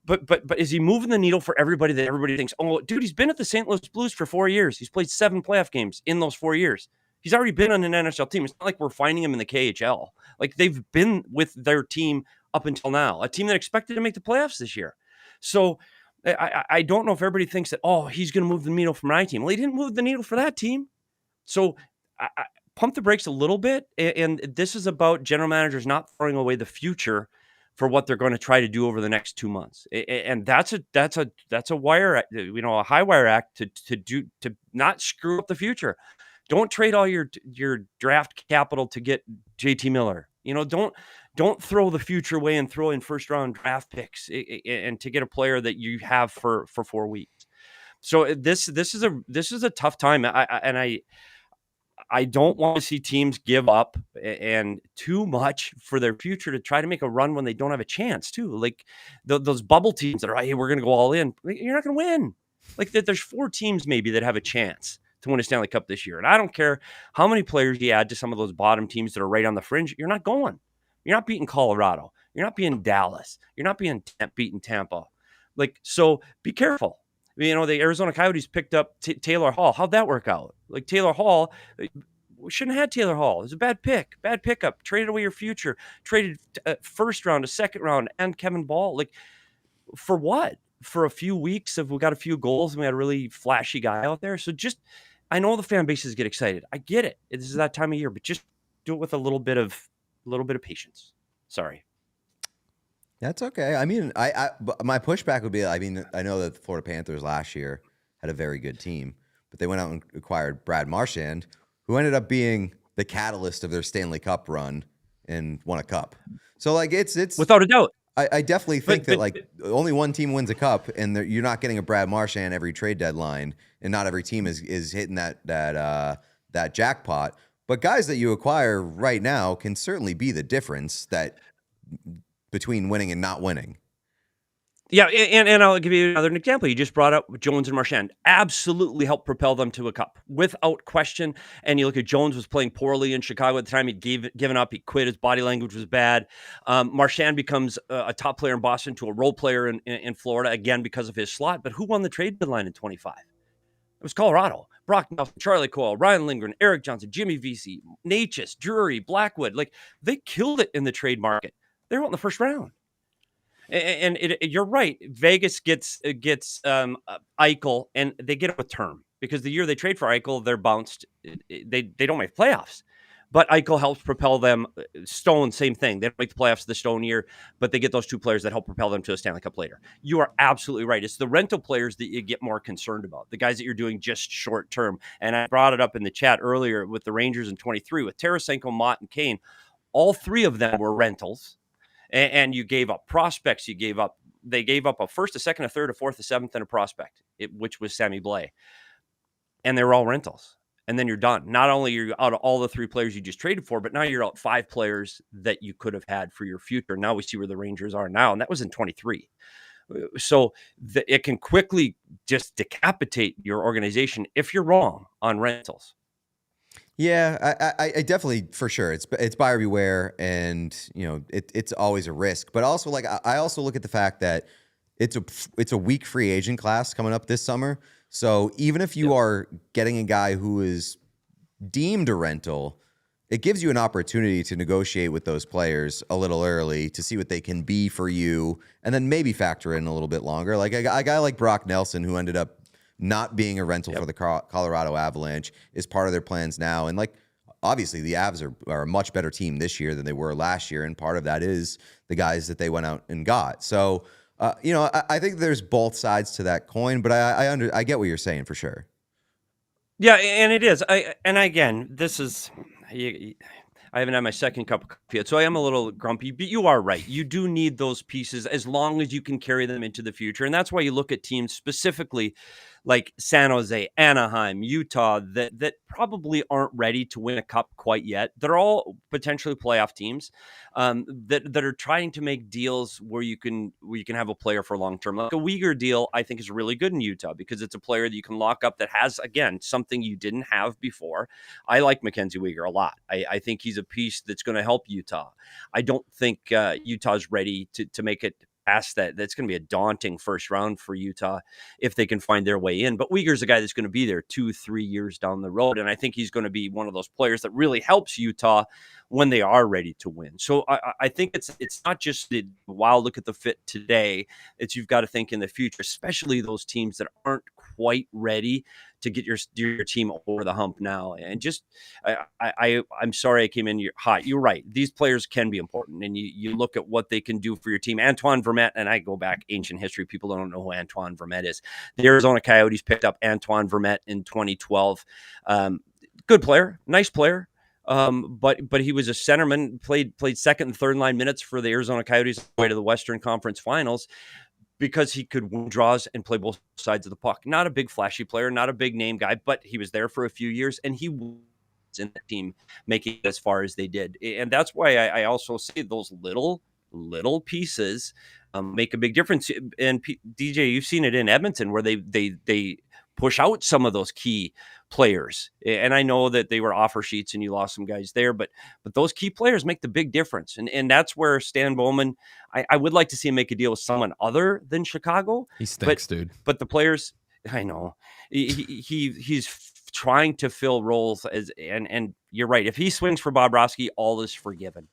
S11: But is he moving the needle for everybody that everybody thinks, oh, dude, he's been at the St. Louis Blues for 4 years. He's played 7 playoff games in those 4 years. He's already been on an NHL team. It's not like we're finding him in the KHL. Like, they've been with their team up until now, a team that expected to make the playoffs this year. So I don't know if everybody thinks that, oh, he's going to move the needle for my team. Well, he didn't move the needle for that team. So I pump the brakes a little bit. And this is about general managers not throwing away the future for what they're going to try to do over the next 2 months. And that's a wire, a high wire act to not screw up the future. Don't trade all your draft capital to get JT Miller. Don't throw the future away and throw in first round draft picks and to get a player that you have for 4 weeks. So this is a tough time. I don't want to see teams give up and too much for their future to try to make a run when they don't have a chance too. Like those bubble teams that are, hey, we're going to go all in. You're not going to win. Like there's 4 teams maybe that have a chance to win a Stanley Cup this year. And I don't care how many players you add to some of those bottom teams that are right on the fringe. You're not going. You're not beating Colorado. You're not beating Dallas. You're not beating Tampa. Like, so be careful. The Arizona Coyotes picked up Taylor Hall. How'd that work out? Like Taylor Hall, we shouldn't have had Taylor Hall. It was a bad pickup. Traded away your future. Traded first round, a second round, and Kevin Ball. Like, for what? For a few weeks of we got a few goals and we had a really flashy guy out there. So I know the fan bases get excited. I get it. This is that time of year, but just do it with a little bit of patience. Sorry.
S9: That's okay. I mean, but my pushback would be, I know that the Florida Panthers last year had a very good team, but they went out and acquired Brad Marchand, who ended up being the catalyst of their Stanley Cup run and won a cup. So like it's
S11: without a doubt.
S9: I definitely think that only one team wins a cup, and you're not getting a Brad Marchand every trade deadline, and not every team is hitting that jackpot. But guys that you acquire right now can certainly be the difference between winning and not winning.
S11: Yeah, and I'll give you another example. You just brought up Jones and Marchand. Absolutely helped propel them to a cup, without question. And you look at Jones was playing poorly in Chicago at the time. He'd given up. He quit. His body language was bad. Marchand becomes a top player in Boston to a role player in Florida, again, because of his slot. But who won the trade deadline in 25? It was Colorado. Brock Nelson, Charlie Coyle, Ryan Lindgren, Eric Johnson, Jimmy Vesey, Natchez, Drury, Blackwood. Like, they killed it in the trade market. They were out in the first round. And you're right. Vegas gets Eichel, and they get it with term, because the year they trade for Eichel, they're bounced. They don't make playoffs, but Eichel helps propel them. Stone, same thing. They don't make the playoffs the Stone year, but they get those 2 players that help propel them to a Stanley Cup later. You are absolutely right. It's the rental players that you get more concerned about, the guys that you're doing just short term. And I brought it up in the chat earlier with the Rangers in 23 with Tarasenko, Mott, and Kane. All 3 of them were rentals. And you gave up prospects. They gave up a first, a second, a third, a fourth, a seventh, and a prospect, which was Sammy Blais. And they were all rentals. And then you're done. Not only are you out of all the 3 players you just traded for, but now you're out 5 players that you could have had for your future. Now we see where the Rangers are now. And that was in 23. So it can quickly just decapitate your organization if you're wrong on rentals.
S9: Yeah, I definitely, for sure. It's buyer beware, and it's always a risk. But also, like, I also look at the fact that it's a weak free agent class coming up this summer. So even if you are getting a guy who is deemed a rental, it gives you an opportunity to negotiate with those players a little early to see what they can be for you, and then maybe factor in a little bit longer. Like a guy like Brock Nelson, who ended up not being a rental for the Colorado Avalanche, is part of their plans now. And like, obviously the Avs are a much better team this year than they were last year. And part of that is the guys that they went out and got. So, I think there's both sides to that coin, but I get what you're saying for sure.
S11: Yeah. And it is. Again, this is, I haven't had my second cup of coffee yet, so I am a little grumpy, but you are right. You do need those pieces as long as you can carry them into the future. And that's why you look at teams specifically like San Jose, Anaheim, Utah, that probably aren't ready to win a cup quite yet. They're all potentially playoff teams that are trying to make deals where you can have a player for long term. Like a Uyghur deal, I think is really good in Utah because it's a player that you can lock up that has, again, something you didn't have before. I like Mackenzie Weegar a lot. I think he's a piece that's going to help Utah. I don't think Utah's ready to make it past that. That's going to be a daunting first round for Utah if they can find their way in. But Uyghur's a guy that's going to be there 2-3 years down the road. And I think he's going to be one of those players that really helps Utah when they are ready to win. So I think it's not just the wow, look at the fit today. It's you've got to think in the future, especially those teams that aren't quite ready to get your team over the hump now. And just I'm sorry I came in hot. You're right. These players can be important, and you look at what they can do for your team. Antoine Vermette, and I go back ancient history. People don't know who Antoine Vermette is. The Arizona Coyotes picked up Antoine Vermette in 2012. Good player, nice player. But he was a centerman, played second and third line minutes for the Arizona Coyotes all the way to the Western Conference Finals because he could win draws and play both sides of the puck. Not a big flashy player, not a big name guy, but he was there for a few years and he was in the team making it as far as they did. And that's why I also say those little pieces make a big difference. And DJ, you've seen it in Edmonton where they push out some of those key players. And I know that they were offer sheets and you lost some guys there, but those key players make the big difference. And that's where Stan Bowman, I would like to see him make a deal with someone other than Chicago.
S2: He stinks, dude.
S11: But the players, I know he's trying to fill roles and you're right. If he swings for Bobrovsky, all is forgiven.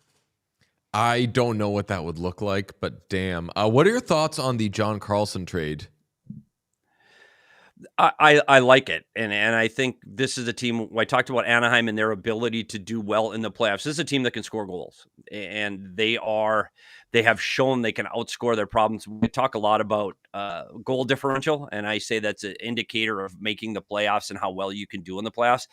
S2: I don't know what that would look like, but damn. What are your thoughts on the John Carlson trade?
S11: I like it. And I think this is a team, I talked about Anaheim and their ability to do well in the playoffs. This is a team that can score goals. And they have shown they can outscore their problems. We talk a lot about goal differential, and I say that's an indicator of making the playoffs and how well you can do in the playoffs.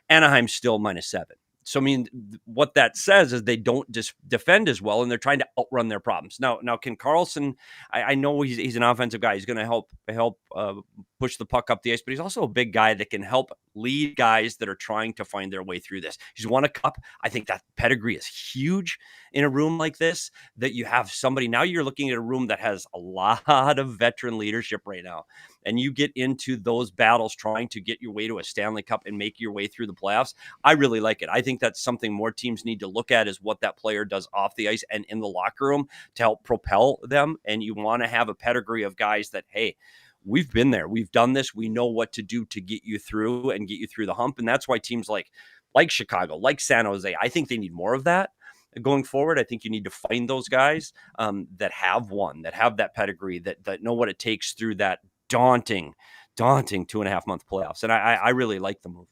S11: Anaheim's still -7. So, I mean, what that says is they don't defend as well, and they're trying to outrun their problems. Now, can Carlson? I know he's an offensive guy. He's going to help push the puck up the ice, but he's also a big guy that can help lead guys that are trying to find their way through this. He's won a cup. I think that pedigree is huge in a room like this. That you have somebody now. You're looking at a room that has a lot of veteran leadership right now, and you get into those battles trying to get your way to a Stanley Cup and make your way through the playoffs. I really like it. I think that's something more teams need to look at is what that player does off the ice and in the locker room to help propel them. And you want to have a pedigree of guys that, hey, we've been there. We've done this. We know what to do to get you through and get you through the hump. And that's why teams like Chicago, like San Jose, I think they need more of that going forward. I think you need to find those guys that have won, that have that pedigree, that know what it takes through that daunting 2.5 month playoffs. And I really like the move.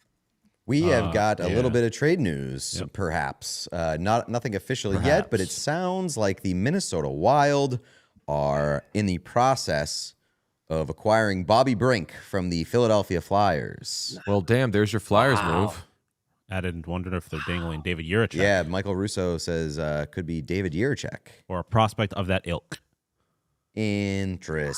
S9: We have got a little bit of trade news, perhaps. Nothing official yet, but it sounds like the Minnesota Wild are in the process of acquiring Bobby Brink from the Philadelphia Flyers.
S2: Well, damn, there's your Flyers move.
S8: Added, wondered if they're dangling David Jiricek.
S9: Yeah, Michael Russo says could be David Jiricek.
S8: Or a prospect of that ilk.
S9: Interesting.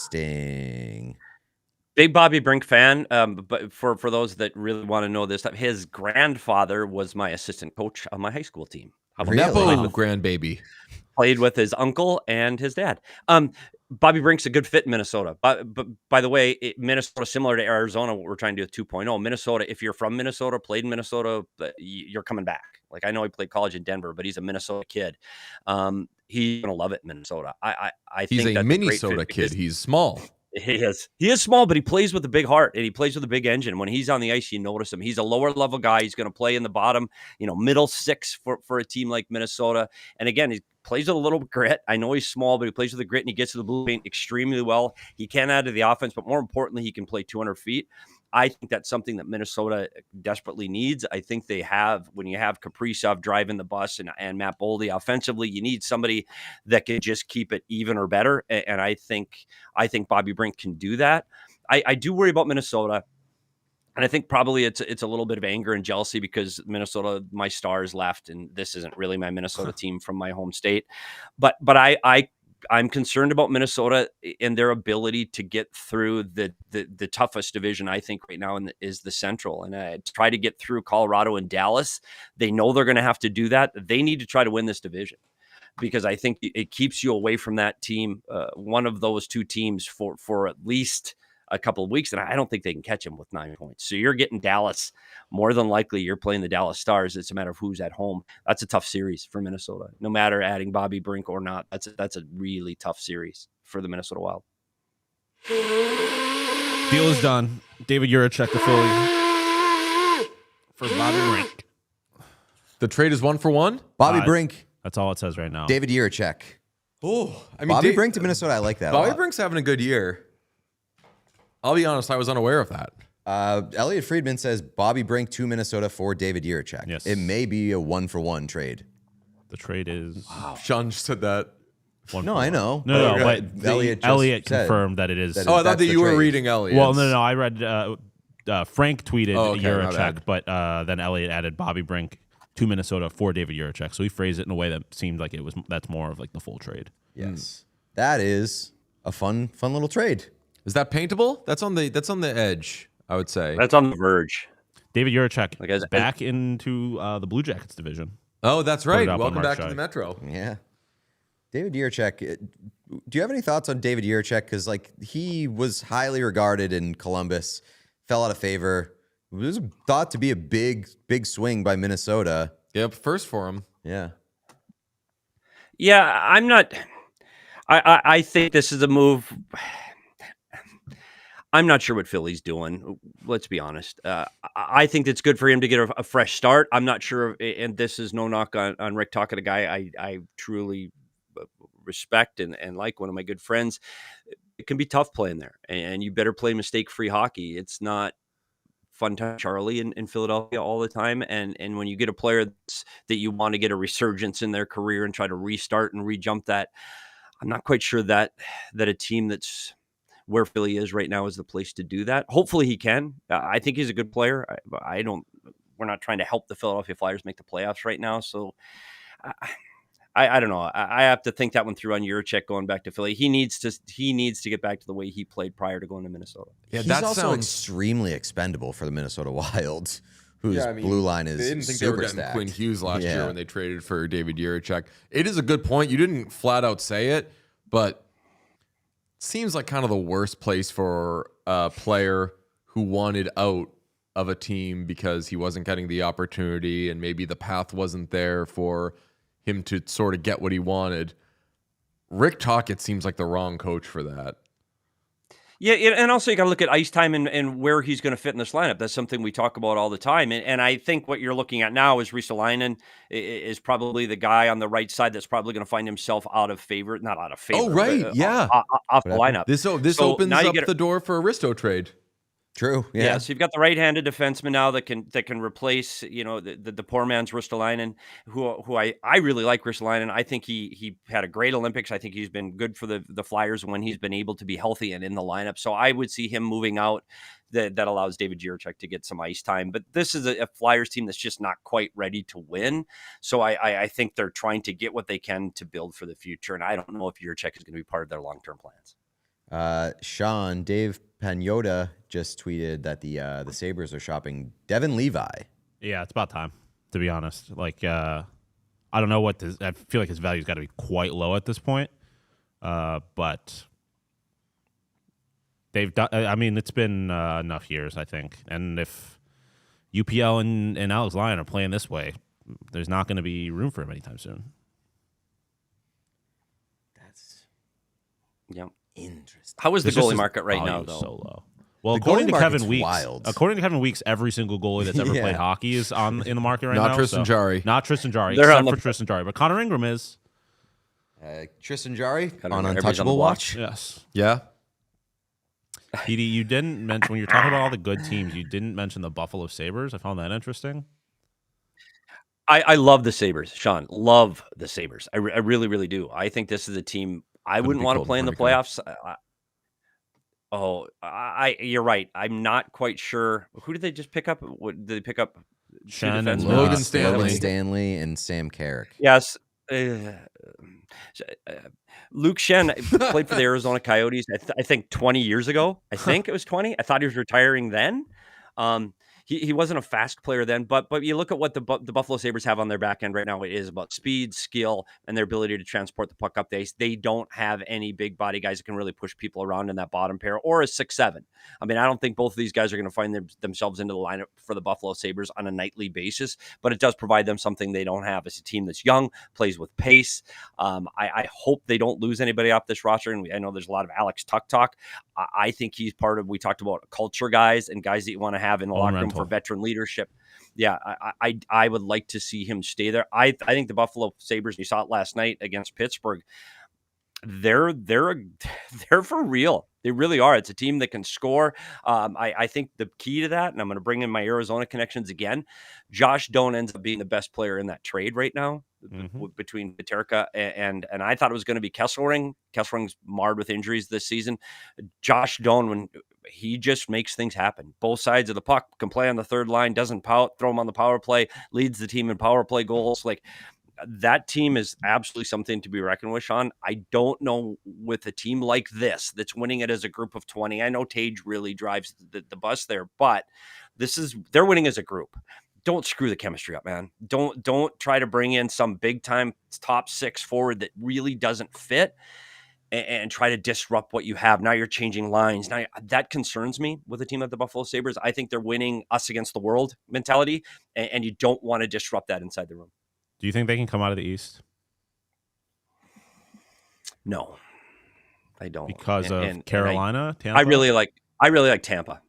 S11: Big Bobby Brink fan, but for those that really want to know this stuff, his grandfather was my assistant coach on my high school team.
S2: How about Nepo grandbaby?
S11: Played with his uncle and his dad. Bobby Brink's a good fit in Minnesota. But by the way, Minnesota, similar to Arizona, what we're trying to do with 2.0. Minnesota, if you're from Minnesota, played in Minnesota, you're coming back. Like, I know he played college in Denver, but he's a Minnesota kid. He's going to love it in Minnesota. I think
S2: he's a Minnesota kid. He's small.
S11: He is small, but he plays with a big heart and he plays with a big engine. When he's on the ice, you notice him. He's a lower level guy. He's going to play in the bottom, middle six for a team like Minnesota. And again, he plays with a little grit. I know he's small, but he plays with the grit and he gets to the blue paint extremely well. He can add to the offense, but more importantly, he can play 200 feet. I think that's something that Minnesota desperately needs. I think they have, when you have Kaprizov driving the bus and Matt Boldy offensively, you need somebody that can just keep it even or better. And I think Bobby Brink can do that. I do worry about Minnesota. And I think probably it's a little bit of anger and jealousy because Minnesota, my Stars left, and this isn't really my Minnesota team from my home state. But I I'm concerned about Minnesota and their ability to get through the toughest division, I think, right now is the Central. And try to get through Colorado and Dallas. They know they're going to have to do that. They need to try to win this division, because I think it keeps you away from that team, one of those two teams, for at least a couple of weeks. And I don't think they can catch him with 9 points. So you're getting Dallas. More than likely, you're playing the Dallas Stars. It's a matter of who's at home. That's a tough series for Minnesota. No matter adding Bobby Brink or not, that's a really tough series for the Minnesota Wild.
S8: Deal is done. David Jiricek to Philly for Bobby Brink.
S2: The trade is 1-for-1.
S9: Bobby Brink,
S8: That's all it says right now.
S9: David Jiricek.
S2: Oh, I mean,
S9: Bobby Brink to Minnesota. I like that.
S2: Bobby
S9: a lot.
S2: Brink's having a good year. I'll be honest, I was unaware of that.
S9: Elliot Friedman says Bobby Brink to Minnesota for David Jiricek.
S8: Yes.
S9: It may be a 1-for-1 trade.
S8: The trade is
S2: Sean just said that.
S9: No, I know.
S8: No,
S2: Okay.
S8: but
S9: Elliot
S8: Elliot
S9: just said
S8: confirmed that it is.
S9: that
S2: Oh, I thought
S9: that's
S2: that
S9: the
S2: you were
S9: trade.
S2: reading Elliot.
S8: Well, no, I read Frank tweeted
S2: Oh, okay, my
S8: Jiricek, but then Elliot added Bobby Brink to Minnesota for David Jiricek. So he phrased it in a way that seemed like that's more of like the full trade.
S9: Yes. That is a fun little trade.
S2: Is that paintable? That's on the edge, I would say.
S11: That's on the verge.
S8: David Jiricek
S11: Like,
S8: is back into the Blue Jackets division.
S2: Oh, that's
S8: Put
S2: right.
S8: it up on
S2: Welcome
S8: Mark
S2: back to
S8: Shy.
S2: the Metro.
S9: Yeah. David Jiricek. Do you have any thoughts on David Jiricek? Because he was highly regarded in Columbus, fell out of favor. It was thought to be a big swing by Minnesota.
S2: Yep, first for him.
S9: Yeah.
S11: Yeah, I'm not. I think this is a move. I'm not sure what Philly's doing. Let's be honest. I think it's good for him to get a fresh start. I'm not sure, and this is no knock on Rick Tocchet, a guy I truly respect and like, one of my good friends. It can be tough playing there, and you better play mistake-free hockey. It's not fun time Charlie in Philadelphia all the time. And when you get a player that you want to get a resurgence in their career and try to restart and re-jump that, I'm not quite sure that a team that's where Philly is right now is the place to do that. Hopefully he can. I think he's a good player. We're not trying to help the Philadelphia Flyers make the playoffs right now. So I don't know. I have to think that one through on Jiricek going back to Philly. He needs to get back to the way he played prior to going to Minnesota.
S2: Yeah,
S9: He's
S2: that
S9: also
S2: sounds
S9: extremely expendable for the Minnesota Wild, whose
S2: Yeah, I mean,
S9: blue line is
S2: They didn't think they were
S9: super
S2: getting
S9: stacked.
S2: Quinn Hughes last
S9: Yeah.
S2: year when they traded for David Jiricek. It is a good point. You didn't flat out say it, but it seems like kind of the worst place for a player who wanted out of a team because he wasn't getting the opportunity and maybe the path wasn't there for him to sort of get what he wanted. Rick Tocchet seems like the wrong coach for that.
S11: Yeah, and also you got to look at ice time and where he's going to fit in this lineup. That's something we talk about all the time. And I think what you're looking at now is Rizzler is probably the guy on the right side that's probably going to find himself not out of favor.
S2: Oh, right,
S11: but,
S2: yeah.
S11: off the lineup.
S2: This
S11: So
S2: opens
S11: now you
S2: up
S11: get
S2: the door for a Risto trade.
S9: True.
S11: Yeah.
S9: Yeah.
S11: So you've got the right-handed defenseman now that can replace, the poor man's Ristolainen, who I really like Ristolainen. I think he had a great Olympics. I think he's been good for the Flyers when he's been able to be healthy and in the lineup. So I would see him moving out. That allows David Jiricek to get some ice time. But this is a Flyers team that's just not quite ready to win. So I think they're trying to get what they can to build for the future. And I don't know if Jiricek is going to be part of their long-term plans.
S9: Sean, Dave Pagnotta just tweeted that the Sabres are shopping Devin Levi.
S8: Yeah, it's about time, to be honest. I don't know I feel like his value's got to be quite low at this point. But they've done, it's been enough years, I think. And if UPL and Alex Lyon are playing this way, there's not going to be room for him anytime soon.
S9: That's
S11: Interesting. How is the goalie market right now, though?
S8: So low. Well,
S9: The
S8: according
S9: goalie
S8: to Kevin
S9: market's
S8: Weeks, every single goalie that's ever
S9: Yeah.
S8: played hockey is in the market right now.
S2: Not Tristan Jarry.
S8: Not Tristan Jarry,
S11: They're
S8: except
S11: on
S8: for Tristan Jarry. But Connor Ingram is.
S9: Tristan Jarry
S11: Kinda
S9: on
S11: everybody's on the
S9: Untouchable
S11: block.
S9: Watch.
S8: Yes.
S2: Yeah.
S8: Petey, you didn't mention, when you're talking about all the good teams, you didn't mention the Buffalo Sabres. I found that interesting.
S11: I love the Sabres, Sean. Love the Sabres. I really, really do. I think this is a team I wouldn't
S2: be
S11: want to
S2: Colten
S11: play in the
S2: Parayko.
S11: playoffs. You're right. I'm not quite sure. Who did they just pick up? What did they pick up? Two
S8: Shen and
S11: defensemen?
S2: Logan Stanley.
S9: Logan Stanley and Sam Carrick.
S11: Yes. Luke Shen played for the Arizona Coyotes, I think 20 years ago. I think it was 20. I thought he was retiring then. He wasn't a fast player then, but you look at what the Buffalo Sabres have on their back end right now. It is about speed, skill, and their ability to transport the puck up the ice. They don't have any big body guys that can really push people around in that bottom pair or a 6-7. I mean, I don't think both of these guys are going to find themselves into the lineup for the Buffalo Sabres on a nightly basis, but it does provide them something they don't have. It's a team that's young, plays with pace. I hope they don't lose anybody off this roster, and I know there's a lot of Alex Tuck talk. I think he's part of, we talked about culture guys and guys that you want to have in the locker room for veteran leadership. Yeah, I would like to see him stay there. I think the Buffalo Sabres, you saw it last night against Pittsburgh, they're for real. They really are. It's a team that can score. I think the key to that, and I'm going to bring in my Arizona connections again, Josh Doan ends up being the best player in that trade right now between Peterka and I thought it was going to be Kesselring. Kesselring's marred with injuries this season. Josh Doan, when he just makes things happen. Both sides of the puck, can play on the third line, doesn't pout, throw him on the power play, leads the team in power play goals. Like, that team is absolutely something to be reckoned with, Sean. I don't know with a team like this that's winning it as a group of 20. I know Tage really drives the bus there, but they're winning as a group. Don't screw the chemistry up, man. Don't try to bring in some big time top 6 forward that really doesn't fit and try to disrupt what you have. Now you're changing lines. Now that concerns me with a team like the Buffalo Sabres. I think they're winning us against the world mentality, and you don't want to disrupt that inside the room.
S8: Do you think they can come out of the East?
S11: No, I don't.
S8: Because of Carolina, Tampa?
S11: I really like Tampa.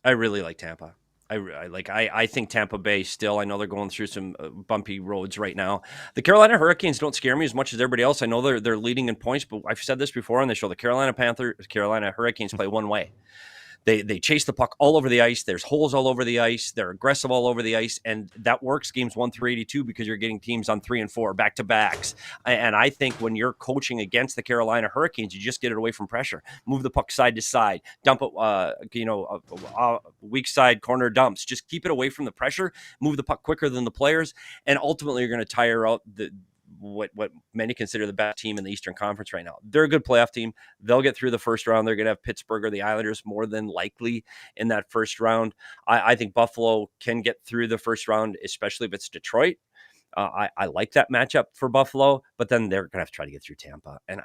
S11: I really like Tampa. I think Tampa Bay still. I know they're going through some bumpy roads right now. The Carolina Hurricanes don't scare me as much as everybody else. I know they're leading in points, but I've said this before on the show. The Carolina Hurricanes play one way. They chase the puck all over the ice. There's holes all over the ice. They're aggressive all over the ice. And that works games 1 through 82 because you're getting teams on 3 and 4 back-to-backs. And I think when you're coaching against the Carolina Hurricanes, you just get it away from pressure. Move the puck side to side. Dump it, weak side corner dumps. Just keep it away from the pressure. Move the puck quicker than the players. And ultimately, you're going to tire out what many consider the best team in the Eastern Conference right now. They're a good playoff team. They'll get through the first round. They're going to have Pittsburgh or the Islanders more than likely in that first round. I think Buffalo can get through the first round, especially if it's Detroit. I like that matchup for Buffalo, but then they're going to have to try to get through Tampa. And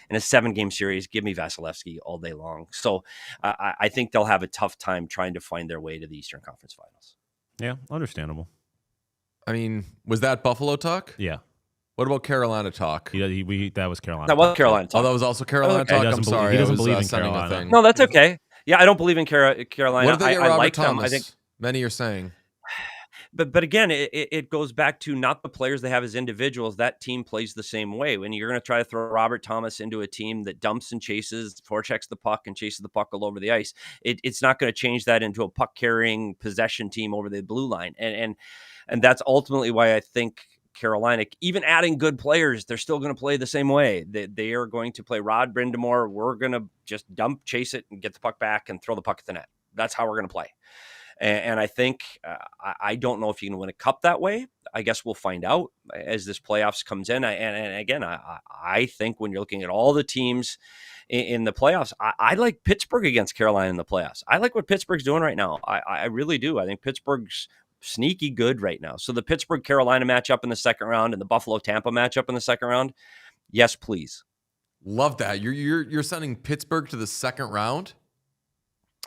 S11: in a 7-game series, give me Vasilevsky all day long. So I think they'll have a tough time trying to find their way to the Eastern Conference Finals.
S8: Yeah, understandable.
S2: I mean, was that Buffalo talk?
S8: Yeah.
S2: What about Carolina talk?
S8: That was Carolina.
S11: That was Carolina talk.
S2: Oh, that was also Carolina talk? I'm sorry.
S8: He doesn't
S2: I was
S8: believe in
S2: sending
S8: Carolina.
S2: a thing.
S11: No, that's okay. Yeah, I don't believe in Carolina.
S2: What did they get Robert
S11: like
S2: Thomas?
S11: them. I think,
S2: many are saying.
S11: But again, it goes back to not the players they have as individuals. That team plays the same way. When you're going to try to throw Robert Thomas into a team that dumps and chases, forechecks the puck and chases the puck all over the ice, it's not going to change that into a puck-carrying possession team over the blue line. And that's ultimately why I think Carolina, even adding good players, they're still going to play the same way. They are going to play Rod Brindamore. We're going to just dump, chase it, and get the puck back and throw the puck at the net. That's how we're going to play. And I think I don't know if you can win a cup that way. I guess we'll find out as this playoffs comes in. And again, I think when you're looking at all the teams in the playoffs, I like Pittsburgh against Carolina in the playoffs. I like what Pittsburgh's doing right now. I really do. I think Pittsburgh's sneaky good right now. So the Pittsburgh-Carolina matchup in the second round and the Buffalo-Tampa matchup in the second round, yes, please.
S2: Love that. You're sending Pittsburgh to the second round?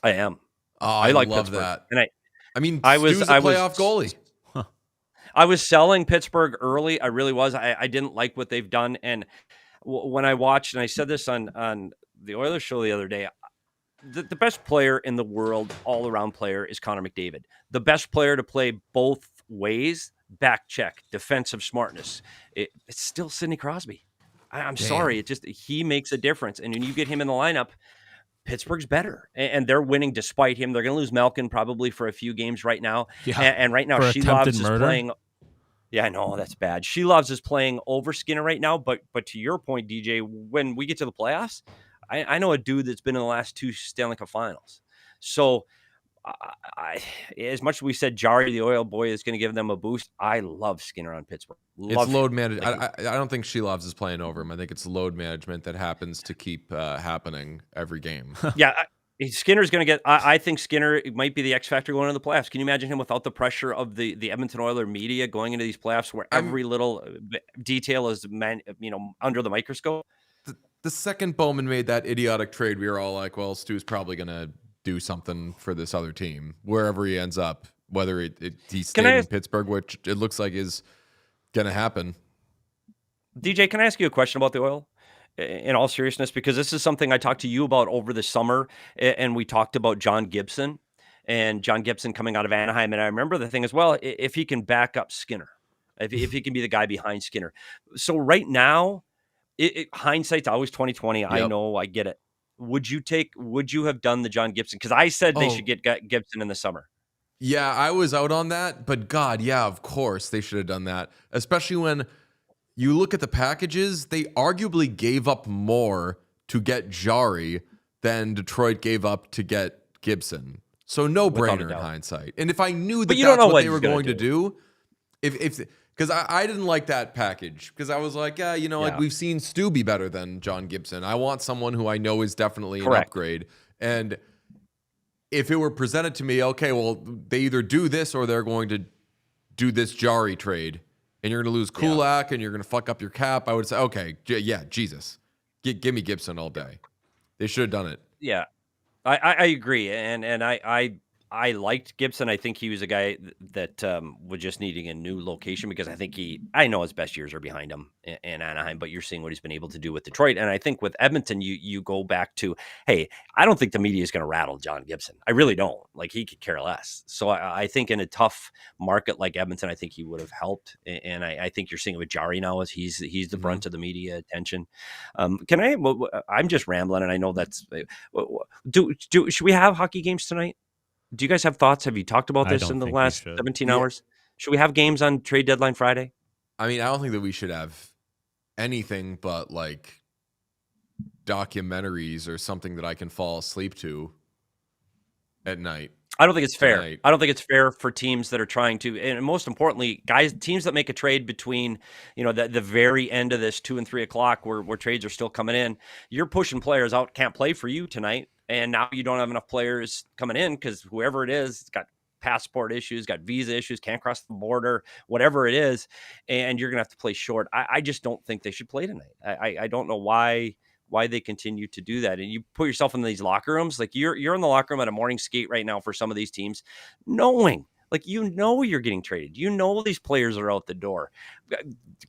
S11: I am.
S2: Oh, I
S11: like
S2: love
S11: Pittsburgh.
S2: that.
S11: And
S2: I was a playoff goalie.
S11: I was selling Pittsburgh early. I really was. I didn't like what they've done. And when I watched, and I said this on the Oilers show the other day, the best player in the world, all-around player, is Connor McDavid. The best player to play both ways, back check, defensive smartness, it's still Sidney Crosby. I'm sorry. He makes a difference. And when you get him in the lineup, Pittsburgh's better. And they're winning despite him. They're going to lose Malkin probably for a few games right now. Yeah. And right now, Sheloves is playing. Yeah, I know that's bad. Sheloves is playing over Skinner right now. But to your point, DJ, when we get to the playoffs, I know a dude that's been in the last 2 Stanley Cup Finals. So as much as we said Jari, the oil boy, is going to give them a boost, I love Skinner on Pittsburgh.
S2: It's load management. I don't think Shelovs is playing over him. I think it's load management that happens to keep happening every game.
S11: Yeah, Skinner's going to get. I think Skinner might be the X factor going into the playoffs. Can you imagine him without the pressure of the Edmonton Oilers media going into these playoffs, where every little detail is under the microscope?
S2: The second Bowman made that idiotic trade, we were all like, "Well, Stu's probably going to do something for this other team, wherever he ends up, whether he stayed in Pittsburgh, which it looks like is going to happen."
S11: DJ, can I ask you a question about the Oil? In all seriousness, because this is something I talked to you about over the summer, and we talked about John Gibson coming out of Anaheim. And I remember the thing as well, if he can back up Skinner, if he can be the guy behind Skinner. So right now, hindsight's always 2020. Yep. I know, I get it. Would you have done the John Gibson? Because I said they should get Gibson in the summer.
S2: Yeah, I was out on that, but God, yeah, of course they should have done that, especially when you look at the packages, they arguably gave up more to get Jari than Detroit gave up to get Gibson. So no brainer in hindsight. And if I knew that that's what they were going to do, because I didn't like that package, because I was like, like we've seen Stu be better than John Gibson. I want someone who I know is definitely an upgrade. And if it were presented to me, okay, well, they either do this or they're going to do this Jari trade, and you're going to lose Kulak and you're going to fuck up your cap, I would say, okay, Jesus, give me Gibson all day. They should have done it.
S11: Yeah, I agree, and I liked Gibson. I think he was a guy that was just needing a new location, because I know his best years are behind him in Anaheim, but you're seeing what he's been able to do with Detroit. And I think with Edmonton, you go back to, hey, I don't think the media is going to rattle John Gibson. I really don't. Like, he could care less. So I think in a tough market like Edmonton, I think he would have helped. And I think you're seeing it with Jari now, as he's the brunt of the media attention. I'm just rambling, and I know that's should we have hockey games tonight? Do you guys have thoughts? Have you talked about this in the last 17 hours? Should we have games on trade deadline Friday?
S2: I mean, I don't think that we should have anything but like documentaries or something that I can fall asleep to at night.
S11: I don't think it's fair. I don't think it's fair for teams that are trying to, and most importantly, teams that make a trade between, the very end of this 2 and 3 o'clock where trades are still coming in. You're pushing players out, can't play for you tonight. And now you don't have enough players coming in because whoever it is got passport issues, got visa issues, can't cross the border, whatever it is, and you're going to have to play short. I just don't think they should play tonight. I don't know why they continue to do that. And you put yourself in these locker rooms, like you're in the locker room at a morning skate right now for some of these teams, knowing you're getting traded. These players are out the door.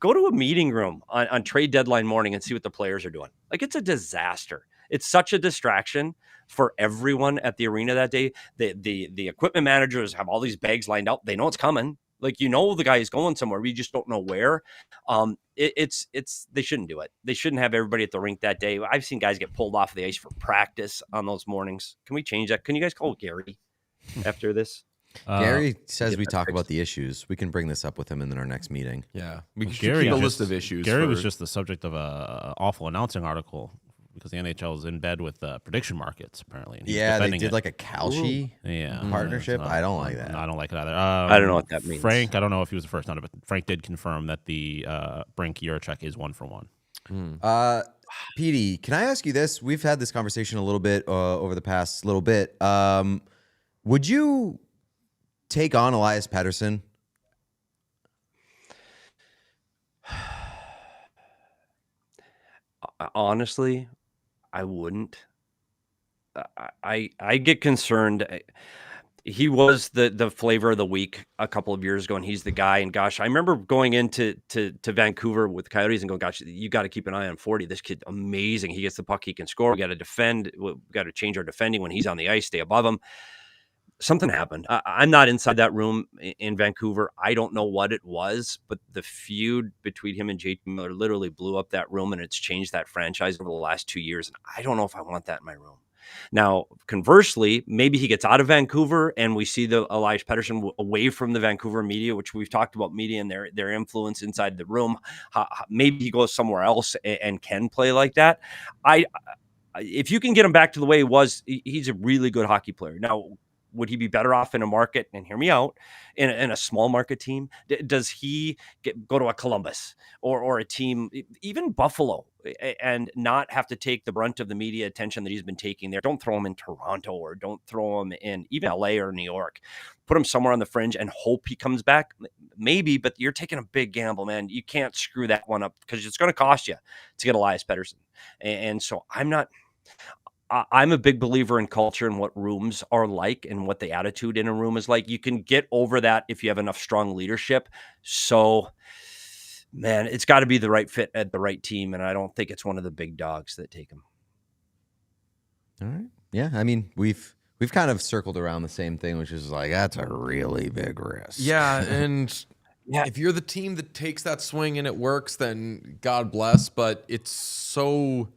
S11: Go to a meeting room on trade deadline morning and see what the players are doing. Like, it's a disaster. It's such a distraction for everyone at the arena that day. The equipment managers have all these bags lined up. They know it's coming. Like, the guy is going somewhere. We just don't know where. They shouldn't do it. They shouldn't have everybody at the rink that day. I've seen guys get pulled off the ice for practice on those mornings. Can we change that? Can you guys call Gary after this?
S9: Gary says we talk about the issues. We can bring this up with him in our next meeting.
S2: Yeah, we should keep a list of issues.
S8: Gary was just the subject of a awful announcing article, because the NHL is in bed with prediction markets, apparently.
S9: Yeah, they did like a Kalshi partnership. I don't like that.
S8: I don't like it either.
S11: I don't know what that means.
S8: Frank, I don't know if he was the first on it, but Frank did confirm that the Brink Juracek is 1-for-1.
S9: Petey, can I ask you this? We've had this conversation a little bit over the past little bit. Would you take on Elias Pettersson?
S11: Honestly, I wouldn't. I get concerned. He was the flavor of the week a couple of years ago, and he's the guy. And gosh, I remember going into Vancouver with Coyotes and going, gosh, you got to keep an eye on 40. This kid, amazing. He gets the puck, he can score. We got to defend. We got to change our defending when he's on the ice, stay above him. Something happened. I'm not inside that room in Vancouver. I don't know what it was, but the feud between him and JT Miller literally blew up that room, and it's changed that franchise over the last 2 years. And I don't know if I want that in my room. Now, conversely, maybe he gets out of Vancouver and we see the Elias Pettersson away from the Vancouver media, which we've talked about media and their influence inside the room. Maybe he goes somewhere else and can play like that. If you can get him back to the way he was, he's a really good hockey player. Now, would he be better off in a market, and hear me out, in a small market team? Does he go to a Columbus or a team, even Buffalo, and not have to take the brunt of the media attention that he's been taking there? Don't throw him in Toronto, or don't throw him in even LA or New York. Put him somewhere on the fringe and hope he comes back. Maybe, but you're taking a big gamble, man. You can't screw that one up, because it's going to cost you to get Elias Pettersson. And so I'm a big believer in culture and what rooms are like and what the attitude in a room is like. You can get over that if you have enough strong leadership. So, man, it's got to be the right fit at the right team, and I don't think it's one of the big dogs that take him.
S9: All right. Yeah, I mean, we've kind of circled around the same thing, which is like, that's a really big risk.
S2: Yeah, and if you're the team that takes that swing and it works, then God bless. But it's so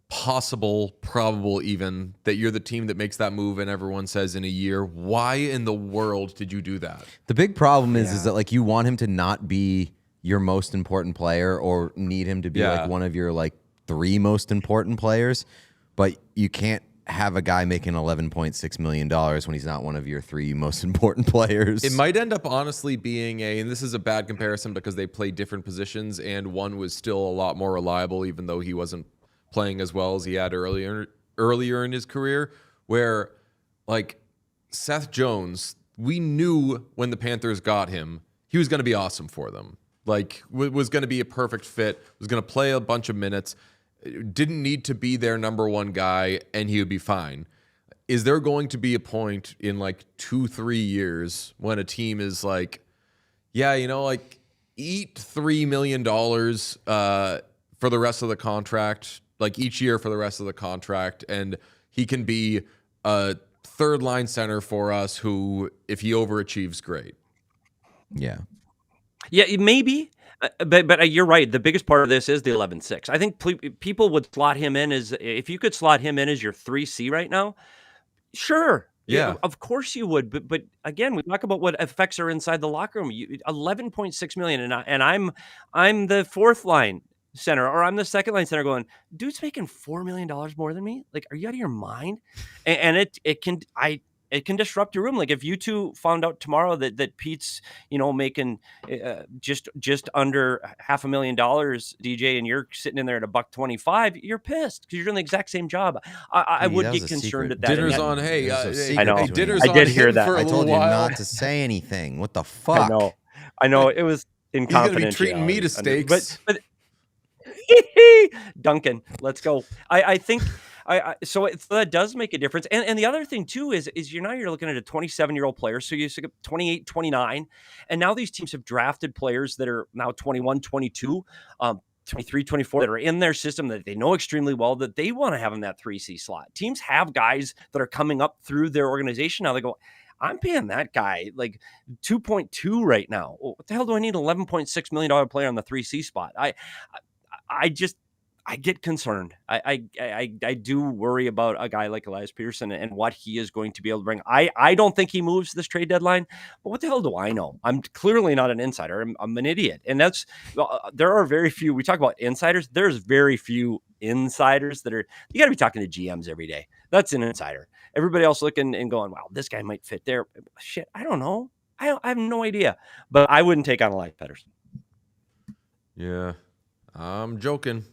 S2: possible, probable even, that you're the team that makes that move and everyone says in a year, why in the world did you do that?
S9: The big problem is that, like, you want him to not be your most important player, or need him to be like one of your like 3 most important players, but you can't have a guy making $11.6 million when he's not one of your 3 most important players.
S2: It might end up honestly being and this is a bad comparison because they play different positions, and one was still a lot more reliable, even though he wasn't playing as well as he had earlier in his career, where like Seth Jones, we knew when the Panthers got him, he was going to be awesome for them. Like, was going to be a perfect fit, was going to play a bunch of minutes, didn't need to be their number 1 guy, and he would be fine. Is there going to be a point in like 2-3 years when a team is like, yeah, you know, like, eat $3 million for the rest of the contract, like each year for the rest of the contract, and he can be a 3rd-line center for us who, if he overachieves, great.
S9: Yeah.
S11: Yeah, maybe. But you're right. The biggest part of this is the 11-6. I think people would slot him in as, if you could slot him in as your 3C right now, sure.
S2: Yeah.
S11: Of course you would. But again, we talk about what effects are inside the locker room. $11.6 million, and I'm the 4th line center, or I'm the 2nd line center going, dude's making $4 million more than me. Like, are you out of your mind? And it can disrupt your room. Like, if you two found out tomorrow that Pete's, making just under $500,000, DJ, and you're sitting in there at $125, you're pissed because you're doing the exact same job. I would get concerned at that.
S2: Dinner's on. Hey,
S11: I know.
S2: Dinner's
S11: I
S2: on
S11: did
S2: him
S11: hear that.
S2: for a
S9: I told you
S2: little while.
S9: not to say anything. What the fuck?
S11: I know. It was in
S2: He's gonna be
S11: confidentiality.
S2: treating me to steaks.
S11: But Duncan, let's go. I think. So that does make a difference. And the other thing too is you're looking at a 27-year-old player. So you 28, 29. And now these teams have drafted players that are now 21, 22, 23, 24 that are in their system that they know extremely well, that they want to have in that 3C slot. Teams have guys that are coming up through their organization. Now they go, I'm paying that guy like 2.2 right now. What the hell do I need an $11.6 million player on the 3C spot? I get concerned. I do worry about a guy like Elias Pettersson and what he is going to be able to bring. I don't think he moves this trade deadline, but what the hell do I know? I'm clearly not an insider. I'm an idiot. And there are very few, we talk about insiders. There's very few insiders you got to be talking to GMs every day. That's an insider. Everybody else looking and going, wow, this guy might fit there. Shit, I don't know. I have no idea, but I wouldn't take on Elias Pettersson.
S2: Yeah, I'm joking.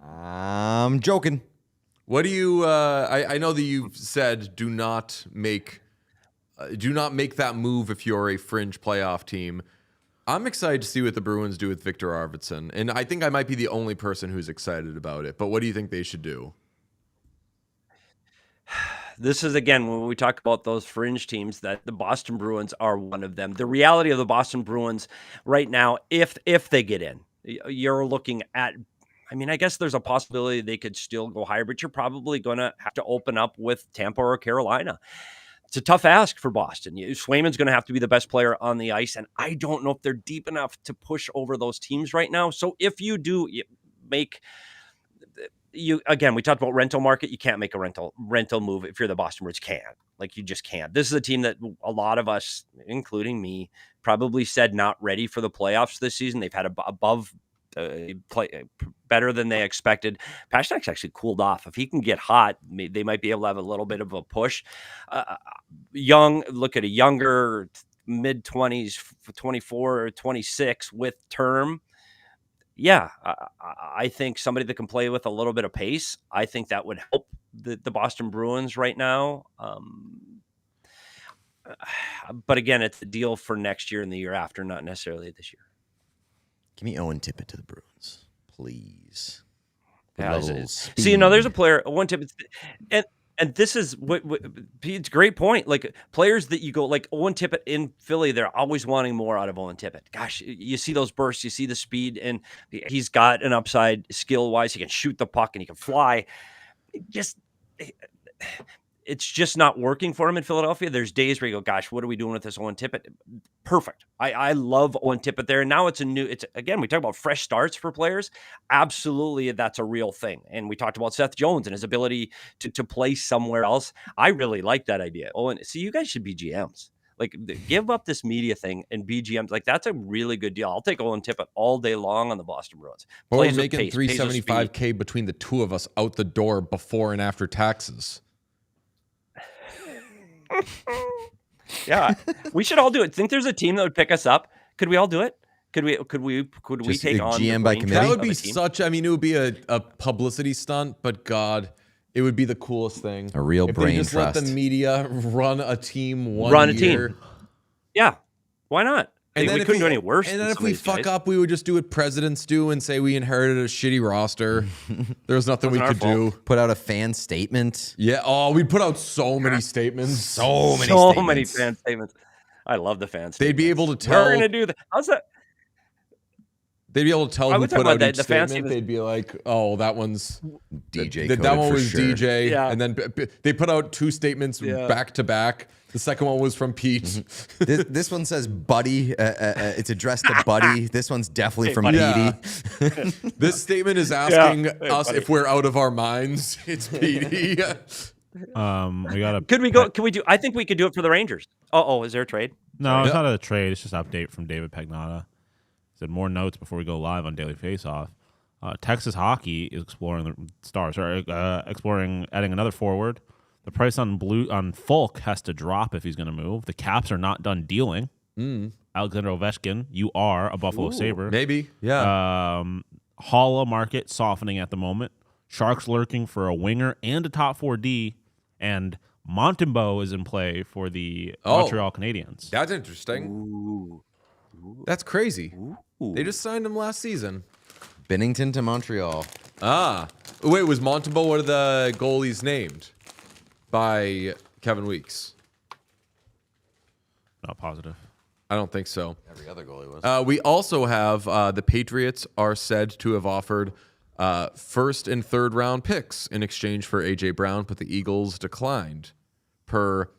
S9: I'm joking.
S2: What do you? I know that you said do not make that move if you're a fringe playoff team. I'm excited to see what the Bruins do with Victor Arvidsson, and I think I might be the only person who's excited about it. But what do you think they should do?
S11: This is, again, when we talk about those fringe teams, that the Boston Bruins are one of them. The reality of the Boston Bruins right now, if they get in, you're looking at, I guess there's a possibility they could still go higher, but you're probably going to have to open up with Tampa or Carolina. It's a tough ask for Boston. Swayman's going to have to be the best player on the ice, and I don't know if they're deep enough to push over those teams right now. So if you do make... Again, we talked about rental market. You can't make a rental move if you're the Boston Bruins. Can't. Like, you just can't. This is a team that a lot of us, including me, probably said not ready for the playoffs this season. They've had above play better than they expected. Pasternak's actually cooled off. If he can get hot, they might be able to have a little bit of a push. Look at a younger mid-20s, 24 or 26 with term. Yeah, I think somebody that can play with a little bit of pace, I think that would help the Boston Bruins right now. But again, it's a deal for next year and the year after, not necessarily this year.
S9: Give me Owen Tippett to the Bruins, please.
S11: Yeah, see, there's a player, Owen Tippett, and this is what it's a great point. Like players that you go like Owen Tippett in Philly, they're always wanting more out of Owen Tippett. Gosh, you see those bursts, you see the speed, and he's got an upside skill wise. He can shoot the puck and he can fly. It's just not working for him in Philadelphia. There's days where you go, gosh, what are we doing with this Owen Tippett? Perfect. I love Owen Tippett there. And now it's again, we talk about fresh starts for players. Absolutely, that's a real thing. And we talked about Seth Jones and his ability to play somewhere else. I really like that idea. Owen, see, you guys should be GMs. Like, give up this media thing and be GMs. Like, that's a really good deal. I'll take Owen Tippett all day long on the Boston Bruins.
S2: Well, we're making $375K between the two of us out the door before and after taxes.
S11: Yeah, we should all do it. Think there's a team that would pick us up? Could we all do it? Could we
S9: Just
S11: take on
S9: GM by committee?
S2: That would be it would be a publicity stunt, but God, it would be the coolest thing.
S9: A real
S2: if
S9: brain
S2: they just
S9: trust.
S2: let the media run a team one year.
S11: Yeah, why not?
S2: And then
S11: we couldn't do any worse.
S2: And then if we fuck up, we would just do what presidents do and say we inherited a shitty roster. There was nothing we could do.
S9: Put out a fan statement.
S2: Yeah. Oh, we'd put out so many statements.
S9: So
S11: many fan statements. I love the fan statements.
S2: They'd be able to tell.
S11: We're gonna do that. How's that?
S2: They'd be able to tell who put out each statement. They'd be like, "Oh, that one's
S9: DJ.
S2: That one was
S9: sure.
S2: DJ."
S11: Yeah.
S2: And then they put out two statements back to back. The second one was from Pete.
S9: Mm-hmm. This one says Buddy. It's addressed to Buddy. This one's definitely from Petey.
S2: This statement is asking us if we're out of our minds. It's Petey.
S8: We got a.
S11: Could we go? Can we do? I think we could do it for the Rangers. Is there a trade?
S8: No, it's not a trade. It's just an update from David Pagnotta. Said more notes before we go live on Daily Faceoff. Texas Hockey is exploring the Stars, or exploring adding another forward. The price on Folk has to drop if he's going to move. The Caps are not done dealing. Alexander Ovechkin, you are a Buffalo Sabre.
S2: Maybe, yeah.
S8: Holla market softening at the moment. Sharks lurking for a winger and a top 4D. And Montembeault is in play for the Montreal Canadiens.
S2: That's interesting. That's crazy. They just signed him last season.
S9: Bennington to Montreal.
S2: Wait, was Montembeault one of the goalies named by Kevin Weeks?
S8: Not positive.
S2: I don't think so.
S3: Every other goalie was.
S2: We also have the Patriots are said to have offered first and third round picks in exchange for AJ Brown, but the Eagles declined. Per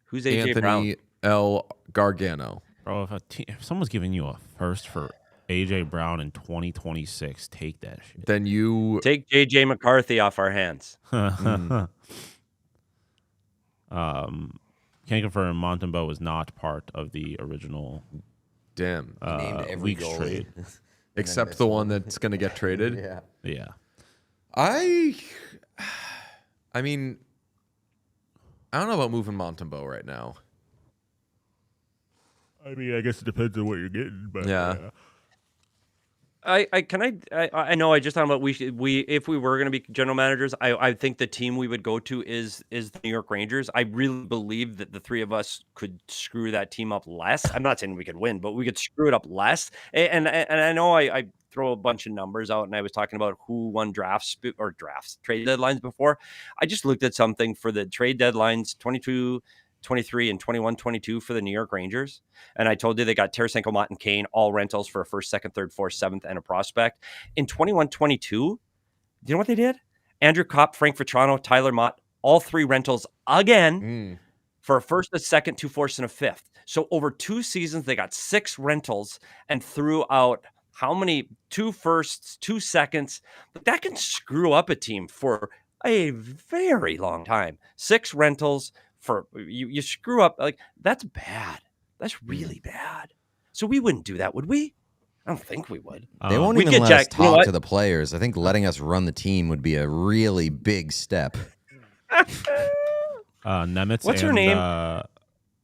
S11: who's AJ
S2: Anthony
S11: Brown?
S2: L. Gargano.
S8: Bro, if someone's giving you a first for AJ Brown in 2026, take that shit.
S2: Then you
S11: take JJ McCarthy off our hands.
S8: Can't confirm Montembeault was not part of the original.
S2: Damn.
S3: Named every
S8: Weeks
S3: goalie.
S8: trade.
S2: Except the one that's going to get traded.
S8: Yeah.
S2: I mean, I don't know about moving Montembeault right now.
S7: I mean, I guess it depends on what you're getting, but
S11: I know I just thought about if we were going to be general managers, I think the team we would go to is the New York Rangers. I really believe that the three of us could screw that team up less. I'm not saying we could win, but we could screw it up less. And I know I throw a bunch of numbers out, and I was talking about who won trade deadlines before. I just looked at something for the trade deadlines 22-23 and 21-22 for the New York Rangers. And I told you they got Tarasenko, Mott, and Kane, all rentals for a first, second, third, fourth, seventh, and a prospect. In 21-22, do you know what they did? Andrew Kopp, Frank Vetrano, Tyler Mott, all three rentals again for a first, a second, 2 fourths, and a fifth. So over 2 seasons, they got 6 rentals and threw out how many? 2 firsts, 2 seconds. But that can screw up a team for a very long time. 6 rentals. For you screw up, like that's bad. That's really bad. So we wouldn't do that, would we? I don't think we would.
S9: They won't
S11: We'd
S9: even
S11: get
S9: let us
S11: Jack- you know
S9: talk
S11: what?
S9: to the players. I think letting us run the team would be a really big step.
S8: Nemitz
S11: What's
S8: and
S11: her name?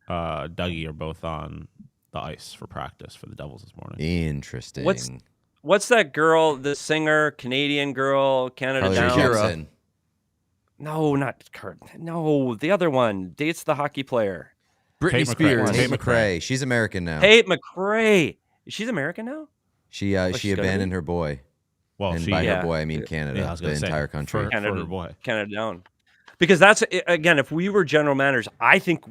S8: Dougie are both on the ice for practice for the Devils this morning.
S9: Interesting.
S11: What's that girl? The singer, Canadian girl, Canada
S9: Carly
S11: Down.
S9: Jepsen.
S11: No, not Kurt. No, the other one dates the hockey player.
S2: Britney
S8: Tate McRae.
S2: Spears.
S9: Tate McRae. She's American now.
S11: Tate McRae. She's American now.
S9: She
S11: she's gonna
S9: abandoned
S11: be?
S9: her boy.
S8: Well,
S9: And
S8: she
S9: by
S11: yeah.
S9: her boy, I mean Canada,
S8: Yeah, I was
S9: the
S8: gonna say,
S9: entire country.
S8: for her boy.
S11: Canada Down. Because that's again, if we were general managers, I think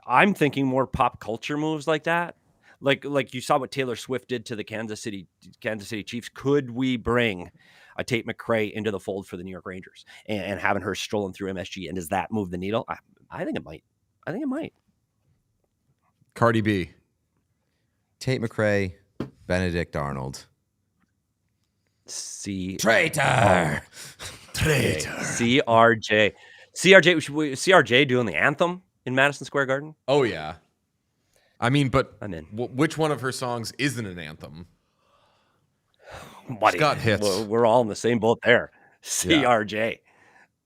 S11: I'm thinking more pop culture moves like that. Like you saw what Taylor Swift did to the Kansas City Chiefs. Could we bring a Tate McRae into the fold for the New York Rangers and having her strolling through MSG? And does that move the needle? I think it might. I think it might.
S2: Cardi B.
S9: Tate McRae, Benedict Arnold.
S11: Traitor. CRJ. CRJ doing the anthem in Madison Square Garden.
S2: Oh yeah. I mean, but
S11: I'm in.
S2: which one of her songs isn't an anthem?
S11: Buddy,
S2: got hits.
S11: We're all in the same boat there. CRJ.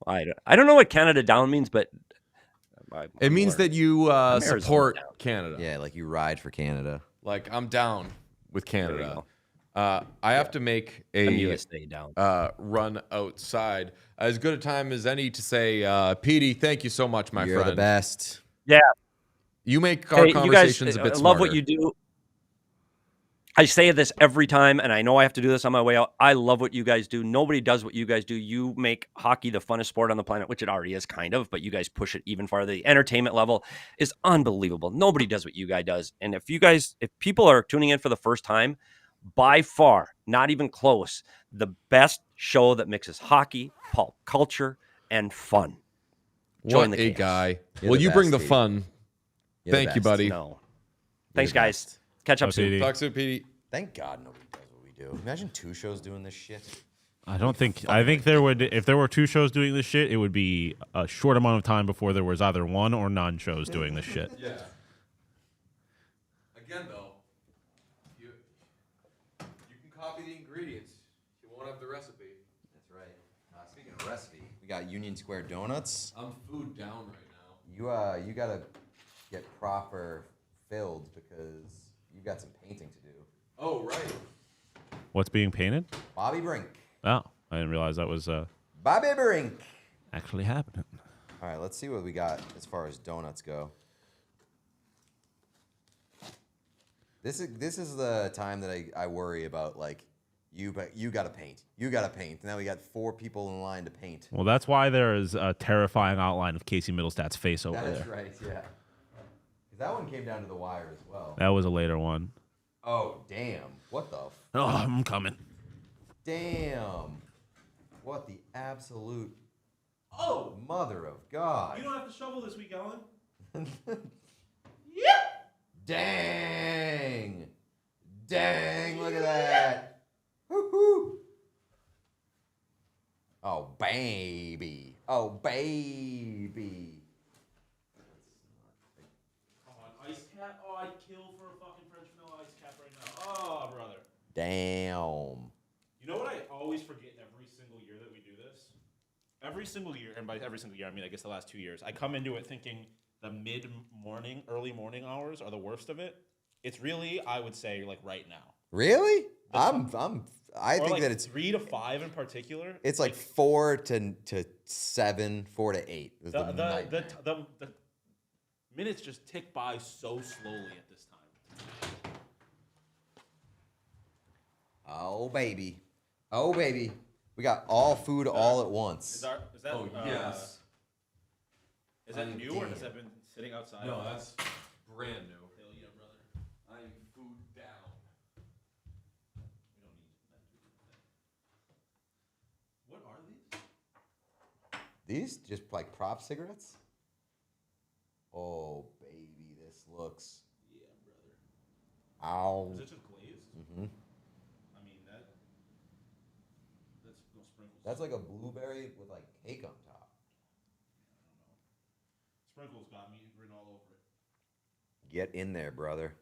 S11: I don't know what Canada Down means, but
S2: It means that you support Canada.
S9: Yeah, like you ride for Canada.
S2: Like I'm down with
S11: There we
S2: Canada.
S11: go.
S2: I have to make
S11: I'm
S2: a
S11: USA down.
S2: run outside. As good a time as any to say, Petey, thank you so much, my
S9: You're
S2: friend.
S9: the best.
S11: Yeah.
S2: You make our
S11: Hey,
S2: conversations
S11: you
S2: a
S11: guys,
S2: bit
S11: I love
S2: smarter.
S11: what you do. I say this every time, and I know I have to do this on my way out. I love what you guys do. Nobody does what you guys do. You make hockey the funnest sport on the planet, which it already is kind of, but you guys push it even farther. The entertainment level is unbelievable. Nobody does what you guys does. And if people are tuning in for the first time, by far, not even close, the best show that mixes hockey, pulp culture, and fun. Join
S2: What
S11: the
S2: a
S11: chaos.
S2: guy.
S9: You're
S2: Well,
S9: the
S2: you bring
S9: best,
S2: the
S9: Petey.
S2: fun.
S9: You're the
S2: Thank you,
S9: best.
S2: buddy.
S11: No. Thanks,
S9: the
S11: guys.
S9: best.
S11: Catch up
S8: Oh,
S11: soon.
S8: Petey.
S2: Talk soon, Petey.
S9: Thank God nobody does what we do. Imagine 2 shows doing this shit.
S8: I think there would, if there were 2 shows doing this shit, it would be a short amount of time before there was either 1 or none shows doing this shit.
S2: Yeah. Again, though, you can copy the ingredients. You won't have the recipe.
S9: That's right. Speaking of recipe, we got Union Square donuts.
S2: I'm food down right now.
S9: You gotta get proper filled because you got some painting to do.
S2: Oh, right.
S8: What's being painted?
S9: Bobby Brink.
S8: Oh, I didn't realize that was
S9: Bobby Brink.
S8: actually happening.
S9: All right, let's see what we got as far as donuts go. This is the time that I worry about, like, you gotta paint. You gotta paint. Now we got 4 people in line to paint.
S8: Well, that's why there is a terrifying outline of Casey Middlestat's face over
S9: That is
S8: there.
S9: right, yeah. 'Cause that one came down to the wire as well.
S8: That was a later one.
S9: Oh, damn. What the
S8: Oh, I'm coming.
S9: damn. What the absolute mother of God.
S1: don't have to shovel this week, Alan.
S9: Dang. Dang, look at that. Woo-hoo. Oh, baby. Oh, baby.
S1: Come on, ice cap. Oh, I'd kill for a fucking French vanilla ice cap right now. Oh, brother.
S9: Damn.
S1: You know what I always forget every single year that we do this? Every single year, and by every single year, I mean, I guess the last 2 years, I come into it thinking the mid-morning, early morning hours are the worst of it. It's really, I would say, like right now.
S9: Really? I
S1: Or
S9: think
S1: like
S9: that it's
S1: 3 to 5 in particular.
S9: it's like 4 to 7, 4 to 8. Is the nightmare.
S1: the minutes just tick by so slowly at this time.
S9: Oh baby. Oh baby. We got all food all at once.
S1: Is that
S2: yes.
S1: Is that new or has that been sitting outside?
S2: No, that's brand new.
S1: Hell yeah, brother.
S2: I'm food down.
S1: We don't need that. What are these?
S9: These just like prop cigarettes? Oh baby, this looks.
S1: Yeah, brother.
S9: Ow.
S1: Is it just glazed?
S9: Mm-hmm.
S1: I mean that's no sprinkles.
S9: That's like a blueberry with like cake on top.
S1: Sprinkles got me written all over it.
S9: Get in there, brother.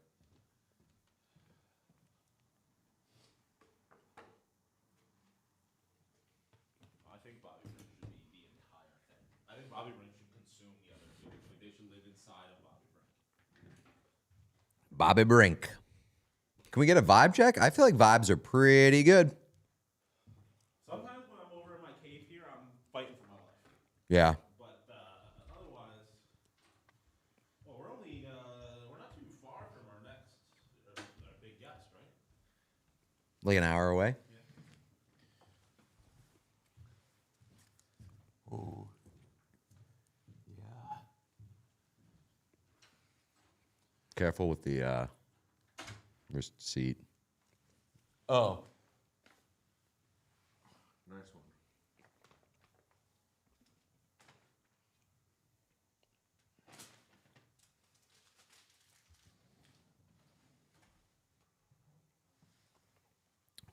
S1: situation lived inside of Bobby Brink.
S9: Bobby Brink. Can we get a vibe check? I feel like vibes are pretty good.
S1: Sometimes when I'm over in my cave here, I'm fighting for my life.
S9: Yeah.
S1: But otherwise, well, we're not too far from our next our big guest, right?
S9: Like an hour away?
S1: Yeah.
S9: Ooh. Yeah. Careful with the seat.
S2: Oh. Nice one.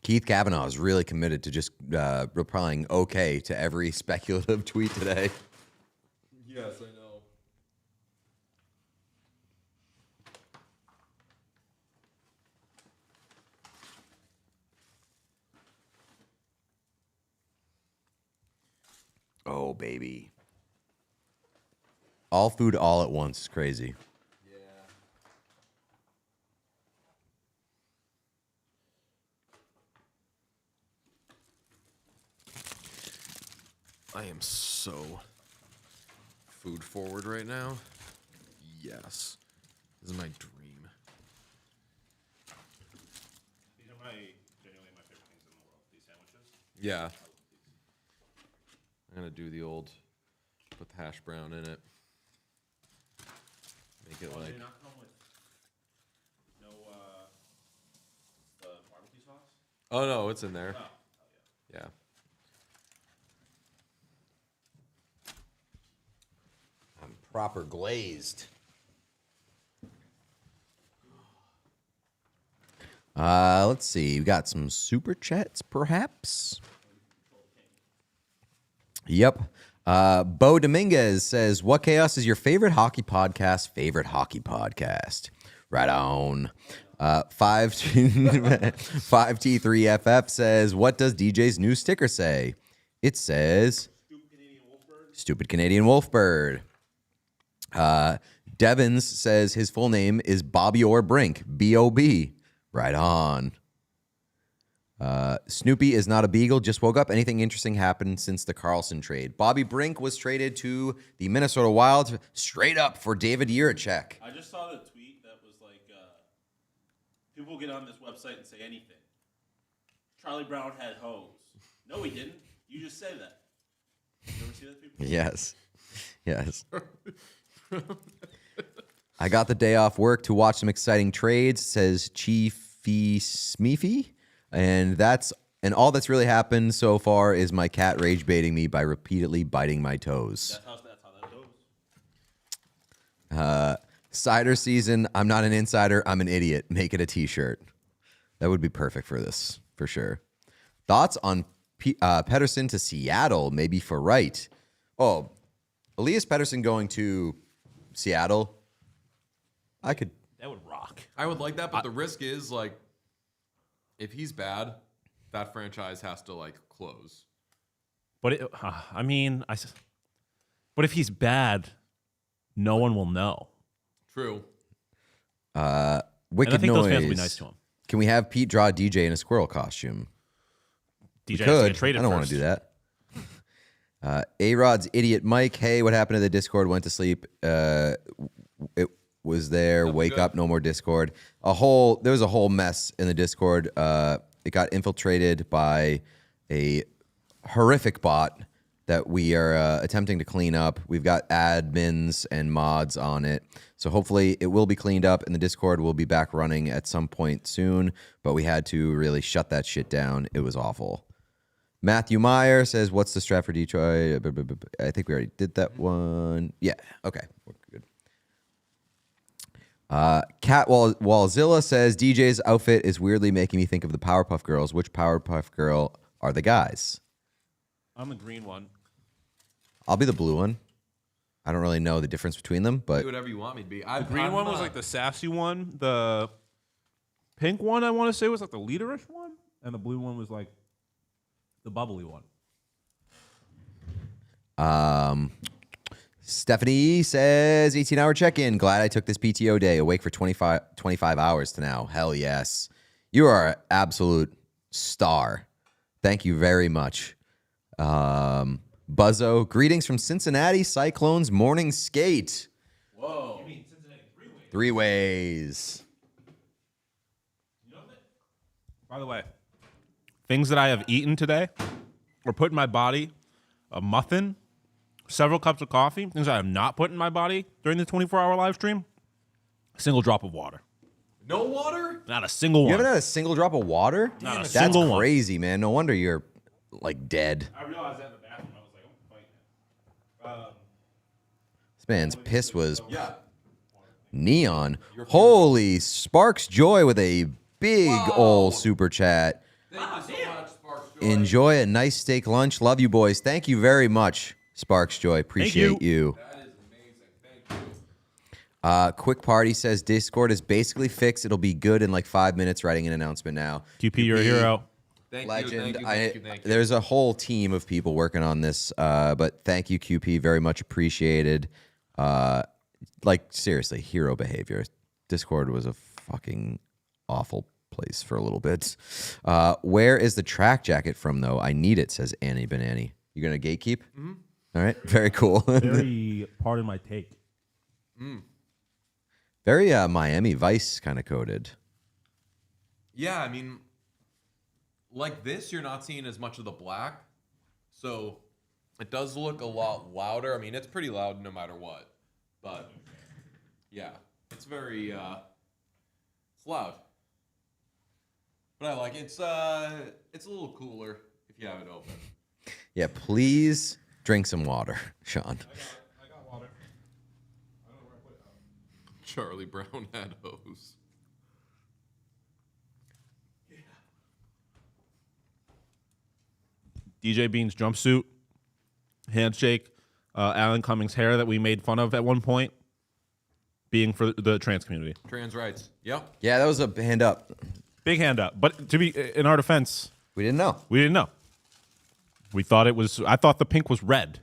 S9: Keith Kavanaugh is really committed to just replying okay to every speculative tweet today.
S2: Yes, I know.
S9: Oh, baby. All food all at once is crazy.
S2: I am so food forward right now. Yes. This is my dream.
S1: These are genuinely my favorite things in the world. These sandwiches.
S2: Yeah. I'm going to do the old, put the hash brown in it. Make it like...
S1: They not come with no the barbecue sauce?
S2: Oh, no, it's in there.
S1: Oh, yeah.
S2: Yeah.
S9: I'm proper glazed. Let's see. We got some super chats, perhaps. Yep. Bo Dominguez says, "What chaos is your favorite hockey podcast? Favorite hockey podcast? Right on." 5T3FF says, "What does DJ's new sticker say?" It says, "Stupid Canadian Wolfbird." Devins says his full name is Bobby Orr Brink, B-O-B. Right on. Snoopy is not a beagle, just woke up. Anything interesting happened since the Carlson trade? Bobby Brink was traded to the Minnesota Wild straight up for David Jiricek.
S1: I just saw the tweet that was like, people get on this website and say anything. Charlie Brown had hose. No, he didn't. You just say that. You ever see that tweet?
S9: Yes. Yes. I got the day off work to watch some exciting trades, says Chiefy Smeefy. And all that's really happened so far is my cat rage baiting me by repeatedly biting my toes.
S1: That's how that goes.
S9: Cider season. I'm not an insider. I'm an idiot. Make it a t-shirt. That would be perfect for this, for sure. Thoughts on Pettersson to Seattle, maybe for right. Oh, Elias Pettersson going to Seattle.
S8: That would rock.
S2: I would like that, but the risk is, like, if he's bad, that franchise has to, like, close.
S8: But but if he's bad, no one will know.
S2: True.
S9: Wicked
S8: And I think
S9: Noise.
S8: those fans will be nice to him.
S9: Can we have Pete draw DJ in a squirrel costume?
S8: DJ
S9: We
S8: has to
S9: could.
S8: get traded
S9: I don't want to do that. A-Rod's idiot Mike. Hey, what happened to the Discord? Went to sleep. It was there. Wake up. No more Discord. There was a whole mess in the Discord. It got infiltrated by a horrific bot that we are attempting to clean up. We've got admins and mods on it. So hopefully it will be cleaned up and the Discord will be back running at some point soon. But we had to really shut that shit down. It was awful. Matthew Meyer says, "What's the strat for Detroit?" I think we already did that one. Yeah. Okay. We're good. Cat Walzilla says, "DJ's outfit is weirdly making me think of the Powerpuff Girls. Which Powerpuff Girl are the guys?"
S8: I'm the green one.
S9: I'll be the blue one. I don't really know the difference between them,
S2: Be
S9: but
S2: whatever you want me to be.
S8: The green one was like the sassy one. The pink one, I want to say, was like the leaderish one. And the blue one was like the bubbly one.
S9: Stephanie says 18-hour check-in. Glad I took this PTO day. Awake for 25 hours to now. Hell yes. You are an absolute star. Thank you very much. Buzzo, greetings from Cincinnati Cyclones morning skate.
S1: Whoa. You mean Cincinnati three-way?
S9: Three ways.
S8: By the way, things that I have eaten today or put in my body, a muffin, several cups of coffee, things I have not put in my body during the 24-hour live stream, a single drop of water.
S5: No water?
S8: Not a single one.
S9: You haven't had a single drop of water?
S8: Not a
S9: That's
S8: single one.
S9: crazy, man. No wonder you're, like, dead.
S1: I realized that in the bathroom. I was like, I'm fighting.
S9: This man's piss was
S5: Yeah.
S9: neon. Holy Sparks Joy with a big ol' super chat.
S5: Thank you so much, Sparks Joy.
S9: Enjoy a nice steak lunch. Love you, boys. Thank you very much, Sparks Joy. Appreciate you.
S5: That is amazing. Thank you.
S9: Quick Party says Discord is basically fixed. It'll be good in like 5 minutes. Writing an announcement now.
S8: QP, you're a hero.
S5: Thank
S9: Legend.
S5: you. Thank you.
S9: There's a whole team of people working on this, but thank you, QP. Very much appreciated. Like, seriously, hero behavior. Discord was a fucking awful place for a little bit. Where is the track jacket from, though? I need it, says Annie Banani. You going to gatekeep? Mm-hmm. All right. Very cool.
S8: Very, pardon my take.
S9: Very Miami Vice kind of coded.
S5: Yeah, I mean, like this, you're not seeing as much of the black. So it does look a lot louder. I mean, it's pretty loud no matter what. But yeah, it's very, it's loud. But I like it. It's a little cooler if you have it open.
S9: Yeah, please drink some water, Sean.
S1: I got water. I don't know where I put it.
S5: Charlie Brown had hose.
S8: DJ Bean's jumpsuit, handshake, Alan Cummings' hair that we made fun of at one point, being for the trans community.
S5: Trans rights. Yep.
S9: Yeah, that was a hand up.
S8: Big hand up. But to be in our defense,
S9: We didn't know.
S8: we didn't know. We thought it was. I thought the pink was red,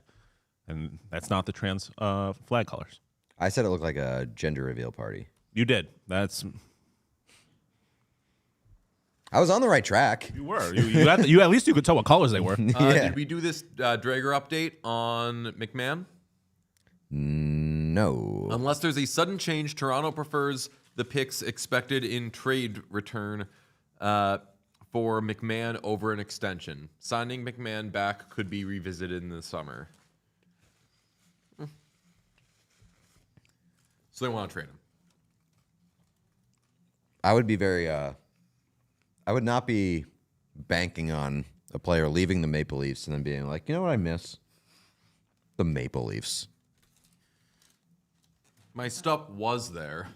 S8: and that's not the trans flag colors.
S9: I said it looked like a gender reveal party.
S8: You did. That's
S9: I was on the right track.
S8: you were. You at least you could tell what colors they were.
S9: Yeah.
S5: Did we do this Drager update on McMahon?
S9: No.
S5: Unless there's a sudden change, Toronto prefers the picks expected in trade return for McMahon over an extension. Signing McMahon back could be revisited in the summer. So they want to trade him.
S9: I would be very I would not be banking on a player leaving the Maple Leafs and then being like, you know what I miss? The Maple Leafs.
S5: My stuff was there.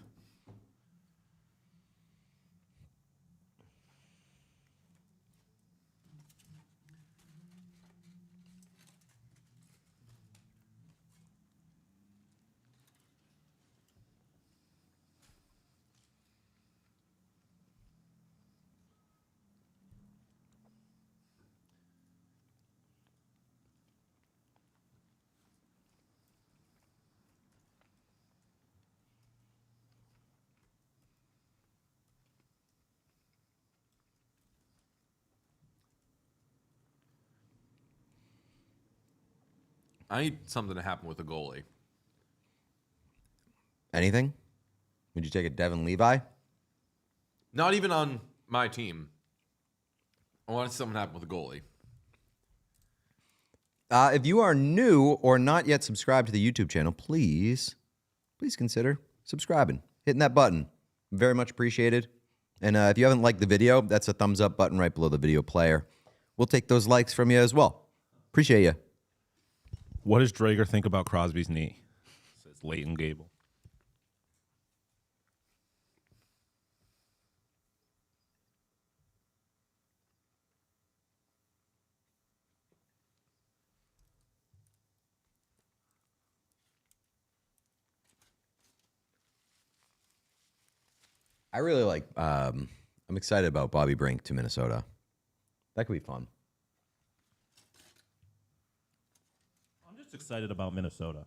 S5: I need something to happen with the goalie.
S9: Anything? Would you take a Devin Levi?
S5: Not even on my team. I want something to happen with the goalie.
S9: If you are new or not yet subscribed to the YouTube channel, please consider subscribing, hitting that button. Very much appreciated. And if you haven't liked the video, that's a thumbs up button right below the video player. We'll take those likes from you as well. Appreciate you.
S8: What does Drager think about Crosby's knee? Says Leighton Gable.
S9: I really like, I'm excited about Bobby Brink to Minnesota. That could be fun.
S8: I'm just excited about Minnesota.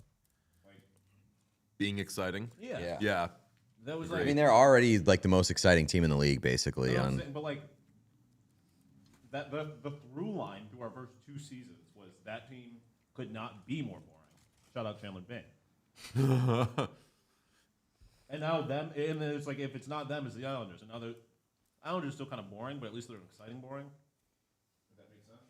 S2: being exciting.
S1: Yeah.
S2: Yeah.
S1: That was
S9: I
S1: like,
S9: mean, they're already like the most exciting team in the league, basically.
S1: you know what I'm
S9: On
S1: saying? But like that the through line through our first 2 seasons was that team could not be more boring. Shout out Chandler Bing. And now them, and then it's like if it's not them, it's the Islanders. And now the Islanders are still kind of boring, but at least they're exciting boring. If that makes sense.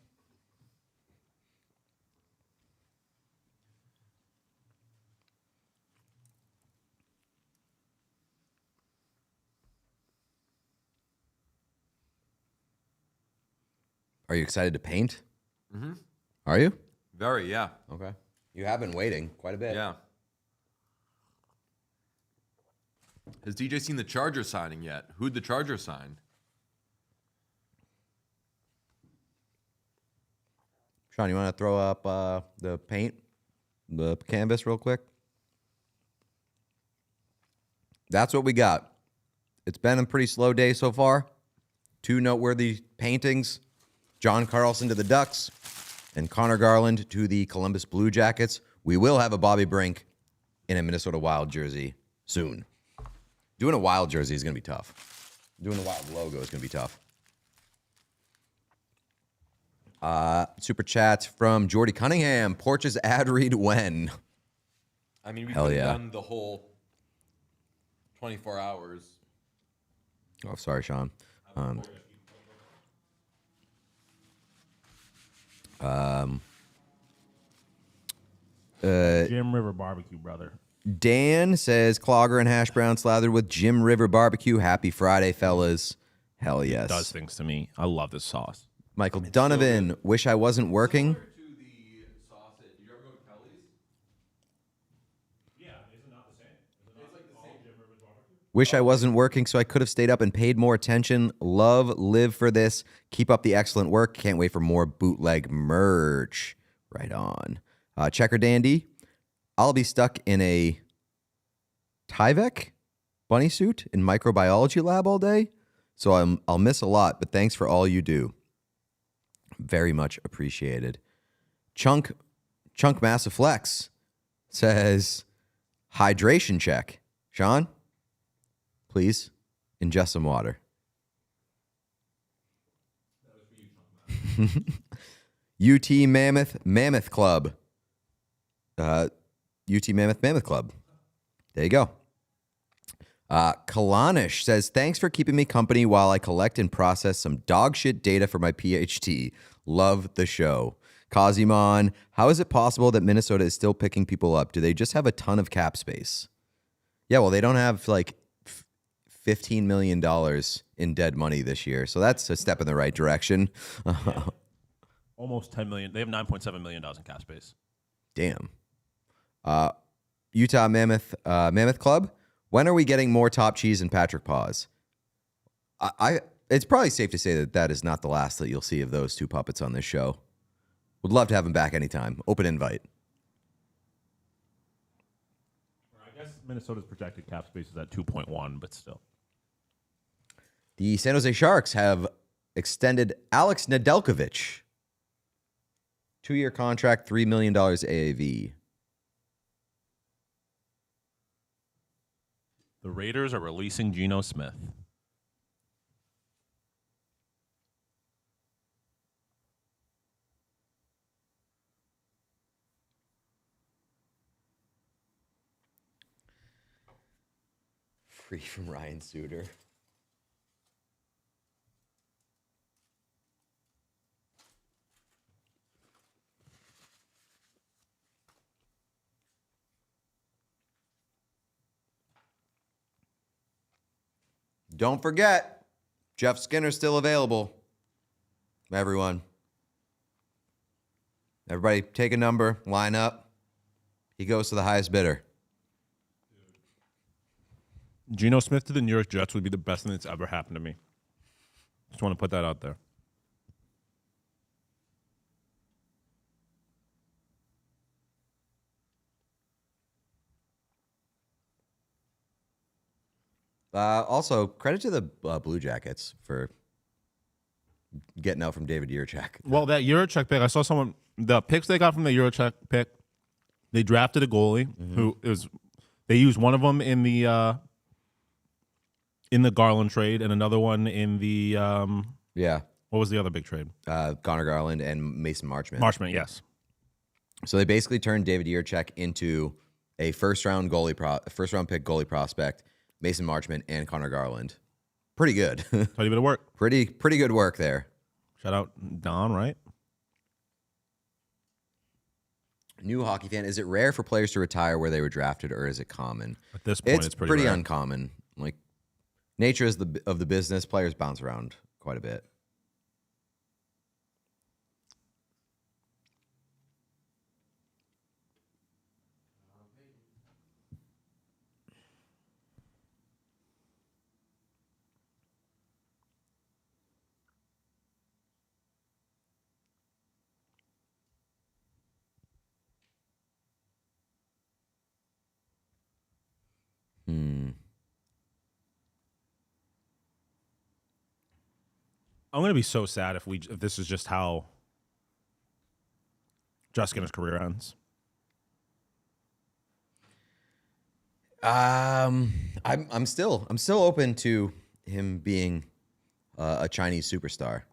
S9: Are you excited to paint?
S2: Mm-hmm.
S9: Are you?
S2: Very, yeah.
S9: Okay. You have been waiting quite a bit.
S2: Yeah. Has DJ seen the Chargers signing yet? Who'd the Chargers sign?
S9: Sean, you want to throw up the paint, the canvas real quick? That's what we got. It's been a pretty slow day so far. 2 noteworthy paintings. John Carlson to the Ducks and Connor Garland to the Columbus Blue Jackets. We will have a Bobby Brink in a Minnesota Wild jersey soon. Doing a Wild jersey is going to be tough. Doing the Wild logo is going to be tough. Super chats from Jordy Cunningham. Porches ad read when?
S2: I mean, we've
S9: Hell yeah.
S2: done the whole 24 hours.
S9: Oh, sorry, Sean.
S8: Jim River Barbecue, brother.
S9: Dan says Clogger and hash brown slathered with Jim River barbecue. Happy Friday, fellas. Hell yes.
S8: Does things to me. I love this sauce.
S9: Michael Donovan, wish I wasn't working.
S2: To the sausage. Did you ever go to Kelly's?
S1: Yeah, is it not the same? Is it not like the same Jim Rivers barbecue?
S9: Wish I wasn't working so I could have stayed up and paid more attention. Love, live for this. Keep up the excellent work. Can't wait for more bootleg merch. Right on. Checker Dandy, I'll be stuck in a Tyvek bunny suit in microbiology lab all day, so I'll miss a lot, but thanks for all you do. Very much appreciated. Chunk Massive Flex says, hydration check. Sean, please ingest some water. UT Mammoth Club. UT Mammoth Club. There you go. Kalanish says, thanks for keeping me company while I collect and process some dog shit data for my PhD. Love the show. Kazimon, how is it possible that Minnesota is still picking people up? Do they just have a ton of cap space? Yeah, well, they don't have like $15 million in dead money this year, so that's a step in the right direction.
S8: Almost $10 million. They have $9.7 million in cap space.
S9: Damn. Utah Mammoth Club. When are we getting more Top Cheese and Patrick Paws? It's probably safe to say that is not the last that you'll see of those 2 puppets on this show. Would love to have them back anytime. Open invite.
S8: I guess Minnesota's projected cap space is at 2.1, but still.
S9: The San Jose Sharks have extended Alex Nedeljkovic. 2-year contract, $3 million AAV.
S8: The Raiders are releasing Geno Smith.
S9: Free from Ryan Suter. Don't forget, Jeff Skinner's still available. Everyone. Everybody take a number, line up. He goes to the highest bidder.
S8: Geno Smith to the New York Jets would be the best thing that's ever happened to me. Just want to put that out there.
S9: Also, credit to the Blue Jackets for getting out from David Jiricek.
S8: Well, that Jiricek pick, I saw the picks they got from the Jiricek pick, they drafted a goalie who is They used one of them in the Garland trade and another one in the
S3: Yeah.
S8: what was the other big trade?
S3: Connor Garland and Mason Marchment.
S8: Marchment, yes.
S3: So they basically turned David Jiricek into a first round pick goalie prospect, Mason Marchment and Connor Garland. Pretty good.
S8: Quite a bit of work.
S3: Pretty good work there.
S8: Shout out Don, right?
S3: New hockey fan, is it rare for players to retire where they were drafted, or is it common?
S8: At this point, it's pretty rare.
S3: Uncommon. Like, nature is of the business. Players bounce around quite a bit.
S8: I'm gonna be so sad if this is just how Justin's career ends.
S3: I'm still open to him being a Chinese superstar.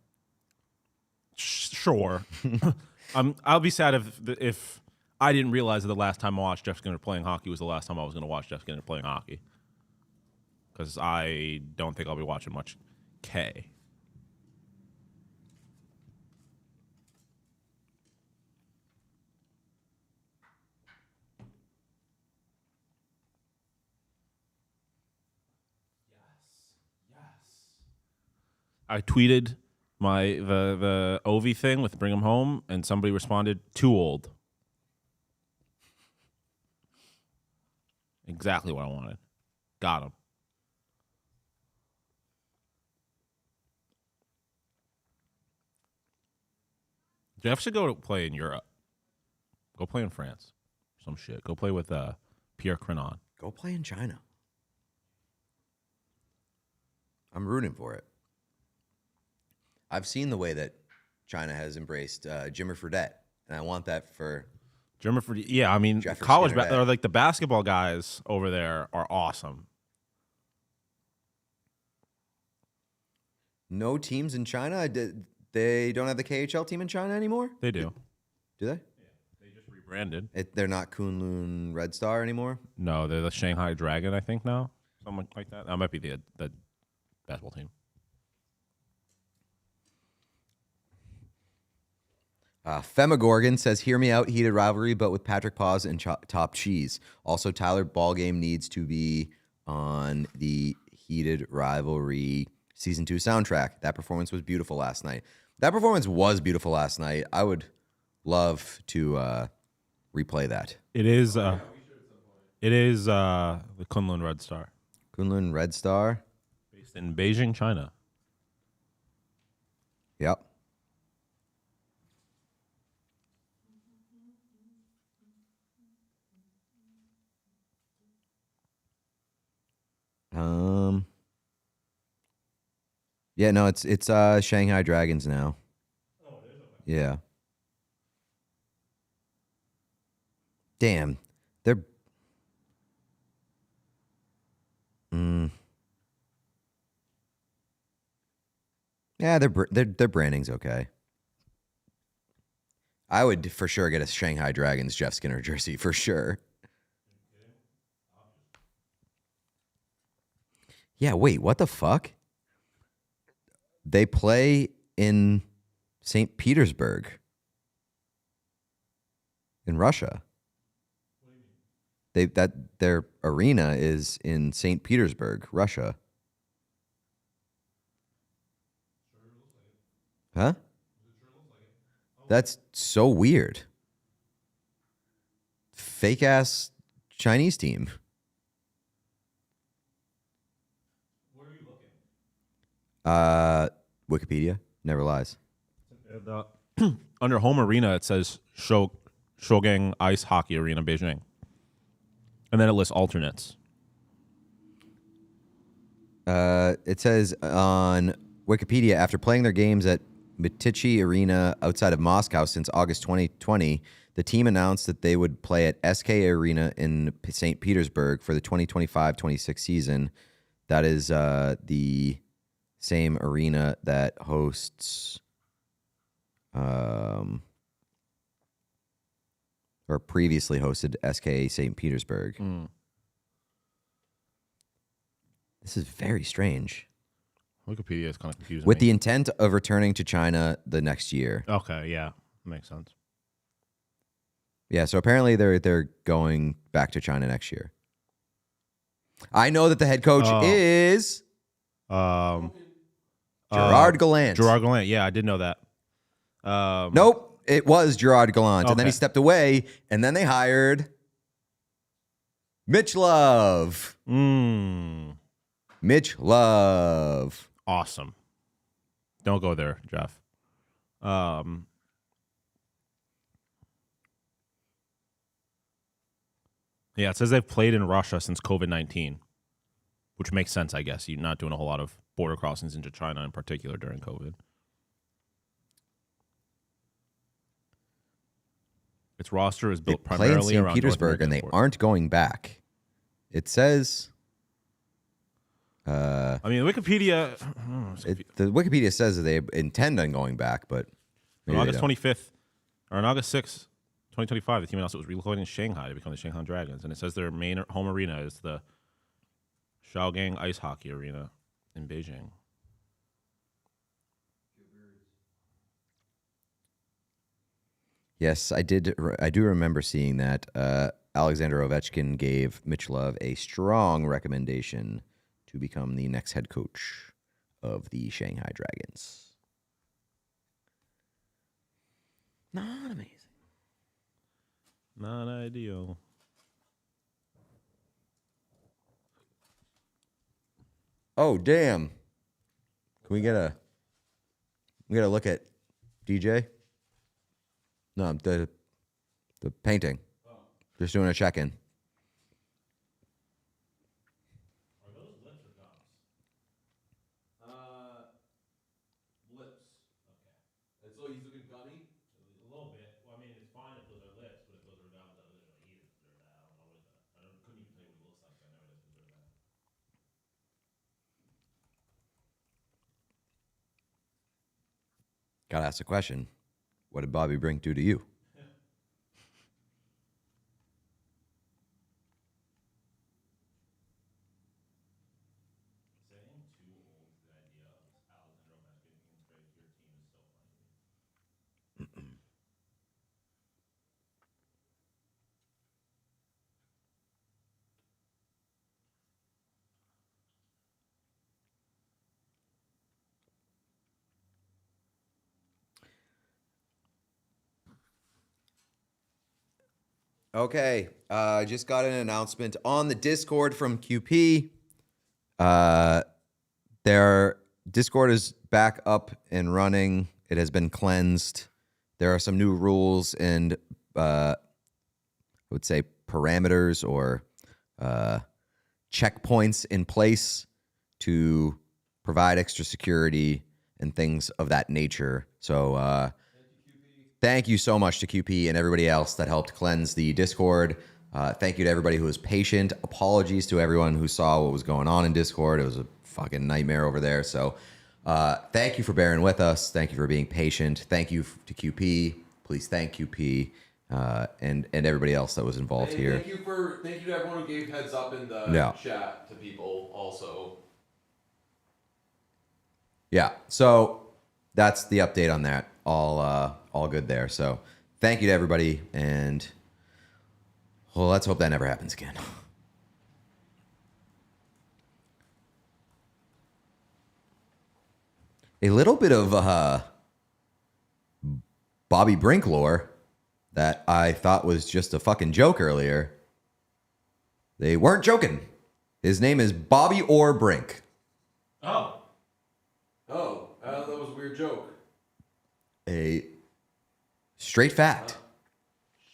S8: Sure. I'll be sad if I didn't realize that the last time I watched Jeff Skinner playing hockey was the last time I was going to watch Jeff Skinner playing hockey. Because I don't think I'll be watching much K. I tweeted the Ovi thing with Bring Him Home, and somebody responded, "Too old." Exactly what I wanted. Got him. Jeff should go to play in Europe. Go play in France. Some shit. Go play with Pierre Crenon.
S3: Go play in China. I'm rooting for it. I've seen the way that China has embraced Jimmer Fredette, and I want that for
S8: Jimmer Fredette. Yeah, I mean, college or like the basketball guys over there are awesome.
S3: No teams in China. They don't have the KHL team in China anymore.
S8: They do.
S3: Do they?
S8: Yeah, they just rebranded.
S3: They're not Kunlun Red Star anymore.
S8: No, they're the Shanghai Dragon, I think now, something like that. That might be the basketball team.
S3: Femagorgon says, "Hear me out, heated rivalry, but with Patrick Paws and top cheese. Also, Tyler Ballgame needs to be on the heated rivalry season 2 soundtrack. That performance was beautiful last night. I would love to replay that.
S8: It is the Kunlun Red Star.
S3: Kunlun Red Star,
S8: based in Beijing, China.
S3: Yep. Yeah, no, it's Shanghai Dragons now. Oh, it is? Okay. Yeah. Damn. They're Yeah, their branding's okay. I would for sure get a Shanghai Dragons Jeff Skinner jersey for sure. Yeah, wait, what the fuck? They play in St. Petersburg in Russia. What do you mean? Their arena is in St. Petersburg, Russia. Huh? That's so weird. Fake ass Chinese team. Wikipedia never lies.
S8: Under home arena, it says Shougang Ice Hockey Arena, Beijing, and then it lists alternates.
S3: It says on Wikipedia, after playing their games at Mitichi Arena outside of Moscow since August 2020,
S9: the team announced that they would play at SK Arena in St. Petersburg for the 2025-26 season. That is the same arena that hosts or previously hosted SK St. Petersburg. This is very strange.
S8: Wikipedia is kind of confusing.
S9: With the intent of returning to China the next year.
S8: Okay, yeah, makes sense.
S9: Yeah, so apparently they're going back to China next year. I know that the head coach is
S8: Gerard
S9: Gallant.
S8: Gerard Gallant, yeah, I did know that.
S9: Nope, it was Gerard Gallant, and then
S8: Okay.
S9: he stepped away, and then they hired Mitch Love. Mitch Love.
S8: Awesome. Don't go there, Jeff. Yeah, it says they've played in Russia since COVID-19, which makes sense, I guess. You're not doing a whole lot of border crossings into China in particular during COVID. Its roster is built
S9: Play in
S8: primarily
S9: St.
S8: around
S9: Petersburg, and they aren't going back. It says...
S8: I mean, Wikipedia...
S9: the Wikipedia says that they intend on going back, but...
S8: On
S9: maybe
S8: August
S9: they don't.
S8: 25th, or on August 6th, 2025, the team announced it was relocating in Shanghai to become the Shanghai Dragons. And it says their main home arena is the Shaogang Ice Hockey Arena in Beijing.
S9: Yes, I do remember seeing that. Alexander Ovechkin gave Mitch Love a strong recommendation to become the next head coach of the Shanghai Dragons. Not amazing.
S8: Not ideal.
S9: Oh, damn. Can we get a look at DJ? No, the painting. Just doing a check-in.
S8: Are those lips or gums?
S5: Lips. Okay. And so he's looking gummy?
S8: A little bit. Well, I mean, it's fine if those are lips, but if those are gums, I was like, he doesn't deserve that. I don't know what that. Couldn't even tell you what he looks like, so I know he doesn't deserve that.
S9: Gotta ask the question. What did Bobby Brink do to you?
S8: Saying too old to the idea of Alexander Ovechkin being traded to your team is so funny to me.
S9: Okay, I just got an announcement on the Discord from QP. Their Discord is back up and running. It has been cleansed. There are some new rules and I would say parameters or checkpoints in place to provide extra security and things of that nature. So thank you so much to QP and everybody else that helped cleanse the Discord. Thank you to everybody who was patient. Apologies to everyone who saw what was going on in Discord. It was a fucking nightmare over there. So thank you for bearing with us. Thank you for being patient. Thank you to QP. Please thank QP and everybody else that was involved here.
S5: Thank you to everyone who gave heads up in the chat to people also.
S9: Yeah. So that's the update on that. All good there. So thank you to everybody, and well, let's hope that never happens again. A little bit of Bobby Brink lore that I thought was just a fucking joke earlier. They weren't joking. His name is Bobby Orr Brink.
S5: Oh, that was a weird joke.
S9: A straight fact.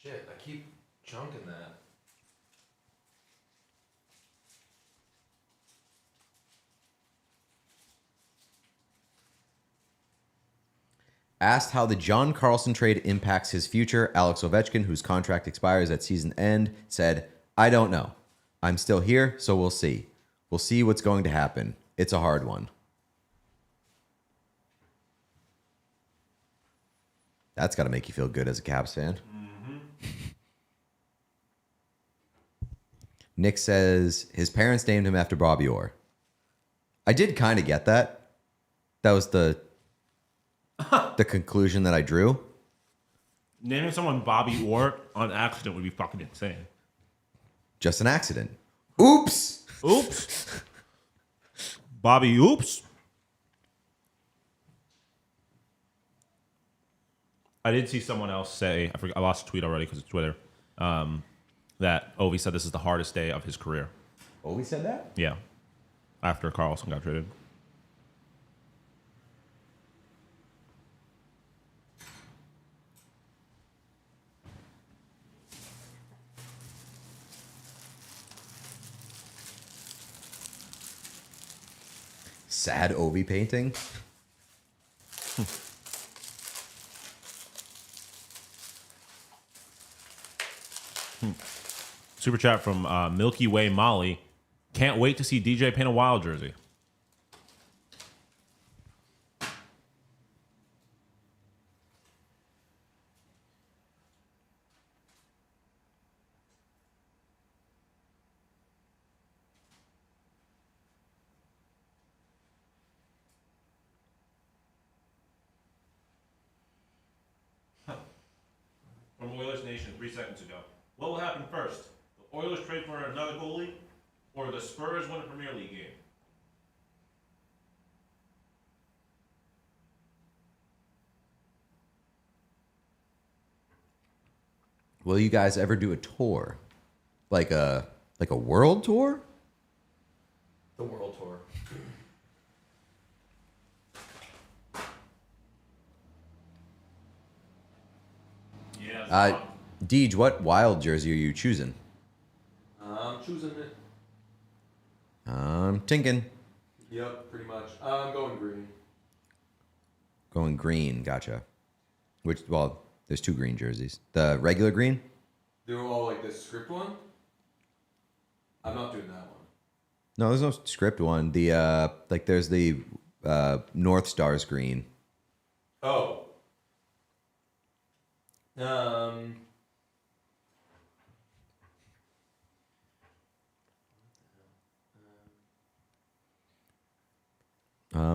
S5: Shit, I keep chunking that.
S3: Asked how the John Carlson trade impacts his future, Alex Ovechkin, whose contract expires at season end, said, "I don't know. I'm still here, so we'll see. We'll see what's going to happen. It's a hard one." That's got to make you feel good as a Caps fan. Nick says his parents named him after Bobby Orr. I did kind of get that. That was the conclusion that I drew.
S8: Naming someone Bobby Orr on accident would be fucking insane.
S3: Just an accident. Oops.
S8: Oops. Bobby Oops. I did see someone else say, I lost a tweet already because it's Twitter, that Ovi said this is the hardest day of his career.
S3: Ovi said that?
S8: Yeah. After Carlson got traded.
S3: Sad Ovi painting.
S8: Super chat from Milky Way Molly. Can't wait to see DJ paint a Wild jersey. From Oilers Nation 3 seconds ago. What will happen first? The Oilers trade for another goalie, or the Spurs win a Premier League game?
S3: Will you guys ever do a tour? Like a world tour?
S5: The World Tour.
S8: Yeah.
S3: Deej, what Wild jersey are you choosing?
S5: I'm choosing it.
S3: Tinkin.
S5: Yep, pretty much. I'm going green.
S3: Going green, gotcha. Well, there's two green jerseys. The regular green?
S5: They're all like this script one? I'm not doing that one.
S3: No, there's no script one. The there's the North Stars green.
S5: Oh.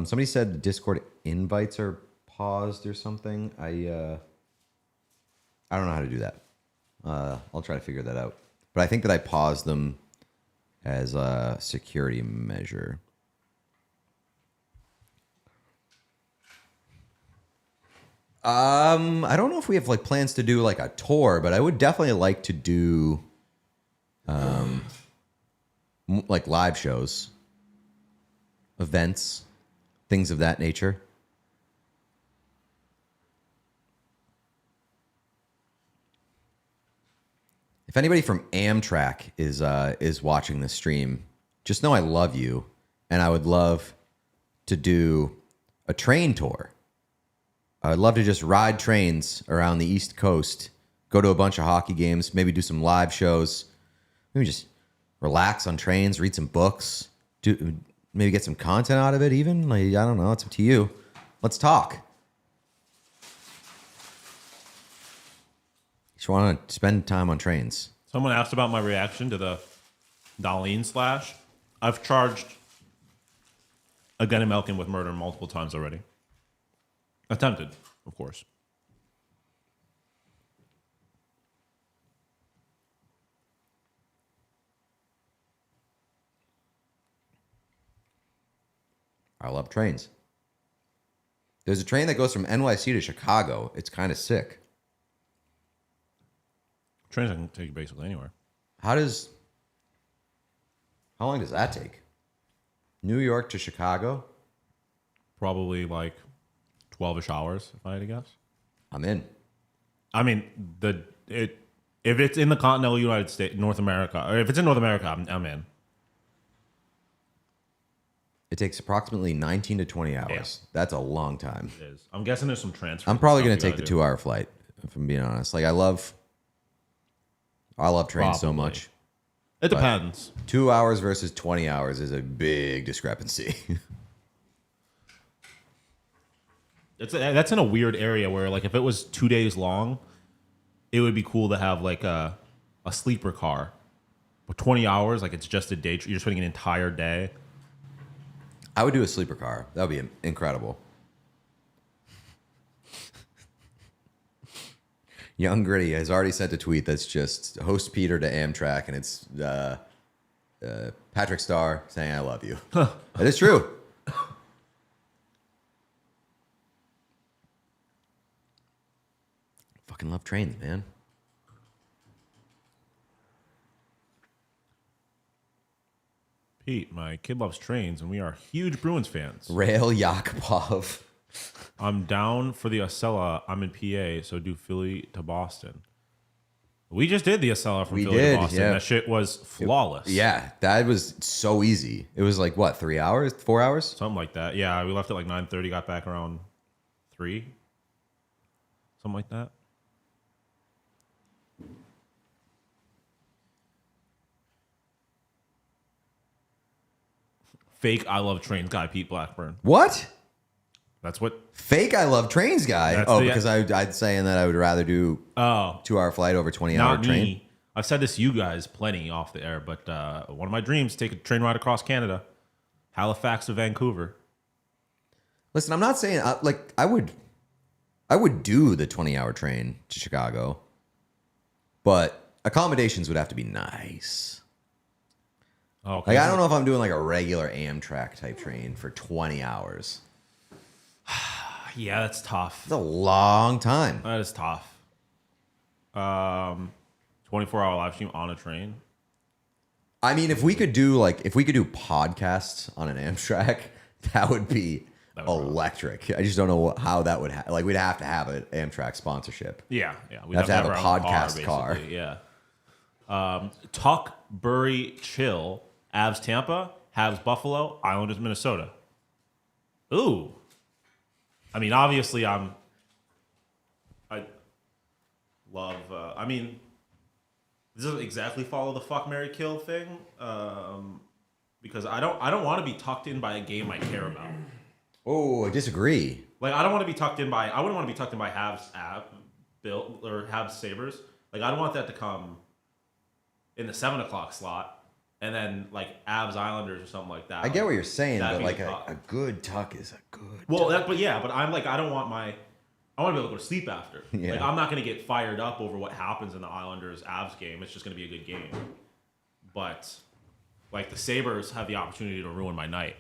S3: Somebody said the Discord invites are paused or something. I don't know how to do that. I'll try to figure that out. But I think that I paused them as a security measure. I don't know if we have like plans to do like a tour, but I would definitely like to do like live shows, events, things of that nature. If anybody from Amtrak is watching this stream, just know I love you, and I would love to do a train tour. I would love to just ride trains around the East Coast, go to a bunch of hockey games, maybe do some live shows, maybe just relax on trains, read some books, maybe get some content out of it even. Like, I don't know. It's up to you. Let's talk. Just want to spend time on trains.
S8: Someone asked about my reaction to the Darlene slash. I've charged Again Melkin with murder multiple times already. Attempted, of course.
S3: I love trains. There's a train that goes from NYC to Chicago. It's kind of sick.
S8: Trains can take you basically anywhere.
S3: How long does that take? New York to Chicago?
S8: Probably like 12-ish hours, if I had to guess.
S3: I'm in.
S8: I mean, if it's in the continental United States, North America, or if it's in North America, I'm in.
S3: It takes approximately 19 to 20 hours.
S1: Yeah.
S3: That's a long time.
S1: It is. I'm guessing there's some transfer.
S3: I'm probably
S1: stuff
S3: going to
S1: you
S3: take the
S1: gotta
S3: 2-hour flight, if I'm being honest. Like, I love trains so
S1: Probably.
S3: much.
S1: It depends.
S3: 2 hours versus 20 hours is a big discrepancy.
S1: That's in a weird area where, like, if it was 2 days long, it would be cool to have like a sleeper car. But 20 hours, like, it's just a day. You're spending an entire day.
S3: I would do a sleeper car. That would be incredible. Young Gritty has already sent a tweet that's just host Peter to Amtrak, and it's Patrick Starr saying, "I love you." That is true. Fucking love trains, man.
S1: Pete, my kid loves trains, and we are huge Bruins fans.
S3: Rail Yakupov.
S1: I'm down for the Acela. I'm in PA, so do Philly to Boston. We just did the Acela from
S3: We
S1: Philly
S3: did,
S1: to Boston.
S3: yeah.
S1: That shit was flawless.
S3: Yeah, that was so easy. It was like, what, 3 hours? 4 hours?
S1: Something like that. Yeah, we left at like 9:30, got back around 3. Something like that. Fake I love trains guy, Pete Blackburn.
S3: What?
S1: That's what.
S3: Fake I love trains guy.
S1: That's
S3: Oh,
S1: the-
S3: because I'd saying that I would rather do 2-hour flight over 20-hour
S1: Not
S3: train.
S1: me. I've said this to you guys plenty off the air, but one of my dreams take a train ride across Canada, Halifax to Vancouver.
S3: Listen, I'm not saying I would do the 20-hour train to Chicago, but accommodations would have to be nice.
S1: Okay.
S3: Like, I don't know if I'm doing like a regular Amtrak type train for 20 hours.
S1: Yeah, that's tough.
S3: It's a long time.
S1: That is tough. 24-hour live stream on a train.
S3: I mean, if we could do podcasts on an Amtrak, that would be electric. I just don't know how that would like we'd have to have an Amtrak sponsorship.
S1: Yeah. We'd
S3: have to have a
S1: our own
S3: podcast car.
S1: basically, Yeah. Tuck, Bury, Chill, Avs Tampa, Habs Buffalo, Islanders Minnesota. Ooh. I mean, obviously, I love. This doesn't exactly follow the fuck, marry, kill thing, because I don't want to be tucked in by a game I care about.
S3: Oh, I disagree.
S1: Like, I don't want to be tucked in by. I wouldn't want to be tucked in by Habs Bill or Habs Sabres. Like, I don't want that to come in the 7 o'clock slot. And then, like, Avs Islanders or something like that.
S3: I get what you're saying,
S1: That'd
S3: but
S1: be
S3: like
S1: the tuck.
S3: a good tuck is a good.
S1: Well,
S3: tuck.
S1: but I'm like, I don't want I want to be able to go to sleep after.
S3: Yeah.
S1: Like, I'm not going to get fired up over what happens in the Islanders Avs game. It's just going to be a good game. But, like, the Sabres have the opportunity to ruin my night.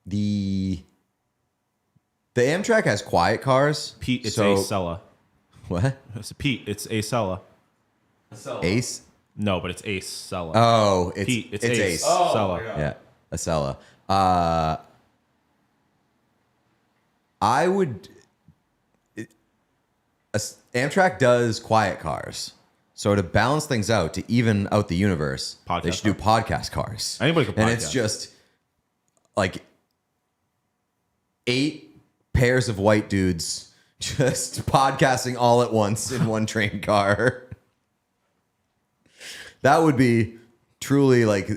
S3: The Amtrak has quiet cars.
S1: Pete, it's
S3: so,
S1: Acela.
S3: What?
S1: It's Pete, it's Acela.
S3: Ace?
S1: No, but it's Acela.
S3: Oh, it's
S1: Pete, it's
S3: Ace.
S1: Ace. Acela.
S3: Yeah, Acela. I would. Amtrak does quiet cars, so to balance things out, to even out the universe, they should do podcast cars.
S1: Anybody can podcast.
S3: And it's just like 8 pairs of white dudes just podcasting all at once in one train car. That would be truly like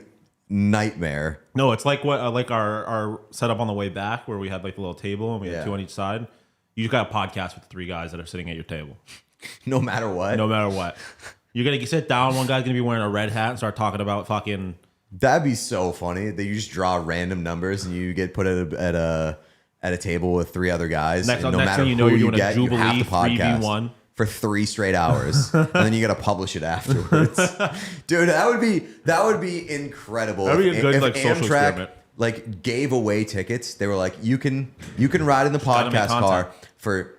S3: nightmare.
S1: No, it's like what like our setup on the way back where we had like the little table and we had 2 on each side. You just got a podcast with 3 guys that are sitting at your table.
S3: No matter what.
S1: No matter what. You're going to sit down. One guy's going to be wearing a red hat and start talking about fucking...
S3: That'd be so funny that you just draw random numbers and you get put at a table with 3 other guys.
S1: Next
S3: and no
S1: thing
S3: matter
S1: you know,
S3: who
S1: you're
S3: you
S1: doing a
S3: get, you have
S1: Jubilee
S3: to podcast
S1: 3v1.
S3: for 3 straight hours. And then you got to publish it afterwards. Dude, that would be incredible.
S1: That would be a good
S3: if
S1: like social
S3: Amtrak
S1: experiment.
S3: like gave away tickets. They were like, you can ride in the
S1: gotta make
S3: podcast car
S1: content.
S3: for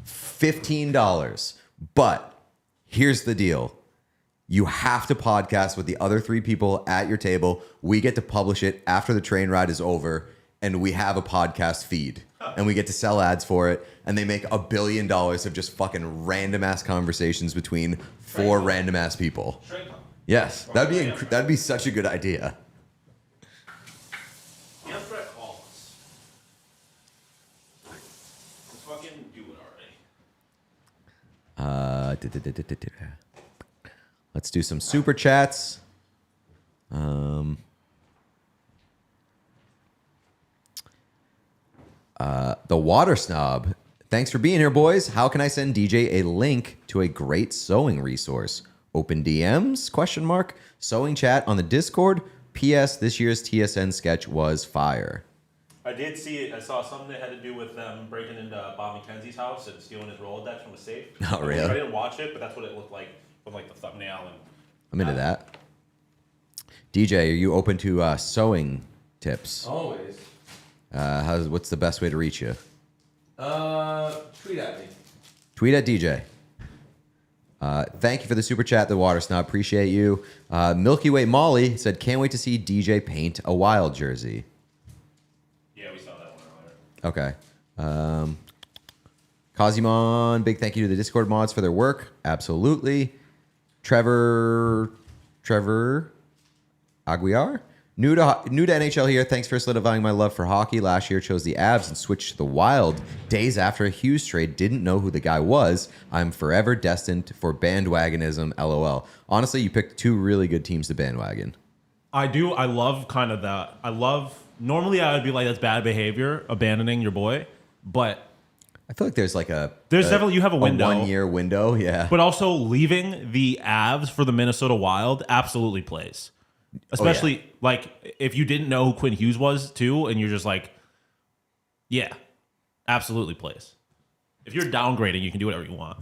S3: $15. But here's the deal. You have to podcast with the other 3 people at your table. We get to publish it after the train ride is over, and we have a podcast feed. And we get to sell ads for it, and they make $1 billion of just fucking random ass conversations between 4 random ass people. Yes, that'd be such a good idea.
S8: fucking do it already.
S9: Let's do some super chats. The Water Snob. Thanks for being here, boys. How can I send DJ a link to a great sewing resource? Open DMs? Question mark. Sewing chat on the Discord. P.S. This year's TSN sketch was fire.
S8: I did see it. I saw something that had to do with them breaking into Bob McKenzie's house and stealing his Rolodex from a safe.
S9: Oh, really?
S8: I didn't watch it, but that's what it looked like from like the thumbnail. And
S9: I'm into that. DJ, are you open to sewing tips?
S5: Always.
S9: What's the best way to reach you?
S5: Tweet at me.
S9: Tweet at DJ. Thank you for the super chat, the Water Snob. Appreciate you. Milky Way Molly said, can't wait to see DJ paint a Wild jersey.
S8: yeah, we saw that one earlier.
S9: Okay. Kazimon, big thank you to the Discord mods for their work. Absolutely. Trevor Aguiar. New to NHL here. Thanks for solidifying my love for hockey. Last year chose the Avs and switched to the Wild. Days after a Hughes trade, didn't know who the guy was. I'm forever destined for bandwagonism. LOL. Honestly, you picked two really good teams to bandwagon.
S8: I do. I love kind of that. Normally I would be like, that's bad behavior, abandoning your boy. But
S9: I feel like there's like
S8: definitely, you have a window.
S9: 1 year window, yeah.
S8: But also leaving the Avs for the Minnesota Wild absolutely plays. Especially like if you didn't know who Quinn Hughes was too, and you're just like, yeah, absolutely plays. If you're downgrading, you can do whatever you want.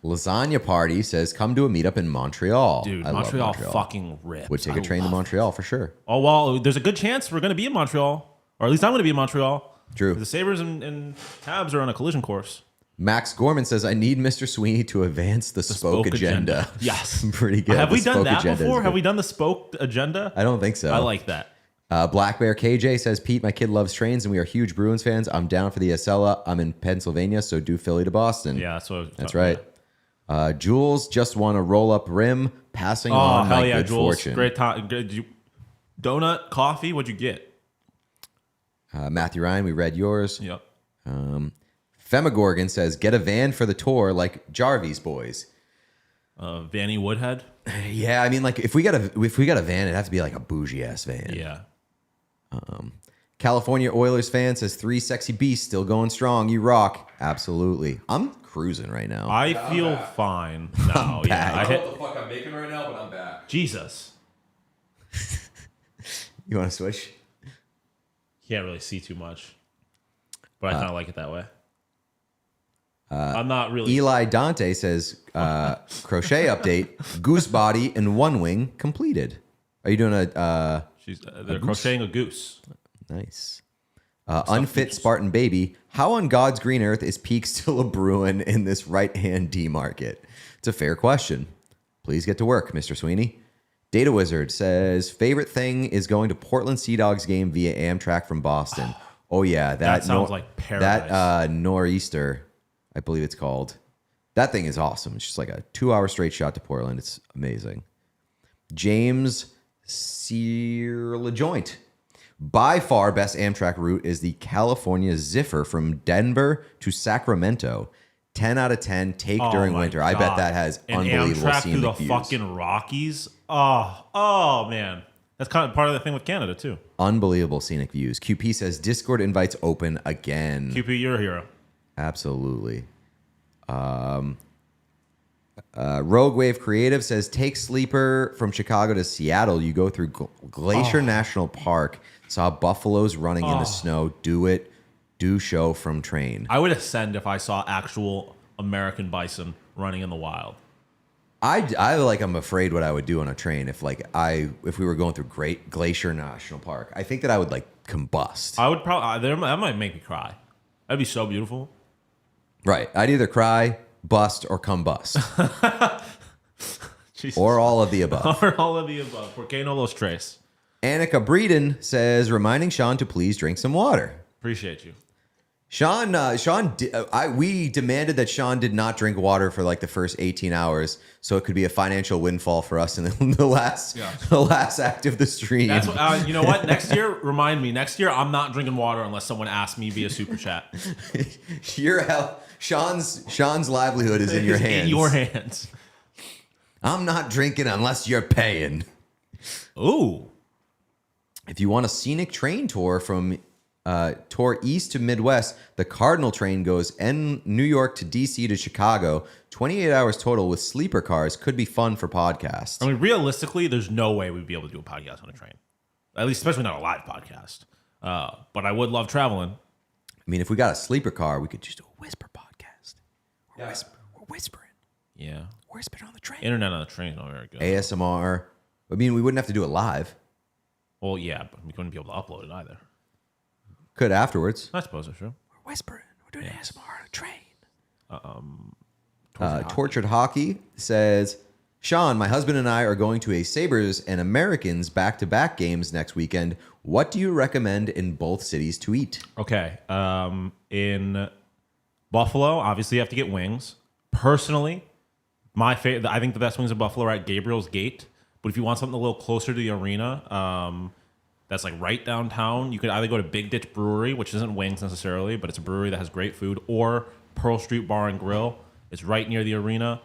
S9: Lasagna Party says, come to a meetup in Montreal.
S8: Dude,
S9: I love
S8: Montreal fucking rips.
S9: Would take a train to Montreal for sure.
S8: Oh, well, there's a good chance we're going to be in Montreal. Or at least I'm going to be in Montreal.
S9: True.
S8: The Sabres and Habs are on a collision course.
S9: Max Gorman says, I need Mr. Sweeney to advance the spoke agenda.
S8: Yes.
S9: Pretty good.
S8: Have we done that
S9: agenda
S8: before? Have we done the spoke agenda?
S9: I don't think so.
S8: I like that.
S9: Black Bear KJ says, Pete, my kid loves trains and we are huge Bruins fans. I'm down for the Acela. I'm in Pennsylvania, so do Philly to Boston.
S8: Yeah,
S9: that's right. Jules just won a roll-up rim, passing on my good
S8: Jules.
S9: fortune.
S8: Great time. Donut, coffee, what'd you get?
S9: Matthew Ryan, we read yours.
S8: Yep.
S9: Femagorgon says, get a van for the tour like Jarvis boys.
S8: Vanny Woodhead.
S9: Yeah, I mean, like if we got a van, it'd have to be like a bougie ass van.
S8: Yeah.
S9: California Oilers fan says, 3 sexy beasts still going strong. You rock. Absolutely. I'm cruising right now.
S8: I feel fine now. Yeah,
S5: I don't know what the fuck I'm making right now, but I'm back.
S8: Jesus.
S9: You want to switch?
S8: Can't really see too much, but I kind of like it that way. I'm not really.
S9: Eli Dante says, crochet update, goose body and one wing completed. Are you doing
S8: they're crocheting a goose.
S9: Nice. Unfit Spartan baby. How on God's green earth is Peak still a Bruin in this right-hand D market? It's a fair question. Please get to work, Mr. Sweeney. Data Wizard says, favorite thing is going to Portland Sea Dogs game via Amtrak from Boston. Oh yeah,
S8: that sounds like paradise.
S9: That Nor'easter, I believe it's called. That thing is awesome. It's just like a 2-hour straight shot to Portland. It's amazing. James Sear LeJoint. By far, best Amtrak route is the California Ziffer from Denver to Sacramento. 10 out of 10. Take during winter.
S8: God.
S9: I bet that has unbelievable
S8: Amtrak
S9: scenic
S8: through the
S9: views.
S8: fucking Rockies. Oh man, that's kind of part of the thing with Canada too.
S9: Unbelievable scenic views. QP says Discord invites open again.
S8: QP, you're a hero.
S9: Absolutely. Rogue Wave Creative says, take sleeper from Chicago to Seattle. You go through Glacier National Park. Saw buffaloes running in the snow. Do it. Do show from train.
S8: I would ascend if I saw actual American bison running in the wild.
S9: I'm afraid what I would do on a train if we were going through Great Glacier National Park. I think that I would combust.
S8: I would probably that might make me cry. That'd be so beautiful.
S9: Right. I'd either cry, bust, or combust.
S8: Jesus.
S9: Or all of the above.
S8: Or all of the above. Por qué no los tres?
S9: Annika Breeden says, reminding Sean to please drink some water.
S8: Appreciate you.
S9: We demanded that Sean did not drink water for like the first 18 hours, so it could be a financial windfall for us in the last act of the stream.
S8: That's what, you know what? Next year, remind me. Next year, I'm not drinking water unless someone asks me via super chat.
S9: Sean's livelihood is in your hands.
S8: In your hands.
S9: I'm not drinking unless you're paying.
S8: Ooh.
S9: If you want a scenic train tour from tour east to Midwest, the Cardinal train goes New York to DC to Chicago. 28 hours total with sleeper cars. Could be fun for podcasts.
S8: I mean, realistically, there's no way we'd be able to do a podcast on a train. At least, especially not a live podcast. But I would love traveling.
S9: I mean, if we got a sleeper car, we could just do a whisper podcast. We're whispering.
S8: Yeah.
S9: We're whispering on the train.
S8: Internet on the train is not very good.
S9: ASMR. I mean, we wouldn't have to do it live.
S8: Well, yeah, but we couldn't be able to upload it either.
S9: Could afterwards.
S8: I suppose that's true.
S9: We're whispering. We're doing ASMR on a train. Tortured Hockey says, Sean, my husband and I are going to a Sabres and Americans back-to-back games next weekend. What do you recommend in both cities to eat?
S8: Okay. In Buffalo, obviously you have to get wings. Personally, my favorite, I think the best wings in Buffalo are at Gabriel's Gate. But if you want something a little closer to the arena, that's like right downtown, you could either go to Big Ditch Brewery, which isn't wings necessarily, but it's a brewery that has great food, or Pearl Street Bar and Grill. It's right near the arena.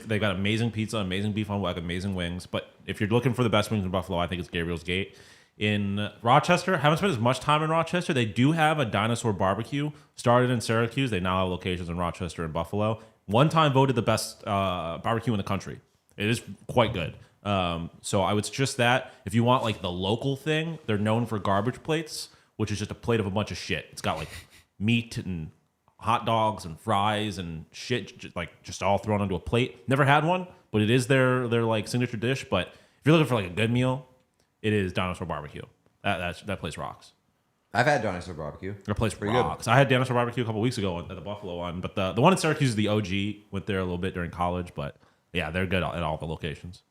S8: They got amazing pizza, amazing beef on whack, amazing wings. But if you're looking for the best wings in Buffalo, I think it's Gabriel's Gate. In Rochester, haven't spent as much time in Rochester. They do have a dinosaur barbecue. Started in Syracuse. They now have locations in Rochester and Buffalo. One time voted the best barbecue in the country. It is quite good. So I would suggest that. If you want like the local thing, they're known for garbage plates, which is just a plate of a bunch of shit. It's got like meat and hot dogs and fries and shit, just all thrown onto a plate. Never had one, but it is their like signature dish. But if you're looking for like a good meal, it is Dinosaur Barbecue. That place rocks.
S9: I've had Dinosaur Barbecue.
S8: That place pretty rocks. Good. I had Dinosaur Barbecue a couple weeks ago at the Buffalo one, but the one in Syracuse is the OG. Went there a little bit during college, but yeah, they're good at all the locations.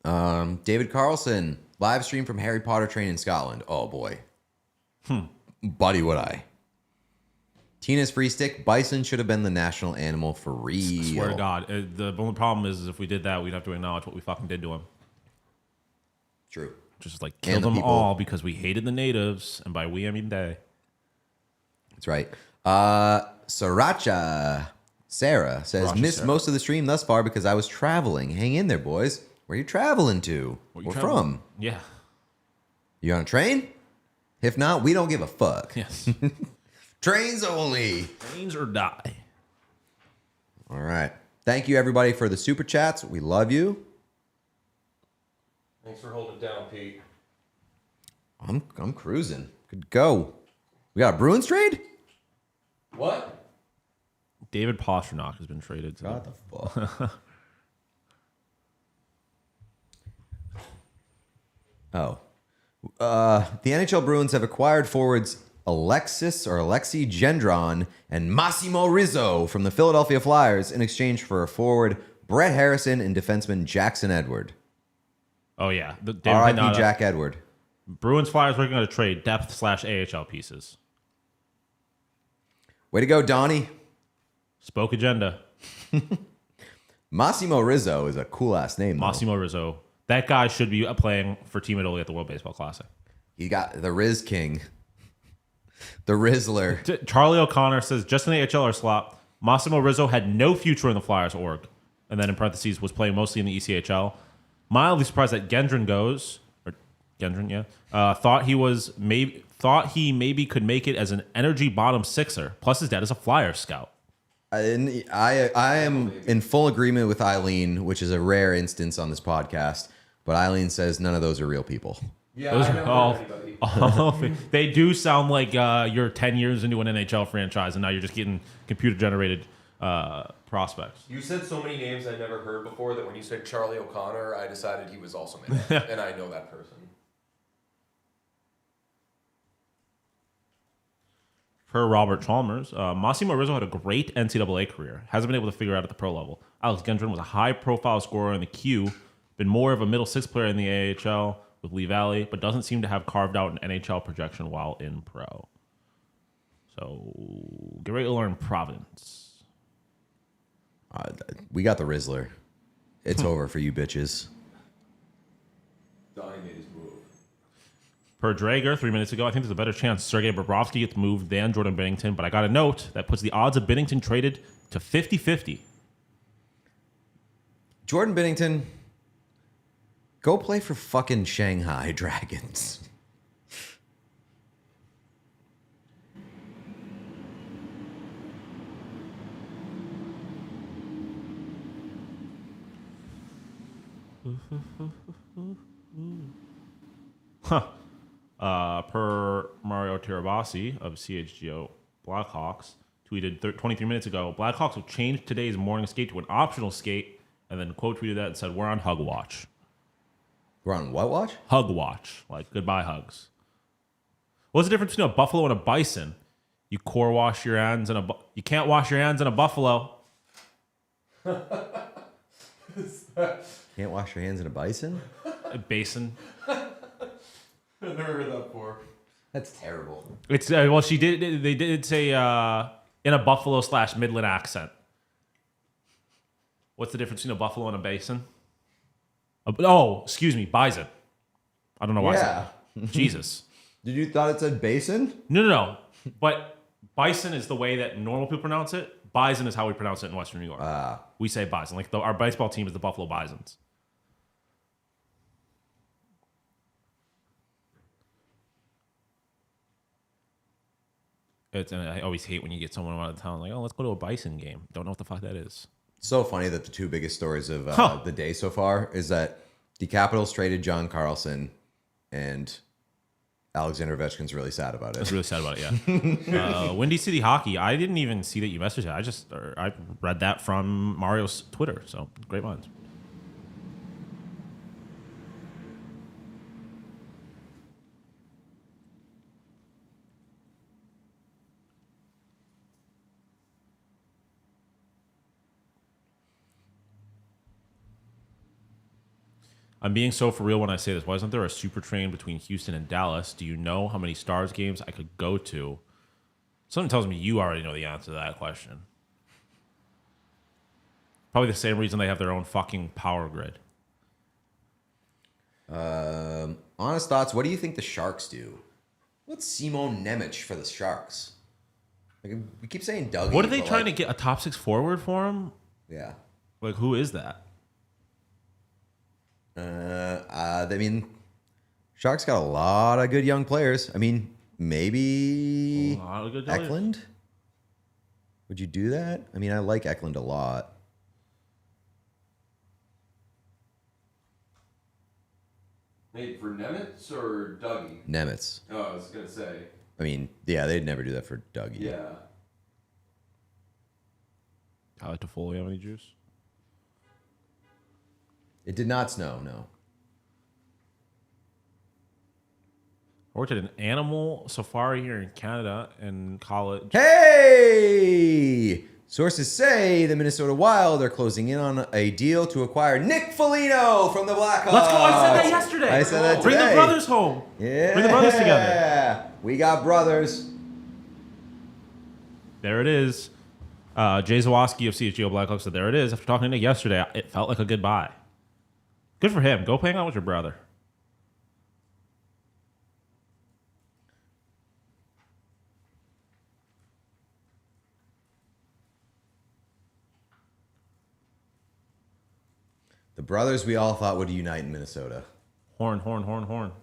S9: David Carlson, live stream from Harry Potter train in Scotland. Oh boy. Buddy, would I. Tina's free stick. Bison should have been the national animal for real.
S8: I swear to God. The only problem is if we did that, we'd have to acknowledge what we fucking did to him.
S9: True.
S8: Just like kill them all because we hated the natives, and by we I mean they.
S9: That's right. Sarah says, missed most of the stream thus far because I was traveling. Hang in there, boys. Where are you traveling to? Where from?
S8: Yeah.
S9: You on a train? If not, we don't give a fuck.
S8: Yes.
S9: Trains only.
S8: Trains or die.
S9: All right. Thank you, everybody, for the super chats. We love you.
S5: Thanks for holding down, Pete.
S9: I'm cruising. Good go. We got a Bruins trade?
S5: What?
S8: David Pastrnak has been traded.
S9: What the fuck? The NHL Bruins have acquired forwards Alexi Gendron and Massimo Rizzo from the Philadelphia Flyers in exchange for a forward Brett Harrison and defenseman Jackson Edward.
S8: Oh, yeah.
S9: R.I.P. Jack Edward.
S8: Bruins Flyers working on a trade, depth/AHL pieces.
S9: Way to go, Donnie.
S8: Spoke agenda.
S9: Massimo Rizzo is a cool-ass name, though.
S8: Massimo Rizzo. That guy should be playing for Team Italy at the World Baseball Classic.
S9: He got the Riz King. The Rizzler.
S8: Charlie O'Connor says, just in the AHL or slot, Massimo Rizzo had no future in the Flyers org. And then in parentheses, was playing mostly in the ECHL. Mildly surprised that Gendron goes. Or Gendron, yeah. Thought he maybe could make it as an energy bottom sixer. Plus his dad is a Flyers scout.
S9: I am in full agreement with Eileen, which is a rare instance on this podcast. But Eileen says none of those are real people.
S5: Yeah,
S8: they do sound like you're 10 years into an NHL franchise, and now you're just getting computer-generated prospects.
S5: You said so many names I never heard before that when you said Charlie O'Connor, I decided he was also made up, and I know that person.
S8: Per Robert Chalmers, Massimo Rizzo had a great NCAA career. Hasn't been able to figure out at the pro level. Alex Gendron was a high-profile scorer in the Q, been more of a middle six player in the AHL with Lee Valley, but doesn't seem to have carved out an NHL projection while in pro. So get ready to learn Providence.
S3: We got the Rizzler. It's over for you bitches.
S5: Donnie made his move.
S8: Per Drager 3 minutes ago, I think there's a better chance Sergei Bobrovsky gets moved than Jordan Binnington, but I got a note that puts the odds of Binnington traded to 50-50.
S3: Jordan Binnington, go play for fucking Shanghai Dragons.
S8: Per Mario Tirabassi of CHGO Blackhawks tweeted 23 minutes ago, Blackhawks have changed today's morning skate to an optional skate, and then quote tweeted that and said, we're on hug watch.
S3: We're on what watch?
S8: Hug watch, like goodbye hugs. What's the difference between a buffalo and a bison? You core wash your hands in you can't wash your hands in a buffalo.
S3: Can't wash your hands in a bison?
S8: A basin.
S5: I've never heard that before.
S3: That's terrible.
S8: It's well, she did. They did say in a buffalo / Midland accent. What's the difference between a buffalo and a basin? Oh, excuse me, bison. I don't know why. I said that. Jesus.
S3: Did you thought it said basin?
S8: No. But bison is the way that normal people pronounce it. Bison is how we pronounce it in Western New York. We say bison. Like our baseball team is the Buffalo Bisons. And I always hate when you get someone out of town like, oh, let's go to a bison game. Don't know what the fuck that is.
S3: So funny that the two biggest stories of the day so far is that the Capitals traded John Carlson, and Alexander Ovechkin's really sad about it.
S8: That's really sad about it, yeah. Windy City Hockey. I didn't even see that you messaged it. I read that from Mario's Twitter. So great minds. I'm being so for real when I say this. Why isn't there a super train between Houston and Dallas? Do you know how many Stars games I could go to? Something tells me you already know the answer to that question. Probably the same reason they have their own fucking power grid.
S3: Honest thoughts, what do you think the Sharks do? What's Simon Nemec for the Sharks? Like, we keep saying Dougie.
S8: What are they trying to get? A top 6 forward for him?
S3: Yeah.
S8: Like, who is that?
S3: I mean, Sharks got a lot of good young players. I mean, maybe
S8: A lot of good
S3: Eklund? Would you do that? I mean, I like Eklund a lot.
S5: Wait, for Nemitz or Dougie?
S3: Nemitz.
S5: Oh, I was going to say.
S3: I mean, yeah, they'd never do that for Dougie.
S5: Yeah.
S8: I like to fully have any juice.
S3: It did not snow, no.
S8: I worked at an animal safari here in Canada in college.
S3: Hey! Sources say the Minnesota Wild are closing in on a deal to acquire Nick Foligno from the Blackhawks.
S8: Let's go. I said that yesterday.
S3: I said that today.
S8: Bring the brothers home.
S3: Yeah.
S8: Bring the brothers together.
S3: We got brothers.
S8: There it is. Jay Zawoski of CHGO Blackhawks said, there it is. After talking to Nick yesterday, it felt like a goodbye. Good for him. Go hang out with your brother.
S3: The brothers we all thought would unite in Minnesota.
S8: Horn, horn, horn, horn.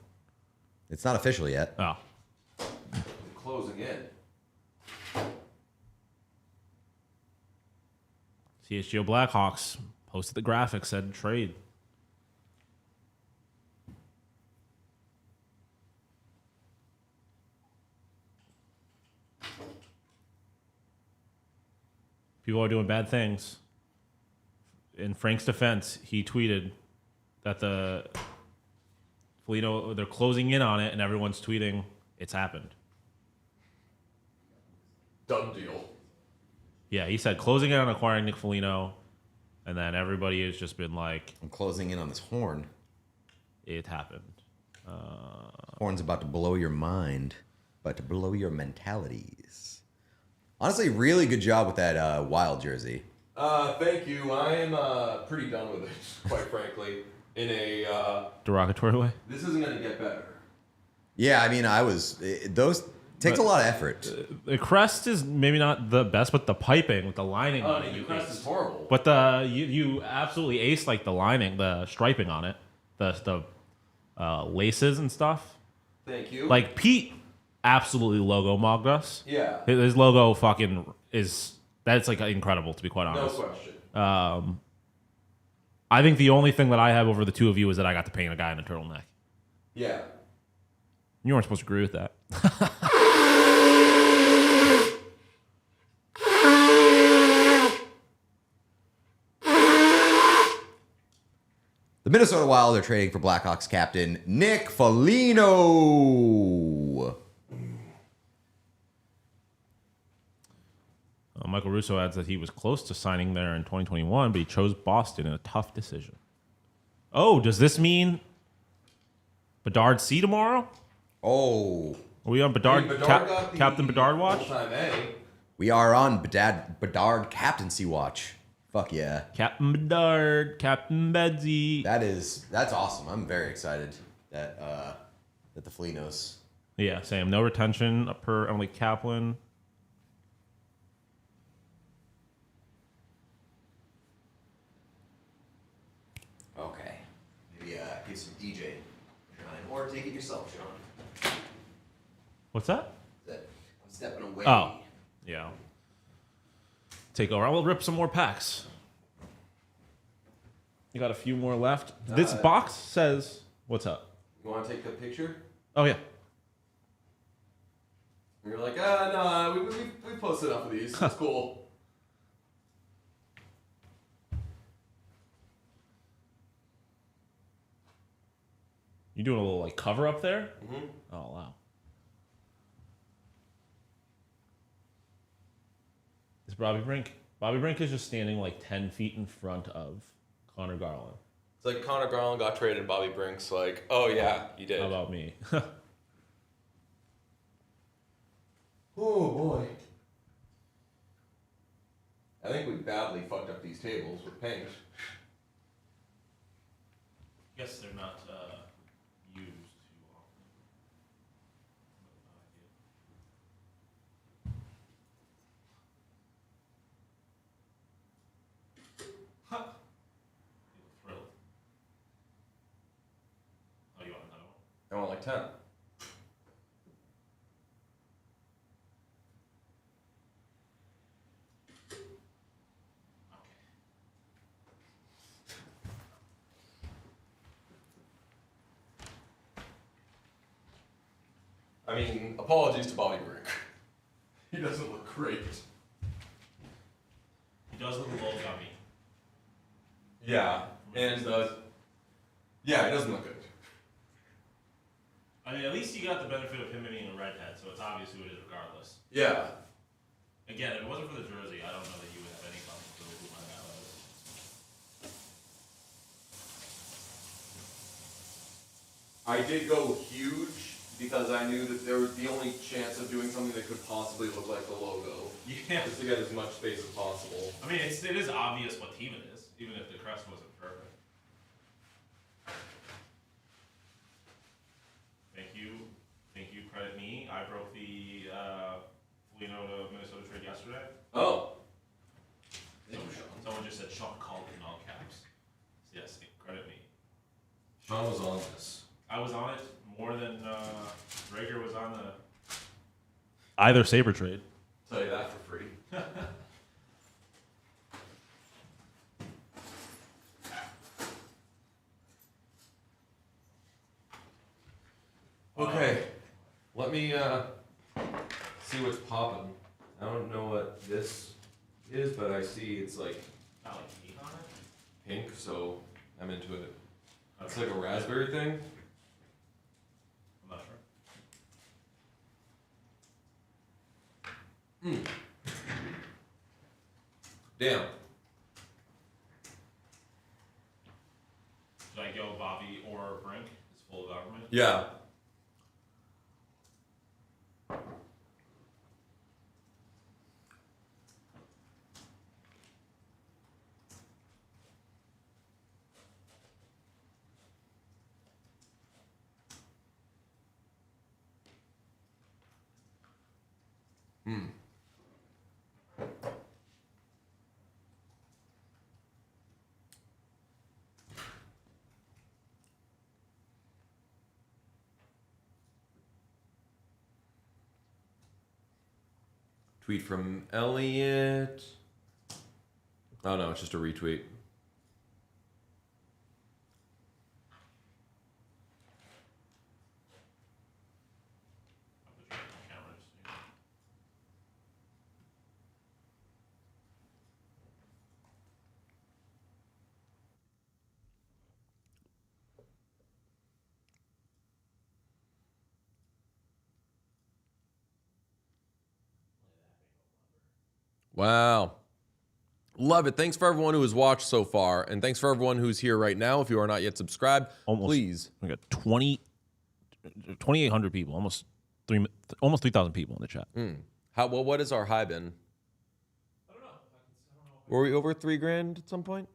S3: It's not official yet.
S8: Oh.
S5: Closing in.
S8: CHGO Blackhawks posted the graphic, said trade. People are doing bad things. In Frank's defense, he tweeted that they're closing in on it, and everyone's tweeting it's happened.
S5: Done deal.
S8: Yeah, he said closing in on acquiring Nick Foligno, and then everybody has just been like,
S3: I'm closing in on this horn.
S8: it happened.
S3: Horn's about to blow your mind, about to blow your mentalities.
S9: Honestly, really good job with that Wild jersey.
S5: Thank you. I am pretty done with it, quite frankly. In a
S8: Derogatory way?
S5: this isn't going to get better.
S9: Yeah, I mean, those takes a lot of effort.
S8: The crest is maybe not the best, but the piping with the lining on it,
S5: The
S8: you
S5: crest
S8: aced.
S5: is horrible.
S8: But you absolutely aced like the lining, the striping on it, the laces and stuff.
S5: Thank you.
S8: Like Pete absolutely logo mogged us.
S5: Yeah.
S8: His logo fucking that's like incredible, to be quite
S5: No
S8: honest.
S5: question.
S8: I think the only thing that I have over the two of you is that I got to paint a guy in a turtleneck.
S5: Yeah.
S8: You weren't supposed to agree with that.
S9: The Minnesota Wild are trading for Blackhawks captain Nick Foligno.
S8: Michael Russo adds that he was close to signing there in 2021, but he chose Boston in a tough decision. Oh, does this mean Bedard C tomorrow?
S9: Oh,
S8: Are we on Bedard, Captain Bedard watch?
S9: we are on Bedard captaincy watch. Fuck yeah.
S8: Captain Bedard, Captain Bedsy.
S9: That's awesome. I'm very excited that the Folignos.
S8: Yeah, same. No retention per Emily Kaplan.
S9: Okay. Maybe give some DJ, or take it yourself, Sean.
S8: What's that?
S9: I'm stepping away.
S8: Oh, yeah. Take over. I will rip some more packs. You got a few more left. This box says, what's up?
S5: You want to take the picture?
S8: Oh, yeah.
S5: And you're like, no, we posted enough of these. It's cool.
S8: You doing a little like cover up there?
S5: Mm-hmm.
S8: Oh, wow. It's Bobby Brink. Bobby Brink is just standing like 10 feet in front of Connor Garland.
S5: It's like Connor Garland got traded and Bobby Brink's like, oh yeah, you did.
S8: How about me?
S5: Oh boy. I think we badly fucked up these tables with paint.
S8: Guess they're not used too often. Huh. Thrilled. Oh, you want another one?
S5: I want like 10. I mean, apologies to Bobby Brink. He doesn't look great.
S8: He does look a little gummy.
S5: Yeah, and yeah, he doesn't look good.
S8: I mean, at least you got the benefit of him being a redhead, so it's obvious who it is regardless.
S5: Yeah.
S8: Again, if it wasn't for the jersey, I don't know that you would have any problem with who my guy was.
S5: I did go huge because I knew that there was the only chance of doing something that could possibly look like the logo.
S8: Yeah.
S5: Just to get as much space as possible.
S8: I mean, it is obvious what team it is, even if the crest wasn't perfect. Thank you, credit me. I broke the Foligno to Minnesota trade yesterday.
S5: Oh.
S8: Someone just said Sean Colton in all caps. Yes, credit me.
S5: Sean was on this.
S8: I was on it more than Rager was on the either Sabre trade.
S5: Tell you that for free. Okay, let me see what's popping. I don't know what this is, but I see it's like
S8: Not like pink on it.
S5: pink, so I'm into it. It's like a raspberry thing.
S8: I'm not sure.
S5: Damn.
S8: Should I go Bobby or Brink? It's full of government.
S5: Yeah.
S2: Tweet from Elliot. Oh no, it's just a retweet. Wow. Love it. Thanks for everyone who has watched so far. And thanks for everyone who's here right now. If you are not yet subscribed, please.
S8: We got 2,800 people, almost 3,000 people in the chat.
S2: What has our high been? I don't know. Were we over $3,000 at some point?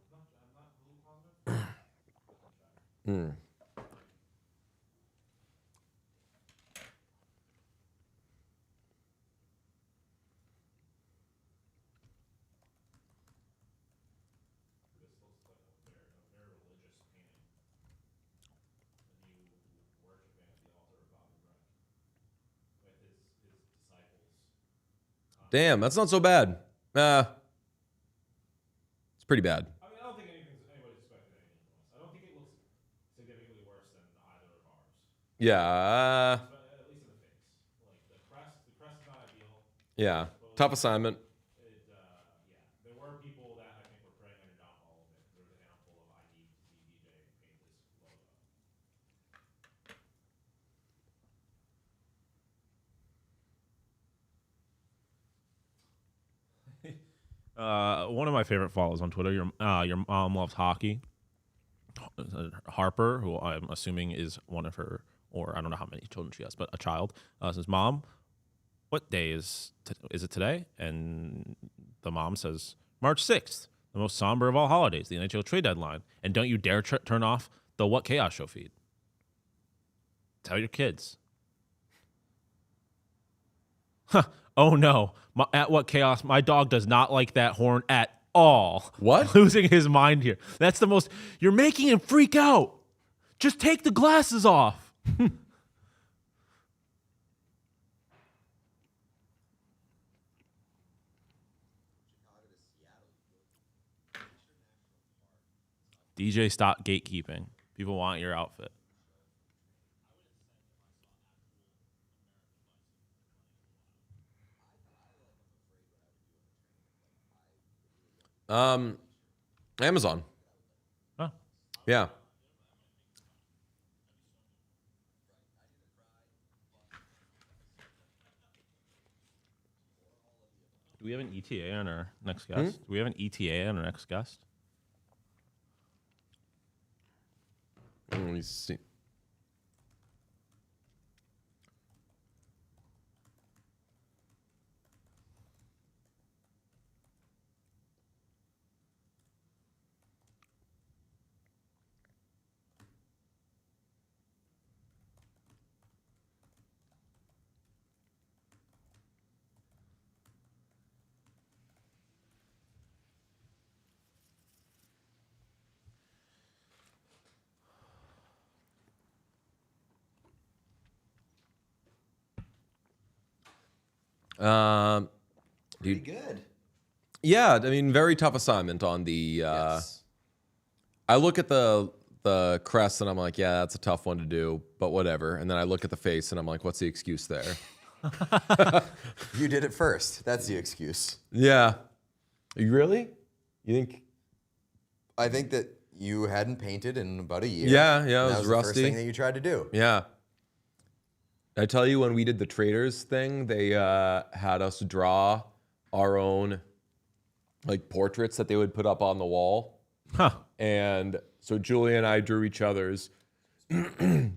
S2: Damn, that's not so bad. It's pretty bad.
S1: I mean, I don't think anybody's expected anything from us. I don't think it looks significantly worse than either of ours.
S2: Yeah.
S1: At least in the face. Like the crest is not ideal.
S2: Yeah. Tough assignment.
S1: There were people that I think were preying on your downfall a bit. There was a handful of I need to see DJ paint this logo.
S8: One of my favorite follows on Twitter. Your mom loves hockey. Harper, who I'm assuming is one of her, or I don't know how many children she has, but a child, says, "Mom, what day is it today?" And the mom says, "March 6th, the most somber of all holidays, the NHL trade deadline. And don't you dare turn off the What Chaos Show feed. Tell your kids." Huh. Oh no! At What Chaos, my dog does not like that horn at all.
S2: What?
S8: Losing his mind here. That's the most. You're making him freak out. Just take the glasses off. DJ, stop gatekeeping. People want your outfit.
S2: Amazon.
S8: Huh.
S2: Yeah.
S8: Do we have an ETA on our next guest? Do we have an ETA on our next guest?
S2: Let me see.
S3: Pretty good.
S2: Yeah, I mean, very tough assignment on the.
S3: Yes.
S2: I look at the crest and I'm like, yeah, that's a tough one to do, but whatever. And then I look at the face and I'm like, what's the excuse there?
S9: You did it first. That's the excuse.
S2: Yeah. You really? You think?
S9: I think that you hadn't painted in about a year.
S2: Yeah, it
S9: That
S2: was
S9: was
S2: rusty.
S9: the first thing that you tried to do.
S2: Yeah. I tell you, when we did the traders thing, they had us draw our own like portraits that they would put up on the wall.
S8: Huh.
S2: And so Julia and I drew each other's.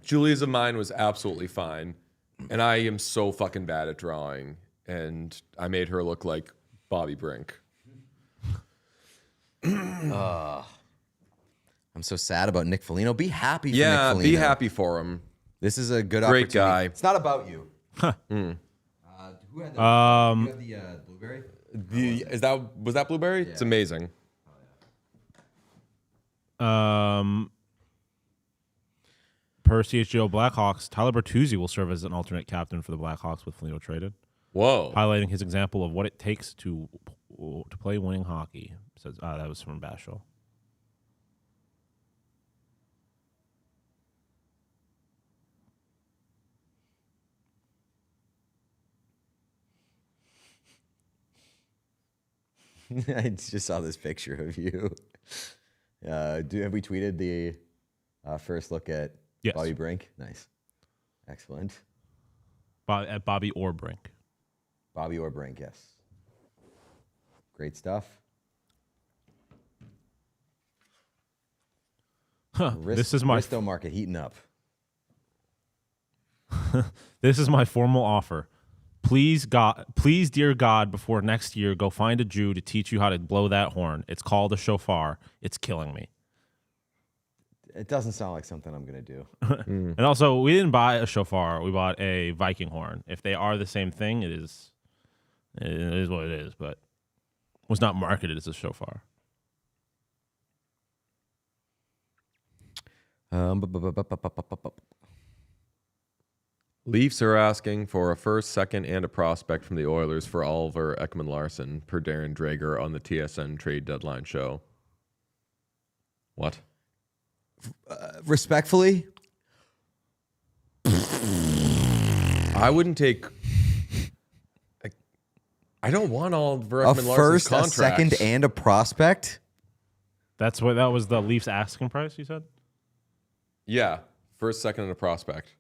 S2: Julia's of mine was absolutely fine. And I am so fucking bad at drawing. And I made her look like Bobby Brink.
S9: I'm so sad about Nick Foligno. Be happy for Nick
S2: Yeah,
S9: Foligno.
S2: be happy for him.
S9: This is a good
S2: Great
S9: opportunity.
S2: guy.
S9: It's not about you.
S8: Huh.
S9: Who
S3: Who had
S8: You have
S3: the blueberry?
S2: Was that blueberry? It's amazing.
S8: Per CHGO Blackhawks, Tyler Bertuzzi will serve as an alternate captain for the Blackhawks with Foligno traded,
S2: Whoa.
S8: highlighting his example of what it takes to play winning hockey. Says that was from Bashel.
S9: I just saw this picture of you. Have we tweeted the first look at
S8: Yes.
S9: Bobby Brink? Nice. Excellent.
S8: At Bobby or Brink.
S9: Bobby or Brink, yes. Great stuff.
S8: This is my
S9: Risto market heating up.
S8: This is my formal offer. Please, dear God, before next year, go find a Jew to teach you how to blow that horn. It's called a shofar. It's killing me.
S9: It doesn't sound like something I'm going to do.
S8: And also, we didn't buy a shofar. We bought a Viking horn. If they are the same thing, it is what it is, but it was not marketed as a shofar.
S2: Leafs are asking for a first, second, and a prospect from the Oilers for Oliver Ekman-Larsson per Darren Drager on the TSN trade deadline show. What?
S9: Respectfully,
S2: I wouldn't take. I don't want Oliver
S9: a
S2: Ekman-Larsson's
S9: first,
S2: contract.
S9: a second, and a prospect?
S8: That was the Leafs asking price, you said?
S2: Yeah, first, second, and a prospect.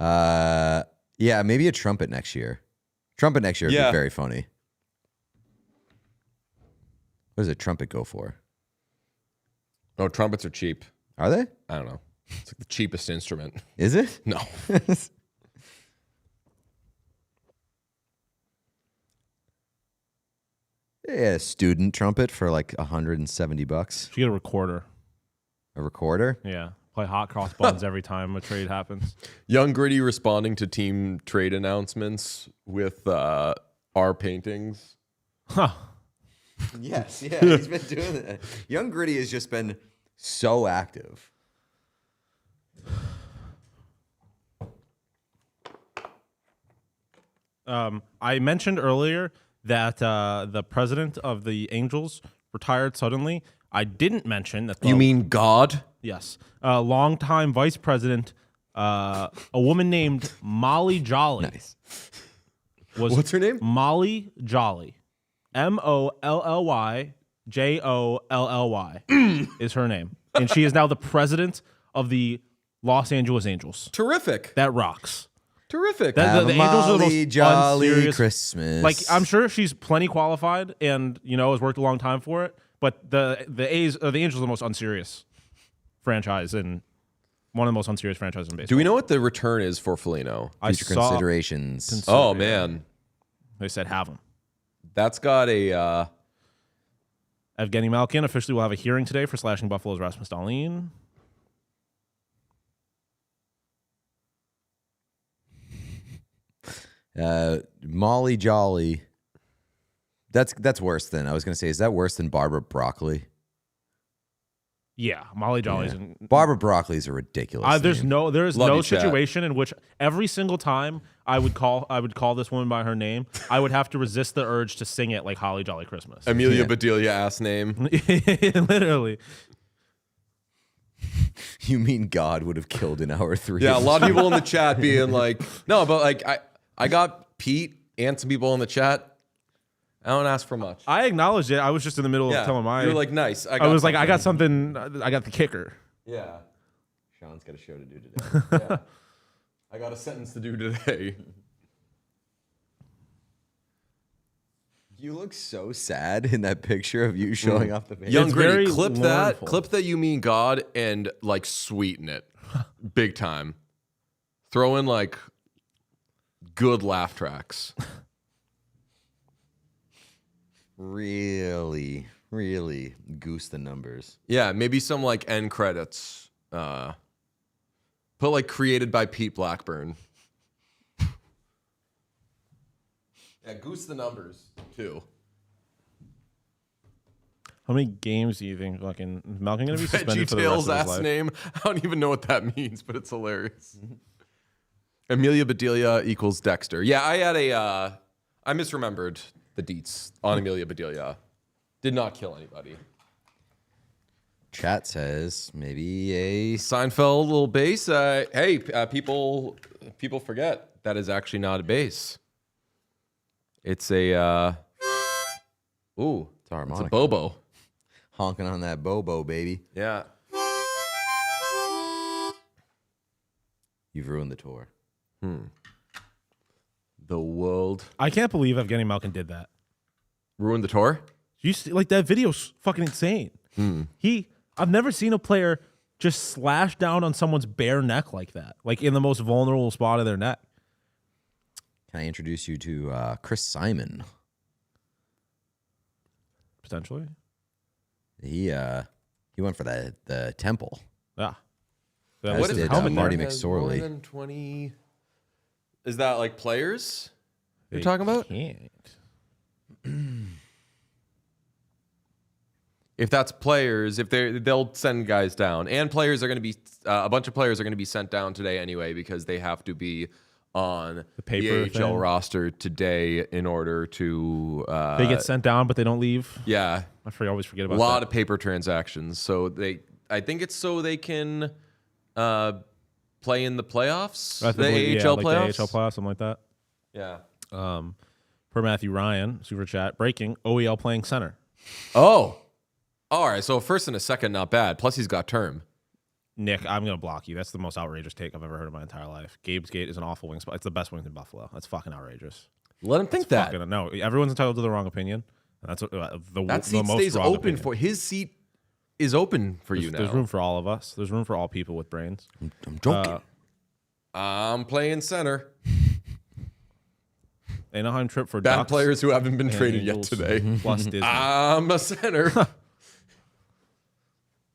S9: Yeah, maybe a trumpet next year. Trumpet next year would be very funny. What does a trumpet go for?
S2: Oh, trumpets are cheap.
S9: Are they?
S2: I don't know. It's like the cheapest instrument.
S9: Is it?
S2: No.
S9: Yeah, a student trumpet for like $170.
S8: You get a recorder.
S9: A recorder?
S8: Yeah. Play hot cross buns every time a trade happens.
S2: Young Gritty responding to team trade announcements with our paintings.
S8: Huh.
S9: Yes, yeah, he's been doing that. Young Gritty has just been so active.
S8: I mentioned earlier that the president of the Angels retired suddenly. I didn't mention that.
S2: You mean God?
S8: Yes. Longtime vice president, a woman named Molly Jolly.
S9: Nice.
S2: What's her name?
S8: Molly Jolly. MOLLYJOLLY is her name. And she is now the president of the Los Angeles Angels.
S2: Terrific.
S8: That rocks.
S2: Terrific.
S8: The
S9: Have a
S8: Angels are the
S9: Molly
S8: most
S9: Jolly
S8: unserious.
S9: Christmas.
S8: Like, I'm sure she's plenty qualified and, has worked a long time for it. But the Angels are the most unserious franchise and one of the most unserious franchises in baseball.
S2: Do we know what the return is for Foligno?
S9: Future considerations.
S2: Oh, man.
S8: They said have him.
S2: That's got a...
S8: Evgeny Malkin officially will have a hearing today for slashing Buffalo's Rasmus Dahlin.
S9: Molly Jolly. That's worse than, I was going to say, is that worse than Barbara Broccoli?
S8: Yeah, Molly Jolly's.
S9: Yeah. Barbara Broccoli's a ridiculous
S8: There is
S9: name.
S8: no situation in which every single time I would call this woman by her name, I would have to resist the urge to sing it like Holly Jolly Christmas.
S2: Amelia Bedelia ass name.
S8: Literally.
S9: You mean God would have killed in hour 3?
S2: Yeah, a lot of people in the chat being like, no, but like I got Pete and some people in the chat. I don't ask for much.
S8: I acknowledged it. I was just in the middle of telling my.
S2: You're like, nice.
S8: I was like, I got something. I got the kicker.
S2: Yeah.
S9: Sean's got a show to do today.
S2: Yeah. I got a sentence to do today.
S9: You look so sad in that picture of you showing off the page.
S2: Young Gritty,
S8: very
S2: clip
S8: mournful.
S2: clip that you mean God and like sweeten it. Big time. Throw in like good laugh tracks.
S9: Really, really goose the numbers.
S2: Yeah, maybe some like end credits Put like created by Pete Blackburn. Yeah, goose the numbers too.
S8: How many games do you think fucking is Malkin going to be suspended for the
S2: Tails
S8: rest of his
S2: ass
S8: life?
S2: name. I don't even know what that means, but it's hilarious. Amelia Bedelia equals Dexter. Yeah, I had I misremembered the deets on Amelia Bedelia. Did not kill anybody.
S9: Chat says maybe a
S2: Seinfeld little base. Hey, people forget that is actually not a base. It's a ooh,
S9: it's a
S2: it's a
S9: harmonica.
S2: bobo.
S9: Honking on that bobo, baby.
S2: Yeah.
S9: You've ruined the tour.
S2: The world
S8: I can't believe Evgeny Malkin did that.
S2: ruined the tour.
S8: You see, like that video's fucking insane. I've never seen a player just slash down on someone's bare neck like that, like in the most vulnerable spot of their neck.
S9: Can I introduce you to Chris Simon?
S8: Potentially,
S9: He went for the temple.
S8: yeah.
S9: As
S2: What is
S9: did,
S2: helmet
S9: Marty
S2: there? Has more
S9: McSorley.
S2: than 20. Is that like players you're
S8: They
S2: talking about?
S8: Can't.
S2: If that's players, if they'll send guys down, and players are going to be a bunch of players are going to be sent down today anyway because they have to be on the
S8: paper
S2: AHL
S8: thing.
S2: roster today in order to.
S8: They get sent down, but they don't leave.
S2: Yeah,
S8: Always forget
S2: a
S8: about
S2: lot
S8: that.
S2: of paper transactions. So I think it's so they can play in the playoffs,
S8: I
S2: the
S8: think,
S2: AHL
S8: like
S2: playoffs.
S8: the AHL playoffs, something like that.
S2: Yeah.
S8: Per Matthew Ryan, super chat, breaking OEL playing center.
S2: Oh. All right. So a first and a second, not bad. Plus he's got term.
S8: Nick, I'm gonna block you. That's the most outrageous take I've ever heard in my entire life. Gabe's Gate is an awful wing spot. It's the best wing in Buffalo. That's fucking outrageous.
S2: Let him think that.
S8: No, everyone's entitled to the wrong opinion. That's
S2: That seat
S8: the most
S2: stays
S8: wrong
S2: open
S8: opinion.
S2: for his seat is open for you now.
S8: There's room for all of us. There's room for all people with brains.
S9: I'm joking.
S2: I'm playing center.
S8: Anaheim trip for
S2: Bad
S8: Ducks
S2: players who haven't been
S8: and
S2: traded yet
S8: Angels
S2: today.
S8: Plus Disney.
S2: I'm a center.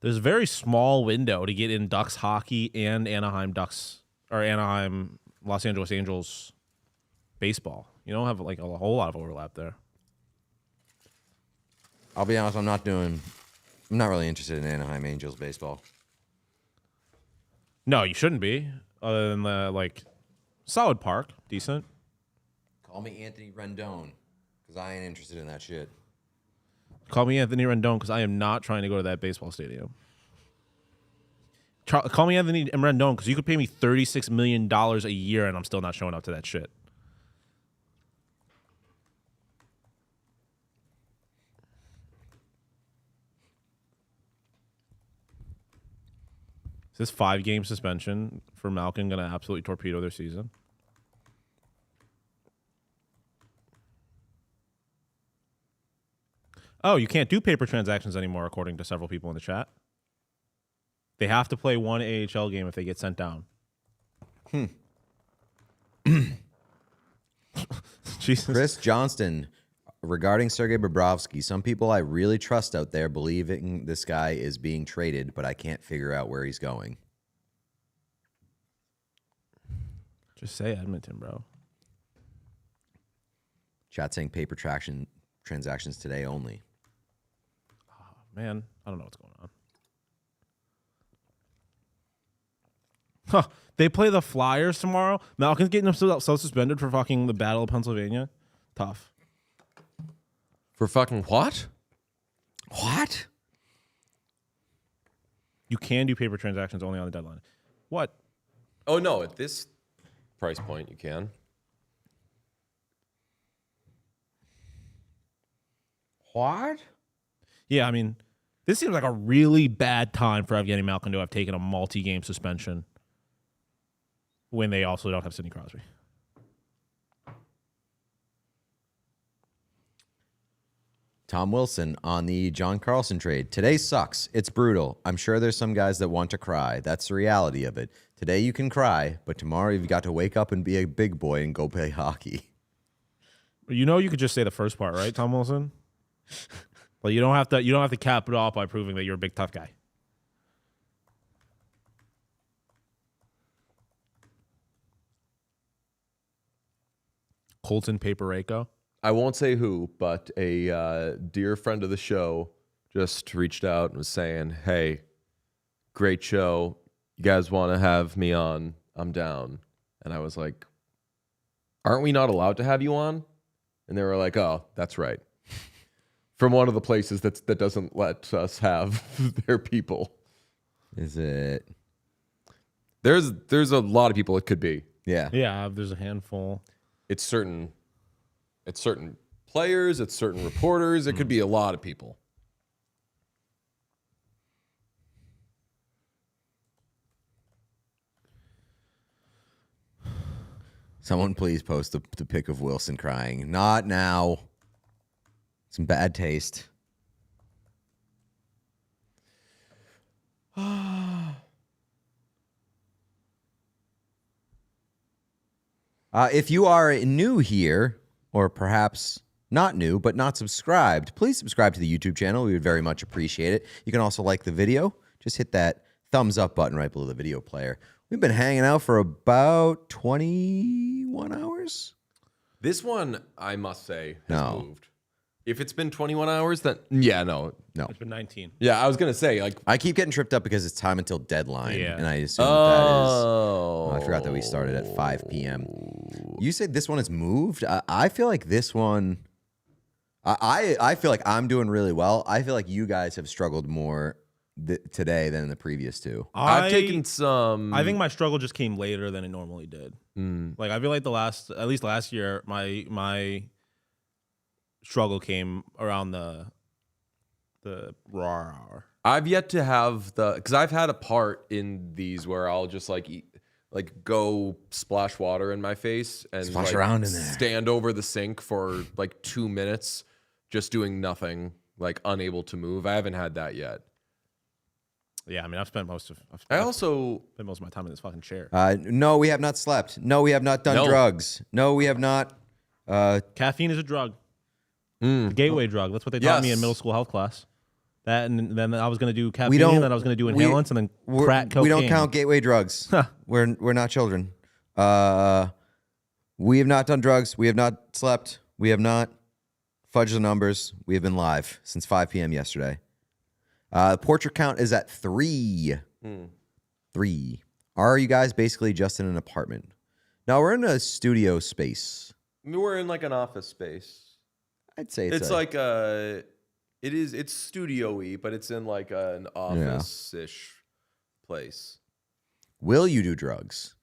S8: There's a very small window to get in Ducks hockey and Anaheim Ducks or Anaheim Los Angeles Angels baseball. You don't have like a whole lot of overlap there.
S9: I'll be honest, I'm not really interested in Anaheim Angels baseball.
S8: No, you shouldn't be. Other than the like solid park, decent.
S9: Call me Anthony Rendon, because I ain't interested in that shit.
S8: Call me Anthony Rendon because I am not trying to go to that baseball stadium. Call me Anthony Rendon because you could pay me $36 million a year and I'm still not showing up to that shit. Is this 5-game suspension for Malkin going to absolutely torpedo their season? Oh, you can't do paper transactions anymore, according to several people in the chat. They have to play one AHL game if they get sent down. Jesus.
S9: Chris Johnston, regarding Sergei Bobrovsky, some people I really trust out there believing this guy is being traded, but I can't figure out where he's going.
S8: Just say Edmonton, bro.
S9: Chat saying paper transactions today only.
S8: Man, I don't know what's going on. Huh. They play the Flyers tomorrow. Malkin's getting himself suspended for fucking the Battle of Pennsylvania. Tough.
S2: For fucking what?
S9: What?
S8: You can do paper transactions only on the deadline. What?
S2: Oh, no. At this price point, you can.
S9: What?
S8: Yeah, I mean, this seems like a really bad time for Evgeny Malkin to have taken a multi-game suspension when they also don't have Sidney Crosby.
S9: Tom Wilson on the John Carlson trade. Today sucks. It's brutal. I'm sure there's some guys that want to cry. That's the reality of it. Today you can cry, but tomorrow you've got to wake up and be a big boy and go play hockey.
S8: You know, you could just say the first part, right, Tom Wilson? Like you don't have to cap it off by proving that you're a big tough guy. Colten Parayko.
S2: I won't say who, but a dear friend of the show just reached out and was saying, "Hey, great show. You guys want to have me on? I'm down." And I was like, "Aren't we not allowed to have you on?" And they were like, "Oh, that's right." From one of the places that doesn't let us have their people.
S9: Is it?
S2: There's a lot of people it could be.
S9: Yeah.
S8: Yeah, there's a handful.
S2: It's certain players, it's certain reporters, it could be a lot of people.
S9: Someone please post the pic of Wilson crying. Not now. Some bad taste. If you are new here, or perhaps not new, but not subscribed, please subscribe to the YouTube channel. We would very much appreciate it. You can also like the video. Just hit that thumbs up button right below the video player. We've been hanging out for about 21 hours.
S2: This one, I must say, has
S9: No.
S2: moved. If it's been 21 hours, then no.
S8: It's been 19.
S2: Yeah, I was gonna say, like,
S9: I keep getting tripped up because it's time until deadline,
S8: Yeah.
S9: and I assume that is. Oh, I forgot that we started at 5 p.m. You said this one has moved. I feel like this one. I feel like I'm doing really well. I feel like you guys have struggled more today than in the previous two.
S2: I've taken some.
S8: I think my struggle just came later than it normally did. Like I feel like at least last year, my struggle came around the raw hour.
S2: I've yet to have because I've had a part in these where I'll just go splash water in my face and
S9: Splash around in there.
S2: stand over the sink for like 2 minutes, just doing nothing, like unable to move. I haven't had that yet.
S8: Yeah, I mean, I've spent most of
S2: I also
S8: spent most of my time in this fucking chair.
S9: No, we have not slept. No, we have not done drugs. No, we have not.
S8: Caffeine is a drug. A gateway drug. That's what they taught me in middle school health class. That and then I was going to do caffeine, and then I was going to do inhalants, and then crack cocaine.
S9: We don't count gateway drugs. We're not children. We have not done drugs. We have not slept. We have not fudged the numbers. We have been live since 5 p.m. yesterday. The portrait count is at 3. 3. Are you guys basically just in an apartment? No, we're in a studio space.
S2: we're in like an office space.
S9: I'd say
S2: it's like it's studio-y, but it's in like an office-ish place.
S9: Will you do drugs?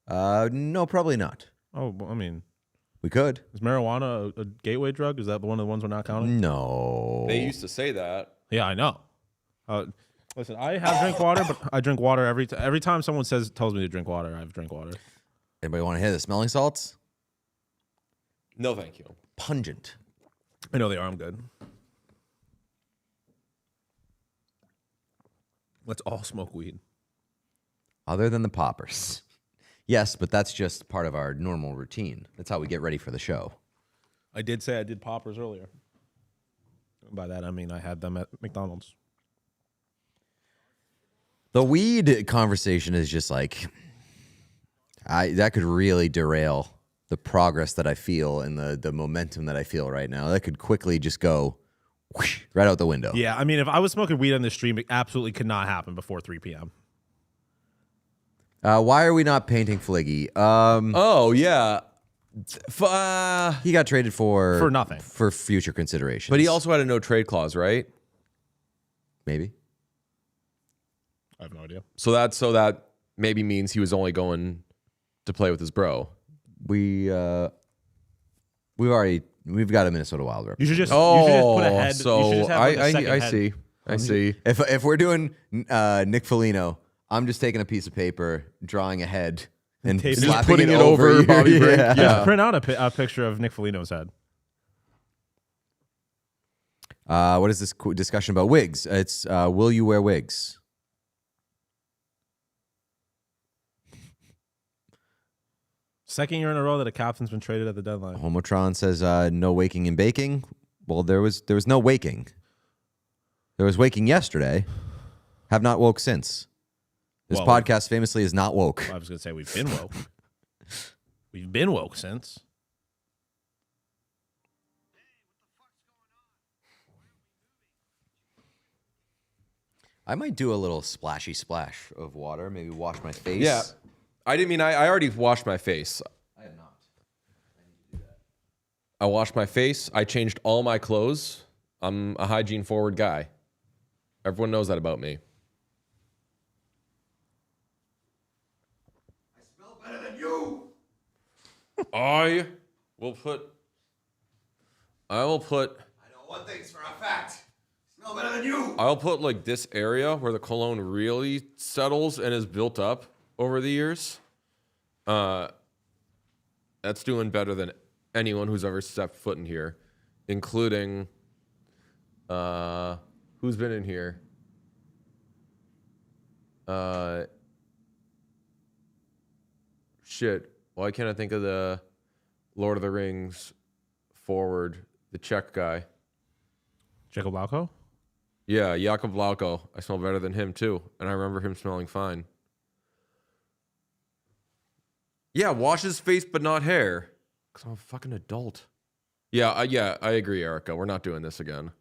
S9: No, probably not.
S8: Oh, well, I mean,
S9: we could.
S8: Is marijuana a gateway drug? Is that one of the ones we're not counting?
S9: No.
S2: They used to say that.
S8: Yeah, I know. Listen, I have drink water, but I drink water every time someone tells me to drink water. I have drink water.
S9: Anybody want to hear the smelling salts?
S2: No, thank you.
S9: Pungent.
S8: I know they are. I'm good. Let's all smoke weed.
S9: Other than the poppers. Yes, but that's just part of our normal routine. That's how we get ready for the show.
S8: I did say I did poppers earlier. By that, I mean I had them at McDonald's.
S9: The weed conversation is just like, that could really derail the progress that I feel and the momentum that I feel right now. That could quickly just go whoosh, right out the window.
S8: Yeah, I mean, if I was smoking weed on this stream, it absolutely could not happen before 3 p.m.
S9: Why are we not painting Fliggy?
S2: Oh, yeah.
S9: He got traded for
S8: nothing.
S9: For future considerations.
S2: But he also had a no trade clause, right?
S9: Maybe.
S8: I have no idea.
S2: So that maybe means he was only going to play with his bro.
S9: We've got a Minnesota Wild rep.
S8: You should just put a head.
S2: So I see.
S9: If we're doing Nick Foligno, I'm just taking a piece of paper, drawing a head, and
S2: just putting it over Bobby Brink.
S9: Yeah.
S8: Just print out a picture of Nick Foligno's head.
S9: What is this discussion about wigs? It's will you wear wigs?
S8: Second year in a row that a captain's been traded at the deadline.
S9: Homotron says no waking and baking. Well, there was no waking. There was waking yesterday. Have not woke since. This podcast famously is not woke.
S8: I was going to say we've been woke. We've been woke since.
S9: I might do a little splashy splash of water. Maybe wash my face.
S2: Yeah. I didn't mean I already washed my face.
S9: I have not.
S2: I washed my face. I changed all my clothes. I'm a hygiene forward guy. Everyone knows that about me.
S3: I smell better than you.
S2: I will put.
S3: I know one thing's for a fact. I smell better than you.
S2: I'll put like this area where the cologne really settles and is built up over the years. That's doing better than anyone who's ever stepped foot in here, including who's been in here. Shit. Why can't I think of the Lord of the Rings forward, the Czech guy?
S8: Jacob Lauko?
S2: Yeah, Jakub Lauko. I smell better than him too, and I remember him smelling fine. Yeah, wash his face but not hair, because I'm a fucking adult. Yeah, I agree, Erica. We're not doing this again.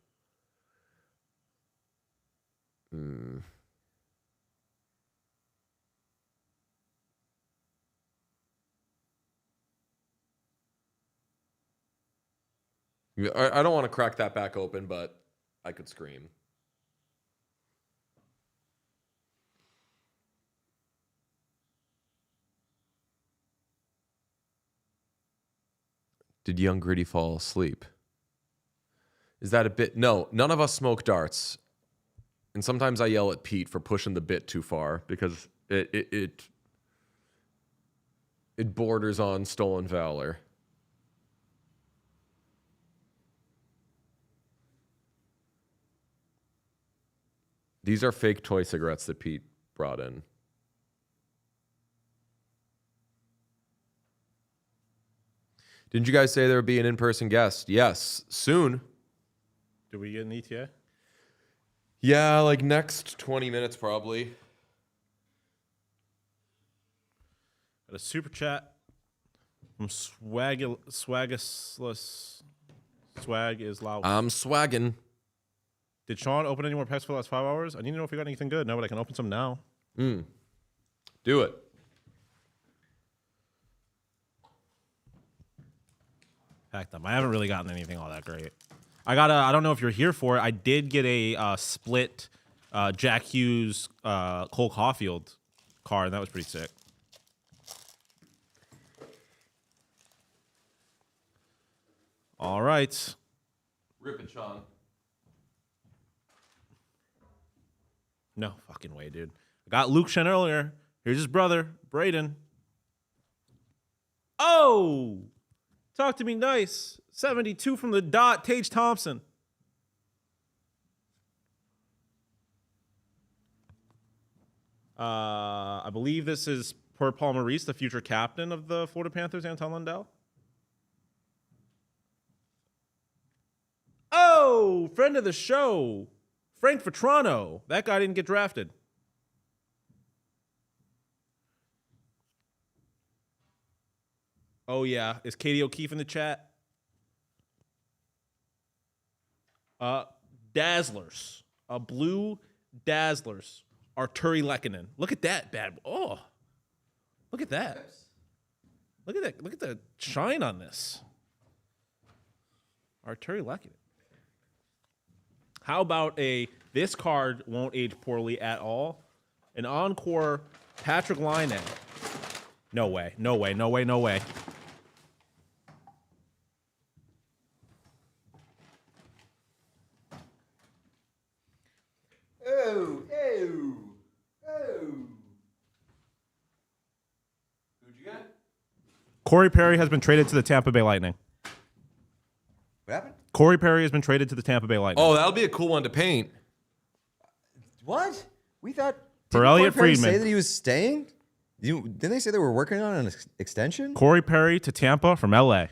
S2: I don't want to crack that back open, but I could scream. Did young Gritty fall asleep? Is that a bit? No, none of us smoke darts. And sometimes I yell at Pete for pushing the bit too far because it borders on stolen valor. These are fake toy cigarettes that Pete brought in. Didn't you guys say there would be an in-person guest? Yes, soon.
S8: Do we get an ETA?
S2: Yeah, like next 20 minutes probably.
S8: Got a super chat from Swag is loud.
S2: I'm swagging.
S8: Did Sean open any more packs for the last 5 hours? I need to know if we got anything good. No, but I can open some now.
S2: Do it.
S8: Pack them. I haven't really gotten anything all that great. I don't know if you're here for it. I did get a split Jack Hughes Cole Caulfield card, and that was pretty sick. All right.
S2: Rip it, Sean.
S8: No fucking way, dude. I got Luke Shen earlier. Here's his brother, Braden. Oh! Talk to me nice. 72 from the dot, Tage Thompson. I believe this is per Paul Maurice, the future captain of the Florida Panthers, Anton Lundell. Oh, friend of the show, Frank Vetrano. That guy didn't get drafted. Oh, yeah. Is Katie O'Keefe in the chat? Dazzlers. Blue Dazzlers. Arturi Lekkinen. Look at that bad. Oh. Look at that. Look at that. Look at the shine on this. Arturi Lekkinen. How about this card won't age poorly at all? An encore Patrick Laine. No way. No way. No way. No way.
S3: Oh. Who'd you get?
S8: Corey Perry has been traded to the Tampa Bay Lightning.
S3: What happened?
S8: Corey Perry has been traded to the Tampa Bay Lightning.
S2: Oh, that'll be a cool one to paint.
S9: What? We thought.
S8: For
S9: Didn't
S8: Elliot
S9: Corey Perry
S8: Friedman.
S9: say that he was staying? Didn't they say they were working on an extension?
S8: Corey Perry to Tampa from LA.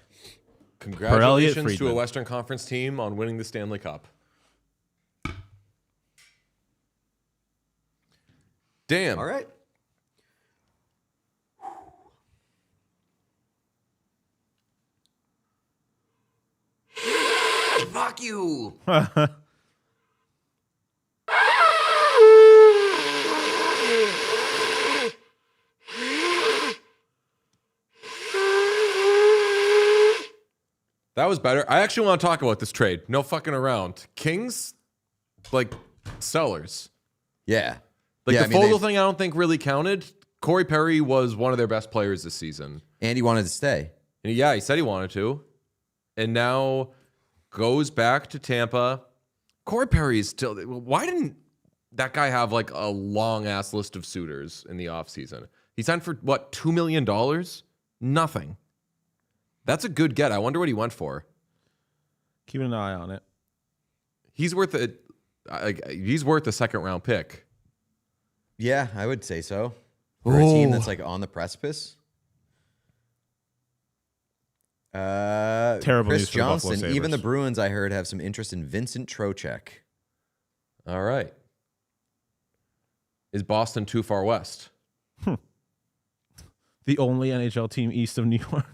S2: Congratulations to a
S8: Friedman.
S2: Western Conference team on winning the Stanley Cup. Damn.
S9: All right.
S3: Fuck you.
S2: That was better. I actually want to talk about this trade. No fucking around. Kings, like, sellers.
S9: Yeah.
S2: Like,
S9: yeah,
S2: the Fogle thing I don't think really counted. Corey Perry was one of their best players this season.
S9: And he wanted to stay.
S2: And yeah, he said he wanted to. And now goes back to Tampa. Corey Perry is still... Why didn't that guy have, like, a long-ass list of suitors in the offseason? He signed for, what, $2 million? Nothing. That's a good get. I wonder what he went for.
S8: Keeping an eye on it.
S2: He's worth a second-round pick.
S9: Yeah, I would say so. For a team that's like on the precipice.
S8: Terrible
S9: Chris
S8: news for the Buffalo
S9: Johnston.
S8: Sabres.
S9: Even the Bruins, I heard, have some interest in Vincent Trocheck.
S2: All right. Is Boston too far west?
S8: The only NHL team east of New York.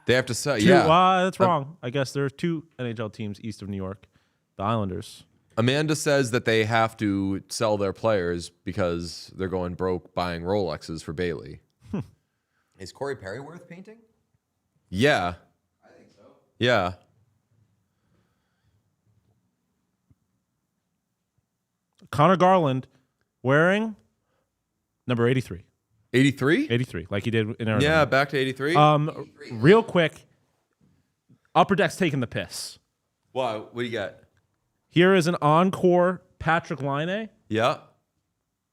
S2: They have to sell. Yeah,
S8: That's wrong. I guess there are 2 NHL teams east of New York. The Islanders.
S2: Amanda says that they have to sell their players because they're going broke buying Rolexes for Bailey.
S9: Is Corey Perry worth painting?
S2: Yeah.
S9: I think so.
S2: Yeah.
S8: Connor Garland wearing number 83.
S2: 83?
S8: 83, like he did in Arizona.
S2: Yeah, back to 83.
S8: Real quick, Upper Deck's taking the piss.
S2: What do you got?
S8: Here is an encore Patrick Laine,
S2: Yeah.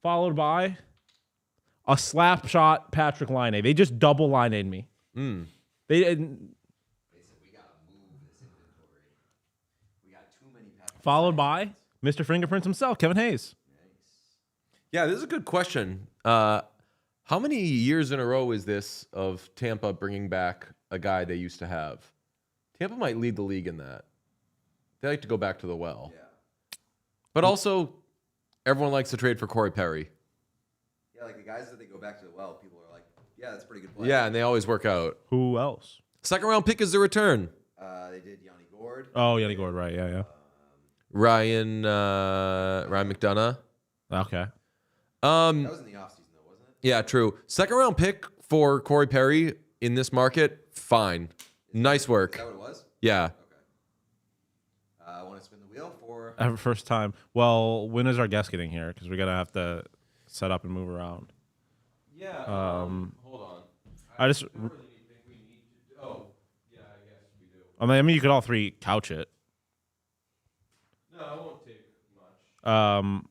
S8: followed by a slap shot Patrick Laine. They just double Lained me. They didn't. Followed by Mr. Fingerprints himself, Kevin Hayes.
S2: Yeah, this is a good question. How many years in a row is this of Tampa bringing back a guy they used to have? Tampa might lead the league in that. They like to go back to the well. Yeah. But also, everyone likes to trade for Corey Perry.
S3: Yeah, like the guys that they go back to the well, people are like, yeah, that's a pretty good play.
S2: Yeah, and they always work out.
S8: Who else?
S2: Second round pick is the return.
S3: They did Yanni Gord.
S8: Oh, Yanni Gord, right? Yeah.
S2: Ryan McDonough.
S8: Okay.
S3: That was in the offseason, though, wasn't it?
S2: Yeah, true. Second round pick for Corey Perry in this market, fine. Nice work.
S3: Is that what it was?
S2: Yeah.
S3: Okay. I want to spin the wheel for...
S8: First time. Well, when is our guest getting here? Because we're going to have to set up and move around.
S2: Yeah. Hold on.
S8: I just...
S2: don't really think we need to... Oh, yeah, I guess we do.
S8: I mean, you could all 3 couch it.
S2: No, it won't take much.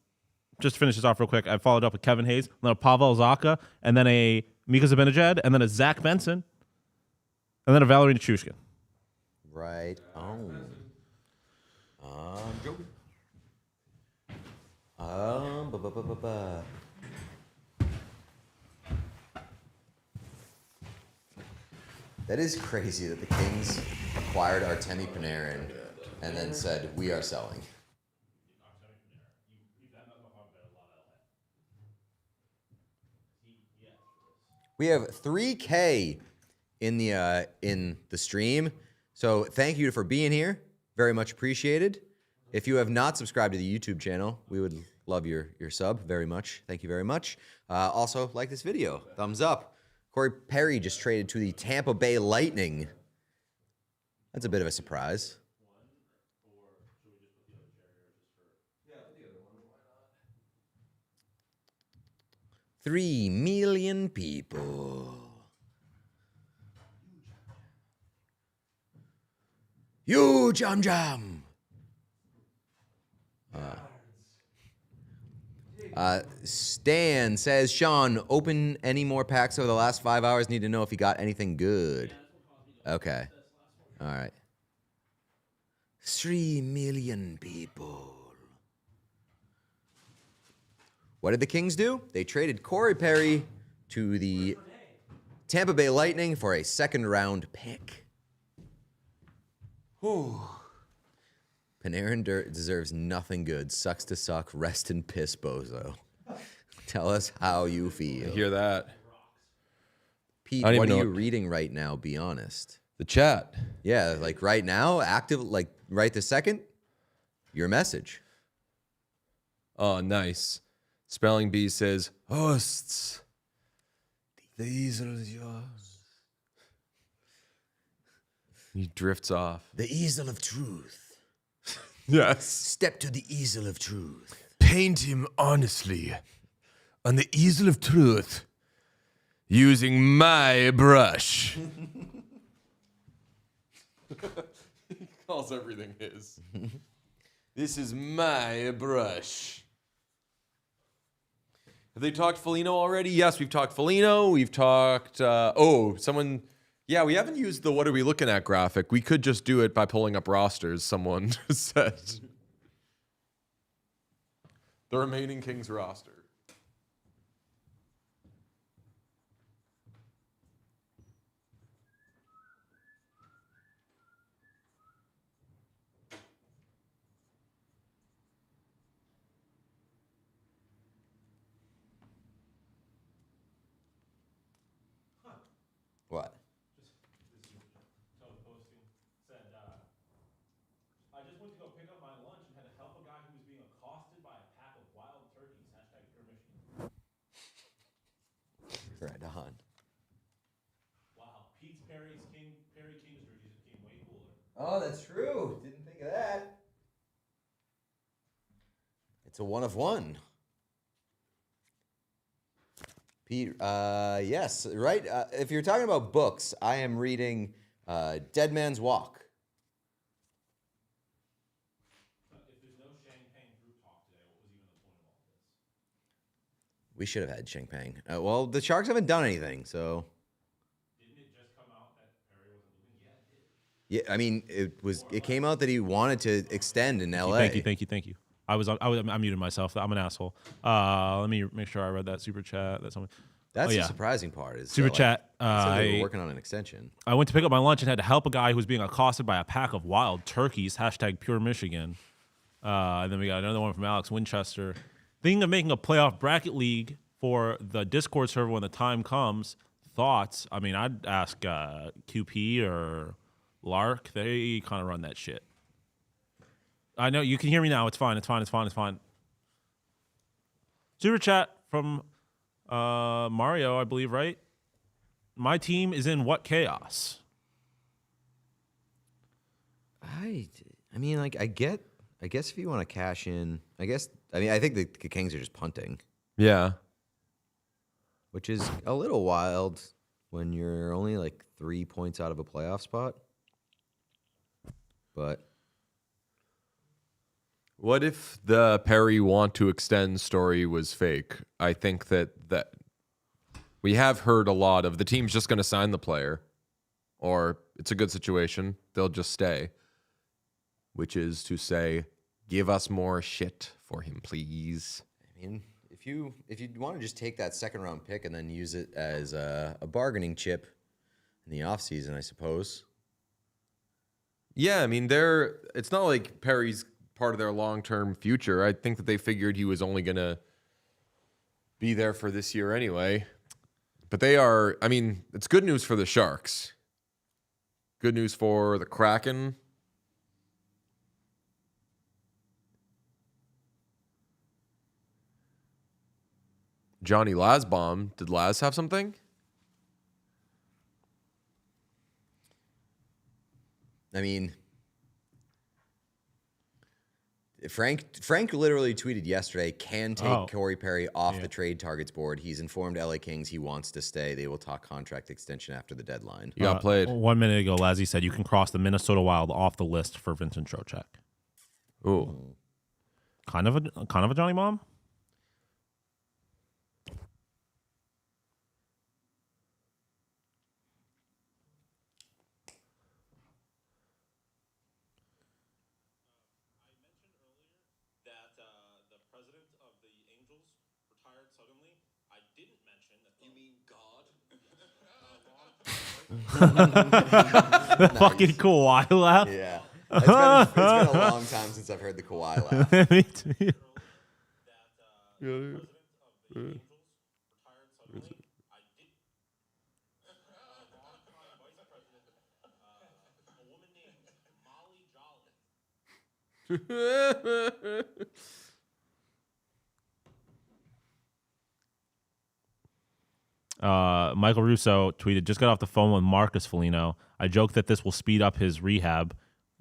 S8: Just to finish this off real quick, I followed up with Kevin Hayes, then a Pavel Zacha, and then a Mika Zibanejad, and then a Zach Benson, and then a Valerie Nichushkin.
S9: Right on. Joe. That is crazy that the Kings acquired Artemi Panarin and then said, we are selling. We have 3K in the stream. So thank you for being here. Very much appreciated. If you have not subscribed to the YouTube channel, we would love your sub very much. Thank you very much. Also, like this video. Thumbs up. Corey Perry just traded to the Tampa Bay Lightning. That's a bit of a surprise. $3 million people. You jam jam. Stan says, Sean, open any more packs over the last 5 hours. Need to know if you got anything good. Okay. All right. 3 million people. What did the Kings do? They traded Corey Perry to the Tampa Bay Lightning for a second-round pick. Whew. Panarin deserves nothing good. Sucks to suck. Rest in piss, bozo. Tell us how you feel.
S2: I hear that.
S9: Pete, what are you reading right now? Be honest.
S2: The chat.
S9: Yeah, like right now, active, like right this second, your message.
S2: Oh, nice. Spelling Bee says, hosts, these are yours. He drifts off.
S9: The easel of truth.
S2: Yes.
S9: Step to the easel of truth.
S2: Paint him honestly on the easel of truth using my brush. He calls everything his. This is my brush. Have they talked Foligno already? Yes, we've talked Foligno. We've talked... someone... Yeah, we haven't used the what are we looking at graphic. We could just do it by pulling up rosters, someone said. The remaining Kings roster.
S3: What?
S8: I just went to go pick up my lunch and had to help a guy who was being accosted by a pack of wild turkeys. Hashtag pure Michigan.
S3: Right on.
S8: Wow, Pete's Perry Kings jerseys became way cooler.
S3: Oh, that's true. Didn't think of that. It's a 1 of 1. Pete, yes, right. If you're talking about books, I am reading Dead Man's Walk.
S8: If there's no Champagne group talk today, what was even the point of all this?
S3: We should have had Champagne. Well, the Sharks haven't done anything, so.
S8: Didn't it just come out that Perry wasn't leaving? Yeah, it did.
S3: Yeah, I mean, it came out that he wanted to extend in LA.
S8: Thank you. I muted myself. I'm an asshole. Let me make sure I read that super chat. That's something.
S3: That's the surprising part. Is
S8: super chat.
S3: they were working on an extension.
S8: I went to pick up my lunch and had to help a guy who was being accosted by a pack of wild turkeys. Hashtag pure Michigan. And then we got another one from Alex Winchester. Thinking of making a playoff bracket league for the Discord server when the time comes. Thoughts? I mean, I'd ask QP or Lark. They kind of run that shit. I know you can hear me now. It's fine. Super chat from Mario, I believe, right? My team is in what chaos?
S3: I mean, like, I guess if you want to cash in, I think the Kings are just punting.
S2: Yeah.
S3: Which is a little wild when you're only like 3 points out of a playoff spot. But
S2: what if the Perry want to extend story was fake? I think that we have heard a lot of the team's just going to sign the player, or it's a good situation, they'll just stay. Which is to say, give us more shit for him, please.
S3: I mean, if you want to just take that second round pick and then use it as a bargaining chip in the offseason, I suppose.
S2: Yeah, I mean, it's not like Perry's part of their long-term future. I think that they figured he was only going to be there for this year anyway. But it's good news for the Sharks. Good news for the Kraken. Johnny Lasbaum. Did Laz have something?
S3: I mean, Frank literally tweeted yesterday, can take Corey Perry off the trade targets board. He's informed LA Kings he wants to stay. They will talk contract extension after the deadline.
S2: You got played.
S8: 1 minute ago, Lazzy said you can cross the Minnesota Wild off the list for Vincent Trocheck.
S2: Ooh.
S8: Kind of a Johnny Mom? The fucking Kawhi laugh.
S3: Yeah. It's been a long time since I've heard the Kawhi laugh.
S8: Me too. Michael Russo tweeted, just got off the phone with Marcus Foligno. I joked that this will speed up his rehab.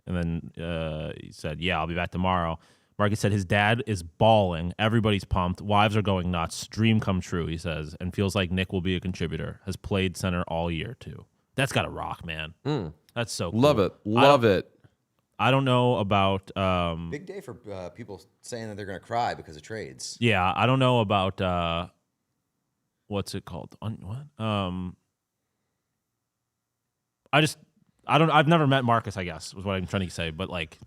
S8: And then he said, yeah, I'll be back tomorrow. Marcus said his dad is bawling. Everybody's pumped. Wives are going nuts. Dream come true, he says, and feels like Nick will be a contributor. Has played center all year, too. That's got to rock, man. That's so cool.
S2: Love it. Love it.
S8: I don't know about...
S9: Big day for people saying that they're going to cry because of trades.
S8: Yeah, I don't know about... what's it called? I've never met Marcus, I guess, was what I'm trying to say. But, like,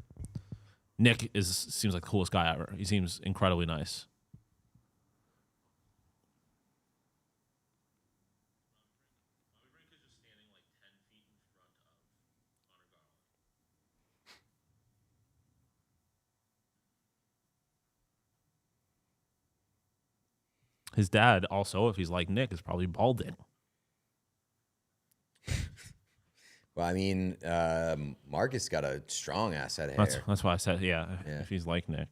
S8: Nick seems like the coolest guy ever. He seems incredibly nice. His dad also, if he's like Nick, is probably balding.
S9: Well, I mean, Marcus got a strong ass head of hair.
S8: That's why I said, yeah, if he's like Nick.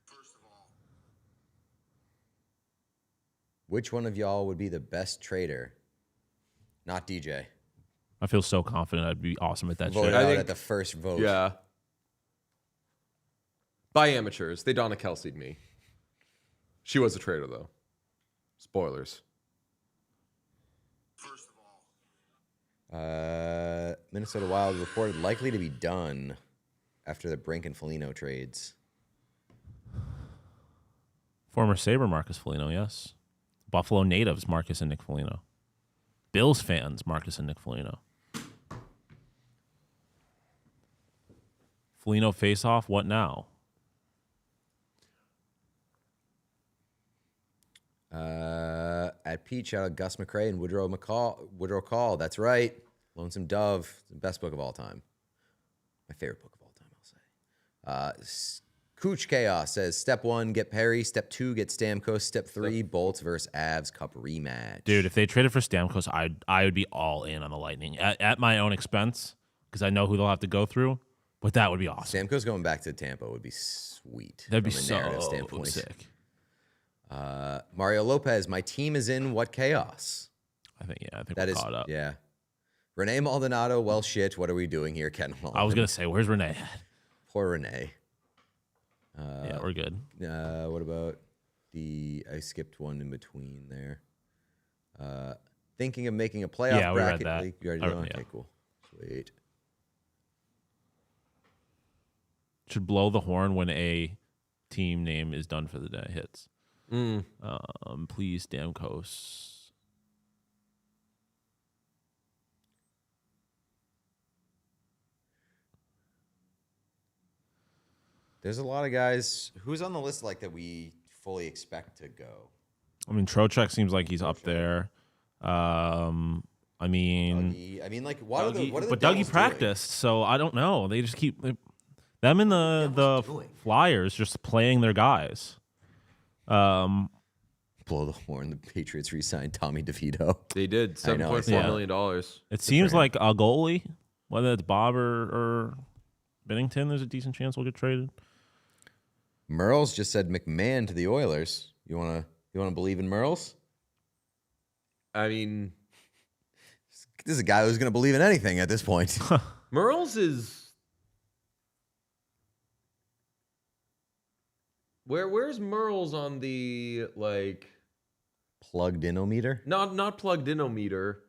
S3: First of all,
S9: Which one of y'all would be the best trader? Not DJ.
S8: I feel so confident I'd be awesome at that
S9: Voted
S8: shit.
S9: out at the first vote.
S2: Yeah. By amateurs. They Donna Kelsey'd me. She was a trader, though. Spoilers.
S3: first of all,
S9: Minnesota Wild reported likely to be done after the Brink and Foligno trades.
S8: Former Sabre Marcus Foligno, yes. Buffalo natives Marcus and Nick Foligno. Bills fans Marcus and Nick Foligno. Foligno face-off, what now?
S9: At Pete, shout out Gus McRae and Woodrow Call. That's right. Lonesome Dove, the best book of all time. My favorite book of all time, I'll say. Cooch Chaos says, step 1, get Perry. Step 2, get Stamkos. Step 3, Bolts versus Avs Cup rematch.
S8: Dude, if they traded for Stamkos, I would be all in on the Lightning at my own expense because I know who they'll have to go through. But that would be awesome.
S9: Stamkos going back to Tampa would be sweet.
S8: That'd be
S9: from a
S8: so
S9: narrative standpoint.
S8: sick.
S9: Mario Lopez, my team is in what chaos?
S8: I think
S9: That
S8: we're
S9: is
S8: caught up.
S9: Yeah. Renee Maldonado, well, shit. What are we doing here, Ken Holland?
S8: I was gonna say, where's Renee at?
S9: Poor Renee.
S8: Yeah, we're good.
S9: What about I skipped one in between there. Thinking of making a playoff
S8: Yeah, we read
S9: bracket.
S8: that.
S9: League. You already know?
S8: Yeah.
S9: Okay, cool. Sweet.
S8: Should blow the horn when a team name is done for the day hits. Please, Stamkos.
S9: There's a lot of guys. Who's on the list like that we fully expect to go?
S8: I mean, Trocheck seems like he's up there. I mean,
S9: Dougie. I mean, like, what are the
S8: but
S9: Devils
S8: Dougie practiced, so I don't know. They just keep them and the Flyers just playing their guys.
S9: Blow the horn. The Patriots re-signed Tommy DeVito.
S2: They did. $7.4 million.
S8: It seems like a goalie, whether it's Bob or Bennington, there's a decent chance we'll get traded.
S9: Merles just said McMahon to the Oilers. You wanna believe in Merles?
S2: I mean,
S9: this is a guy who's gonna believe in anything at this point.
S2: Merles is... Where's Merles on the, like...
S9: Plugged in-o-meter?
S2: Not plugged in-o-meter.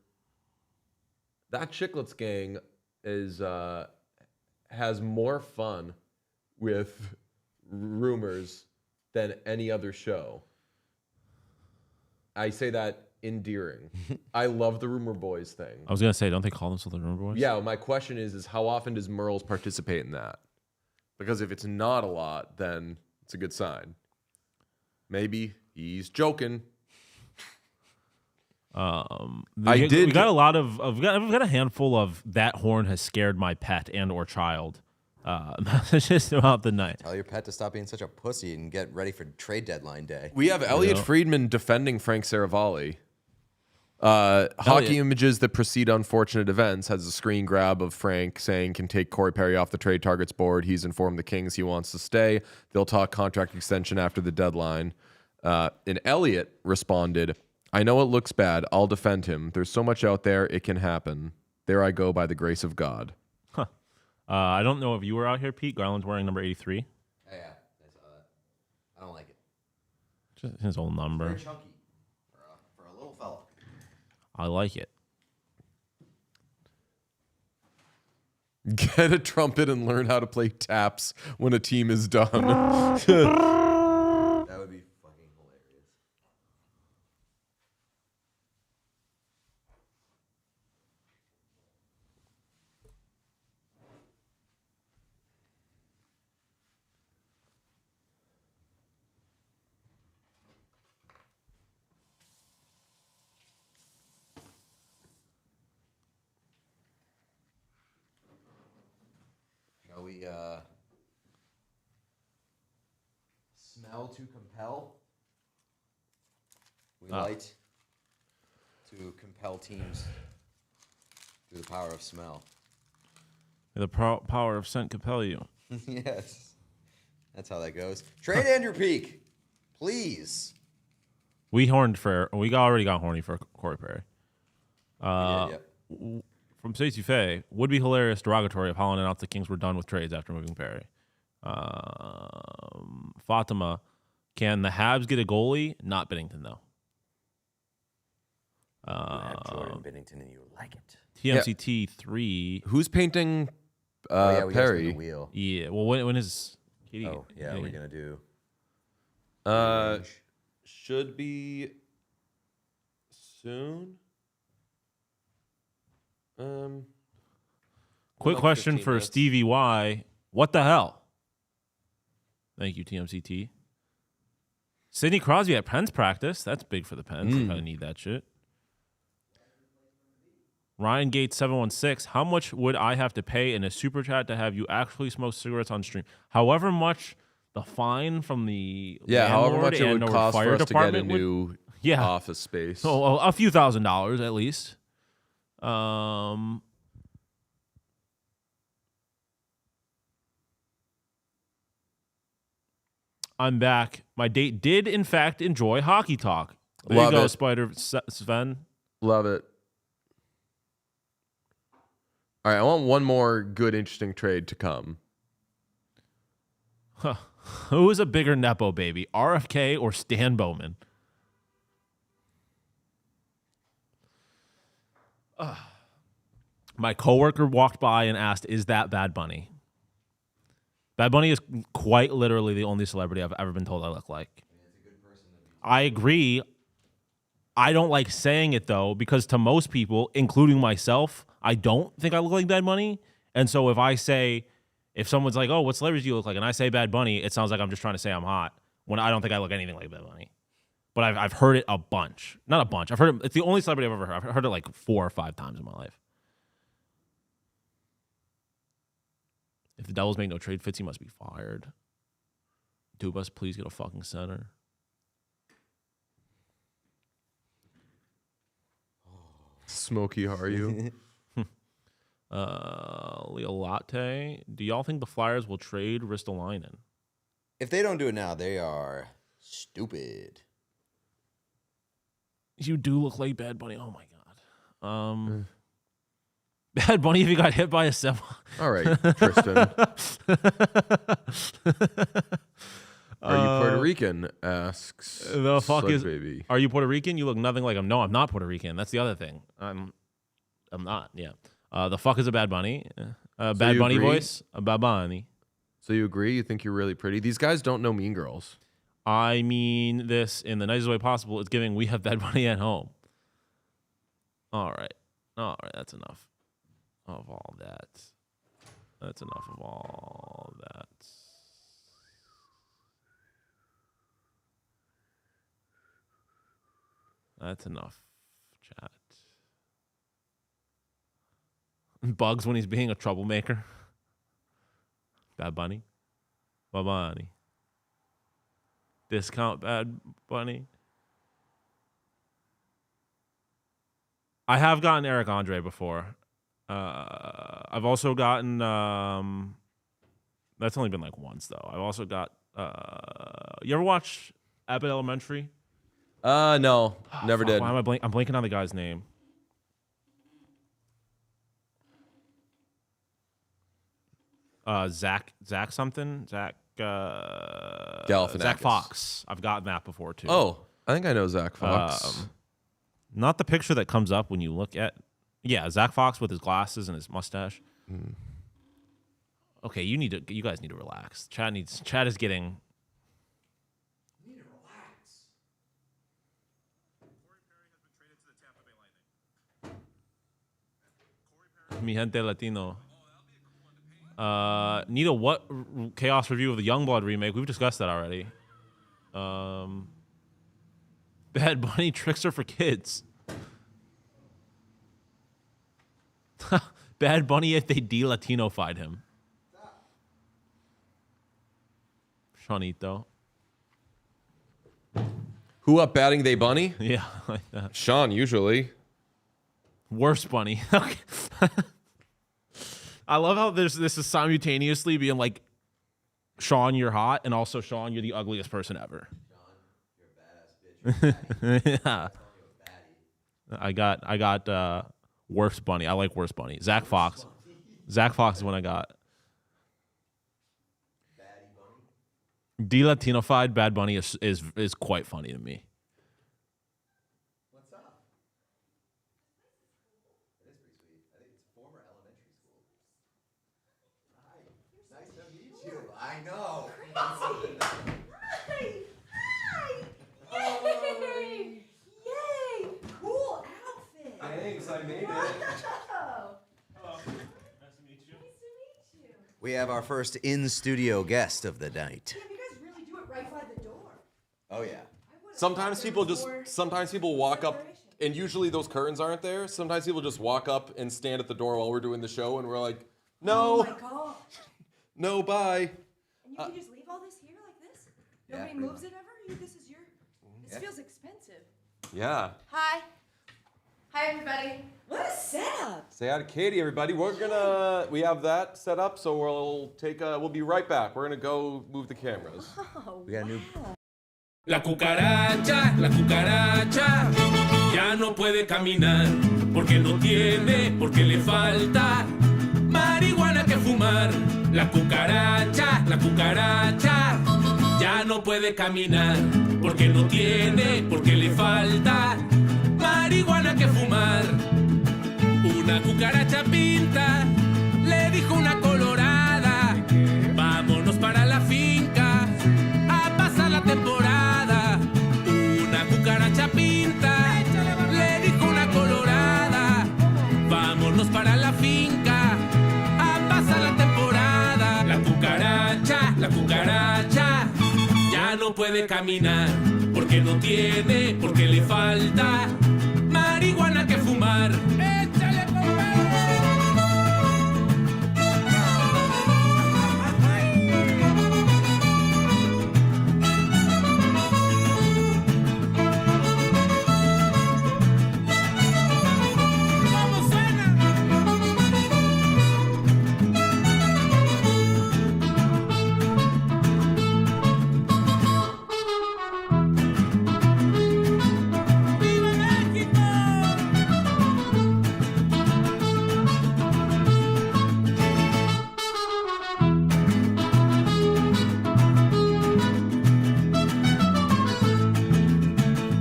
S2: That Chicklets gang is has more fun with rumors than any other show. I say that endearing. I love the Rumor Boys thing.
S8: I was gonna say, don't they call themselves the Rumor Boys?
S2: Yeah, my question is how often does Merles participate in that? Because if it's not a lot, then it's a good sign. Maybe he's joking.
S8: We got a lot of we've got a handful of that horn has scared my pet and or child messages throughout the night.
S9: Tell your pet to stop being such a pussy and get ready for trade deadline day.
S2: We have Elliot Friedman defending Frank Saravalli. Hockey images that precede unfortunate events has a screen grab of Frank saying can take Corey Perry off the trade targets board. He's informed the Kings he wants to stay. They'll talk contract extension after the deadline. And Elliot responded, I know it looks bad. I'll defend him. There's so much out there. It can happen. There I go by the grace of God.
S8: Huh. I don't know if you were out here, Pete. Garland's wearing number 83.
S3: Yeah, I saw that. I don't like it.
S8: Just his old number.
S3: Very chunky for a little fella.
S8: I like it.
S2: Get a trumpet and learn how to play taps when a team is done.
S3: That would be fucking hilarious. Shall we smell to compel? We light to compel teams through the power of smell.
S8: The power of scent compel you.
S3: Yes. That's how that goes. Trade Andrew Peak, please.
S8: We already got horny for Corey Perry. From Stacey Faye, would be hilarious derogatory if Holland announced the Kings were done with trades after moving Perry. Fatima, can the Habs get a goalie? Not Binnington, though.
S3: You have Jordan Binnington and you like it.
S8: TMCT 3.
S2: Who's painting
S3: We got to spin
S2: Perry?
S3: the wheel.
S8: Yeah, well, when is...
S3: Oh, yeah, we're going to do...
S5: Should be soon.
S8: Quick
S5: about
S8: question
S5: 15
S8: for
S5: minutes.
S8: Stevie Y. What the hell? Thank you, TMCT. Sidney Crosby at Pens practice. That's big for the Pens. They kind of need that shit. Ryan Gates 716. How much would I have to pay in a super chat to have you actually smoke cigarettes on stream? However much the fine from the
S2: however
S8: landlord
S2: much it would
S8: and/or
S2: cost
S8: fire
S2: for us to get a
S8: department would-
S2: new
S8: Yeah.
S2: office space.
S8: So a few $1,000s at least. I'm back. My date did, in fact, enjoy hockey talk. There
S2: Love
S8: you go,
S2: it.
S8: Spider Sven.
S2: Love it. All right, I want one more good, interesting trade to come.
S8: Huh. Who is a bigger Nepo baby, RFK or Stan Bowman? My coworker walked by and asked, "Is that Bad Bunny?" Bad Bunny is quite literally the only celebrity I've ever been told I look like. I agree. I don't like saying it, though, because to most people, including myself, I don't think I look like Bad Bunny. And so if someone's like, "Oh, what celebrities do you look like?" and I say Bad Bunny, it sounds like I'm just trying to say I'm hot when I don't think I look anything like Bad Bunny. But I've heard it a bunch. Not a bunch. I've heard it. It's the only celebrity I've ever heard. I've heard it like 4 or 5 times in my life. If the Devils make no trade fits, he must be fired. Dubas, please get a fucking center.
S2: Smokey, how are you?
S8: Leo Latte, do y'all think the Flyers will trade Ristolainen?
S3: If they don't do it now, they are stupid.
S8: You do look like Bad Bunny. Oh my god. Bad Bunny if he got hit by a semi.
S2: All right, Tristan. Are you Puerto Rican? Asks
S8: The fuck
S2: Slug
S8: is?
S2: Baby.
S8: Are you Puerto Rican? You look nothing like him. No, I'm not Puerto Rican. That's the other thing. I'm not. Yeah. The fuck is a Bad Bunny? Bad
S2: you
S8: Bunny
S2: agree?
S8: voice. A Bad Bunny.
S2: So you agree? You think you're really pretty? These guys don't know Mean Girls.
S8: I mean this in the nicest way possible. It's giving we have Bad Bunny at home. All right. That's enough of all that. That's enough of all that. That's enough, chat. Bugs when he's being a troublemaker. Bad Bunny. Bad Bunny. Discount Bad Bunny. I have gotten Eric Andre before. I've also gotten that's only been like once though. I've also got you ever watch Abbott Elementary?
S2: No, never did.
S8: Why am I'm blanking on the guy's name. Zach something? Zach Fox. I've gotten that before too.
S2: Oh, I think I know Zach Fox.
S8: Not the picture that comes up when you look at. Yeah, Zach Fox with his glasses and his mustache. Okay, you guys need to relax. Chad is getting.
S3: You need to relax.
S8: Mi gente Latino. Need a what chaos review of the Youngblood remake? We've discussed that already. Bad Bunny Trickster for kids. Bad Bunny if they de-Latino-fied him. Seanito.
S2: Who up batting they Bunny?
S8: Yeah, like that.
S2: Sean usually.
S8: Worse Bunny. Okay. I love how this is simultaneously being like, Sean, you're hot, and also Sean, you're the ugliest person ever.
S3: Sean, you're a badass bitch. You're a baddie.
S8: Yeah. I got Worse Bunny. I like Worse Bunny. Zach Fox. Zach Fox is one I got.
S3: Baddie Bunny.
S8: De-Latinofied Bad Bunny is quite funny to me.
S3: What's up? That is pretty sweet. I think it's former elementary school. Hi. Nice to meet you. I know.
S12: Hi! Yay! Yay! Cool outfit!
S2: Thanks, I made it.
S12: Wow.
S8: Nice to meet you.
S12: Nice to meet you.
S9: We have our first in-studio guest of the night.
S12: Damn, you guys really do it right by the door.
S9: Oh, yeah.
S12: I would've
S2: Sometimes
S12: thought there
S2: people
S12: was
S2: just
S12: more
S2: walk up,
S12: separation.
S2: and usually those curtains aren't there. Sometimes people just walk up and stand at the door while we're doing the show, and we're like,
S12: Oh
S2: no,
S12: my god.
S2: no, bye.
S12: And you can just leave all this here like this?
S9: Yeah,
S12: Nobody
S9: pretty
S12: moves it ever? This is your. This feels expensive.
S2: Yeah.
S12: Hi. Hi, everybody. What a setup.
S2: Say hi to Katie, everybody. We have that set up, so we'll be right back. We're gonna go move the cameras.
S12: Oh,
S9: We got a new.
S4: La cucaracha, ya no puede caminar, porque no tiene, porque le falta marihuana que fumar. La cucaracha, ya no puede caminar, porque no tiene, porque le falta marihuana que fumar. Una cucaracha pinta, le dijo una colorada, vámonos para la finca a pasar la temporada. Una cucaracha pinta, le dijo una colorada, vámonos para la finca a pasar la temporada. La cucaracha, ya no puede caminar, porque no tiene, porque le falta marihuana que fumar. ¡Échale,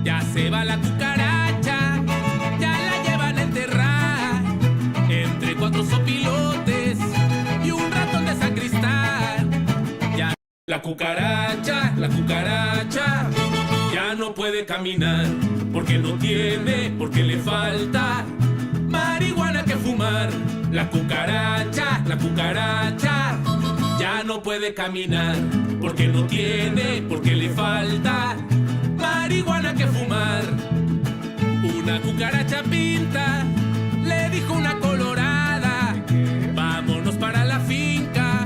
S4: Ya se va la cucaracha, ya la llevan a enterrar, entre 4 sopilotes y un ratón de sacristán. Ya la cucaracha, ya no puede caminar, porque no tiene, porque le falta marihuana que fumar. La cucaracha, ya no puede caminar, porque no tiene, porque le falta marihuana que fumar. Una cucaracha pinta, le dijo una colorada, vámonos para la finca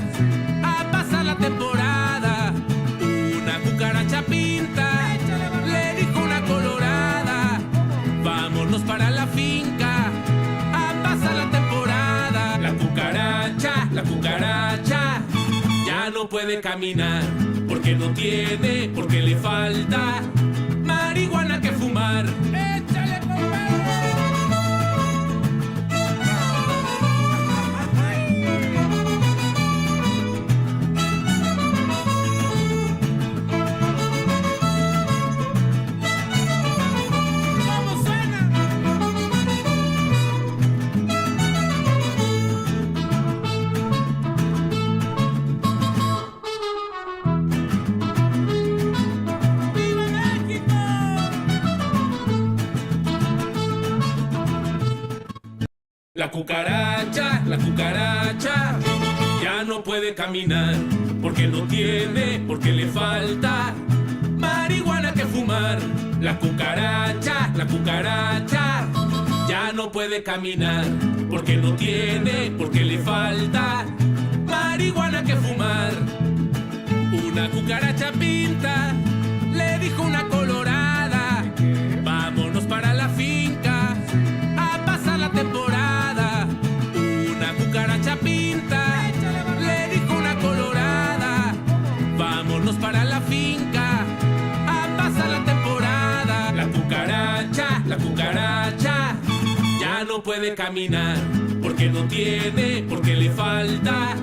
S4: a pasar la temporada. Una cucaracha pinta, le dijo una colorada, vámonos para la finca a pasar la temporada. La cucaracha, ya no puede caminar, porque no tiene, porque le falta marihuana marihuana que fumar. Échale, la cucaracha, ya no puede caminar, porque no tiene, porque le falta marihuana que fumar. La cucaracha, ya no puede caminar, porque no tiene, porque le falta marihuana que fumar. Una cucaracha pinta, le dijo una colorada, vámonos para la finca a pasar la temporada. Una cucaracha pinta, le dijo una colorada, vámonos para la finca a pasar la temporada. La cucaracha, ya no puede caminar, porque no tiene, porque le falta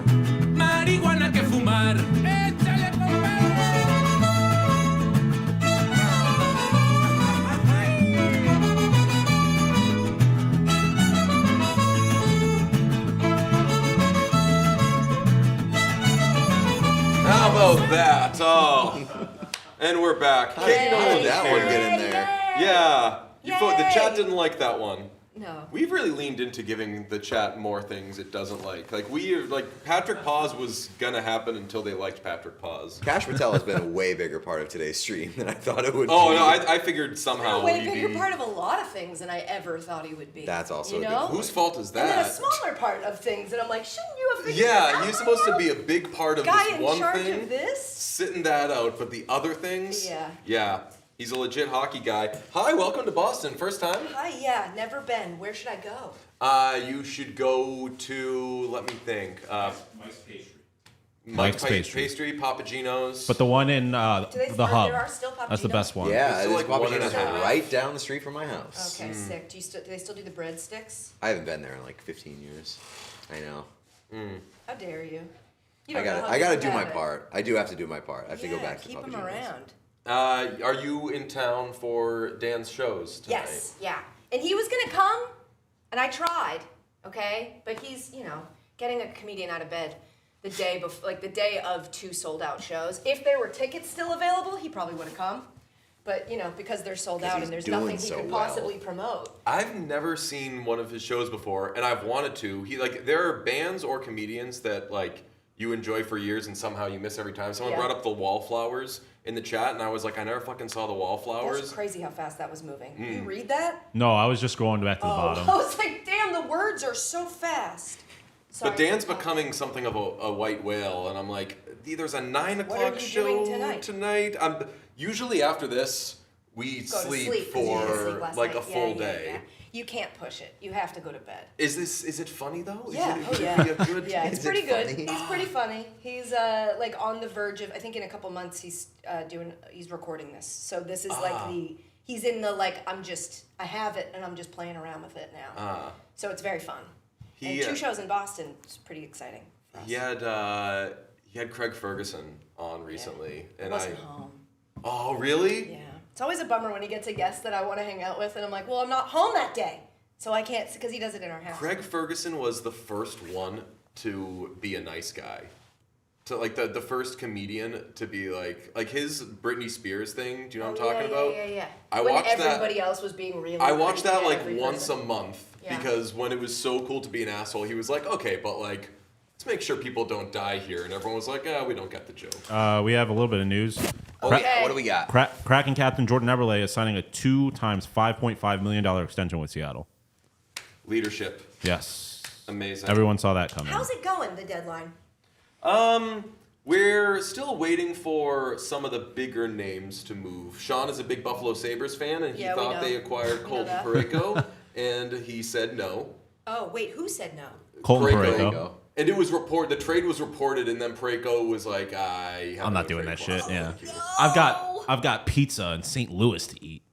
S4: marihuana que fumar. ¡Échale,
S5: How about that? Oh, and we're back.
S9: How did that one get in there?
S5: Yeah, the chat didn't like that one.
S12: No.
S5: We've really leaned into giving the chat more things it doesn't like. Like Patrick Pause was gonna happen until they liked Patrick Pause.
S3: Cash Patel has been a way bigger part of today's stream than I thought it would be.
S5: Oh no, I figured somehow
S12: a way
S5: he'd
S12: bigger
S5: be.
S12: part of a lot of things than I ever thought he would be.
S3: That's also
S12: you
S3: a good
S12: know?
S3: point.
S5: Whose fault is
S12: And then a
S5: that?
S12: smaller part of things, and I'm like, shouldn't you have figured this
S5: Yeah,
S12: out
S5: you're
S12: by
S5: supposed to
S12: now?
S5: be a big part of
S12: Guy
S5: this
S12: in
S5: one
S12: charge
S5: thing.
S12: of this?
S5: Sitting that out, but the other things.
S12: Yeah.
S5: He's a legit hockey guy. Hi, welcome to Boston. First time?
S12: Hi, yeah, never been. Where should I go?
S5: You should go to. Let me think.
S1: Mike's Pastry.
S5: Mike's Pastry, Papagino's.
S8: But the one in the hub.
S12: There are still
S8: That's the
S12: Papagino's?
S8: best one.
S3: Yeah,
S5: It's
S3: it's
S5: like
S3: like
S5: 1.5.
S3: right down the street from my house.
S12: Okay, sick. Do they still do the breadsticks?
S3: I haven't been there in like 15 years. I know.
S12: How dare you? You
S3: I
S12: don't know how
S3: gotta
S12: good
S3: do my
S12: at it.
S3: part. I do have to do my part. I have to go
S12: Yeah,
S3: back to
S12: keep them
S3: Papagino's.
S12: around.
S5: Are you in town for Dan's shows tonight?
S12: Yes, yeah. And he was gonna come, and I tried, okay? But he's, getting a comedian out of bed the day before, like the day of 2 sold-out shows. If there were tickets still available, he probably would have come. But, because they're sold out
S3: he's
S12: and there's
S3: doing
S12: nothing he
S3: so
S12: could
S3: well.
S12: possibly promote.
S5: I've never seen one of his shows before, and I've wanted to. There are bands or comedians that you enjoy for years and somehow you miss every time. Someone
S12: Yeah.
S5: brought up the Wallflowers in the chat, and I was like, I never fucking saw the Wallflowers.
S12: That's crazy how fast that was moving. You read that?
S8: No, I was just going back to the bottom.
S12: I was like, damn, the words are so fast. Sorry
S5: But Dan's
S12: for
S5: becoming something of a white whale, and I'm like, there's a 9 o'clock
S12: you
S5: show
S12: doing tonight?
S5: I'm usually after this we
S12: Go to
S5: sleep
S12: 'cause you
S5: for
S12: didn't sleep last
S5: like
S12: night.
S5: a full
S12: Yeah.
S5: day.
S12: You can't push it. You have to go to bed.
S5: Is it funny though?
S12: Yeah,
S5: Is
S12: oh
S5: it,
S12: yeah.
S5: would it be a good?
S12: Yeah, it's
S3: Is it
S12: pretty good.
S3: funny?
S12: He's pretty funny. He's on the verge of, I think in a couple months he's recording this. So this is he's in the I have it and I'm just playing around with it now. So it's very fun. And 2 shows in Boston is pretty exciting for us.
S5: He had Craig Ferguson on recently,
S12: I
S5: and
S12: wasn't home.
S5: Oh really?
S12: Yeah. It's always a bummer when he gets a guest that I want to hang out with and I'm like, well, I'm not home that day. So I can't, because he does it in our house.
S5: Craig Ferguson was the first one to be a nice guy. To the first comedian to be like his Britney Spears thing. Do you know what I'm talking about?
S12: Yeah.
S5: I
S12: when
S5: watched that.
S12: everybody else was being really
S5: I watched that
S12: creepy,
S5: like
S12: every
S5: once
S12: person.
S5: a month
S12: Yeah.
S5: because when it was so cool to be an asshole, he was like, okay, but let's make sure people don't die here, and everyone was like, we don't get the joke.
S8: We have a little bit of news.
S3: Okay, what do we got?
S8: Kraken captain Jordan Eberle is signing a 2 times $5.5 million extension with Seattle.
S5: Leadership.
S8: Yes.
S5: Amazing.
S8: Everyone saw that coming.
S12: How's it going, the deadline?
S5: We're still waiting for some of the bigger names to move. Sean is a big Buffalo Sabres fan, and he
S12: Yeah, we
S5: thought
S12: know.
S5: they acquired
S12: We know
S5: Colten
S12: that.
S5: Parayko, and he said no.
S12: Oh, wait, who said no?
S8: Colten Parayko.
S5: And it was the trade was reported, and then Parayko was like, "I'm
S8: not doing that shit. Yeah, I've got pizza in St. Louis to eat.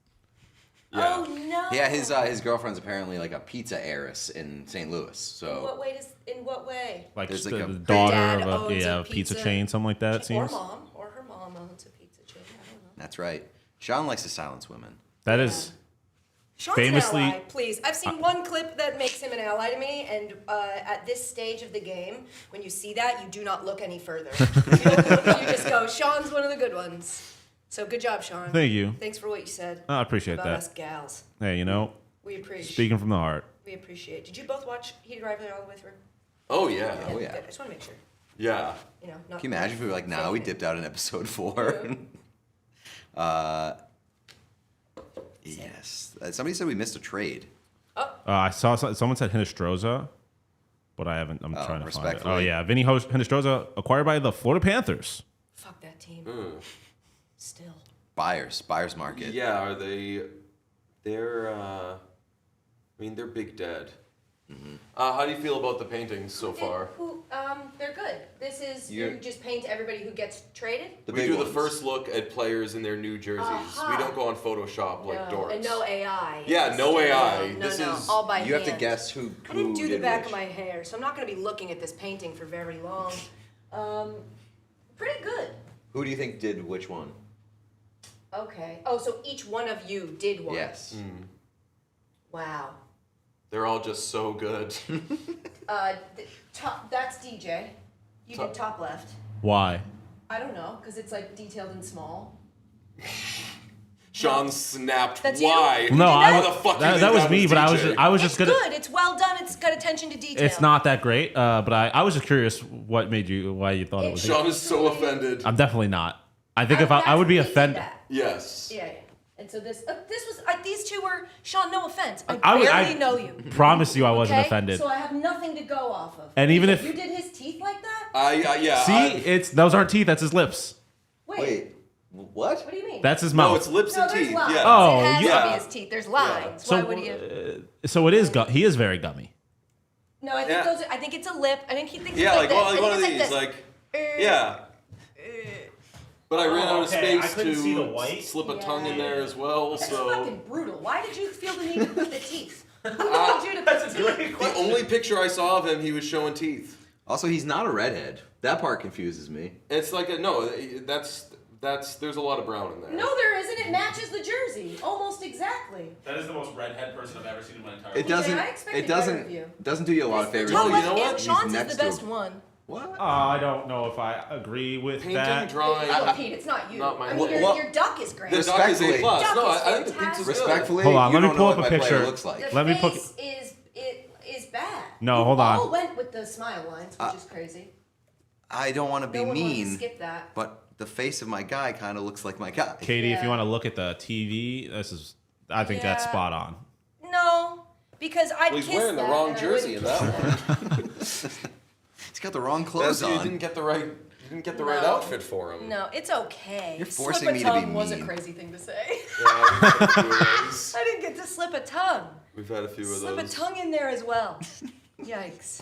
S5: Yeah.
S12: Oh no.
S3: Yeah, his girlfriend's apparently like a pizza heiress in St. Louis. So
S12: In what way?
S8: Like
S3: There's
S8: the,
S3: like a-
S8: the
S3: Her
S8: daughter
S12: dad
S8: of
S12: owns
S8: a
S12: a
S8: pizza
S12: pizza
S8: chain, something like that. It seems.
S12: Or her mom owns a pizza chain. I don't know.
S3: that's right. Sean likes to silence women.
S8: That is
S12: Sean's
S8: famously.
S12: an ally, please. I've seen one clip that makes him an ally to me, and at this stage of the game, when you see that, you do not look any further. You don't look, you just go, Sean's one of the good ones. So good job, Sean.
S8: Thank you.
S12: Thanks for what you said.
S8: I appreciate
S12: about
S8: that.
S12: us gals.
S8: Hey, you know,
S12: We appreciate.
S8: speaking from the heart.
S12: We appreciate. Did you both watch Heated Rivalry all the way through?
S5: Oh yeah.
S3: Oh, yeah.
S12: Good. I just want to make sure.
S5: Yeah.
S12: You know, not.
S3: Can you imagine if we were like, nah, we dipped out in episode 4? Yes. Somebody said we missed a trade.
S8: I saw someone said Hinestroza, but I haven't. I'm trying to find it.
S3: respectfully.
S8: Oh yeah, Vinny Hinestroza acquired by the Florida Panthers.
S12: Fuck that team. Still.
S3: Buyers market.
S5: Yeah. Are they? They're. I mean, they're big dead.
S3: Mm-hmm.
S5: How do you feel about the paintings so far?
S12: They're good. This is you just paint everybody who gets traded.
S5: We do the first look at players in their new jerseys. We don't go on Photoshop like dorks.
S12: And no AI.
S5: Yeah, no AI.
S12: No,
S5: This is
S12: all by
S3: You have to
S12: hand.
S3: guess who
S12: I didn't do the
S3: did
S12: back
S3: which.
S12: of my hair, so I'm not going to be looking at this painting for very long. Pretty good.
S3: Who do you think did which one?
S12: Okay. Oh, so each one of you did one.
S3: Yes.
S12: Wow.
S5: They're all just so good.
S12: That's DJ. You did top left.
S8: Why?
S12: I don't know, because it's like detailed and small.
S5: Sean snapped.
S12: That's
S5: Why?
S12: you?
S8: No,
S5: Why the fuck you think
S8: that was me, but
S5: DJ?
S8: I was
S12: It's
S8: just gonna.
S12: good. It's well done. It's got attention to detail.
S8: It's not that great, but I was just curious why you thought it was.
S5: Sean is so offended.
S8: I'm definitely not. I think if I would be offended.
S5: Yes.
S12: Yeah. And so this was these two were Sean. No offense, I
S8: I
S12: barely know you.
S8: Promise you, I wasn't
S12: Okay?
S8: offended.
S12: So I have nothing to go off of.
S8: And even if-
S12: you did his teeth like that,
S5: Yeah.
S8: See, those aren't teeth. That's his lips.
S12: wait.
S3: What?
S12: What do you mean?
S8: That's his
S5: No,
S8: mouth.
S5: it's lips
S12: no,
S5: and
S12: there's
S5: teeth.
S12: lines.
S5: Yeah.
S8: Oh,
S12: it has
S8: yeah.
S12: to be his teeth. There's lines. Why would you?
S8: So it is. He is very gummy.
S12: No, I think
S5: Yeah.
S12: those. I think it's a lip. I think he thinks
S5: Yeah,
S12: it's
S5: like
S12: like this.
S5: one
S12: I
S5: of
S12: think
S5: these,
S12: it's
S5: like
S12: this.
S5: yeah. But I ran out of
S8: okay. I
S5: space
S8: couldn't
S5: to
S8: see the white.
S5: slip a tongue in there as well.
S12: That's
S5: So
S12: fucking brutal. Why did you feel the need to put the teeth? Who told you to put the teeth?
S5: the only picture I saw of him, he was showing teeth.
S3: Also, he's not a redhead. That part confuses me.
S5: It's like that's there's a lot of brown in there.
S12: No, there isn't. It matches the jersey almost exactly.
S1: That is the most redhead person I've ever seen in my entire
S3: It
S1: life.
S3: doesn't.
S12: I expected
S3: It
S12: better of you.
S3: doesn't do you a lot of favors.
S5: No, you
S12: Top
S5: know
S12: left
S5: what?
S12: and
S5: He's
S12: Sean's is
S3: next
S12: the
S3: to
S12: best
S3: him.
S12: one.
S3: What?
S8: I don't know if I agree with
S5: Painting,
S8: that.
S5: drawing.
S12: Look, Pete, it's not you.
S5: Not mine.
S12: I mean,
S3: Well,
S12: your duck is great.
S5: The duck is A+.
S3: Respectfully.
S5: No,
S12: Duck
S5: I
S12: is
S5: think the pizza's
S12: fantastic.
S5: good.
S3: Respectfully,
S8: Hold on,
S3: you
S8: let me
S3: don't
S8: pull
S3: know
S8: up
S3: what
S8: a
S3: my player
S8: picture.
S3: looks like.
S12: The
S8: Let me put-
S12: face is bad.
S8: No,
S12: You
S8: hold on.
S12: all went with the smile lines, which is crazy.
S3: I don't want to be
S12: No one wanted to
S3: mean,
S12: skip that.
S3: but the face of my guy kind of looks like my guy.
S8: Katie, if
S12: Yeah.
S8: you want to look at the TV, I think that's
S12: Yeah.
S8: spot on.
S12: No, because I'd
S5: Well, he's
S12: kiss
S5: wearing the
S12: that
S5: wrong
S12: and I
S5: jersey in
S12: wouldn't
S5: that
S12: kiss
S5: one.
S3: He's got the wrong clothes
S5: You
S3: on.
S5: didn't get the right. You didn't get the right
S12: No.
S5: outfit for him.
S12: No, it's okay.
S3: You're
S12: Slip
S3: forcing
S12: a
S3: me to be
S12: tongue was a
S3: mean.
S12: crazy thing to say.
S5: Yeah, we've had a few of those.
S12: I didn't get to slip a tongue.
S5: We've had a few of
S12: Slip a
S5: those.
S12: tongue in there as well. Yikes.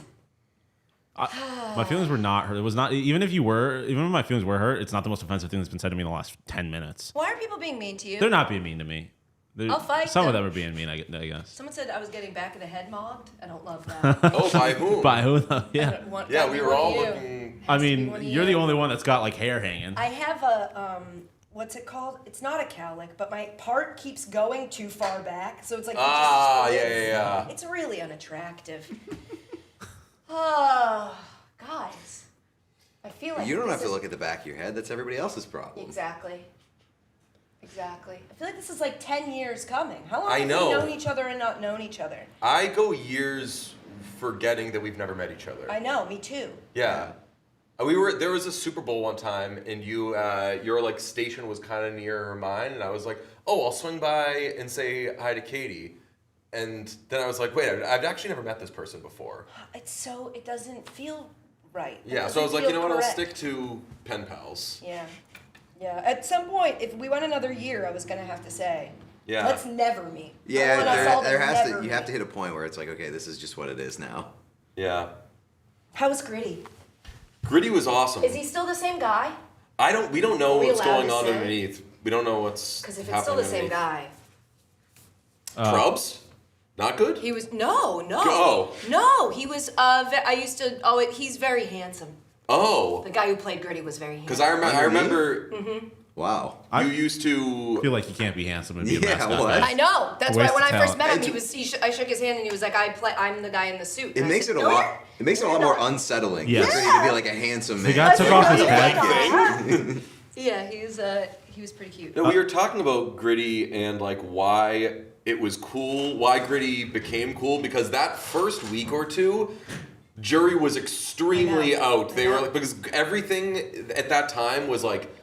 S8: My feelings were not hurt. It was not even if my feelings were hurt. It's not the most offensive thing that's been said to me in the last 10 minutes.
S12: Why are people being mean to you?
S8: They're not being mean to me.
S12: I'll fight
S8: Some of
S12: them.
S8: them are being mean. I guess.
S12: Someone said I was getting back of the head mobbed. I don't love that.
S5: Oh, by whom?
S8: By who? Yeah.
S5: Yeah, we were all
S12: you.
S5: looking.
S8: I
S12: Has to be
S8: mean,
S12: one of
S8: you're
S12: you.
S8: the only one that's got like hair hanging.
S12: I have a what's it called? It's not a cowlick, but my part keeps going too far back, so it's like it just
S5: Yeah,
S12: splits.
S5: yeah.
S12: It's really unattractive. Oh, guys, I feel like
S3: You don't
S12: this
S3: have to
S12: is-
S3: look at the back of your head. That's everybody else's problem.
S12: Exactly. Exactly. I feel like this is like 10 years coming. How long
S5: I
S12: have
S5: know.
S12: we known each other and not known each other?
S5: I go years forgetting that we've never met each other.
S12: I know, me too.
S5: Yeah. There was a Super Bowl one time, and your like station was kind of near mine, and I was like, oh, I'll swing by and say hi to Katie, and then I was like, wait, I've actually never met this person before.
S12: It doesn't feel right. It
S5: Yeah, so I was
S12: doesn't
S5: like, you know
S12: feel
S5: what, I'll
S12: correct.
S5: stick to pen pals.
S12: Yeah. Yeah. At some point, if we went another year, I was going to have to say,
S5: Yeah.
S12: let's never meet. I
S3: Yeah,
S12: want us all to
S3: there has
S12: never
S3: to. You have
S12: meet.
S3: to hit a point where it's like, okay, this is just what it is now.
S5: Yeah.
S12: How was Gritty?
S5: Gritty was awesome.
S12: Is he still the same guy?
S5: We don't know
S12: Are we
S5: what's
S12: allowed
S5: going
S12: to
S5: on
S12: say?
S5: underneath. We don't know what's
S12: Because if it's
S5: happening
S12: still the same
S5: underneath.
S12: guy,
S5: Probs? Not good?
S12: He was no.
S5: Oh.
S12: He was. He's very handsome.
S5: Oh.
S12: The guy who played Gritty was very handsome.
S5: Because I remember.
S9: Wow.
S5: You used to.
S1: I feel like you can't be handsome and be a
S9: Yeah,
S1: mascot.
S9: what?
S1: Right?
S12: I know. That's
S1: A
S12: why
S1: waste
S12: when
S1: of
S12: I first
S1: talent.
S12: met him, I shook his hand and he was like, I'm the guy in the suit.
S9: It
S12: And I
S9: makes
S12: said,
S9: it a
S12: "No,
S9: lot.
S12: you're-
S9: It makes it a lot more unsettling.
S1: Yes.
S9: For Gritty to be like a handsome man.
S1: The guy took off his
S12: That's
S1: head.
S12: Yeah, he was pretty cute.
S5: No, we were talking about Gritty and like why it was cool, why Gritty became cool, because that first week or two, jury was extremely out. They were like, because everything at that time was like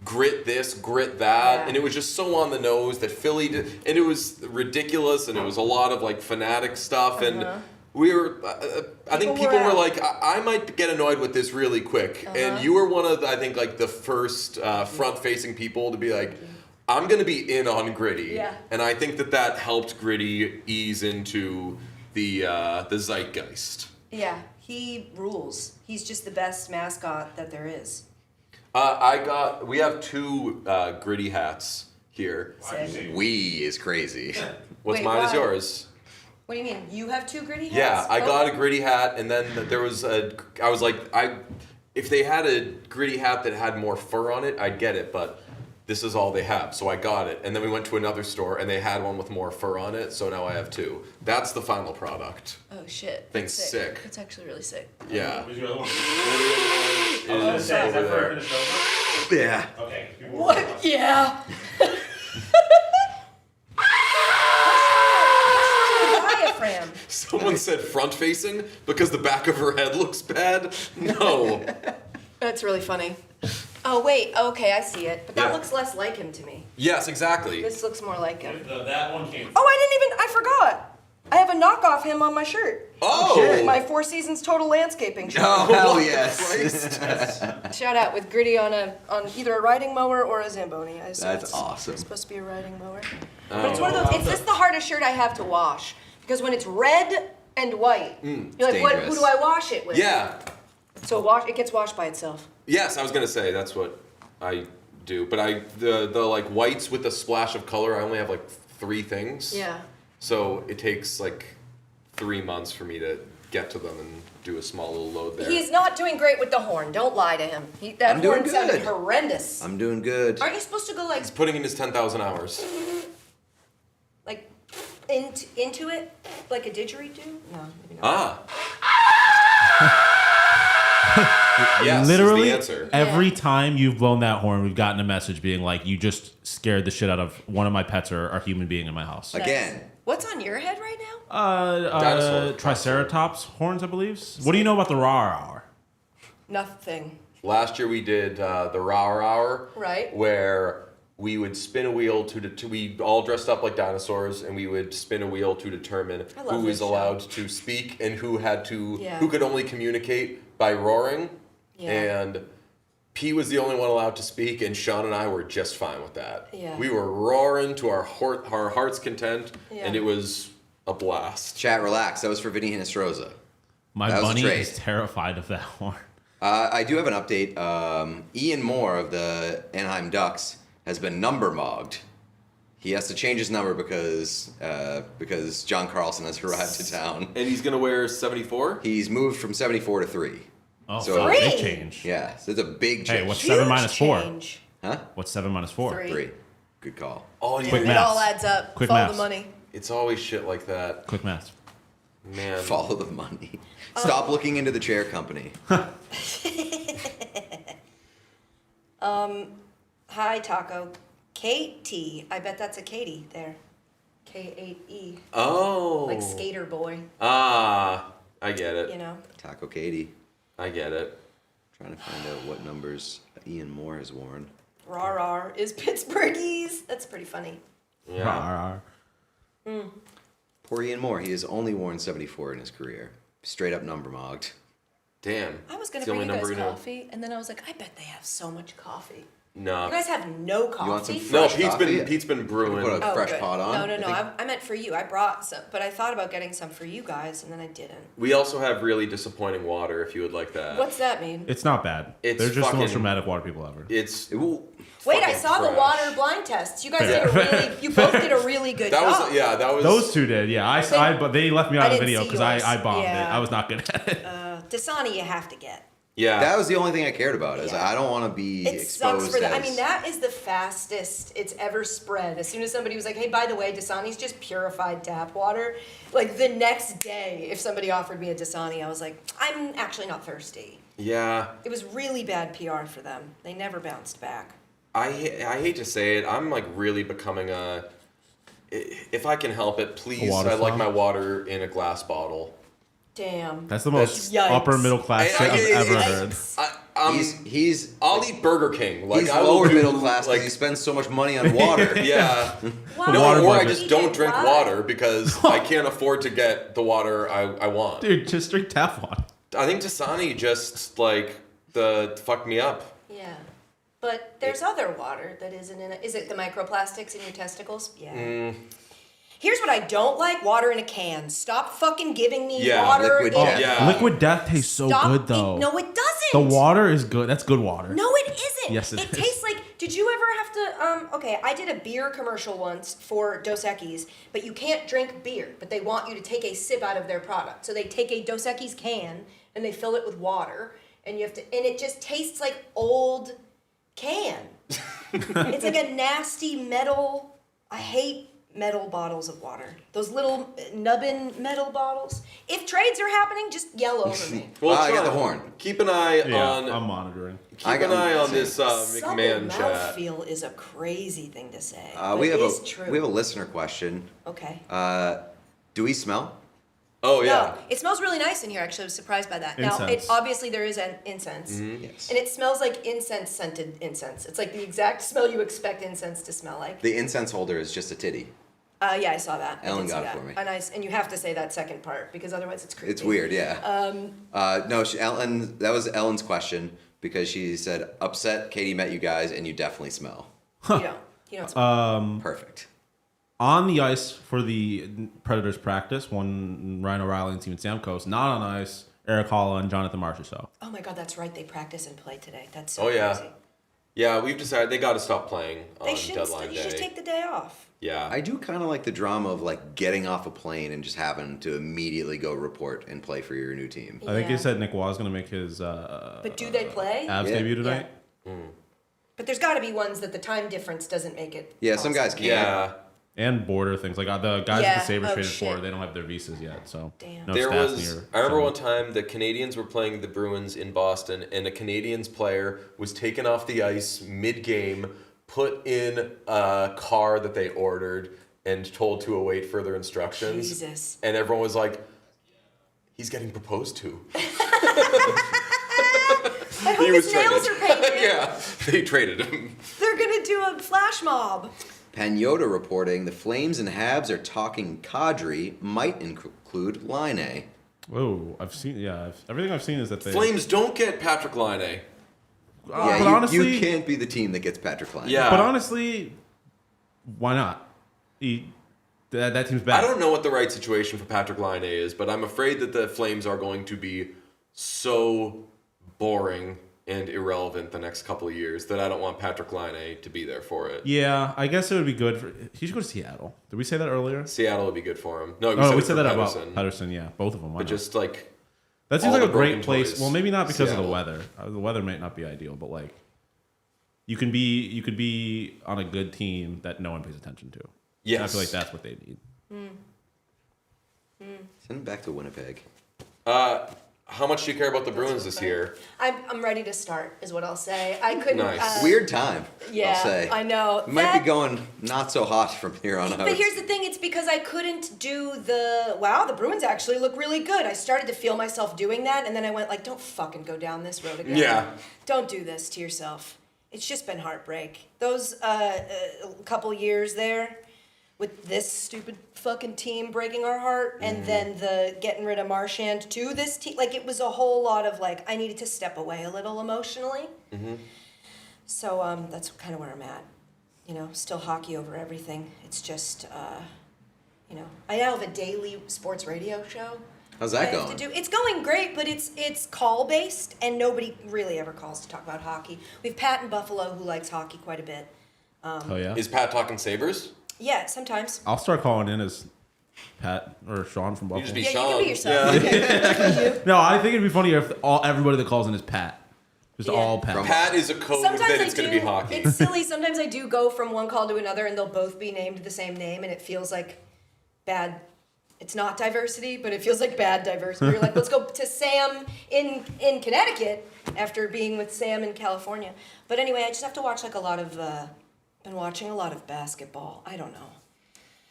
S5: grit this, grit that, and it was just so on the nose that Philly did, and it was ridiculous, and it was a lot of like fanatic stuff, and we were, I think people were like, I might get annoyed with this really quick, and you were one of, I think, like the first front-facing people to be like, I'm going to be in on Gritty, and I think that helped Gritty ease into the zeitgeist.
S12: Yeah, he rules. He's just the best mascot that there is.
S5: We have 2 Gritty hats here.
S12: Sick.
S9: We is crazy.
S5: What's
S12: Wait,
S5: mine is
S12: why?
S5: yours.
S12: What do you mean? You have 2 Gritty hats?
S5: Yeah, I got a Gritty hat, and then there was I was like, if they had a Gritty hat that had more fur on it, I'd get it, but this is all they have, so I got it. And then we went to another store, and they had one with more fur on it, so now I have 2. That's the final product.
S12: Oh, shit.
S5: Thing's
S12: That's
S5: sick.
S12: It's actually really sick.
S5: Yeah.
S1: Who's your other one?
S5: Is over there.
S9: Yeah.
S1: Okay.
S12: What? Yeah. Diaphragm.
S5: Someone said front-facing because the back of her head looks bad. No.
S12: That's really funny. Oh, wait. Okay, I see it. But that
S5: Yeah.
S12: looks less like him to me.
S5: Yes, exactly.
S12: This looks more like him.
S1: That one came.
S12: I forgot. I have a knockoff him on my shirt.
S5: Oh!
S12: My 4 Seasons Total Landscaping shirt.
S9: Oh, hell yes.
S12: Shout out with Gritty on either a riding mower or a Zamboni. I assume
S9: That's
S12: it's
S9: awesome.
S12: supposed to be a riding mower. But it's one of those. It's just the hardest shirt I have to wash because when it's red and white, you're like,
S9: dangerous.
S12: who do I wash it with?
S5: Yeah.
S12: So it gets washed by itself.
S5: Yes, I was gonna say that's what I do, but the like whites with a splash of color, I only have like 3 things.
S12: Yeah.
S5: So it takes like 3 months for me to get to them and do a small little load there.
S12: He's not doing great with the horn. Don't lie to him. That
S9: I'm doing
S12: horn sounded
S9: good.
S12: horrendous.
S9: I'm doing good.
S12: Aren't you supposed to go like
S5: He's putting in his 10,000 hours.
S12: into it like a didgeridoo? No, maybe not.
S5: Ah. Yes,
S8: Literally,
S5: is the answer.
S8: every time you've blown that horn, we've gotten a message being like, "You just scared the shit out of one of my pets or a human being in my house."
S9: Again.
S12: What's on your head right now?
S5: Dinosaur.
S8: Triceratops horns, I believe. What do you know about the rawr hour?
S12: Nothing.
S5: Last year we did the Rawr Hour,
S12: Right.
S5: where we would spin a wheel we all dressed up like dinosaurs, and we would spin a wheel to determine
S12: I love
S5: who
S12: this
S5: was
S12: show.
S5: allowed to speak and who
S12: Yeah.
S5: who could only communicate by roaring.
S12: Yeah.
S5: And P was the only one allowed to speak, and Sean and I were just fine with that.
S12: Yeah.
S5: We were roaring to our heart's content,
S12: Yeah.
S5: and it was a blast.
S9: Chat, relax. That was for Vinny Hinestroza.
S8: My
S9: That was a
S8: bunny
S9: trade.
S8: is terrified of that horn.
S9: I do have an update. Ian Moore of the Anaheim Ducks has been number mogged. He has to change his number because John Carlson has arrived to town.
S5: And he's gonna wear 74?
S9: He's moved from 74 to 3.
S8: Oh,
S9: So-
S8: big
S12: Three?
S8: change.
S9: Yeah, so it's a big change.
S8: Hey, what's
S12: Huge
S8: 7 minus 4?
S12: change.
S9: Huh?
S8: What's 7 minus 4?
S12: 3.
S9: 3. Good call.
S5: Oh, yeah.
S8: Quick
S12: It
S8: math.
S12: all adds up.
S8: Quick
S12: Follow
S8: maths.
S12: the money.
S5: It's always shit like that.
S8: Quick math.
S5: Man.
S9: Follow the money. Stop looking into the chair company.
S12: Hi, Taco. KT. I bet that's a Katie there. K8E.
S5: Oh.
S12: Like skater boy,
S5: Ah, I get it.
S12: you know?
S9: Taco Katie.
S5: I get it.
S9: Trying to find out what numbers Ian Moore has worn.
S12: Rar is Pittsburghese. That's pretty funny.
S5: Yeah.
S9: Poor Ian Moore. He has only worn 74 in his career. Straight up number mogged.
S5: Damn.
S12: I was going
S5: It's
S12: to
S5: the
S12: bring
S5: only
S12: you guys
S5: number we know.
S12: coffee, and then I was like, I bet they have so much coffee.
S5: No.
S12: You guys have no coffee?
S3: You want some
S5: No,
S3: fresh coffee?
S5: Pete's been brewing.
S3: Put a fresh
S12: good.
S3: pot on.
S12: No. I meant for you. I brought some, but I thought about getting some for you guys, and then I didn't.
S5: We also have really disappointing water if you would like that.
S12: What's that mean?
S1: It's not bad.
S5: It's
S1: They're just the most
S5: fucking-
S1: dramatic water people ever.
S5: It's
S12: Wait, I saw the water blind tests. You guys you both did a really good
S5: that
S12: job.
S5: was that was
S1: Those two did, yeah. But they left me out of the
S12: didn't
S1: video
S12: see
S1: because
S12: yours.
S1: I bombed it.
S12: Yeah.
S1: I was not good at it.
S12: Dasani, you have to get.
S5: yeah.
S3: That was the only thing I cared about. Is
S12: Yeah.
S3: I don't want to be
S12: It
S3: exposed.
S12: sucks for that. I
S3: as-
S12: mean, that is the fastest it's ever spread. As soon as somebody was like, "Hey, by the way, Dasani's just purified tap water," like the next day, if somebody offered me a Dasani, I was like, "I'm actually not thirsty."
S5: yeah.
S12: It was really bad PR for them. They never bounced back.
S5: I hate to say it. I'm like really becoming if I can help it, please.
S1: water
S5: I like
S1: snob?
S5: my water in a glass bottle.
S12: Damn.
S1: That's the most
S12: Yikes.
S1: upper middle class shit I've ever heard.
S3: He's
S5: I'll eat Burger King. Like
S3: he's
S5: I will
S3: lower
S5: do,
S3: middle class because
S5: Like
S3: he spends so much money on water.
S5: yeah.
S12: Why?
S5: No, or I
S1: budget.
S5: just don't drink
S12: Why?
S5: water because I can't afford to get the water I want.
S1: Dude, just drink tap water.
S5: I think Dasani just like fucked me up.
S12: Yeah. But there's other water that isn't in it. Is it the microplastics in your testicles? Yeah. Here's what I don't like: water in a can. Stop fucking giving me
S5: Yeah,
S12: water.
S3: liquid
S12: in
S3: death.
S5: Yeah.
S1: Liquid Death tastes so
S12: Stop
S1: good though.
S12: No, it doesn't.
S1: The water is good. That's good water.
S12: No, it isn't.
S1: Yes, it
S12: it
S1: is.
S12: tastes like. Did you ever have to? Okay, I did a beer commercial once for Dos Equis, but you can't drink beer. But they want you to take a sip out of their product, so they take a Dos Equis can and they fill it with water, and you have to, and it just tastes like old can. It's like a nasty metal. I hate metal bottles of water. Those little nubbin metal bottles. If trades are happening, just yell over me.
S5: Well,
S3: I got
S5: Sean,
S3: the horn.
S5: Keep an eye on.
S1: I'm monitoring.
S5: Keep an eye on this
S12: Subtle
S5: McMahon chat.
S12: mouthfeel is a crazy thing to say.
S3: We
S12: but
S3: have
S12: it is true.
S3: we have a listener question.
S12: Okay.
S3: Do we smell?
S5: Oh yeah.
S12: No, it smells really nice in here. Actually, I was surprised by that. Now,
S1: Incense.
S12: obviously there is an incense,
S3: Yes.
S12: and it smells like incense-scented incense. It's like the exact smell you expect incense to smell like.
S3: The incense holder is just a titty.
S12: Yeah, I saw that.
S3: Ellen
S12: I did
S3: got
S12: see
S3: it
S12: that.
S3: for me.
S12: And you have to say that second part because otherwise it's creepy.
S3: It's weird, yeah. No, Ellen. That was Ellen's question because she said, "Upset. Katie met you guys, and you definitely smell."
S12: You don't smell.
S3: Perfect.
S1: On the ice for the Predators practice, one Ryan O'Reilly and Steven Stamkos. Not on ice, Eric Holla and Jonathan Marchessault.
S12: Oh my God, that's right. They practice and play today. That's so
S5: Oh yeah.
S12: crazy.
S5: Yeah, we've decided they got to stop playing on
S12: They should.
S5: deadline
S12: You
S5: day.
S12: should take the day off.
S5: Yeah.
S3: I do kind of like the drama of like getting off a plane and just having to immediately go report and play for your new team.
S1: I think
S12: Yeah.
S1: he said Nick Waugh is going to make his
S12: But do they play?
S1: Avs
S3: Yeah.
S1: debut tonight.
S12: But there's got to be ones that the time difference doesn't make it.
S3: Yeah, some guys
S12: possible.
S3: can't.
S5: Yeah.
S1: And border things. Like the guys
S12: Yeah.
S1: that the Sabres
S12: Oh,
S1: traded
S12: shit.
S1: for, they don't have their visas yet. So
S12: Damn.
S1: no
S5: There
S1: stats
S5: was.
S1: near.
S5: I remember
S1: so-
S5: one time the Canadians were playing the Bruins in Boston, and a Canadians player was taken off the ice mid-game, put in a car that they ordered, and told to await further instructions.
S12: Jesus.
S5: And everyone was like, "He's getting proposed to."
S12: I hope his nails are painted.
S5: Yeah, they traded him.
S12: They're gonna do a flash mob.
S3: Pagnotta reporting the Flames and Habs are talking Kadri might include Line.
S1: Oh, I've seen. Yeah, everything I've seen is that they.
S5: Flames don't get Patrick Laine.
S3: Yeah,
S1: but
S3: you,
S1: honestly-
S3: you can't be the team that gets Patrick Line.
S5: Yeah.
S1: But honestly, why not? That team's bad.
S5: I don't know what the right situation for Patrick Laine is, but I'm afraid that the Flames are going to be so boring and irrelevant the next couple of years that I don't want Patrick Laine to be there for it.
S1: Yeah, I guess it would be good for. He should go to Seattle. Did we say that earlier?
S5: Seattle would be good for him. No,
S1: We
S5: it
S1: said
S5: for
S1: that about
S5: Pettersson.
S1: Pettersson. Yeah, both of them. Why
S5: But
S1: not?
S5: just like
S1: that seems
S5: all
S1: like a
S5: the
S1: great
S5: broken
S1: place.
S5: toys.
S1: Well, maybe not because of
S5: Seattle.
S1: the weather. The weather might not be ideal, but like, you could be on a good team that no one pays attention to.
S5: Yes.
S1: I feel like that's what they need.
S3: Send him back to Winnipeg.
S5: how much do you care about the Bruins this year?
S12: I'm ready to start, is what I'll say. I couldn't.
S5: Nice.
S3: Weird time.
S12: Yeah,
S3: I'll say.
S12: I know.
S3: It might
S12: That-
S3: be going not so hot from here on out.
S12: But here's the thing, it's because I couldn't do the Bruins actually look really good. I started to feel myself doing that, and then I went like, don't fucking go down this road again.
S5: Yeah.
S12: Don't do this to yourself. It's just been heartbreak. Those couple years there with this stupid fucking team breaking our heart, and then the getting rid of Marchand to this team, like it was a whole lot of like, I needed to step away a little emotionally. So that's kind of where I'm at. You know, still hockey over everything. It's just, you know, I now have a daily sports radio show.
S3: How's that
S12: I have
S3: going?
S12: to do. It's going great, but it's call based, and nobody really ever calls to talk about hockey. We have Pat in Buffalo who likes hockey quite a bit.
S1: Oh yeah.
S5: Is Pat talking Sabres?
S12: Yeah, sometimes.
S1: I'll start calling in as Pat or Sean from Buffalo.
S5: You just be
S12: Yeah,
S5: Sean.
S12: you can be yourself. Okay.
S1: No, I think it'd be funnier if everybody that calls in is Pat. Just
S12: Yeah.
S1: all Pat.
S5: Pat is a code
S12: Sometimes
S5: that it's going to be hockey.
S12: It's silly. Sometimes I do go from one call to another, and they'll both be named the same name, and it feels like bad. It's not diversity, but it feels like bad diversity. You're like, let's go to Sam in Connecticut after being with Sam in California. But anyway, I just have to watch like a lot of. Been watching a lot of basketball. I don't know.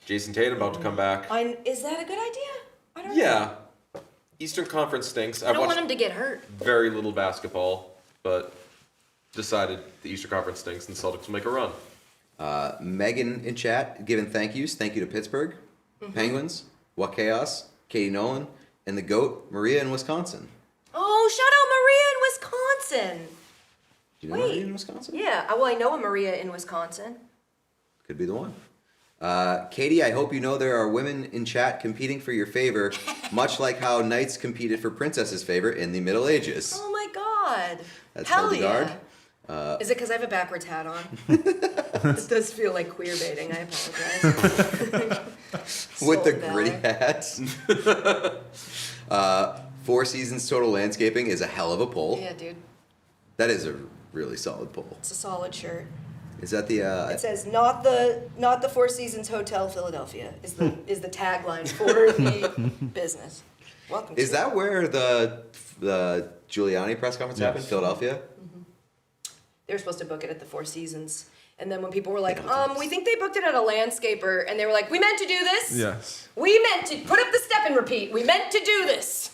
S5: Jason Tatum about to come back.
S12: Is that a good idea? I don't know.
S5: Yeah. Eastern Conference stinks.
S12: I don't want him to get hurt.
S5: Very little basketball, but decided the Eastern Conference stinks and the Celtics will make a run.
S3: Megan in chat giving thank yous. Thank you to Pittsburgh, Penguins, What Chaos, Katie Nolan, and the GOAT, Maria in Wisconsin.
S12: Oh, shout out Maria in Wisconsin.
S3: Do you know Maria in Wisconsin?
S12: Yeah, well, I know a Maria in Wisconsin.
S3: Could be the one. Katie, I hope you know there are women in chat competing for your favor, much like how knights competed for princesses' favor in the Middle Ages.
S12: Oh my God.
S3: That's
S12: Hell
S3: Hildegard.
S12: yeah. Is it because I have a backwards hat on? This does feel like queer baiting. I apologize.
S3: With the
S12: Soul
S3: gritty
S12: Valley.
S3: hats. 4 Seasons Total Landscaping is a hell of a poll.
S12: Yeah, dude.
S3: That is a really solid poll.
S12: It's a solid shirt.
S3: Is that the?
S12: It says not the Four Seasons Hotel Philadelphia is the tagline for the business. Welcome.
S3: Is
S12: to
S3: that where the Giuliani press conference happened? Philadelphia.
S12: They were supposed to book it at the Four Seasons, and then when people were like, we think they booked it at a landscaper, and they were like, we meant to do this.
S1: Yes.
S12: We meant to put up the step and repeat. We meant to do this.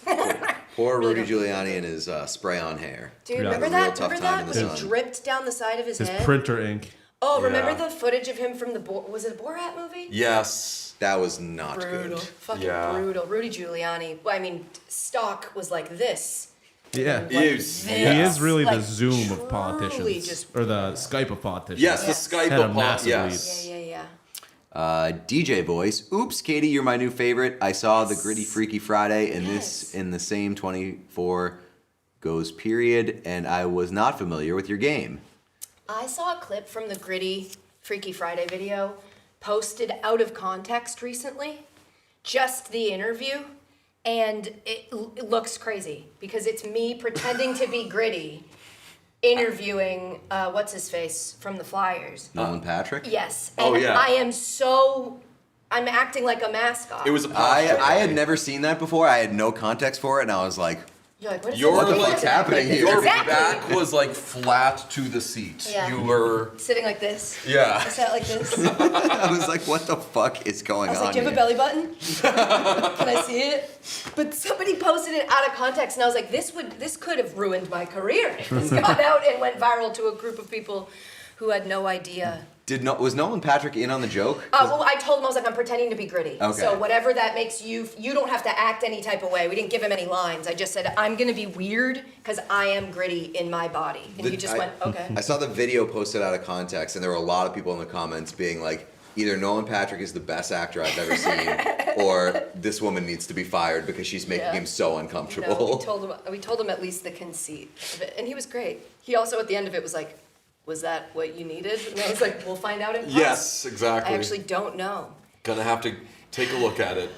S3: Poor
S12: Really
S3: Rudy Giuliani and his spray-on hair.
S12: Dude,
S1: Yeah.
S12: remember
S3: It was a real
S12: that?
S3: tough
S12: Remember
S3: time
S12: that?
S3: in the
S12: When he
S3: sun.
S12: dripped down the side of his
S1: His
S12: head?
S1: printer ink.
S12: Oh, remember
S5: Yeah.
S12: the footage of him from was it a Borat movie?
S5: Yes.
S3: That was not
S12: Brutal.
S3: good.
S12: Fucking
S5: Yeah.
S12: brutal. Rudy Giuliani. Well, I mean, stock was like this.
S1: Yeah.
S12: Like
S5: He is.
S12: this.
S1: He is really
S12: Like,
S1: the Zoom of
S12: truly
S1: politicians.
S12: just-
S1: Or the Skype of politicians.
S5: Yes,
S12: Yes.
S5: the Skype
S1: Had a
S5: of
S1: massive
S5: yes.
S12: Yeah.
S3: DJ voice. Oops, Katie, you're my new favorite. I saw the Gritty Freaky Friday and
S12: Yes.
S3: this in the same 24 goes period, and I was not familiar with your game.
S12: I saw a clip from the Gritty Freaky Friday video posted out of context recently. Just the interview. And it looks crazy because it's me pretending to be Gritty interviewing what's his face from the Flyers.
S3: Nolan Patrick.
S12: Yes.
S5: Oh,
S12: And
S5: yeah.
S12: I'm acting like a mascot.
S5: It was a
S3: I
S5: posture.
S3: had never seen that before. I had no context for it, and I was like,
S12: You're like, what is
S5: Your
S3: what the
S12: this?
S3: fuck's happening here?
S5: Your
S12: Exactly.
S5: back was like flat to the seat.
S12: Yeah.
S5: You were.
S12: Sitting like this.
S5: Yeah.
S12: I sat like this.
S3: I was like, what the fuck is going
S12: I was
S3: on
S12: like, do you have a
S3: here?
S12: belly button? Can I see it? But somebody posted it out of context, and I was like, this could have ruined my career. It was got out and went viral to a group of people who had no idea.
S3: Was Nolan Patrick in on the joke?
S12: Well, I told him, I was like, I'm pretending to be Gritty.
S3: Okay.
S12: So whatever that makes you don't have to act any type of way. We didn't give him any lines. I just said, I'm going to be weird because I am Gritty in my body. And he just went, okay.
S3: I saw the video posted out of context, and there were a lot of people in the comments being like, either Nolan Patrick is the best actor I've ever seen, or this woman needs to be fired because she's making
S12: Yeah.
S3: him so
S12: No,
S3: uncomfortable.
S12: we told him at least the conceit of it. And he was great. He also, at the end of it, was like, was that what you needed? And I was like, we'll find out in post.
S5: Yes, exactly.
S12: I actually don't know.
S5: Gonna have to take a look at it.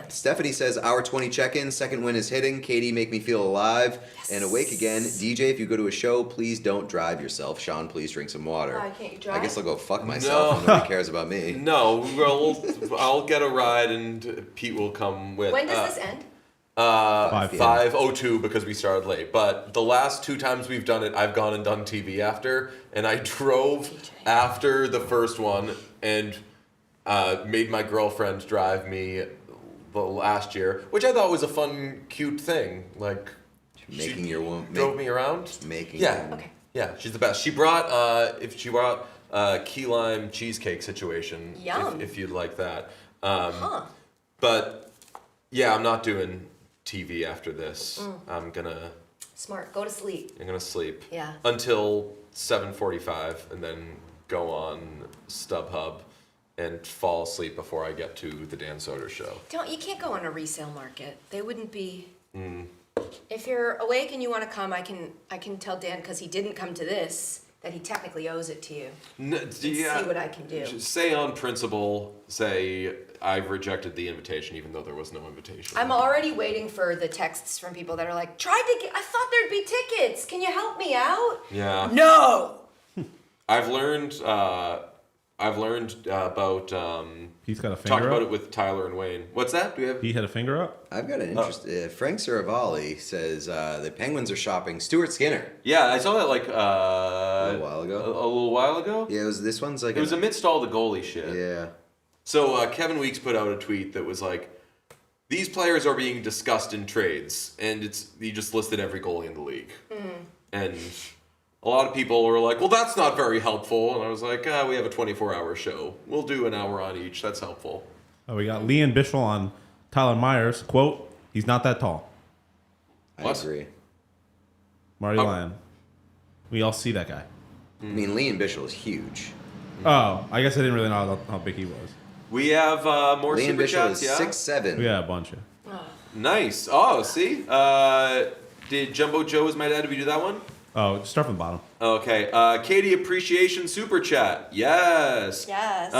S3: Stephanie says, our 20 check-in, second win is hitting. Katie, make me feel alive and awake again. DJ, if you go to a show, please don't drive yourself. Sean, please drink some water.
S12: Why can't you drive?
S3: I guess I'll go fuck myself
S5: No.
S3: when nobody cares about me.
S5: No, I'll get a ride and Pete will come with.
S12: When does this end?
S5: 5:02 because we started late. But the last 2 times we've done it, I've gone and done TV after, and I drove after the first one and made my girlfriend drive me the last year, which I thought was a fun, cute thing. Like
S3: Making your woman
S5: drove me around.
S3: Making
S5: Yeah.
S12: Okay.
S5: Yeah, she's the best. She brought key lime cheesecake situation.
S12: Yum.
S5: If you'd like that. But yeah, I'm not doing TV after this. I'm gonna
S12: Smart. Go to sleep.
S5: I'm gonna sleep.
S12: Yeah.
S5: Until 7:45, and then go on StubHub and fall asleep before I get to the Dan Soder show.
S12: You can't go on a resale market. They wouldn't be. If you're awake and you want to come, I can tell Dan, because he didn't come to this, that he technically owes it to you. See what I can do.
S5: Say on principle, I've rejected the invitation, even though there was no invitation.
S12: I'm already waiting for the texts from people that are like, I thought there'd be tickets. Can you help me out?
S5: Yeah.
S12: No.
S5: I've learned about
S1: He's got a finger
S5: talked
S1: up?
S5: about it with Tyler and Wayne. What's that? Do we have?
S1: He had a finger up?
S3: I've got an interest. Frank Saravalli says the Penguins are shopping Stuart Skinner.
S5: Yeah, I saw that like
S3: a little while ago.
S5: A little while ago.
S3: Yeah, this one's like
S5: it was amidst all the goalie shit.
S3: Yeah.
S5: So Kevin Weeks put out a tweet that was like, "These players are being discussed in trades," and he just listed every goalie in the league, and a lot of people were like, "Well, that's not very helpful," and I was like, "We have a 24-hour show. We'll do an hour on each. That's helpful."
S1: Oh, we got Leon Bischel on Tyler Myers. Quote, "He's not that tall."
S3: I agree.
S1: Marty Lyon. We all see that guy.
S3: I mean, Leon Bischel is huge.
S1: Oh, I guess I didn't really know how big he was.
S5: We have more
S3: Leon
S5: super
S3: Bischel
S5: chats,
S3: is
S5: yeah?
S3: 6'7".
S1: Yeah, a bunch of.
S5: Nice. Oh, see? Did Jumbo Joe is my dad? Did we do that one?
S1: Oh, just start from the bottom.
S5: Okay. Katie Appreciation Super Chat. Yes.
S12: Yes.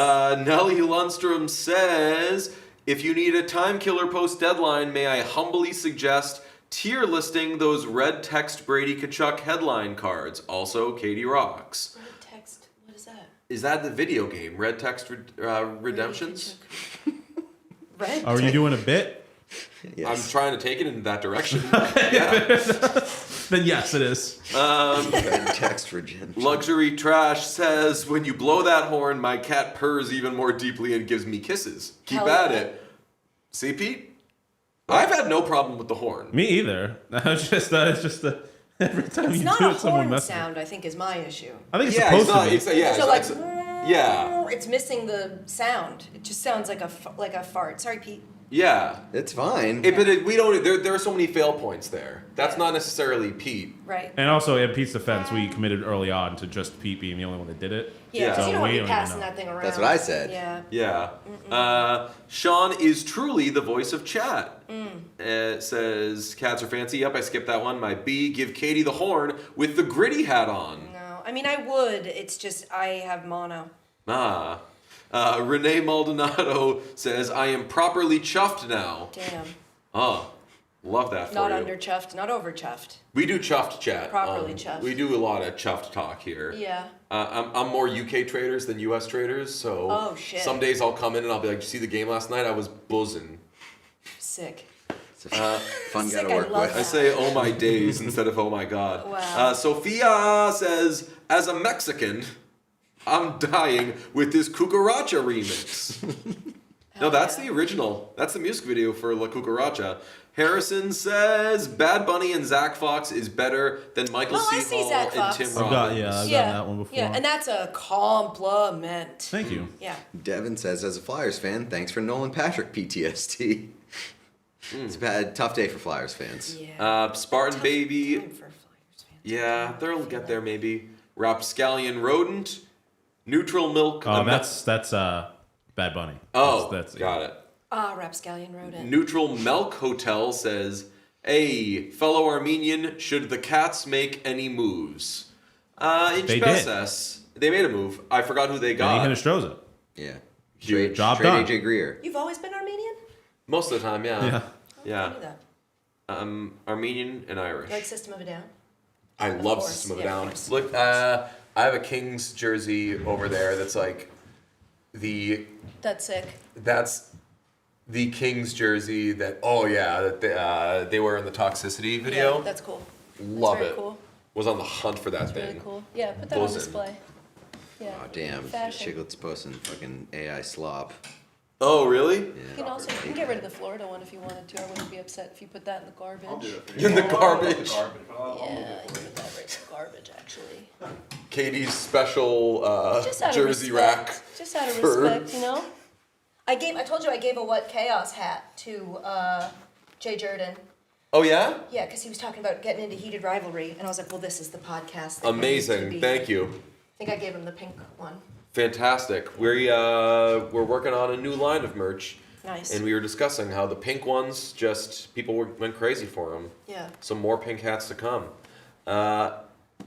S5: Nellie Lundstrom says, if you need a time killer post deadline, may I humbly suggest tier listing those red text Brady Kachuk headline cards. Also, Katie rocks.
S12: Red text. What is that?
S5: Is that the video game? Red Text Redemptions?
S12: Red.
S1: Are you doing a bit?
S3: Yes.
S5: I'm trying to take it in that direction. Yeah.
S1: Then yes, it is.
S3: Red text Redemption.
S5: Luxury Trash says, when you blow that horn, my cat purrs even more deeply and gives me kisses. Keep
S12: Hell
S5: at
S12: yeah.
S5: it. See, Pete? I've had no problem with the horn.
S1: Me either. It's just every time
S12: It's
S1: you
S12: not
S1: do
S12: a
S1: it, someone
S12: horn
S1: messes.
S12: sound, I think, is my issue.
S1: I think it's
S5: Yeah,
S1: supposed to be.
S12: So like,
S5: yeah.
S12: it's missing the sound. It just sounds like a fart. Sorry, Pete.
S5: Yeah.
S3: It's fine.
S5: We don't. There are so many fail points there. That's not necessarily Pete.
S12: Right.
S1: And also, in Pete's defense, we committed early on to just Pete being the only one that did it.
S12: Yeah, because
S5: So
S12: you don't want to
S1: we
S12: be
S1: don't even
S12: passing
S1: know.
S12: that thing around.
S3: That's what I said.
S12: Yeah.
S5: Yeah. Sean is truly the voice of chat. It says, cats are fancy. Yep, I skipped that one. My B, give Katie the horn with the gritty hat on.
S12: No, I mean, I would. It's just I have mono.
S5: Renee Maldonado says, I am properly chuffed now.
S12: Damn.
S5: Love that for
S12: Not
S5: you.
S12: under chuffed, not over chuffed.
S5: We do chuffed chat.
S12: Properly chuffed.
S5: We do a lot of chuffed talk here.
S12: Yeah.
S5: I'm more UK traders than US traders, so
S12: Oh, shit.
S5: some days I'll come in and I'll be like, "Did you see the game last night? I was buzzing."
S12: Sick.
S3: It's a fun guy
S12: Sick,
S3: to
S12: I
S3: work
S12: love
S3: with.
S5: I say, "Oh my days" instead of "Oh my god."
S12: Wow.
S5: Sophia says, "As a Mexican, I'm dying with this Cucaracha remix." No, that's the original. That's the music video for La Cucaracha. Harrison says Bad Bunny and Zach Fox is better than Michael
S12: Oh, I
S5: C.
S12: see
S5: Hall
S12: Zach
S5: and
S12: Fox.
S5: Tim
S1: I've
S5: Robbins.
S1: gotten that one before.
S12: Yeah, and that's a compliment.
S1: Thank you.
S12: Yeah.
S3: Devin says, as a Flyers fan, thanks for Nolan Patrick PTSD. It's a tough day for Flyers fans.
S12: Yeah.
S5: Spartan
S12: Tough
S5: Baby.
S12: time for Flyers fans.
S5: Yeah, they'll get there maybe. Rapscallion Rodent. Neutral Milk.
S1: That's Bad Bunny.
S5: Oh,
S1: that's
S5: got it.
S12: Rapscallion Rodent.
S5: Neutral Milk Hotel says, "Hey, fellow Armenian, should the Cats make any moves?"
S1: They
S5: Inch they made a move. I forgot who they got.
S1: Danny Hinostroza.
S3: Yeah.
S5: Huge.
S1: Job
S3: Trade
S1: done.
S3: AJ Greer.
S12: You've always been Armenian?
S5: Most of the time, yeah.
S1: Yeah.
S5: Yeah.
S12: I knew that.
S5: Armenian and Irish.
S12: Like System of a Down?
S5: I love
S12: course,
S5: System of a
S12: yeah, of
S5: Down.
S12: course.
S5: Look, I have a Kings jersey over there that's like
S12: That's sick.
S5: that's the Kings jersey that they were in the Toxicity video.
S12: Yeah, that's cool.
S5: Love
S12: very
S5: it.
S12: Cool.
S5: Was on the hunt for that thing.
S12: Really cool. Yeah, put that on
S5: Buzzing.
S12: display. Yeah.
S3: Oh, damn.
S12: Fashion.
S3: Chiclet's posting fucking AI slop.
S5: Oh, really?
S12: You can also get rid of the Florida one if you wanted to. I wouldn't be upset if you put that in the garbage.
S13: I'll do it for you.
S5: In the garbage.
S12: Yeah, you put that right in the garbage, actually.
S5: Katie's special
S12: Just out of
S5: jersey
S12: respect.
S5: rack.
S12: Just out of
S5: for-
S12: respect, you know? I told you I gave a What Chaos hat to Jay Jordan.
S5: Oh, yeah?
S12: Yeah, because he was talking about getting into heated rivalry, and I was like, well, this is the podcast. that
S5: Amazing.
S12: needs to be.
S5: Thank you.
S12: I think I gave him the pink one.
S5: Fantastic. We're working on a new line of merch.
S12: Nice.
S5: And we were discussing how the pink ones people went crazy for them.
S12: Yeah.
S5: Some more pink hats to come.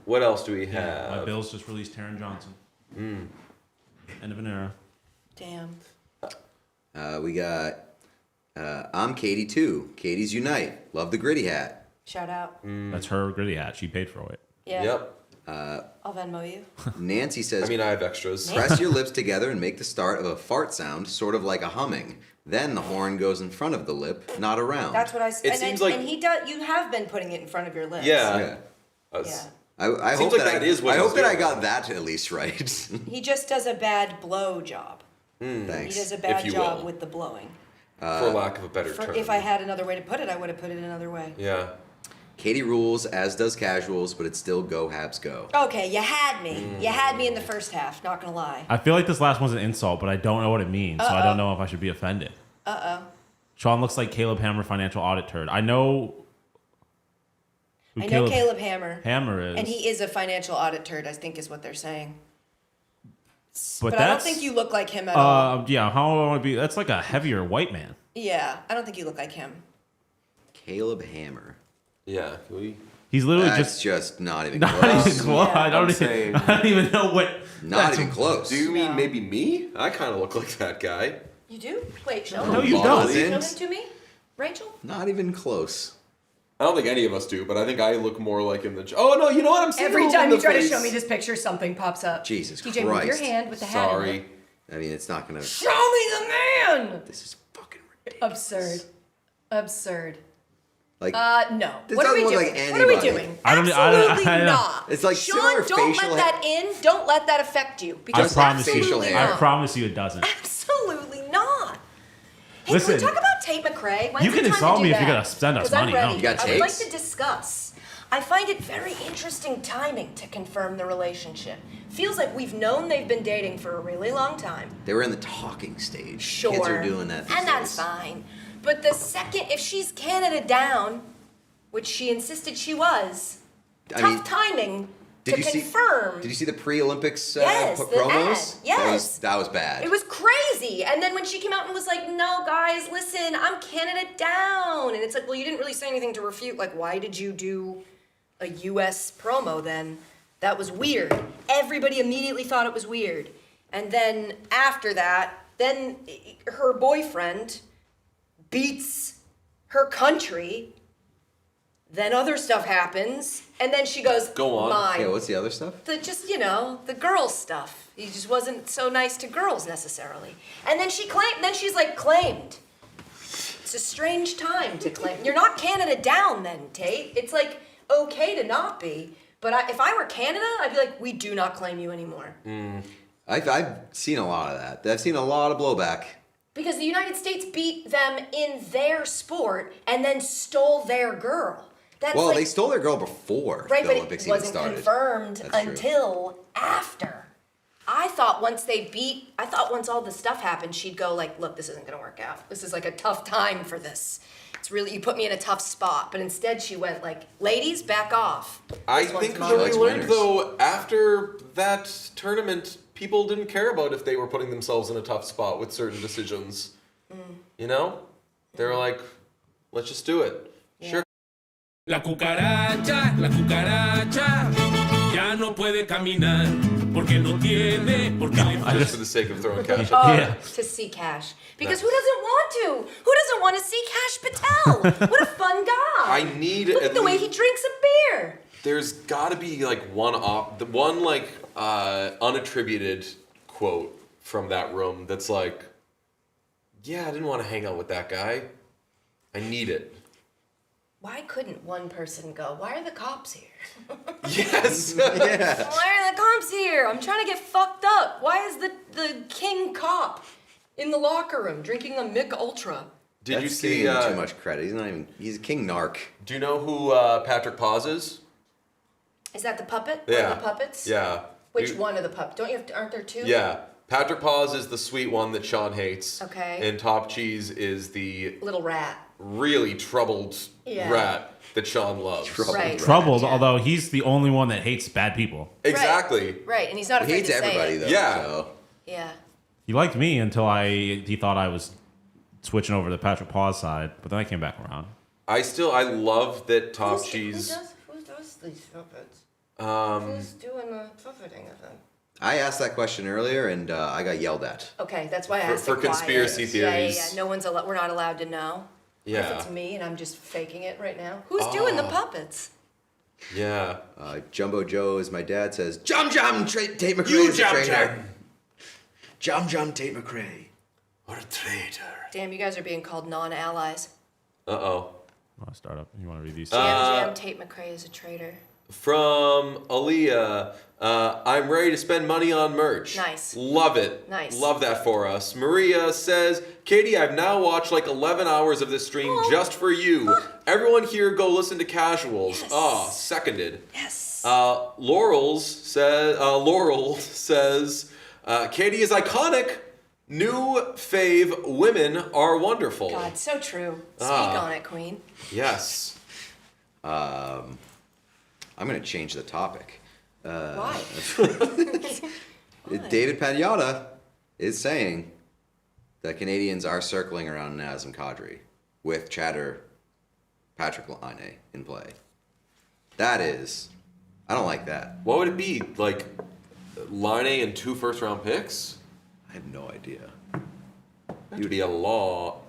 S5: What else do we have?
S1: My Bills just released Taron Johnson. End of an era.
S12: Damn.
S3: We got I'm Katie too. Katie's Unite. Love the gritty hat.
S12: Shout out.
S8: That's her gritty hat. She paid for it.
S12: Yeah.
S5: Yep.
S12: I'll Venmo you.
S3: Nancy says,
S5: I have extras.
S3: press your lips together and make the start of a fart sound, sort of like a humming. Then the horn goes in front of the lip, not around.
S12: That's what I.
S5: It
S12: and he does. You have been putting it in front of your lips.
S5: Yeah.
S12: Yeah.
S3: I
S5: Seems
S3: hope
S5: like that is what
S3: I
S5: he's
S3: hope that I
S5: doing.
S3: got that at least right.
S12: He just does a bad blow job.
S3: Thanks.
S12: He does a bad
S5: you
S12: job
S5: will.
S12: with the blowing.
S5: For lack of a better term.
S12: If I had another way to put it, I would have put it another way.
S5: Yeah.
S3: Katie rules, as does casuals, but it's still go Habs go.
S12: Okay, you had me. You had me in the first half. Not gonna lie.
S8: I feel like this last one's an insult, but I don't know what it means, so I don't know if I should be offended. Sean looks like Caleb Hammer, financial audit turd. I know. Who
S12: I know Caleb Hammer.
S8: Hammer is,
S12: And he is a financial audit turd, I think is what they're saying.
S8: but
S12: I don't think you look like him at all.
S8: Yeah, how do I want to be? That's like a heavier white man.
S12: Yeah, I don't think you look like him.
S3: Caleb Hammer.
S5: Yeah.
S8: He's literally
S3: That's just not even
S8: not
S3: close.
S8: even close.
S12: Yeah.
S8: I don't even know what.
S3: Not even close.
S5: Do you mean maybe me? I kind of look like that guy.
S12: You do? Wait, show
S8: No,
S12: him.
S8: you don't.
S12: Show him to me, Rachel.
S3: Not even close.
S5: I don't think any of us do, but I think I look more like him than. Oh no! You know what I'm saying?
S12: Every time you try to show me this picture, something pops up.
S3: Jesus
S12: TJ, move your
S3: Christ.
S12: hand with the hat in
S5: Sorry.
S12: it.
S3: I mean, it's not gonna.
S12: Show me the man!
S3: This is fucking ridiculous.
S12: Absurd.
S3: Like,
S12: No.
S3: This
S12: What are we
S3: doesn't
S12: doing?
S3: look like
S12: What are we
S3: anybody.
S12: doing?
S8: I don't-
S12: Absolutely
S8: I don't-
S12: not.
S3: It's like
S12: Sean,
S3: similar
S12: don't
S3: facial
S12: let that in. Don't let that affect you. Because
S8: promise you.
S12: absolutely
S3: hair.
S12: not.
S8: I promise you, it doesn't.
S12: Absolutely not. Hey,
S8: Listen,
S12: can we talk about Tate McRae? When's
S8: you
S12: the
S8: can
S12: time
S8: insult
S12: to do
S8: me if you're
S12: that?
S8: gonna send us
S12: 'Cause I'm
S8: money.
S12: ready.
S3: You got
S12: I would like
S3: takes?
S12: to discuss. I find it very interesting timing to confirm the relationship. Feels like we've known they've been dating for a really long time.
S3: They were in the talking stage.
S12: Sure.
S3: Kids are doing that these
S12: and that's
S3: days.
S12: fine. But the second, if she's Canada down, which she insisted she was,
S3: I
S12: tough
S3: mean,
S12: timing
S3: Did
S12: to
S3: you
S12: confirm.
S3: Did you see the pre-Olympics
S12: Yes, the
S3: promos?
S12: ad. Yes.
S3: That was bad.
S12: It was crazy. And then when she came out and was like, no, guys, listen, I'm Canada down. And it's like, well, you didn't really say anything to refute. Like, why did you do a U.S. promo then? That was weird. Everybody immediately thought it was weird. And then after that, then her boyfriend beats her country. Then other stuff happens. And then she goes,
S5: Go on.
S12: "My
S3: Yeah, what's the other stuff?
S12: the girls stuff. He just wasn't so nice to girls necessarily. And then she's like claimed. It's a strange time to claim. You're not Canada down then, Tate. It's like okay to not be. But if I were Canada, I'd be like, we do not claim you anymore.
S3: I've seen a lot of that. I've seen a lot of blowback.
S12: Because the United States beat them in their sport and then stole their girl. That's
S3: Well,
S12: like,
S3: they stole their girl before
S12: right,
S3: the
S12: but
S3: Olympics
S12: it
S3: even
S12: wasn't
S3: started.
S12: confirmed
S3: That's true.
S12: until after. I thought once all the stuff happened, she'd go like, look, this isn't gonna work out. This is like a tough time for this. It's really, you put me in a tough spot. But instead she went like, ladies, back off.
S5: I
S12: This one's
S5: think
S12: mine.
S5: what we
S3: likes
S5: learned
S3: winners.
S5: though after that tournament, people didn't care about if they were putting themselves in a tough spot with certain decisions. You know, they were like, let's just do it. Sure.
S4: La cucaracha, ya no puede caminar, porque no tiene, porque le
S5: Just for the sake of throwing cash.
S12: Oh,
S8: Yeah.
S12: to see Cash. Because who doesn't want to? Who doesn't want to see Cash Patel? What a fun guy.
S5: I need
S12: Look
S5: at
S12: at the way he
S5: least-
S12: drinks a beer.
S5: There's got to be like one unattributed quote from that room that's like, yeah, I didn't want to hang out with that guy. I need it.
S12: Why couldn't one person go, why are the cops here?
S5: Yes.
S3: Yeah.
S12: Why are the cops here? I'm trying to get fucked up. Why is the king cop in the locker room drinking a Mick Ultra?
S5: Did you
S3: That's
S5: see?
S3: giving him too much credit. He's not even. He's a king narc.
S5: Do you know who Patrick Paz is?
S12: Is that the puppet?
S5: Yeah.
S12: One of the puppets?
S5: Yeah.
S12: Which one of the puppets? Don't you have to, aren't there two?
S5: Yeah. Patrick Paz is the sweet one that Sean hates.
S12: Okay.
S5: And Top Cheese is the
S12: Little rat.
S5: really troubled rat that Sean loves.
S8: Troubled, although he's the only one that hates bad people.
S5: Exactly.
S12: Right, and he's not afraid
S3: He hates
S12: to say
S3: everybody,
S12: it.
S3: though.
S5: Yeah.
S3: So.
S12: Yeah.
S8: He liked me until he thought I was switching over to Patrick Paw's side, but then I came back around.
S5: I love that Top Cheese.
S12: Who does these puppets? Who's doing the puppeting of them?
S3: I asked that question earlier, and I got yelled at.
S12: Okay, that's why I asked
S5: for
S12: it quiet.
S5: conspiracy theories.
S12: Yeah. No one's we're not allowed to know.
S5: Yeah.
S12: If it's me and I'm just faking it right now. Who's doing the puppets?
S5: Yeah.
S3: Jumbo Joe, as my dad says, Tate McRae
S5: You
S3: is a
S5: Jum
S3: traitor. Jum Tate McRae.
S5: What a traitor.
S12: Damn, you guys are being called non-allies.
S5: Uh-oh.
S8: Want to start up? You want to read these?
S12: Jam Tate McRae is a traitor.
S5: From Aaliyah, I'm ready to spend money on merch.
S12: Nice.
S5: Love it.
S12: Nice.
S5: Love that for us. Maria says, Katie, I've now watched like 11 hours of this stream just for you. Everyone here go listen to Casuals.
S12: Yes.
S5: Seconded.
S12: Yes.
S5: Laurel says, Katie is iconic. New fave women are wonderful.
S12: God, so true. Speak on it, Queen.
S5: Yes.
S3: I'm going to change the topic.
S12: Why?
S3: David Pagnotta is saying that Canadians are circling around Nazem Kadri with Chatter Patrick Laine in play. That is, I don't like that.
S5: What would it be? Like Laine and 2 first-round picks?
S3: I have no idea.
S5: It would be a law.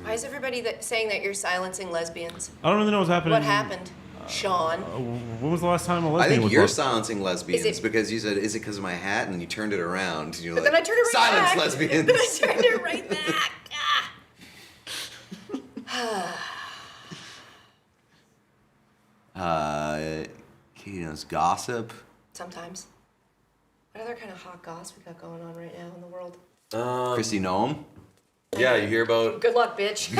S12: Why is everybody saying that you're silencing lesbians?
S8: I don't really know what's happening.
S12: What happened, Sean?
S8: When was the last time a
S3: I
S8: lesbian
S3: think
S8: was
S3: you're
S8: roasted?
S3: silencing lesbians
S12: Is it-
S3: because you said, is it because of my hat? And you turned it around. And you're
S12: But
S3: like,
S12: then I turned it right
S3: silence
S12: back.
S3: lesbians.
S12: Then I turned it right back.
S3: Katie knows gossip.
S12: Sometimes. What other kind of hot goss we got going on right now in the world?
S3: Chrissy Noem.
S5: Yeah, you hear about...
S12: Good luck, bitch. Good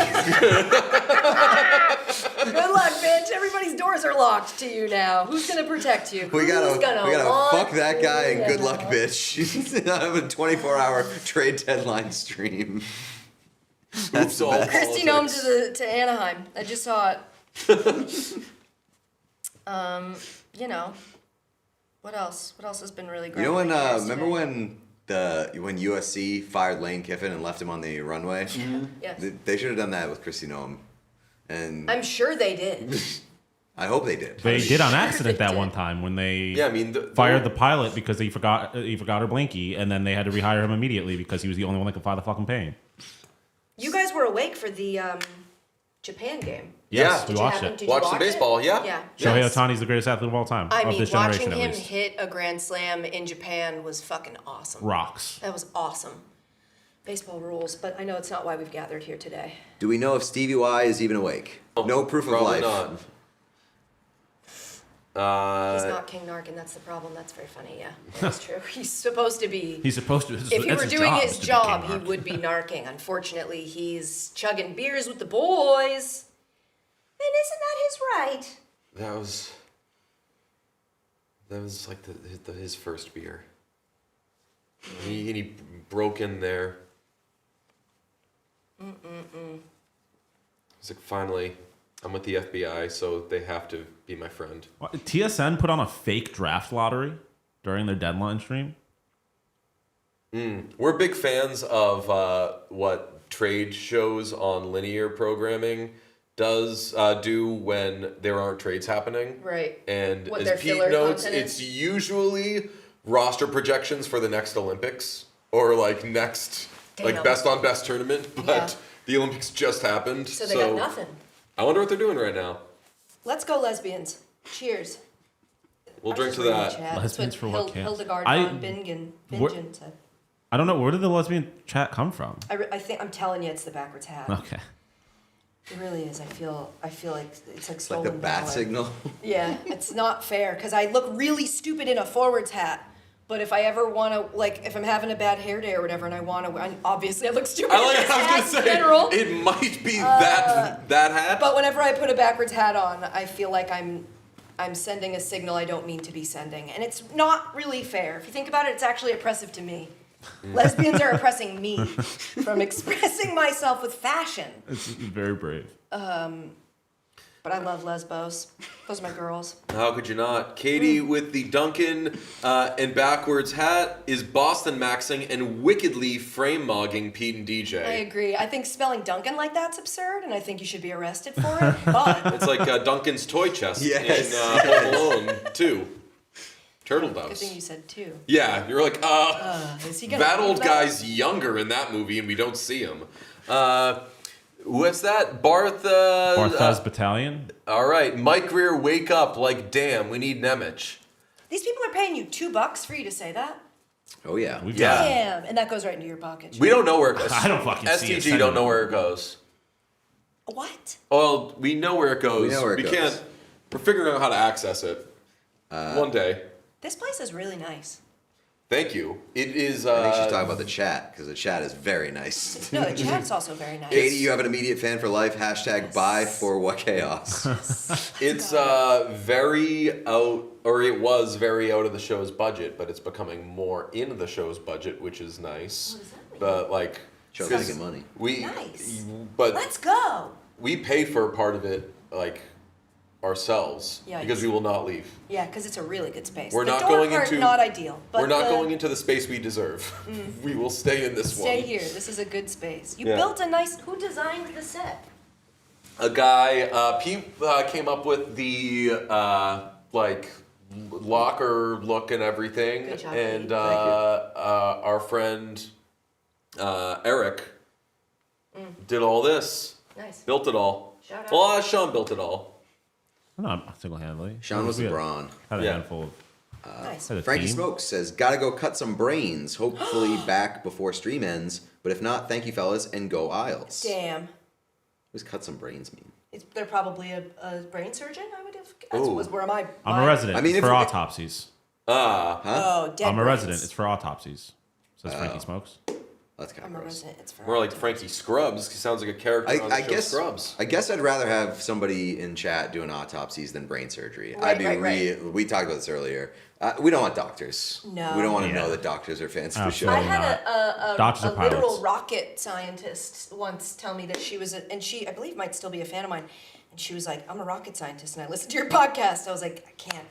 S12: luck, bitch. Everybody's doors are locked to you now. Who's gonna protect you?
S3: We gotta
S12: want
S3: fuck that guy and good
S12: you?
S3: luck, bitch. I have a 24-hour trade deadline stream. That's the best.
S12: Christy Nome to Anaheim. I just saw it. You know. What else? What else has been really great?
S3: You know when? Remember when USC fired Lane Kiffin and left him on the runway?
S12: Mm-hmm. Yes.
S3: They should have done that with Christy Noem. And
S12: I'm sure they did.
S3: I hope they did.
S8: They did on accident that one time when they fired the pilot because he forgot her blankie, and then they had to rehire him immediately because he was the only one that could fly the fucking plane.
S12: You guys were awake for the Japan game.
S8: Yes, we
S12: Did you
S8: watched
S12: happen-
S8: it.
S12: did you
S5: Watch the
S12: watch
S5: baseball,
S12: it?
S5: yeah.
S12: Yeah.
S8: Shohei
S12: Yes.
S8: Ohtani's the greatest athlete of all time.
S12: I
S8: of
S12: mean,
S8: this
S12: watching
S8: generation,
S12: him
S8: at least.
S12: hit a grand slam in Japan was fucking awesome.
S8: Rocks.
S12: That was awesome. Baseball rules, but I know it's not why we've gathered here today.
S3: Do we know if Stevie Y is even awake? No proof of
S5: Probably
S3: life.
S5: not.
S12: He's not King Narkin, that's the problem. That's very funny, yeah. That's true. He's supposed to be.
S8: He's supposed to.
S12: If he
S8: that's
S12: were
S8: his
S12: doing
S8: job,
S12: his
S8: is to be
S12: job,
S8: King
S12: he
S8: Narc.
S12: would be narking. Unfortunately, he's chugging beers with the boys. And isn't that his right?
S5: That was like his first beer. He broke in there. He's like, finally, I'm with the FBI, so they have to be my friend.
S8: What, TSN put on a fake draft lottery during their deadline stream.
S5: We're big fans of what trade shows on linear programming do when there aren't trades happening.
S12: Right.
S5: And
S12: What their
S5: as Pete
S12: filler
S5: notes,
S12: content
S5: it's
S12: is.
S5: usually roster projections for the next Olympics or like next
S12: Damn.
S5: best on best tournament, but
S12: Yeah.
S5: the Olympics just happened.
S12: So they got nothing.
S5: I wonder what they're doing right now.
S12: Let's go, lesbians. Cheers.
S5: We'll
S12: I
S5: drink
S12: was
S5: to
S12: just reading
S5: that.
S12: the chat. That's
S8: Lesbians for what, Cam?
S12: Hildegard
S8: I-
S12: von Bingen
S8: What-
S12: said.
S8: I don't know. Where did the lesbian chat come from?
S12: I think I'm telling you, it's the backwards hat.
S8: Okay.
S12: It really is. I feel like it's like
S3: It's like
S12: stolen
S3: the bat
S12: valor.
S3: signal.
S12: Yeah, it's not fair because I look really stupid in a forwards hat. But if I ever want to, like, if I'm having a bad hair day or whatever, and I want to, obviously I look stupid in this hat in general.
S5: It might be that hat.
S12: But whenever I put a backwards hat on, I feel like I'm sending a signal I don't mean to be sending, and it's not really fair. If you think about it, it's actually oppressive to me. Lesbians are oppressing me from expressing myself with fashion.
S8: It's very brave.
S12: But I love lesbos. Those are my girls.
S5: How could you not? Katie with the Duncan and backwards hat is Boston maxing and wickedly frame mogging Pete and DJ.
S12: I agree. I think spelling Duncan like that's absurd, and I think you should be arrested for it. But
S5: It's like Duncan's toy chest
S3: Yes.
S5: in Home Alone 2. Turtle
S12: good
S5: doves.
S12: thing you said two.
S5: Yeah, you're like,
S12: Is he gonna
S5: that
S12: prove
S5: old
S12: that?
S5: guy's younger in that movie, and we don't see him. What's that? Barthez
S8: Barthez Battalion.
S5: All right, Mike Greer, wake up! Like, damn, we need Nemec.
S12: These people are paying you $2 for you to say that.
S3: Oh yeah.
S8: We've
S5: Yeah.
S8: got-
S12: Damn, and that goes right into your pocket.
S5: We don't know where it goes.
S8: I don't fucking see it.
S5: STG don't know where it goes.
S12: What?
S5: Well, we know where it goes.
S3: We know where it goes.
S5: Can't. We're figuring out how to access it. One day.
S12: This place is really nice.
S5: Thank you. It is.
S3: I think she's talking about the chat because the chat is very nice.
S12: No, the chat's also very nice.
S3: Katie, you have an immediate fan for life. Hashtag buy for what chaos.
S5: It's very out, or it was very out of the show's budget, but it's becoming more in the show's budget, which is nice.
S12: What does that mean?
S5: But like,
S3: Show's
S5: 'cause
S3: making money.
S12: Nice.
S5: But
S12: Let's go.
S5: we pay for part of it, like ourselves,
S12: Yikes.
S5: because we will not leave.
S12: Yeah, because it's a really good space.
S5: We're
S12: the
S5: not
S12: door
S5: going
S12: part,
S5: into-
S12: not ideal. But
S5: We're not
S12: the-
S5: going into the space we deserve. We will stay in this
S12: Stay
S5: one.
S12: here. This is a good space. You
S5: Yeah.
S12: built a nice. Who designed the set?
S5: A guy, Pete came up with the like locker look and everything,
S12: Good job,
S5: and
S12: Pete.
S5: our friend Eric did all this,
S12: Nice.
S5: built it all.
S12: Shout out.
S5: Well, Sean built it all.
S8: Not single-handedly.
S3: Sean was
S8: We
S3: the
S8: had-
S3: brawn.
S8: Had a
S5: Yeah.
S8: handful of.
S12: Nice.
S8: had a
S3: Frankie
S8: team.
S3: Smokes says, gotta go cut some brains. Hopefully back before stream ends. But if not, thank you, fellas, and go Isles.
S12: Damn.
S3: What does cut some brains mean?
S12: They're probably a brain surgeon. I would have. That
S3: Ooh.
S12: was where my.
S8: I'm a resident.
S3: I mean,
S8: it's
S3: if
S8: for
S3: we-
S8: autopsies.
S3: Huh?
S12: Oh, dead
S8: I'm a
S12: brains.
S8: resident. It's for autopsies. Says Frankie Smokes.
S3: That's kind
S12: I'm
S3: of
S12: a
S3: gross.
S12: resident. It's for.
S5: More like Frankie Scrubs. He sounds like a character on the
S3: I
S5: show
S3: guess
S5: Scrubs.
S3: I guess I'd rather have somebody in chat doing autopsies than brain surgery.
S12: Right, right.
S3: We talked about this earlier. We don't want doctors.
S12: No.
S3: We don't want to
S8: Yeah.
S3: know that doctors are fans of the show.
S12: I
S8: Absolutely.
S12: had a
S8: Doctors are
S12: literal
S8: pilots.
S12: rocket scientist once tell me that she was, and she, I believe, might still be a fan of mine. And she was like, I'm a rocket scientist, and I listened to your podcast. I was like, I can't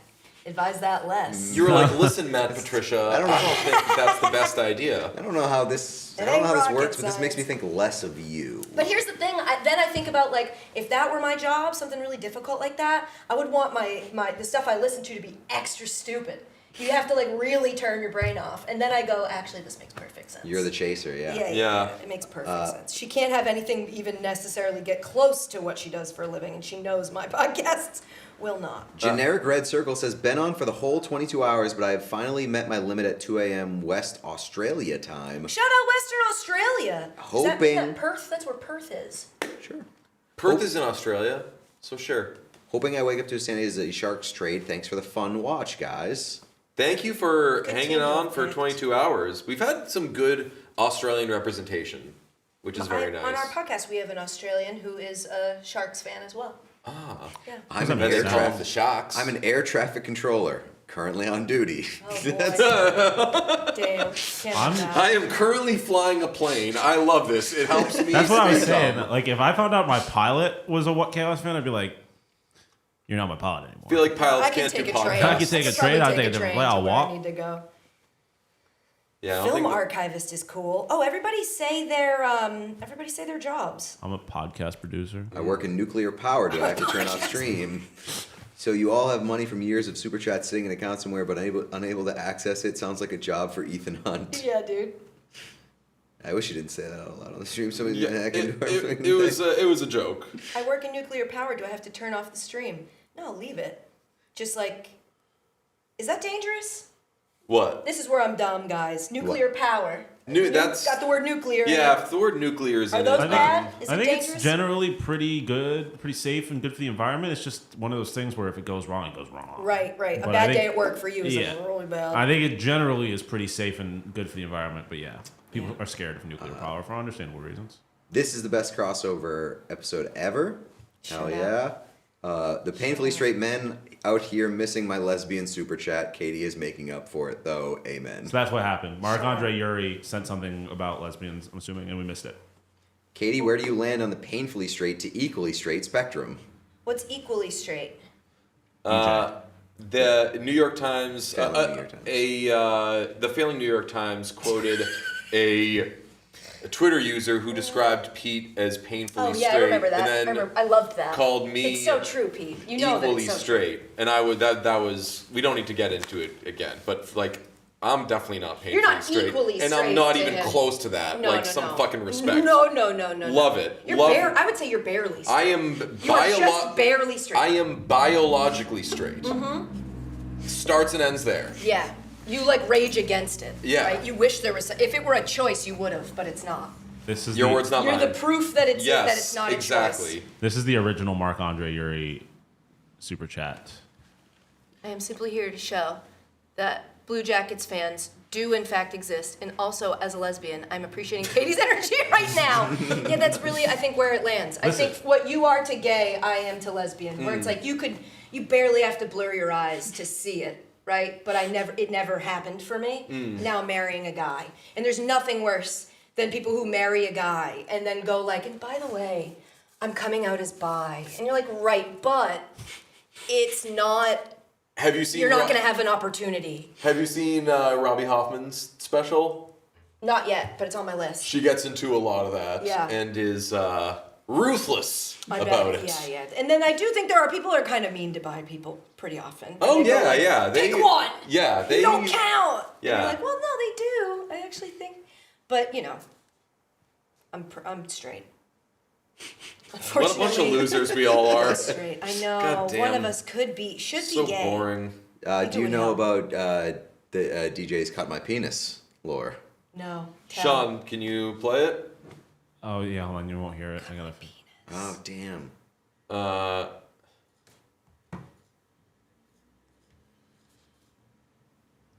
S12: advise that less.
S5: You were like, listen, Matt Patricia, I don't think that's the best idea.
S3: I don't know how this.
S12: It
S3: I don't know how
S12: ain't
S3: this works,
S12: rocket
S3: but this makes me
S12: science.
S3: think less of you.
S12: But here's the thing. Then I think about, like, if that were my job, something really difficult like that, I would want the stuff I listen to be extra stupid. You have to, like, really turn your brain off. And then I go, actually, this makes perfect sense.
S3: You're the chaser, yeah.
S12: Yeah. It makes perfect sense. She can't have anything even necessarily get close to what she does for a living, and she knows my podcasts will not.
S3: Generic Red Circle says, been on for the whole 22 hours, but I have finally met my limit at 2 a.m. West Australia time.
S12: Shout out Western Australia. Does that mean
S3: Hoping-
S12: that Perth? That's where Perth is.
S3: Sure.
S5: Perth is in Australia, so sure.
S3: Hoping I wake up to a San Jose Sharks trade. Thanks for the fun watch, guys.
S5: Thank you for
S12: Good
S5: hanging
S12: team
S5: on for
S12: picked.
S5: 22 hours. We've had some good Australian representation, which is very nice.
S12: On our podcast, we have an Australian who is a Sharks fan as well.
S5: Ah.
S12: Yeah.
S3: I'm an,
S8: make
S5: They
S3: air
S8: sense.
S5: call them
S3: traffic,
S5: the Sharks.
S3: I'm an air traffic controller, currently on duty.
S12: Oh, boy. Damn. Can't
S8: I'm-
S12: do that.
S5: I am currently flying a plane. I love this. It helps me.
S8: That's what I was
S5: stay
S8: saying.
S5: calm.
S8: Like, if I found out my pilot was a What Chaos fan, I'd be like, you're not my pilot anymore.
S5: I feel like pilots
S12: I can
S5: can't do
S12: take a train.
S5: podcasts.
S8: I can take a
S12: I'll probably
S8: train, I'll
S12: take
S8: take
S12: a
S8: a different
S12: train
S8: way,
S12: to
S8: I'll
S12: where
S8: walk.
S12: I need to go.
S5: Yeah, I don't
S12: Film
S5: think-
S12: archivist is cool. Oh, everybody say their jobs.
S8: I'm a podcast producer.
S3: I work in nuclear power. Do I have to turn off stream? So you all have money from years of super chat sitting in an account somewhere, but unable to access it. Sounds like a job for Ethan Hunt.
S12: Yeah, dude.
S3: I wish you didn't say that out loud on the stream. Somebody's
S5: Yeah,
S3: gonna hack into our fucking
S5: it was a joke.
S12: I work in nuclear power. Do I have to turn off the stream? No, leave it. Just like, is that dangerous?
S5: What?
S12: This is where I'm dumb, guys. Nuclear power.
S5: That's
S12: got the word nuclear. in
S5: yeah.
S12: it.
S5: If the word nuclear is
S12: Are
S5: in
S12: those
S5: it,
S12: bad? Is
S8: I
S12: it
S8: think
S12: dangerous?
S8: it's generally pretty good, pretty safe, and good for the environment. It's just one of those things where if it goes wrong, it goes wrong.
S12: Right. A
S8: But I
S12: bad
S8: think-
S12: day at work for you is
S8: yeah.
S12: like really bad.
S8: I think it generally is pretty safe and good for the environment. But yeah, people are scared of nuclear power for understandable reasons.
S3: This is the best crossover episode ever. Hell
S12: Shut
S3: yeah. The Painfully Straight Men. out here missing my lesbian super chat. Katie is making up for it, though. Amen.
S8: So that's what happened. Marc-Andre Yuri sent something about lesbians, I'm assuming, and we missed it.
S3: Katie, where do you land on the painfully straight to equally straight spectrum?
S12: What's equally straight?
S5: The New York Times,
S3: Failing New York Times.
S5: the failing New York Times quoted a Twitter user who described Pete as painfully
S12: Oh yeah,
S5: straight.
S12: I remember that.
S5: And then
S12: I loved that.
S5: called me
S12: It's so true, Pete. You know that
S5: equally
S12: it's so
S5: straight. And I would that was we don't need to get into it again, but like I'm definitely not painfully
S12: You're not
S5: straight.
S12: equally
S5: and I'm
S12: straight
S5: not
S12: to
S5: even
S12: him.
S5: close to that.
S12: No,
S5: like
S12: no,
S5: some
S12: no.
S5: fucking respect.
S12: No.
S5: Love it.
S12: You're I would say you're barely straight.
S5: I am
S12: You are just barely straight.
S5: I am biologically straight. Starts and ends there.
S12: Yeah. You like rage against it.
S5: Yeah.
S12: Right? You wish there was. If it were a choice, you would have, but it's not.
S8: This is
S5: Your
S8: the,
S5: words, not
S12: You're
S5: mine.
S12: the proof that it's
S5: yes,
S12: that it's not a
S5: exactly.
S12: choice.
S8: This is the original Marc-Andre Yuri super chat.
S12: I am simply here to show that Blue Jackets fans do in fact exist, and also as a lesbian, I'm appreciating Katie's energy right now. Yeah, that's really I think where it lands. I think what you are to gay, I am to lesbian. Where it's like you barely have to blur your eyes to see it, right? But it never happened for me. Now I'm marrying a guy, and there's nothing worse than people who marry a guy and then go like, and by the way, I'm coming out as bi, and you're like, right, but it's not.
S5: Have you seen?
S12: You're not going to have an opportunity.
S5: Have you seen Robbie Hoffman's special?
S12: Not yet, but it's on my list.
S5: She gets into a lot of that,
S12: Yeah.
S5: and is ruthless
S12: I
S5: about
S12: bet.
S5: it.
S12: Yeah. And then I do think there are people who are kind of mean to bi people pretty often.
S5: Oh
S12: They go
S5: yeah,
S12: like,
S5: yeah.
S12: Pick one.
S5: Yeah, they
S12: You don't count. And
S5: Yeah.
S12: you're like, well, no, they do. I actually think, but I'm straight.
S5: What a bunch of
S12: Unfortunately.
S5: losers we all are.
S12: I'm straight. I know.
S5: God damn.
S12: One of us should be
S5: So
S12: gay.
S5: boring.
S3: Do you
S12: would
S3: know
S12: help.
S3: about the DJ's Cut My Penis lore?
S12: No. Tell.
S5: Sean, can you play it?
S8: Oh yeah, hold on, you won't hear it. I gotta.
S3: Oh, damn.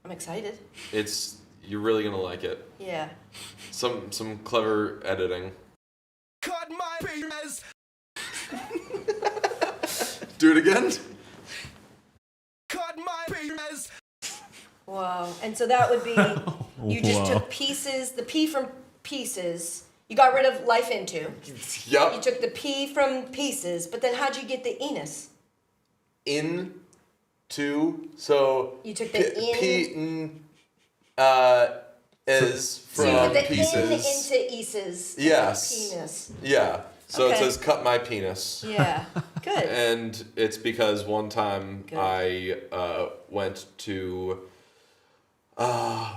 S12: I'm excited.
S5: You're really gonna like it.
S12: Yeah.
S5: Some clever editing.
S4: Cut my penis.
S5: Do it again.
S4: Cut my penis.
S12: Whoa. And so that would be you just
S8: Whoa.
S12: took pieces, the P from pieces. You got rid of life into. You
S5: Yup.
S12: took the P from pieces, but then how'd you get the enos?
S5: So
S12: You took the in.
S5: is
S12: So
S5: from
S12: you put the
S5: pieces.
S12: in into eases.
S5: Yes.
S12: Penis.
S5: Yeah. So it
S12: Okay.
S5: says cut my penis.
S12: Yeah. Good.
S5: And it's because one time
S12: Good.
S5: I went to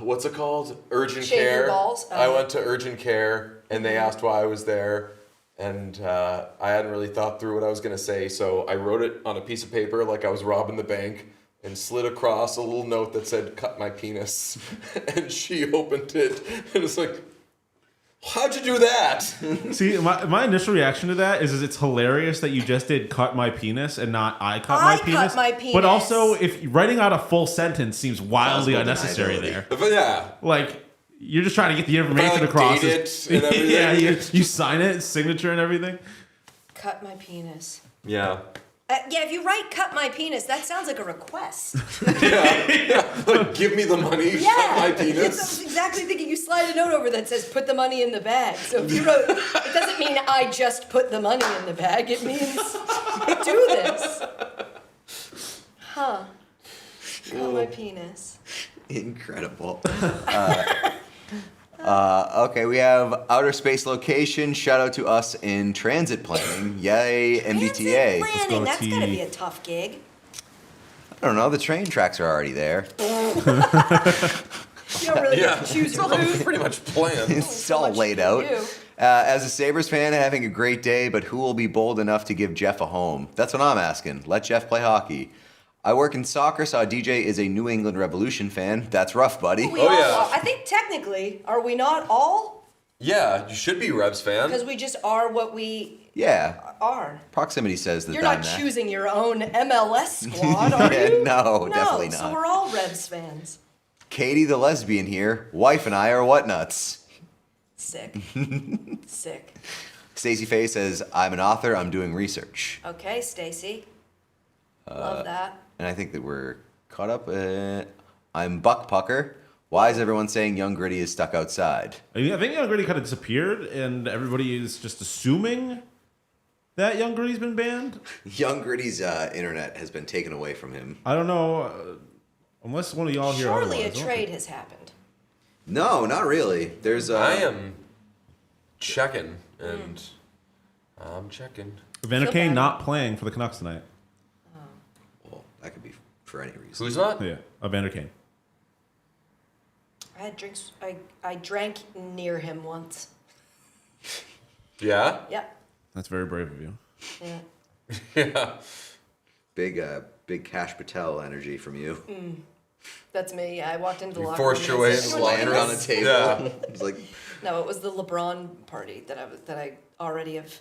S5: what's it called? Urgent
S12: Shave your
S5: care.
S12: balls?
S5: I
S12: Oh.
S5: went to urgent care and they asked why I was there, and I hadn't really thought through what I was gonna say, so I wrote it on a piece of paper like I was robbing the bank and slid across a little note that said "cut my penis," and she opened it and it's like, how'd you do that?
S8: See, my initial reaction to that is it's hilarious that you just did "cut my penis" and not "I cut my
S12: I cut
S8: penis."
S12: my penis.
S8: But also, if writing out a full sentence seems wildly
S3: Plausible
S8: unnecessary
S3: deniability.
S8: there.
S5: But yeah.
S8: Like you're just trying to get the information
S5: like,
S8: across.
S5: date it and everything.
S8: Yeah, you sign it, signature and everything.
S12: Cut my penis.
S5: Yeah.
S12: Yeah, if you write "cut my penis," that sounds like a request.
S5: Like, give me the money,
S12: Yeah,
S5: cut my
S12: I
S5: penis.
S12: was exactly thinking. You slide a note over that says "put the money in the bag." So if you wrote, it doesn't mean I just put the money in the bag. It means do this. Huh? Cut my penis.
S3: Incredible. Okay, we have outer space location. Shout out to us in transit planning. Yay, MBTA.
S12: Transit planning. That's
S8: T.
S12: gotta be a tough gig.
S3: I don't know. The train tracks are already there.
S12: You don't really get to choose your route.
S5: Pretty much planned.
S3: It's all laid out. As a Sabres fan, having a great day, but who will be bold enough to give Jeff a home? That's what I'm asking. Let Jeff play hockey. I work in soccer, so DJ is a New England Revolution fan. That's rough, buddy.
S12: We
S5: Oh,
S12: all
S5: yeah.
S12: are. I think technically, are we not all?
S5: Yeah, you should be Rebs fan.
S12: Because we just are what we
S3: Yeah.
S12: are.
S3: Proximity says that.
S12: You're not choosing your own MLS squad, are you?
S3: No, definitely
S12: So
S3: not.
S12: we're all Revs fans.
S3: Katie the lesbian here. Wife and I are what nuts.
S12: Sick. Sick.
S3: Stacey Faye says, I'm an author. I'm doing research.
S12: Okay, Stacy. Love that.
S3: and I think that we're caught up. I'm Buck Pucker. Why is everyone saying Young Gritty is stuck outside?
S1: I think Young Gritty kind of disappeared, and everybody is just assuming that Young Gritty's been banned.
S3: Young Gritty's internet has been taken away from him.
S1: I don't know, unless one of y'all here.
S12: Surely a trade has happened.
S3: No, not really. There's.
S5: I am checking, and I'm checking.
S1: Evander Kane not playing for the Canucks tonight.
S3: Well, that could be for any reason.
S5: Who's not?
S1: Yeah, Evander Kane.
S12: I had drinks. I drank near him once.
S5: Yeah?
S12: Yeah.
S1: That's very brave of you.
S12: Yeah.
S5: Yeah.
S3: Big Cash Patel energy from you.
S12: That's me. I walked into the locker
S5: forced
S12: room.
S5: your way
S12: and
S5: in,
S12: said,
S3: Lying around a table.
S5: Yeah.
S3: It was like,
S12: No, it was the LeBron party that I already have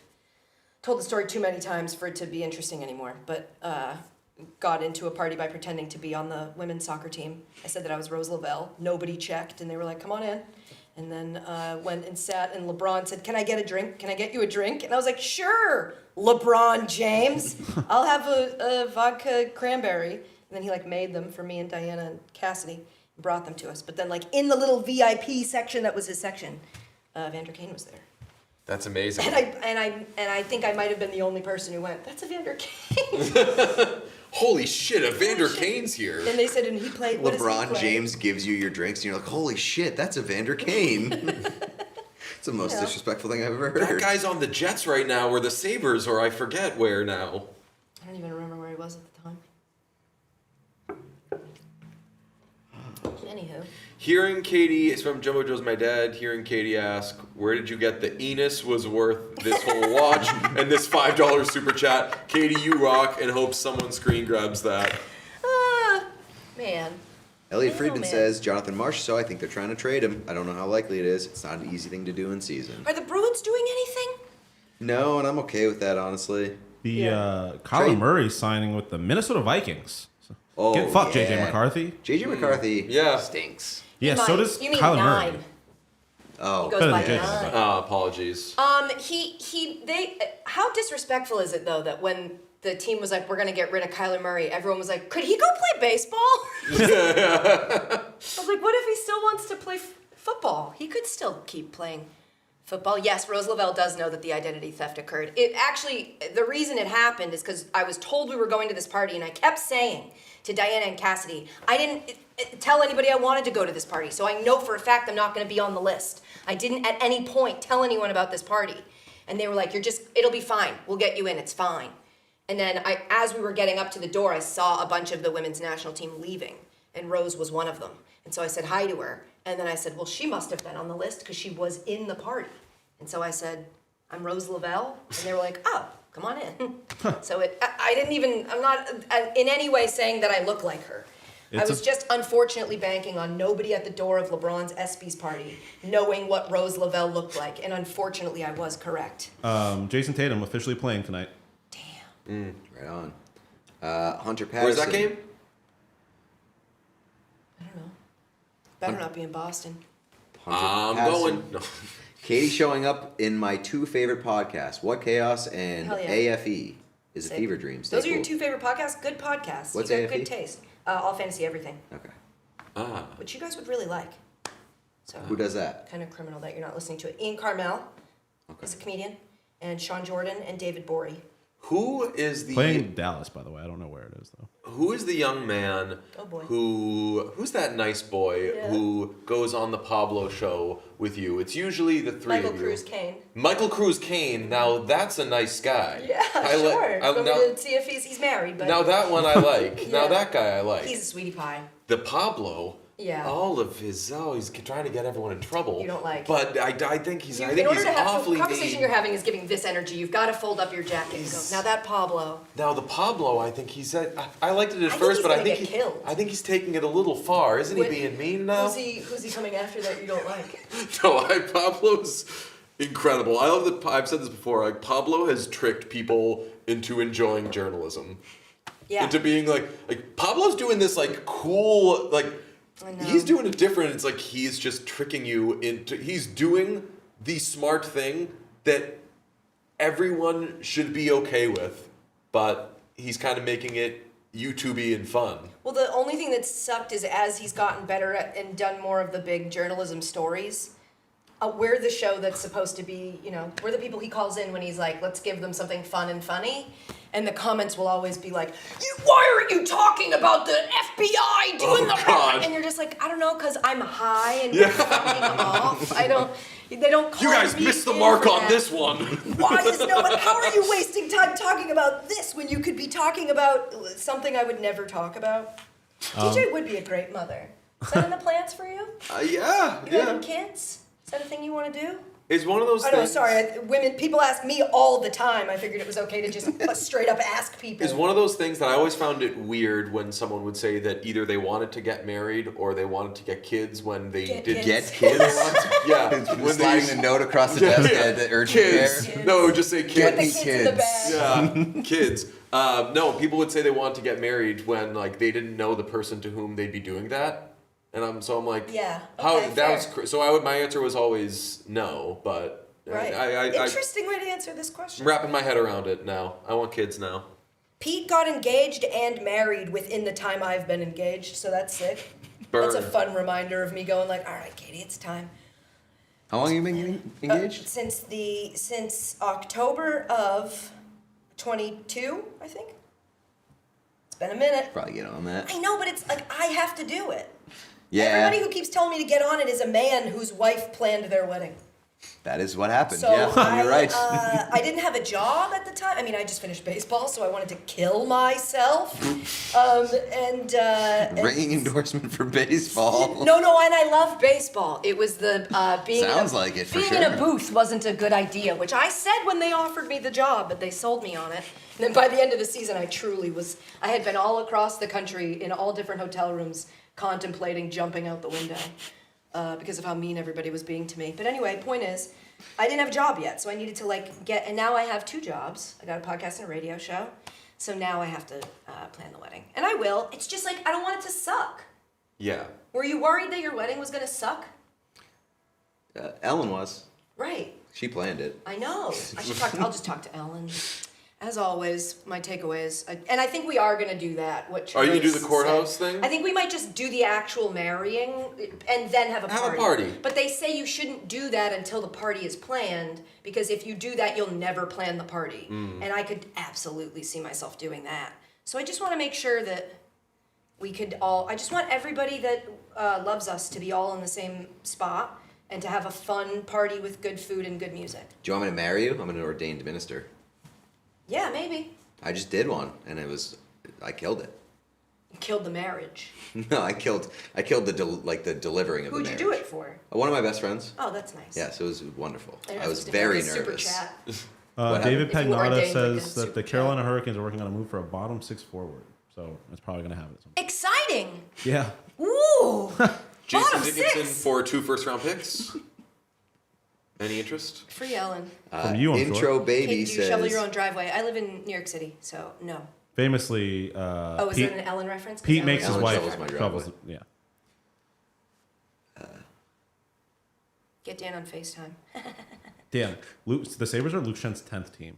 S12: told the story too many times for it to be interesting anymore. But got into a party by pretending to be on the women's soccer team. I said that I was Rose Lavelle. Nobody checked, and they were like, "Come on in." And then went and sat, and LeBron said, "Can I get a drink? Can I get you a drink?" And I was like, "Sure, LeBron James. I'll have a vodka cranberry." And then he made them for me and Diana and Cassidy and brought them to us. But then in the little VIP section that was his section, Evander Kane was there.
S5: That's amazing.
S12: And I think I might have been the only person who went, "That's Evander Kane."
S5: Holy shit, Evander Kane's here.
S12: And they said, and he played. What does he
S3: LeBron
S12: play?
S3: James gives you your drinks, and you're like, "Holy shit, that's Evander Kane." It's the most disrespectful thing I've ever heard.
S5: That guy's on the Jets right now, or the Sabres, or I forget where now.
S12: I don't even remember where he was at the time. Anywho.
S5: Hearing Katie, it's from Jumbo Joe's my dad. Hearing Katie ask, where did you get the Enos was worth this whole watch and this $5 super chat? Katie, you rock, and hope someone screen grabs that.
S12: Man.
S3: Elliot
S12: Oh,
S3: Friedman
S12: man.
S3: says, Jonathan Marsh, so I think they're trying to trade him. I don't know how likely it is. It's not an easy thing to do in season.
S12: Are the Bruins doing anything?
S3: No, and I'm okay with that, honestly.
S1: The Kyler
S3: Trade.
S1: Murray signing with the Minnesota Vikings.
S3: Oh,
S1: Get fucked,
S3: yeah.
S1: JJ McCarthy.
S3: JJ McCarthy
S5: Yeah.
S3: stinks.
S1: Yeah, so does
S12: You mean
S1: Kyler
S12: 9.
S1: Murray.
S3: Oh,
S12: He goes
S1: better
S12: by
S1: than Jason,
S12: 9.
S5: Apologies.
S12: How disrespectful is it though that when the team was like, "We're gonna get rid of Kyler Murray," everyone was like, "Could he go play baseball?" I was like, "What if he still wants to play football? He could still keep playing football." Yes, Rose Lavelle does know that the identity theft occurred. It actually, the reason it happened is because I was told we were going to this party, and I kept saying to Diana and Cassidy, I didn't tell anybody I wanted to go to this party, so I know for a fact I'm not going to be on the list. I didn't at any point tell anyone about this party. And they were like, it'll be fine. We'll get you in. It's fine. And then as we were getting up to the door, I saw a bunch of the women's national team leaving, and Rose was one of them. And so I said hi to her. And then I said, well, she must have been on the list because she was in the party. And so I said, I'm Rose Lavelle. And they were like, oh, come on in. So I'm not in any way saying that I look like her. I was just unfortunately banking on nobody at the door of LeBron's ESPYs party knowing what Rose Lavelle looked like. And unfortunately, I was correct.
S1: Jason Tatum officially playing tonight.
S12: Damn.
S3: Right on. Hunter Patterson.
S5: Where's that game?
S12: I don't know. Better not be in Boston.
S3: Hunter
S5: I'm
S3: Patterson.
S5: going. No.
S3: Katie showing up in my two favorite podcasts, What Chaos and
S12: Hell yeah.
S3: AFE is a
S12: Sick.
S3: fever dream. Stay
S12: Those are your
S3: cool.
S12: two favorite podcasts? Good podcasts.
S3: What's
S12: you got
S3: AFE?
S12: good taste. All Fantasy Everything,
S3: Okay.
S12: which you guys would really like. So
S3: Who does that?
S12: kind of criminal that you're not listening to it. Ian Carmel is a comedian, and Sean Jordan and David Bory.
S5: Who is the
S1: Playing Dallas, by the way. I don't know where it is, though.
S5: Who is the young man
S12: Oh, boy.
S5: who's that nice boy
S12: Yeah.
S5: who goes on the Pablo show with you? It's usually the three
S12: Michael
S5: of you.
S12: Cruz Kane.
S5: Michael Cruz Kane. Now that's a nice guy.
S12: Yeah, sure. Want me
S5: now,
S12: to see if he's married, but
S5: now that one I like. Now
S12: Yeah.
S5: that guy I like.
S12: he's a sweetie pie.
S5: The Pablo.
S12: Yeah.
S5: All of his he's trying to get everyone in trouble.
S12: You don't like.
S5: But I think he's I
S12: In
S5: think
S12: order
S5: he's
S12: to have the
S5: awfully
S12: conversation
S5: mean.
S12: you're having is giving this energy. You've got to fold up your jacket and go. Now that Pablo.
S5: Now the Pablo, I think he's I liked it at
S12: I think
S5: first,
S12: he's
S5: but I
S12: gonna
S5: think
S12: get killed.
S5: I think he's taking it a little far. Isn't he
S12: Wait,
S5: being mean now?
S12: Who's he coming after that you don't like?
S5: No, Pablo's incredible. I love that. I've said this before. Like Pablo has tricked people into enjoying journalism,
S12: Yeah.
S5: into being like Pablo's doing this cool
S12: I know.
S5: he's doing it different. It's like he's just tricking you into. He's doing the smart thing that everyone should be okay with, but he's kind of making it YouTube-y and fun.
S12: Well, the only thing that sucked is as he's gotten better at and done more of the big journalism stories, we're the show that's supposed to be, we're the people he calls in when he's like, let's give them something fun and funny. And the comments will always be like, why aren't you talking about the FBI doing
S5: God.
S12: And you're just like, I don't know, because I'm high and you're fucking off. They don't call
S5: You guys
S12: me
S5: missed the
S12: in
S5: mark
S12: for
S5: on
S12: that.
S5: this one.
S12: Why is no one? How are you wasting time talking about this when you could be talking about something I would never talk about? TJ would be a great mother. Is that in the plans for you?
S5: Yeah.
S12: You having kids? Is that a thing you want to do?
S5: It's one of those
S12: I
S5: things.
S12: know, sorry. People ask me all the time. I figured it was okay to just straight up ask people.
S5: It's one of those things that I always found it weird when someone would say that either they wanted to get married or they wanted to get kids when they did
S9: Get kids.
S5: Yeah, when
S9: Sliding the note across the desk at the urgent
S5: kids.
S9: care.
S5: No, it would just say kids.
S12: Put the kids in the bag.
S5: Yeah, kids. No, people would say they want to get married when like they didn't know the person to whom they'd be doing that, and I'm like,
S12: Yeah.
S5: how
S12: Okay,
S5: that
S12: fair.
S5: was so my answer was always no, but
S12: Right.
S5: I
S12: Interesting way to answer this question.
S5: I'm wrapping my head around it now. I want kids now.
S12: Pete got engaged and married within the time I've been engaged, so that's sick.
S5: Burn.
S12: That's a fun reminder of me going like, all right, Katie, it's time.
S9: How long have you been getting engaged?
S12: Since October of 22, I think. It's been a minute.
S9: Probably get on that.
S12: I know, but it's like I have to do it.
S9: Yeah.
S12: Everybody who keeps telling me to get on it is a man whose wife planned their wedding.
S9: That is what happened.
S12: So
S9: Yeah, you're right.
S12: I didn't have a job at the time. I mean, I just finished baseball, so I wanted to kill myself.
S9: Ringing endorsement for baseball.
S12: No, and I love baseball. It was the being
S9: Sounds like it, for
S12: being in a
S9: sure.
S12: booth wasn't a good idea, which I said when they offered me the job, but they sold me on it. And then by the end of the season, I truly was. I had been all across the country in all different hotel rooms, contemplating jumping out the window because of how mean everybody was being to me. But anyway, point is, I didn't have a job yet, so I needed to and now I have 2 jobs. I got a podcast and a radio show. So now I have to plan the wedding. And I will. It's just like, I don't want it to suck.
S5: Yeah.
S12: Were you worried that your wedding was going to suck?
S9: Ellen was.
S12: Right.
S9: She planned it.
S12: I know. I'll just talk to Ellen. As always, my takeaways. And I think we are going to do that. What
S5: Are you going to do
S12: Trace
S5: the courthouse
S12: said.
S5: thing?
S12: I think we might just do the actual marrying and then have a party.
S5: Have a party.
S12: But they say you shouldn't do that until the party is planned, because if you do that, you'll never plan the party. And I could absolutely see myself doing that. So I just want to make sure that we could all, I just want everybody that loves us to be all in the same spot and to have a fun party with good food and good music.
S9: Do you want me to marry you? I'm an ordained minister.
S12: Yeah, maybe.
S9: I just did one, and I killed it.
S12: You killed the marriage.
S9: No, I killed the delivering of
S12: Who'd
S9: the
S12: you
S9: marriage.
S12: do it for?
S9: One of my best friends.
S12: Oh, that's nice.
S9: Yes, it was wonderful.
S12: I don't know
S9: I
S12: if
S9: was
S12: it's
S9: very
S12: different, like a
S9: nervous.
S12: super chat.
S1: David
S12: If you were
S1: Pagnata
S12: ordained, like a
S1: says that
S12: super
S1: the Carolina Hurricanes are working on a move for a bottom 6 forward. So it's probably going to happen at some point.
S12: Exciting!
S1: Yeah.
S12: Ooh!
S5: Jason
S12: Bottom
S5: Dickinson
S12: 6!
S5: for 2 first-round picks. Any interest?
S12: Free Ellen.
S1: From you, I'm
S9: Intro
S1: sure.
S9: baby
S12: Hey, do you
S9: says.
S12: shovel your own driveway? I live in New York City, so no.
S1: Famously,
S12: Oh, is
S1: Pete,
S12: it an Ellen reference? 'Cause
S1: Pete
S12: Ellen
S1: makes his
S9: Ellen
S1: wife
S9: shovels my driveway.
S1: shovels. Yeah.
S12: Get Dan on FaceTime.
S1: Dan, the Sabres are Luke Schen's 10th team.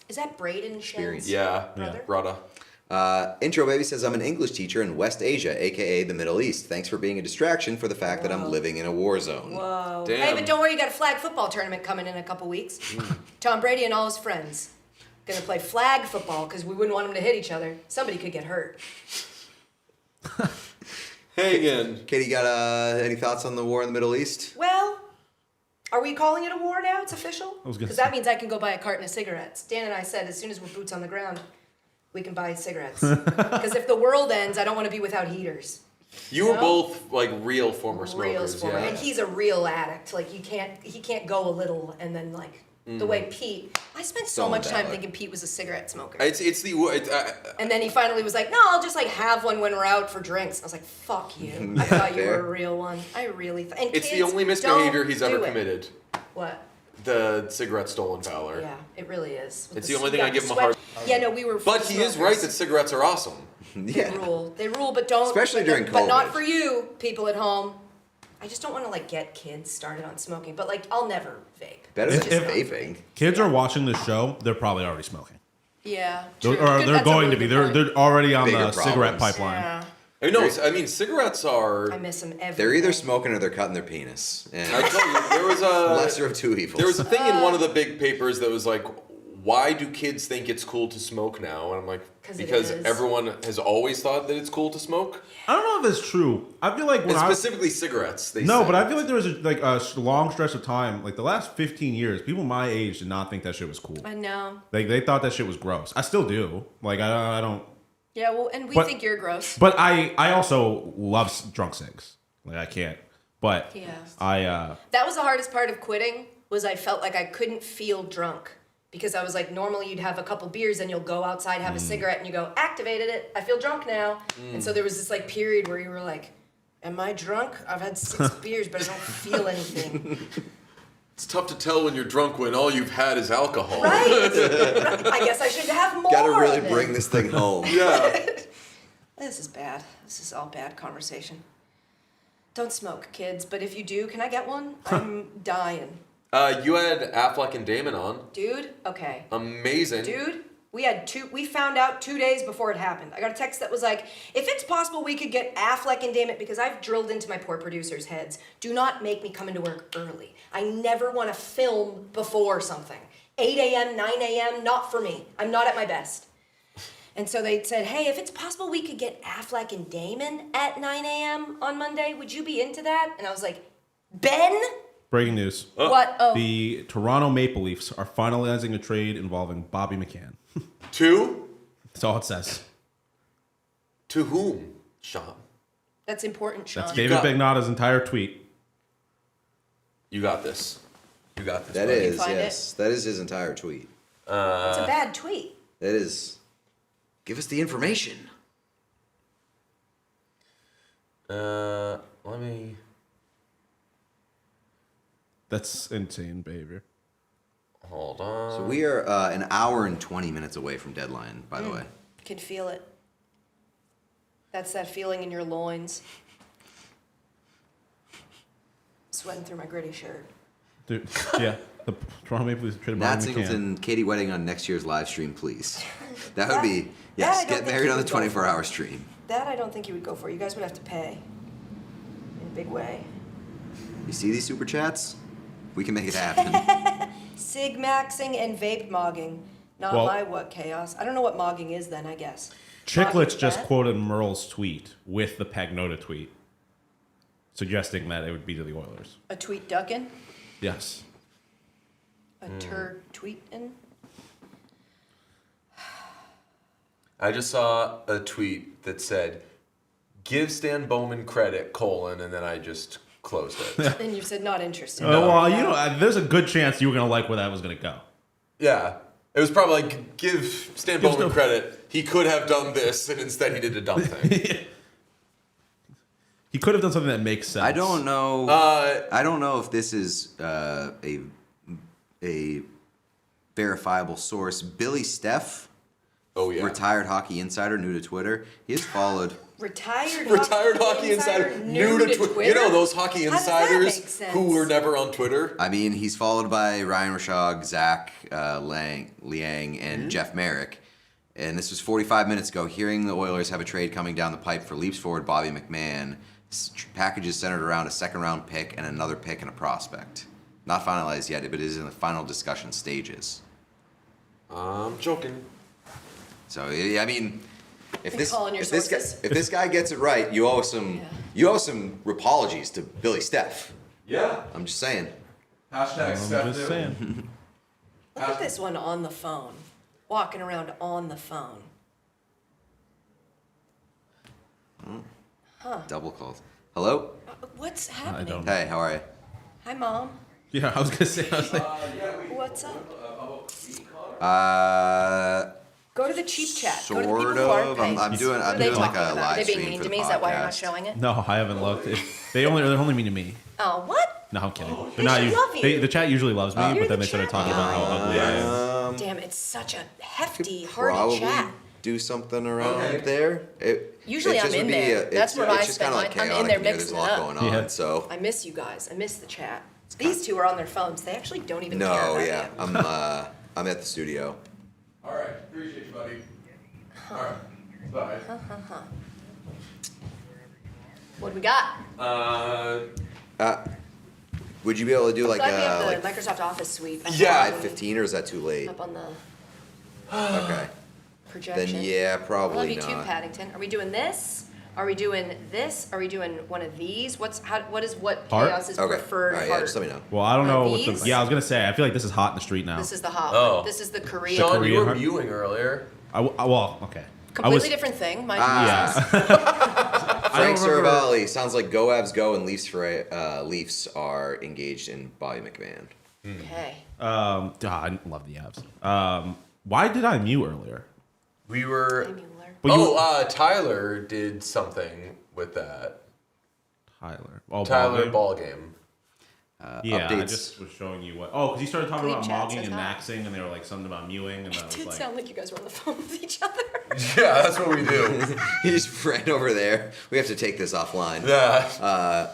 S12: Is that Braden Shen's
S5: Yeah.
S12: brother?
S5: Brada.
S9: Intro baby says, I'm an English teacher in West Asia, aka the Middle East. Thanks for being a distraction for the fact that I'm living in a war zone.
S12: Whoa.
S5: Damn.
S12: Hey, but don't worry, you got a flag football tournament coming in a couple weeks. Tom Brady and all his friends gonna play flag football because we wouldn't want them to hit each other. Somebody could get hurt.
S5: Hey again.
S9: Katie, got any thoughts on the war in the Middle East?
S12: Well, are we calling it a war now? It's official?
S1: I was gonna
S12: Because that
S1: say.
S12: means I can go buy a carton of cigarettes. Dan and I said as soon as we're boots on the ground, we can buy cigarettes. Because if the world ends, I don't want to be without heaters.
S5: You were
S12: No?
S5: both like real former smokers.
S12: Real sport.
S5: Yeah.
S12: And he's a real addict. Like he can't go a little and then like the way Pete. I spent so
S9: Stolen
S12: much time
S9: valor.
S12: thinking Pete was a cigarette smoker.
S5: It's
S12: And then he finally was like, "No, I'll just like have one when we're out for drinks." I was like, "Fuck you! I thought you
S9: fair.
S12: were a real one. I really." And
S5: it's the
S12: kids,
S5: only
S12: don't
S5: misbehavior he's ever
S12: do it.
S5: committed.
S12: What?
S5: The cigarette stolen valor.
S12: Yeah, it really is. With
S5: It's the only thing I give him a
S12: sweat-
S5: hard.
S12: Yeah, no, we were.
S5: But he is right that cigarettes are awesome.
S12: They rule. They rule, but don't.
S9: Especially
S12: but
S9: during
S12: But not
S9: COVID.
S12: for you, people at home. I just don't want to like get kids started on smoking. But like, I'll never vape.
S9: Better
S12: It's
S9: than
S12: just not for
S9: vaping.
S12: me.
S1: Kids are watching the show, they're probably already smoking.
S12: Yeah.
S1: Or
S12: true. Good-
S1: they're
S12: that's a
S1: going
S12: really
S1: to be.
S12: good point.
S1: They're already on
S3: Bigger
S1: the cigarette
S3: problems.
S1: pipeline.
S12: Yeah.
S5: I mean, cigarettes are.
S12: I miss them every
S3: They're either
S12: day.
S3: smoking or they're cutting their penis. And
S5: I told you, there was a
S3: lesser of two evils.
S5: There was a thing in one of the big papers that was like, why do kids think it's cool to smoke now? And I'm like,
S12: 'Cause it
S5: because
S12: is.
S5: everyone has always thought that it's cool to smoke.
S1: I don't know if that's true. I feel like when
S5: And
S1: I
S5: specifically cigarettes. They
S1: no,
S5: say.
S1: but I feel like there was a long stretch of time, like the last 15 years, people my age did not think that shit was cool.
S12: I know.
S1: Like they thought that shit was gross. I still do. Like I don't.
S12: Yeah, well, and we
S1: But-
S12: think you're gross.
S1: But I also love drunk cigs. Like I can't. But
S12: Yeah.
S1: That
S12: was the hardest part of quitting, was I felt like I couldn't feel drunk. Because I was like, normally you'd have a couple beers and you'll go outside, have a cigarette, and you go, activated it. I feel drunk now. And so there was this like period where you were like, am I drunk? I've had 6 beers, but I don't feel anything.
S5: It's tough to tell when you're drunk when all you've had is alcohol.
S12: Right? I guess I should have more.
S3: Gotta really
S12: of it.
S3: bring this thing home.
S5: Yeah.
S12: This is bad. This is all bad conversation. Don't smoke, kids. But if you do, can I get one? I'm dying.
S5: You had Affleck and Damon on.
S12: Dude, okay.
S5: Amazing.
S12: Dude, we found out 2 days before it happened. I got a text that was like, if it's possible we could get Affleck and Damon, because I've drilled into my poor producers' heads, do not make me come into work early. I never want to film before something. 8 a.m., 9 a.m., not for me. I'm not at my best. And so they said, hey, if it's possible we could get Affleck and Damon at 9 a.m. on Monday, would you be into that? And I was like, Ben?
S1: breaking news.
S12: What? Oh.
S1: The Toronto Maple Leafs are finalizing a trade involving Bobby McCann.
S5: To?
S1: That's all it says.
S5: To whom, Sean?
S12: That's important, Sean.
S1: That's David Begnata's entire tweet.
S5: You got this. You got this.
S3: That
S5: buddy.
S3: is,
S12: find
S3: yes. That is his entire tweet.
S12: It's a bad tweet.
S3: That is. Give us the information.
S5: Let me.
S1: That's insane behavior.
S5: Hold on.
S3: So we are an hour and 20 minutes away from deadline, by the way.
S12: Can feel it. That's that feeling in your loins. Sweating through my gritty shirt.
S1: Dude, yeah. The Toronto Maple Leafs traded
S3: Nat
S1: Bobby McCann.
S3: Singleton, Katie Wedding on next year's live stream, please. That would
S12: That-
S3: be,
S12: that I
S3: yes,
S12: don't
S3: get
S12: think
S3: married
S12: you
S3: on the
S12: would go
S3: 24-hour stream.
S12: That I don't think you would go for. You guys would have to pay. In a big way.
S3: You see these super chats? We can make it happen.
S12: Sig maxing and vape mogging. Not
S1: Well-
S12: my what chaos. I don't know what mogging is then, I guess.
S1: Chicklets
S12: Mogging's
S1: just
S12: bad?
S1: quoted Merle's tweet with the Pagnota tweet, suggesting that it would be to the Oilers.
S12: A tweet ducking?
S1: Yes.
S12: A turd tweeting?
S5: I just saw a tweet that said, "Give Stan Bowman credit, : and then I just closed it.
S12: And you said not interested.
S1: Oh, well, you know, there's a good chance you were going to like where that was going to go.
S5: Yeah. It was probably like, give Stan Bowman credit. He could have done this, and instead he did a dumb thing.
S1: He could have done something that makes sense.
S3: I don't know. I don't know if this is a verifiable source. Billy Steff, retired hockey insider, new to Twitter. He has followed.
S12: Retired
S5: hockey insider, new to Twitter. You know those hockey
S12: How does that make
S5: insiders
S12: sense?
S5: who were never on Twitter?
S3: I mean, he's followed by Ryan Rashog, Zach Liang, and Jeff Merrick. And this was 45 minutes ago. Hearing the Oilers have a trade coming down the pipe for Leafs forward Bobby McMahon. Packages centered around a second-round pick and another pick and a prospect. Not finalized yet, but it is in the final discussion stages.
S5: I'm joking.
S3: So I mean, if this guy gets it right, you owe some apologies to Billy Steff.
S5: Yeah.
S3: I'm just saying.
S5: Hashtag Steph.
S1: Just saying.
S12: Look at this one on the phone. Walking around on the phone.
S3: Double called. Hello?
S12: What's happening?
S1: don't-
S3: Hey, how are you?
S12: Hi, Mom.
S1: Yeah, I was going to say, I was like,
S12: What's up?
S3: Go
S12: to the cheap chat. Go to the people
S3: Sort
S12: who aren't
S3: of.
S12: paying.
S3: I'm doing
S12: What are they
S3: like
S12: talking
S3: a
S12: about?
S3: live
S12: Are they
S3: stream
S12: being mean
S3: for
S12: to
S3: the
S12: me? Is that why you're not
S3: podcast.
S12: showing it?
S1: no, I haven't looked. They're only mean to me.
S12: Oh, what?
S1: No, I'm kidding.
S12: They should love you.
S1: The chat usually loves me,
S12: You're
S1: but then
S12: the
S1: they started
S12: chat.
S1: talking about how ugly I am.
S12: Damn, it's such a hefty, hearty
S3: Probably
S12: chat.
S3: do something around there.
S12: Usually I'm in there. That's where I
S3: it's just
S12: spend
S3: kind of
S12: mine.
S3: like
S12: I'm in
S3: chaotic
S12: there
S3: here. There's
S12: mixing
S3: a lot
S12: it up.
S3: going on.
S1: Yeah.
S3: So
S12: I miss you guys. I miss the chat. These two are on their phones. They actually don't even care
S3: no,
S12: about
S3: yeah,
S12: you.
S3: I'm at the studio.
S5: All right. Appreciate you, buddy. All right. Bye.
S12: What do we got?
S3: Would you be able to do like
S12: Glad we have
S3: a
S12: the Microsoft Office suite.
S3: 5:15, or is that too late?
S12: Up on the
S3: Okay.
S12: projection.
S3: Then yeah,
S12: I
S3: probably
S12: love you too,
S3: not.
S12: Paddington. Are we doing this? Are we doing this? Are we doing one of these? What is
S1: Heart?
S12: Chaos's
S3: Okay.
S12: preferred
S3: All right, yeah,
S12: heart?
S3: just let me know.
S1: Well, I don't know what
S12: These?
S1: the. Yeah, I was gonna say. I feel like this is hot in the street now.
S12: This is the hot
S5: Oh.
S12: one. This is the Korean.
S5: Sean, you
S1: Korean
S5: were
S1: heart?
S5: mewing earlier.
S1: Well, okay.
S12: Completely different thing. Mind you.
S1: Yeah.
S3: Frank
S1: remember-
S3: Saravalli, sounds like Go Avs Go and Leafs are engaged in Bobby McMahon.
S12: Okay.
S1: I love the abs. Why did I mew earlier?
S5: We were.
S12: Mueller.
S5: Tyler did something with that.
S1: Tyler. Oh,
S5: Tyler
S1: ball
S5: ball game.
S1: Yeah, I
S3: updates.
S1: just was showing you what. Oh, because you started talking
S12: Clean
S1: about
S12: chat
S1: mogging
S12: says
S1: and
S12: hi.
S1: maxing, and they were like something about mewing, and I
S12: It
S1: was
S12: did
S1: like,
S12: sound like you guys were on the phone with each other.
S5: Yeah, that's what we do.
S3: He just ran over there. We have to take this offline.
S5: Yeah.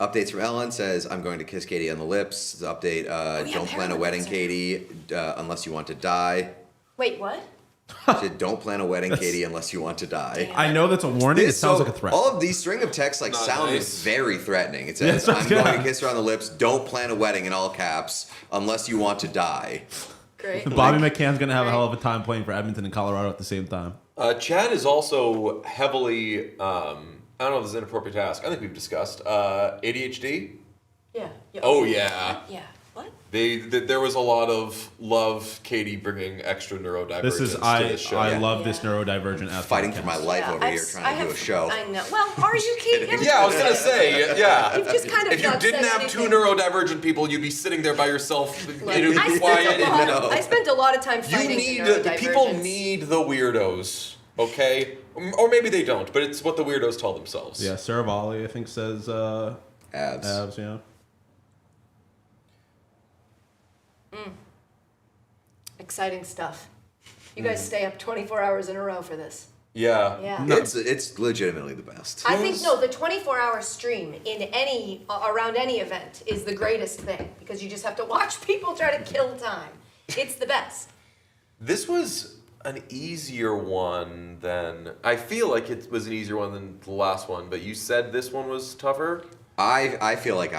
S3: Updates from Ellen says, I'm going to kiss Katie on the lips. Update, don't plan a wedding, Katie, unless you want to die.
S12: Wait, what?
S3: She said, don't plan a wedding, Katie, unless you want to die.
S1: I know that's a warning. It sounds like a threat.
S3: All of these string of texts like
S5: Not
S3: sound
S5: nice.
S3: very threatening. It says,
S1: Yeah,
S3: I'm going to kiss her on the lips. Don't plan a wedding in all caps unless you want to die.
S12: Great.
S1: Bobby McCann's gonna have a hell of a time playing for Edmonton and Colorado at the same time.
S5: Chad is also heavily. I don't know if this is an inappropriate to ask. I think we've discussed ADHD.
S12: Yeah.
S5: Oh yeah.
S12: Yeah. What?
S5: There was a lot of love. Katie bringing extra neurodivergence
S1: This is
S5: to
S1: I
S5: this show.
S1: love this neurodivergent aspect.
S3: Fighting for my life over here trying to do a show.
S12: I know. Well, are you kidding?
S5: Yeah, I was gonna say, yeah.
S12: You've just kind of
S5: If you
S12: not
S5: didn't
S12: said
S5: have
S12: anything.
S5: two neurodivergent people, you'd be sitting there by yourself.
S12: Look,
S5: It'd
S12: I
S5: be
S12: spent
S5: quiet.
S12: I spent a lot of time
S5: You
S12: fighting
S5: need
S12: the
S5: the people
S12: neurodivergence.
S5: need the weirdos, okay? Or maybe they don't, but it's what the weirdos tell themselves.
S1: Yeah, Saravalli I think says
S3: Abs.
S1: abs. Yeah.
S12: Exciting stuff. You guys stay up 24 hours in a row for this.
S5: Yeah.
S12: Yeah.
S3: It's legitimately the best.
S12: I think the 24-hour stream in around any event is the greatest thing because you just have to watch people try to kill time. It's the best.
S5: This was an easier one than I feel like it was an easier one than the last one, but you said this one was tougher.
S3: I feel like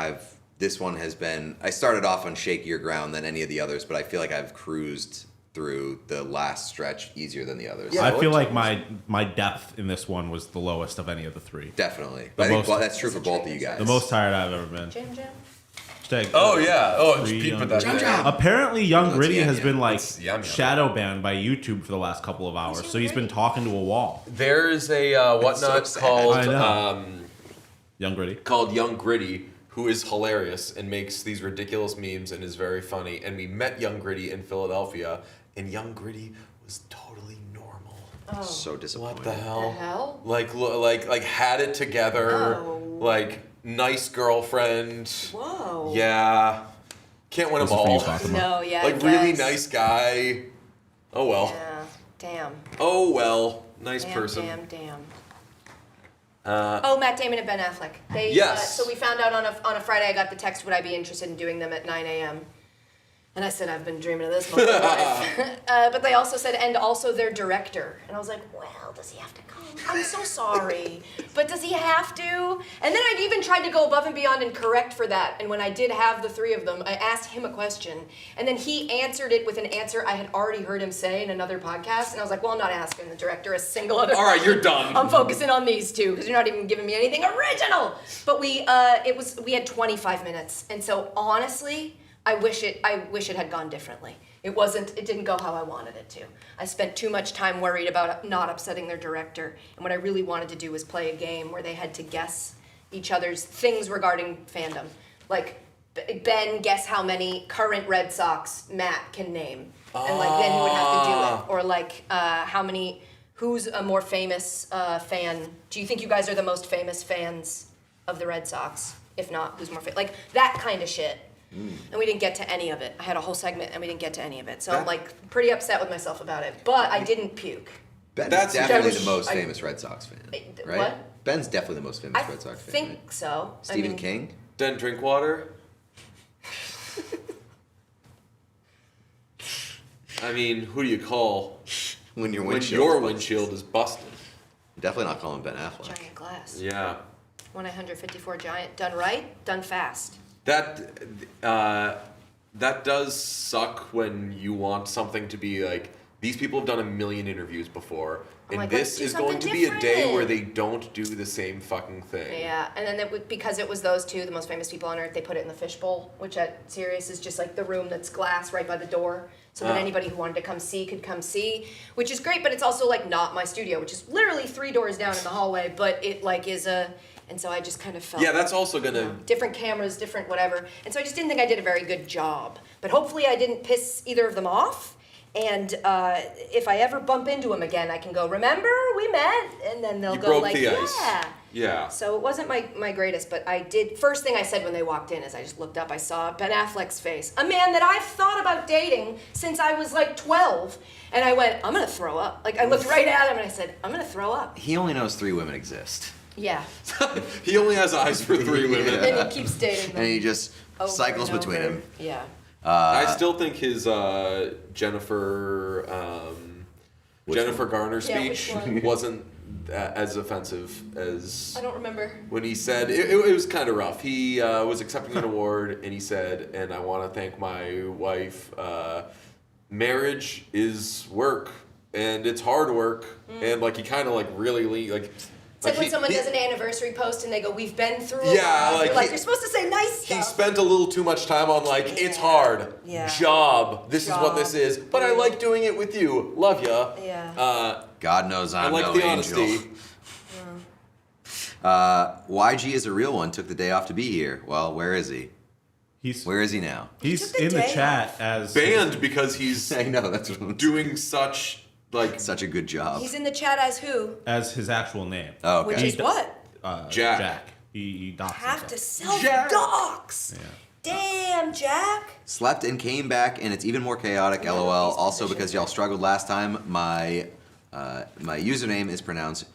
S3: this one has been. I started off on shakier ground than any of the others, but I feel like I've cruised through the last stretch easier than the others.
S1: I feel like my depth in this one was the lowest of any of the three.
S3: Definitely.
S1: The
S3: I think
S1: most-
S3: that's true for both of you guys.
S1: The most tired I've ever been.
S12: Jim.
S1: Hashtag,
S5: Oh yeah. Oh,
S1: Free
S5: Pete
S1: Young
S5: put that
S1: Gritty.
S5: there.
S1: Apparently, Young
S3: That's
S1: Gritty
S3: Yum
S1: has
S3: Yum.
S1: been like
S5: That's Yum Yum.
S1: shadow banned by YouTube for the last couple of hours, so he's been talking to a wall.
S5: There's a whatnot
S3: so sad.
S5: called
S1: I know. Young Gritty.
S5: called Young Gritty, who is hilarious and makes these ridiculous memes and is very funny. And we met Young Gritty in Philadelphia, and Young Gritty was totally normal.
S3: So disappointed.
S5: What the hell?
S12: The hell?
S5: Like had it together.
S12: Oh.
S5: Like nice girlfriend.
S12: Whoa.
S5: Yeah. Can't win them
S1: Those are for you,
S5: all.
S1: Fatima.
S12: No, yeah. I
S5: Like really
S12: guess.
S5: nice guy. Oh well.
S12: Yeah. Damn.
S5: Oh well. Nice
S12: Damn,
S5: person.
S12: Damn. Matt Damon and Ben Affleck.
S5: Yes.
S12: So we found out on a Friday. I got the text. Would I be interested in doing them at 9 a.m.? And I said I've been dreaming of this my whole life. But they also said, and also their director. And I was like, well, does he have to come? I'm so sorry, but does he have to? And then I even tried to go above and beyond and correct for that. And when I did have the three of them, I asked him a question, and then he answered it with an answer I had already heard him say in another podcast. And I was like, well, I'm not asking the director a single other.
S5: All right,
S12: question.
S5: you're done.
S12: I'm focusing on these two because you're not even giving me anything original. But we had 25 minutes, and so honestly, I wish it had gone differently. It didn't go how I wanted it to. I spent too much time worried about not upsetting their director. And what I really wanted to do was play a game where they had to guess each other's things regarding fandom. Like, Ben, guess how many current Red Sox Matt can name. And then he would have to do it. Or who's a more famous fan? Do you think you guys are the most famous fans of the Red Sox? If not, who's more famous? Like, that kind of shit. And we didn't get to any of it. I had a whole segment and we didn't get to any of it. So I'm like pretty upset with myself about it. But I didn't puke.
S3: Ben's
S5: That's-
S3: definitely
S12: that was-
S3: the most
S12: I-
S3: famous Red Sox fan, right?
S12: What?
S3: Ben's definitely the most famous
S12: I
S3: Red Sox fan.
S12: think
S3: Right?
S12: so.
S3: Stephen King.
S5: Then drink water. I mean, who do you call
S3: When your
S5: when
S3: windshield,
S5: your
S3: is busted.
S5: windshield is busted?
S3: Definitely not calling Ben Affleck.
S12: Giant glass.
S5: Yeah.
S12: 1-854 Giant. Done right, done fast.
S5: That does suck when you want something to be like, these people have done a million interviews before, and
S12: like,
S5: this
S12: let's
S5: is
S12: do
S5: going to
S12: something
S5: be a day
S12: different.
S5: where they don't do the same fucking thing.
S12: Yeah, and then because it was those two, the most famous people on earth, they put it in the fishbowl, which at Sirius is just like the room that's glass right by the door, so that anybody who wanted to come see could come see, which is great. But it's also like not my studio, which is literally 3 doors down in the hallway, but it like is a. And so I just kind of felt.
S5: Yeah, that's also gonna.
S12: Different cameras, different whatever. And so I just didn't think I did a very good job. But hopefully I didn't piss either of them off. And if I ever bump into them again, I can go, remember, we met? And then they'll
S5: You
S12: go
S5: broke
S12: like,
S5: the ice.
S12: yeah.
S5: Yeah.
S12: So it wasn't my greatest, but I did. First thing I said when they walked in is I just looked up, I saw Ben Affleck's face. A man that I've thought about dating since I was like 12. And I went, I'm going to throw up. Like I looked right at him and I said, I'm going to throw up.
S3: He only knows 3 women exist.
S12: Yeah.
S5: He only has eyes for 3 women.
S12: And he keeps dating them.
S3: And he just
S12: over
S3: cycles
S12: and
S3: between
S12: over.
S3: them.
S12: Yeah.
S5: I still think his Jennifer Garner
S12: Yeah, which
S5: speech
S12: one?
S5: wasn't as offensive as
S12: I don't remember.
S5: when he said it was kind of rough. He was accepting an award and he said, "And I want to thank my wife. Marriage is work and it's hard work." And like he kind of like really like.
S12: It's like when someone does an anniversary post and they go, "We've been through a lot." You're supposed to say nice stuff.
S5: He spent a little too much time on like, it's hard.
S12: Yeah.
S5: Job. This is what this is. But I like doing it with you. Love ya.
S12: Yeah.
S3: God knows I'm
S5: I like
S3: no
S5: the
S3: angel.
S5: honesty.
S3: YG is a real one. Took the day off to be here. Well, where is he? Where is he now?
S1: He's in the chat as
S5: banned because he's
S3: I know that's what I'm
S5: doing such
S3: a good job.
S12: He's in the chat as who?
S1: as his actual name.
S3: Oh, okay.
S12: Which is what?
S5: Jack.
S1: Jack. He doxed
S12: Have to
S1: himself.
S12: self-dox.
S1: Yeah.
S12: Damn, Jack.
S3: Slept and came back, and it's even more chaotic. LOL. Also, because y'all struggled last time, my username is pronounced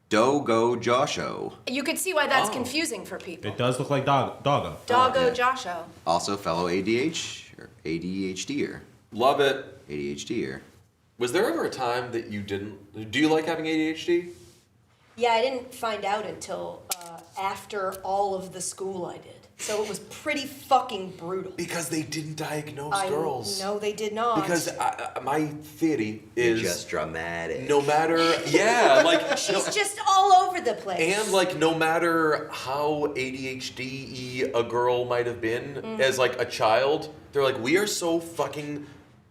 S3: Dogo Josho.
S12: You could see why that's confusing for people.
S1: It does look like Doggo.
S12: Doggo
S3: yeah.
S12: Josho.
S3: Also, fellow ADHDer.
S5: Love it.
S3: ADHDer.
S5: Was there ever a time that you didn't? Do you like having ADHD?
S12: Yeah, I didn't find out until after all of the school I did. So it was pretty fucking brutal.
S5: Because they didn't diagnose girls.
S12: No, they did not.
S5: Because my theory is
S3: just dramatic.
S5: No matter, yeah, like
S12: she's just all over the place.
S5: and like no matter how ADHD a girl might have been as like a child, they're like, we are so fucking.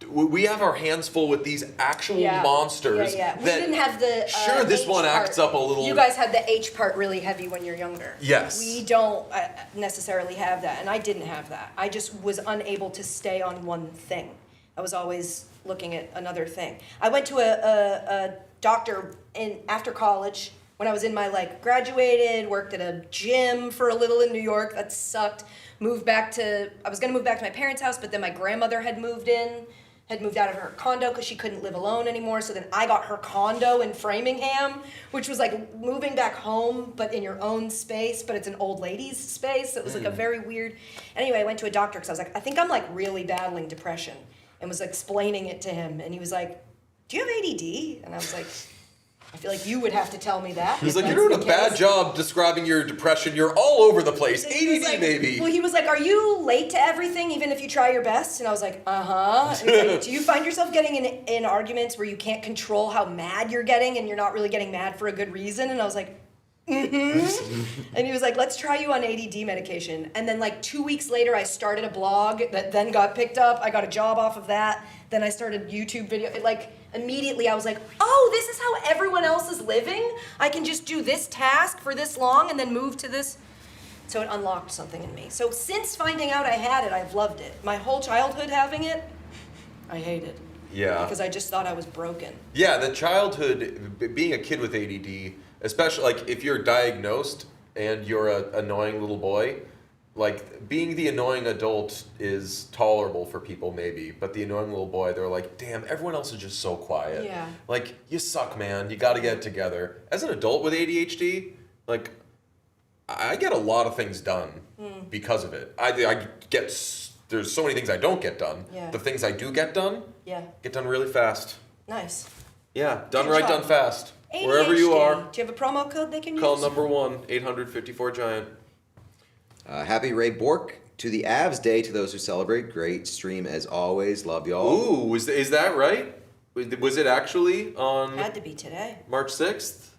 S5: We have our hands full with these actual monsters.
S12: Yeah. We
S5: that-
S12: didn't have the
S5: sure, this
S12: H
S5: one
S12: part.
S5: acts up a little.
S12: You guys had the H part really heavy when you're younger.
S5: Yes.
S12: We don't necessarily have that, and I didn't have that. I just was unable to stay on one thing. I was always looking at another thing. I went to a doctor after college when I was in my graduated, worked at a gym for a little in New York. That sucked. I was gonna move back to my parents' house, but then my grandmother had moved out of her condo because she couldn't live alone anymore. So then I got her condo in Framingham, which was like moving back home, but in your own space, but it's an old lady's space. So it was like a very weird. Anyway, I went to a doctor because I was like, I think I'm really battling depression, and was explaining it to him. And he was like, do you have ADD? And I was like, I feel like you would have to tell me that.
S5: He's
S12: if
S5: like, you're
S12: that's
S5: doing a
S12: the
S5: bad
S12: case."
S5: job describing your depression. You're all over the place.
S12: And he was
S5: ADD,
S12: like-
S5: baby.
S12: Well, he was like, are you late to everything, even if you try your best? And I was like, uh-huh. And he's like, do you find yourself getting in arguments where you can't control how mad you're getting and you're not really getting mad for a good reason? And I was like, mm-hmm. And he was like, let's try you on ADD medication. And then 2 weeks later, I started a blog that then got picked up. I got a job off of that. Then I started YouTube video. Immediately I was like, oh, this is how everyone else is living? I can just do this task for this long and then move to this. So it unlocked something in me. So since finding out I had it, I've loved it. My whole childhood having it, I hated.
S5: Yeah.
S12: Because I just thought I was broken.
S5: Yeah, the childhood, being a kid with ADD, especially if you're diagnosed and you're an annoying little boy, being the annoying adult is tolerable for people maybe, but the annoying little boy, they're like, damn, everyone else is just so quiet.
S12: Yeah.
S5: You suck, man. You got to get it together. As an adult with ADHD, I get a lot of things done because of it. I get there's so many things I don't get done.
S12: Yeah.
S5: The things I do get done really fast.
S12: Nice.
S5: Yeah, done
S12: Good
S5: right,
S12: job.
S5: done fast. Wherever you
S12: ADHD.
S5: are,
S12: Do you have a promo code they can use?
S5: call number 1-800-54-GIANT.
S3: Happy Ray Bork to the Avs Day to those who celebrate. Great stream as always. Love y'all.
S5: Ooh, is that right? Was it actually on
S12: Had to be today.
S5: March 6th?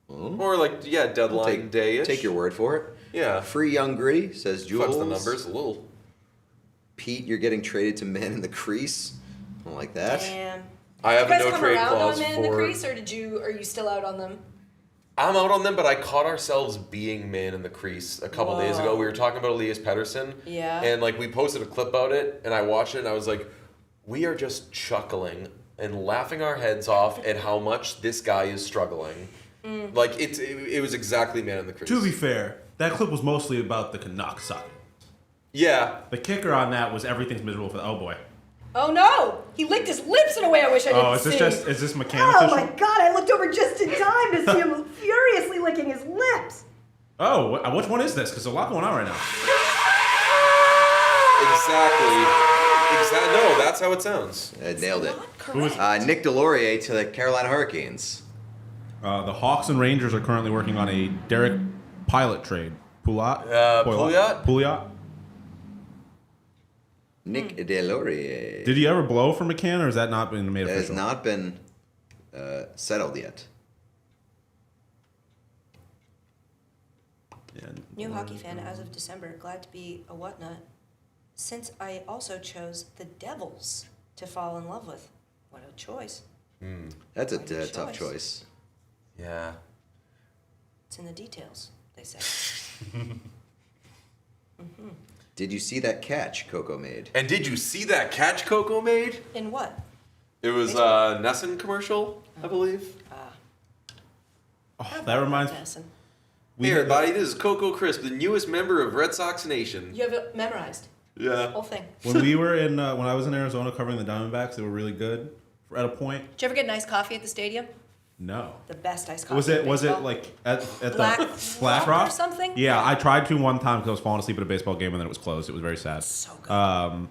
S5: Or deadline day-ish?
S3: Take your word for it.
S5: Yeah.
S3: Free Young Gritty says Jules.
S5: Fudge the numbers a little.
S3: Pete, you're getting traded to Man in the Crease. I don't like that.
S12: Damn.
S5: I have
S12: Did
S5: a
S12: you guys
S5: no
S12: come
S5: trade
S12: around
S5: clause
S12: on Man in the
S5: for.
S12: Crease, or are you still out on them?
S5: I'm out on them, but I caught ourselves being Man in the Crease a couple days ago. We were talking about Elias Pettersson.
S12: Yeah.
S5: And we posted a clip about it, and I watched it, and I was like, we are just chuckling and laughing our heads off at how much this guy is struggling. It was exactly Man in the Crease.
S1: To be fair, that clip was mostly about the Canucks sucking.
S5: Yeah.
S1: The kicker on that was everything's miserable for the oh boy.
S12: Oh no! He licked his lips in a way I wish I didn't
S1: Oh, is
S12: see.
S1: is this McCann
S12: Oh
S1: official?
S12: my god! I looked over just in time to see him furiously licking his lips.
S1: Oh, which one is this? Because there's a lot going on right now.
S5: Exactly. No, that's how it sounds.
S3: Nailed it.
S1: Who is
S3: Nick Delorier to the Carolina Hurricanes.
S1: the Hawks and Rangers are currently working on a Derek Pilot trade. Pouliot? Pouliot?
S3: Nick Delorier.
S1: Did he ever blow for McCann, or has that not been made
S3: It has
S1: official?
S3: not been settled yet.
S12: New hockey fan as of December. Glad to be a whatnot. Since I also chose the Devils to fall in love with. What a choice.
S3: That's a
S12: Quite a
S3: tough
S12: choice.
S3: choice.
S5: Yeah.
S12: It's in the details, they say.
S3: Did you see that catch Coco made?
S5: And did you see that catch Coco made?
S12: In what?
S5: It was a Nessun commercial, I believe.
S1: Oh, that reminds me.
S12: Madison.
S5: Hey everybody, this is Coco Crisp, the newest member of Red Sox Nation.
S12: You have it memorized.
S5: Yeah.
S12: Whole thing.
S1: When we were when I was in Arizona covering the Diamondbacks, they were really good at a point.
S12: Did you ever get nice coffee at the stadium?
S1: No.
S12: The best iced coffee.
S1: Was it
S12: in baseball.
S1: like at
S12: Black
S1: the Black
S12: Rock or
S1: Rock
S12: something?
S1: Yeah, I tried to one time because I was falling asleep at a baseball game and then it was closed. It was very sad.
S12: So good.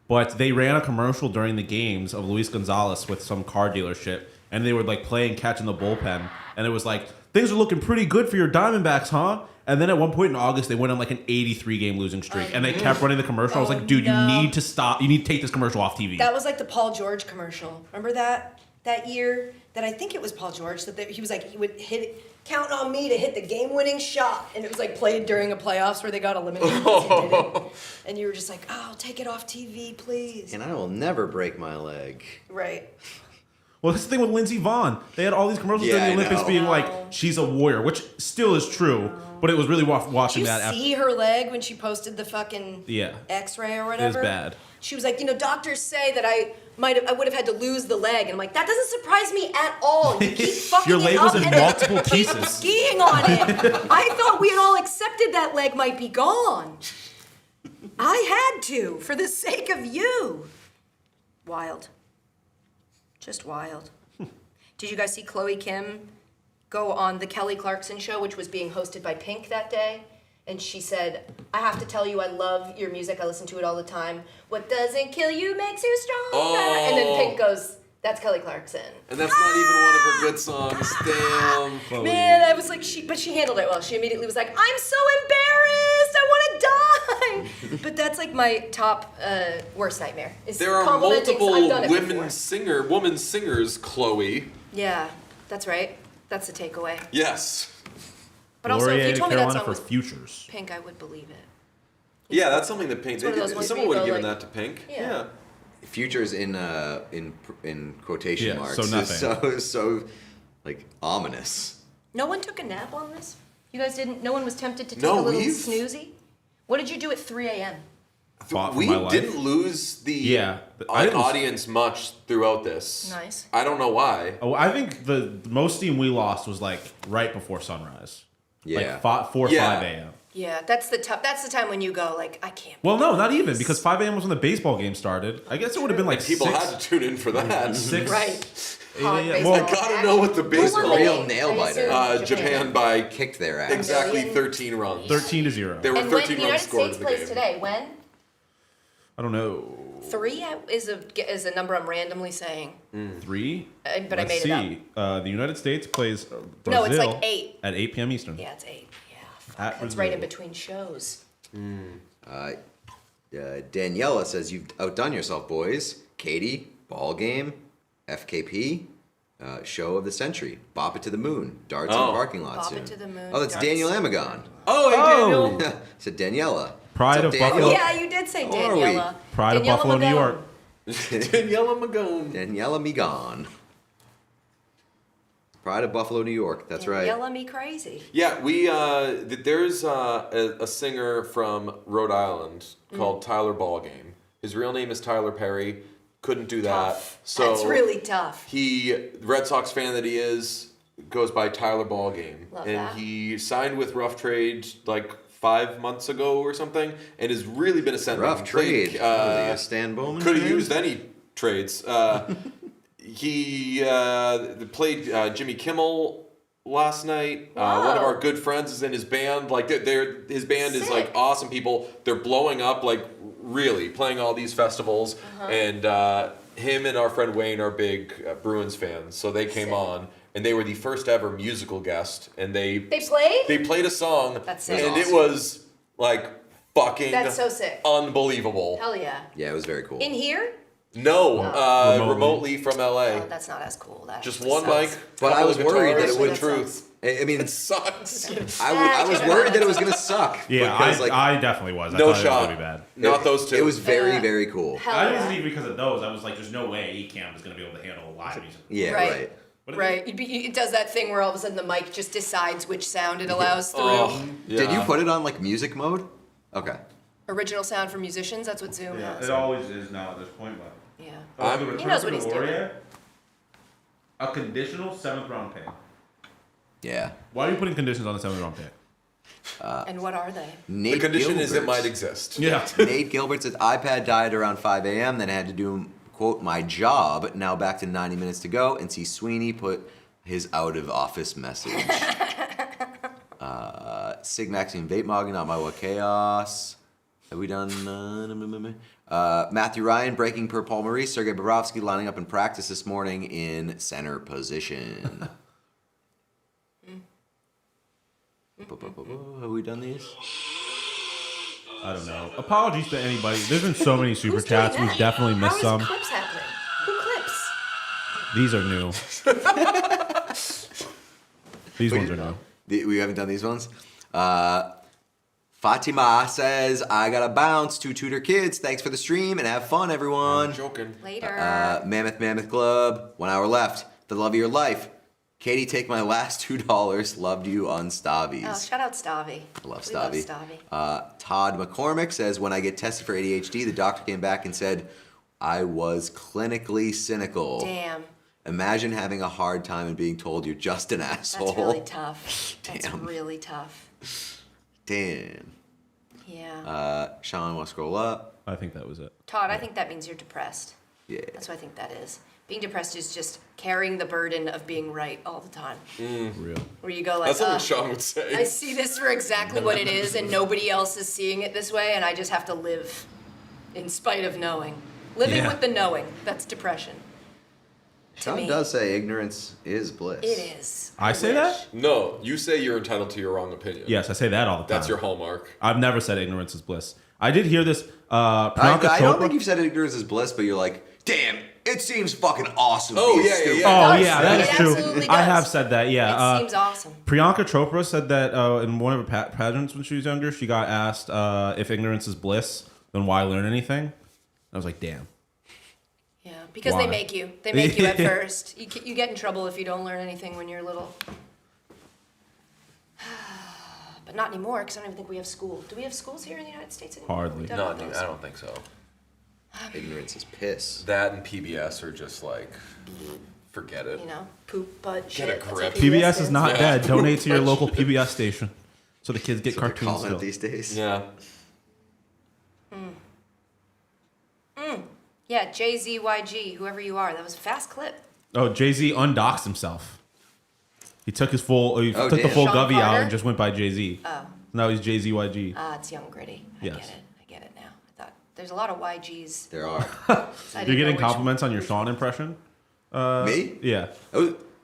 S1: But they ran a commercial during the games of Luis Gonzalez with some car dealership, and they were playing catch in the bullpen, and it was things are looking pretty good for your Diamondbacks, huh? And then at one point in August, they went on an 83-game losing streak, and they kept running the commercial. I was like, dude, you need to stop. You need to take this commercial off TV.
S12: That was like the Paul George commercial. Remember that year? That I think it was Paul George. That he was he would hit it, count on me to hit the game-winning shot, and it was played during a playoffs where they got eliminated. Because he did it. And you were just like, oh, take it off TV, please.
S3: And I will never break my leg.
S12: Right.
S1: Well, that's the thing with Lindsey Vonn. They had all these commercials
S3: Yeah,
S1: during the
S3: I
S1: Olympics
S3: know.
S1: being she's a warrior, which still is true, but it was really watching
S12: Did you
S1: that.
S12: see her leg when she posted the fucking X-ray or whatever?
S1: It was bad.
S12: She was like, doctors say that I would have had to lose the leg, and I'm like, that doesn't surprise me at all. You keep fucking
S1: Your leg
S12: it
S1: was
S12: up
S1: in
S12: and
S1: multiple
S12: keep
S1: pieces.
S12: skiing on it. I thought we had all accepted that leg might be gone. I had to for the sake of you. Wild, just wild. Did you guys see Chloe Kim go on the Kelly Clarkson show, which was being hosted by Pink that day? And she said, I have to tell you, I love your music. I listen to it all the time. What doesn't kill you makes you stronger. And then Pink goes, that's Kelly Clarkson.
S5: And that's not even one of her good songs. Damn. Chloe.
S12: Man, I was like, but she handled it well. She immediately was like, I'm so embarrassed. I want to die. But that's my top worst nightmare. Is
S5: There are
S12: complimenting- I've
S5: multiple
S12: done it
S5: women singers, Chloe.
S12: Yeah, that's right. That's the takeaway.
S5: Yes.
S12: But also, if you told me that
S1: Carolina
S12: song
S1: for
S12: was
S1: Futures.
S12: Pink, I would believe it.
S5: Yeah, that's something that Pink.
S12: It's one of those ones
S5: Someone
S12: where
S5: would
S12: you
S5: have
S12: go,
S5: given that to Pink.
S12: Yeah.
S3: Futures in quotation
S1: Yeah,
S3: marks.
S1: so nothing.
S3: Is so ominous.
S12: No one took a nap on this? You guys didn't? No one was tempted to take
S5: No,
S12: a little
S5: we've-
S12: snoozy? What did you do at 3 a.m.?
S1: Fought for
S5: We
S1: my life.
S5: didn't lose the
S1: I didn't-
S5: audience much throughout this.
S12: Nice.
S5: I don't know why.
S1: Oh, I think the most steam we lost was right before sunrise.
S3: Yeah.
S1: 4 or 5 a.m.
S12: Yeah, that's the time when you go I can't.
S1: Well, no, not even, because 5 a.m. was when the baseball game started. I guess it would have been
S5: People
S1: 6.
S5: had to tune in for that.
S1: 6.
S12: Right.
S1: Yeah, yeah.
S12: baseball.
S1: Well,
S5: I gotta know what the baseball.
S12: Who were
S3: Real
S12: winning?
S3: nail
S12: I
S3: biter.
S12: assume
S5: Japan by
S3: Kicked their ass.
S5: exactly
S12: Million.
S5: 13 runs.
S1: 13-0.
S5: There were
S12: And when
S5: 13
S12: the
S5: runs
S12: United
S5: scored
S12: States
S5: in the
S12: plays
S5: game.
S12: today, when?
S1: I don't know.
S12: 3 is a number I'm randomly saying.
S1: 3?
S12: But
S1: Let's
S12: I made
S1: see.
S12: it up.
S1: The United States plays Brazil.
S12: No, it's like 8.
S1: At 8 p.m. Eastern.
S12: Yeah, it's 8. Yeah,
S1: At
S12: that's
S1: Brazil.
S12: right in between shows.
S3: Daniela says, you've outdone yourself, boys. Katie, ball game, FKP, show of the century, bop it to the moon, darts in the parking lot
S12: Bop
S3: soon.
S12: it to the moon,
S3: Oh, that's
S12: darts.
S3: Daniel Amagon.
S5: Oh, hey, Daniel.
S3: Said Daniela.
S1: Pride of
S3: What's up,
S1: Buffalo.
S3: Daniel?
S12: Yeah, you did say
S3: How are we?
S12: Daniela.
S1: Pride of
S12: Daniela
S1: Buffalo, New
S12: Magone.
S1: York.
S5: Daniela Magone.
S3: Daniela Migon. Pride of Buffalo, New York. That's right.
S12: Daniela me crazy.
S5: Yeah, we there's a singer from Rhode Island called Tyler Ballgame. His real name is Tyler Perry. Couldn't do that.
S12: Tough.
S5: So
S12: That's really tough.
S5: he, Red Sox fan that he is, goes by Tyler Ballgame.
S12: Love
S5: and
S12: that.
S5: he signed with Rough Trade like 5 months ago or something, and has really been ascending.
S3: Rough trade.
S5: Played,
S3: Was he a Stan Bowman
S5: could have
S3: fan?
S5: used any trades. He played Jimmy Kimmel last night. One of
S12: Wow.
S5: our good friends is in his band. Like his band is like
S12: Sick.
S5: awesome people. They're blowing up, like really playing all these festivals. And him and our friend Wayne are big Bruins fans, so they came
S12: Sick.
S5: on. And they were the first ever musical guest, and they
S12: played?
S5: They played a song,
S12: That's sick.
S5: and
S3: That's
S5: it was like fucking
S12: That's so sick.
S5: unbelievable.
S12: Hell yeah.
S3: Yeah, it was very cool.
S12: In here?
S5: No,
S1: Remotely.
S5: remotely from LA.
S12: Oh, that's not as cool. That
S5: Just
S12: actually
S5: one
S12: sucks.
S5: mic.
S3: But I
S5: couple
S3: was
S5: of
S3: worried that
S5: guitars,
S3: it would-
S5: the truth.
S3: I mean,
S5: It sucks.
S3: I was worried that it was going to suck.
S1: Yeah,
S3: because, like,
S1: I definitely was. I
S5: No
S1: thought it was
S5: shot.
S1: going to be bad.
S5: Not those two.
S3: It was very,
S12: Yeah.
S3: very cool.
S12: Hell
S1: I
S12: yeah.
S1: wasn't even because of those. I was like, there's no way Ecamm is going to be able to handle live music.
S3: Yeah,
S12: Right.
S3: right.
S1: What
S12: Right. It does that thing where all of a sudden the mic just decides which sound it allows through.
S5: Oh, yeah.
S3: Did you put it on like music mode? Okay.
S12: Original sound for musicians, that's what Zoom
S1: Yeah,
S12: has.
S1: it always is now at this point. But
S12: Yeah.
S1: the
S12: He
S1: return
S12: knows
S1: to
S12: what
S1: the
S12: he's doing.
S1: Warrior, a conditional 7th round pick.
S3: Yeah.
S1: Why are you putting conditions on the 7th round pick?
S12: And what are they?
S3: Nate
S5: The condition is it
S3: Gilbert.
S5: might exist.
S1: Yeah.
S3: Nate Gilbert says iPad died around 5 a.m. Then I had to do, quote, my job. Now back to 90 minutes to go and see Sweeney put his out of office message. Sig Maxine Vape Mogging, not my what chaos. Have we done? Matthew Ryan breaking per Paul Maurice. Sergei Bobrovsky lining up in practice this morning in center position. Have we done these?
S1: I don't know. Apologies to anybody. There's been so many super
S12: Who's doing
S1: chats. We've
S12: that?
S1: definitely missed
S12: How
S1: some.
S12: is clips happening? Who clips?
S1: These are new. These ones are new.
S3: We haven't done these ones. Fatima says, I gotta bounce to tutor kids. Thanks for the stream and have fun, everyone.
S5: I'm joking.
S12: Later.
S3: Mammoth Club, 1 hour left. The love of your life. Katie, take my last $2. Loved you on Stavies.
S12: Oh, shout out Stavi.
S3: I love
S12: We love
S3: Stavi.
S12: Stavi.
S3: Todd McCormick says, when I get tested for ADHD, the doctor came back and said, I was clinically cynical.
S12: Damn.
S3: Imagine having a hard time and being told you're just an asshole.
S12: That's really tough. That's
S3: Damn.
S12: really tough.
S3: Damn.
S12: Yeah.
S3: Sean, want to scroll up?
S1: I think that was it.
S12: Todd, I think that means you're depressed.
S3: Yeah.
S12: That's what I think that is. Being depressed is just carrying the burden of being right all the time.
S1: Real.
S12: Where you go like,
S5: That's something Sean would say.
S12: I see this for exactly what it is, and nobody else is seeing it this way, and I just have to live in spite of knowing. Living
S1: Yeah.
S12: with the knowing, that's depression. To
S3: Sean
S12: me,
S3: does say ignorance is bliss.
S12: it is.
S1: I say that?
S5: No, you say you're entitled to your wrong opinion.
S1: Yes, I say that all the time.
S5: That's your hallmark.
S1: I've never said ignorance is bliss. I did hear this.
S3: I
S1: Priyanka
S3: don't
S1: Chopra-
S3: think you've said ignorance is bliss, but you're like, damn, it seems fucking awesome.
S5: Oh,
S3: being
S5: yeah, yeah,
S3: stupid.
S5: yeah.
S1: Oh
S12: does.
S1: yeah, that
S12: It
S1: is true.
S12: absolutely
S1: I
S12: does.
S1: have said that. Yeah.
S12: It seems awesome.
S1: Priyanka Chopra said that in one of her pageants when she was younger, she got asked if ignorance is bliss, then why learn anything? I was like, damn.
S12: Yeah, because
S1: Why?
S12: they make you. They make you at first. You get in trouble if you don't learn anything when you're little. But not anymore, because I don't even think we have school. Do we have schools here in the United States anymore?
S1: Hardly.
S12: We don't
S5: No,
S12: have
S5: dude,
S12: those.
S5: I don't think so.
S3: Ignorance is piss.
S5: That and PBS are just like, forget it.
S12: You know, poop, butt,
S5: Get
S12: shit.
S5: a
S12: That's what
S5: grip.
S1: PBS is
S12: stands
S1: not
S12: for.
S1: dead. Donate to your local PBS station so the kids get
S3: That's what they're
S1: cartoons
S3: calling
S1: still.
S3: it these days.
S5: Yeah.
S12: Yeah, JZYG, whoever you are. That was a fast clip.
S1: Oh, Jay-Z undoxed himself. He took his full, took the
S3: damn.
S1: full
S12: Sean
S1: Govey out
S12: Carter?
S1: and just went by Jay-Z.
S12: Oh.
S1: Now he's Jay-Z YG.
S12: It's young gritty. I
S1: Yes.
S12: get it. I get it now. I thought There's a lot of YGs.
S3: There are.
S1: You're getting compliments on your Sean impression?
S3: Me?
S1: Yeah.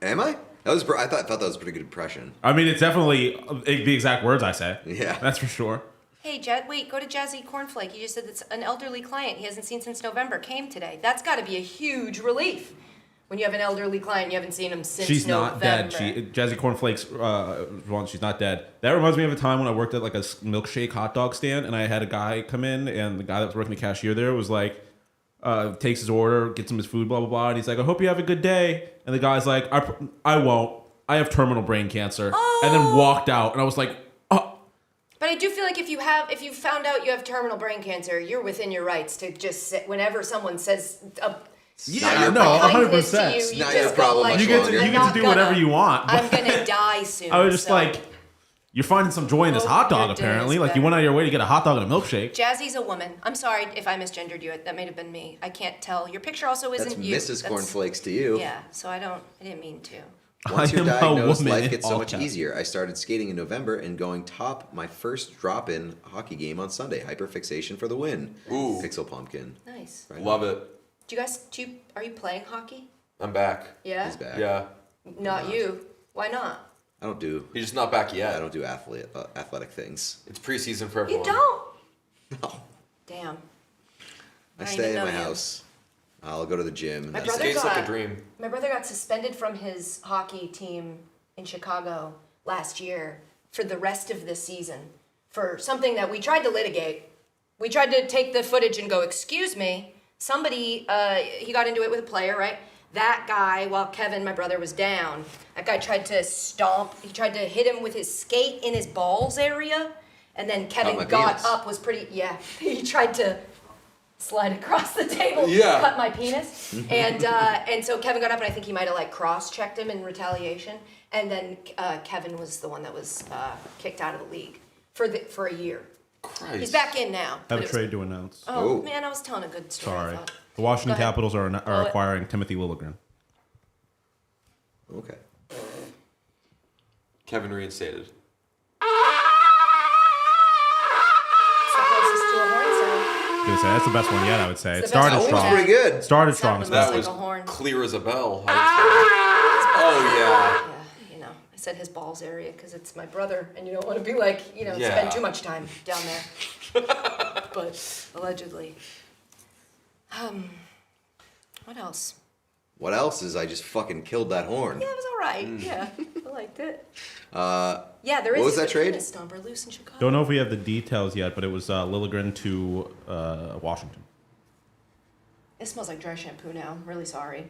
S3: Am I? I thought that was a pretty good impression.
S1: I mean, it's definitely the exact words I say.
S3: Yeah.
S1: That's for sure.
S12: Hey, wait, go to Jazzy Cornflake. He just said that's an elderly client he hasn't seen since November came today. That's got to be a huge relief. When you have an elderly client, you haven't seen him since
S1: She's
S12: November.
S1: not dead. Jazzy Cornflakes, she's not dead. That reminds me of a time when I worked at like a milkshake hot dog stand, and I had a guy come in, and the guy that was working the cashier there was like, takes his order, gets him his food, blah, blah, blah, and he's like, I hope you have a good day. And the guy's like, I won't. I have terminal brain cancer.
S12: Oh.
S1: And then walked out, and I was like, oh.
S12: But I do feel like if you found out you have terminal brain cancer, you're within your rights to just sit whenever someone says
S1: Yeah, no, 100%.
S12: It's
S3: not your problem much
S1: You get
S3: longer.
S1: to do whatever you want.
S12: I'm gonna die soon.
S1: I was just
S12: so.
S1: like, you're finding some joy in this hot dog,
S12: your day
S1: apparently.
S12: is
S1: Like, you went out of your way to get a hot dog and a milkshake.
S12: Jazzy's a woman. I'm sorry if I misgendered you. That may have been me. I can't tell. Your picture also isn't
S3: That's
S12: you.
S3: Mrs. Cornflakes to you.
S12: Yeah, so I didn't mean to.
S3: Once
S1: I
S3: you're
S1: am a
S3: diagnosed,
S1: woman
S3: life
S1: in
S3: gets so
S1: all
S3: much
S1: caps.
S3: easier. I started skating in November and going top my first drop-in hockey game on Sunday. Hyperfixation for the win.
S5: Ooh.
S3: Pixel Pumpkin.
S12: Nice.
S3: Right
S5: Love it.
S12: Are you playing hockey?
S5: I'm back.
S12: Yeah.
S3: He's back.
S5: Yeah.
S12: Not you. Why not?
S3: I don't do.
S5: He's just not back
S3: I
S5: yet.
S3: don't do athletic things.
S5: It's preseason for
S12: You
S5: everyone.
S12: don't.
S3: No.
S12: Damn.
S3: I
S12: don't
S3: stay
S12: even
S3: in my
S12: know you.
S3: house. I'll go to the gym.
S12: My
S3: That's
S12: brother
S5: Skates like a
S12: got-
S5: dream.
S12: My brother got suspended from his hockey team in Chicago last year for the rest of the season for something that we tried to litigate. We tried to take the footage and go, excuse me, somebody, he got into it with a player, right? That guy, while Kevin, my brother, was down, that guy tried to he tried to hit him with his skate in his balls area, and then Kevin
S3: my
S12: got
S3: penis.
S12: up, he tried to slide across the table,
S5: Yeah.
S12: cut my penis, and so Kevin got up, and I think he might have like cross-checked him in retaliation, and then Kevin was the one that was kicked out of the league for a year.
S5: Christ.
S12: He's back in now.
S1: I have
S12: but
S1: a
S12: it was-
S1: trade to announce.
S12: Oh
S3: Oh.
S12: man, I was telling a good story. I
S1: Sorry.
S12: thought.
S1: The Washington
S12: Go ahead.
S1: Capitals are
S12: Oh,
S1: acquiring Timothy Liljegren.
S3: Okay.
S5: Kevin reinstated.
S12: It's the closest to a horn sound.
S1: Gonna say, that's the best one yet, I would say. It
S12: It's the
S1: started
S12: best
S3: That
S12: one.
S1: strong.
S3: was pretty good.
S1: Started
S12: Sounded
S1: strong.
S12: most
S5: That
S12: like
S5: was
S12: a horn.
S5: clear as a bell. Oh, yeah.
S12: Yeah, I said his balls area because it's my brother, and you don't want to be like,
S5: Yeah.
S12: spend too much time down there. But allegedly. What else?
S3: What else is I just fucking killed that horn?
S12: Yeah, it was all right. Yeah, I liked it. Yeah, there
S3: What
S12: is
S3: was that
S12: a
S3: trade?
S12: penis stomper loose in Chicago.
S1: Don't know if we have the details yet, but it was Liljegren to Washington.
S12: It smells like dry shampoo now. I'm really sorry.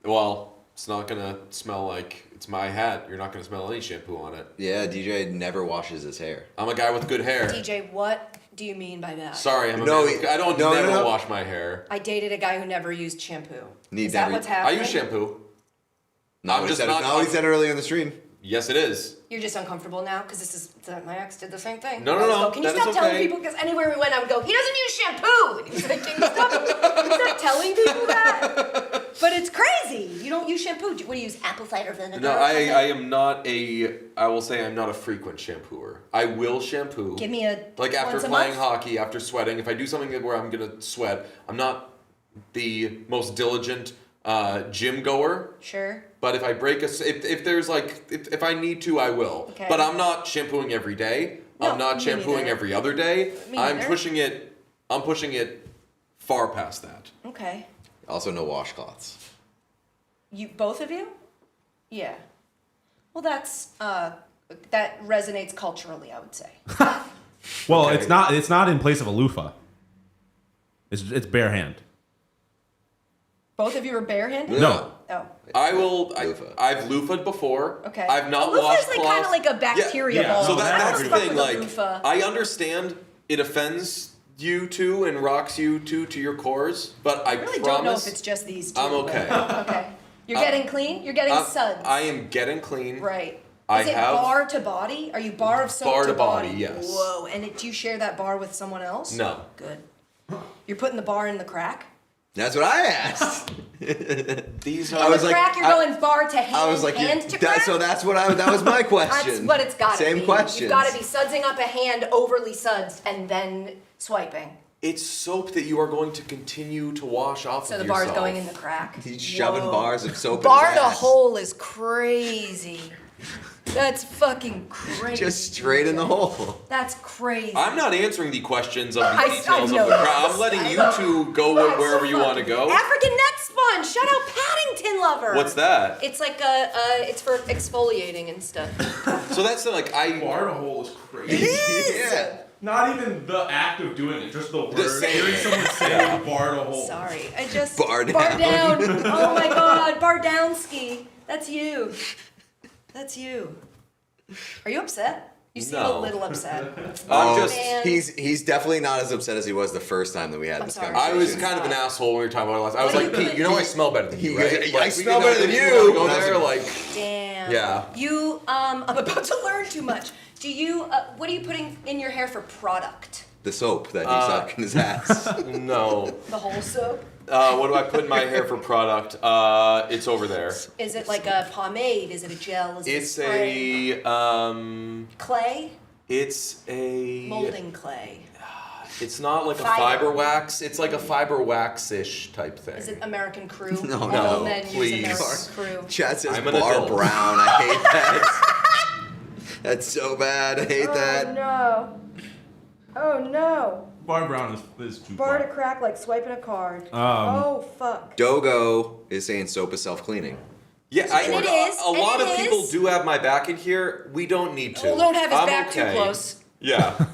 S5: Well, it's not going to smell like it's my hat. You're not going to smell any shampoo on it.
S3: Yeah, DJ never washes his hair.
S5: I'm a guy with good hair.
S12: DJ, what do you mean by that?
S5: Sorry, I'm a
S3: No,
S5: man. I don't
S3: no,
S5: never
S3: no.
S5: wash my hair.
S12: I dated a guy who never used shampoo.
S3: Need
S12: Is that
S3: never-
S12: what's
S5: I
S12: happening?
S5: use shampoo.
S3: Not
S5: I'm
S3: what he
S5: just
S3: said,
S5: not-
S3: not what he said earlier in the stream.
S5: Yes, it is.
S12: You're just uncomfortable now because my ex did the same thing.
S5: No,
S12: I
S5: no,
S12: always
S5: no,
S12: go, Can you
S5: that is
S12: stop telling
S5: okay."
S12: people? Because anywhere we went, I would go, he doesn't use shampoo. And he's like, can you stop telling people that? But it's crazy. You don't use shampoo. What do you use? Apple cider vinegar?
S5: No, I am not I will say I'm not a frequent shampooer. I will shampoo.
S12: Give me a
S5: Like after
S12: once a
S5: playing
S12: month?
S5: hockey, after sweating, if I do something where I'm going to sweat, I'm not the most diligent gym goer.
S12: Sure.
S5: But if I break if there's like if I need to, I will.
S12: Okay.
S5: But I'm not shampooing every day.
S12: No,
S5: I'm not
S12: me
S5: shampooing
S12: neither.
S5: every other day.
S12: Me
S5: I'm
S12: neither.
S5: pushing it far past that.
S12: Okay.
S3: Also, no washcloths.
S12: You both of you? Yeah. Well, that's that resonates culturally, I would say.
S1: Well,
S5: Okay.
S1: it's not in place of a loofah. It's bare hand.
S12: Both of you are barehanded?
S1: No.
S12: Oh.
S3: Loofah.
S5: I've loofah'd before.
S12: Okay.
S5: I've not
S12: A loofah
S5: washed
S12: is like kind
S5: cloths.
S12: of like a bacteria
S1: Yeah,
S12: ball.
S5: So
S1: no,
S12: I
S5: that's
S12: don't
S5: the
S12: fuck
S5: thing.
S12: with a
S5: Like,
S12: loofah.
S5: I understand it offends you too and rocks you too to your cores, but I
S12: really
S5: promise
S12: don't know if it's just these two.
S5: I'm okay.
S12: but- okay. You're getting clean? You're getting suds.
S5: I am getting clean.
S12: Right.
S5: I
S12: Is it
S5: have-
S12: bar to body? Are you bar of soap
S5: Bar
S12: to
S5: to body, yes.
S12: Whoa. And do you share that bar with someone else?
S5: No.
S12: Good. You're putting the bar in the crack?
S3: That's what I asked.
S5: These
S3: I
S5: are
S3: was
S12: the
S3: like-
S12: crack, you're going bar to hand,
S3: I was like,
S12: hand to crack?
S3: so that's what that was my question.
S12: That's what it's got to be.
S3: Same question.
S12: You've got to be sudsing up a hand, overly sudsed, and then swiping.
S5: It's soap that you are going to continue to wash off
S12: So
S5: of
S12: the
S5: yourself.
S12: bar's going in the crack.
S3: He's shoving bars of soap
S12: Bar
S3: in his
S12: to
S3: ass.
S12: hole is crazy. That's fucking crazy.
S3: Just straight in the hole.
S12: That's crazy.
S5: I'm not answering the questions of the
S12: I
S5: details of
S12: know
S5: the crowd.
S12: this.
S5: I'm letting
S12: I
S5: you
S12: know.
S5: two go
S12: That's
S5: wherever you want to
S12: fucking-
S5: go.
S12: African net sponge. Shout out Paddington Lover.
S5: What's that?
S12: It's like it's for exfoliating and stuff.
S5: So that's
S1: Bar to hole is crazy.
S12: It is.
S3: Yeah.
S1: Not even the act of doing it, just the word.
S5: saying
S1: Hearing
S5: it.
S1: someone say bar to hole.
S12: Sorry, I just
S3: Bar down.
S12: Bar down. Oh my God, Bardowski. That's you. That's you. Are you upset? You seem a
S5: No.
S12: little upset.
S5: I'm just.
S12: man.
S3: He's definitely not as upset as he was the first time that we had
S12: I'm
S3: this
S12: sorry.
S3: conversation.
S5: I was kind of an asshole when we were talking about it last. I was
S12: What
S5: like,
S12: do you
S5: Pete,
S12: do?
S5: you know I smell better than you,
S3: He goes,
S5: right?
S3: I
S5: Like,
S3: smell
S5: we
S3: better than
S5: can
S3: you.
S5: Go
S3: That was
S5: there,
S3: a-
S5: like.
S12: Damn.
S5: Yeah.
S12: You I'm about to learn too much. Do you what are you putting in your hair for product?
S3: The soap that he's stuck in his ass.
S5: No.
S12: The whole soap?
S5: What do I put in my hair for product? It's over there.
S12: Is it like a pomade? Is it a gel? Is it
S5: It's
S12: spray? Clay?
S5: It's a.
S12: Molding clay.
S5: It's not like a
S12: Fiber.
S5: fiber wax. It's like a fiber wax-ish type thing.
S12: Is it American Crew?
S3: No,
S12: All
S5: no,
S12: men use
S5: please.
S12: American Crew.
S3: Chad says
S5: I'm an
S3: Bar
S5: adult.
S3: Brown. I hate that. That's so bad. I hate that.
S12: no. Oh no.
S1: Bar brown is too
S12: Bar to
S1: far.
S12: crack like swiping a card. Oh fuck.
S3: Dogo is saying soap is self-cleaning.
S5: Yeah,
S12: And it is,
S5: a lot
S12: and
S5: of
S12: it
S5: people
S12: is.
S5: do have my back in here. We don't need to.
S12: Well, don't have his
S5: I'm
S12: back
S5: okay.
S12: too close.
S5: Yeah.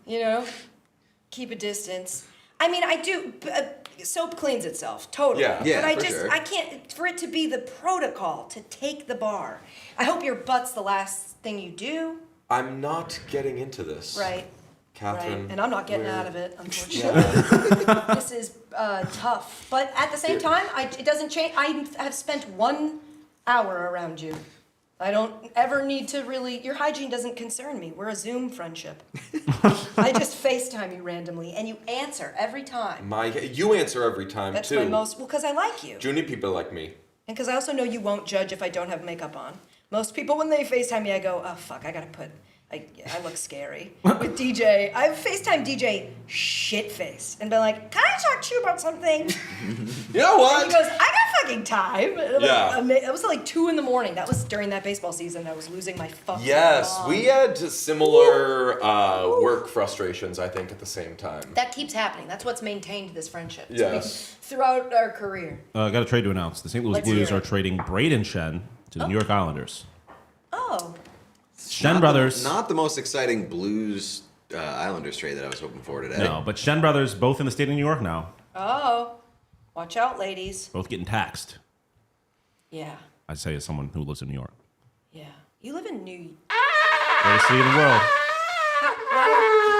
S12: You know, keep a distance. I mean, I do. Soap cleans itself, totally.
S5: Yeah.
S3: Yeah,
S12: but I
S3: for
S12: just,
S3: sure.
S12: I can't. For it to be the protocol to take the bar. I hope your butt's the last thing you do.
S5: I'm not getting into this.
S12: Right.
S5: Catherine.
S12: Right. And I'm not getting
S5: we're-
S12: out of it, unfortunately. This is tough, but at the same time, it doesn't change. I have spent 1 hour around you. I don't ever need to really. Your hygiene doesn't concern me. We're a Zoom friendship. I just FaceTime you randomly, and you answer every time.
S5: You answer every time
S12: That's
S5: too.
S12: my most. Well, because I like you,
S5: Do you need people like me?
S12: and because I also know you won't judge if I don't have makeup on. Most people, when they FaceTime me, I go, "Oh fuck, I gotta put." I look scary. With DJ, I've FaceTime DJ shit face and been like, "Can I talk to you about something?"
S5: You know what?
S12: And he goes, "I got fucking time." And I'm
S5: Yeah.
S12: like, it was like 2 a.m. That was during that baseball season. I was losing my fucking
S5: Yes,
S12: mind.
S5: we had similar work frustrations, I think, at the same time.
S12: That keeps happening. That's what's maintained this friendship.
S5: Yes.
S12: Throughout our career.
S8: Got a trade to announce. The St. Louis
S12: Let's
S8: Blues
S12: hear
S8: are
S12: it.
S8: trading Braden Shen to the New York Islanders.
S12: Oh.
S8: Shen brothers.
S3: Not the most exciting Blues Islanders trade that I was hoping for today.
S8: No, but Shen brothers both in the state of New York now.
S12: Oh. Watch out, ladies.
S8: Both getting taxed.
S12: Yeah.
S8: I say as someone who lives in New York.
S12: Yeah. You live in New
S8: Greatest city in the world.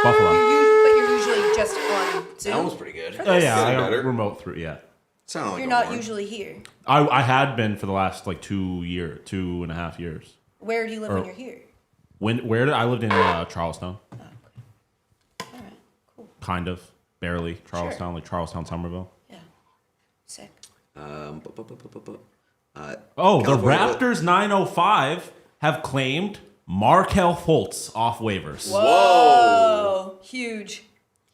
S8: Buffalo.
S12: But you're usually just on Zoom.
S3: That was pretty good.
S8: Oh yeah, I got
S5: better.
S8: remote through. Yeah,
S3: Sounded like
S12: You're
S3: a
S12: not
S3: horn.
S12: usually here.
S8: I had been for the last like 2.5 years.
S12: Where do you live when you're here?
S8: Where did I lived in Charlestown?
S12: All right. Cool.
S8: Kind of, barely Charlestown, like Charlestown, Somerville.
S12: Yeah. Sick.
S8: Oh, the
S3: California-
S8: Raptors 905 have claimed Markelle Fultz off waivers.
S12: Whoa. Huge.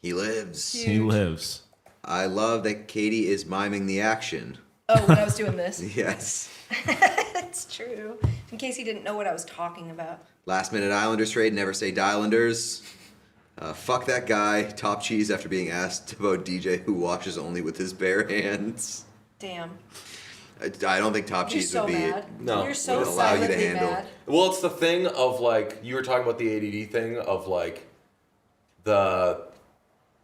S3: He lives.
S8: He lives.
S3: I love that Katie is miming the action.
S12: Oh, when I was doing this.
S3: Yes.
S12: That's true. In case he didn't know what I was talking about.
S3: Last minute Islanders trade, never say Islanders. Fuck that guy. Top cheese after being asked about DJ who washes only with his bare hands.
S12: Damn.
S3: I don't think top
S12: You're
S3: cheese
S12: so
S3: would be
S12: mad.
S5: No,
S12: You're so
S3: would allow you to
S12: silently
S3: handle.
S12: mad.
S5: Well, it's the thing of like you were talking about the ADD thing of like the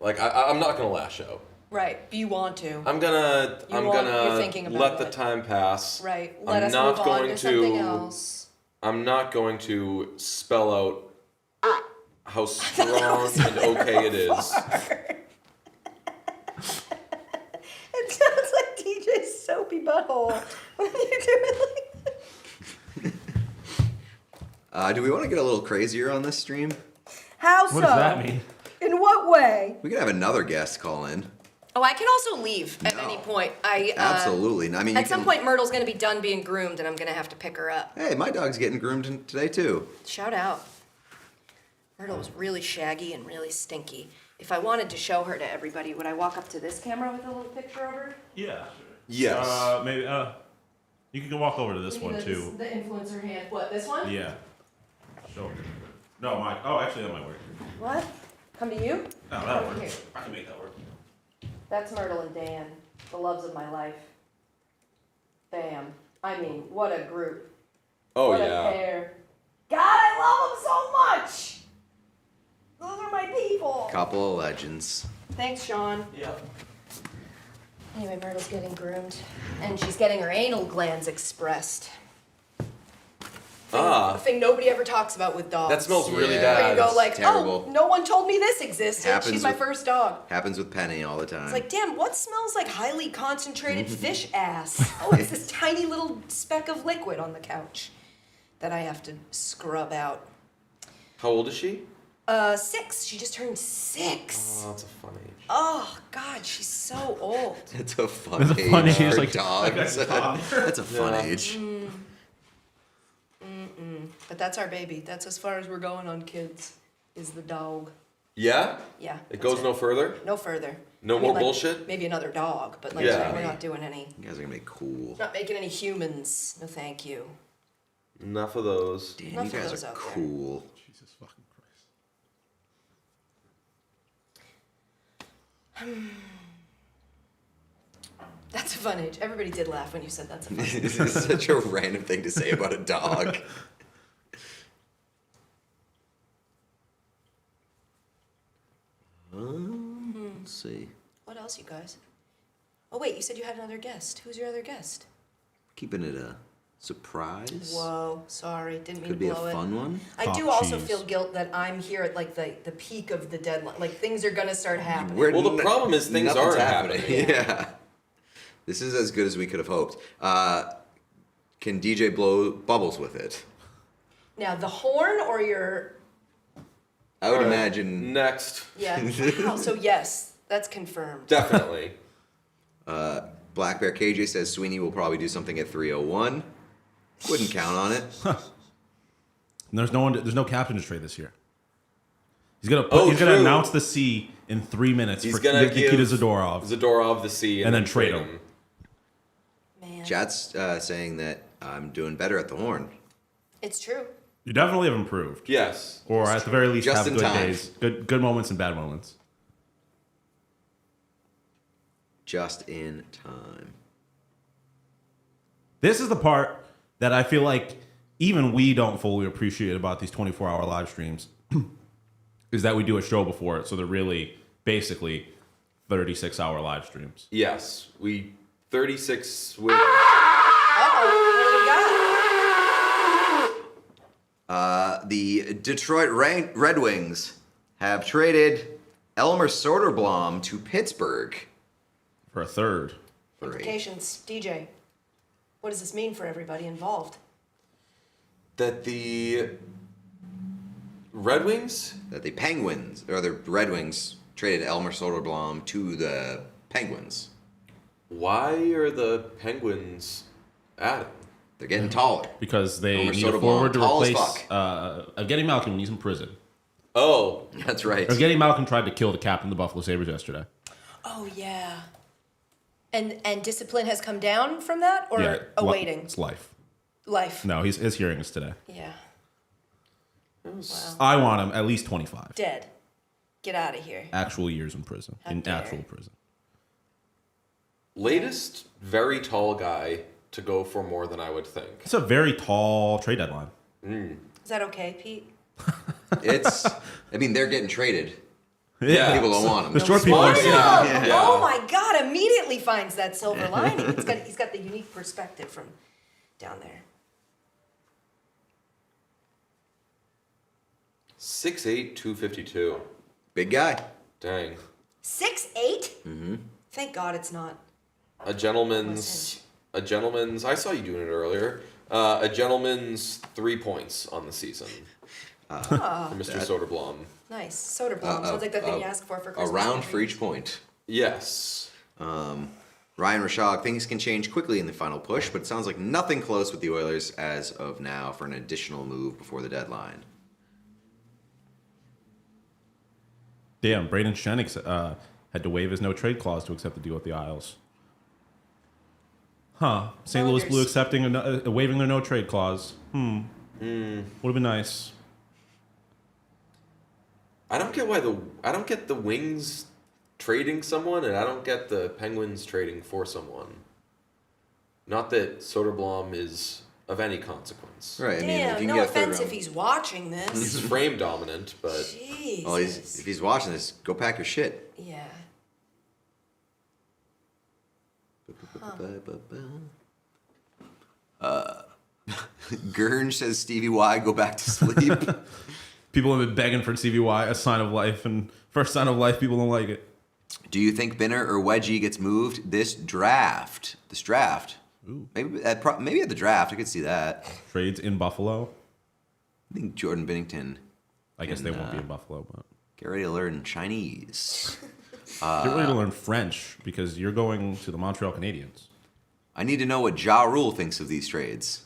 S5: like I'm not gonna lash out.
S12: Right. You want to.
S5: I'm gonna
S12: you're thinking about
S5: let the
S12: it.
S5: time pass.
S12: Right. Let
S5: I'm
S12: us
S5: not
S12: move on
S5: going
S12: to something else.
S5: I'm not going to spell out how strong and okay it is.
S12: It sounds like DJ's soapy butthole when you do it like that.
S3: Do we want to get a little crazier on this stream?
S12: How so?
S8: What does that mean?
S12: In what way?
S3: We could have another guest call in.
S12: Oh, I can also leave at any point.
S3: Absolutely. I mean, you
S12: At some
S3: can-
S12: point, Myrtle's going to be done being groomed, and I'm going to have to pick her up.
S3: Hey, my dog's getting groomed today too.
S12: Shout out. Myrtle was really shaggy and really stinky. if I wanted to show her to everybody, would I walk up to this camera with a little picture of her?
S1: Yeah.
S5: Yes.
S1: Maybe. You can walk over to this one too.
S12: The influencer hand. What? This one?
S1: Yeah. Show her. No, Mike. Oh, actually, that might work.
S12: What? Come to you?
S1: No, that'll
S12: Here.
S1: work. I can make that work.
S12: That's Myrtle and Dan, the loves of my life. Bam. I mean, what a group.
S5: Oh
S12: What
S5: yeah.
S12: a pair. God, I love them so much. Those are my people.
S3: Couple of legends.
S12: Thanks, Sean.
S1: Yep.
S12: Anyway, Myrtle's getting groomed, and she's getting her anal glands expressed. The thing nobody ever talks about with dogs.
S5: That smells really
S3: Yeah.
S5: bad.
S12: Where you go like,
S3: terrible.
S12: oh, no one told me this existed.
S3: Happens
S12: She's my
S3: with-
S12: first dog.
S3: Happens with Penny all the time.
S12: It's like, damn, what smells like highly concentrated fish ass? Oh, it's this tiny little speck of liquid on the couch that I have to scrub out.
S5: How old is she?
S12: 6. She just turned 6.
S5: Oh, that's a fun age.
S12: Oh, God, she's so old.
S3: It's a fun
S8: It's a
S3: age
S8: fun age,
S3: for
S8: like-
S3: dogs. That's a fun age.
S12: But that's our baby. That's as far as we're going on kids, is the dog.
S5: Yeah?
S12: Yeah.
S5: It
S12: that's
S5: goes no further?
S12: No further.
S5: No
S12: I mean,
S5: more
S12: like,
S5: bullshit?
S12: Maybe another dog, but like
S5: Yeah.
S12: we're not doing any.
S3: You guys are gonna be cool.
S12: Not making any humans. No, thank you.
S5: Enough of those.
S3: Damn,
S12: Enough
S3: you
S12: of
S3: guys
S12: those
S3: are
S12: out there.
S3: cool.
S1: Jesus fucking Christ.
S12: That's a fun age. Everybody did laugh when you said that's a fun age.
S3: This is such a random thing to say about a dog. Let's see.
S12: What else, you guys? Oh wait, you said you had another guest. Who's your other guest?
S3: Keeping it a surprise.
S12: Whoa, sorry, didn't mean
S3: Could
S12: to
S3: be a
S12: blow it.
S3: fun one.
S12: I do
S1: Top
S12: also
S1: cheese.
S12: feel guilt that I'm here at like the peak of the deadline. Like things are gonna start happening.
S3: We're
S5: Well, the problem is things
S3: nothing's
S5: aren't happening.
S3: Yeah. This is as good as we could have hoped. Can DJ blow bubbles with it?
S12: Now the horn or your
S3: I would
S5: Alright,
S3: imagine.
S5: Next.
S12: yeah. Wow, so yes, that's confirmed.
S5: Definitely.
S3: Black Bear KJ says Sweeney will probably do something at 3:01. Wouldn't count on it.
S1: And there's no one. There's no captain to trade this year. He's gonna.
S5: Oh,
S1: he's gonna
S5: true.
S1: announce the C in 3 minutes
S5: He's
S1: for
S5: gonna
S1: Nikita
S5: give
S1: Zadorov.
S5: Zadorov the C
S1: And then trade him.
S12: Man,
S3: Chat's saying that I'm doing better at the horn.
S12: it's true.
S1: You definitely have improved,
S5: Yes.
S1: or at the very least
S3: Just
S1: have
S3: in
S1: good
S3: time.
S1: days, good moments and bad moments.
S3: Just in time.
S1: This is the part that I feel like even we don't fully appreciate about these 24-hour live streams, is that we do a show before it, so they're really basically 36-hour live streams.
S5: Yes. We 36 with.
S3: The Detroit Red Wings have traded Elmer Soderblom to Pittsburgh.
S1: For a third.
S3: For a-
S12: Implications, DJ. What does this mean for everybody involved?
S5: That the Red Wings?
S3: That the Penguins, or the Red Wings, traded Elmer Soderblom to the Penguins.
S5: Why are the Penguins adding?
S3: They're getting taller.
S1: Because they
S3: Elmer
S1: need a
S3: Soderblom,
S1: forward to
S3: tall as
S1: replace
S3: fuck.
S1: Evgeny Malkin when he's in prison.
S5: Oh.
S3: That's right.
S1: Evgeny Malkin tried to kill the captain of the Buffalo Sabres yesterday.
S12: Oh yeah. And discipline has come down from that, or awaiting
S1: It's life.
S12: life.
S1: No, his hearing is today.
S12: Yeah.
S1: I want him at least 25
S12: Dead. Get out of here.
S1: actual years in prison.
S12: How
S1: In
S12: dare.
S1: actual prison.
S5: Latest very tall guy to go for more than I would think.
S1: It's a very tall trade deadline.
S12: Is that okay, Pete?
S3: It's, I mean, they're getting traded.
S1: Yeah.
S3: People don't want them.
S1: The short people are saying.
S12: Oh my God! Immediately finds that silver lining. He's got the unique perspective from down there.
S5: 6'8", 252.
S3: Big guy.
S5: Dang.
S12: 6'8"? Mm-hmm. Thank God it's not.
S5: A gentleman's. I saw you doing it earlier. A gentleman's 3 points on the season. For Mr. Soderblom.
S12: Nice. Soderblom. Sounds like that thing you ask for
S3: A
S12: Christmas.
S3: round for each point.
S5: Yes.
S3: Ryan Rashog, things can change quickly in the final push, but it sounds like nothing close with the Oilers as of now for an additional move before the deadline.
S1: Damn, Braden Shennick had to waive his no trade clause to accept the deal with the Isles. Huh? St. Louis Blue accepting waiving their no trade clause. Would have been nice.
S5: I don't get the Wings trading someone, and I don't get the Penguins trading for someone. Not that Soderblom is of any consequence.
S3: Right. I mean,
S12: Damn,
S3: if you
S12: no
S3: can get
S12: offense
S3: third
S12: if he's watching this.
S5: He's frame dominant, but
S12: Jesus.
S3: well, if he's watching this, go pack your shit.
S12: Yeah.
S3: Gurn says Stevie Y, go back to sleep.
S1: People have been begging for CVY, a sign of life, and first sign of life, people don't like it.
S3: Do you think Binner or Wedgie gets moved this draft? Ooh. Maybe at the draft, I could see that.
S1: Trades in Buffalo.
S3: I think Jordan Binnington.
S1: I guess they won't be in Buffalo, but
S3: get ready to learn Chinese.
S1: Get ready to learn French because you're going to the Montreal Canadiens.
S3: I need to know what Ja Rule thinks of these trades.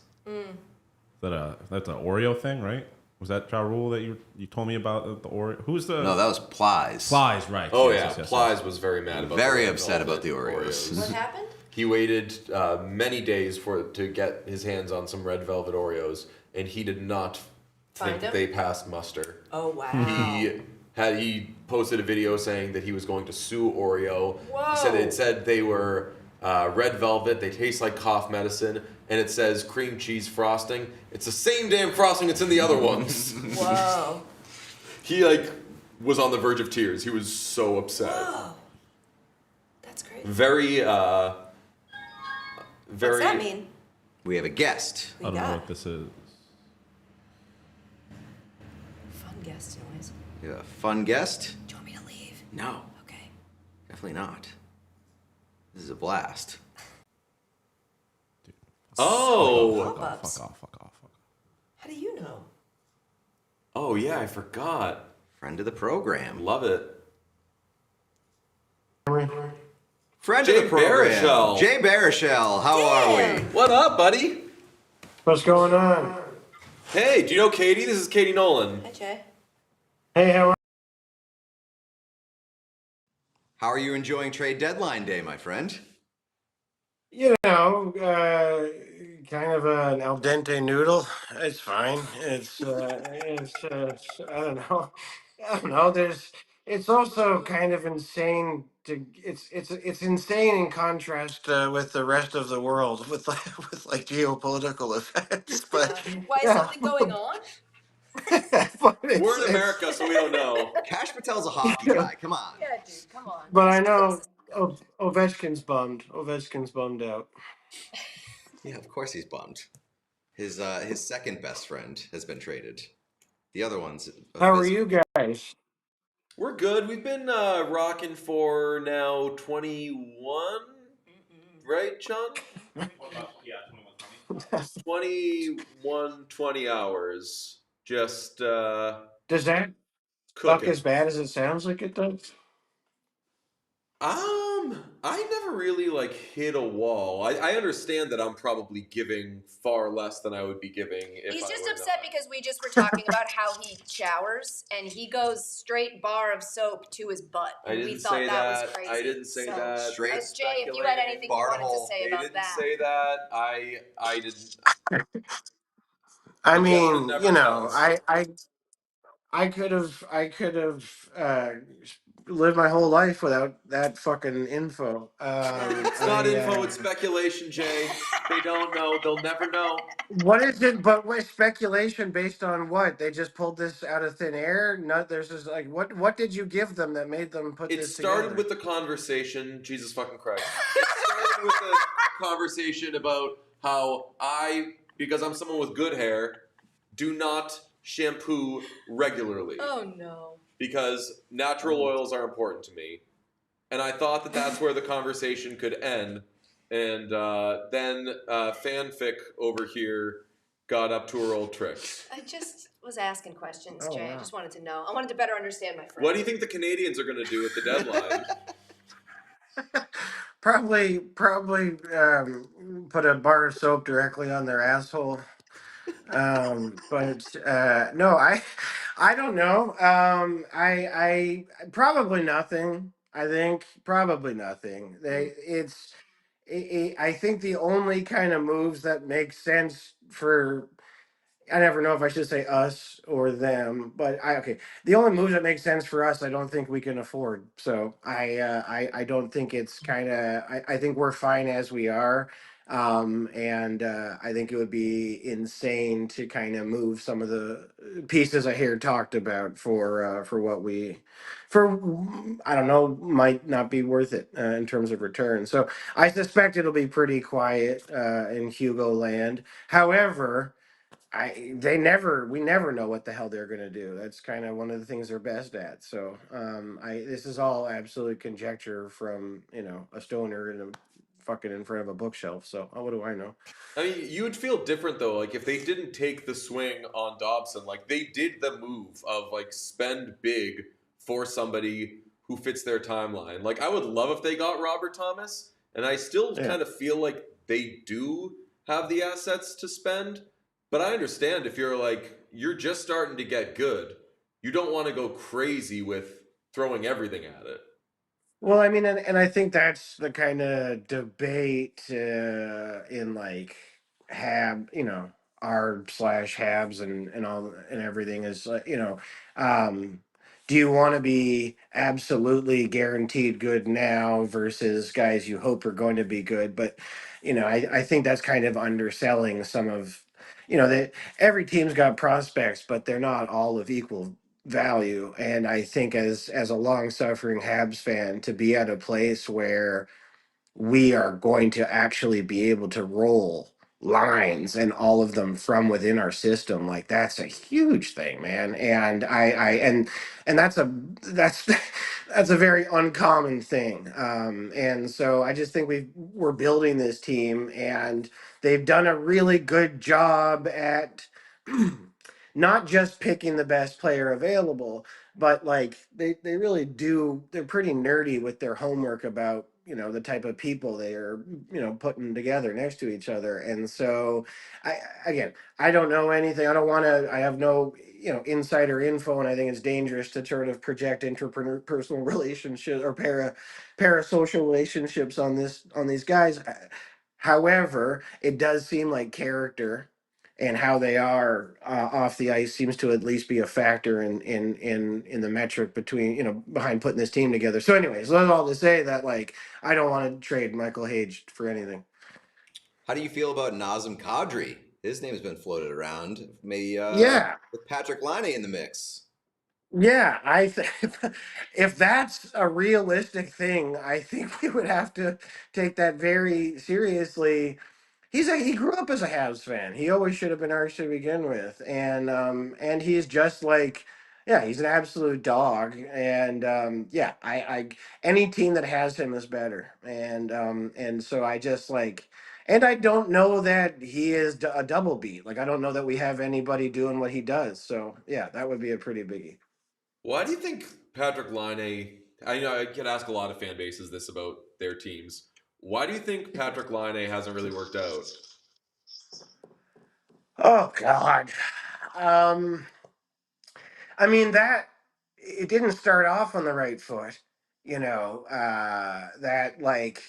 S1: That's an Oreo thing, right? Was that Ja Rule that you told me about the Oreo? Who's the?
S3: No, that was Plies.
S1: Plies, right?
S5: Oh yes, Plies was very mad about.
S3: Very upset about the Oreos.
S12: What happened?
S5: He waited many days to get his hands on some red velvet Oreos, and he did not think they passed muster.
S12: Oh wow.
S5: He posted a video saying that he was going to sue Oreo.
S12: Whoa.
S5: He said it said they were red velvet. They taste like cough medicine, and it says cream cheese frosting. It's the same damn frosting that's in the other ones.
S12: Whoa.
S5: He was on the verge of tears. He was so upset.
S12: Whoa. That's crazy.
S5: Very.
S12: What's that mean?
S3: We have a guest.
S1: I don't know what this is.
S12: Fun guest noise.
S3: You have a fun guest?
S12: Do you want me to leave?
S3: No.
S12: Okay.
S3: Definitely not. This is a blast.
S1: Dude.
S5: Oh!
S1: Fuck off.
S12: How do you know?
S5: Oh, yeah, I forgot.
S3: Friend of the program.
S5: Love it.
S3: Friend
S5: Jay
S3: of the program.
S5: Baruchel.
S3: Jay Baruchel, how are we?
S5: What up, buddy?
S13: What's going on?
S5: Hey, do you know Katie? This is Katie Nolan.
S12: Hi, Jay.
S13: Hey, how are
S3: How are you enjoying trade deadline day, my friend?
S13: you? Kind of an al dente noodle. It's fine. It's I don't know. It's also kind of insane it's insane in contrast with the rest of the world with geopolitical effects. But
S12: Why is something going on?
S5: We're in America, so we don't know.
S3: Cash Patel's a hockey guy. Come on.
S12: Yeah, dude, come on.
S13: But I know Ovechkin's bummed. Ovechkin's bummed out.
S3: Yeah, of course he's bummed. His second best friend has been traded. The other one's.
S13: How are you guys?
S5: We're good. We've been rocking for now 21, right, Sean? 20 hours. Just
S13: Does that suck
S5: cooking.
S13: as bad as it sounds like it does?
S5: I never really hit a wall. I understand that I'm probably giving far less than I would be giving if
S12: He's
S5: I
S12: just
S5: were
S12: upset
S5: not.
S12: because we just were talking about how he showers and he goes straight bar of soap to his butt.
S5: I
S12: And
S5: didn't
S12: we thought
S5: say
S12: that was crazy.
S5: I didn't say
S12: So,
S5: that.
S3: Straight
S12: Jay, if you had anything you wanted to say
S5: They
S12: about
S5: didn't
S12: that.
S5: say that. I didn't.
S13: I
S5: The
S13: mean,
S5: gentleman never knows.
S13: I could have lived my whole life without that fucking info.
S5: It's not info, it's speculation, Jay. They don't know. They'll never know.
S13: What is it? But what speculation based on what? They just pulled this out of thin air? No, there's just what did you give them that made them put
S5: It
S13: this
S5: started
S13: together?
S5: with the conversation. Jesus fucking Christ. It started with the conversation about how because I'm someone with good hair, do not shampoo regularly.
S12: Oh no.
S5: Because natural oils are important to me. And I thought that that's where the conversation could end. And then Fanfic over here got up to her old tricks.
S12: I just was asking questions,
S13: Oh,
S12: Jay.
S13: wow.
S12: I just wanted to know. I wanted to better understand my friend.
S5: What do you think the Canadians are going to do at the deadline?
S13: Probably put a bar of soap directly on their asshole. But no, I don't know. I probably nothing. I think probably nothing. I think the only kind of moves that make sense for I never know if I should say us or them, but okay. The only moves that make sense for us, I don't think we can afford. So I don't think it's kind of. I think we're fine as we are, and I think it would be insane to kind of move some of the pieces I hear talked about for what we, for I don't know, might not be worth it in terms of return. So I suspect it'll be pretty quiet in Hugo land. However. We never know what the hell they're gonna do. That's kind of one of the things they're best at. So this is all absolute conjecture from a stoner in a fucking in front of a bookshelf. So what do I know?
S5: I mean, you would feel different though, like if they didn't take the swing on Dobson, like they did the move of like spend big for somebody who fits their timeline. Like I would love if they got Robert Thomas, and I still
S13: Yeah.
S5: kind of feel like they do have the assets to spend. But I understand if you're just starting to get good, you don't want to go crazy with throwing everything at it.
S13: Well, I mean, and I think that's the kind of debate in like R/Habs and all and everything is um, do you want to be absolutely guaranteed good now versus guys you hope are going to be good? But I think that's kind of underselling some of that every team's got prospects, but they're not all of equal value. And I think as a long suffering Habs fan, to be at a place where we are going to actually be able to roll lines and all of them from within our system, like that's a huge thing, man. And and that's that's a very uncommon thing. And so I just think we're building this team, and they've done a really good job at not just picking the best player available, but like they really do. They're pretty nerdy with their homework about the type of people they are putting together next to each other. And so I don't know anything. I don't want to. I have no insider info, and I think it's dangerous to sort of project interpersonal relationships or parasocial relationships on these guys. However, it does seem like character and how they are off the ice seems to at least be a factor in the metric between behind putting this team together. So, anyways, that's all to say that like I don't want to trade Michael Hage for anything.
S3: How do you feel about Nazem Kadri? His name has been floated around. Maybe
S13: Yeah.
S3: with Patrick Laine in the mix.
S13: Yeah, if that's a realistic thing, I think we would have to take that very seriously. He grew up as a Habs fan. He always should have been ours to begin with, and he's just like he's an absolute dog. And yeah, I any team that has him is better. And so I just like. And I don't know that he is a double beat. Like I don't know that we have anybody doing what he does. So yeah, that would be a pretty biggie.
S5: Why do you think Patrick Laine? I know I can ask a lot of fan bases this about their teams. Why do you think Patrick Laine hasn't really worked out?
S13: Oh God. Um, I mean that it didn't start off on the right foot. That like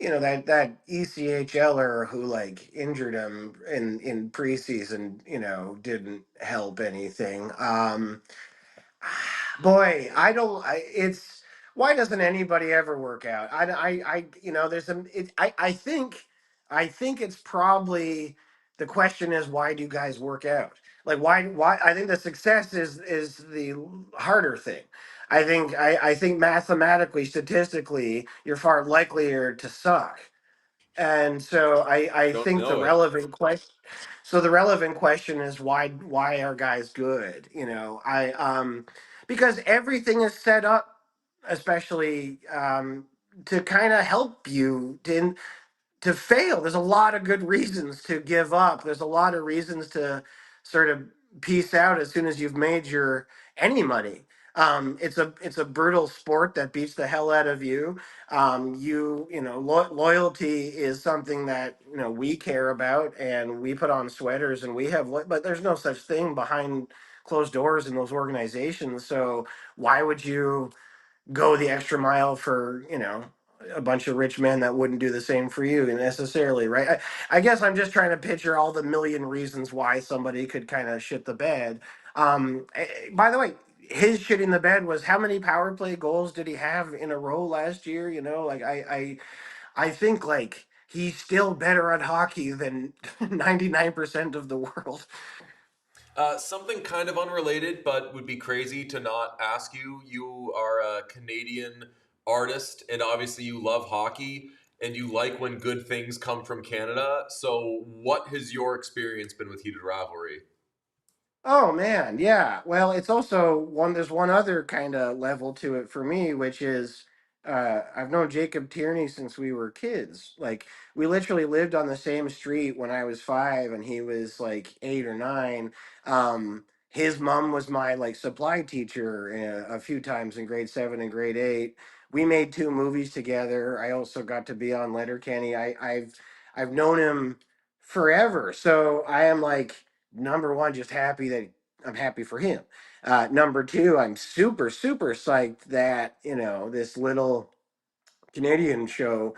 S13: that ECHLer who like injured him in preseason, didn't help anything. Boy, I don't. It's why doesn't anybody ever work out? There's some. I think it's probably the question is why do guys work out? Like why? I think the success is the harder thing. I think mathematically, statistically, you're far likelier to suck. And so I
S5: Don't
S13: think
S5: know it.
S13: the relevant question is why are guys good? Because everything is set up, especially to kind of help you to fail. There's a lot of good reasons to give up. There's a lot of reasons to sort of peace out as soon as you've made your any money. It's a brutal sport that beats the hell out of you. Loyalty is something that we care about, and we put on sweaters, and we have. But there's no such thing behind closed doors in those organizations. So why would you go the extra mile for, a bunch of rich men that wouldn't do the same for you necessarily, right? I guess I'm just trying to picture all the million reasons why somebody could kind of shit the bed. By the way, his shitting the bed was how many power play goals did he have in a row last year? Like I think like he's still better at hockey than 99% of the world.
S5: Something kind of unrelated, but would be crazy to not ask you. You are a Canadian artist, and obviously you love hockey, and you like when good things come from Canada. So, what has your experience been with Heated Rivalry?
S13: Oh man, yeah. Well, it's also there's one other kind of level to it for me, which is I've known Jacob Tierney since we were kids. Like we literally lived on the same street when I was 5 and he was like 8 or 9. His mom was my like supply teacher a few times in grade 7 and grade 8. We made 2 movies together. I also got to be on Letterkenny. I've known him forever. So I am like number one, just happy that I'm happy for him. Number two, I'm super, super psyched that, this little Canadian show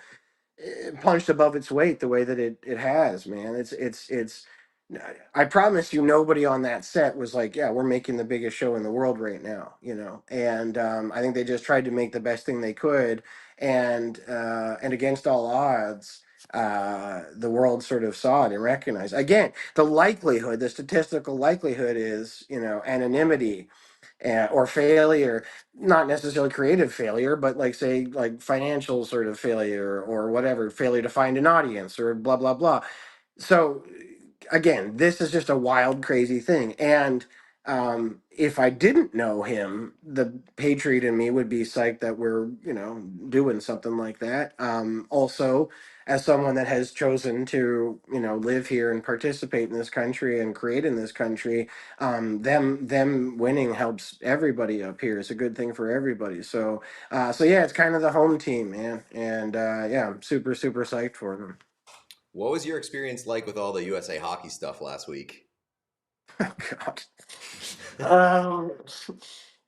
S13: punched above its weight the way that it has, man. I promise you, nobody on that set was like, yeah, we're making the biggest show in the world right now, And I think they just tried to make the best thing they could, and against all odds, the world sort of saw it and recognized. Again, the statistical likelihood is, anonymity or failure, not necessarily creative failure, but like say like financial sort of failure or whatever, failure to find an audience or blah blah blah. So again, this is just a wild, crazy thing. And if I didn't know him, the patriot in me would be psyched that we're, doing something like that. Also, as someone that has chosen to, live here and participate in this country and create in this country, them winning helps everybody up here. It's a good thing for everybody. So yeah, it's kind of the home team, man. And yeah, I'm super, super psyched for them.
S3: What was your experience like with all the USA Hockey stuff last week?
S13: Oh God.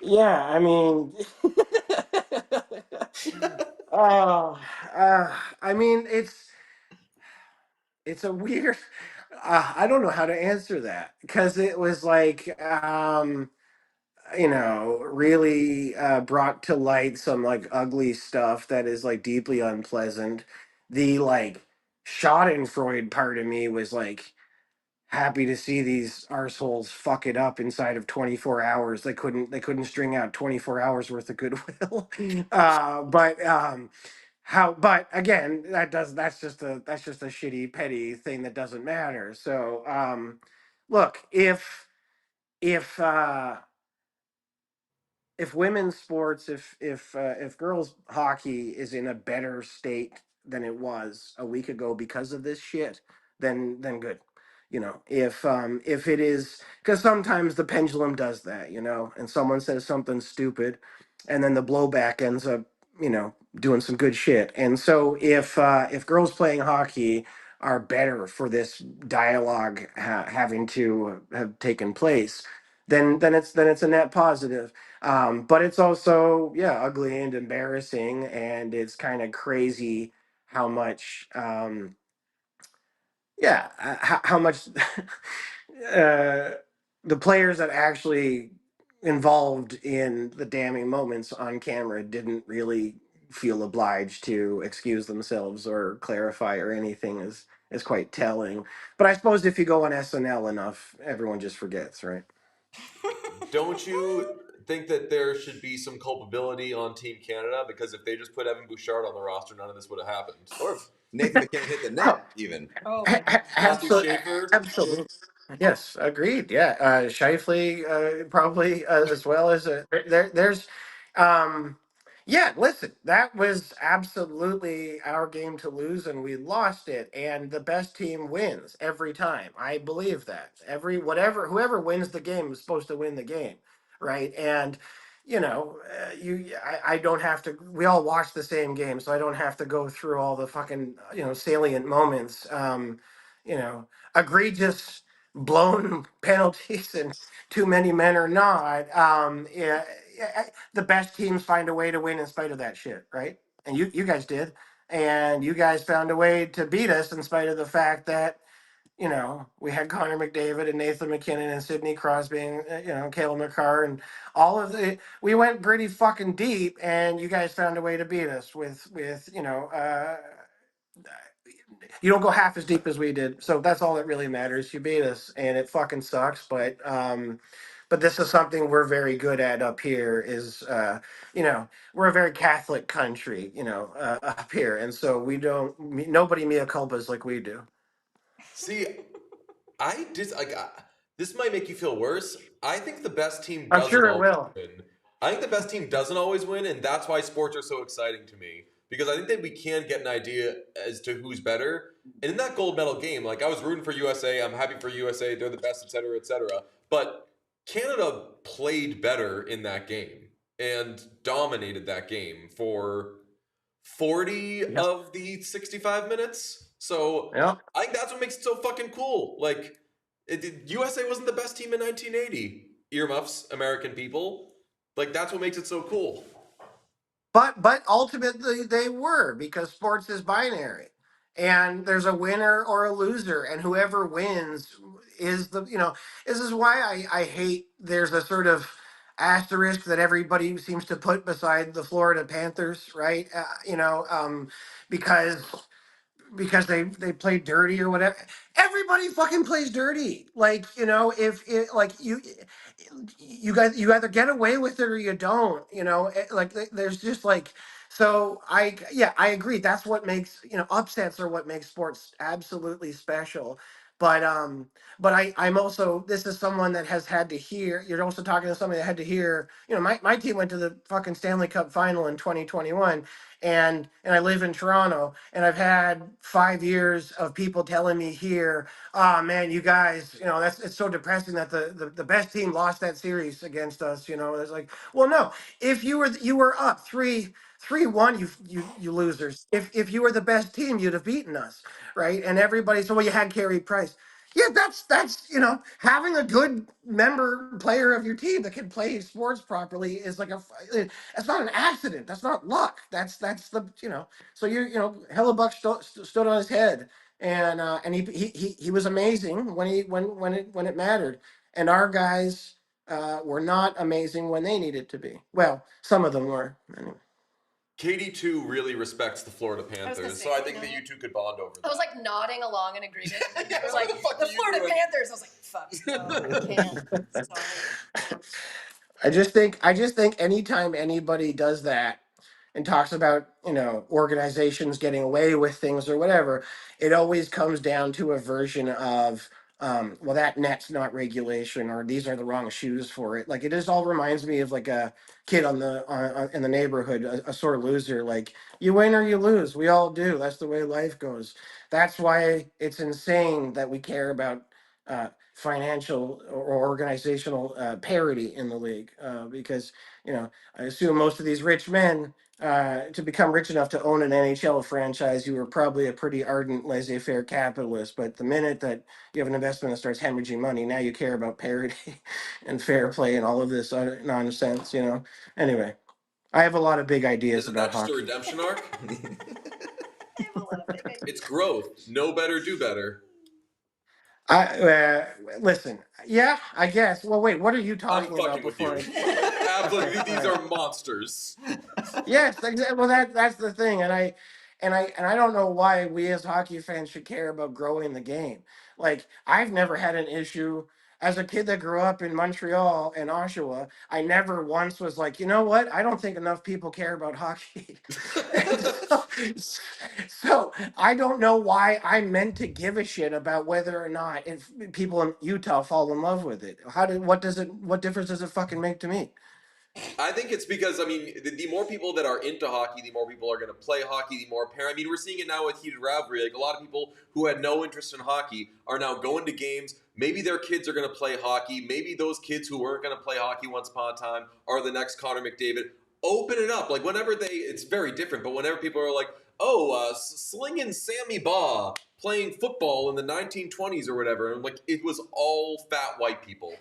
S13: Yeah, I mean, oh, I mean, it's a weird. I don't know how to answer that because it was like, really brought to light some like ugly stuff that is like deeply unpleasant. The like Schadenfreude part of me was like happy to see these arseholes fuck it up inside of 24 hours. They couldn't string out 24 hours worth of goodwill. But again, that's just a shitty petty thing that doesn't matter. So look, if if women's sports, if girls hockey is in a better state than it was a week ago because of this shit, then good. If it is, because sometimes the pendulum does that, and someone says something stupid, and then the blowback ends up, doing some good shit. And so if girls playing hockey are better for this dialogue having to have taken place, then it's a net positive. But it's also, yeah, ugly and embarrassing, and it's kind of crazy how much, how much uh, the players that actually involved in the damning moments on camera didn't really feel obliged to excuse themselves or clarify or anything is quite telling. But I suppose if you go on SNL enough, everyone just forgets, right?
S5: Don't you think that there should be some culpability on Team Canada? Because if they just put Evan Bouchard on the roster, none of this would have happened.
S3: Or if Nathan McKinnon hit the net, even.
S12: Oh my God.
S13: Absolutely. Yes, agreed. Yeah, Shifley probably as well as there's, yeah. Listen, that was absolutely our game to lose, and we lost it. And the best team wins every time. I believe that whoever wins the game is supposed to win the game, right? And I don't have to. We all watch the same game, so I don't have to go through all the fucking salient moments. Egregious blown penalties and too many men or not, the best teams find a way to win in spite of that shit, right? And you guys did, and you guys found a way to beat us in spite of the fact that we had Connor McDavid and Nathan McKinnon and Sidney Crosby and Kale McCarr and all of the. We went pretty fucking deep, and you guys found a way to beat us with you don't go half as deep as we did. So that's all that really matters. You beat us, and it fucking sucks. But this is something we're very good at up here. We're a very Catholic country, up here, and so we don't. Nobody mea culpas like we do.
S5: See, this might make you feel worse. I think the best team
S13: I'm
S5: doesn't
S13: sure it
S5: always
S13: will.
S5: win. I think the best team doesn't always win, and that's why sports are so exciting to me. Because I think that we can get an idea as to who's better. And in that gold medal game, like, I was rooting for USA. I'm happy for USA. They're the best, et cetera, et cetera. But Canada played better in that game and dominated that game for 40 of the 65 minutes. So I think that's what makes it so fucking cool. Like, USA wasn't the best team in 1980. Earmuffs, American people. Like, that's what makes it so cool.
S13: But ultimately they were, because sports is binary, and there's a winner or a loser, and whoever wins is this is why I hate there's a sort of asterisk that everybody seems to put beside the Florida Panthers, right? Because they play dirty or whatever. Everybody fucking plays dirty. Like, if it like you guys, you either get away with it or you don't. Like, there's just like, so I agree. That's what makes, upsets are what makes sports absolutely special. But I'm also, this is someone that has had to hear. You're also talking to somebody that had to hear. My team went to the fucking Stanley Cup final in 2021, and I live in Toronto, and I've had 5 years of people telling me here, oh man, you guys, it's so depressing that the best team lost that series against us. It's like, well, no, if you were up 3-1, you losers. If you were the best team, you'd have beaten us, right? And everybody, so, well, you had Carey Price. Yeah, that's having a good member player of your team that can play sports properly is like it's not an accident. That's not luck. That's the So Hellebuck stood on his head, and he was amazing when it mattered, and our guys were not amazing when they needed to be. Well, some of them were. Anyway.
S5: Katie too really respects the Florida Panthers, so I think that you two could bond over that.
S12: I was like nodding along in agreement. I was like, the Florida Panthers. I was like, fuck, no, I can't. Sorry.
S13: I just think anytime anybody does that and talks about, organizations getting away with things or whatever, it always comes down to a version of, well, that net's not regulation, or these are the wrong shoes for it. Like, it just all reminds me of like a kid in the neighborhood, a sore loser. Like, you win or you lose. We all do. That's the way life goes. That's why it's insane that we care about financial or organizational parity in the league, because I assume most of these rich men, to become rich enough to own an NHL franchise, you were probably a pretty ardent laissez-faire capitalist. But the minute that you have an investment that starts hemorrhaging money, now you care about parity and fair play and all of this nonsense. Anyway, I have a lot of big ideas
S5: Isn't
S13: about
S5: that just a
S13: hockey.
S5: redemption arc? It's growth. Know better, do better.
S13: Listen. Yeah, I guess. Well, wait. What are you talking about
S5: fucking with
S13: before?
S5: Absolutely, these are monsters.
S13: Yes, exactly. Well, that's the thing, and I don't know why we as hockey fans should care about growing the game. Like, I've never had an issue as a kid that grew up in Montreal and Oshawa. I never once was like, you know what? I don't think enough people care about hockey. So I don't know why I'm meant to give a shit about whether or not if people in Utah fall in love with it. What difference does it fucking make to me?
S5: I think it's because, the more people that are into hockey, the more people are going to play hockey, the more apparent. We're seeing it now with heated rivalry. Like, a lot of people who had no interest in hockey are now going to games. Maybe their kids are going to play hockey. Maybe those kids who weren't going to play hockey once upon a time are the next Connor McDavid. open it up. Like whenever it's very different, but whenever people are like, slinging Sammy Baugh playing football in the 1920s or whatever, and like it was all fat white people.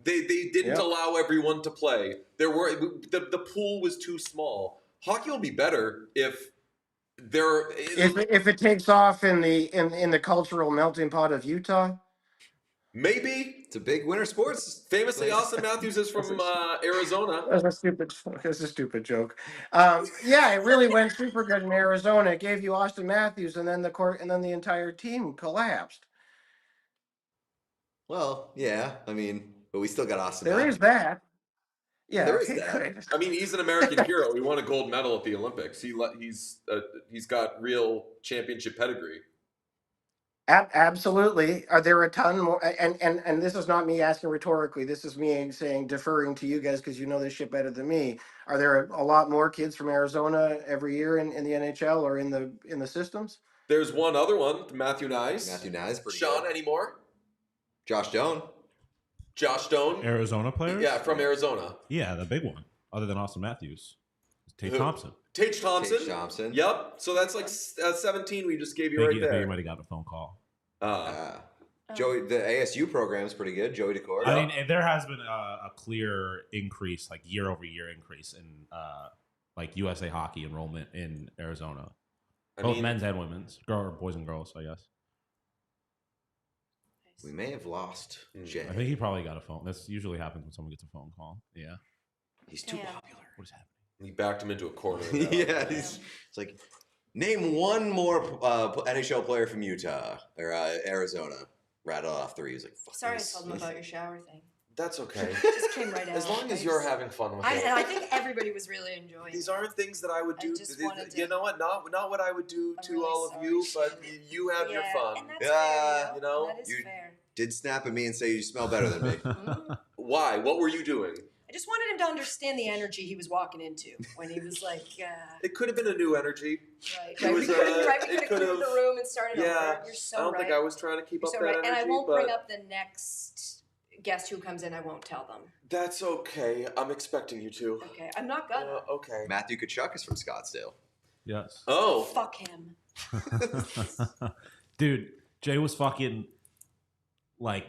S5: They didn't allow everyone to play. The pool was too small. Hockey will be better if
S13: if it takes off in the cultural melting pot of Utah.
S5: Maybe.
S3: It's a big winter sports.
S5: Famously, Austin Matthews is from Arizona.
S13: That's a stupid joke. Yeah, it really went super good in Arizona. It gave you Austin Matthews, and then the entire team collapsed.
S3: Well, yeah. I mean, but we still got Austin
S13: There
S3: Matthews.
S13: is that. Yeah,
S3: There is
S13: okay,
S3: that.
S13: good.
S5: I mean, he's an American hero. He won a gold medal at the Olympics. He's got real championship pedigree.
S13: Absolutely. Are there a ton more? And this is not me asking rhetorically. This is me saying deferring to you guys because you know this shit better than me. Are there a lot more kids from Arizona every year in the NHL or in the systems?
S5: There's one other one, Matthew Nyes.
S3: Pretty
S5: Sean,
S3: good.
S5: any more?
S3: Josh Doan.
S8: Arizona players?
S5: Yeah, from Arizona.
S8: Yeah, the big one, other than Austin Matthews. Tate Thompson.
S5: Tage Thompson. Yep. So that's like 17 we just gave you right
S8: I
S5: there.
S8: think you might have got a phone call.
S3: Joey, the ASU program is pretty good. Joey Decor.
S8: I mean, there has been a clear increase, like year-over-year increase in like USA hockey enrollment in Arizona, both men's and women's, boys and girls, I guess.
S3: We may have lost Jay.
S8: I think he probably got a phone. This usually happens when someone gets a phone call. Yeah.
S3: He's too popular.
S8: What is happening?
S5: He backed him into a corner.
S3: Yeah, it's like, name one more NHL player from Utah or Arizona. Rattle off three. He's like, fuck.
S12: Sorry, I told him about your shower thing.
S5: That's okay.
S12: Just came right out.
S5: As long as you're having fun with it.
S12: And I think everybody was really enjoying
S5: These
S12: it.
S5: aren't things that I would do.
S12: You
S5: know what? Not what I would do to
S12: really
S5: all of you, but you have your fun.
S12: And that's fair,
S5: you know?
S12: That is
S3: you
S12: fair.
S3: did snap at me and say you smell better than me.
S5: Why? What were you doing?
S12: I just wanted him to understand the energy he was walking into when he was like,
S5: It could have been a new energy.
S12: Right. We could have cleared the room and started over. You're so right.
S5: I don't think I was trying to keep up that energy.
S12: And I won't bring up the next guest who comes in. I won't tell them.
S5: That's okay. I'm expecting you to.
S12: Okay. I'm not gonna.
S5: Okay.
S3: Matthew Tkachuk is from Scottsdale.
S8: Yes.
S5: Oh.
S12: Fuck him.
S8: Dude, Jay was fucking like,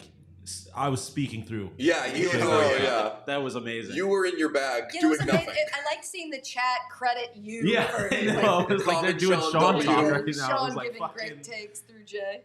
S8: I was speaking through.
S5: Yeah, yeah.
S8: That was amazing.
S5: You were in your bag doing nothing.
S12: I like seeing the chat credit you.
S8: Yeah,
S12: for,
S8: I know. It was like they're doing Sean talk right now.
S12: Sean
S8: like,
S12: giving great takes through Jay.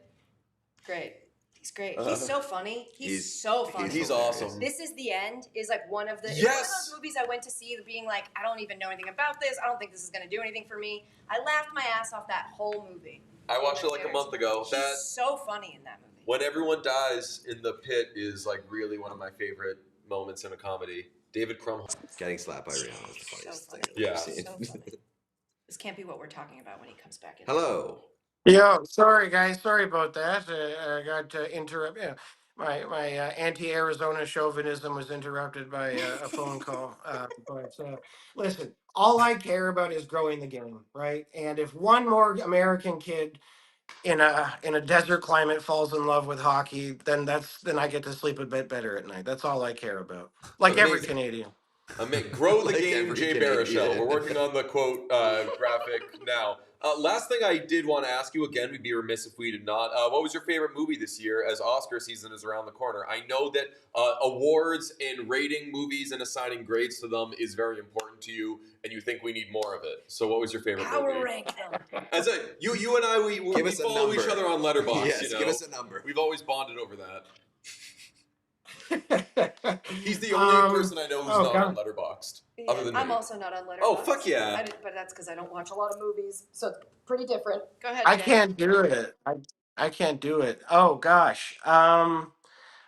S12: Great. He's great. He's so funny. He's so funny.
S5: He's awesome.
S12: This Is the End is like one of the
S5: yes!
S12: It's one of those movies I went to see being like, I don't even know anything about this. I don't think this is going to do anything for me. I laughed my ass off that whole movie.
S5: I watched it like a month ago.
S12: He's so funny in that movie.
S5: When everyone dies in the pit is like really one of my favorite moments in a comedy. David Krumholtz
S3: getting slapped by Rihanna is the funniest thing I've ever seen.
S12: So funny. This can't be what we're talking about when he comes back in.
S3: Hello.
S13: Yeah, sorry guys, sorry about that. I got interrupted. Yeah, my anti-Arizona chauvinism was interrupted by a phone call. Listen, all I care about is growing the game, right? And if one more American kid in a desert climate falls in love with hockey, then I get to sleep a bit better at night. That's all I care about. Like every Canadian.
S5: Grow the game, Jay Baruchel. We're working on the quote graphic now. Last thing I did want to ask you, again, we'd be remiss if we did not. What was your favorite movie this year as Oscar season is around the corner? I know that awards and rating movies and assigning grades to them is very important to you, and you think we need more of it. So what was your favorite movie?
S12: Power rank them.
S5: As you and I, we follow each other on Letterboxd.
S3: Yes,
S5: you know?
S3: give us a number.
S5: We've always bonded over that. He's the only person I know who's not on Letterboxd.
S12: Yeah,
S5: other than
S12: I'm
S5: me.
S12: also not on Letterboxd.
S5: Oh, fuck yeah.
S12: But that's because I don't watch a lot of movies, so it's pretty different. Go ahead.
S13: I
S12: Jay.
S13: can't do it. I can't do it. Oh gosh. I'm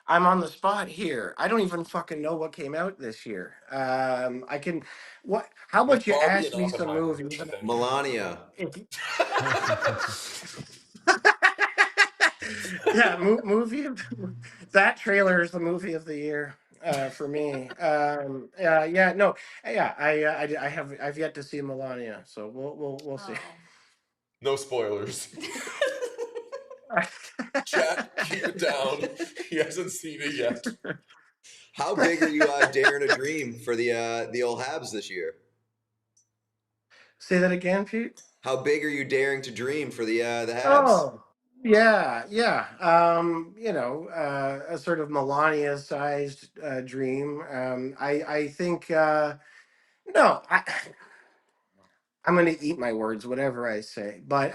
S13: on the spot here. I don't even fucking know what came out this year. I can. What? How about you ask me some movies?
S3: Melania.
S13: Yeah, movie of that trailer is the movie of the year for me. I've yet to see Melania, so we'll see.
S5: No spoilers. Chat, keep it down. He hasn't seen it yet.
S3: How big are you daring to dream for the old Habs this year?
S13: Say that again, Pete.
S3: How big are you daring to dream for the Habs?
S13: Oh, yeah, yeah. A sort of Melania-sized dream. I think no. I'm going to eat my words, whatever I say. But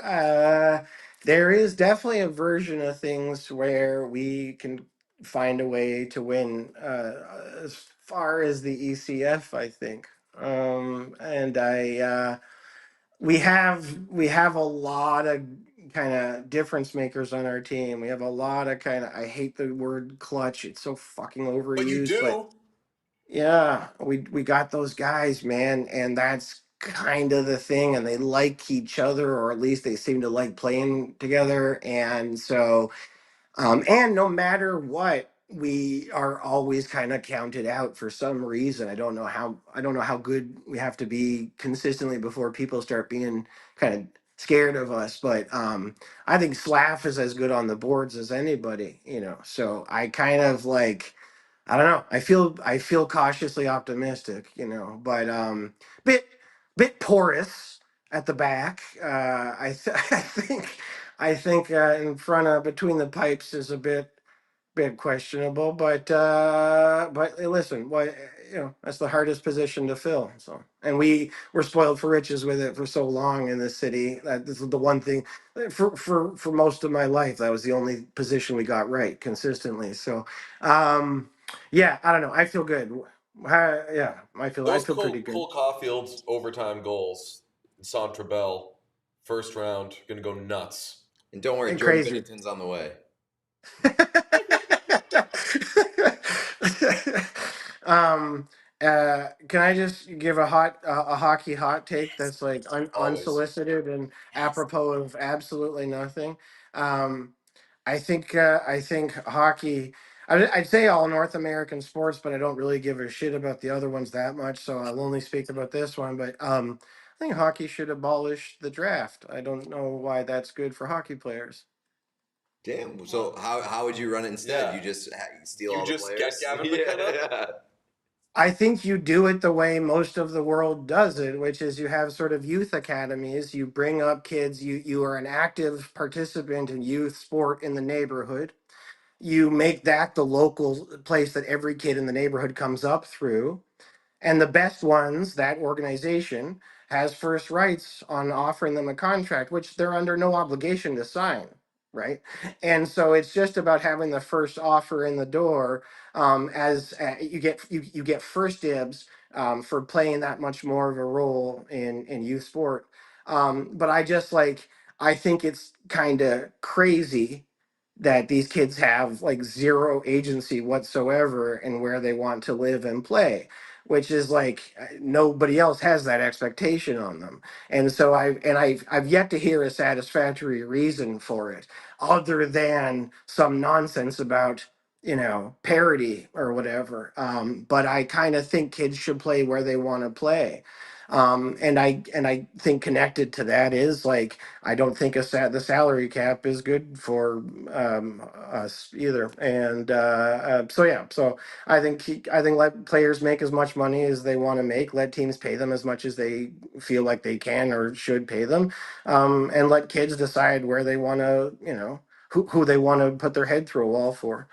S13: there is definitely a version of things where we can find a way to win as far as the ECF, I think. And we have a lot of kind of difference makers on our team. We have a lot of kind of, I hate the word clutch. It's so fucking
S5: But you
S13: overused, but
S5: do.
S13: yeah, we got those guys, man, and that's kind of the thing. And they like each other, or at least they seem to like playing together. And so, and no matter what, we are always kind of counted out for some reason. I don't know how good we have to be consistently before people start being kind of scared of us. But I think Slav is as good on the boards as anybody, you know. So I kind of like, I don't know. I feel cautiously optimistic, you know, but bit bit porous at the back. I think in front of between the pipes is a bit questionable, but listen, what that's the hardest position to fill. So, and we were spoiled for riches with it for so long in this city. That this is the one thing for most of my life. That was the only position we got right consistently. So, yeah, I don't know. I feel good. Yeah, I
S5: Those
S13: feel pretty good.
S5: Cole Caulfield's overtime goals, Centre Bell, first round, gonna go nuts.
S3: And don't worry,
S13: And
S3: Jordan
S13: crazy.
S3: Binnington's on the way.
S13: um, can I just give a hockey hot take that's like
S5: Always.
S13: unsolicited and apropos of absolutely nothing? Um, I think hockey. I'd say all North American sports, but I don't really give a shit about the other ones that much. So I'll only speak about this one. But I think hockey should abolish the draft. I don't know why that's good for hockey players.
S3: Damn. So how would you run it instead?
S5: Yeah.
S3: You just steal
S5: You
S3: all the
S5: just
S3: players?
S5: get Gavin McKenna?
S3: Yeah.
S13: I think you do it the way most of the world does it, which is you have sort of youth academies. You bring up kids. You are an active participant in youth sport in the neighborhood. You make that the local place that every kid in the neighborhood comes up through. And the best ones, that organization has first rights on offering them a contract, which they're under no obligation to sign, right? And so it's just about having the first offer in the door. As you get first dibs for playing that much more of a role in youth sport. But I think it's kind of crazy that these kids have like zero agency whatsoever in where they want to live and play, which is like nobody else has that expectation on them. And so I've yet to hear a satisfactory reason for it other than some nonsense about parity or whatever. But I kind of think kids should play where they want to play. And I think connected to that is like I don't think the salary cap is good for us either. And so yeah, so I think let players make as much money as they want to make. Let teams pay them as much as they feel like they can or should pay them, and let kids decide where they want to, who they want to put their head through a wall for.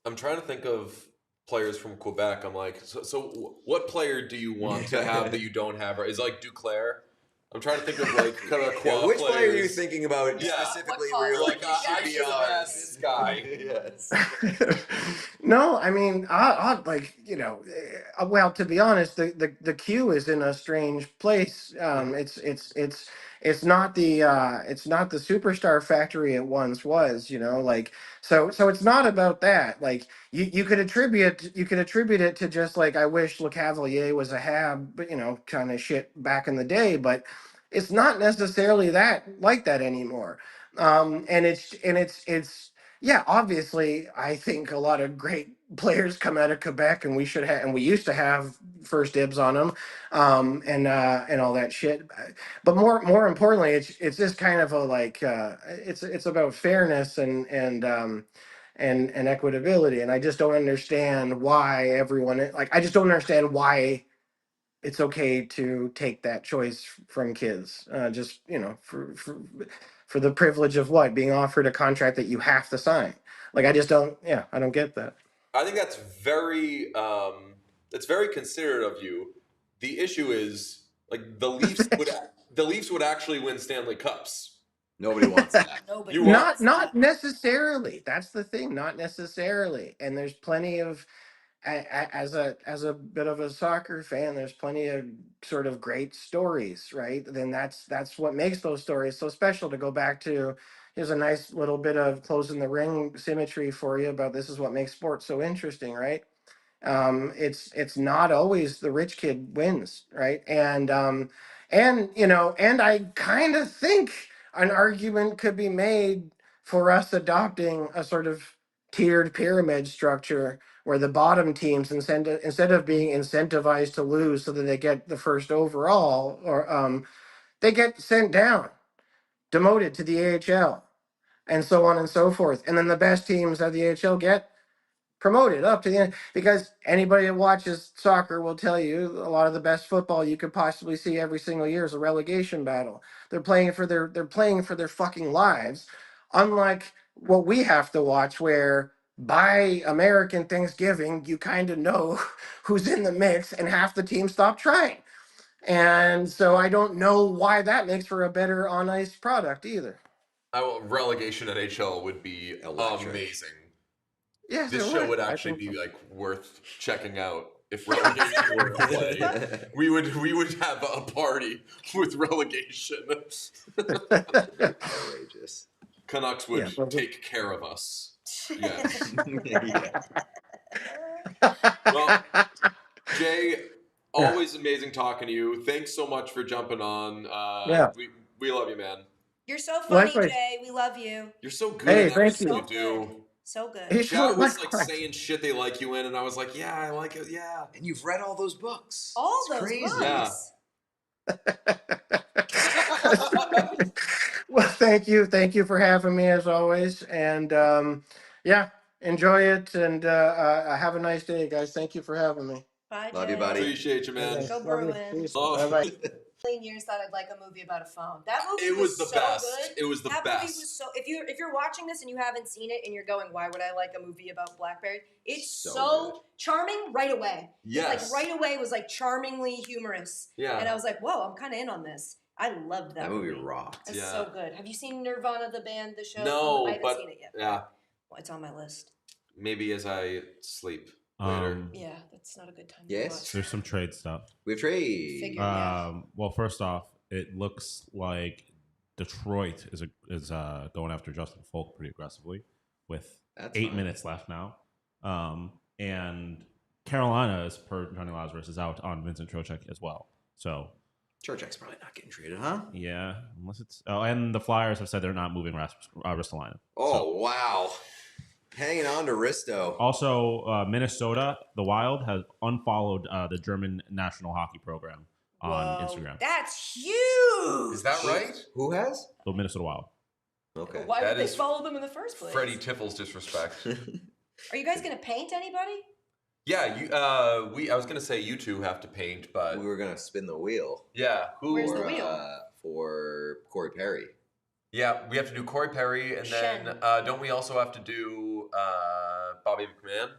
S5: I'm trying to think of players from Quebec. I'm like, so what player do you want to have that you don't have? Is like Duclair? I'm trying to think of like kind of
S3: Which
S5: players.
S3: player are you thinking about specifically where you're like,
S5: I
S3: he should
S5: should
S3: be
S5: have had
S3: ours?
S5: this guy.
S3: Yes.
S13: No, I mean, I like well, to be honest, the queue is in a strange place. It's not the superstar factory it once was. Like so it's not about that. Like you could attribute it to just like I wish Le Cavalier was a Hab, but kind of shit back in the day, but it's not necessarily like that anymore. And it's yeah, obviously, I think a lot of great players come out of Quebec, and we used to have first dibs on them, and all that shit. But more importantly, it's just kind of a like it's about fairness and equitability, and I just don't understand why everyone like I just don't understand why it's okay to take that choice from kids, just for the privilege of what being offered a contract that you have to sign. Like I just don't, I don't get that.
S5: I think that's very considerate of you. The issue is like the Leafs would actually win Stanley Cups.
S3: Nobody wants that.
S12: Nobody
S13: Not necessarily. That's the thing. Not necessarily. And there's plenty of, as a bit of a soccer fan, there's plenty of sort of great stories, right? Then that's what makes those stories so special. To go back to, here's a nice little bit of closing the ring symmetry for you about this is what makes sports so interesting, right? It's not always the rich kid wins, right? And I kind of think an argument could be made for us adopting a sort of tiered pyramid structure where the bottom teams instead of being incentivized to lose so that they get the first overall, or they get sent down, demoted to the AHL, and so on and so forth. And then the best teams of the AHL get promoted up to the end, because anybody that watches soccer will tell you a lot of the best football you could possibly see every single year is a relegation battle. They're playing for their fucking lives, unlike what we have to watch, where by American Thanksgiving you kind of know who's in the mix and half the team stop trying. And so I don't know why that makes for a better on ice product either.
S5: Relegation NHL would be amazing.
S13: Yes,
S5: this show would actually be like worth checking out if relegation were to play. We would have a party with relegation.
S3: Outrageous.
S5: Canucks would take care of us. Yes. Well, Jay, always amazing talking to you. Thanks so much for jumping on. We love you, man.
S12: You're so funny,
S13: Likewise.
S12: Jay. We love you.
S5: You're so good
S13: Hey,
S5: at
S13: thank
S5: everything
S13: you.
S5: you do.
S12: So good.
S5: Chat was like saying shit they like you in, and I was like, yeah, I like it, yeah.
S3: And you've read all those books.
S12: All
S3: It's
S12: those
S3: crazy.
S12: books.
S13: Well, thank you for having me as always, and enjoy it, and have a nice day, guys. Thank you for having me.
S12: Bye,
S3: Love
S12: Jay.
S3: you, buddy.
S5: Appreciate you, man.
S12: Go Bruins.
S13: Bye-bye.
S12: Years thought I'd like a movie about a phone. That movie
S5: It was the
S12: so
S5: best.
S12: good.
S5: It was the
S12: that
S5: best.
S12: Movie was so. If you're watching this and you haven't seen it and you're going, why would I like a movie about BlackBerry? It's so charming right away.
S5: Yes.
S12: Like right away was like charmingly humorous.
S5: Yeah.
S12: And I was like, whoa, I'm kind of in on this. I loved that.
S3: That movie rocked.
S12: It's so good. Have you seen Nirvana the band, the show?
S5: No,
S12: I haven't
S5: but
S12: seen it yet.
S5: yeah,
S12: Well, it's on my list.
S5: maybe as I sleep later.
S12: Yeah, that's not a good time.
S3: Yes.
S12: To watch.
S8: There's some trade stuff.
S3: We have trade.
S12: Figured,
S8: Well, first off, it looks like Detroit is going after Justin Folk pretty aggressively with
S3: That's
S8: 8
S3: fine.
S8: minutes left now. And Carolina, as per Johnny Lazarus, is out on Vincent Trocheck as well. So
S3: Trocheck's probably not getting traded, huh?
S8: yeah, unless it's and the Flyers have said they're not moving Ristolainen.
S3: Oh, wow. Hanging on to Risto.
S8: Also, Minnesota, the Wild, has unfollowed the German national hockey program on Instagram.
S12: That's huge.
S5: Is that right?
S3: Who has?
S8: The Minnesota Wild.
S3: Okay.
S12: Why
S5: That
S12: would they
S5: is
S12: follow them in the first place?
S5: Freddie Tiffle's disrespect.
S12: Are you guys gonna paint anybody?
S5: Yeah, I was gonna say you two have to paint, but
S3: We were going to spin the wheel.
S5: yeah,
S12: Where's the wheel?
S3: For Corey Perry.
S5: Yeah, we have to do Corey Perry, and then
S12: Shen.
S5: don't we also have to do Bobby McMahon?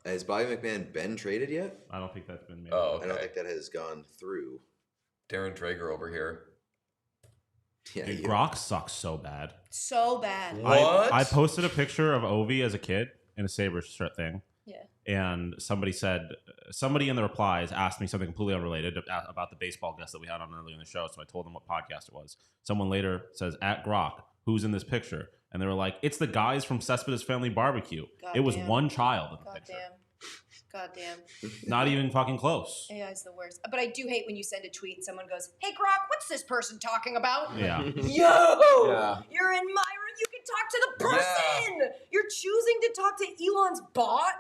S3: Has Bobby McMahon been traded yet?
S8: I don't think that's been made.
S5: Oh,
S3: I don't
S5: okay.
S3: think that has gone through.
S5: Darren Drager over here.
S3: Yeah,
S8: Dude,
S3: you-
S8: Grok sucks so bad.
S12: So bad.
S5: What?
S8: I posted a picture of Ovi as a kid in a Sabres shirt thing.
S12: Yeah.
S8: And somebody in the replies asked me something completely unrelated about the baseball guest that we had on earlier in the show. So I told them what podcast it was. Someone later says, at Grok, who's in this picture? And they were like, it's the guys from Cespedes Family Barbecue. It was
S12: Goddamn.
S8: one child in the picture.
S12: Goddamn.
S8: Not even fucking close.
S12: AI is the worst. But I do hate when you send a tweet and someone goes, "Hey Grok, what's this person talking about?"
S8: Yeah.
S12: Yo,
S5: Yeah.
S12: you're in my room. You can talk to the person. You're choosing to talk to Elon's bot.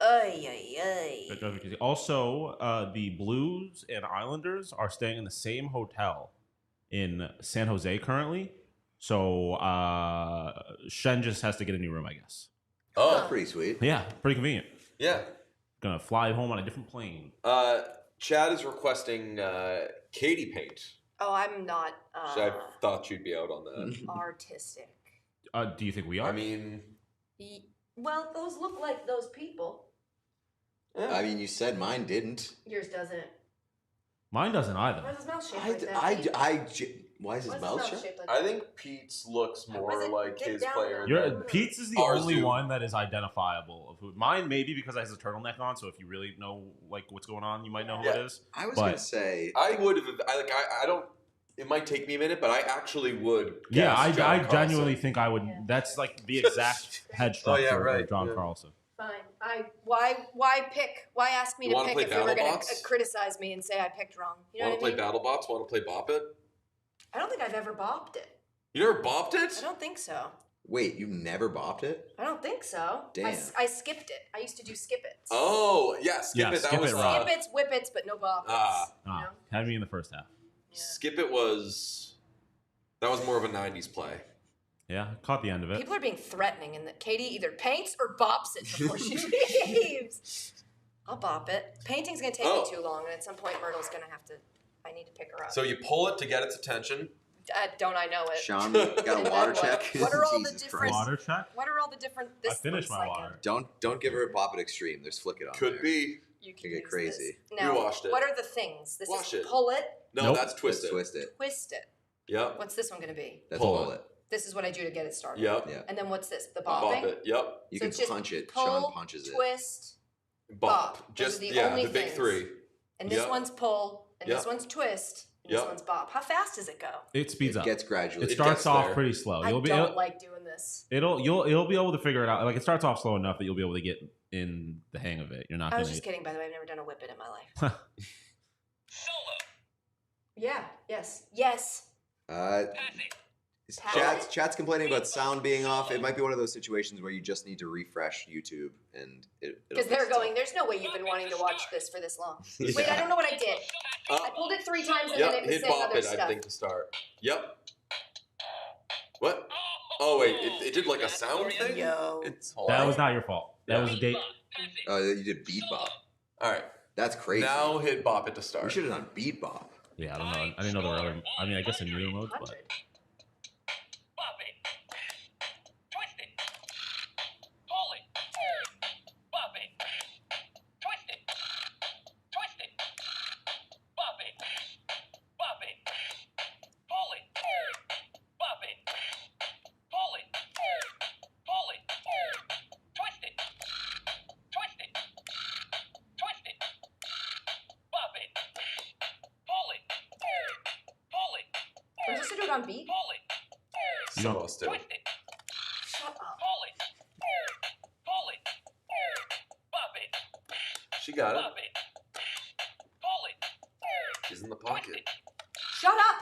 S12: Ay, ay, ay.
S8: That drives me crazy. Also, the Blues and Islanders are staying in the same hotel in San Jose currently. So Shen just has to get a new room, I guess.
S3: That's pretty sweet.
S8: Yeah, pretty convenient.
S5: Yeah.
S8: Gonna fly home on a different plane.
S5: Chad is requesting Katie paint.
S12: Oh, I'm not
S5: I thought you'd be out on that.
S12: artistic.
S8: Do you think we are?
S5: I mean,
S12: Well, those look like those people.
S3: I mean, you said mine didn't.
S12: Yours doesn't.
S8: Mine doesn't
S12: Why
S8: either.
S12: is his mouth shaped like that?
S3: Why is his
S12: Why
S3: mouth shaped?
S12: shaped like
S5: I
S12: that?
S5: think Pete's looks more
S12: it
S5: like
S12: get
S5: his
S12: down
S5: player.
S12: there?
S8: Pete's is the
S5: Ours
S8: only
S5: do.
S8: one that is identifiable of who. Mine maybe because I has a turtleneck on, so if you really know like what's going on, you might know who it is.
S3: I was
S8: But-
S3: gonna say
S5: I would have. I don't. It might take me a minute, but I actually would.
S8: Yeah,
S5: guess John
S8: I
S5: Carlson.
S8: genuinely think I would. That's like the exact head structure of John Carlson.
S12: Fine. Why pick? Why ask me
S5: You
S12: to
S5: wanna
S12: pick
S5: play
S12: if you were going
S5: Battlebots?
S12: to criticize me and say I picked wrong? You know
S5: Want to
S12: what I
S5: play
S12: mean?
S5: BattleBots? Want to play Bop It?
S12: I don't think I've ever bopped it.
S5: You never bopped it?
S12: I don't think so.
S3: Wait, you never bopped it?
S12: I don't think so.
S3: Damn.
S12: I skipped it. I used to do skip it.
S5: Oh yeah, Skip It. That
S8: Skip
S5: was
S8: It, Rob.
S12: Skip it's, whip it's, but no bop it's.
S8: Had me in the first half.
S5: Skip It was. That was more of a '90s play.
S8: Yeah, caught the end of it.
S12: People are being threatening, and that Katie either paints or bops it before she leaves. I'll bop it. Painting's gonna take me too long, and at some point Myrtle's gonna have to. I need to pick her up.
S5: So you pull it to get its attention.
S12: Don't I know it?
S3: Sean, got a water check?
S12: What are all the
S3: Jesus
S12: different
S3: Christ.
S8: Water check?
S12: What are all the different? This
S8: I finished
S12: looks
S8: my
S12: like
S8: water.
S3: Don't give her a Bop It Extreme. There's Flick It on
S5: Could
S3: there.
S5: be.
S12: You can
S3: You get
S12: use
S3: crazy.
S12: This. Now,
S5: We washed it.
S12: what are the things? This
S5: Wash
S12: is
S5: it.
S12: pull it,
S5: No,
S8: Nope.
S5: that's Twist It.
S3: Twist It.
S12: twist it.
S5: Yep.
S12: What's this one gonna be?
S3: That's
S5: Pull
S3: pull
S5: it.
S3: it.
S12: This is what I do to get it started.
S5: Yep.
S3: Yeah.
S12: And then what's this? The
S5: Bop
S12: bopping.
S5: It. Yep.
S3: You
S12: So
S3: can
S12: it's just
S3: punch it.
S12: Pull,
S3: Sean punches it.
S12: twist,
S5: Bop.
S12: Those
S5: Just
S12: are the
S5: yeah,
S12: only
S5: the big
S12: things.
S5: three.
S12: and this
S5: Yep.
S12: one's pull, and this
S5: Yep.
S12: one's twist, and
S5: Yep.
S12: this one's bop. How fast does it go?
S8: It speeds
S3: It
S8: up.
S3: gets gradually.
S8: It
S5: It
S8: starts
S5: gets
S8: off
S5: there.
S8: pretty slow.
S12: I
S8: You'll be
S12: don't like doing this.
S8: you'll be able to figure it out. Like it starts off slow enough that you'll be able to get in the hang of it. You're not
S12: I
S8: gonna
S12: was just kidding, by the way. I've never done a whip it in my life. Yeah. Yes. Yes.
S3: Chat's complaining about sound being off. It might be one of those situations where you just need to refresh YouTube and
S12: Because they're going, there's no way you've been wanting to watch this for this long. Wait, I don't know what I did. I pulled it 3 times and then
S5: Yep.
S12: it was
S5: Hit
S12: saying
S5: Bop
S12: other
S5: It,
S12: stuff.
S5: I think, to start. Yep. What? Oh wait, it did like a sound thing.
S12: Yo.
S5: It's
S8: That was not your fault. That was a date.
S3: Oh, you did Beat Bop.
S5: All right.
S3: That's crazy.
S5: Now hit Bop It to
S3: we
S5: start.
S3: should have done Beat Bop.
S8: Yeah, I don't know. I didn't know there were other. I mean, I guess in newer modes, but
S12: 100. We're just to do it on beat?
S5: Some of us do.
S12: Shut up.
S5: She got it. She's in the pocket.
S12: Shut up!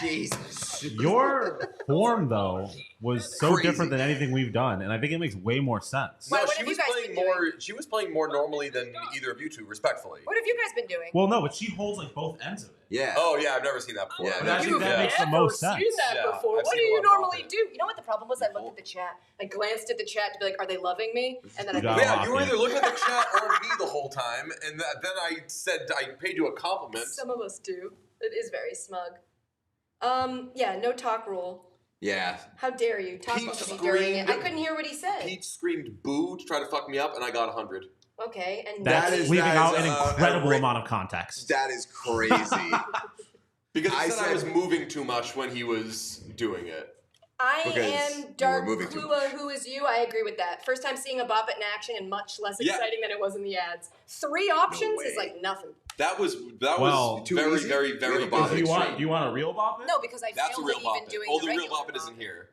S3: Jesus.
S8: your form though was so
S3: Crazy.
S8: different than anything we've done, and I think it makes way more sense.
S12: Why,
S5: No,
S12: what
S5: she
S12: have
S5: was
S12: you guys
S5: playing
S12: been
S5: more. She was playing more normally than either of you two, respectfully.
S12: What have you guys been doing?
S8: Well, no, but she holds like both ends of it.
S3: Yeah.
S5: Oh yeah, I've never seen that before.
S3: Yeah,
S8: But I think that makes the
S12: Never
S8: most sense.
S12: seen that
S5: Yeah,
S12: before.
S5: I've
S12: What do
S5: seen a
S12: you
S5: lot of
S12: normally
S5: Bop It.
S12: do? You know what the problem was? I looked at the chat. I glanced at the chat to be like, are they loving me? And then I
S8: You got
S5: Yeah, you were
S8: Bop It.
S5: either looking at the chat or me the whole time, and then I said I paid you a compliment.
S12: some of us do. It is very smug. Yeah, no talk rule.
S3: Yeah.
S12: How dare you? Talk
S5: Pete
S12: to me during it. I
S5: screamed-
S12: couldn't hear what he said.
S5: Pete screamed "boo" to try to fuck me up, and I got 100.
S12: Okay, and
S8: That's
S3: That is-
S8: leaving
S3: that
S8: out
S3: is,
S8: an
S3: a
S8: incredible
S3: ra-
S8: amount of context.
S3: That is crazy.
S5: Because he
S3: I
S5: said I
S3: said-
S5: was moving too much when he was doing it.
S12: I
S3: Because
S12: am
S3: you
S12: Dark
S3: were moving too
S12: Klua, who is you. I agree with that. First time seeing a Bop It in action and much less
S5: Yeah.
S12: exciting than it was in the ads. 3 options is
S3: way.
S12: like nothing.
S5: That was
S8: Well,
S3: too
S5: very,
S3: easy?
S5: very,
S3: We
S5: very
S3: have a
S5: good.
S3: Bop It
S8: Do you want?
S3: extreme.
S8: Do you want a real Bop It?
S12: No, because I
S5: That's a
S12: failed
S5: real
S12: at
S5: Bop
S12: even
S5: It.
S12: doing
S5: Oh,
S12: the
S5: the real
S12: regular
S5: Bop It isn't here.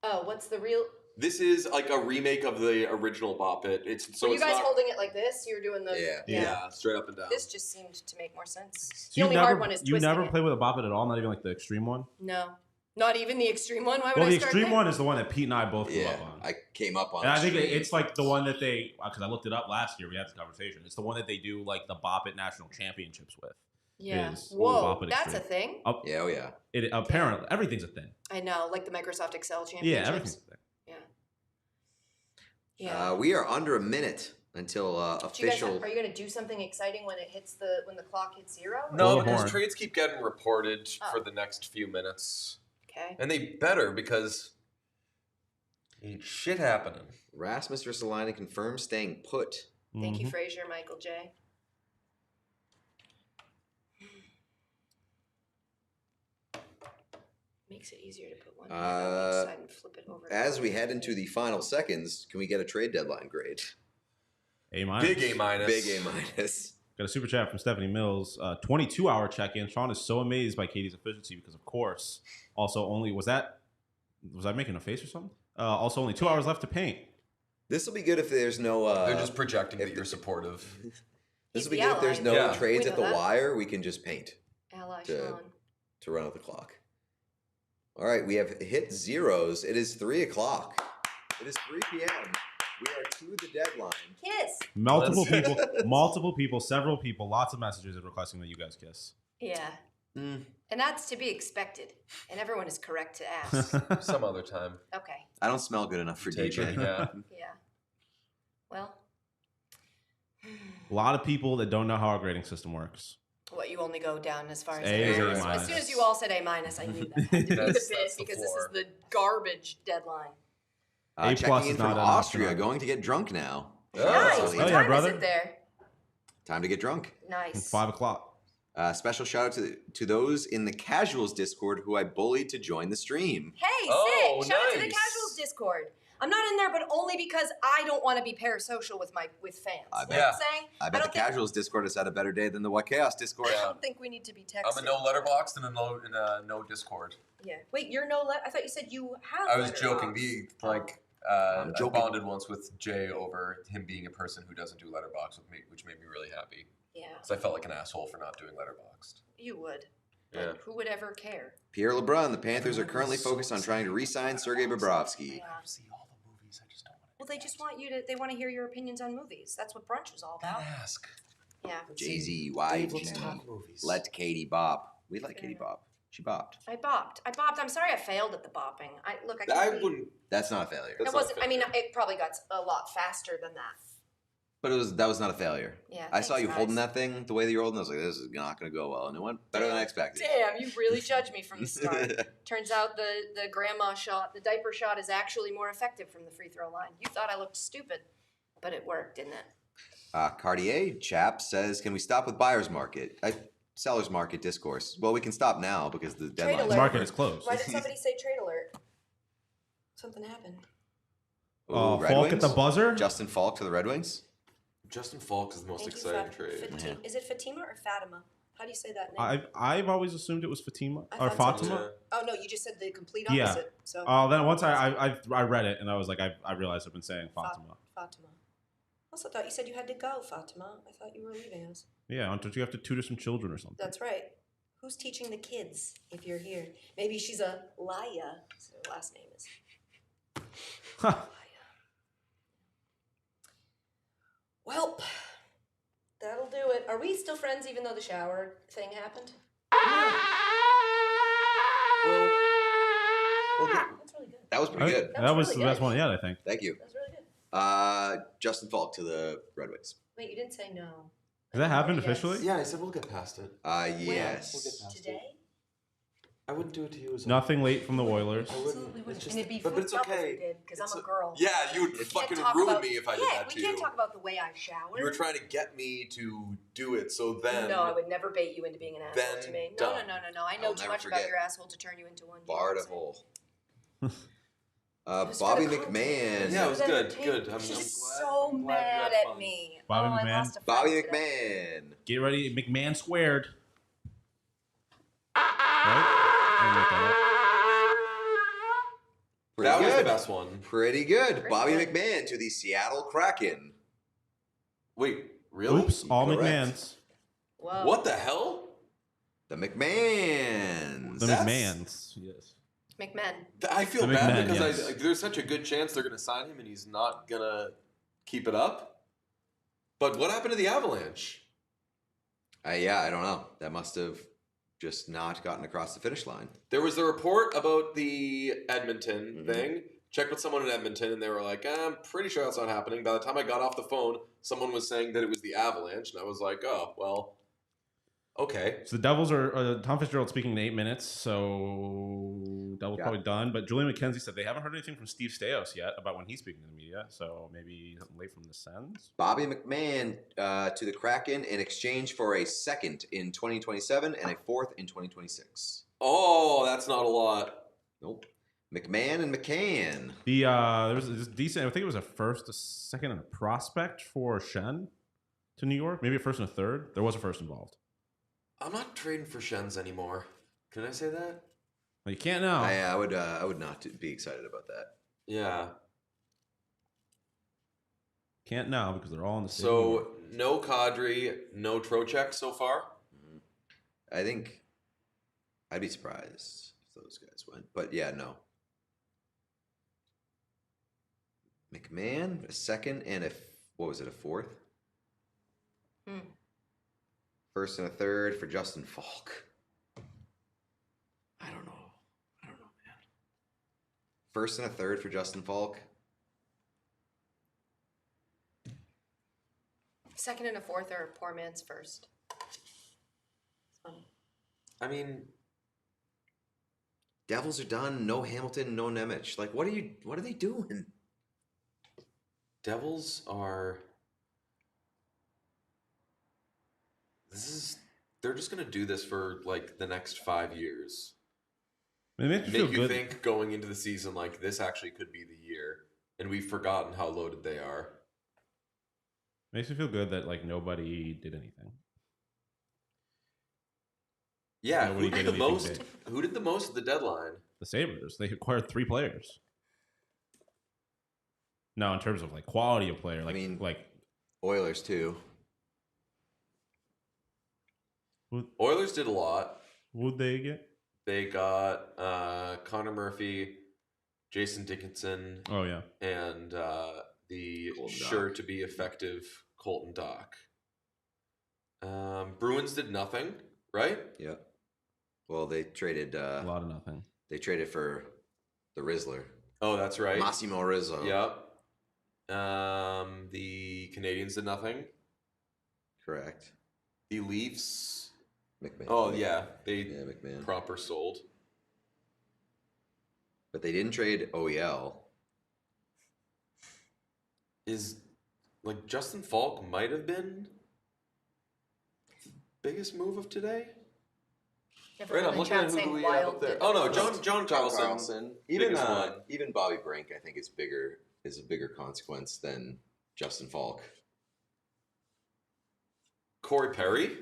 S12: Oh, what's the real?
S5: This is like a remake of the original Bop It.
S12: Were you guys holding it like this? You're doing the
S5: yeah, straight up and down.
S12: This just seemed to make more sense.
S8: So
S12: The only hard one is
S8: you
S12: twisting
S8: never
S12: it.
S8: play with a Bop It at all, not even like the extreme one?
S12: No. Not even the extreme one? Why would
S8: Well,
S12: I
S8: the
S12: start
S8: extreme
S12: there?
S8: one is the one that Pete and I both grew up on.
S3: I came up on.
S8: And I think it's like the one that they, because I looked it up last year. We had this conversation. It's the one that they do like the Bop It national championships with.
S12: Yeah.
S8: Is
S12: Whoa,
S8: Bop It
S12: that's
S8: Extreme.
S12: a thing?
S3: Yeah, oh yeah.
S8: It apparently everything's a thing.
S12: I know, like the Microsoft Excel championships.
S8: Yeah, everything's a thing.
S12: Yeah.
S3: We are under a minute until official.
S12: Are you going to do something exciting when it hits when the clock hits 0?
S5: No, because trades keep getting reported for the next few minutes.
S12: Okay.
S5: And they better because shit happening.
S3: Rasmus Ristolainen confirms staying put.
S12: Thank you, Frazier, Michael J. Makes it easier to put one hand on each side and flip it over.
S3: As we head into the final seconds, can we get a trade deadline grade?
S8: A-.
S5: Big A-.
S3: Big A-.
S8: Got a super chat from Stephanie Mills. 22-hour check-in. Sean is so amazed by Katie's efficiency because, of course, also only was I making a face or something? Also, only 2 hours left to paint.
S3: This will be good if there's no.
S5: They're just projecting that you're supportive.
S3: This will be good if there's no trades at the wire. We can just paint
S12: Ally
S3: to run out the clock. All right, we have hit zeros. It is 3 o'clock. It is 3 p.m. We are to the deadline.
S12: Kiss.
S8: Multiple people, several people, lots of messages requesting that you guys kiss.
S12: Yeah. And that's to be expected. And everyone is correct to ask.
S5: Some other time.
S12: Okay.
S3: I don't smell good enough for DJ.
S5: Yeah.
S12: Yeah. Well.
S8: A lot of people that don't know how our grading system works.
S12: What, you only go down as far as
S8: A is A-.
S12: As soon as you all said A-, I knew that had to be the bit because this is the garbage deadline.
S3: Checking in from Austria, going to get drunk now.
S12: Nice. What time
S8: brother.
S12: is it there?
S3: Time to get drunk.
S12: Nice.
S8: 5 o'clock.
S3: Special shout out to those in the Casuals Discord who I bullied to join the stream.
S12: Hey, sick. Shout out to the Casuals Discord. I'm not in there, but only because I don't want to be parasocial with fans. You know what I'm saying?
S3: I bet the Casuals Discord has had a better day than the What Chaos Discord.
S12: I don't think we need to be texting.
S5: I'm a no letterbox and a no Discord.
S12: Yeah. Wait, you're no I thought you said you have.
S5: I was joking. I bonded once with Jay over him being a person who doesn't do letterbox with me, which made me really happy.
S12: Yeah.
S5: So I felt like an asshole for not doing letterboxed.
S12: You would.
S5: Yeah.
S12: But who would ever care?
S3: Pierre LeBrun, the Panthers are currently focused on trying to re-sign Sergei Bobrovsky.
S12: Yeah. Well, they just want they want to hear your opinions on movies. That's what brunch is all about.
S5: Ask.
S12: Yeah.
S3: Jay-Z, YG, let Katie bop. We let Katie bop. She bopped.
S12: I bopped. I'm sorry I failed at the bopping.
S3: That's not a failure.
S12: It wasn't. I mean, it probably got a lot faster than that.
S3: But that was not a failure.
S12: Yeah.
S3: I saw you holding that thing the way that you're holding it. I was like, this is not going to go well. And it went better than I expected.
S12: Damn, you really judged me from the start. Turns out the grandma shot, the diaper shot is actually more effective from the free throw line. You thought I looked stupid, but it worked, didn't it?
S3: Cartier Chap says, can we stop with buyer's market? Seller's market discourse. Well, we can stop now because the deadline
S8: market is closed.
S12: Why did somebody say trade alert? Something happened.
S3: Ooh, Red
S8: Falk
S3: Wings?
S8: at the buzzer?
S3: Justin Falk to the Red Wings?
S5: Justin Falk is the most exciting trade.
S12: Is it Fatima or Fatima? How do you say that name?
S8: I've always assumed it was Fatima or
S12: thought so.
S8: Fatima.
S12: Oh no, you just said the complete opposite.
S8: Yeah.
S12: So.
S8: Then once I read it and I was like I realized I've been saying Fatima.
S12: Fatima. I also thought you said you had to go, Fatima. I thought you were leaving us.
S8: Yeah, don't you have to tutor some children or something?
S12: That's right. Who's teaching the kids if you're here? Maybe she's a Laya. So her last name is. Laya. Well, that'll do it. Are we still friends even though the shower thing happened? That's really good.
S3: That was pretty good.
S8: That was the best one yet, I think.
S3: Thank you.
S12: That was really good.
S3: Justin Falk to the Red Wings.
S12: Wait, you didn't say no.
S8: Has that happened officially?
S5: Yeah, I said we'll get past it.
S3: Yes.
S5: We'll get past
S12: Today?
S5: it. I wouldn't do it to you as well.
S8: Nothing late from the Oilers.
S12: Absolutely wouldn't. And it'd be
S5: but it's
S12: fucked up
S5: okay.
S12: if we did, because I'm a girl.
S5: Yeah, you would fucking ruin me if I did that to you.
S12: We can't talk about the way I shower.
S5: You were trying to get me to do it, so then...
S12: No, I would never bait you into being an asshole to me. No. I know too much about your asshole to turn you into one.
S3: Bardahole. Bobby McMahon.
S5: Yeah, it was good. Good.
S12: She's so mad at me.
S8: Bobby McMahon.
S3: Bobby McMahon.
S8: Get ready, McMahon squared. Right?
S5: That was the
S3: good.
S5: best one.
S3: Pretty good.
S12: Pretty
S3: Bobby
S12: good.
S3: McMahon to the Seattle Kraken.
S5: Wait, really?
S1: Oops, all
S3: Correct.
S1: McMahons.
S12: Whoa.
S5: What the hell?
S3: The McMahons.
S1: The
S5: That's-
S1: McMahons. Yes.
S12: McMahon.
S5: I feel
S1: The
S5: bad
S1: McMahon,
S5: because
S1: yes.
S5: there's such a good chance they're going to sign him and he's not going to keep it up. But what happened to the Avalanche?
S3: Yeah, I don't know. That must have just not gotten across the finish line.
S5: There was the report about the Edmonton thing. Checked with someone in Edmonton, and they were like, I'm pretty sure that's not happening. By the time I got off the phone, someone was saying that it was the Avalanche, and I was like, oh, well, okay.
S1: So the Devils are Tom Fitzgerald speaking in 8 minutes, so Devils probably done. But Julian McKenzie said they haven't heard anything from Steve Stais yet about when he's speaking to the media, so maybe something late from the Sens.
S3: Bobby McMahon to the Kraken in exchange for a second in 2027 and a fourth in 2026.
S5: Oh, that's not a lot.
S3: Nope. McMahon and McCann.
S1: There was this decent. I think it was a first, a second, and a prospect for Shen to New York. Maybe a first and a third. There was a first involved.
S5: I'm not trading for Shens anymore. Can I say that?
S1: Well, you can't now.
S3: I would not be excited about that.
S5: Yeah.
S1: Can't now because they're all in the same.
S5: So no Kadri, no Trocheck so far.
S3: I think I'd be surprised if those guys went. But yeah, no. McMahon, a second and a a fourth? First and a third for Justin Falk. I don't know, man. First and a third for Justin Falk.
S12: Second and a fourth are poor man's first. It's funny.
S5: I mean,
S3: Devils are done. No Hamilton, no Nemec. Like, what are they doing?
S5: Devils are. They're just gonna do this for like the next 5 years.
S1: It makes
S5: Make
S1: you feel
S5: you
S1: good.
S5: think going into the season like this actually could be the year, and we've forgotten how loaded they are.
S1: Makes me feel good that like nobody did anything.
S5: Yeah,
S1: Nobody
S5: who did
S1: did
S5: the
S1: anything
S5: most?
S1: big.
S5: Who did the most at the deadline?
S1: The Sabres. They acquired 3 players. No, in terms of like quality of player, like
S3: I mean,
S1: like
S3: Oilers too.
S5: Oilers did a lot.
S1: Who'd they get?
S5: They got Connor Murphy, Jason Dickinson.
S1: Oh yeah,
S5: and the
S3: Colton
S5: sure
S3: Dock.
S5: to be effective Colton Dock. Bruins did nothing, right?
S3: Yeah. Well, they traded.
S1: a lot of nothing.
S3: They traded for the Rizzler,
S5: Oh, that's right.
S3: Massimo Rizzo.
S5: Yep. The Canadians did nothing.
S3: Correct.
S5: The Leafs.
S3: McMahon.
S5: Oh yeah, they
S3: Yeah, McMahon.
S5: proper sold.
S3: But they didn't trade OEL.
S5: Is like Justin Falk might have been the biggest move of today.
S12: Everyone
S5: I'm
S12: in
S5: looking at
S12: chat
S5: who
S12: saying
S5: do we have
S12: Wild
S5: up there.
S12: did
S5: Oh no,
S12: the most.
S5: John Carlson.
S3: Even
S5: biggest one.
S3: even Bobby Brink, I think, is a bigger consequence than Justin Falk.
S5: Corey Perry.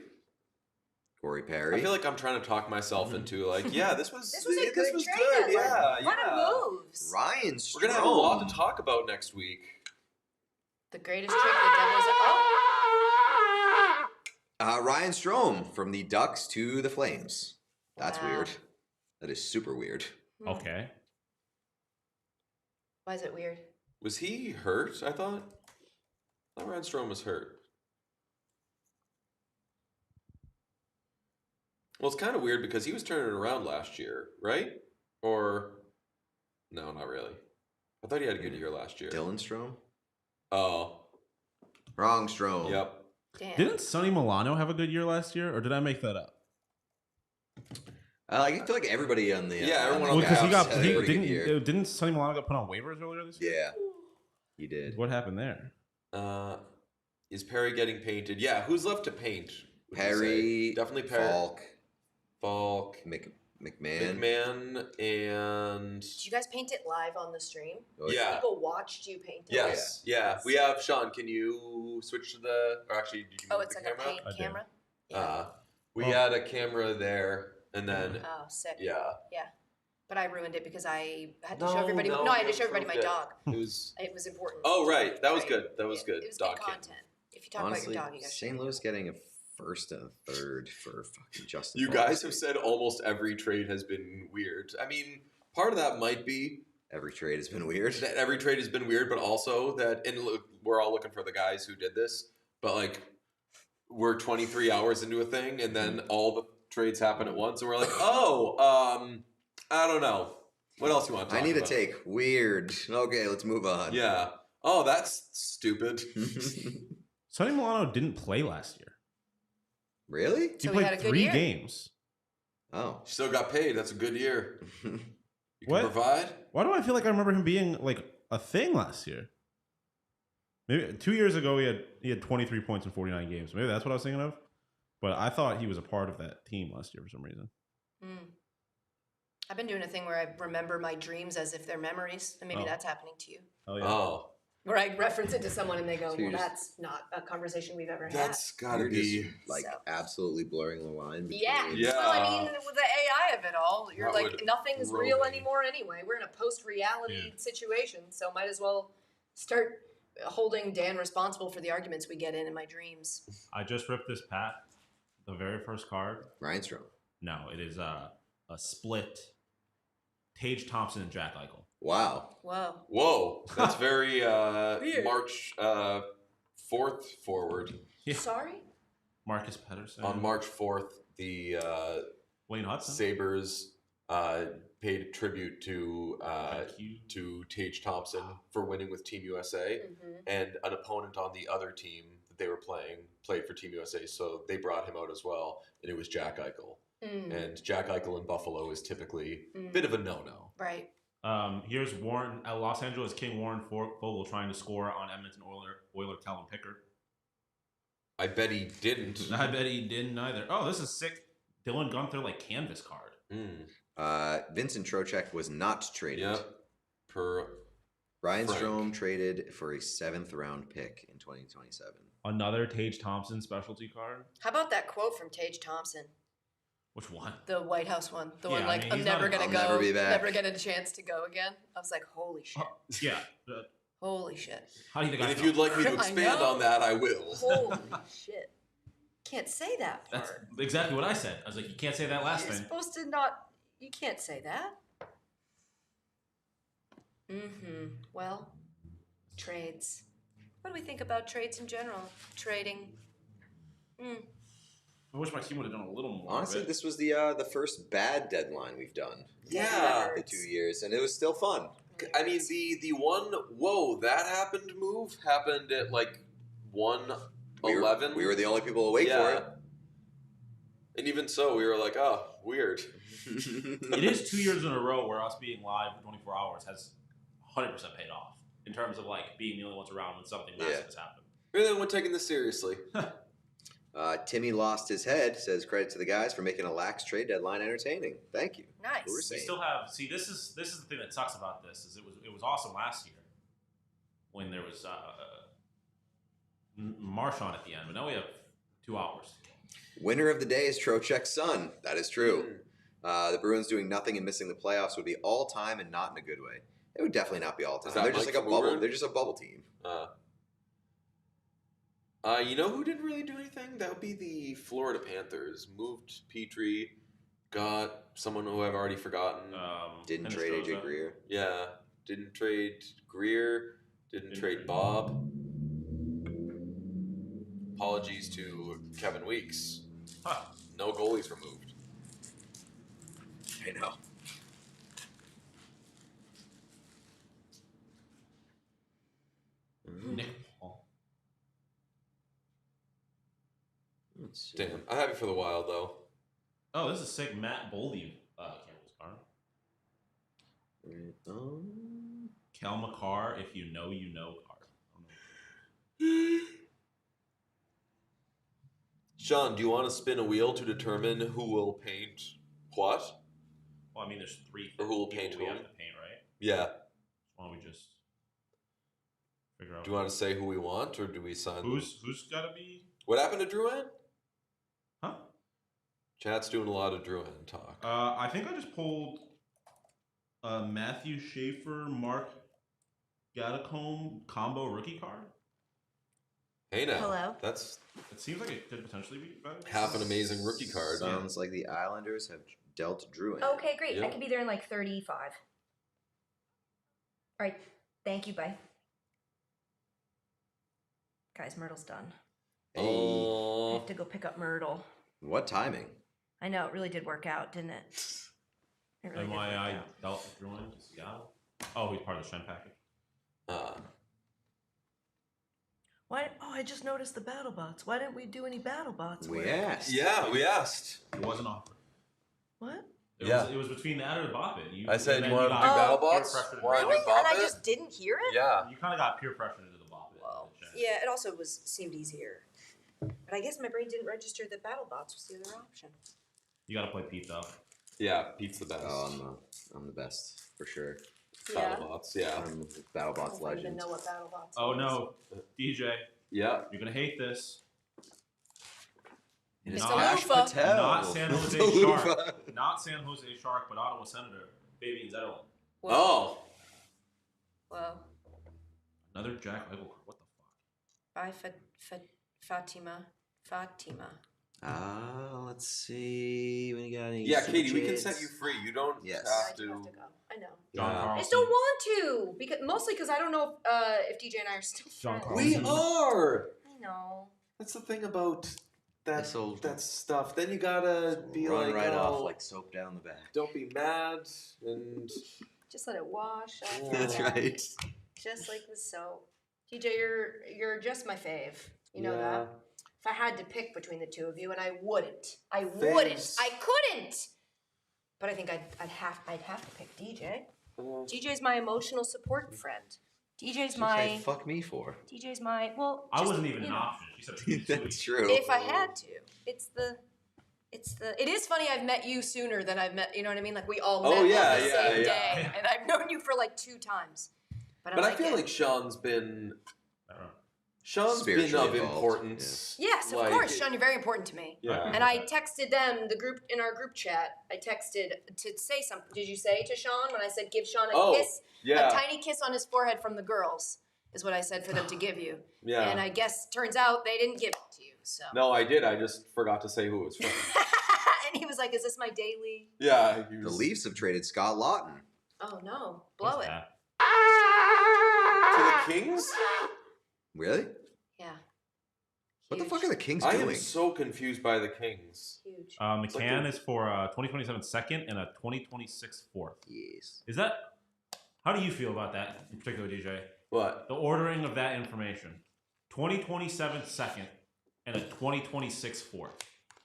S3: Corey Perry.
S5: I feel like I'm trying to talk myself into like, yeah, this was
S12: This was a good trade
S5: good.
S12: deadline.
S5: Yeah,
S12: A lot of moves.
S3: Ryan
S5: We're gonna have a lot to
S3: Strome.
S5: talk about next week.
S12: The greatest trick the Devils. Oh,
S3: Ryan Strome from the Ducks to the Flames. That's
S12: Wow.
S3: weird. That is super weird.
S1: Okay.
S12: why is it weird?
S5: Was he hurt? I thought Ryan Strome was hurt. Well, it's kind of weird because he was turning it around last year, right? Or no, not really. I thought he had a good year last year.
S3: Dylan Strome?
S5: Oh,
S3: Wrong Strome.
S5: yep.
S12: Damn.
S1: Didn't Sonny Milano have a good year last year, or did I make that up?
S3: I feel like everybody on the
S5: Yeah, everyone
S3: on
S5: on
S3: the
S5: the
S1: Because he
S3: Avs
S1: got
S3: had a
S1: he,
S3: pretty good year.
S1: didn't Sonny Milano get put on waivers earlier this year?
S3: Yeah, he did.
S1: What happened there?
S5: Is Perry getting painted? Yeah, who's left to paint? would you
S3: Perry,
S5: say? Definitely Perry.
S3: Falk,
S5: Falk,
S3: McMahon.
S5: McMahon, and
S12: Did you guys paint it live on the stream?
S3: Oh,
S5: yeah.
S12: People watched you paint it.
S5: Yes, yeah. We have Sean. Can you switch to the? Or actually, did you
S12: Oh,
S5: move
S12: it's
S5: the
S12: like
S5: camera?
S12: a paint
S1: I did.
S12: camera.
S5: We had a camera there, and then
S12: Oh, sick.
S5: yeah.
S12: Yeah. But I ruined it because I had to show everybody. No, I had to show everybody my dog.
S5: It was.
S12: It was important.
S5: Oh right, that was good. That was good.
S12: It was
S5: dog
S12: good content. If you talk
S3: Honestly,
S12: about your dog, you got
S3: St. Louis getting a first and a third for fucking Justin.
S5: You guys have said almost every trade has been weird. I mean, part of that might be
S3: every trade has been weird.
S5: That every trade has been weird, but also that, and look, we're all looking for the guys who did this, but like we're 23 hours into a thing, and then all the trades happen at once, and we're like, I don't know. What else you want to talk about?
S3: I need a take. Weird. Okay, let's move on.
S5: Yeah. Oh, that's stupid.
S8: Sonny Milano didn't play last year.
S3: Really?
S8: He played 3 games.
S3: Oh.
S5: Still got paid. That's a good year. You
S8: What?
S5: can provide?
S8: Why do I feel like I remember him being like a thing last year? Maybe 2 years ago he had 23 points in 49 games. Maybe that's what I was thinking of. But I thought he was a part of that team last year for some reason.
S12: I've been doing a thing where I remember my dreams as if they're memories, and maybe that's happening to you.
S8: Oh yeah.
S5: Oh.
S12: Where I reference it to someone and they go,
S3: So you're
S12: "Well,
S3: just-
S12: that's not a conversation we've ever had."
S5: That's gotta
S3: You're
S5: be
S3: just, like absolutely blurring the line between.
S12: Yeah. Well, I mean, with the AI of it all, you're
S5: That
S12: like,
S5: would
S12: nothing's
S5: ruin
S12: real
S5: me.
S12: anymore anyway. We're in a post-reality situation, so might as well start holding Dan responsible for the arguments we get in my dreams.
S8: I just ripped this pack. The very first card.
S3: Reinstrom.
S8: No, it is a split. Tage Thompson and Jack Eichel.
S3: Wow.
S12: Whoa.
S5: Whoa. That's very
S12: Weird.
S5: March 4th forward.
S12: Sorry?
S8: Marcus Pettersson.
S5: On March 4th, the
S8: Wayne Hudson.
S5: Sabres paid tribute to Tage Thompson for winning with Team USA, and an opponent on the other team that they were playing played for Team USA, so they brought him out as well, and it was Jack Eichel. And Jack Eichel in Buffalo is typically a bit of a no-no.
S12: Right.
S8: Here's Warren, Los Angeles King Warren Fogle trying to score on Edmonton Oiler Calvin Pickard.
S5: I bet he didn't.
S8: I bet he didn't either. Oh, this is sick. Dylan Gunther like canvas card.
S3: Vincent Trocheck was not traded.
S5: Yep. Per
S3: Reinstrom traded for a 7th round pick in 2027.
S8: Another Tage Thompson specialty card.
S12: How about that quote from Tage Thompson?
S8: Which one?
S12: The White House one. The
S8: Yeah,
S12: one like,
S8: I mean,
S12: I'm
S8: he's
S12: never
S8: not-
S12: going to
S3: I'll
S12: go.
S3: never be back.
S12: Never get a chance to go again. I was like, holy shit.
S8: Yeah.
S12: Holy shit.
S8: How do you think
S5: And
S8: I
S5: if
S8: felt?
S5: you'd like me to
S12: I
S5: expand
S12: know.
S5: on that, I will.
S12: Holy shit. Can't say that
S8: That's
S12: part.
S8: exactly what I said. I was like, you can't say that last
S12: You're
S8: thing.
S12: supposed to not. You can't say that. Well, trades. What do we think about trades in general? Trading.
S8: I wish my team would have done a little more.
S3: Honestly,
S8: of it.
S3: this was the first bad deadline we've done.
S5: Yeah.
S3: The 2 years, and it was still fun.
S5: I mean, the one, whoa, that happened move happened at like 1:11.
S3: We were the only people awake for it.
S5: And even so, we were like, oh, weird.
S8: It is 2 years in a row where us being live for 24 hours has 100% paid off in terms of like being the only ones around when something massive has happened.
S5: Really, we're taking this seriously.
S3: Timmy lost his head. Says credit to the guys for making a lax trade deadline entertaining. Thank you.
S12: Nice.
S3: Who we're
S8: We
S3: saying.
S8: still have this is the thing that sucks about this is it was awesome last year when there was Marchand at the end, but now we have 2 hours.
S3: Winner of the day is Trocheck's son. That is true. The Bruins doing nothing and missing the playoffs would be all time and not in a good way. It would definitely not be all time.
S5: that
S3: They're just
S5: Mike
S3: like a
S5: from
S3: bubble.
S5: Woburn?
S3: They're just a bubble team.
S5: You know who didn't really do anything? That would be the Florida Panthers. Moved Petrie, got someone who I've already forgotten.
S3: Didn't trade AJ Greer.
S5: Yeah, didn't trade Greer. Didn't trade Bob. Apologies to Kevin Weeks. No goalies removed.
S3: I know.
S8: Nick Paul.
S5: Damn, I'm happy for the Wild though.
S8: Oh, this is sick. Matt Boldy Campbell's card. Kel McCarr, if you know card.
S5: Sean, do you want to spin a wheel to determine who will paint what?
S8: Well, I mean, there's 3
S5: Or who will
S8: people
S5: paint
S8: we
S5: whom?
S8: have to paint, right?
S5: Yeah.
S8: Why don't we just figure out
S5: Do you want to say who we want, or do we sign?
S8: who's got to be?
S5: What happened to Drouin?
S8: Huh?
S5: Chat's doing a lot of Drouin talk.
S8: I think I just pulled
S1: Matthew Schaefer, Mark Gatacombe combo rookie card.
S5: Hey now.
S12: Hello.
S1: It seems like it could potentially be better.
S5: Half an amazing rookie card.
S3: Sounds like the Islanders have dealt Drew in.
S12: Okay, great. I
S5: Yeah.
S12: can be there in like 35. All right. Thank you. Bye. Guys, Myrtle's done. I
S3: Hey,
S12: have to go pick up Myrtle.
S3: what timing?
S12: I know, it really did work out, didn't it? It really
S1: And
S12: did
S1: why
S12: work
S1: I
S12: out.
S1: dealt with Bruins to Seattle. Oh, he's part of the Shen package.
S12: Why? Oh, I just noticed the Battlebots. Why didn't we do any Battlebots?
S3: We
S12: work?
S3: asked.
S5: Yeah, we asked.
S1: It wasn't offered.
S12: What?
S1: It was between that or Bop It.
S5: I said,
S1: and then
S5: you want to do
S1: got peer
S5: Battlebots?
S1: pressure to
S5: Want to
S1: do
S5: do
S12: Really?
S5: Bop
S12: And I
S5: It?
S12: just didn't hear it?
S5: Yeah.
S1: You kind of got peer pressure to do the Bop It.
S12: Well,
S1: Shen.
S12: yeah, it also seemed easier. But I guess my brain didn't register that Battlebots was the other option.
S1: You got to play Pete though.
S5: Yeah, Pete's the best.
S3: Oh, I'm the best for sure.
S12: Yeah.
S5: Battlebots, yeah.
S3: I'm
S12: I
S3: Battlebots
S12: don't even
S3: legend.
S12: know what Battlebots
S1: Oh
S12: is.
S1: no, DJ,
S5: Yeah.
S1: you're gonna hate this.
S3: It is
S12: Mr.
S3: Ash
S12: Lufa.
S3: Patel.
S1: Not San Jose
S3: Mr.
S1: Shark.
S3: Lufa.
S1: Not San Jose Shark, but Ottawa Senator Fabian Zetterlund.
S5: Oh.
S12: Well,
S1: Another Jack Eichel. What the fuck?
S12: bye, Fatima.
S3: Let's see. We got any?
S5: Yeah,
S3: super
S5: Katie, we can
S3: chats?
S5: set you free. You don't
S3: Yes.
S12: I
S5: have
S12: do have
S5: to.
S12: to go. I know.
S1: John
S5: Yeah.
S12: I
S1: Carlson.
S12: just don't want to, because I don't know if DJ and I are still
S7: John
S12: friends.
S5: We are.
S12: I know.
S5: That's the thing about
S3: This'll
S5: that stuff. Then you gotta be
S3: Run
S5: like,
S3: right
S5: oh,
S3: off like soap down the back.
S5: don't be mad and
S12: Just let it wash off.
S3: That's right.
S12: Just like the soap. DJ, you're just my fave. You know
S5: Yeah.
S12: that. If I had to pick between the two of you, and I wouldn't.
S5: Faves.
S12: I couldn't. But I think I'd have to pick DJ. DJ's my emotional support friend. DJ's my.
S3: Say fuck me for.
S12: DJ's my. Well,
S1: I
S12: just,
S1: wasn't even
S12: you
S1: an
S12: know,
S1: option. She said between the two.
S3: That's true.
S12: If I had to, it is funny I've met you sooner than I've met, you know what I mean? Like we all met
S5: Oh,
S12: on
S5: yeah,
S12: the
S5: yeah,
S12: same
S5: yeah.
S12: day. And I've known you for like 2 times. But
S5: I
S12: like
S5: feel
S12: it.
S5: like Sean's been
S1: I don't know.
S3: Spiritually
S5: of
S3: involved,
S5: importance.
S12: Yes, of
S5: Like,
S12: course, Sean, you're very important to me.
S5: Yeah.
S12: And I texted them, in our group chat, I texted to say something. Did you say to Sean when I said give Sean a kiss?
S5: yeah.
S12: A tiny kiss on his forehead from the girls is what I said for them to give you.
S5: Yeah.
S12: And I guess turns out they didn't give it to you. So.
S5: No, I did. I just forgot to say who it was from.
S12: And he was like, is this my daily?
S5: Yeah.
S3: The Leafs have traded Scott Lawton.
S12: Oh no, blow
S1: What's
S12: it.
S1: that?
S5: To the Kings?
S3: Really?
S12: Yeah.
S3: What the
S12: Huge.
S3: fuck are the Kings
S5: I
S3: doing?
S5: am so confused by the Kings.
S12: Huge.
S1: McCann is for 2027 second and a 2026 fourth.
S3: Yes.
S1: Is that? How do you feel about that in particular, DJ?
S5: What?
S1: The ordering of that information: 2027 second and a 2026 fourth.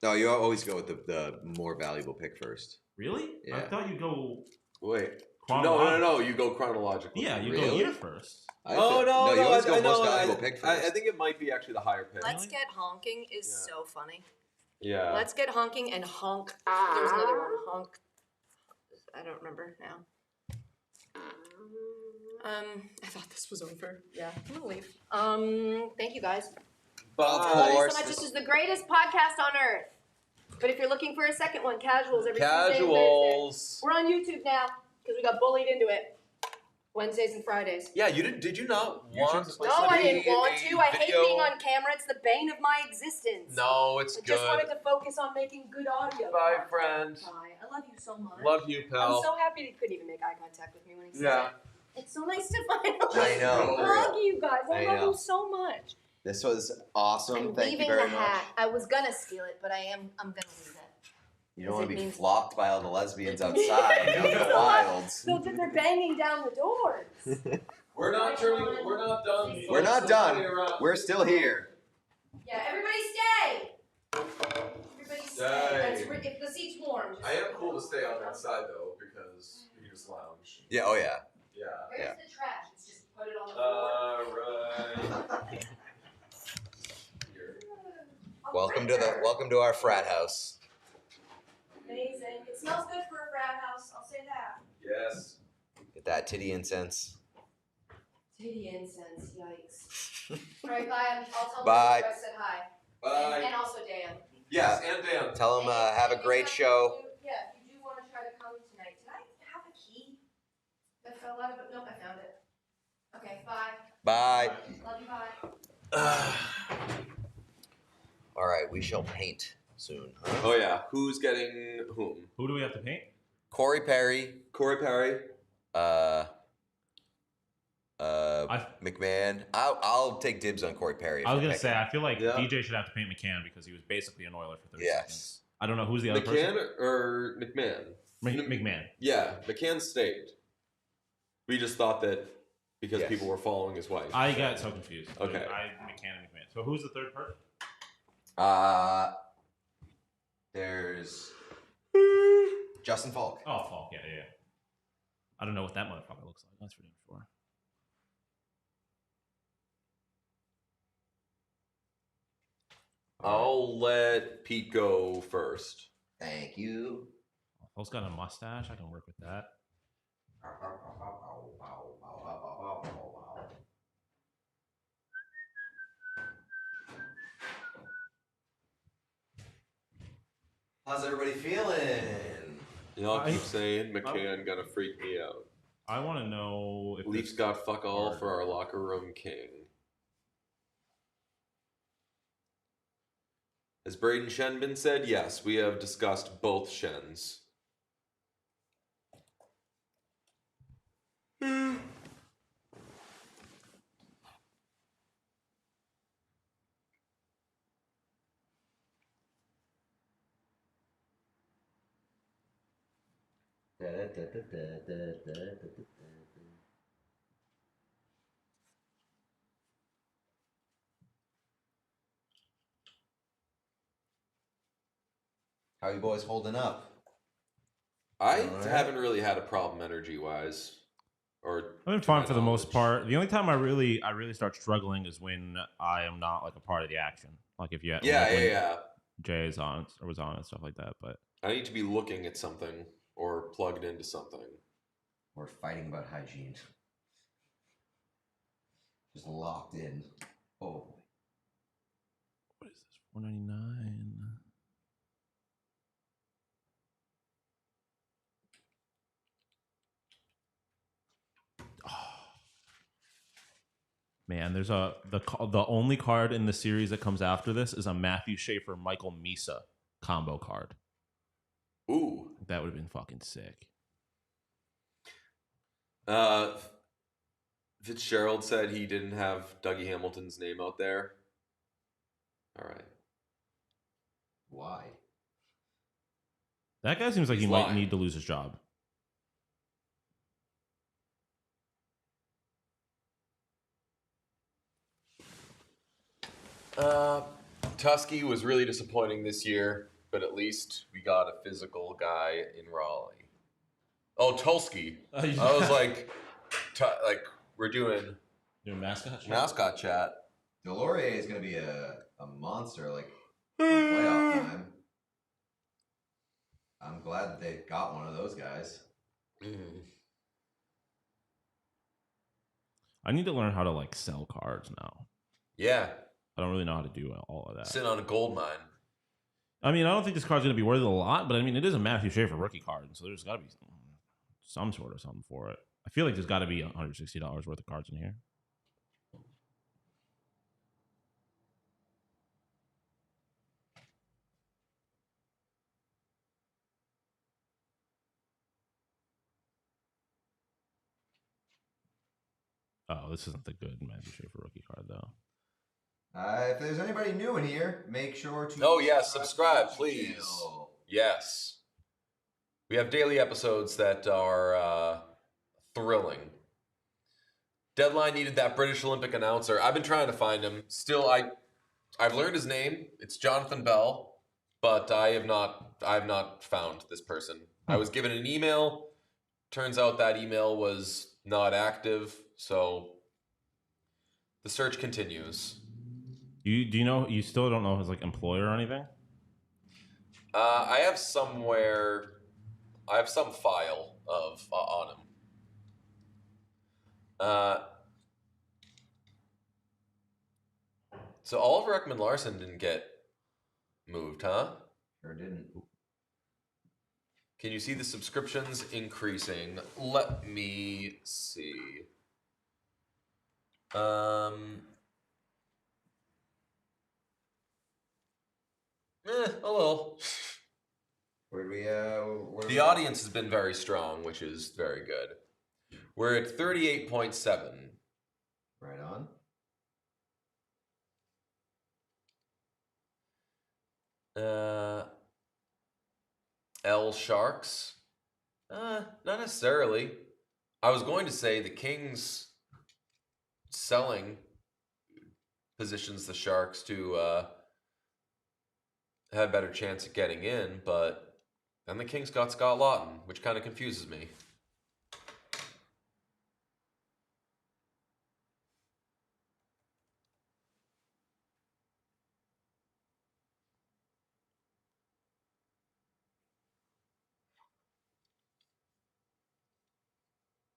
S3: No, you always go with the more valuable pick first.
S1: Really? I
S3: Yeah.
S1: thought you'd go.
S5: Wait.
S1: Chronological.
S5: No. You go chronologically.
S1: Yeah, you go
S3: Really?
S1: year first.
S3: I
S5: Oh
S3: think-
S5: no,
S3: you always
S5: I
S3: go
S5: know,
S3: most valuable pick first.
S5: I think it might be actually the higher pick.
S12: Let's Get Honking is so funny.
S5: Yeah.
S12: Let's Get Honking and Honk. There was another one. Honk. I don't remember now. I thought this was over. Yeah, I'm gonna leave. Thank you guys. Love you so much. This is the greatest podcast on earth. But if you're looking for a second one, Casuals every Tuesday and Thursday.
S5: Casuals.
S12: We're on YouTube now because we got bullied into it. Wednesdays and Fridays.
S5: Yeah, you didn't. Did you not want to?
S12: No, I didn't want to. I hate being on camera. It's the bane of my existence.
S5: No, it's
S12: I
S5: good.
S12: just wanted to focus on making good audio.
S5: Bye, friend.
S12: Bye. I love you so much.
S5: Love you, pal.
S12: I'm so happy that you couldn't even make eye contact with me when he said
S5: Yeah.
S12: it. It's so nice to finally
S3: I know.
S12: hug you guys. I
S3: I
S12: love
S3: know.
S12: you so much.
S3: This was awesome.
S12: I'm
S3: Thank you
S12: leaving
S3: very
S12: the
S3: much.
S12: hat. I was gonna steal it, but I'm gonna leave it.
S3: You don't want to
S12: It
S3: be
S12: means-
S3: flocked by all the lesbians outside out in the wilds.
S12: So they're banging down the doors.
S5: We're not turning. We're not done.
S3: We're not done. We're still here.
S12: Yeah, everybody stay. Everybody stay.
S5: Stay.
S12: If the seat's warm. Just
S5: I am cool to stay on that side though because you can just lounge.
S3: Yeah. Oh yeah.
S5: Yeah.
S12: Where's
S3: Yeah.
S12: the trash? It's just put it on the floor.
S5: Alright. Here.
S3: Welcome to our frat house.
S12: Amazing. It smells good for a frat house. I'll say that.
S5: Yes.
S3: Get that titty incense.
S12: Titty incense. Yikes. All right, bye. I'll tell
S3: Bye.
S12: the rest said hi.
S5: Bye.
S12: And also Dan.
S5: Yes, and Dan.
S3: Tell them have a great show.
S12: Yeah, if you do want to try to come tonight. Did I have a key?
S3: Bye.
S12: Love you, bye.
S3: All right, we shall paint soon. Huh?
S5: Oh yeah, who's getting whom?
S8: Who do we have to paint?
S3: Corey Perry. McMahon. I'll take dibs on Corey Perry.
S8: I was gonna say I feel like DJ should have to paint McCann because he was basically an Oiler for 30 seconds. I don't know who's the other person.
S5: McCann or McMahon?
S8: McMahon.
S5: Yeah, McCann stayed. We just thought that because people were following his wife.
S8: I got so confused.
S5: Okay.
S8: McCann and McMahon. So who's the third person?
S3: There's Justin Falk.
S8: Oh, Falk. Yeah. I don't know what that motherfucker looks like. That's for damn sure.
S5: I'll let Pete go first.
S3: Thank you.
S8: Falk's got a mustache. I can work with that.
S3: How's everybody feeling?
S5: Y'all keep saying McCann gonna freak me out.
S8: I want to know if
S5: Leafs got fuck all for our locker room king. Has Braden Shen been said? Yes, we have discussed both Shens.
S3: How you boys holding up?
S5: I haven't really had a problem energy-wise. I've
S8: been fine for the most part. The only time I really start struggling is when I am not like a part of the action. Like if you Jay is on or was on and stuff like that. But
S5: I need to be looking at something or plugged into something.
S3: Or fighting about hygiene. Just locked in. Oh.
S8: What is this? $4.99. Man, there's the only card in the series that comes after this is a Matthew Schaefer Michael Misa combo card.
S5: Ooh,
S8: that would have been fucking sick.
S5: Fitzgerald said he didn't have Dougie Hamilton's name out there. All right.
S3: Why?
S8: That guy seems like he might need to lose his job.
S5: Tusky was really disappointing this year, but at least we got a physical guy in Raleigh. Oh, Tulski. I was like, we're doing mascot chat.
S3: Delorier is going to be a monster, like playoff time. I'm glad that they got one of those guys.
S8: I need to learn how to like sell cards now.
S5: Yeah.
S8: I don't really know how to do all of that.
S5: Sit on a gold mine.
S8: I mean, I don't think this card's going to be worth a lot, but I mean, it is a Matthew Schaefer rookie card, so there's got to be some sort of something for it. I feel like there's got to be $160 worth of cards in here. Oh, this isn't the good Matthew Schaefer rookie card, though.
S3: If there's anybody new in here, make sure to...
S5: Oh, yeah, subscribe, please. Yes. We have daily episodes that are thrilling. Deadline needed that British Olympic announcer. I've been trying to find him. Still, I've learned his name. It's Jonathan Bell, but I have not found this person. I was given an email. Turns out that email was not active, so the search continues.
S8: You still don't know his like employer or anything?
S5: I have some file of on him. So Oliver Ekman-Larsson didn't get moved, huh?
S3: Sure didn't.
S5: Can you see the subscriptions increasing? Let me see. A little.
S3: Where we?
S5: The audience has been very strong, which is very good. We're at 38.7.
S3: Right on.
S5: L Sharks? Not necessarily. I was going to say the Kings selling positions the Sharks to have a better chance at getting in, but then the Kings got Scott Laughton, which kind of confuses me.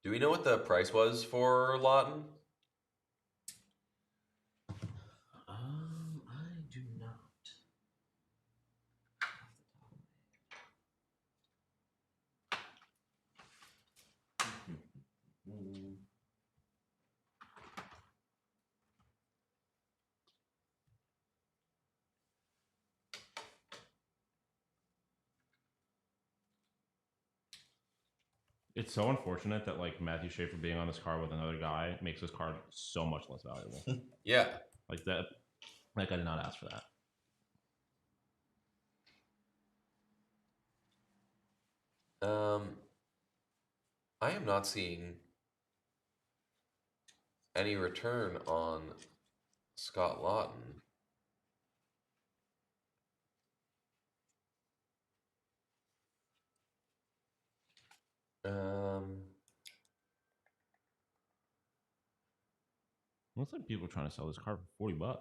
S5: Do we know what the price was for Laughton?
S3: I do not.
S8: It's so unfortunate that like Matthew Schaefer being on this card with another guy makes this card so much less valuable.
S5: Yeah.
S8: Like that. Like I did not ask for that.
S5: I am not seeing any return on Scott Laughton.
S8: Looks like people are trying to sell this card for $40.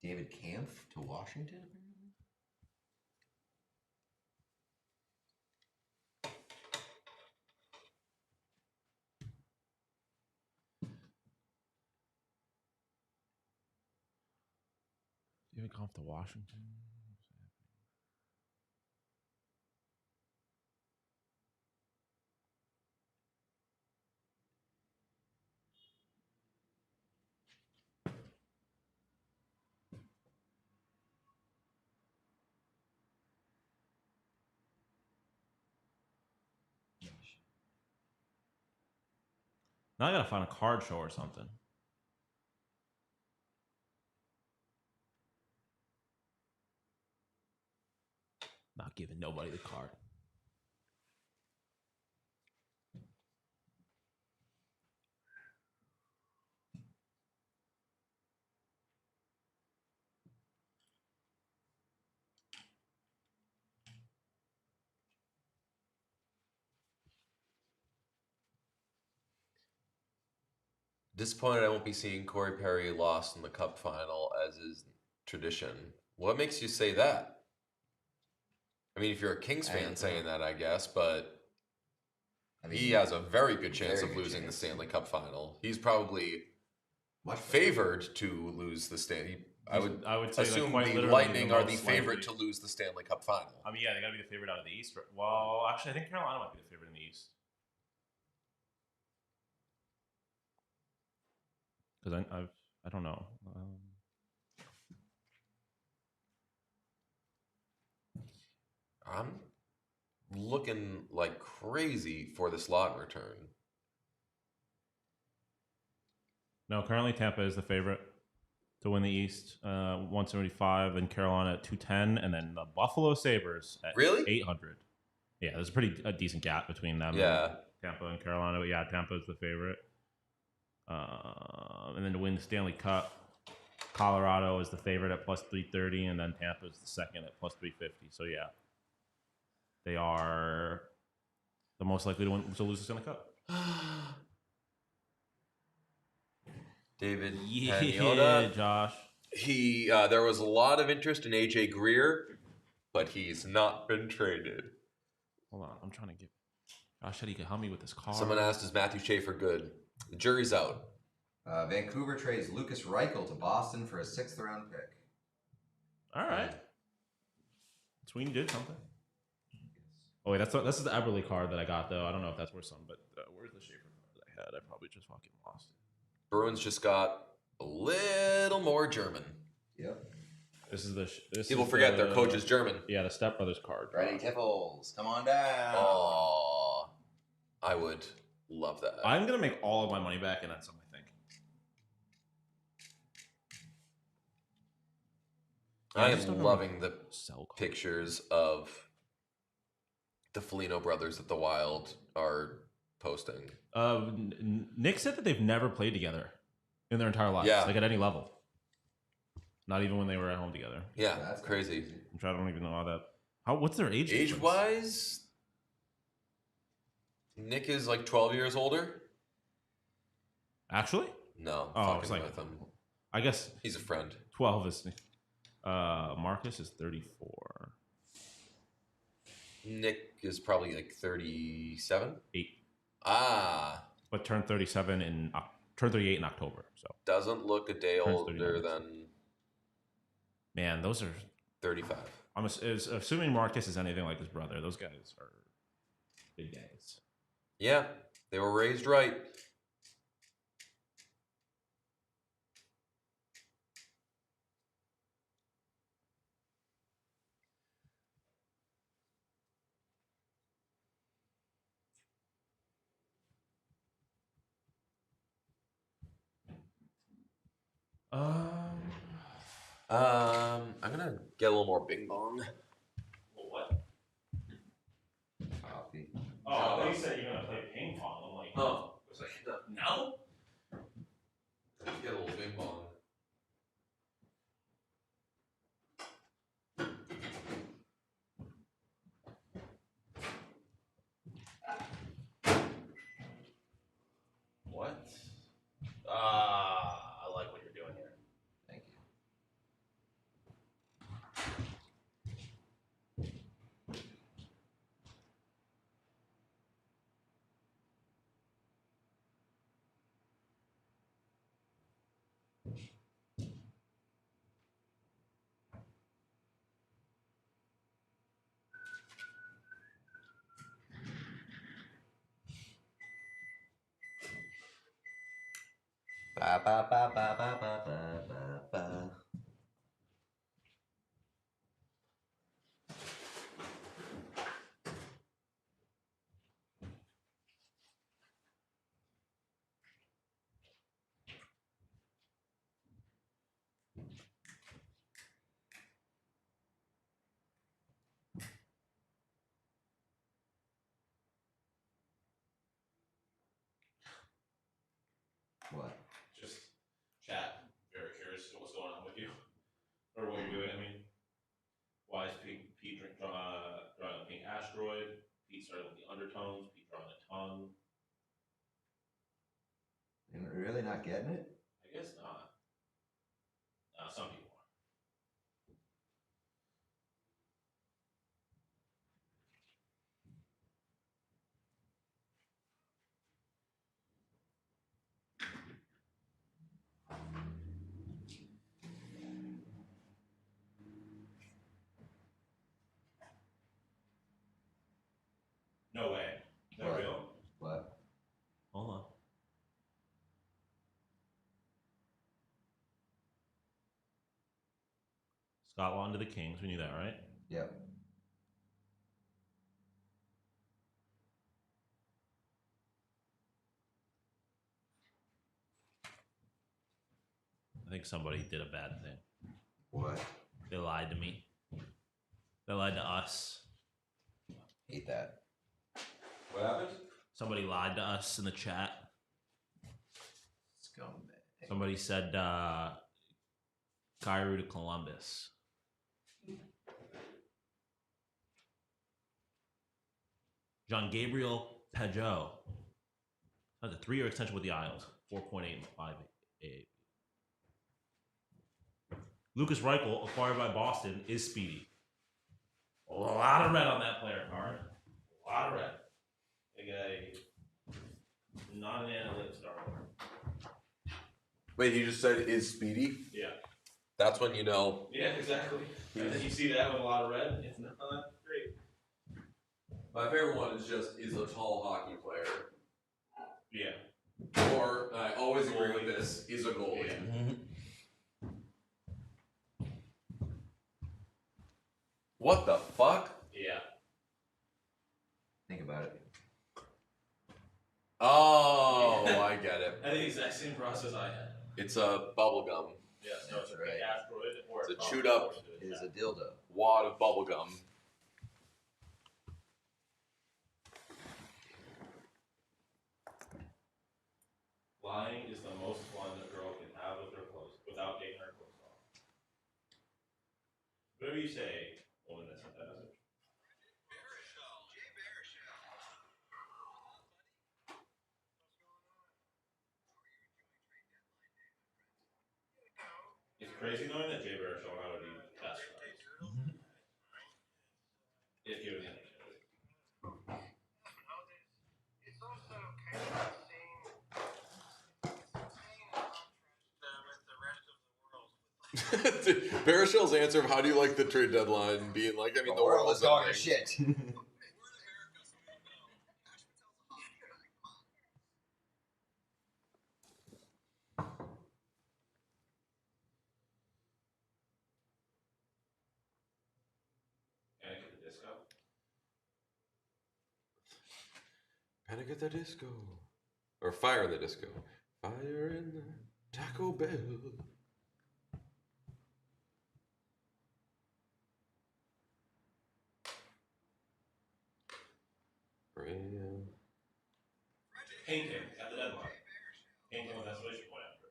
S3: David Kampf to Washington, apparently.
S8: David Kampf to Washington. Now I gotta find a card show or something. Not giving nobody the card.
S5: Disappointed I won't be seeing Corey Perry lost in the Cup final, as is tradition. What makes you say that? I mean, if you're a Kings fan saying that, I guess, but he has a very good chance of losing the Stanley Cup final. He's probably favored to lose the Stanley. I would
S8: say
S5: assume
S8: like
S5: the Lightning are the favorite to lose the Stanley Cup final.
S8: I mean, yeah, they got to be the favorite out of the East. Well, actually, I think Carolina might be the favorite in the East. Because I don't know.
S5: I'm looking like crazy for this lot return.
S8: No, currently Tampa is the favorite to win the East, 175, and Carolina at 210, and then the Buffalo Sabres at 800. Yeah, there's a decent gap between them.
S5: Yeah.
S8: And Tampa and Carolina, but yeah, Tampa is the favorite. And then to win the Stanley Cup, Colorado is the favorite at plus 330, and then Tampa is the second at plus 350. So yeah, they are the most likely to lose the Stanley Cup.
S5: David
S8: Yeah,
S5: Pagnotta.
S8: Josh.
S5: He there was a lot of interest in AJ Greer, but he's not been traded.
S8: Hold on, I'm trying to get. Josh said he could help me with this card.
S5: Someone asked, "Is Matthew Schaefer good?" The jury's out.
S3: Vancouver trades Lucas Reichel to Boston for a 6th round pick.
S8: All right. Sweeney did something. Oh wait, this is the Eberle card that I got though. I don't know if that's worth something, but where's the Schaefer head. I probably just fucking lost it.
S5: Bruins just got a little more German.
S3: Yep.
S5: People forget their coach is German.
S8: Yeah, the Step Brothers card.
S3: Ready, Tipples. Come on down.
S5: Oh, I would love that.
S1: I'm gonna make all of my money back, and that's something I think.
S5: I am loving the pictures of the Foligno brothers that the Wild are posting.
S8: Nick said that they've never played together in their entire lives, like at any level. Not even when they were at home together.
S5: Yeah, that's crazy.
S8: I don't even know how that. What's their age?
S5: Age-wise, Nick is like 12 years older.
S8: Actually?
S5: No.
S8: Oh, it's like
S5: with him.
S8: I guess
S5: he's a friend.
S8: 12 is. Marcus is 34.
S5: Nick is probably like 37.
S8: 8.
S5: But
S8: turned 37 turned 38 in October. So
S5: doesn't look a day older than.
S8: Man, those are
S5: 35.
S8: I'm assuming Marcus is anything like his brother. Those guys are big guys.
S5: Yeah, they were raised right. I'm gonna get a little more bing bong.
S8: What?
S3: Coffee.
S8: Oh, I thought you said you're gonna play ping pong. I'm like,
S5: oh,
S8: I was like, no.
S5: Let's get a little bing bong.
S8: What? I like what you're doing here.
S3: Thank you. Ba ba ba ba ba ba ba ba. What?
S1: Just chat. Very curious what's going on with you, or what you're doing. I mean, why is Pete drawing a pink asteroid? Pete started with the undertones. Pete drawing a tongue.
S3: You're really not getting it?
S1: I guess not. Some people are. No way. They're
S3: What?
S1: real.
S3: What?
S8: Hold on. Scott Lawn to the Kings. We knew that, right?
S3: Yep.
S8: I think somebody did a bad thing.
S3: What?
S8: They lied to me. They lied to us.
S3: Hate that.
S5: What happened?
S8: Somebody lied to us in the chat.
S3: Scumbag.
S8: Somebody said Cairo to Columbus. Jean-Gabriel Pageau has a 3-year extension with the Isles, 4.85. Lucas Reichel, acquired by Boston, is speedy. A lot of red on that player card. A lot of red. They got not an analytics star.
S5: Wait, you just said is speedy?
S8: Yeah.
S5: That's when you know.
S8: Yeah, exactly. And then you see that with a lot of red. It's not great.
S5: My favorite one is a tall hockey player.
S8: Yeah.
S2: Or, I always agree with this, is a goalie.
S3: Mm-hmm.
S2: What the fuck?
S1: Yeah.
S3: Think about it.
S2: Oh, I get it.
S1: I had the exact same process I had.
S2: It's a bubble gum.
S1: Yeah, so it's a
S3: Right.
S1: big asteroid or
S2: It's a chewed up
S3: It is a dildo.
S2: wad of bubble gum.
S1: Lying is the most fun a girl can have with her clothes without taking her clothes off. Whatever you say, woman that sent that message. It's crazy knowing that Jay Baruchel and I would be best friends. If he was in it.
S13: It's also kind of insane with the rest of the world.
S2: Baruchel's answer of how do you like the trade deadline being like, I mean, the world is
S3: going to
S2: ending.
S3: shit.
S1: Panic at the Disco.
S2: Panic at the Disco. Or Fire in the Disco. Fire in the Taco Bell.
S1: Painting at the deadline. Painting with exclamation point after.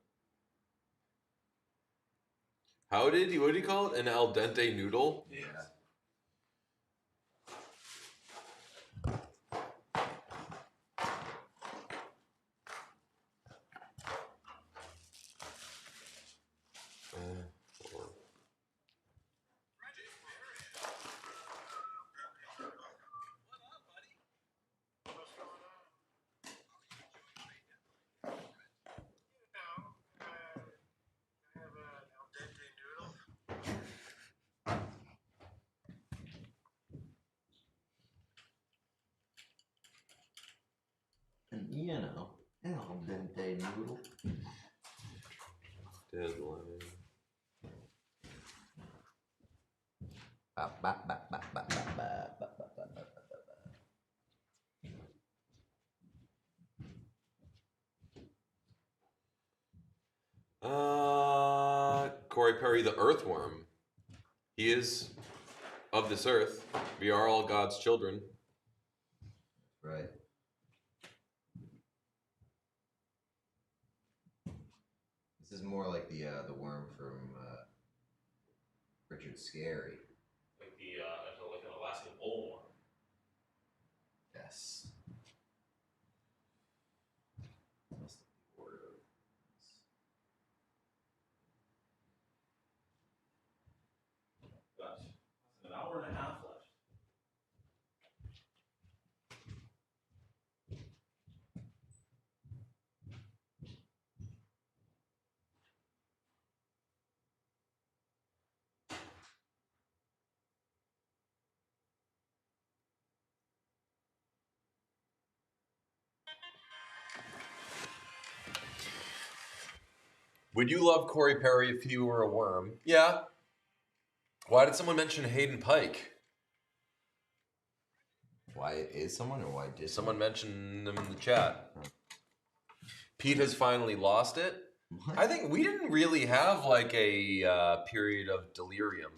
S2: What did he call it? An al dente noodle?
S1: Yeah.
S3: You know, al dente noodle.
S2: Deadline.
S3: Ba, ba, ba, ba, ba, ba, ba, ba, ba, ba, ba, ba.
S2: Corey Perry, the Earthworm. He is of this earth. We are all God's children.
S3: Right. This is more like the worm from Richard Scarry.
S1: Like like an Alaskan bullworm.
S3: Yes. Must have been ordered.
S1: Gosh, an hour and a half left.
S2: Would you love Corey Perry if he were a worm? Yeah. Why did someone mention Hayden Pike?
S3: Why is someone or why did
S2: Someone mentioned him in the chat. Pete has finally lost it.
S3: What?
S2: I think we didn't really have like a period of delirium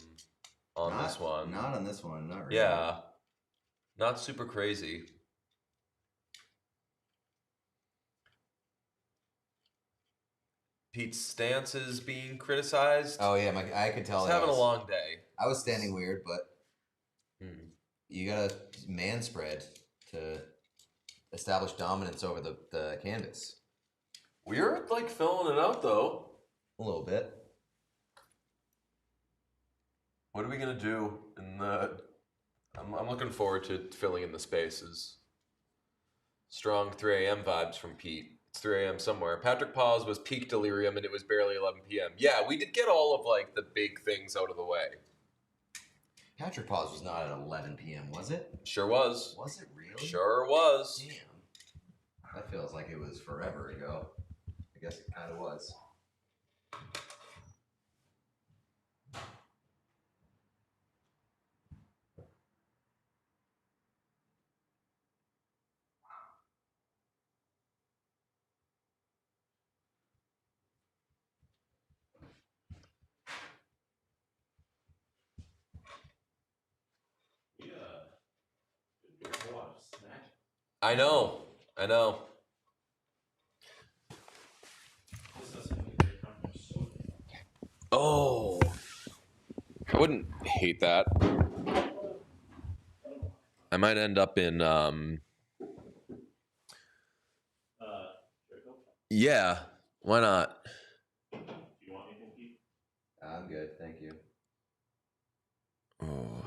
S2: on this one.
S3: Not on this one, not really.
S2: Yeah. Not super crazy. Pete's stance is being criticized.
S3: Oh yeah, I could tell.
S2: He's having a long day.
S3: I was standing weird, but you gotta man spread to establish dominance over the canvas.
S2: We're like filling it out though.
S3: A little bit.
S2: What are we gonna do in the? I'm looking forward to filling in the spaces. Strong 3 a.m. vibes from Pete. It's 3 a.m. somewhere. Patrick Paz was peak delirium and it was barely 11 p.m. Yeah, we did get all of like the big things out of the way.
S3: Patrick Paz was not at 11 p.m., was it?
S2: Sure was.
S3: Was it really?
S2: Sure was.
S3: Damn. That feels like it was forever ago. I guess it kind of was.
S5: I know. Oh, I wouldn't hate that. I might end up in yeah, why not?
S3: I'm good, thank you.
S5: Oh.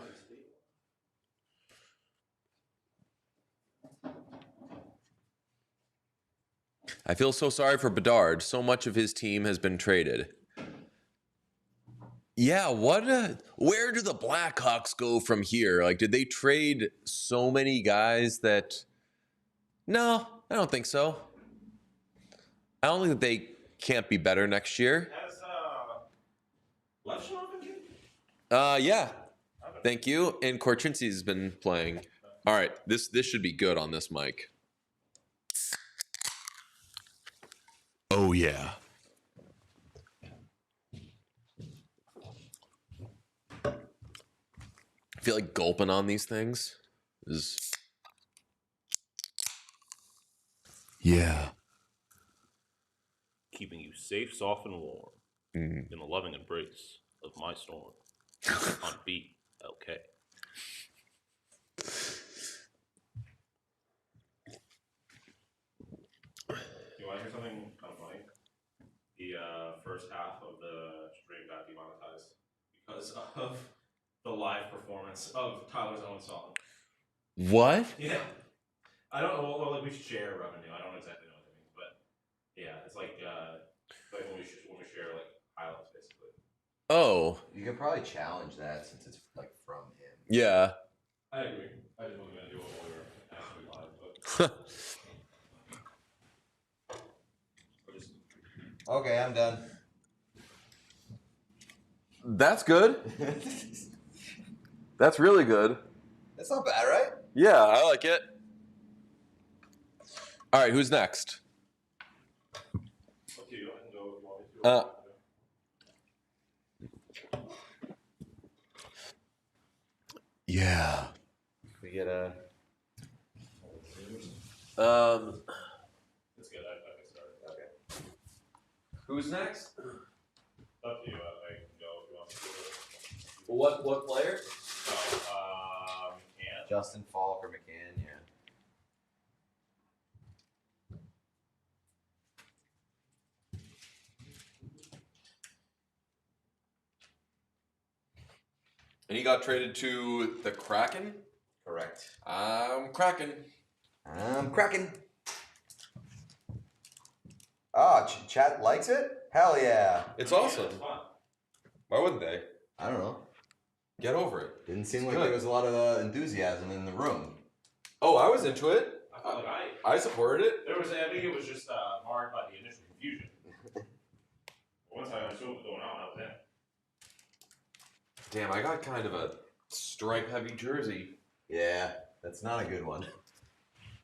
S5: I feel so sorry for Bedard. So much of his team has been traded. Yeah, where do the Blackhawks go from here? Like, did they trade so many guys that... No, I don't think so. I don't think that they can't be better next year.
S1: Has Levshov been good?
S5: Yeah. Thank you. And Korchinski's been playing. All right, this should be good on this mic. Oh, yeah. I feel like gulping on these things is... Yeah.
S8: Keeping you safe, soft, and warm in the loving embrace of my storm. On beat, okay.
S1: You want to hear something kind of funny? The first half of the stream got demonetized because of the live performance of Tyler's own song.
S5: What?
S1: Yeah. I don't know. Well, like we share revenue. I don't exactly know what that means, but yeah, it's like when we share like highlights, basically.
S5: Oh.
S3: You could probably challenge that since it's like from him.
S5: Yeah.
S1: I agree. I just wasn't gonna do it while we were actually live, but
S3: Okay, I'm done.
S5: That's good. That's really good.
S3: That's not bad, right?
S5: Yeah, I like it. All right, who's next?
S1: up to you. I can go if you want me to.
S5: Yeah.
S3: We get a.
S1: That's good. I can start.
S3: Okay.
S5: Who's next?
S1: Up to you. I can go if you want me to.
S5: What player?
S1: McCann.
S3: Justin Falk or McCann, yeah.
S5: And he got traded to the Kraken?
S3: Correct.
S5: I'm Kraken.
S3: I'm cracking. Oh, chat likes it? Hell yeah.
S5: It's awesome.
S1: It's fun.
S5: Why wouldn't they?
S3: I don't know.
S5: Get over it.
S3: Didn't seem
S5: It's
S3: like
S5: good.
S3: there was a lot of enthusiasm in the room.
S5: Oh, I was into it.
S1: I felt like
S5: I supported it.
S1: I think it was just marred by the initial confusion. Once I understood what was going on, I was in.
S5: Damn, I got kind of a stripe-heavy jersey.
S3: Yeah, that's not a good one.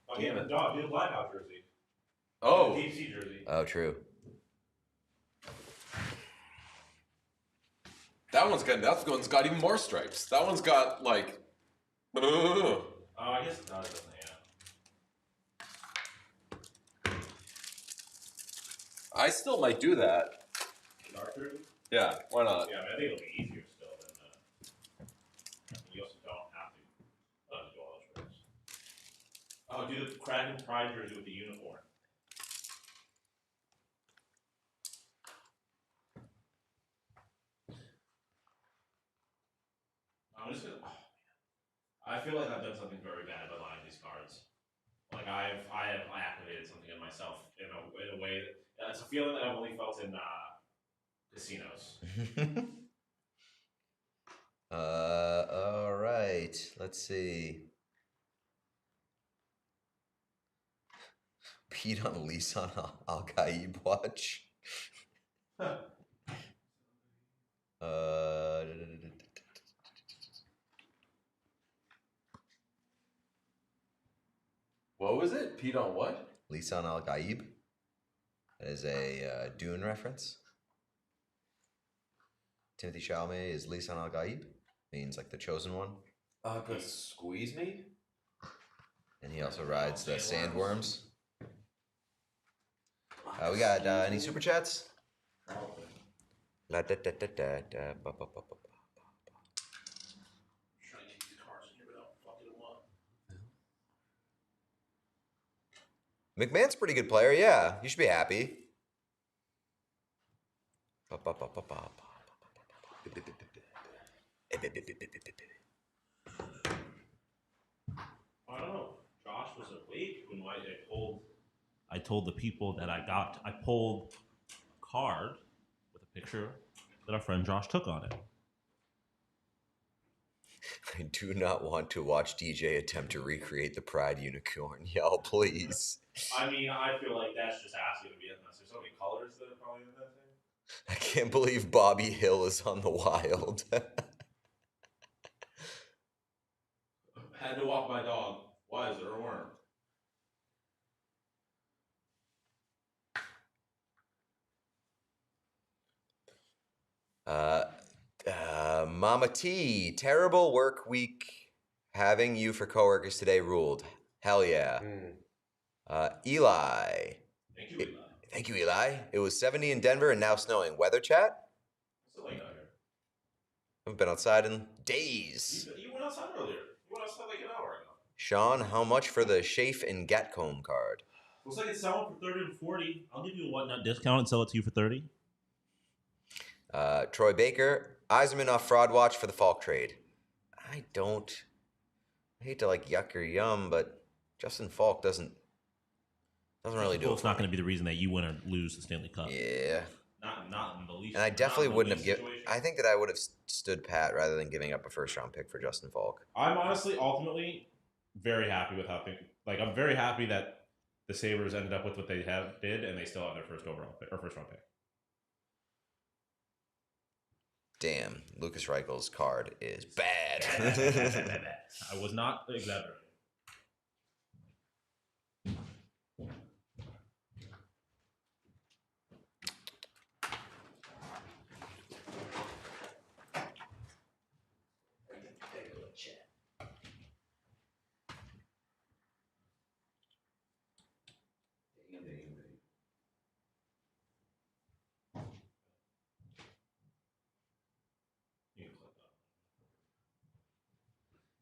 S1: Oh, yeah, the dog, the Blackhawks jersey.
S5: Oh.
S1: The Deep Sea jersey.
S3: Oh, true.
S5: That one's got even more stripes. That one's got like.
S1: Oh, I guess no, it doesn't. Yeah.
S5: I still might do that.
S1: Dark jersey.
S5: Yeah, why not?
S1: Yeah, I mean, I think it'll be easier still than. You also don't have to do all those shirts. Oh, do the Kraken Pride jersey with the unicorn. I'm just gonna. Oh, man. I feel like I've done something very bad by buying these cards. Like I have activated something in myself in a way that it's a feeling that I've only felt in casinos.
S3: All right. Let's see. Pete on Lisan Al-Gaib watch.
S5: What was it? Pete on what?
S3: Lisan Al-Gaib. That is a Dune reference. Timothy Chalamet is Lisan Al-Gaib. Means like the chosen one.
S5: But squeeze me?
S3: And he also rides the sandworms. We got any super chats? La da da da da da ba ba ba ba. McMahon's a pretty good player, yeah. You should be happy. Ba ba ba ba ba ba.
S8: I don't know. Josh was awake when I told the people that I pulled a card with a picture that our friend Josh took on it.
S3: I do not want to watch DJ attempt to recreate the Pride unicorn. Y'all, please.
S8: I mean, I feel like that's just asking to be in this. There's so many colors that are probably in that thing.
S3: I can't believe Bobby Hill is on the Wild.
S1: Had to walk my dog. Why is there a worm?
S3: Mama T, terrible work week. Having you for coworkers today ruled. Hell yeah. Eli.
S1: Thank you, Eli.
S3: Thank you, Eli. It was 70 in Denver and now snowing. Weather chat?
S1: What's it like out here?
S3: Haven't been outside in days.
S1: You went outside earlier. You went outside like an hour ago.
S3: Sean, how much for the Shafe and Gatcombe card?
S8: Looks like it's selling for 30 and 40. I'll give you a whatnot discount and sell it to you for 30.
S3: Troy Baker, Yzerman off fraud watch for the Falk trade. I hate to like yuck or yum, but Justin Falk doesn't really do it.
S8: It's not going to be the reason that you win or lose the Stanley Cup.
S3: Yeah.
S8: Not in the least.
S3: And I definitely wouldn't have given. I think that I would have stood pat rather than giving up a first round pick for Justin Falk.
S1: I'm honestly, ultimately, very happy with how things. Like, I'm very happy that the Sabres ended up with what they did, and they still have their first round pick.
S3: Damn, Lucas Reichel's card is bad.
S1: I was not exaggerating.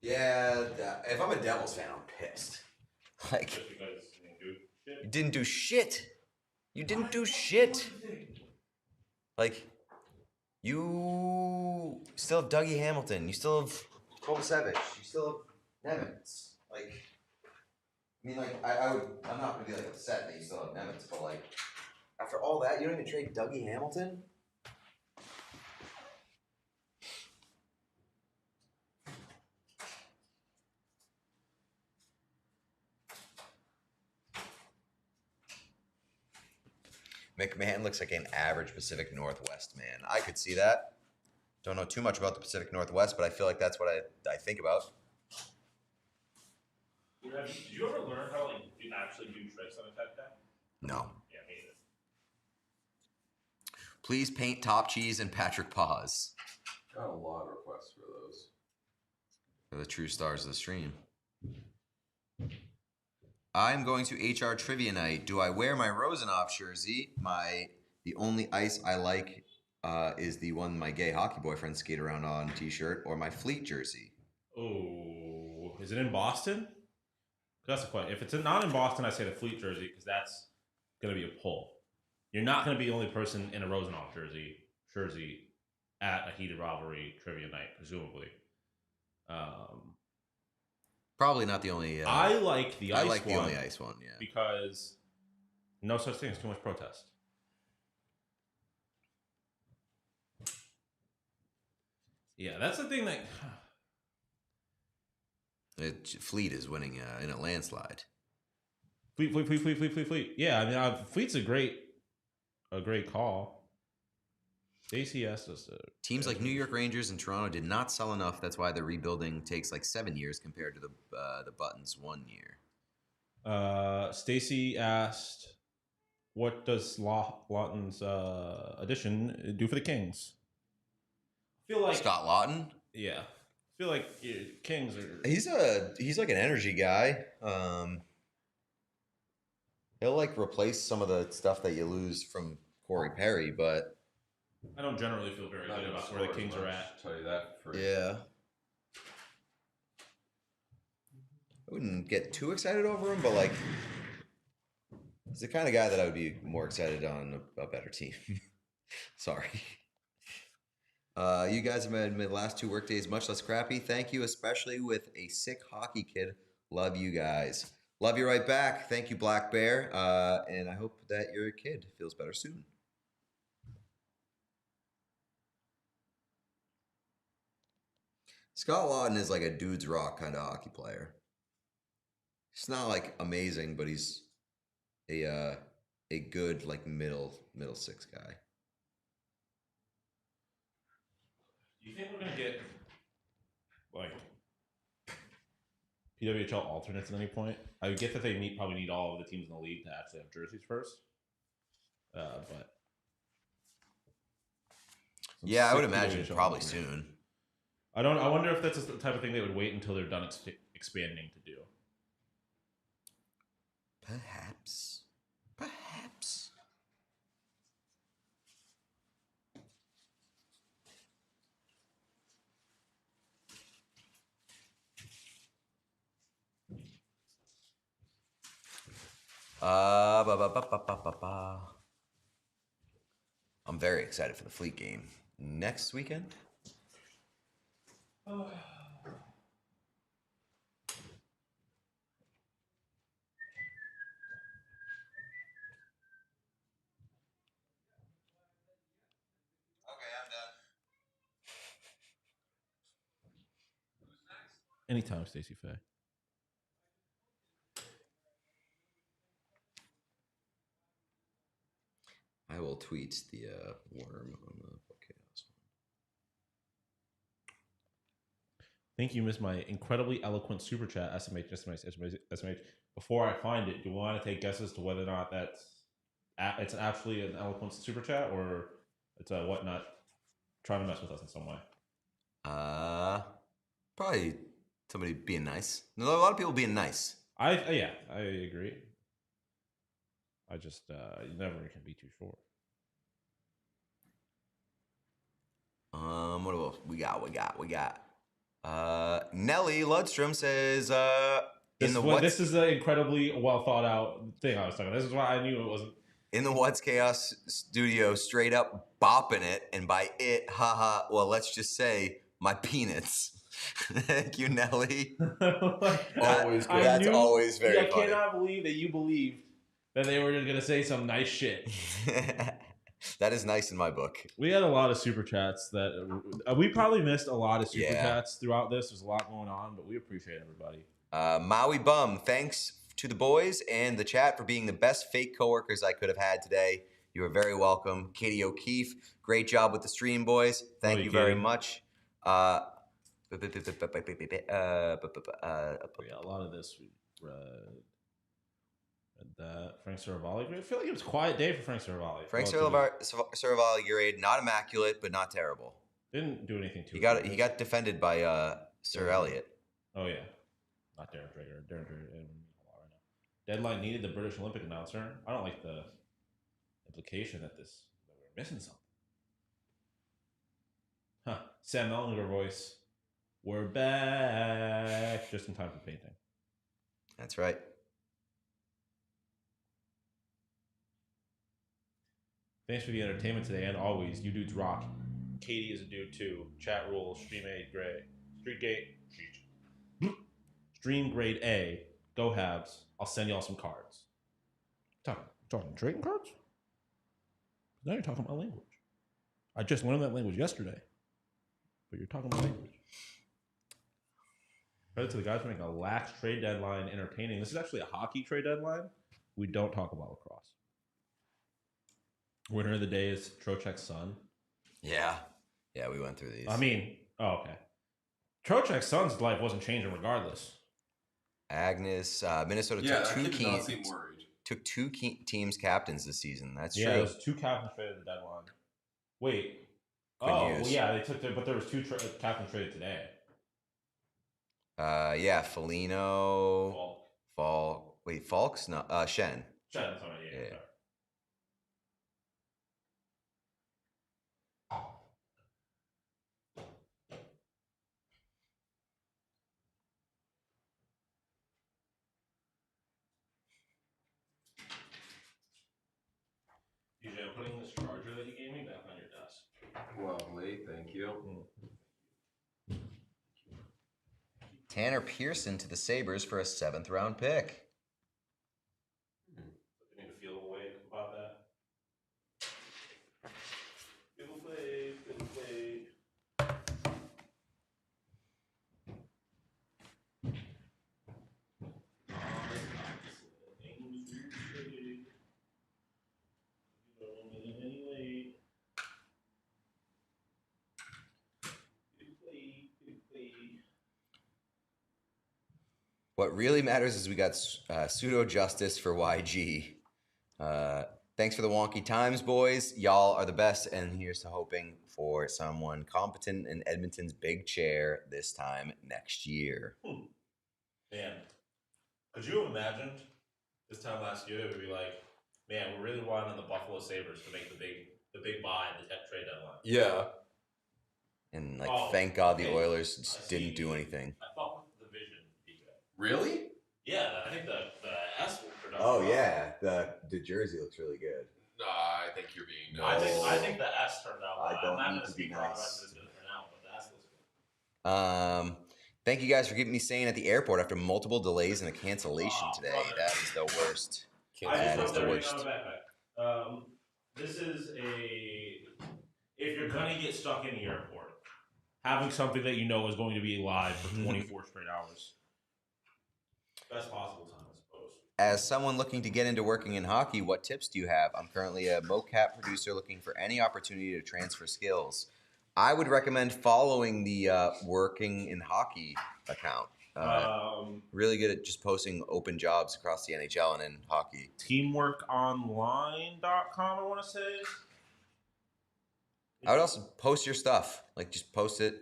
S3: Yeah, if I'm a Devils fan, I'm pissed. Like,
S1: Just because
S3: you didn't do shit. You didn't do shit. Like, you still have Dougie Hamilton. You still have Kovacevic. You still have Nemeth. Like, I mean, like, I'm not gonna be like upset that you still have Nemeth, but like, after all that, you don't even trade Dougie Hamilton? McMahon looks like an average Pacific Northwest man. I could see that. Don't know too much about the Pacific Northwest, but I feel like that's what I think about.
S1: Did you ever learn how to actually do tricks on a tech deck?
S3: No.
S1: Yeah, me neither.
S3: Please paint Top Cheese and Patrick Paws.
S5: Got a lot of requests for those.
S3: They're the true stars of the stream. I'm going to HR Trivia Night. Do I wear my Rosenoff jersey? The only ice I like is the one my gay hockey boyfriend skate around on t-shirt, or my Fleet jersey.
S1: Oh, is it in Boston? That's the question. If it's not in Boston, I say the Fleet jersey because that's going to be a pull. You're not going to be the only person in a Rosenoff jersey at a heated rivalry trivia night, presumably.
S3: Probably not the only.
S1: I like the ice one.
S3: I like the only ice one, yeah.
S1: Because no such thing as too much protest. Yeah, that's the thing that.
S3: Fleet is winning in a landslide.
S1: Fleet. Yeah, I mean, Fleet's a great call. Stacey asked us to.
S3: Teams like New York Rangers and Toronto did not sell enough. That's why the rebuilding takes like 7 years compared to the Buttons 1 year.
S1: Stacey asked, "What does Lawton's addition do for the Kings?" I feel like
S3: Scott Lawton.
S1: Yeah, I feel like Kings are.
S3: He's like an energy guy. He'll like replace some of the stuff that you lose from Corey Perry, but
S1: I don't generally feel very good about where the Kings are at.
S5: Tell you that for
S3: yeah. I wouldn't get too excited over him, but like he's the kind of guy that I would be more excited on a better team. Sorry. You guys have made the last 2 work days much less crappy. Thank you, especially with a sick hockey kid. Love you guys. Love you right back. Thank you, Black Bear. And I hope that your kid feels better soon. Scott Lawton is like a dude's rock kind of hockey player. He's not like amazing, but he's a good like middle 6 guy.
S1: Do you think we're gonna get like PWHL alternates at any point? I would get that they probably need all of the teams in the league to actually have jerseys first. But
S3: yeah, I would imagine probably soon.
S1: I wonder if that's the type of thing they would wait until they're done expanding to do.
S3: Perhaps. I'm very excited for the Fleet game next weekend.
S1: Oh. Anytime, Stacey Faye.
S3: I will tweet the worm on the chaos.
S1: Thank you, Miss my incredibly eloquent super chat. SMH. Before I find it, do you want to take guesses to whether or not it's actually an eloquent super chat or it's a whatnot trying to mess with us in some way?
S3: Probably somebody being nice. A lot of people being nice.
S1: I agree. I just you never can be too sure.
S3: What else we got? Nelly Ludstrom says
S1: this is an incredibly well thought out thing I was talking about. This is why I knew it wasn't
S3: in the What's Chaos studio, straight up bopping it, and by it, haha, well, let's just say my peanuts. Thank you, Nelly.
S5: Always good.
S3: That's always very
S1: I
S3: funny.
S1: cannot believe that you believed that they were going to say some nice shit.
S3: That is nice in my book.
S1: We had a lot of super chats that we probably missed a lot of super chats throughout this. There's a lot going on, but we appreciate everybody.
S3: Maui Bum, thanks to the boys and the chat for being the best fake coworkers I could have had today. You are very welcome. Katie O'Keefe, great job with the stream, boys. Thank you very much. A
S1: lot of this we read that Frank Saravalli. I feel like it was a quiet day for Frank Saravalli.
S3: Frank Saravalli, grade, not immaculate, but not terrible.
S1: Didn't do anything too.
S3: He got defended by Sir Elliott.
S1: Oh yeah, not Darren Drager. Darren Drager. Right now. Deadline needed the British Olympic announcer. I don't like the implication that we're missing something. Huh? Sam Ellinger voice. We're back just in time for painting.
S3: That's right.
S1: Thanks for the entertainment today, and always, you dudes rock. Katie is a dude too. Chat rules. Stream grade A. Go Habs. I'll send y'all some cards. Talking trading cards? Now you're talking my language. I just learned that language yesterday, but you're talking my language. Credit to the guys who make a lax trade deadline entertaining. This is actually a hockey trade deadline. we don't talk about lacrosse. Winner of the day is Trocheck's son.
S3: Yeah. Yeah, we went through these.
S1: I mean, okay. Trocheck's son's life wasn't changing regardless.
S3: Agnes, Minnesota took two teams captains this season. That's true.
S1: Yeah, there's 2 captains traded at the deadline. Wait. Well, yeah, they took but there was 2 captains traded today.
S3: Yeah, Foligno, Falk. Wait, Falk's not. Shen.
S1: Shen, sorry, yeah. Sorry. DJ, I'm putting this charger that you gave me back on your desk.
S5: Lovely, thank you.
S3: Tanner Pearson to the Sabres for a 7th round pick.
S1: You need to feel a way about that. Feel play.
S3: What really matters is we got pseudo justice for YG. Thanks for the wonky times, boys. Y'all are the best, and here's to hoping for someone competent in Edmonton's big chair this time next year.
S1: Man, could you have imagined this time last year? It would be like, man, we really wanted the Buffalo Sabres to make the big buy at the trade deadline.
S5: Yeah.
S3: And thank God the Oilers just didn't do anything.
S1: I thought the vision would be good.
S5: Really?
S1: Yeah, I think the S production.
S3: Oh yeah, the jersey looks really good.
S5: I think you're being
S1: nice. I think the S turned out.
S3: I don't
S1: I'm not
S3: need
S1: going
S3: to be
S1: speak on
S3: nice.
S1: the rest of it's going to turn out, but the S looks good.
S3: Thank you guys for keeping me sane at the airport after multiple delays and a cancellation today.
S1: Brother.
S3: That is the worst.
S1: That is the worst. This is if you're going to get stuck in the airport, having something that you know is going to be live for 24 straight hours. Best possible time, I suppose.
S3: As someone looking to get into working in hockey, what tips do you have? I'm currently a mocap producer looking for any opportunity to transfer skills. I would recommend following the Working in Hockey account. Really good at just posting open jobs across the NHL and in hockey.
S1: Teamworkonline.com, I want to say.
S3: I would also post your stuff. Just post it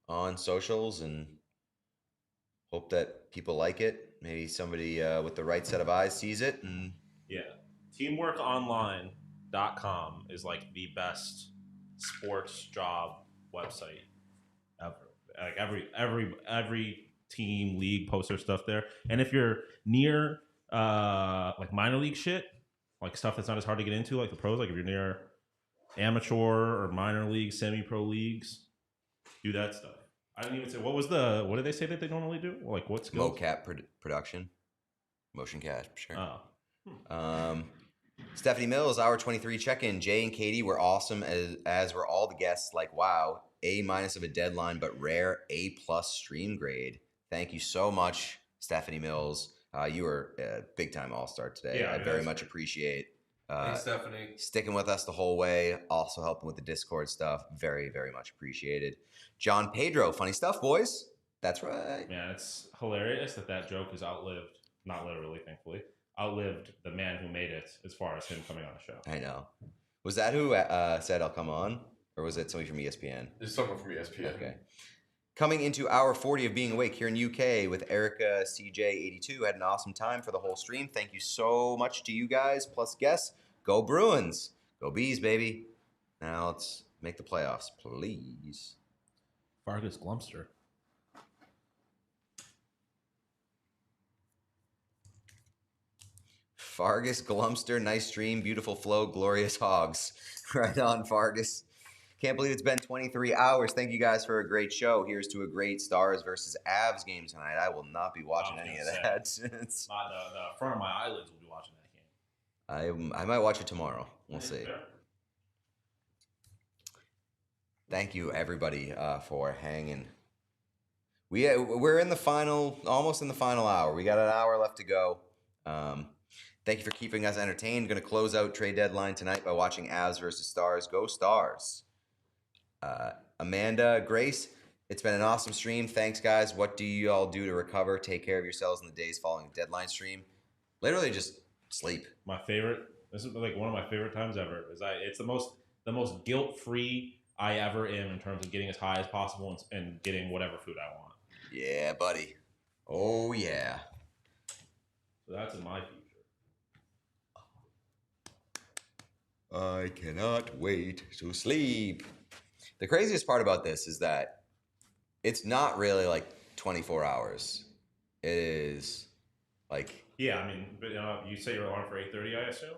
S3: on socials and hope that people like it. Maybe somebody with the right set of eyes sees it. And
S1: yeah, teamworkonline.com is the best sports job website ever. Every team, league posts their stuff there. And if you're near minor league shit, stuff that's not as hard to get into, the pros, if you're near amateur or minor league, semi-pro leagues, do that stuff. I didn't even say what did they say that they normally do? What skills?
S3: mocap production, motion capture.
S1: Oh.
S3: Stephanie Mills, hour 23 check-in. Jay and Katie were awesome, as were all the guests. Wow, A- of a deadline, but rare A+ stream grade. Thank you so much, Stephanie Mills. You were a big-time all-star today.
S1: Yeah,
S3: I very much appreciate
S5: Thanks, Stephanie.
S3: sticking with us the whole way, also helping with the Discord stuff. Very, very much appreciated. John Pedro, funny stuff, boys. That's right.
S1: Man, it's hilarious that joke has outlived, not literally, thankfully, outlived the man who made it as far as him coming on the show.
S3: I know. Was that who said I'll come on? Or was it somebody from ESPN?
S5: There's someone from ESPN.
S3: Okay. Coming into hour 40 of being awake here in UK with Erica CJ82. Had an awesome time for the whole stream. Thank you so much to you guys, plus guests. Go Bruins. Go Bees, baby. Now let's make the playoffs, please.
S1: Fargus Glumster.
S3: Fargus Glumster, nice stream, beautiful flow, glorious hogs. Right on, Fargus. Can't believe it's been 23 hours. Thank you guys for a great show. Here's to a great Stars versus Avs game tonight. I will not be watching any of that.
S1: The front of my eyelids will be watching that game.
S3: I might watch it tomorrow. We'll see. Thank you, everybody, for hanging. We're in the final, almost in the final hour. We got an hour left to go. Thank you for keeping us entertained. Going to close out trade deadline tonight by watching Avs versus Stars. Go Stars. Amanda, Grace, it's been an awesome stream. Thanks, guys. What do you all do to recover? Take care of yourselves in the days following the deadline stream. Literally just sleep.
S1: My favorite. This is like one of my favorite times ever. It's the most guilt-free I ever am in terms of getting as high as possible and getting whatever food I want.
S3: Yeah, buddy. Oh yeah.
S1: So that's in my future.
S3: I cannot wait to sleep. The craziest part about this is that it's not really like 24 hours. It is like...
S1: Yeah, I mean, but you set your alarm for 8:30, I assume?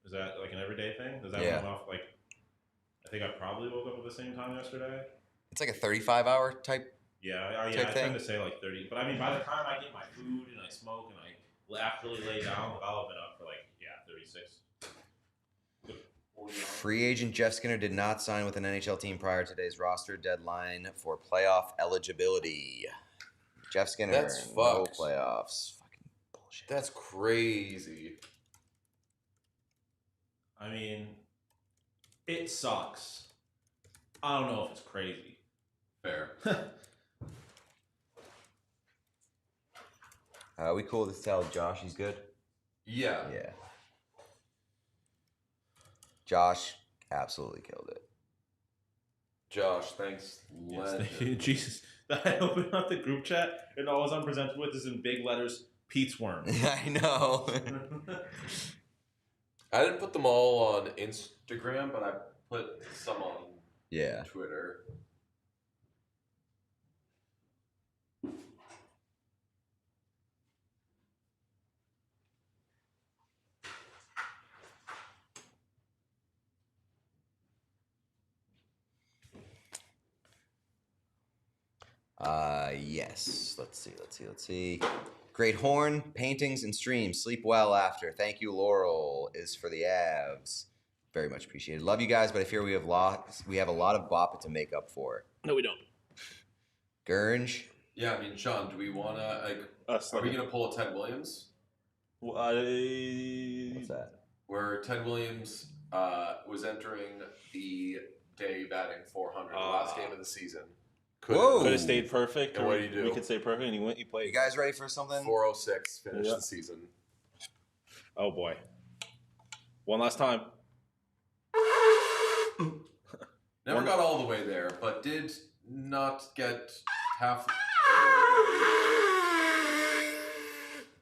S1: Is that like an everyday thing? Does that
S3: Yeah.
S1: run off like... I think I probably woke up at the same time yesterday.
S3: It's like a 35-hour type.
S1: I tend to say like 30. But I mean, by the time I get my food and I smoke and I actually lay down, I'll have been up for like 36.
S3: Free agent Jeff Skinner did not sign with an NHL team prior to today's roster deadline for playoff eligibility. Jeff Skinner,
S5: That's
S3: no
S5: fucked.
S3: playoffs. Fucking bullshit.
S5: That's crazy.
S1: I mean, it sucks. I don't know if it's crazy.
S5: Fair.
S3: We cool with this tell Josh he's good?
S5: Yeah.
S3: Yeah. Josh absolutely killed it.
S5: Josh, thanks.
S1: Yes, thank you. Jesus. I opened up the group chat and all I'm presented with is in big letters, Pete's worm.
S3: I know.
S5: I didn't put them all on Instagram, but I put some on Twitter.
S3: Yes. Let's see. Great horn, paintings, and streams. Sleep well after. Thank you, Laurel. Is for the Avs. Very much appreciated. Love you guys, but I fear we have a lot of bop to make up for.
S8: No, we don't.
S3: Gurge.
S5: Yeah, I mean, Sean, do we want to are we gonna pull a Ted Williams?
S3: What's that?
S5: Where Ted Williams was entering the day batting 400, the last game of the season.
S8: Could have stayed perfect.
S5: And what did he do?
S8: We could stay perfect, and he played.
S3: You guys ready for something?
S5: 406 finished the season.
S8: Oh boy. One last time.
S5: Never got all the way there, but did not get half.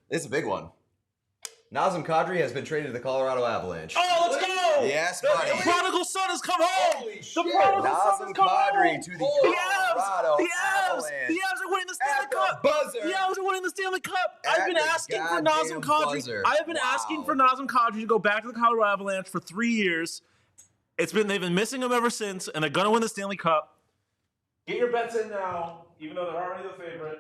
S3: This is a big one. Nazem Kadri has been traded to the Colorado Avalanche.
S8: Oh, let's go!
S3: Yes, buddy.
S8: The prodigal son has come home.
S3: Holy
S8: The
S3: shit.
S8: prodigal son has
S3: Nazem
S8: come
S3: Kadri
S8: home.
S3: to the Colorado
S8: Avs are winning the Stanley
S3: At the
S8: Cup.
S3: buzzer.
S8: The Avs are winning the Stanley Cup.
S3: At
S8: I've been
S3: the
S8: asking for
S3: goddamn
S8: Nazem Kadri.
S3: buzzer.
S8: I have been asking for Nazem Kadri to go back to the Colorado Avalanche for 3 years. They've been missing him ever since, and they're gonna win the Stanley Cup. Get your bets in now, even though they're already the favorite.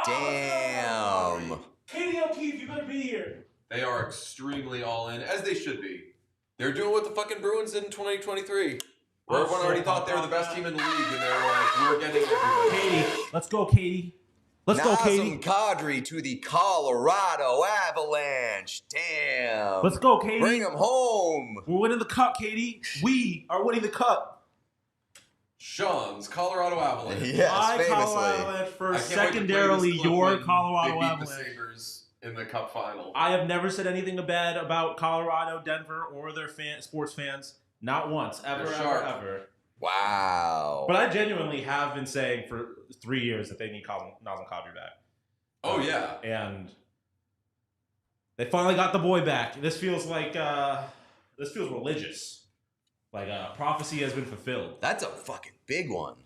S3: Damn.
S8: Katie O'Keefe, you better be here.
S5: They are extremely all in, as they should be. They're doing what the fucking Bruins did in 2023. Where everyone already thought they were the best team in the league, and they're like, we're getting everybody.
S8: Katie, let's go, Katie. Let's go, Katie.
S3: Nazem Kadri to the Colorado Avalanche. Damn.
S8: Let's go, Katie.
S3: Bring him home.
S8: We're winning the cup, Katie. We are winning the cup.
S5: Sean's Colorado Avalanche.
S3: Yes,
S8: My
S3: famously.
S8: Colorado Avalanche
S5: I
S8: first.
S5: can't wait to play
S8: Secondarily,
S5: this clip
S8: your
S5: when
S8: Colorado
S5: they beat
S8: Avalanche.
S5: the Sabres in the Cup final.
S8: I have never said anything bad about Colorado, Denver, or their sports fans. Not once. Ever,
S5: They're
S8: ever,
S5: sharp.
S8: ever.
S3: Wow.
S8: But I genuinely have been saying for 3 years that they need Nazem Kadri back.
S5: Oh, yeah.
S8: And they finally got the boy back. This feels like, this feels religious. Like prophecy has been fulfilled.
S3: That's a fucking big one.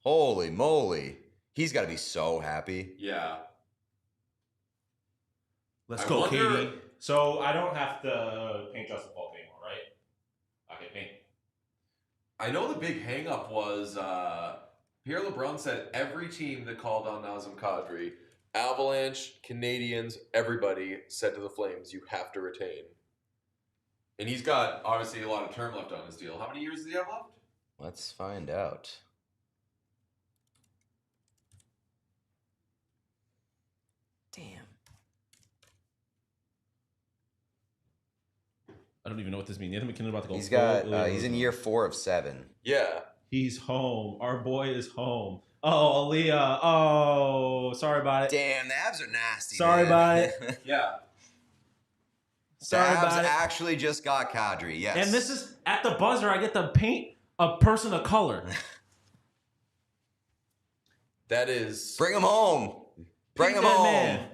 S3: Holy moly. He's got to be so happy.
S5: Yeah.
S8: Let's
S5: I
S8: go,
S5: wonder-
S8: Katie. So I don't have to paint Justin Falk anymore, right? I can paint.
S5: I know the big hang-up was Pierre LeBrun said every team that called on Nazem Kadri, Avalanche, Canadians, everybody said to the Flames, you have to retain. And he's got, obviously, a lot of term left on his deal. How many years does he have left?
S3: Let's find out. Damn.
S1: I don't even know what this means. Nathan McKinnon about to go.
S3: He's in year 4 of 7.
S5: Yeah.
S1: He's home. Our boy is home. Oh, Aaliyah. Oh, sorry about it.
S3: Damn, the Avs are nasty.
S1: Sorry
S3: man.
S1: about it. Yeah.
S3: The Avs actually just got Kadri, yes.
S1: And this is at the buzzer. I get to paint a person of color.
S5: That is.
S3: Bring him home. Bring him
S1: that
S3: home.
S1: man.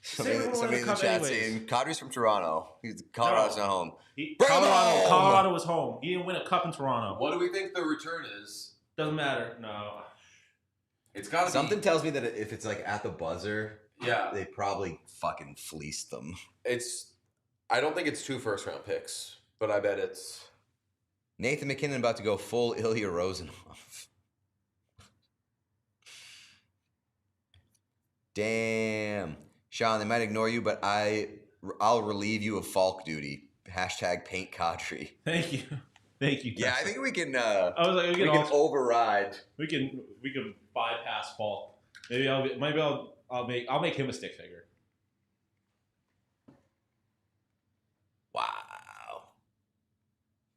S3: Somebody in the chat saying Kadri's from Toronto. Colorado's not home.
S1: Colorado was home. He didn't win a cup in Toronto.
S5: What do we think the return is?
S1: Doesn't matter. No.
S5: It's got to be.
S3: Something tells me that if it's like at the buzzer,
S5: yeah,
S3: they probably fucking fleeced them.
S5: I don't think it's 2 first-round picks, but I bet it's
S3: Nathan McKinnon about to go full Ilya Rozanov. Damn. Sean, they might ignore you, but I'll relieve you of Falk duty. # paint Kadri.
S1: Thank you. Thank you.
S3: Yeah, I think we can
S1: we
S3: can override.
S1: We can bypass Falk. Maybe I'll make him a stick figure.
S3: Wow.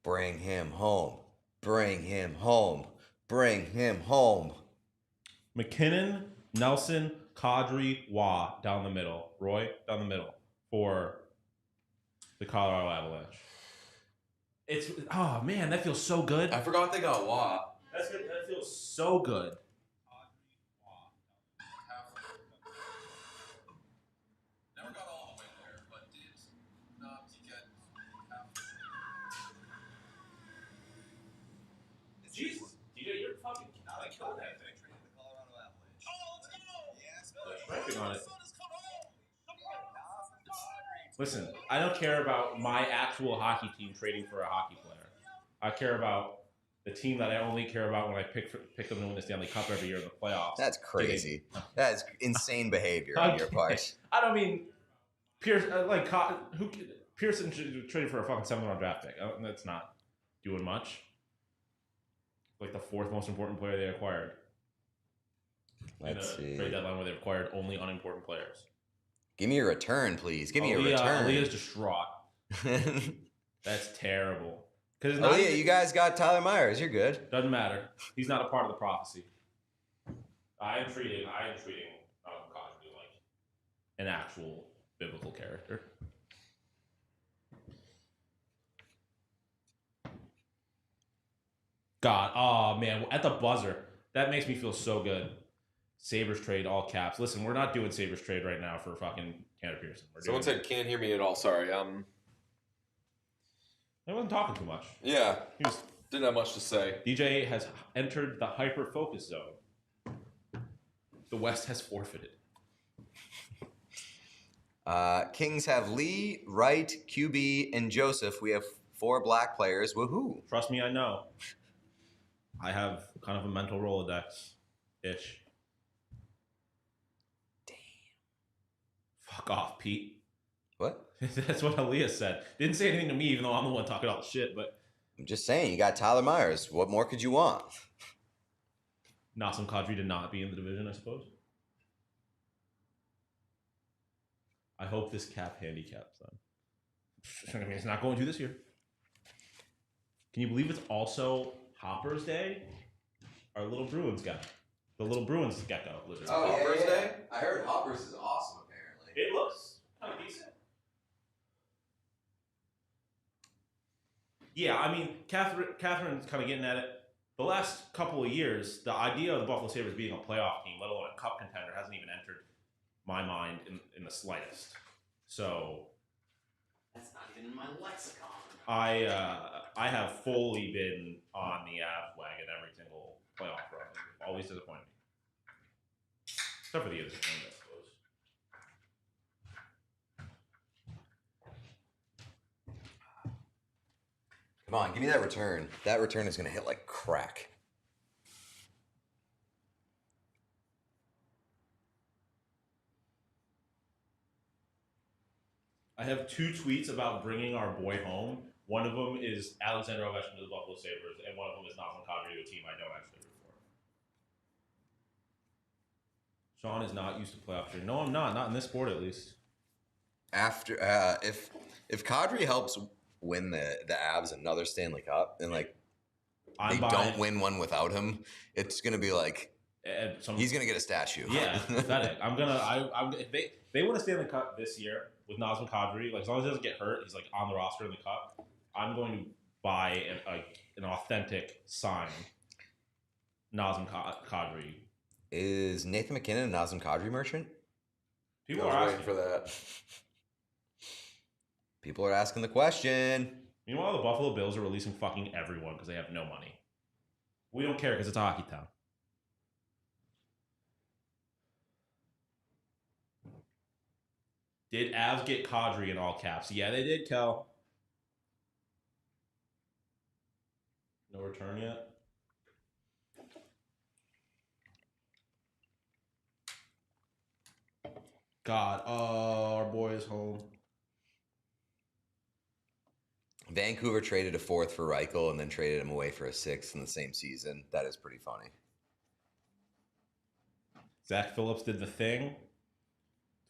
S3: Bring him home. Bring him home. Bring him home.
S1: McKinnon, Nelson, Kadri, Wah down the middle. Roy down the middle for the Colorado Avalanche. Oh man, that feels so good.
S5: I forgot they got Wah.
S1: That's good. That feels so good.
S5: Never got all the way there, but did not get
S1: Jesus, DJ, you're fucking killing that thing. Sniping on it. Listen, I don't care about my actual hockey team trading for a hockey player. I care about the team that I only care about when I pick them to win the Stanley Cup every year in the playoffs.
S3: That's crazy. That is insane behavior on your part.
S1: I don't mean Pearson traded for a fucking 7th-round draft pick. That's not doing much. Like the 4th most important player they acquired.
S3: Let's see.
S1: Trade deadline where they acquired only unimportant players.
S3: Give me a return, please. Give me a return.
S1: Aaliyah's distraught. That's terrible.
S3: You guys got Tyler Myers. You're good.
S1: Doesn't matter. He's not a part of the prophecy. I am treating Cosby like an actual biblical character. God, oh man, at the buzzer, that makes me feel so good. Sabres trade, all caps. Listen, we're not doing Sabres trade right now for fucking Tanner Pearson.
S5: Someone said can't hear me at all. Sorry.
S1: I wasn't talking too much.
S5: Yeah. Didn't have much to say.
S1: DJ has entered the hyper focus zone. The West has forfeited.
S3: Kings have Lee, Wright, QB, and Joseph. We have 4 black players. Woohoo!
S1: Trust me, I know. I have kind of a mental Rolodex-ish. Fuck off, Pete.
S3: What?
S1: That's what Elias said. Didn't say anything to me, even though I'm the one talking all the shit, but...
S3: I'm just saying, you got Tyler Myers. What more could you want?
S1: Nassim Kadri did not be in the division, I suppose. I hope this cap handicaps them. I mean, it's not going to this year. Can you believe it's also Hopper's Day? Our little Bruins guy. The little Bruins gecko lizard.
S3: Oh, Hopper's Day? I heard Hopper's is awesome, apparently.
S1: It looks kind of decent. Yeah, I mean, Catherine's kind of getting at it. The last couple of years, the idea of the Buffalo Sabres being a playoff team, let alone a cup contender, hasn't even entered my mind in the slightest. So
S14: that's not even in my lexicon.
S1: I have fully been on the Avs wagon every single playoff run. Always disappointed me. Except for the other team, I suppose.
S3: Come on, give me that return. That return is going to hit like crack.
S1: I have 2 tweets about bringing our boy home. One of them is Alexander Ovechkin to the Buffalo Sabres, and one of them is Nassim Kadri to a team I don't actually root for. Sean is not used to playoff trade. No, I'm not. Not in this sport, at least.
S3: After if Kadri helps win the Avs another Stanley Cup, and like
S1: I'm
S3: they
S1: buying-
S3: don't win one without him, it's gonna be like he's gonna get a statue.
S1: Yeah, pathetic. If they win a Stanley Cup this year with Nazem Kadri, like as long as he doesn't get hurt, he's like on the roster in the cup. I'm going to buy an authentic signed Nazem Kadri.
S3: Is Nathan McKinnon a Nazem Kadri merchant?
S1: People
S5: I
S1: are
S5: was
S1: asking
S5: waiting for that.
S3: People are asking the question.
S1: Meanwhile, the Buffalo Bills are releasing fucking everyone because they have no money. We don't care because it's a hockey town. Did Avs get Kadri in all caps? Yeah, they did, Kel. No return yet? God, oh, our boy is home.
S3: Vancouver traded a 4th for Reichel and then traded him away for a 6th in the same season. That is pretty funny.
S1: Zach Phillips did the thing.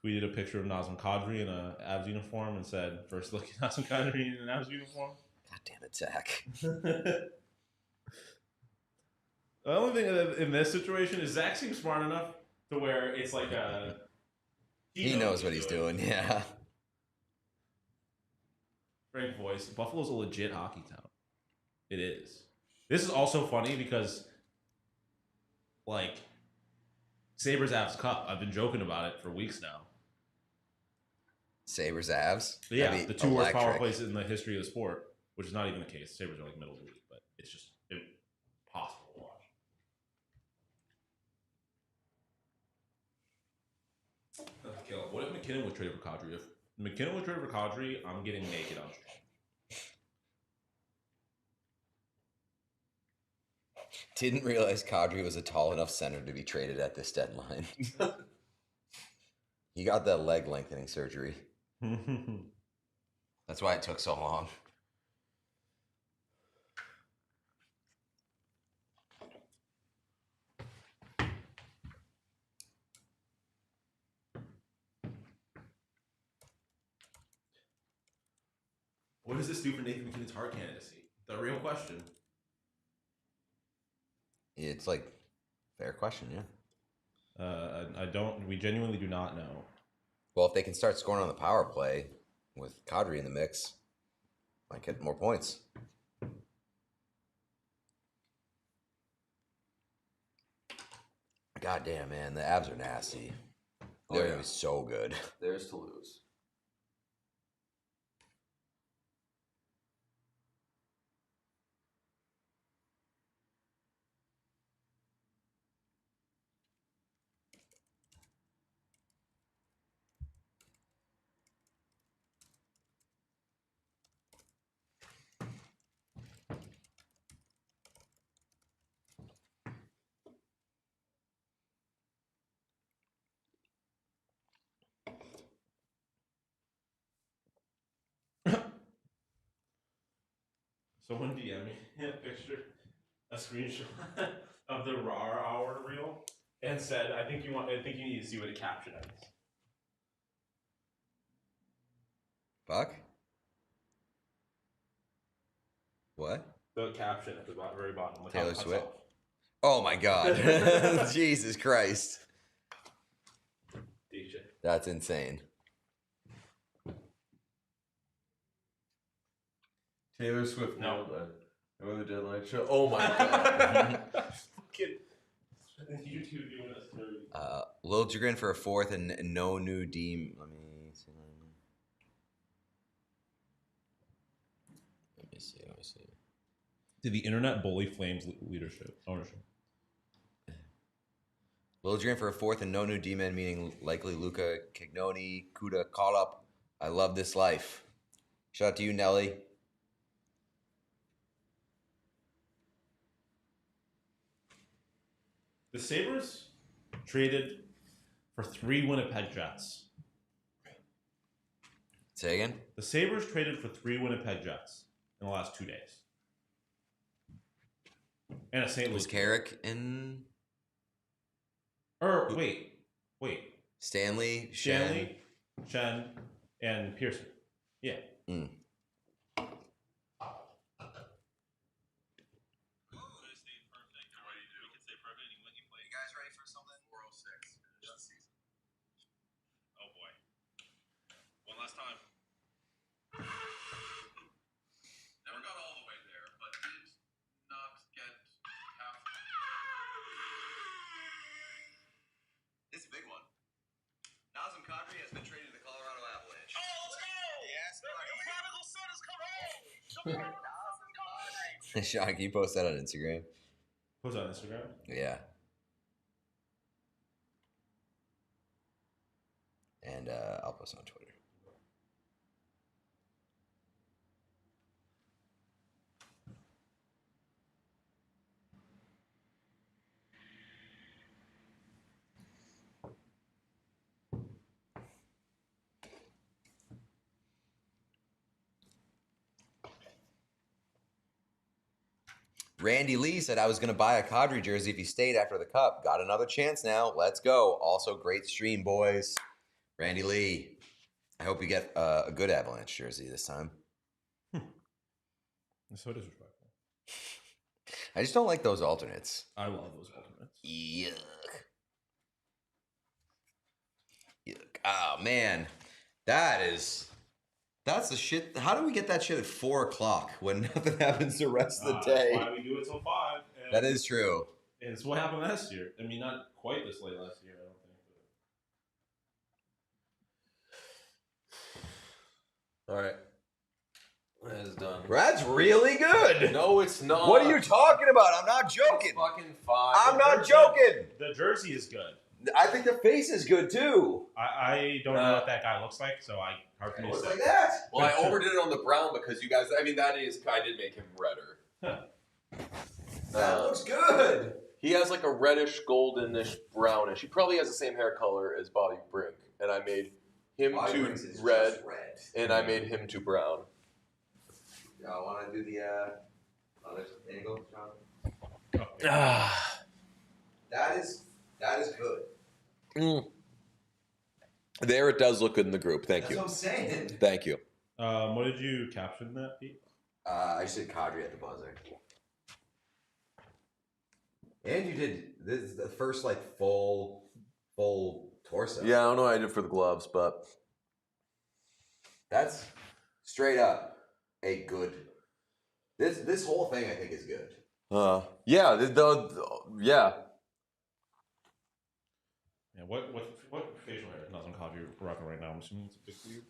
S1: Tweeted a picture of Nazem Kadri in a Avs uniform and said, "First look at Nazem Kadri in an Avs uniform."
S3: God damn it, Zach.
S1: The only thing in this situation is Zach seems smart enough to where it's like a...
S3: He knows what he's doing, yeah.
S1: Frank voice. Buffalo's a legit hockey town. It is. This is also funny because, like, Sabres Avs Cup. I've been joking about it for weeks now.
S3: Sabres Avs?
S1: But yeah,
S3: That'd be
S1: the 2 worst power
S3: electric.
S1: plays in the history of the sport, which is not even the case. Sabres are like middle of the league, but it's just impossible to watch. Caleb, what if McKinnon was traded for Kadri? If McKinnon was traded for Kadri, I'm getting naked on stream.
S3: Didn't realize Kadri was a tall enough center to be traded at this deadline. He got that leg lengthening surgery. That's why it took so long.
S1: What does this do for Nathan McKinnon's Hart candidacy? The real question.
S3: It's like, fair question, yeah.
S1: We genuinely do not know.
S3: Well, if they can start scoring on the power play with Kadri in the mix, might get more points. God damn, man, the Avs are nasty. They're gonna be so good.
S5: Theirs to lose.
S1: Someone DM me a picture, a screenshot of the RAR hour reel, and said, I think you need to see what a caption is."
S3: Fuck? What?
S1: The caption at the very bottom. Like
S3: Taylor
S1: how it cuts
S3: Swift?
S1: off.
S3: Oh my god. Jesus Christ.
S1: DJ.
S3: That's insane.
S5: Taylor Swift
S1: No.
S5: nailed that. Or the deadline show. Oh my god.
S1: Fucking YouTube doing us dirty.
S3: Lil Jagrin for a 4th and no new D. Let me see.
S1: Did the internet bully Flames ownership?
S3: Lil Jagrin for a 4th and no new D-man, meaning likely Luca Cagnoni, Kuda, call up. I love this life. Shout out to you, Nelly.
S1: The Sabres traded for 3 Winnipeg Jets.
S3: Say again?
S1: The Sabres traded for 3 Winnipeg Jets in the last 2 days. And a St. Louis.
S3: Was Carrick in?
S1: Or wait.
S3: Stanley,
S1: Shen, and Pearson. Yeah.
S15: time. Never got all the way there, but did not get half.
S3: This is a big one. Nazem Kadri has been traded to the Colorado Avalanche.
S15: Oh, let's go!
S3: Yes,
S15: the prodigal son has come home. The prodigal son has come home.
S3: Sean, can you post that on Instagram?
S1: Post on Instagram?
S3: Yeah. And I'll post it on Twitter. Randy Lee said I was going to buy a Kadri jersey if he stayed after the Cup. Got another chance now. Let's go. Also, great stream, boys. Randy Lee, I hope you get a good Avalanche jersey this time.
S1: That's so disrespectful.
S3: I just don't like those alternates.
S1: I love those alternates.
S3: Yuck. Yuck. Oh, man. That's the shit. How do we get that shit at 4 o'clock when nothing happens the rest of the day?
S1: That's why we do it till 5.
S3: That is true.
S1: And it's what happened last year. I mean, not quite this late last year, I don't think.
S5: All right. That is done.
S3: That's really good.
S5: No, it's not.
S3: What are you talking about? I'm not joking.
S5: It's fucking fine.
S3: I'm not joking.
S1: The jersey is good.
S3: I think the face is good too.
S1: I don't know what that guy looks like, so hard for me to
S3: Looks
S1: say.
S3: like that.
S5: Well, I overdid it on the brown because you guys. I mean, I did make him redder.
S3: That looks good.
S5: He has like a reddish, goldenish, brownish. He probably has the same hair color as Bobby Brink, and I made him
S3: Bobby
S5: to
S3: Brinks is
S5: red,
S3: just red.
S5: and I made him to brown.
S3: Y'all want to do the other angle, John? That is good.
S5: There, it does look good in the group. Thank you.
S3: That's what I'm saying.
S5: Thank you.
S1: What did you caption that, Pete?
S3: I just did Kadri at the buzzer. And you did this is the first like full torso.
S5: Yeah, I don't know what I did for the gloves, but
S3: That's straight up a good. This whole thing I think is good.
S5: yeah, yeah.
S1: Yeah, what facial hair is Nazem Kadri rocking right now? I'm assuming it's a big for you.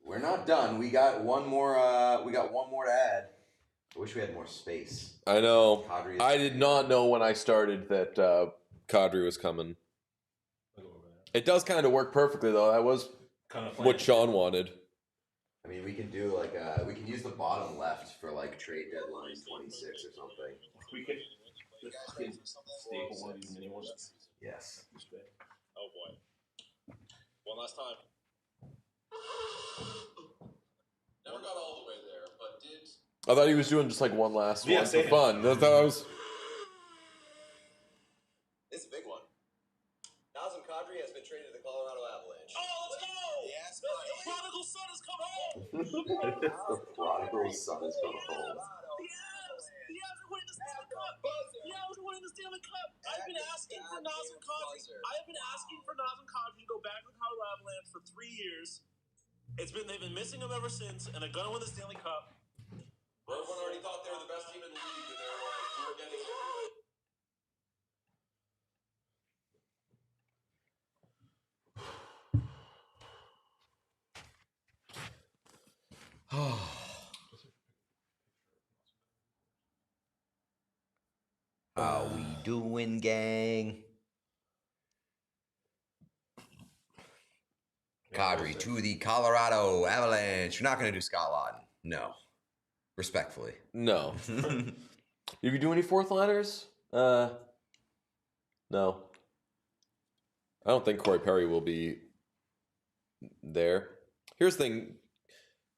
S3: We're not done. We got one more. We got one more to add. I wish we had more space.
S5: I know.
S3: Kadri is-
S5: I did not know when I started that Kadri was coming. It does kind of work perfectly, though. That was
S1: kind of
S5: what Sean wanted.
S3: I mean, we can do like we can use the bottom left for like trade deadline 26 or something.
S1: We could just fucking staple one of these mini ones.
S3: Yes.
S15: Oh boy. One last time. Never got all the way there, but did.
S5: I thought he was doing just like one last one for
S1: same.
S5: fun. I thought I was.
S3: This is a big one. Nazem Kadri has been traded to the Colorado Avalanche.
S15: Oh, let's go!
S3: Yes,
S15: the prodigal son has come home.
S3: The prodigal son has come home.
S15: The Avs are winning the Stanley Cup. The Avs are winning the Stanley Cup. I've been asking for Nazem Kadri. I have been asking for Nazem Kadri to go back to the Colorado Avalanche for 3 years. They've been missing him ever since, and they're gonna win the Stanley Cup.
S5: Everyone already thought they were the best team in the league, and they're like, we're getting it.
S3: How we doing, gang? Kadri to the Colorado Avalanche. You're not going to do Scott Lawton. No. Respectfully.
S5: No. Did you do any fourth liners? No. I don't think Corey Perry will be there. Here's the thing.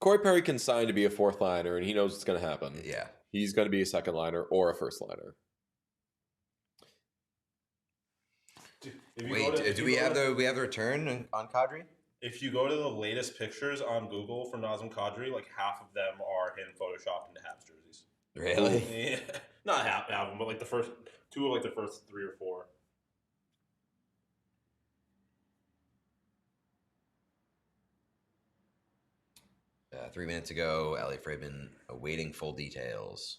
S5: Corey Perry can sign to be a fourth liner, and he knows what's going to happen.
S3: Yeah.
S5: He's going to be a second liner or a first liner.
S3: Wait, do we have the return on Kadri?
S1: If you go to the latest pictures on Google for Nazem Kadri, like half of them are him photoshopped into Habs jerseys.
S3: Really?
S1: Yeah, not half album, but like the first two of like the first 3 or 4.
S3: 3 minutes ago, Elliot Friedman awaiting full details.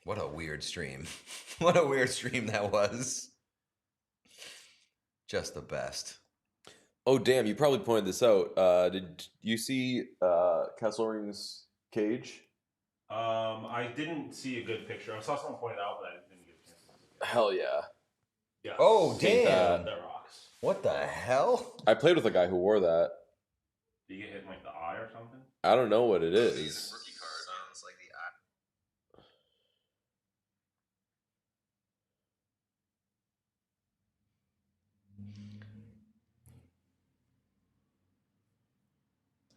S3: What a weird stream. What a weird stream that was. Just the best.
S5: Oh, damn, you probably pointed this out. Did you see Kesselring's cage?
S1: I didn't see a good picture. I saw someone point it out, but I didn't get a chance to look at it.
S5: Hell yeah.
S1: Yeah.
S3: Oh, damn.
S1: That rocks.
S3: What the hell?
S5: I played with a guy who wore that.
S1: Did you get hit in like the eye or something?
S5: I don't know what it is.
S3: Rookie card sounds like the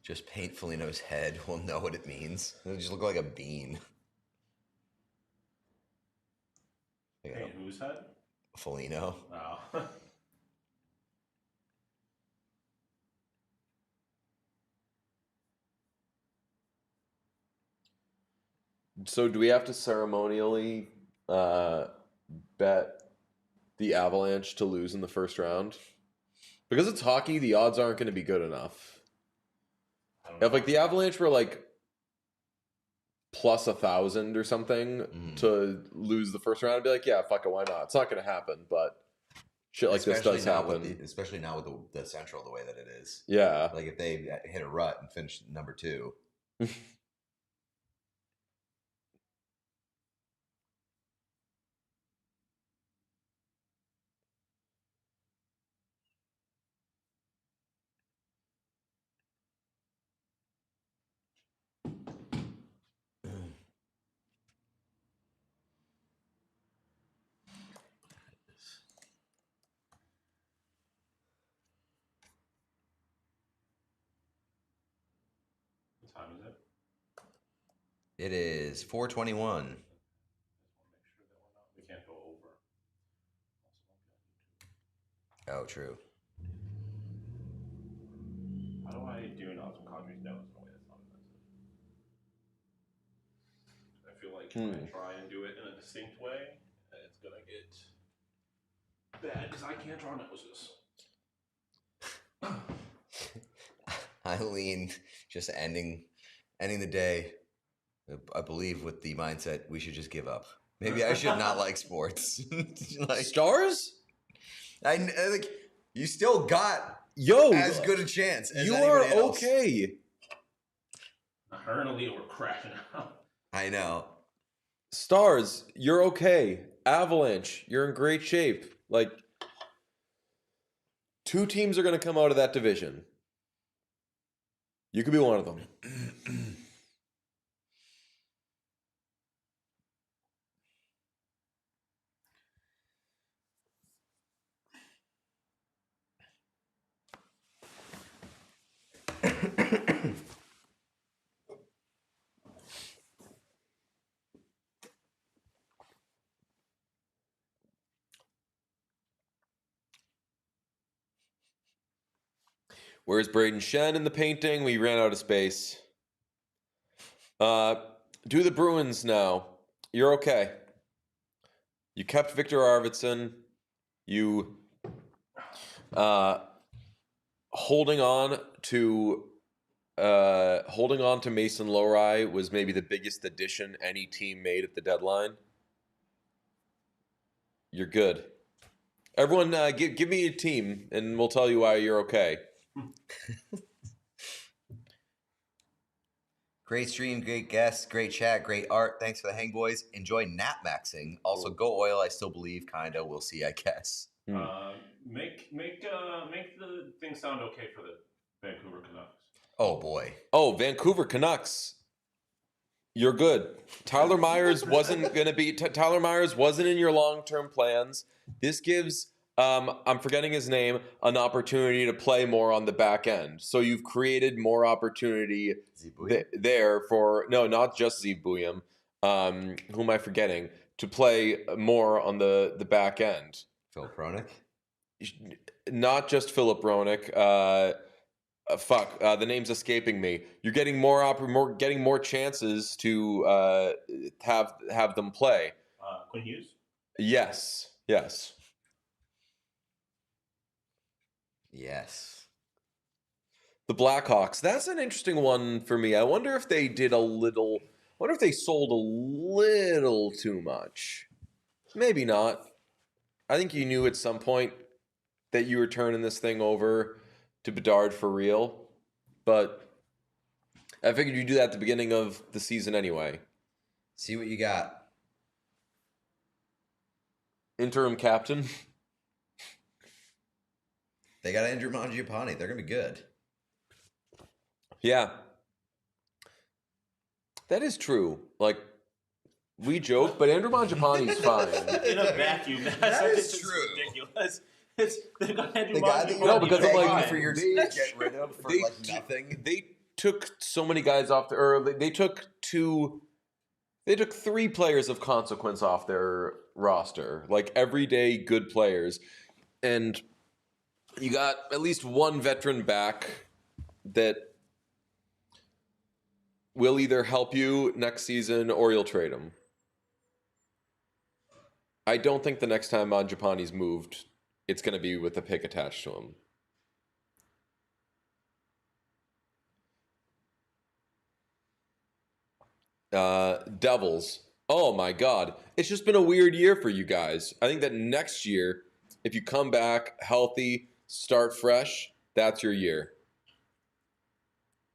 S3: Just paint Foligno's head. We'll know what it means. It'll just look like a bean.
S1: Paint whose head?
S3: Foligno.
S1: Oh.
S5: So do we have to ceremonially bet the Avalanche to lose in the first round? Because it's hockey, the odds aren't going to be good enough. If like the Avalanche were like plus 1,000 or something to lose the first round, I'd be like, yeah, fuck it, why not? It's not going to happen, but shit like this does happen.
S3: Especially now with the Central the way that it is.
S5: Yeah.
S3: Like if they hit a rut and finish number 2.
S1: What time is it?
S3: It is 4:21.
S1: We can't go over.
S3: Oh, true.
S1: How do I do an awesome Kadri's notes in a way that's not offensive? I feel like if I try and do it in a distinct way, it's gonna get bad because I can't draw noses.
S3: Eileen just ending the day, I believe, with the mindset we should just give up. Maybe I should not like sports.
S5: Like Stars?
S3: I like you still got as good a chance as
S5: you
S3: anybody
S5: are
S3: else.
S5: okay.
S1: Her and Aaliyah were crashing out.
S3: I know.
S5: Stars, you're okay. Avalanche, you're in great shape. Like 2 teams are going to come out of that division. You could be one of them. Where's Braden Shen in the painting? We ran out of space. Do the Bruins now. You're okay. You kept Victor Arvidsson. You holding on to Mason Lohrei was maybe the biggest addition any team made at the deadline. You're good. Everyone, give me a team, and we'll tell you why you're okay.
S3: Great stream, great guests, great chat, great art. Thanks for the hang, boys. Enjoy nap maxing. Also, go oil. I still believe, kinda. We'll see, I guess.
S1: Make the thing sound okay for the Vancouver Canucks.
S3: Oh boy.
S5: Oh, Vancouver Canucks. You're good. Tyler Myers wasn't going to be. Tyler Myers wasn't in your long-term plans. This gives, I'm forgetting his name, an opportunity to play more on the back end. So you've created more opportunity there for, no, not just Zeev Buyam. Who am I forgetting? To play more on the back end.
S3: Phil Pronik?
S5: Not just Philip Roenick. The name's escaping me. You're getting getting more chances to have them play.
S8: Quinn Hughes?
S5: Yes. The Blackhawks. That's an interesting one for me. I wonder if they sold a little too much. Maybe not. I think you knew at some point that you were turning this thing over to Bedard for real, but I figured you'd do that at the beginning of the season anyway.
S3: See what you got.
S5: Interim captain.
S3: They got Andrew Mangiapane. They're going to be good.
S5: Yeah. That is true. Like, we joke, but Andrew Mangiapane's fine.
S8: In a vacuum.
S3: That is true.
S8: Ridiculous. They got Andrew
S3: The guy that
S8: Mangiapane.
S5: because I'm like,
S3: for your team to get rid of for nothing.
S5: They took so many guys off they took 3 players of consequence off their roster, like everyday good players, and you got at least one veteran back that will either help you next season or you'll trade him. I don't think the next time Mangiapane's moved, it's going to be with a pick attached to him. Devils. Oh my God. It's just been a weird year for you guys. I think that next year, if you come back healthy, start fresh, that's your year.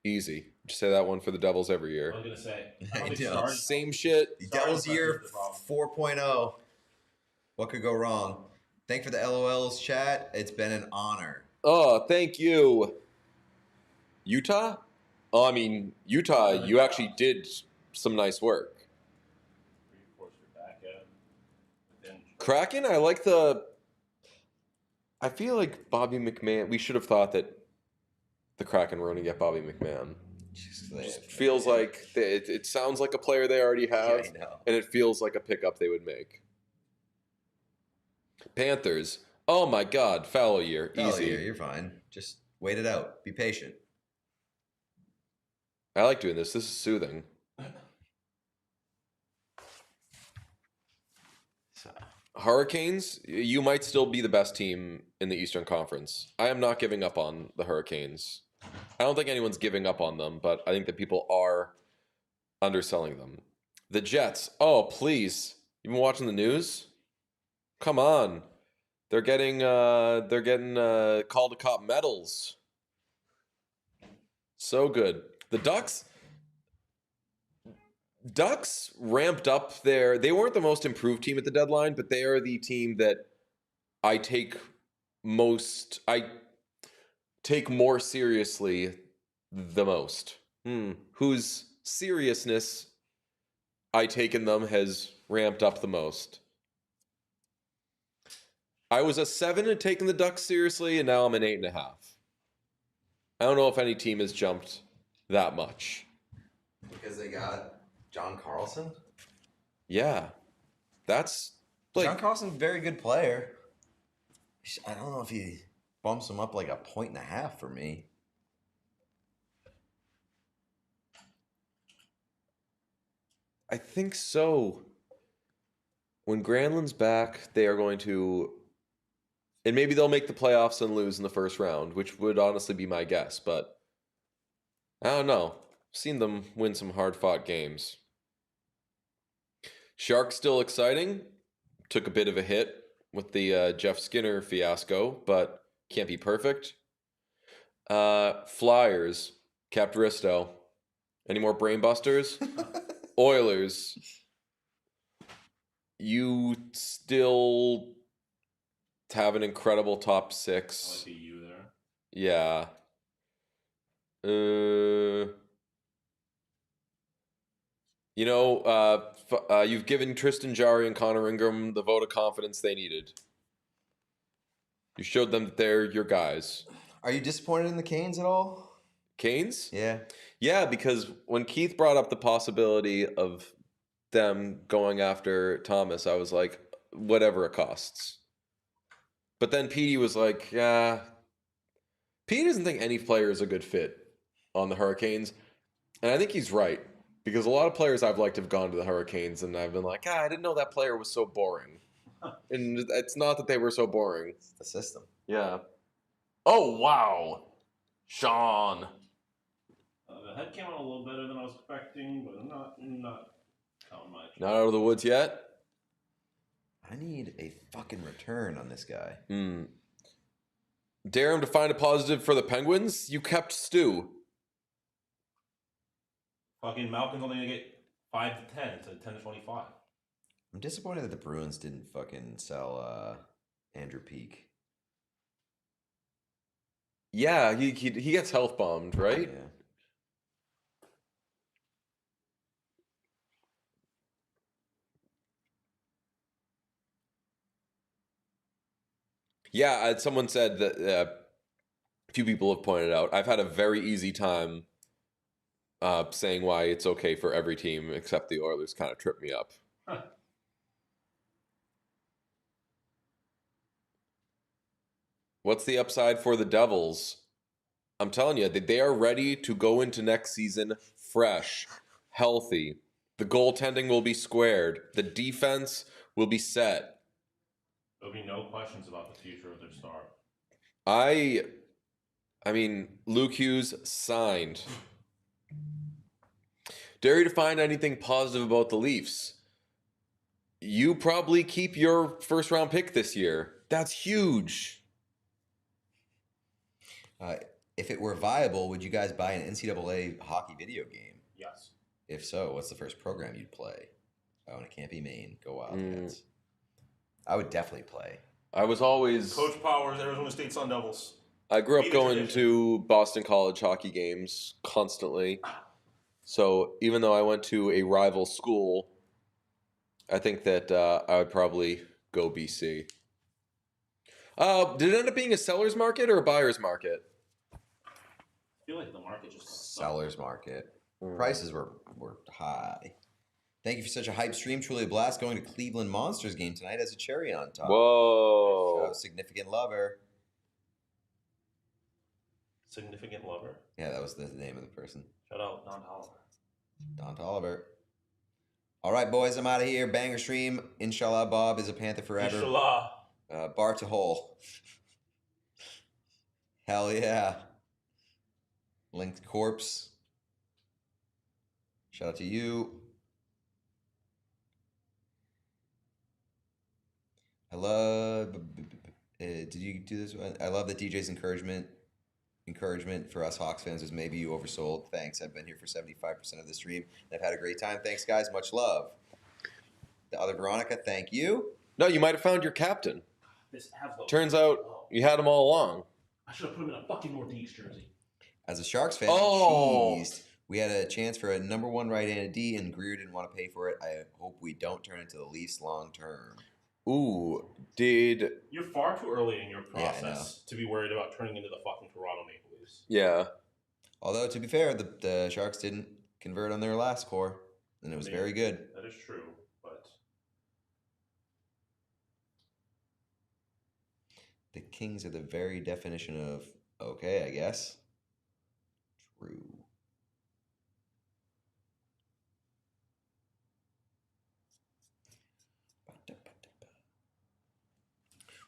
S5: Easy. Just say that one for the Devils every year.
S8: I was going to say.
S5: Same shit.
S3: Devils year 4.0. What could go wrong? Thank for the LOLs chat. It's been an honor.
S5: Oh, thank you. Utah? Oh, I mean, Utah, you actually did some nice work. Kraken, I feel like Bobby McMahon, we should have thought that the Kraken were going to get Bobby McMahon. Just feels like, it sounds like a player they already have, and it feels like a pickup they would make. Panthers. Oh my God, fallow year. Easy.
S3: Year, you're fine. Just wait it out. Be patient.
S5: I like doing this. This is soothing. Hurricanes, you might still be the best team in the Eastern Conference. I am not giving up on the Hurricanes. I don't think anyone's giving up on them, but I think that people are underselling them. The Jets. Oh, please. You been watching the news? Come on. They're getting called to cop medals. So good. The Ducks ramped up they weren't the most improved team at the deadline, but they are the team that I take more seriously the most. Whose seriousness I take in them has ramped up the most. I was a 7 at taking the Ducks seriously, and now I'm an 8.5. I don't know if any team has jumped that much.
S3: Because they got John Carlson?
S5: Yeah. That's like...
S3: John Carlson's a very good player. I don't know if he bumps him up like 1.5 for me.
S5: I think so. When Granlund's back, they are going to... And maybe they'll make the playoffs and lose in the first round, which would honestly be my guess, but I don't know. I've seen them win some hard-fought games. Sharks still exciting. Took a bit of a hit with the Jeff Skinner fiasco, but can't be perfect. Flyers, kept Risto. Any more brainbusters? Oilers. You still have an incredible top 6.
S8: I like the U there.
S5: Yeah. You know, you've given Tristan Jarry and Connor Ingram the vote of confidence they needed. You showed them that they're your guys.
S3: Are you disappointed in the Canes at all?
S5: Canes?
S3: Yeah.
S5: Yeah, because when Keith brought up the possibility of them going after Thomas, I was like, whatever it costs. But then Petey was like, yeah. Petey doesn't think any player is a good fit on the Hurricanes. And I think he's right. Because a lot of players I've liked have gone to the Hurricanes, and I've been like, I didn't know that player was so boring. And it's not that they were so boring.
S3: It's the system.
S5: Yeah. Oh, wow. Sean.
S1: The head came out a little better than I was expecting, but not counting much.
S5: Not out of the woods yet?
S3: I need a fucking return on this guy.
S5: Dare him to find a positive for the Penguins? You kept Stu.
S1: Fucking Malkin's only gonna get 5 to 10 to 10 to 25.
S3: I'm disappointed that the Bruins didn't fucking sell Andrew Peak.
S5: Yeah, he gets health bombed, right?
S3: Yeah.
S5: Yeah, someone said that a few people have pointed out, I've had a very easy time saying why it's okay for every team except the Oilers kind of trip me up. What's the upside for the Devils? I'm telling you, they are ready to go into next season fresh, healthy. The goaltending will be squared. The defense will be set.
S1: There'll be no questions about the future of their star.
S5: I mean, Luke Hughes signed. Dare you to find anything positive about the Leafs? You probably keep your first round pick this year. That's huge.
S3: If it were viable, would you guys buy an NCAA hockey video game?
S1: Yes.
S3: If so, what's the first program you'd play? Oh, and it can't be Maine. Go Wildcats. I would definitely play.
S5: I was always...
S1: Coach Powers, Arizona State Sun Devils.
S5: I grew up going to Boston College hockey games constantly. So even though I went to a rival school, I think that I would probably go BC. Did it end up being a seller's market or a buyer's market?
S1: I feel like the market just...
S3: Seller's market. Prices were high. Thank you for such a hype stream. Truly a blast going to Cleveland Monsters game tonight as a cherry on top.
S5: Whoa.
S3: So, significant lover.
S1: Significant lover?
S3: Yeah, that was the name of the person.
S1: Shout out Don Tolliver.
S3: Don Tolliver. All right, boys, I'm out of here. Banger stream. Inshallah, Bob is a Panther forever.
S1: Inshallah.
S3: Bar to hole. Hell yeah. Linked corpse. Shout out to you. I love. Did you do this one? I love that DJ's encouragement for us Hawks fans is maybe you oversold. Thanks. I've been here for 75% of the stream. I've had a great time. Thanks, guys. Much love. The other Veronica, thank you.
S5: No, you might have found your captain.
S1: This Havlo.
S5: Turns out you had him all along.
S1: I should have put him in a fucking Northeast jersey.
S3: As a Sharks fan, cheesed. We had a chance for a number one right and a D, and Greer didn't want to pay for it. I hope we don't turn into the Leafs long term.
S5: Ooh, did...
S1: You're far too early in your process to be worried about turning into the fucking Toronto Maple Leafs.
S5: Yeah.
S3: Although, to be fair, the Sharks didn't convert on their last core, and it was very good.
S1: That is true, but...
S3: The Kings are the very definition of, okay, I guess. True.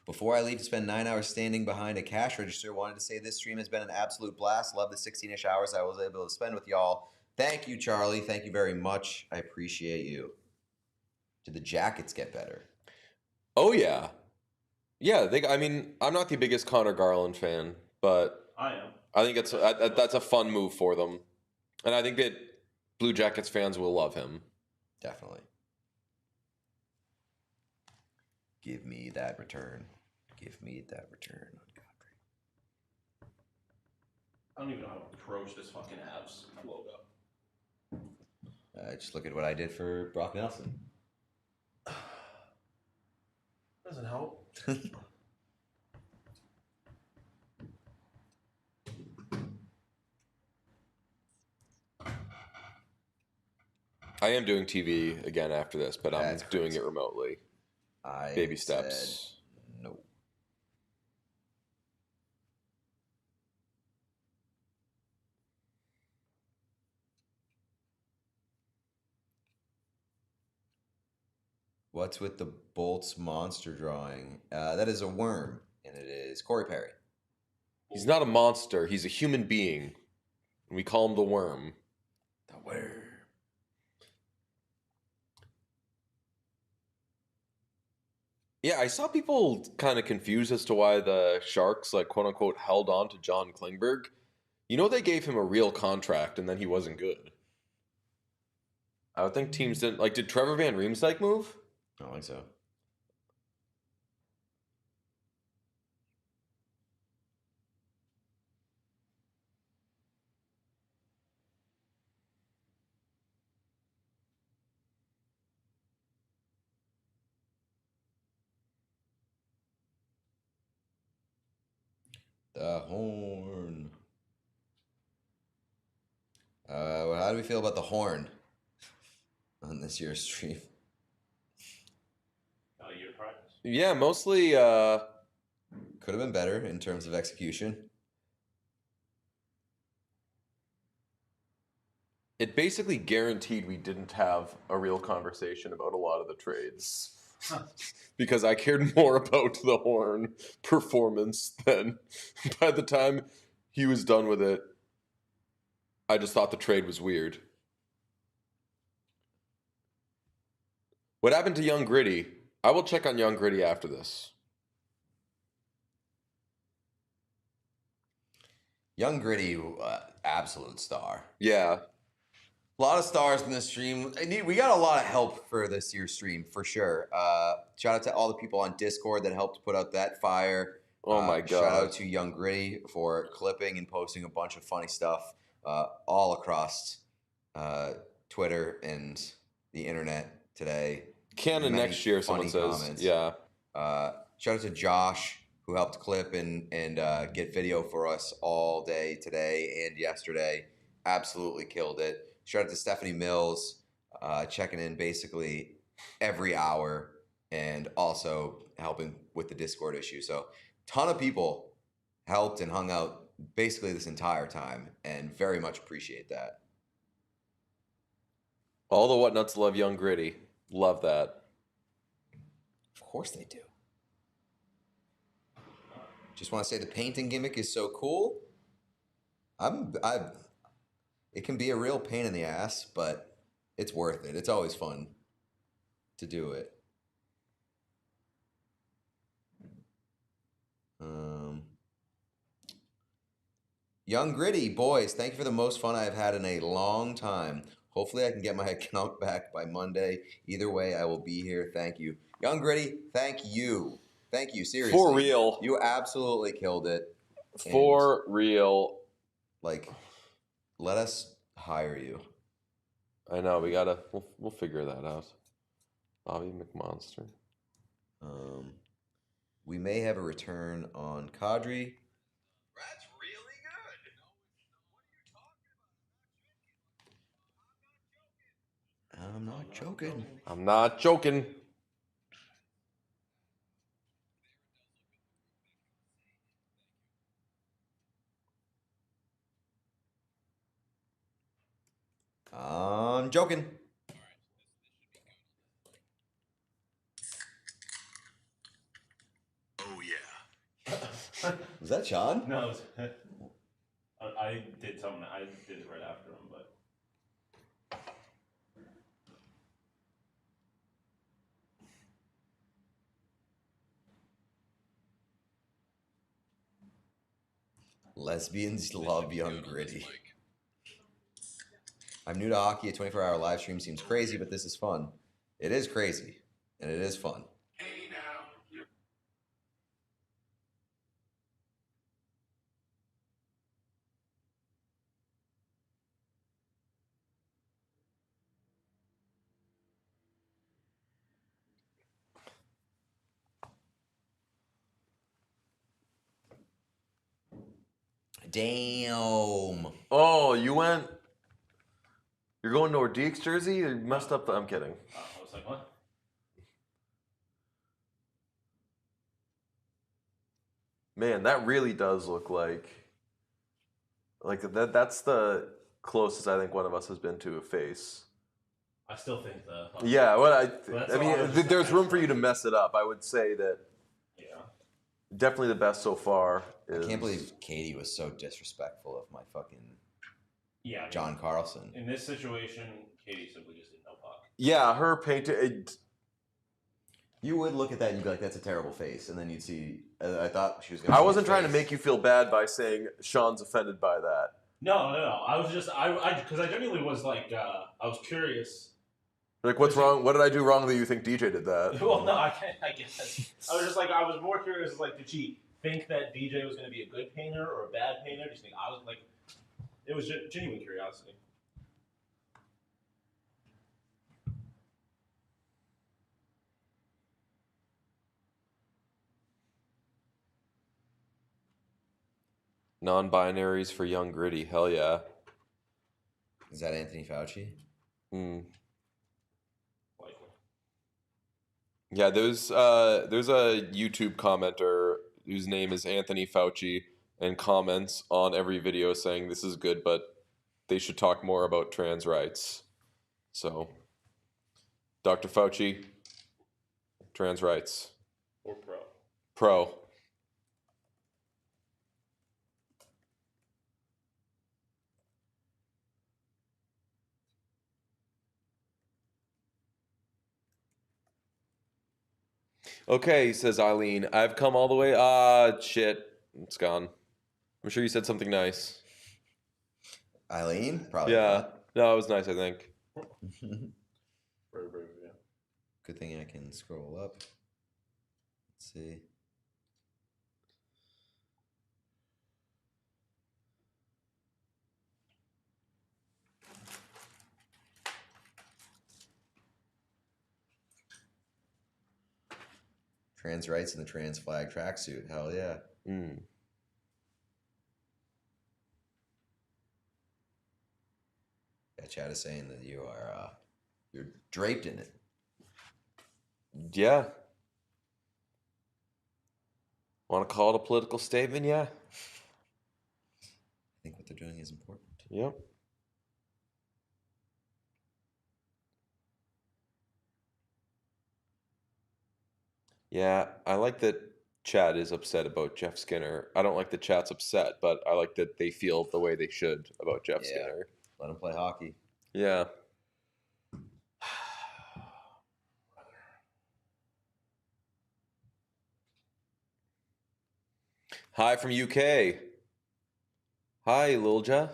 S3: Before I leave to spend 9 hours standing behind a cash register, wanted to say this stream has been an absolute blast. Love the 16-ish hours I was able to spend with y'all. Thank you, Charlie. Thank you very much. I appreciate you. Did the jackets get better?
S5: Oh, yeah. Yeah, I mean, I'm not the biggest Connor Garland fan, but
S1: I am.
S5: I think that's a fun move for them. And I think that Blue Jackets fans will love him.
S3: Definitely. Give me that return. Give me that return on Kadri.
S1: I don't even know how to approach this fucking Avs logo.
S3: Just look at what I did for Brock Nelson.
S5: Doesn't help. I am doing TV again after this, but I'm doing it remotely. Baby steps.
S3: No. What's with the Bolts monster drawing? That is a worm, and it is Corey Perry.
S5: He's not a monster. He's a human being. We call him the Worm.
S3: The Worm.
S5: Yeah, I saw people kind of confused as to why the Sharks, like, quote unquote, held on to John Klingberg. You know, they gave him a real contract, and then he wasn't good. I would think teams didn't. Like, did Trevor Van Riemsdyk move?
S3: I don't think so. The horn. How do we feel about the horn on this year's stream?
S5: Yeah, mostly.
S3: Could have been better in terms of execution.
S5: It basically guaranteed we didn't have a real conversation about a lot of the trades. Because I cared more about the horn performance than by the time he was done with it, I just thought the trade was weird. What happened to Young Gritty? I will check on Young Gritty after this.
S3: Young Gritty, absolute star.
S5: Yeah.
S3: A lot of stars in this stream. We got a lot of help for this year's stream, for sure. Shout out to all the people on Discord that helped put out that fire.
S5: Oh my God.
S3: Shout out to Young Gritty for clipping and posting a bunch of funny stuff all across Twitter and the internet today.
S5: Canon
S3: Many
S5: next year,
S3: funny
S5: someone says.
S3: comments.
S5: Yeah.
S3: Shout out to Josh, who helped clip and get video for us all day today and yesterday. Absolutely killed it. Shout out to Stephanie Mills, checking in basically every hour and also helping with the Discord issue. So ton of people helped and hung out basically this entire time and very much appreciate that.
S5: All the Whatnuts love Young Gritty. Love that.
S3: Of course they do. Just want to say the painting gimmick is so cool. It can be a real pain in the ass, but it's worth it. It's always fun to do it. Young Gritty, boys, thank you for the most fun I've had in a long time. Hopefully I can get my account back by Monday. Either way, I will be here. Thank you. Young Gritty, thank you. Thank you, seriously.
S5: For real.
S3: You absolutely killed it.
S5: For real.
S3: Like, let us hire you.
S5: I know, we'll figure that out. Bobby McMonster.
S3: We may have a return on Kadri.
S15: That's really good.
S3: I'm not joking.
S5: I'm not joking.
S3: I'm joking.
S15: Oh yeah.
S3: Was that Sean?
S1: No, I did something. I did it right after him, but.
S3: Lesbians love Young Gritty. I'm new to hockey. A 24-hour live stream seems crazy, but this is fun. It is crazy, and it is fun.
S15: Hey now.
S3: Damn.
S5: Oh, you're going Nordique's jersey? You messed up I'm kidding.
S8: I was like, what?
S5: Man, that really does look like that. That's the closest I think one of us has been to a face.
S8: I still think the.
S5: Yeah, well,
S8: That's
S5: I
S8: all I was
S5: mean,
S8: just
S5: there's room
S8: saying.
S5: for you to mess it up. I would say that.
S8: Yeah.
S5: Definitely the best so far.
S3: I can't believe Katie was so disrespectful of my fucking John Carlson.
S8: In this situation, Katie simply just didn't know puck.
S5: Yeah, her painted.
S3: You would look at that and you'd be like, "That's a terrible face," and then you'd see. I thought she was going.
S5: I wasn't trying to make you feel bad by saying Sean's offended by that.
S8: No. I was just because I genuinely was like I was curious.
S5: Like, what's wrong? What did I do wrong that you think DJ did that?
S8: Well, no, I guess I was just like I was more curious. Like, did she think that DJ was going to be a good painter or a bad painter? Do you think I was like? It was genuine curiosity.
S5: Non-binaries for Young Gritty. Hell yeah.
S3: Is that Anthony Fauci?
S5: Yeah, there's a YouTube commenter whose name is Anthony Fauci and comments on every video saying this is good, but they should talk more about trans rights. So, Dr. Fauci, trans rights.
S8: Or pro.
S5: Pro. Okay, says Eileen. I've come all the way. Shit. It's gone. I'm sure you said something nice.
S3: Eileen? Probably
S5: Yeah.
S3: not.
S5: No, it was nice, I think.
S8: Very brave, yeah.
S3: Good thing I can scroll up. Let's see. Trans rights in the trans flag tracksuit. Hell yeah. Yeah, Chad is saying that you are you're draped in it.
S5: Yeah. Want to call it a political statement? Yeah.
S3: I think what they're doing is important.
S5: Yep. Yeah, I like that Chad is upset about Jeff Skinner. I don't like that Chad's upset, but I like that they feel the way they should about Jeff Skinner.
S3: Let him play hockey.
S5: Yeah. Hi from UK. Hi, Lilia.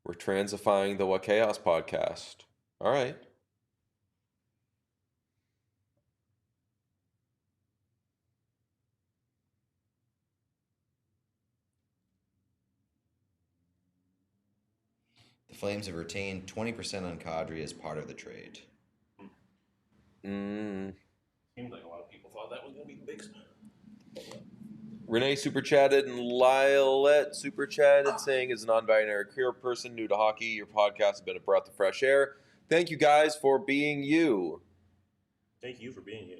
S5: We're transifying the What Chaos podcast. All right.
S3: The Flames have retained 20% on Kadri as part of the trade.
S8: Seems like a lot of people thought that was going to be the big.
S5: Renee super chatted and Lilet super chatted saying, as a non-binary queer person new to hockey, your podcast has been a breath of fresh air. Thank you guys for being you.
S8: Thank you for being you.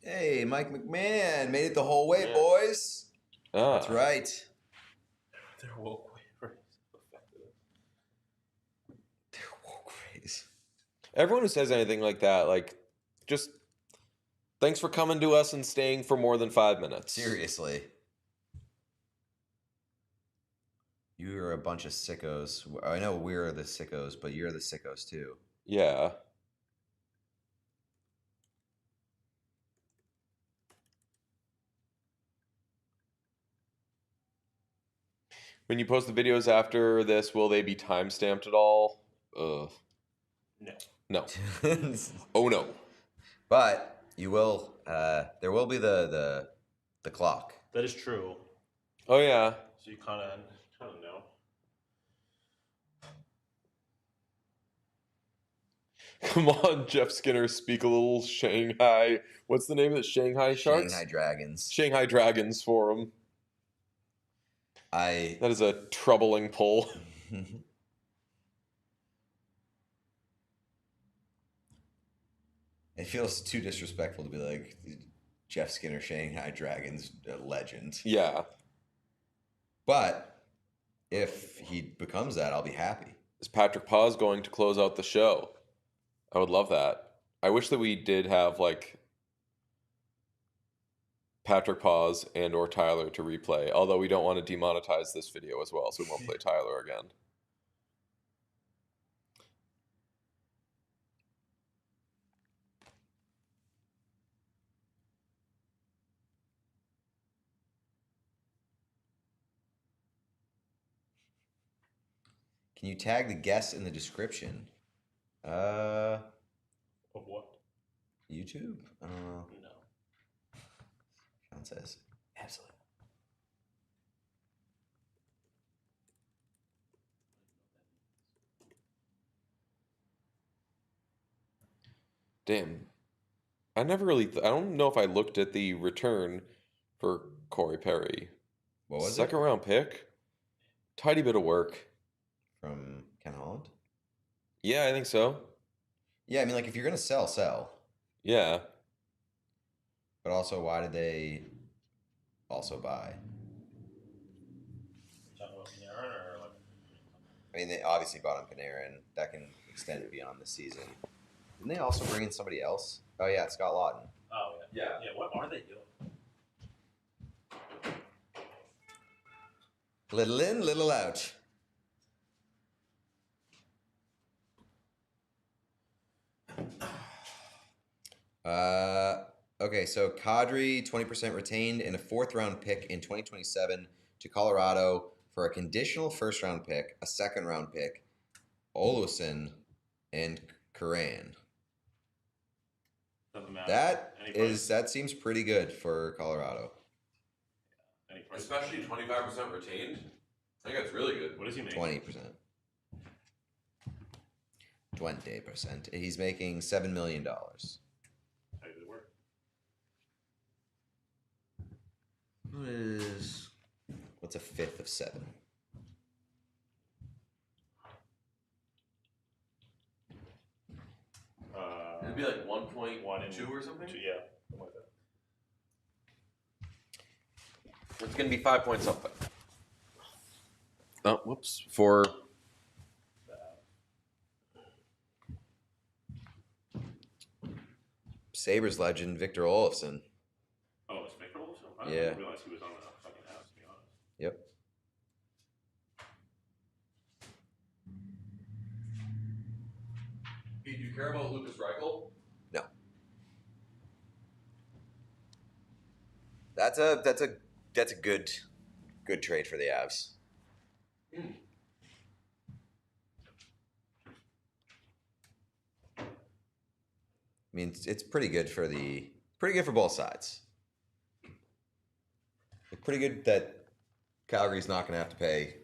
S3: Hey, Mike McMahon made it the whole way, boys. That's right.
S8: They're woke waivers.
S3: They're woke waivers.
S5: Everyone who says anything like that, like, just thanks for coming to us and staying for more than 5 minutes.
S3: Seriously. You're a bunch of sickos. I know we're the sickos, but you're the sickos too.
S5: Yeah. When you post the videos after this, will they be time-stamped at all?
S8: No.
S5: No. Oh, no.
S3: But you will. There will be the the clock.
S1: That is true.
S5: Oh yeah.
S1: So you kind of know.
S5: Come on, Jeff Skinner, speak a little Shanghai. What's the name of the Shanghai Sharks?
S3: Shanghai Dragons.
S5: Shanghai Dragons for them. That is a troubling pull.
S3: It feels too disrespectful to be like Jeff Skinner, Shanghai Dragons legend.
S5: Yeah.
S3: But if he becomes that, I'll be happy.
S5: Is Patrick Paz going to close out the show? I would love that. I wish that we did have like Patrick Paz and or Tyler to replay, although we don't want to demonetize this video as well, so we won't play Tyler again.
S3: Can you tag the guests in the description?
S1: Of what?
S3: YouTube? I don't know.
S1: No.
S3: Sean says, absolutely.
S5: Damn. I never really... I don't know if I looked at the return for Corey Perry.
S3: What was it?
S5: Second round pick? Tidy bit of work.
S3: From Ken Holland?
S5: Yeah, I think so.
S3: Yeah, I mean, like, if you're going to sell, sell.
S5: Yeah.
S3: But also, why did they also buy? I mean, they obviously bought him Panarin. That can extend it beyond the season. Didn't they also bring in somebody else? Oh, yeah, Scott Lawton.
S1: Oh, yeah. Yeah, what are they doing?
S3: Little in, little out. Okay, so Kadri, 20% retained, and a 4th-round pick in 2027 to Colorado for a conditional 1st-round pick, a 2nd-round pick, Olsen, and Curran.
S1: Doesn't matter.
S3: That seems pretty good for Colorado.
S5: Especially 25% retained. I think that's really good.
S1: What does he make?
S3: 20%. 20%. He's making $7 million.
S1: How does it work?
S3: What's a 5th of 7?
S5: It'd be like 1.2 or something?
S1: Yeah, something like that.
S5: It's going to be 5 point something. Oh, whoops. For...
S3: Sabres legend Victor Olofsson.
S1: Oh, it's Victor Olofsson? I
S3: Yeah.
S1: didn't realize he was on the fucking house, to be honest.
S3: Yep.
S5: Hey, do you care about Lucas Reichel?
S3: No. That's a good trade for the Avs. I mean, it's pretty good for both sides. It's pretty good that Calgary's not going to have to pay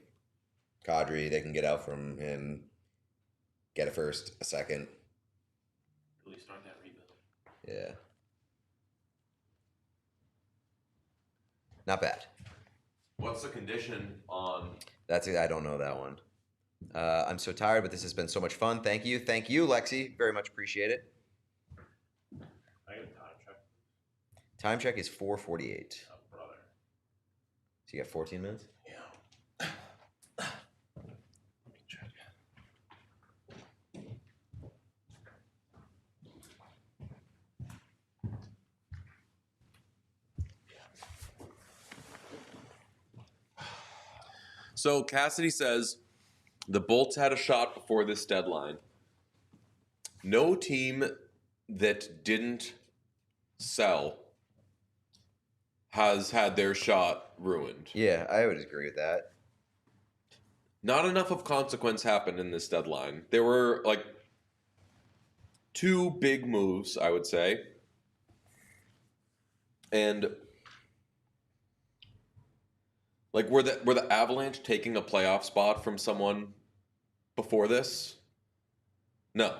S3: Kadri. They can get out from him, get a 1st, a 2nd.
S1: Really start that rebuild.
S3: Yeah. Not bad.
S5: What's the condition on...
S3: I don't know that one. I'm so tired, but this has been so much fun. Thank you, Lexi. Very much appreciate it.
S1: I got a time check.
S3: Time check is 4:48.
S1: Oh, brother.
S3: So you got 14 minutes?
S1: Yeah. Let me check.
S5: So Cassidy says the Bolts had a shot before this deadline. No team that didn't sell has had their shot ruined.
S3: Yeah, I would agree with that.
S5: Not enough of consequence happened in this deadline. There were like 2 big moves, I would say. And Like, were the Avalanche taking a playoff spot from someone before this? No.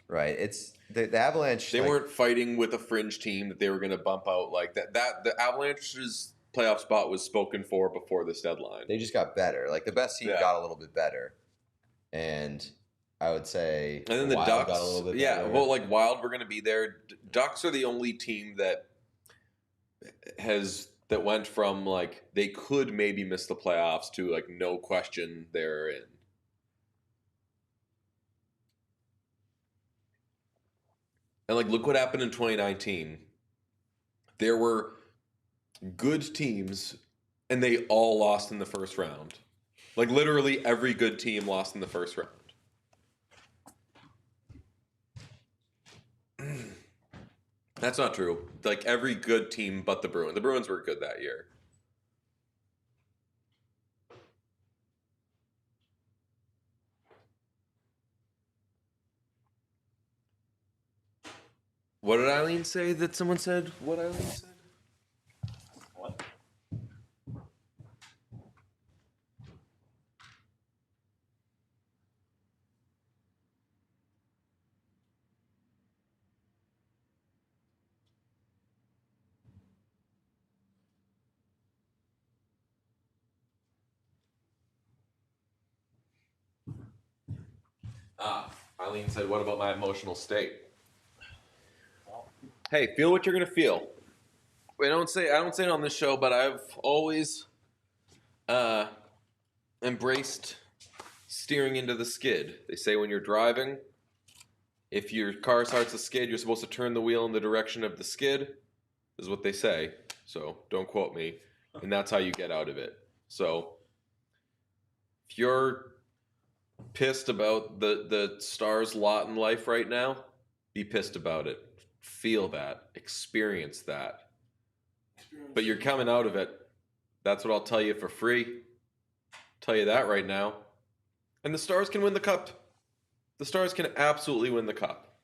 S3: Right. It's the Avalanche.
S5: They weren't fighting with a fringe team that they were going to bump out like that. The Avalanche's playoff spot was spoken for before this deadline.
S3: They just got better. Like the best team got a little bit better, and I would say.
S5: And then the
S3: Wild
S5: Ducks
S3: got a little bit
S5: yeah.
S3: better.
S5: Well, like Wild, were going to be there. Ducks are the only team that went from like they could maybe miss the playoffs to like no question they're in. And like, look what happened in 2019. There were good teams, and they all lost in the first round. Like literally every good team lost in the first round. That's not true. Like every good team but the Bruins. The Bruins were good that year. What did Eileen say that someone said? What Eileen said?
S1: What?
S5: Eileen said, "What about my emotional state?" Hey, feel what you're gonna feel. I don't say it on this show, but I've always embraced steering into the skid. They say when you're driving, if your car starts to skid, you're supposed to turn the wheel in the direction of the skid, is what they say. So don't quote me. And that's how you get out of it. So if you're pissed about the Stars' lot in life right now, be pissed about it. Feel that. Experience that. But you're coming out of it. That's what I'll tell you for free. Tell you that right now. And the Stars can win the cup. The Stars can absolutely win the cup.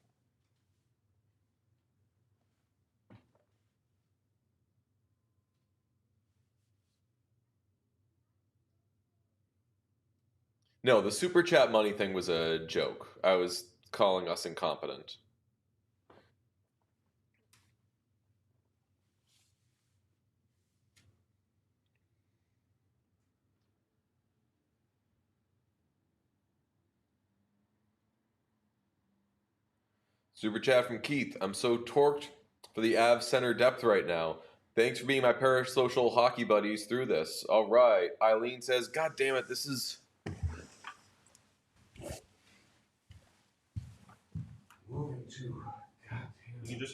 S5: No, the super chat money thing was a joke. I was calling us incompetent. Super chat from Keith. I'm so torqued for the Avs center depth right now. Thanks for being my parasocial hockey buddies through this. All right. Eileen says, God damn it, this is...
S1: Moving to...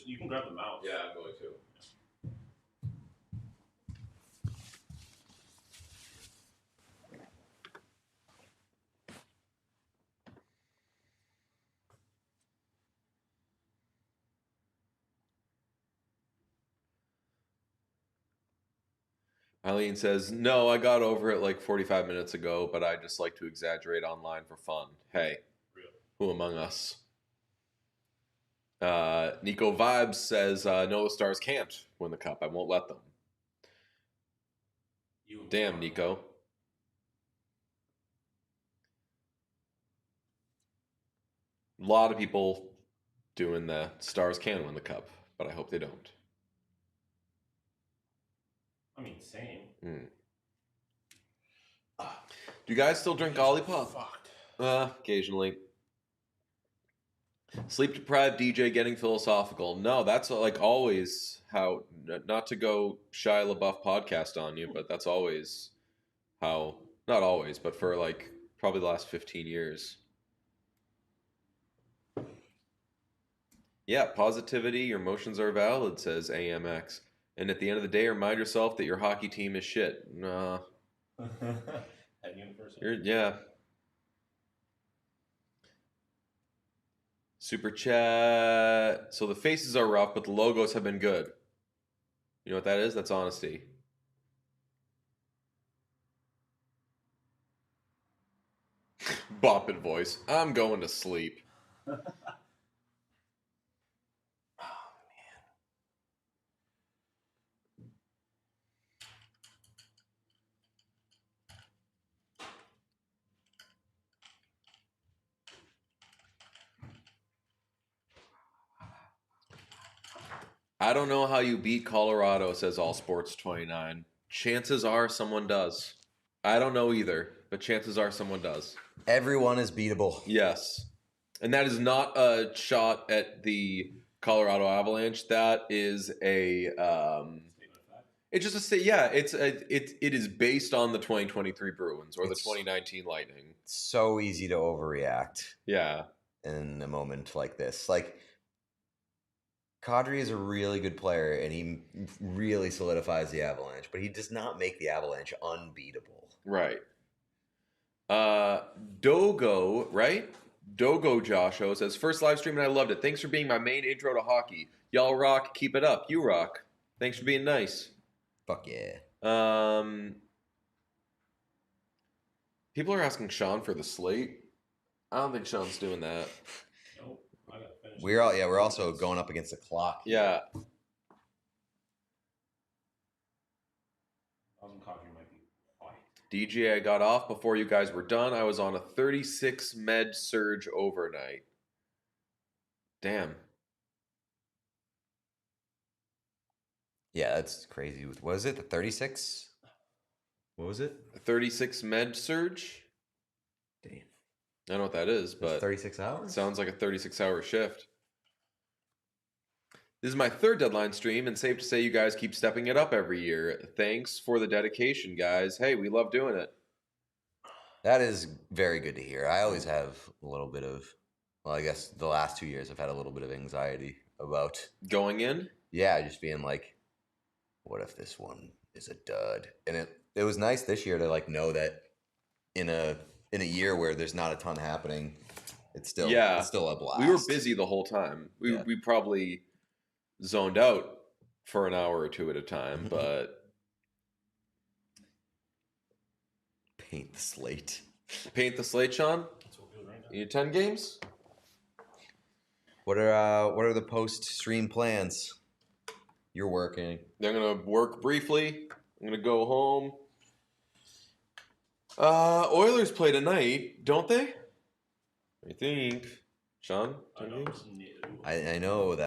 S1: You can grab the mouse.
S5: Yeah, I'm going to. Eileen says, no, I got over it like 45 minutes ago, but I just like to exaggerate online for fun. Hey, who among us? Nico Vibes says, no, the Stars can't win the cup. I won't let them. Damn, Nico. A lot of people doing the Stars can win the cup, but I hope they don't.
S1: I mean, same.
S5: Do you guys still drink Olipop? Occasionally. Sleep deprived DJ getting philosophical. No, that's like always how, not to go Shia LaBeouf podcast on you, but that's always how, not always, but for like probably the last 15 years. Yeah, positivity, your emotions are valid, says AMX. And at the end of the day, remind yourself that your hockey team is shit. Nah. Yeah. Super chat. So the faces are rough, but the logos have been good. You know what that is? That's honesty. Boppin' voice. I'm going to sleep. I don't know how you beat Colorado, says All Sports 29. Chances are someone does. I don't know either, but chances are someone does.
S3: Everyone is beatable.
S5: Yes. And that is not a shot at the Colorado Avalanche. That is a it's just it is based on the 2023 Bruins or the 2019 Lightning.
S3: So easy to overreact.
S5: Yeah.
S3: In a moment like this. Like, Kadri is a really good player, and he really solidifies the Avalanche, but he does not make the Avalanche unbeatable.
S5: Right. Dogo, right? Dogo Josho says, first live stream and I loved it. Thanks for being my main intro to hockey. Y'all rock. Keep it up. You rock. Thanks for being nice.
S3: Fuck yeah.
S5: People are asking Sean for the slate. I don't think Sean's doing that.
S1: Nope. I gotta finish.
S3: We're also going up against the clock.
S5: Yeah.
S1: Coffee might be fine.
S5: DJ, I got off before you guys were done. I was on a 36 med surge overnight. Damn.
S3: Yeah, that's crazy. What was it? The 36? What was it?
S5: A 36 med surge?
S3: Damn.
S5: I don't know what that is, but
S3: 36 hours?
S5: Sounds like a 36-hour shift. This is my third deadline stream, and safe to say you guys keep stepping it up every year. Thanks for the dedication, guys. Hey, we love doing it.
S3: That is very good to hear. I always have a little bit of, well, I guess the last 2 years I've had a little bit of anxiety about
S5: going in.
S3: Yeah, just being like, what if this one is a dud? And it was nice this year to like know that in a year where there's not a ton happening, it's still a blast.
S5: We were busy the whole time. We probably zoned out for an hour or two at a time, but
S3: paint the slate.
S5: Paint the slate, Sean.
S1: That's what we're doing right now.
S5: You need 10 games?
S3: What are the post-stream plans? You're working.
S5: They're gonna work briefly. I'm gonna go home. Oilers play tonight, don't they? I think. Sean? 10 games?
S3: I know that.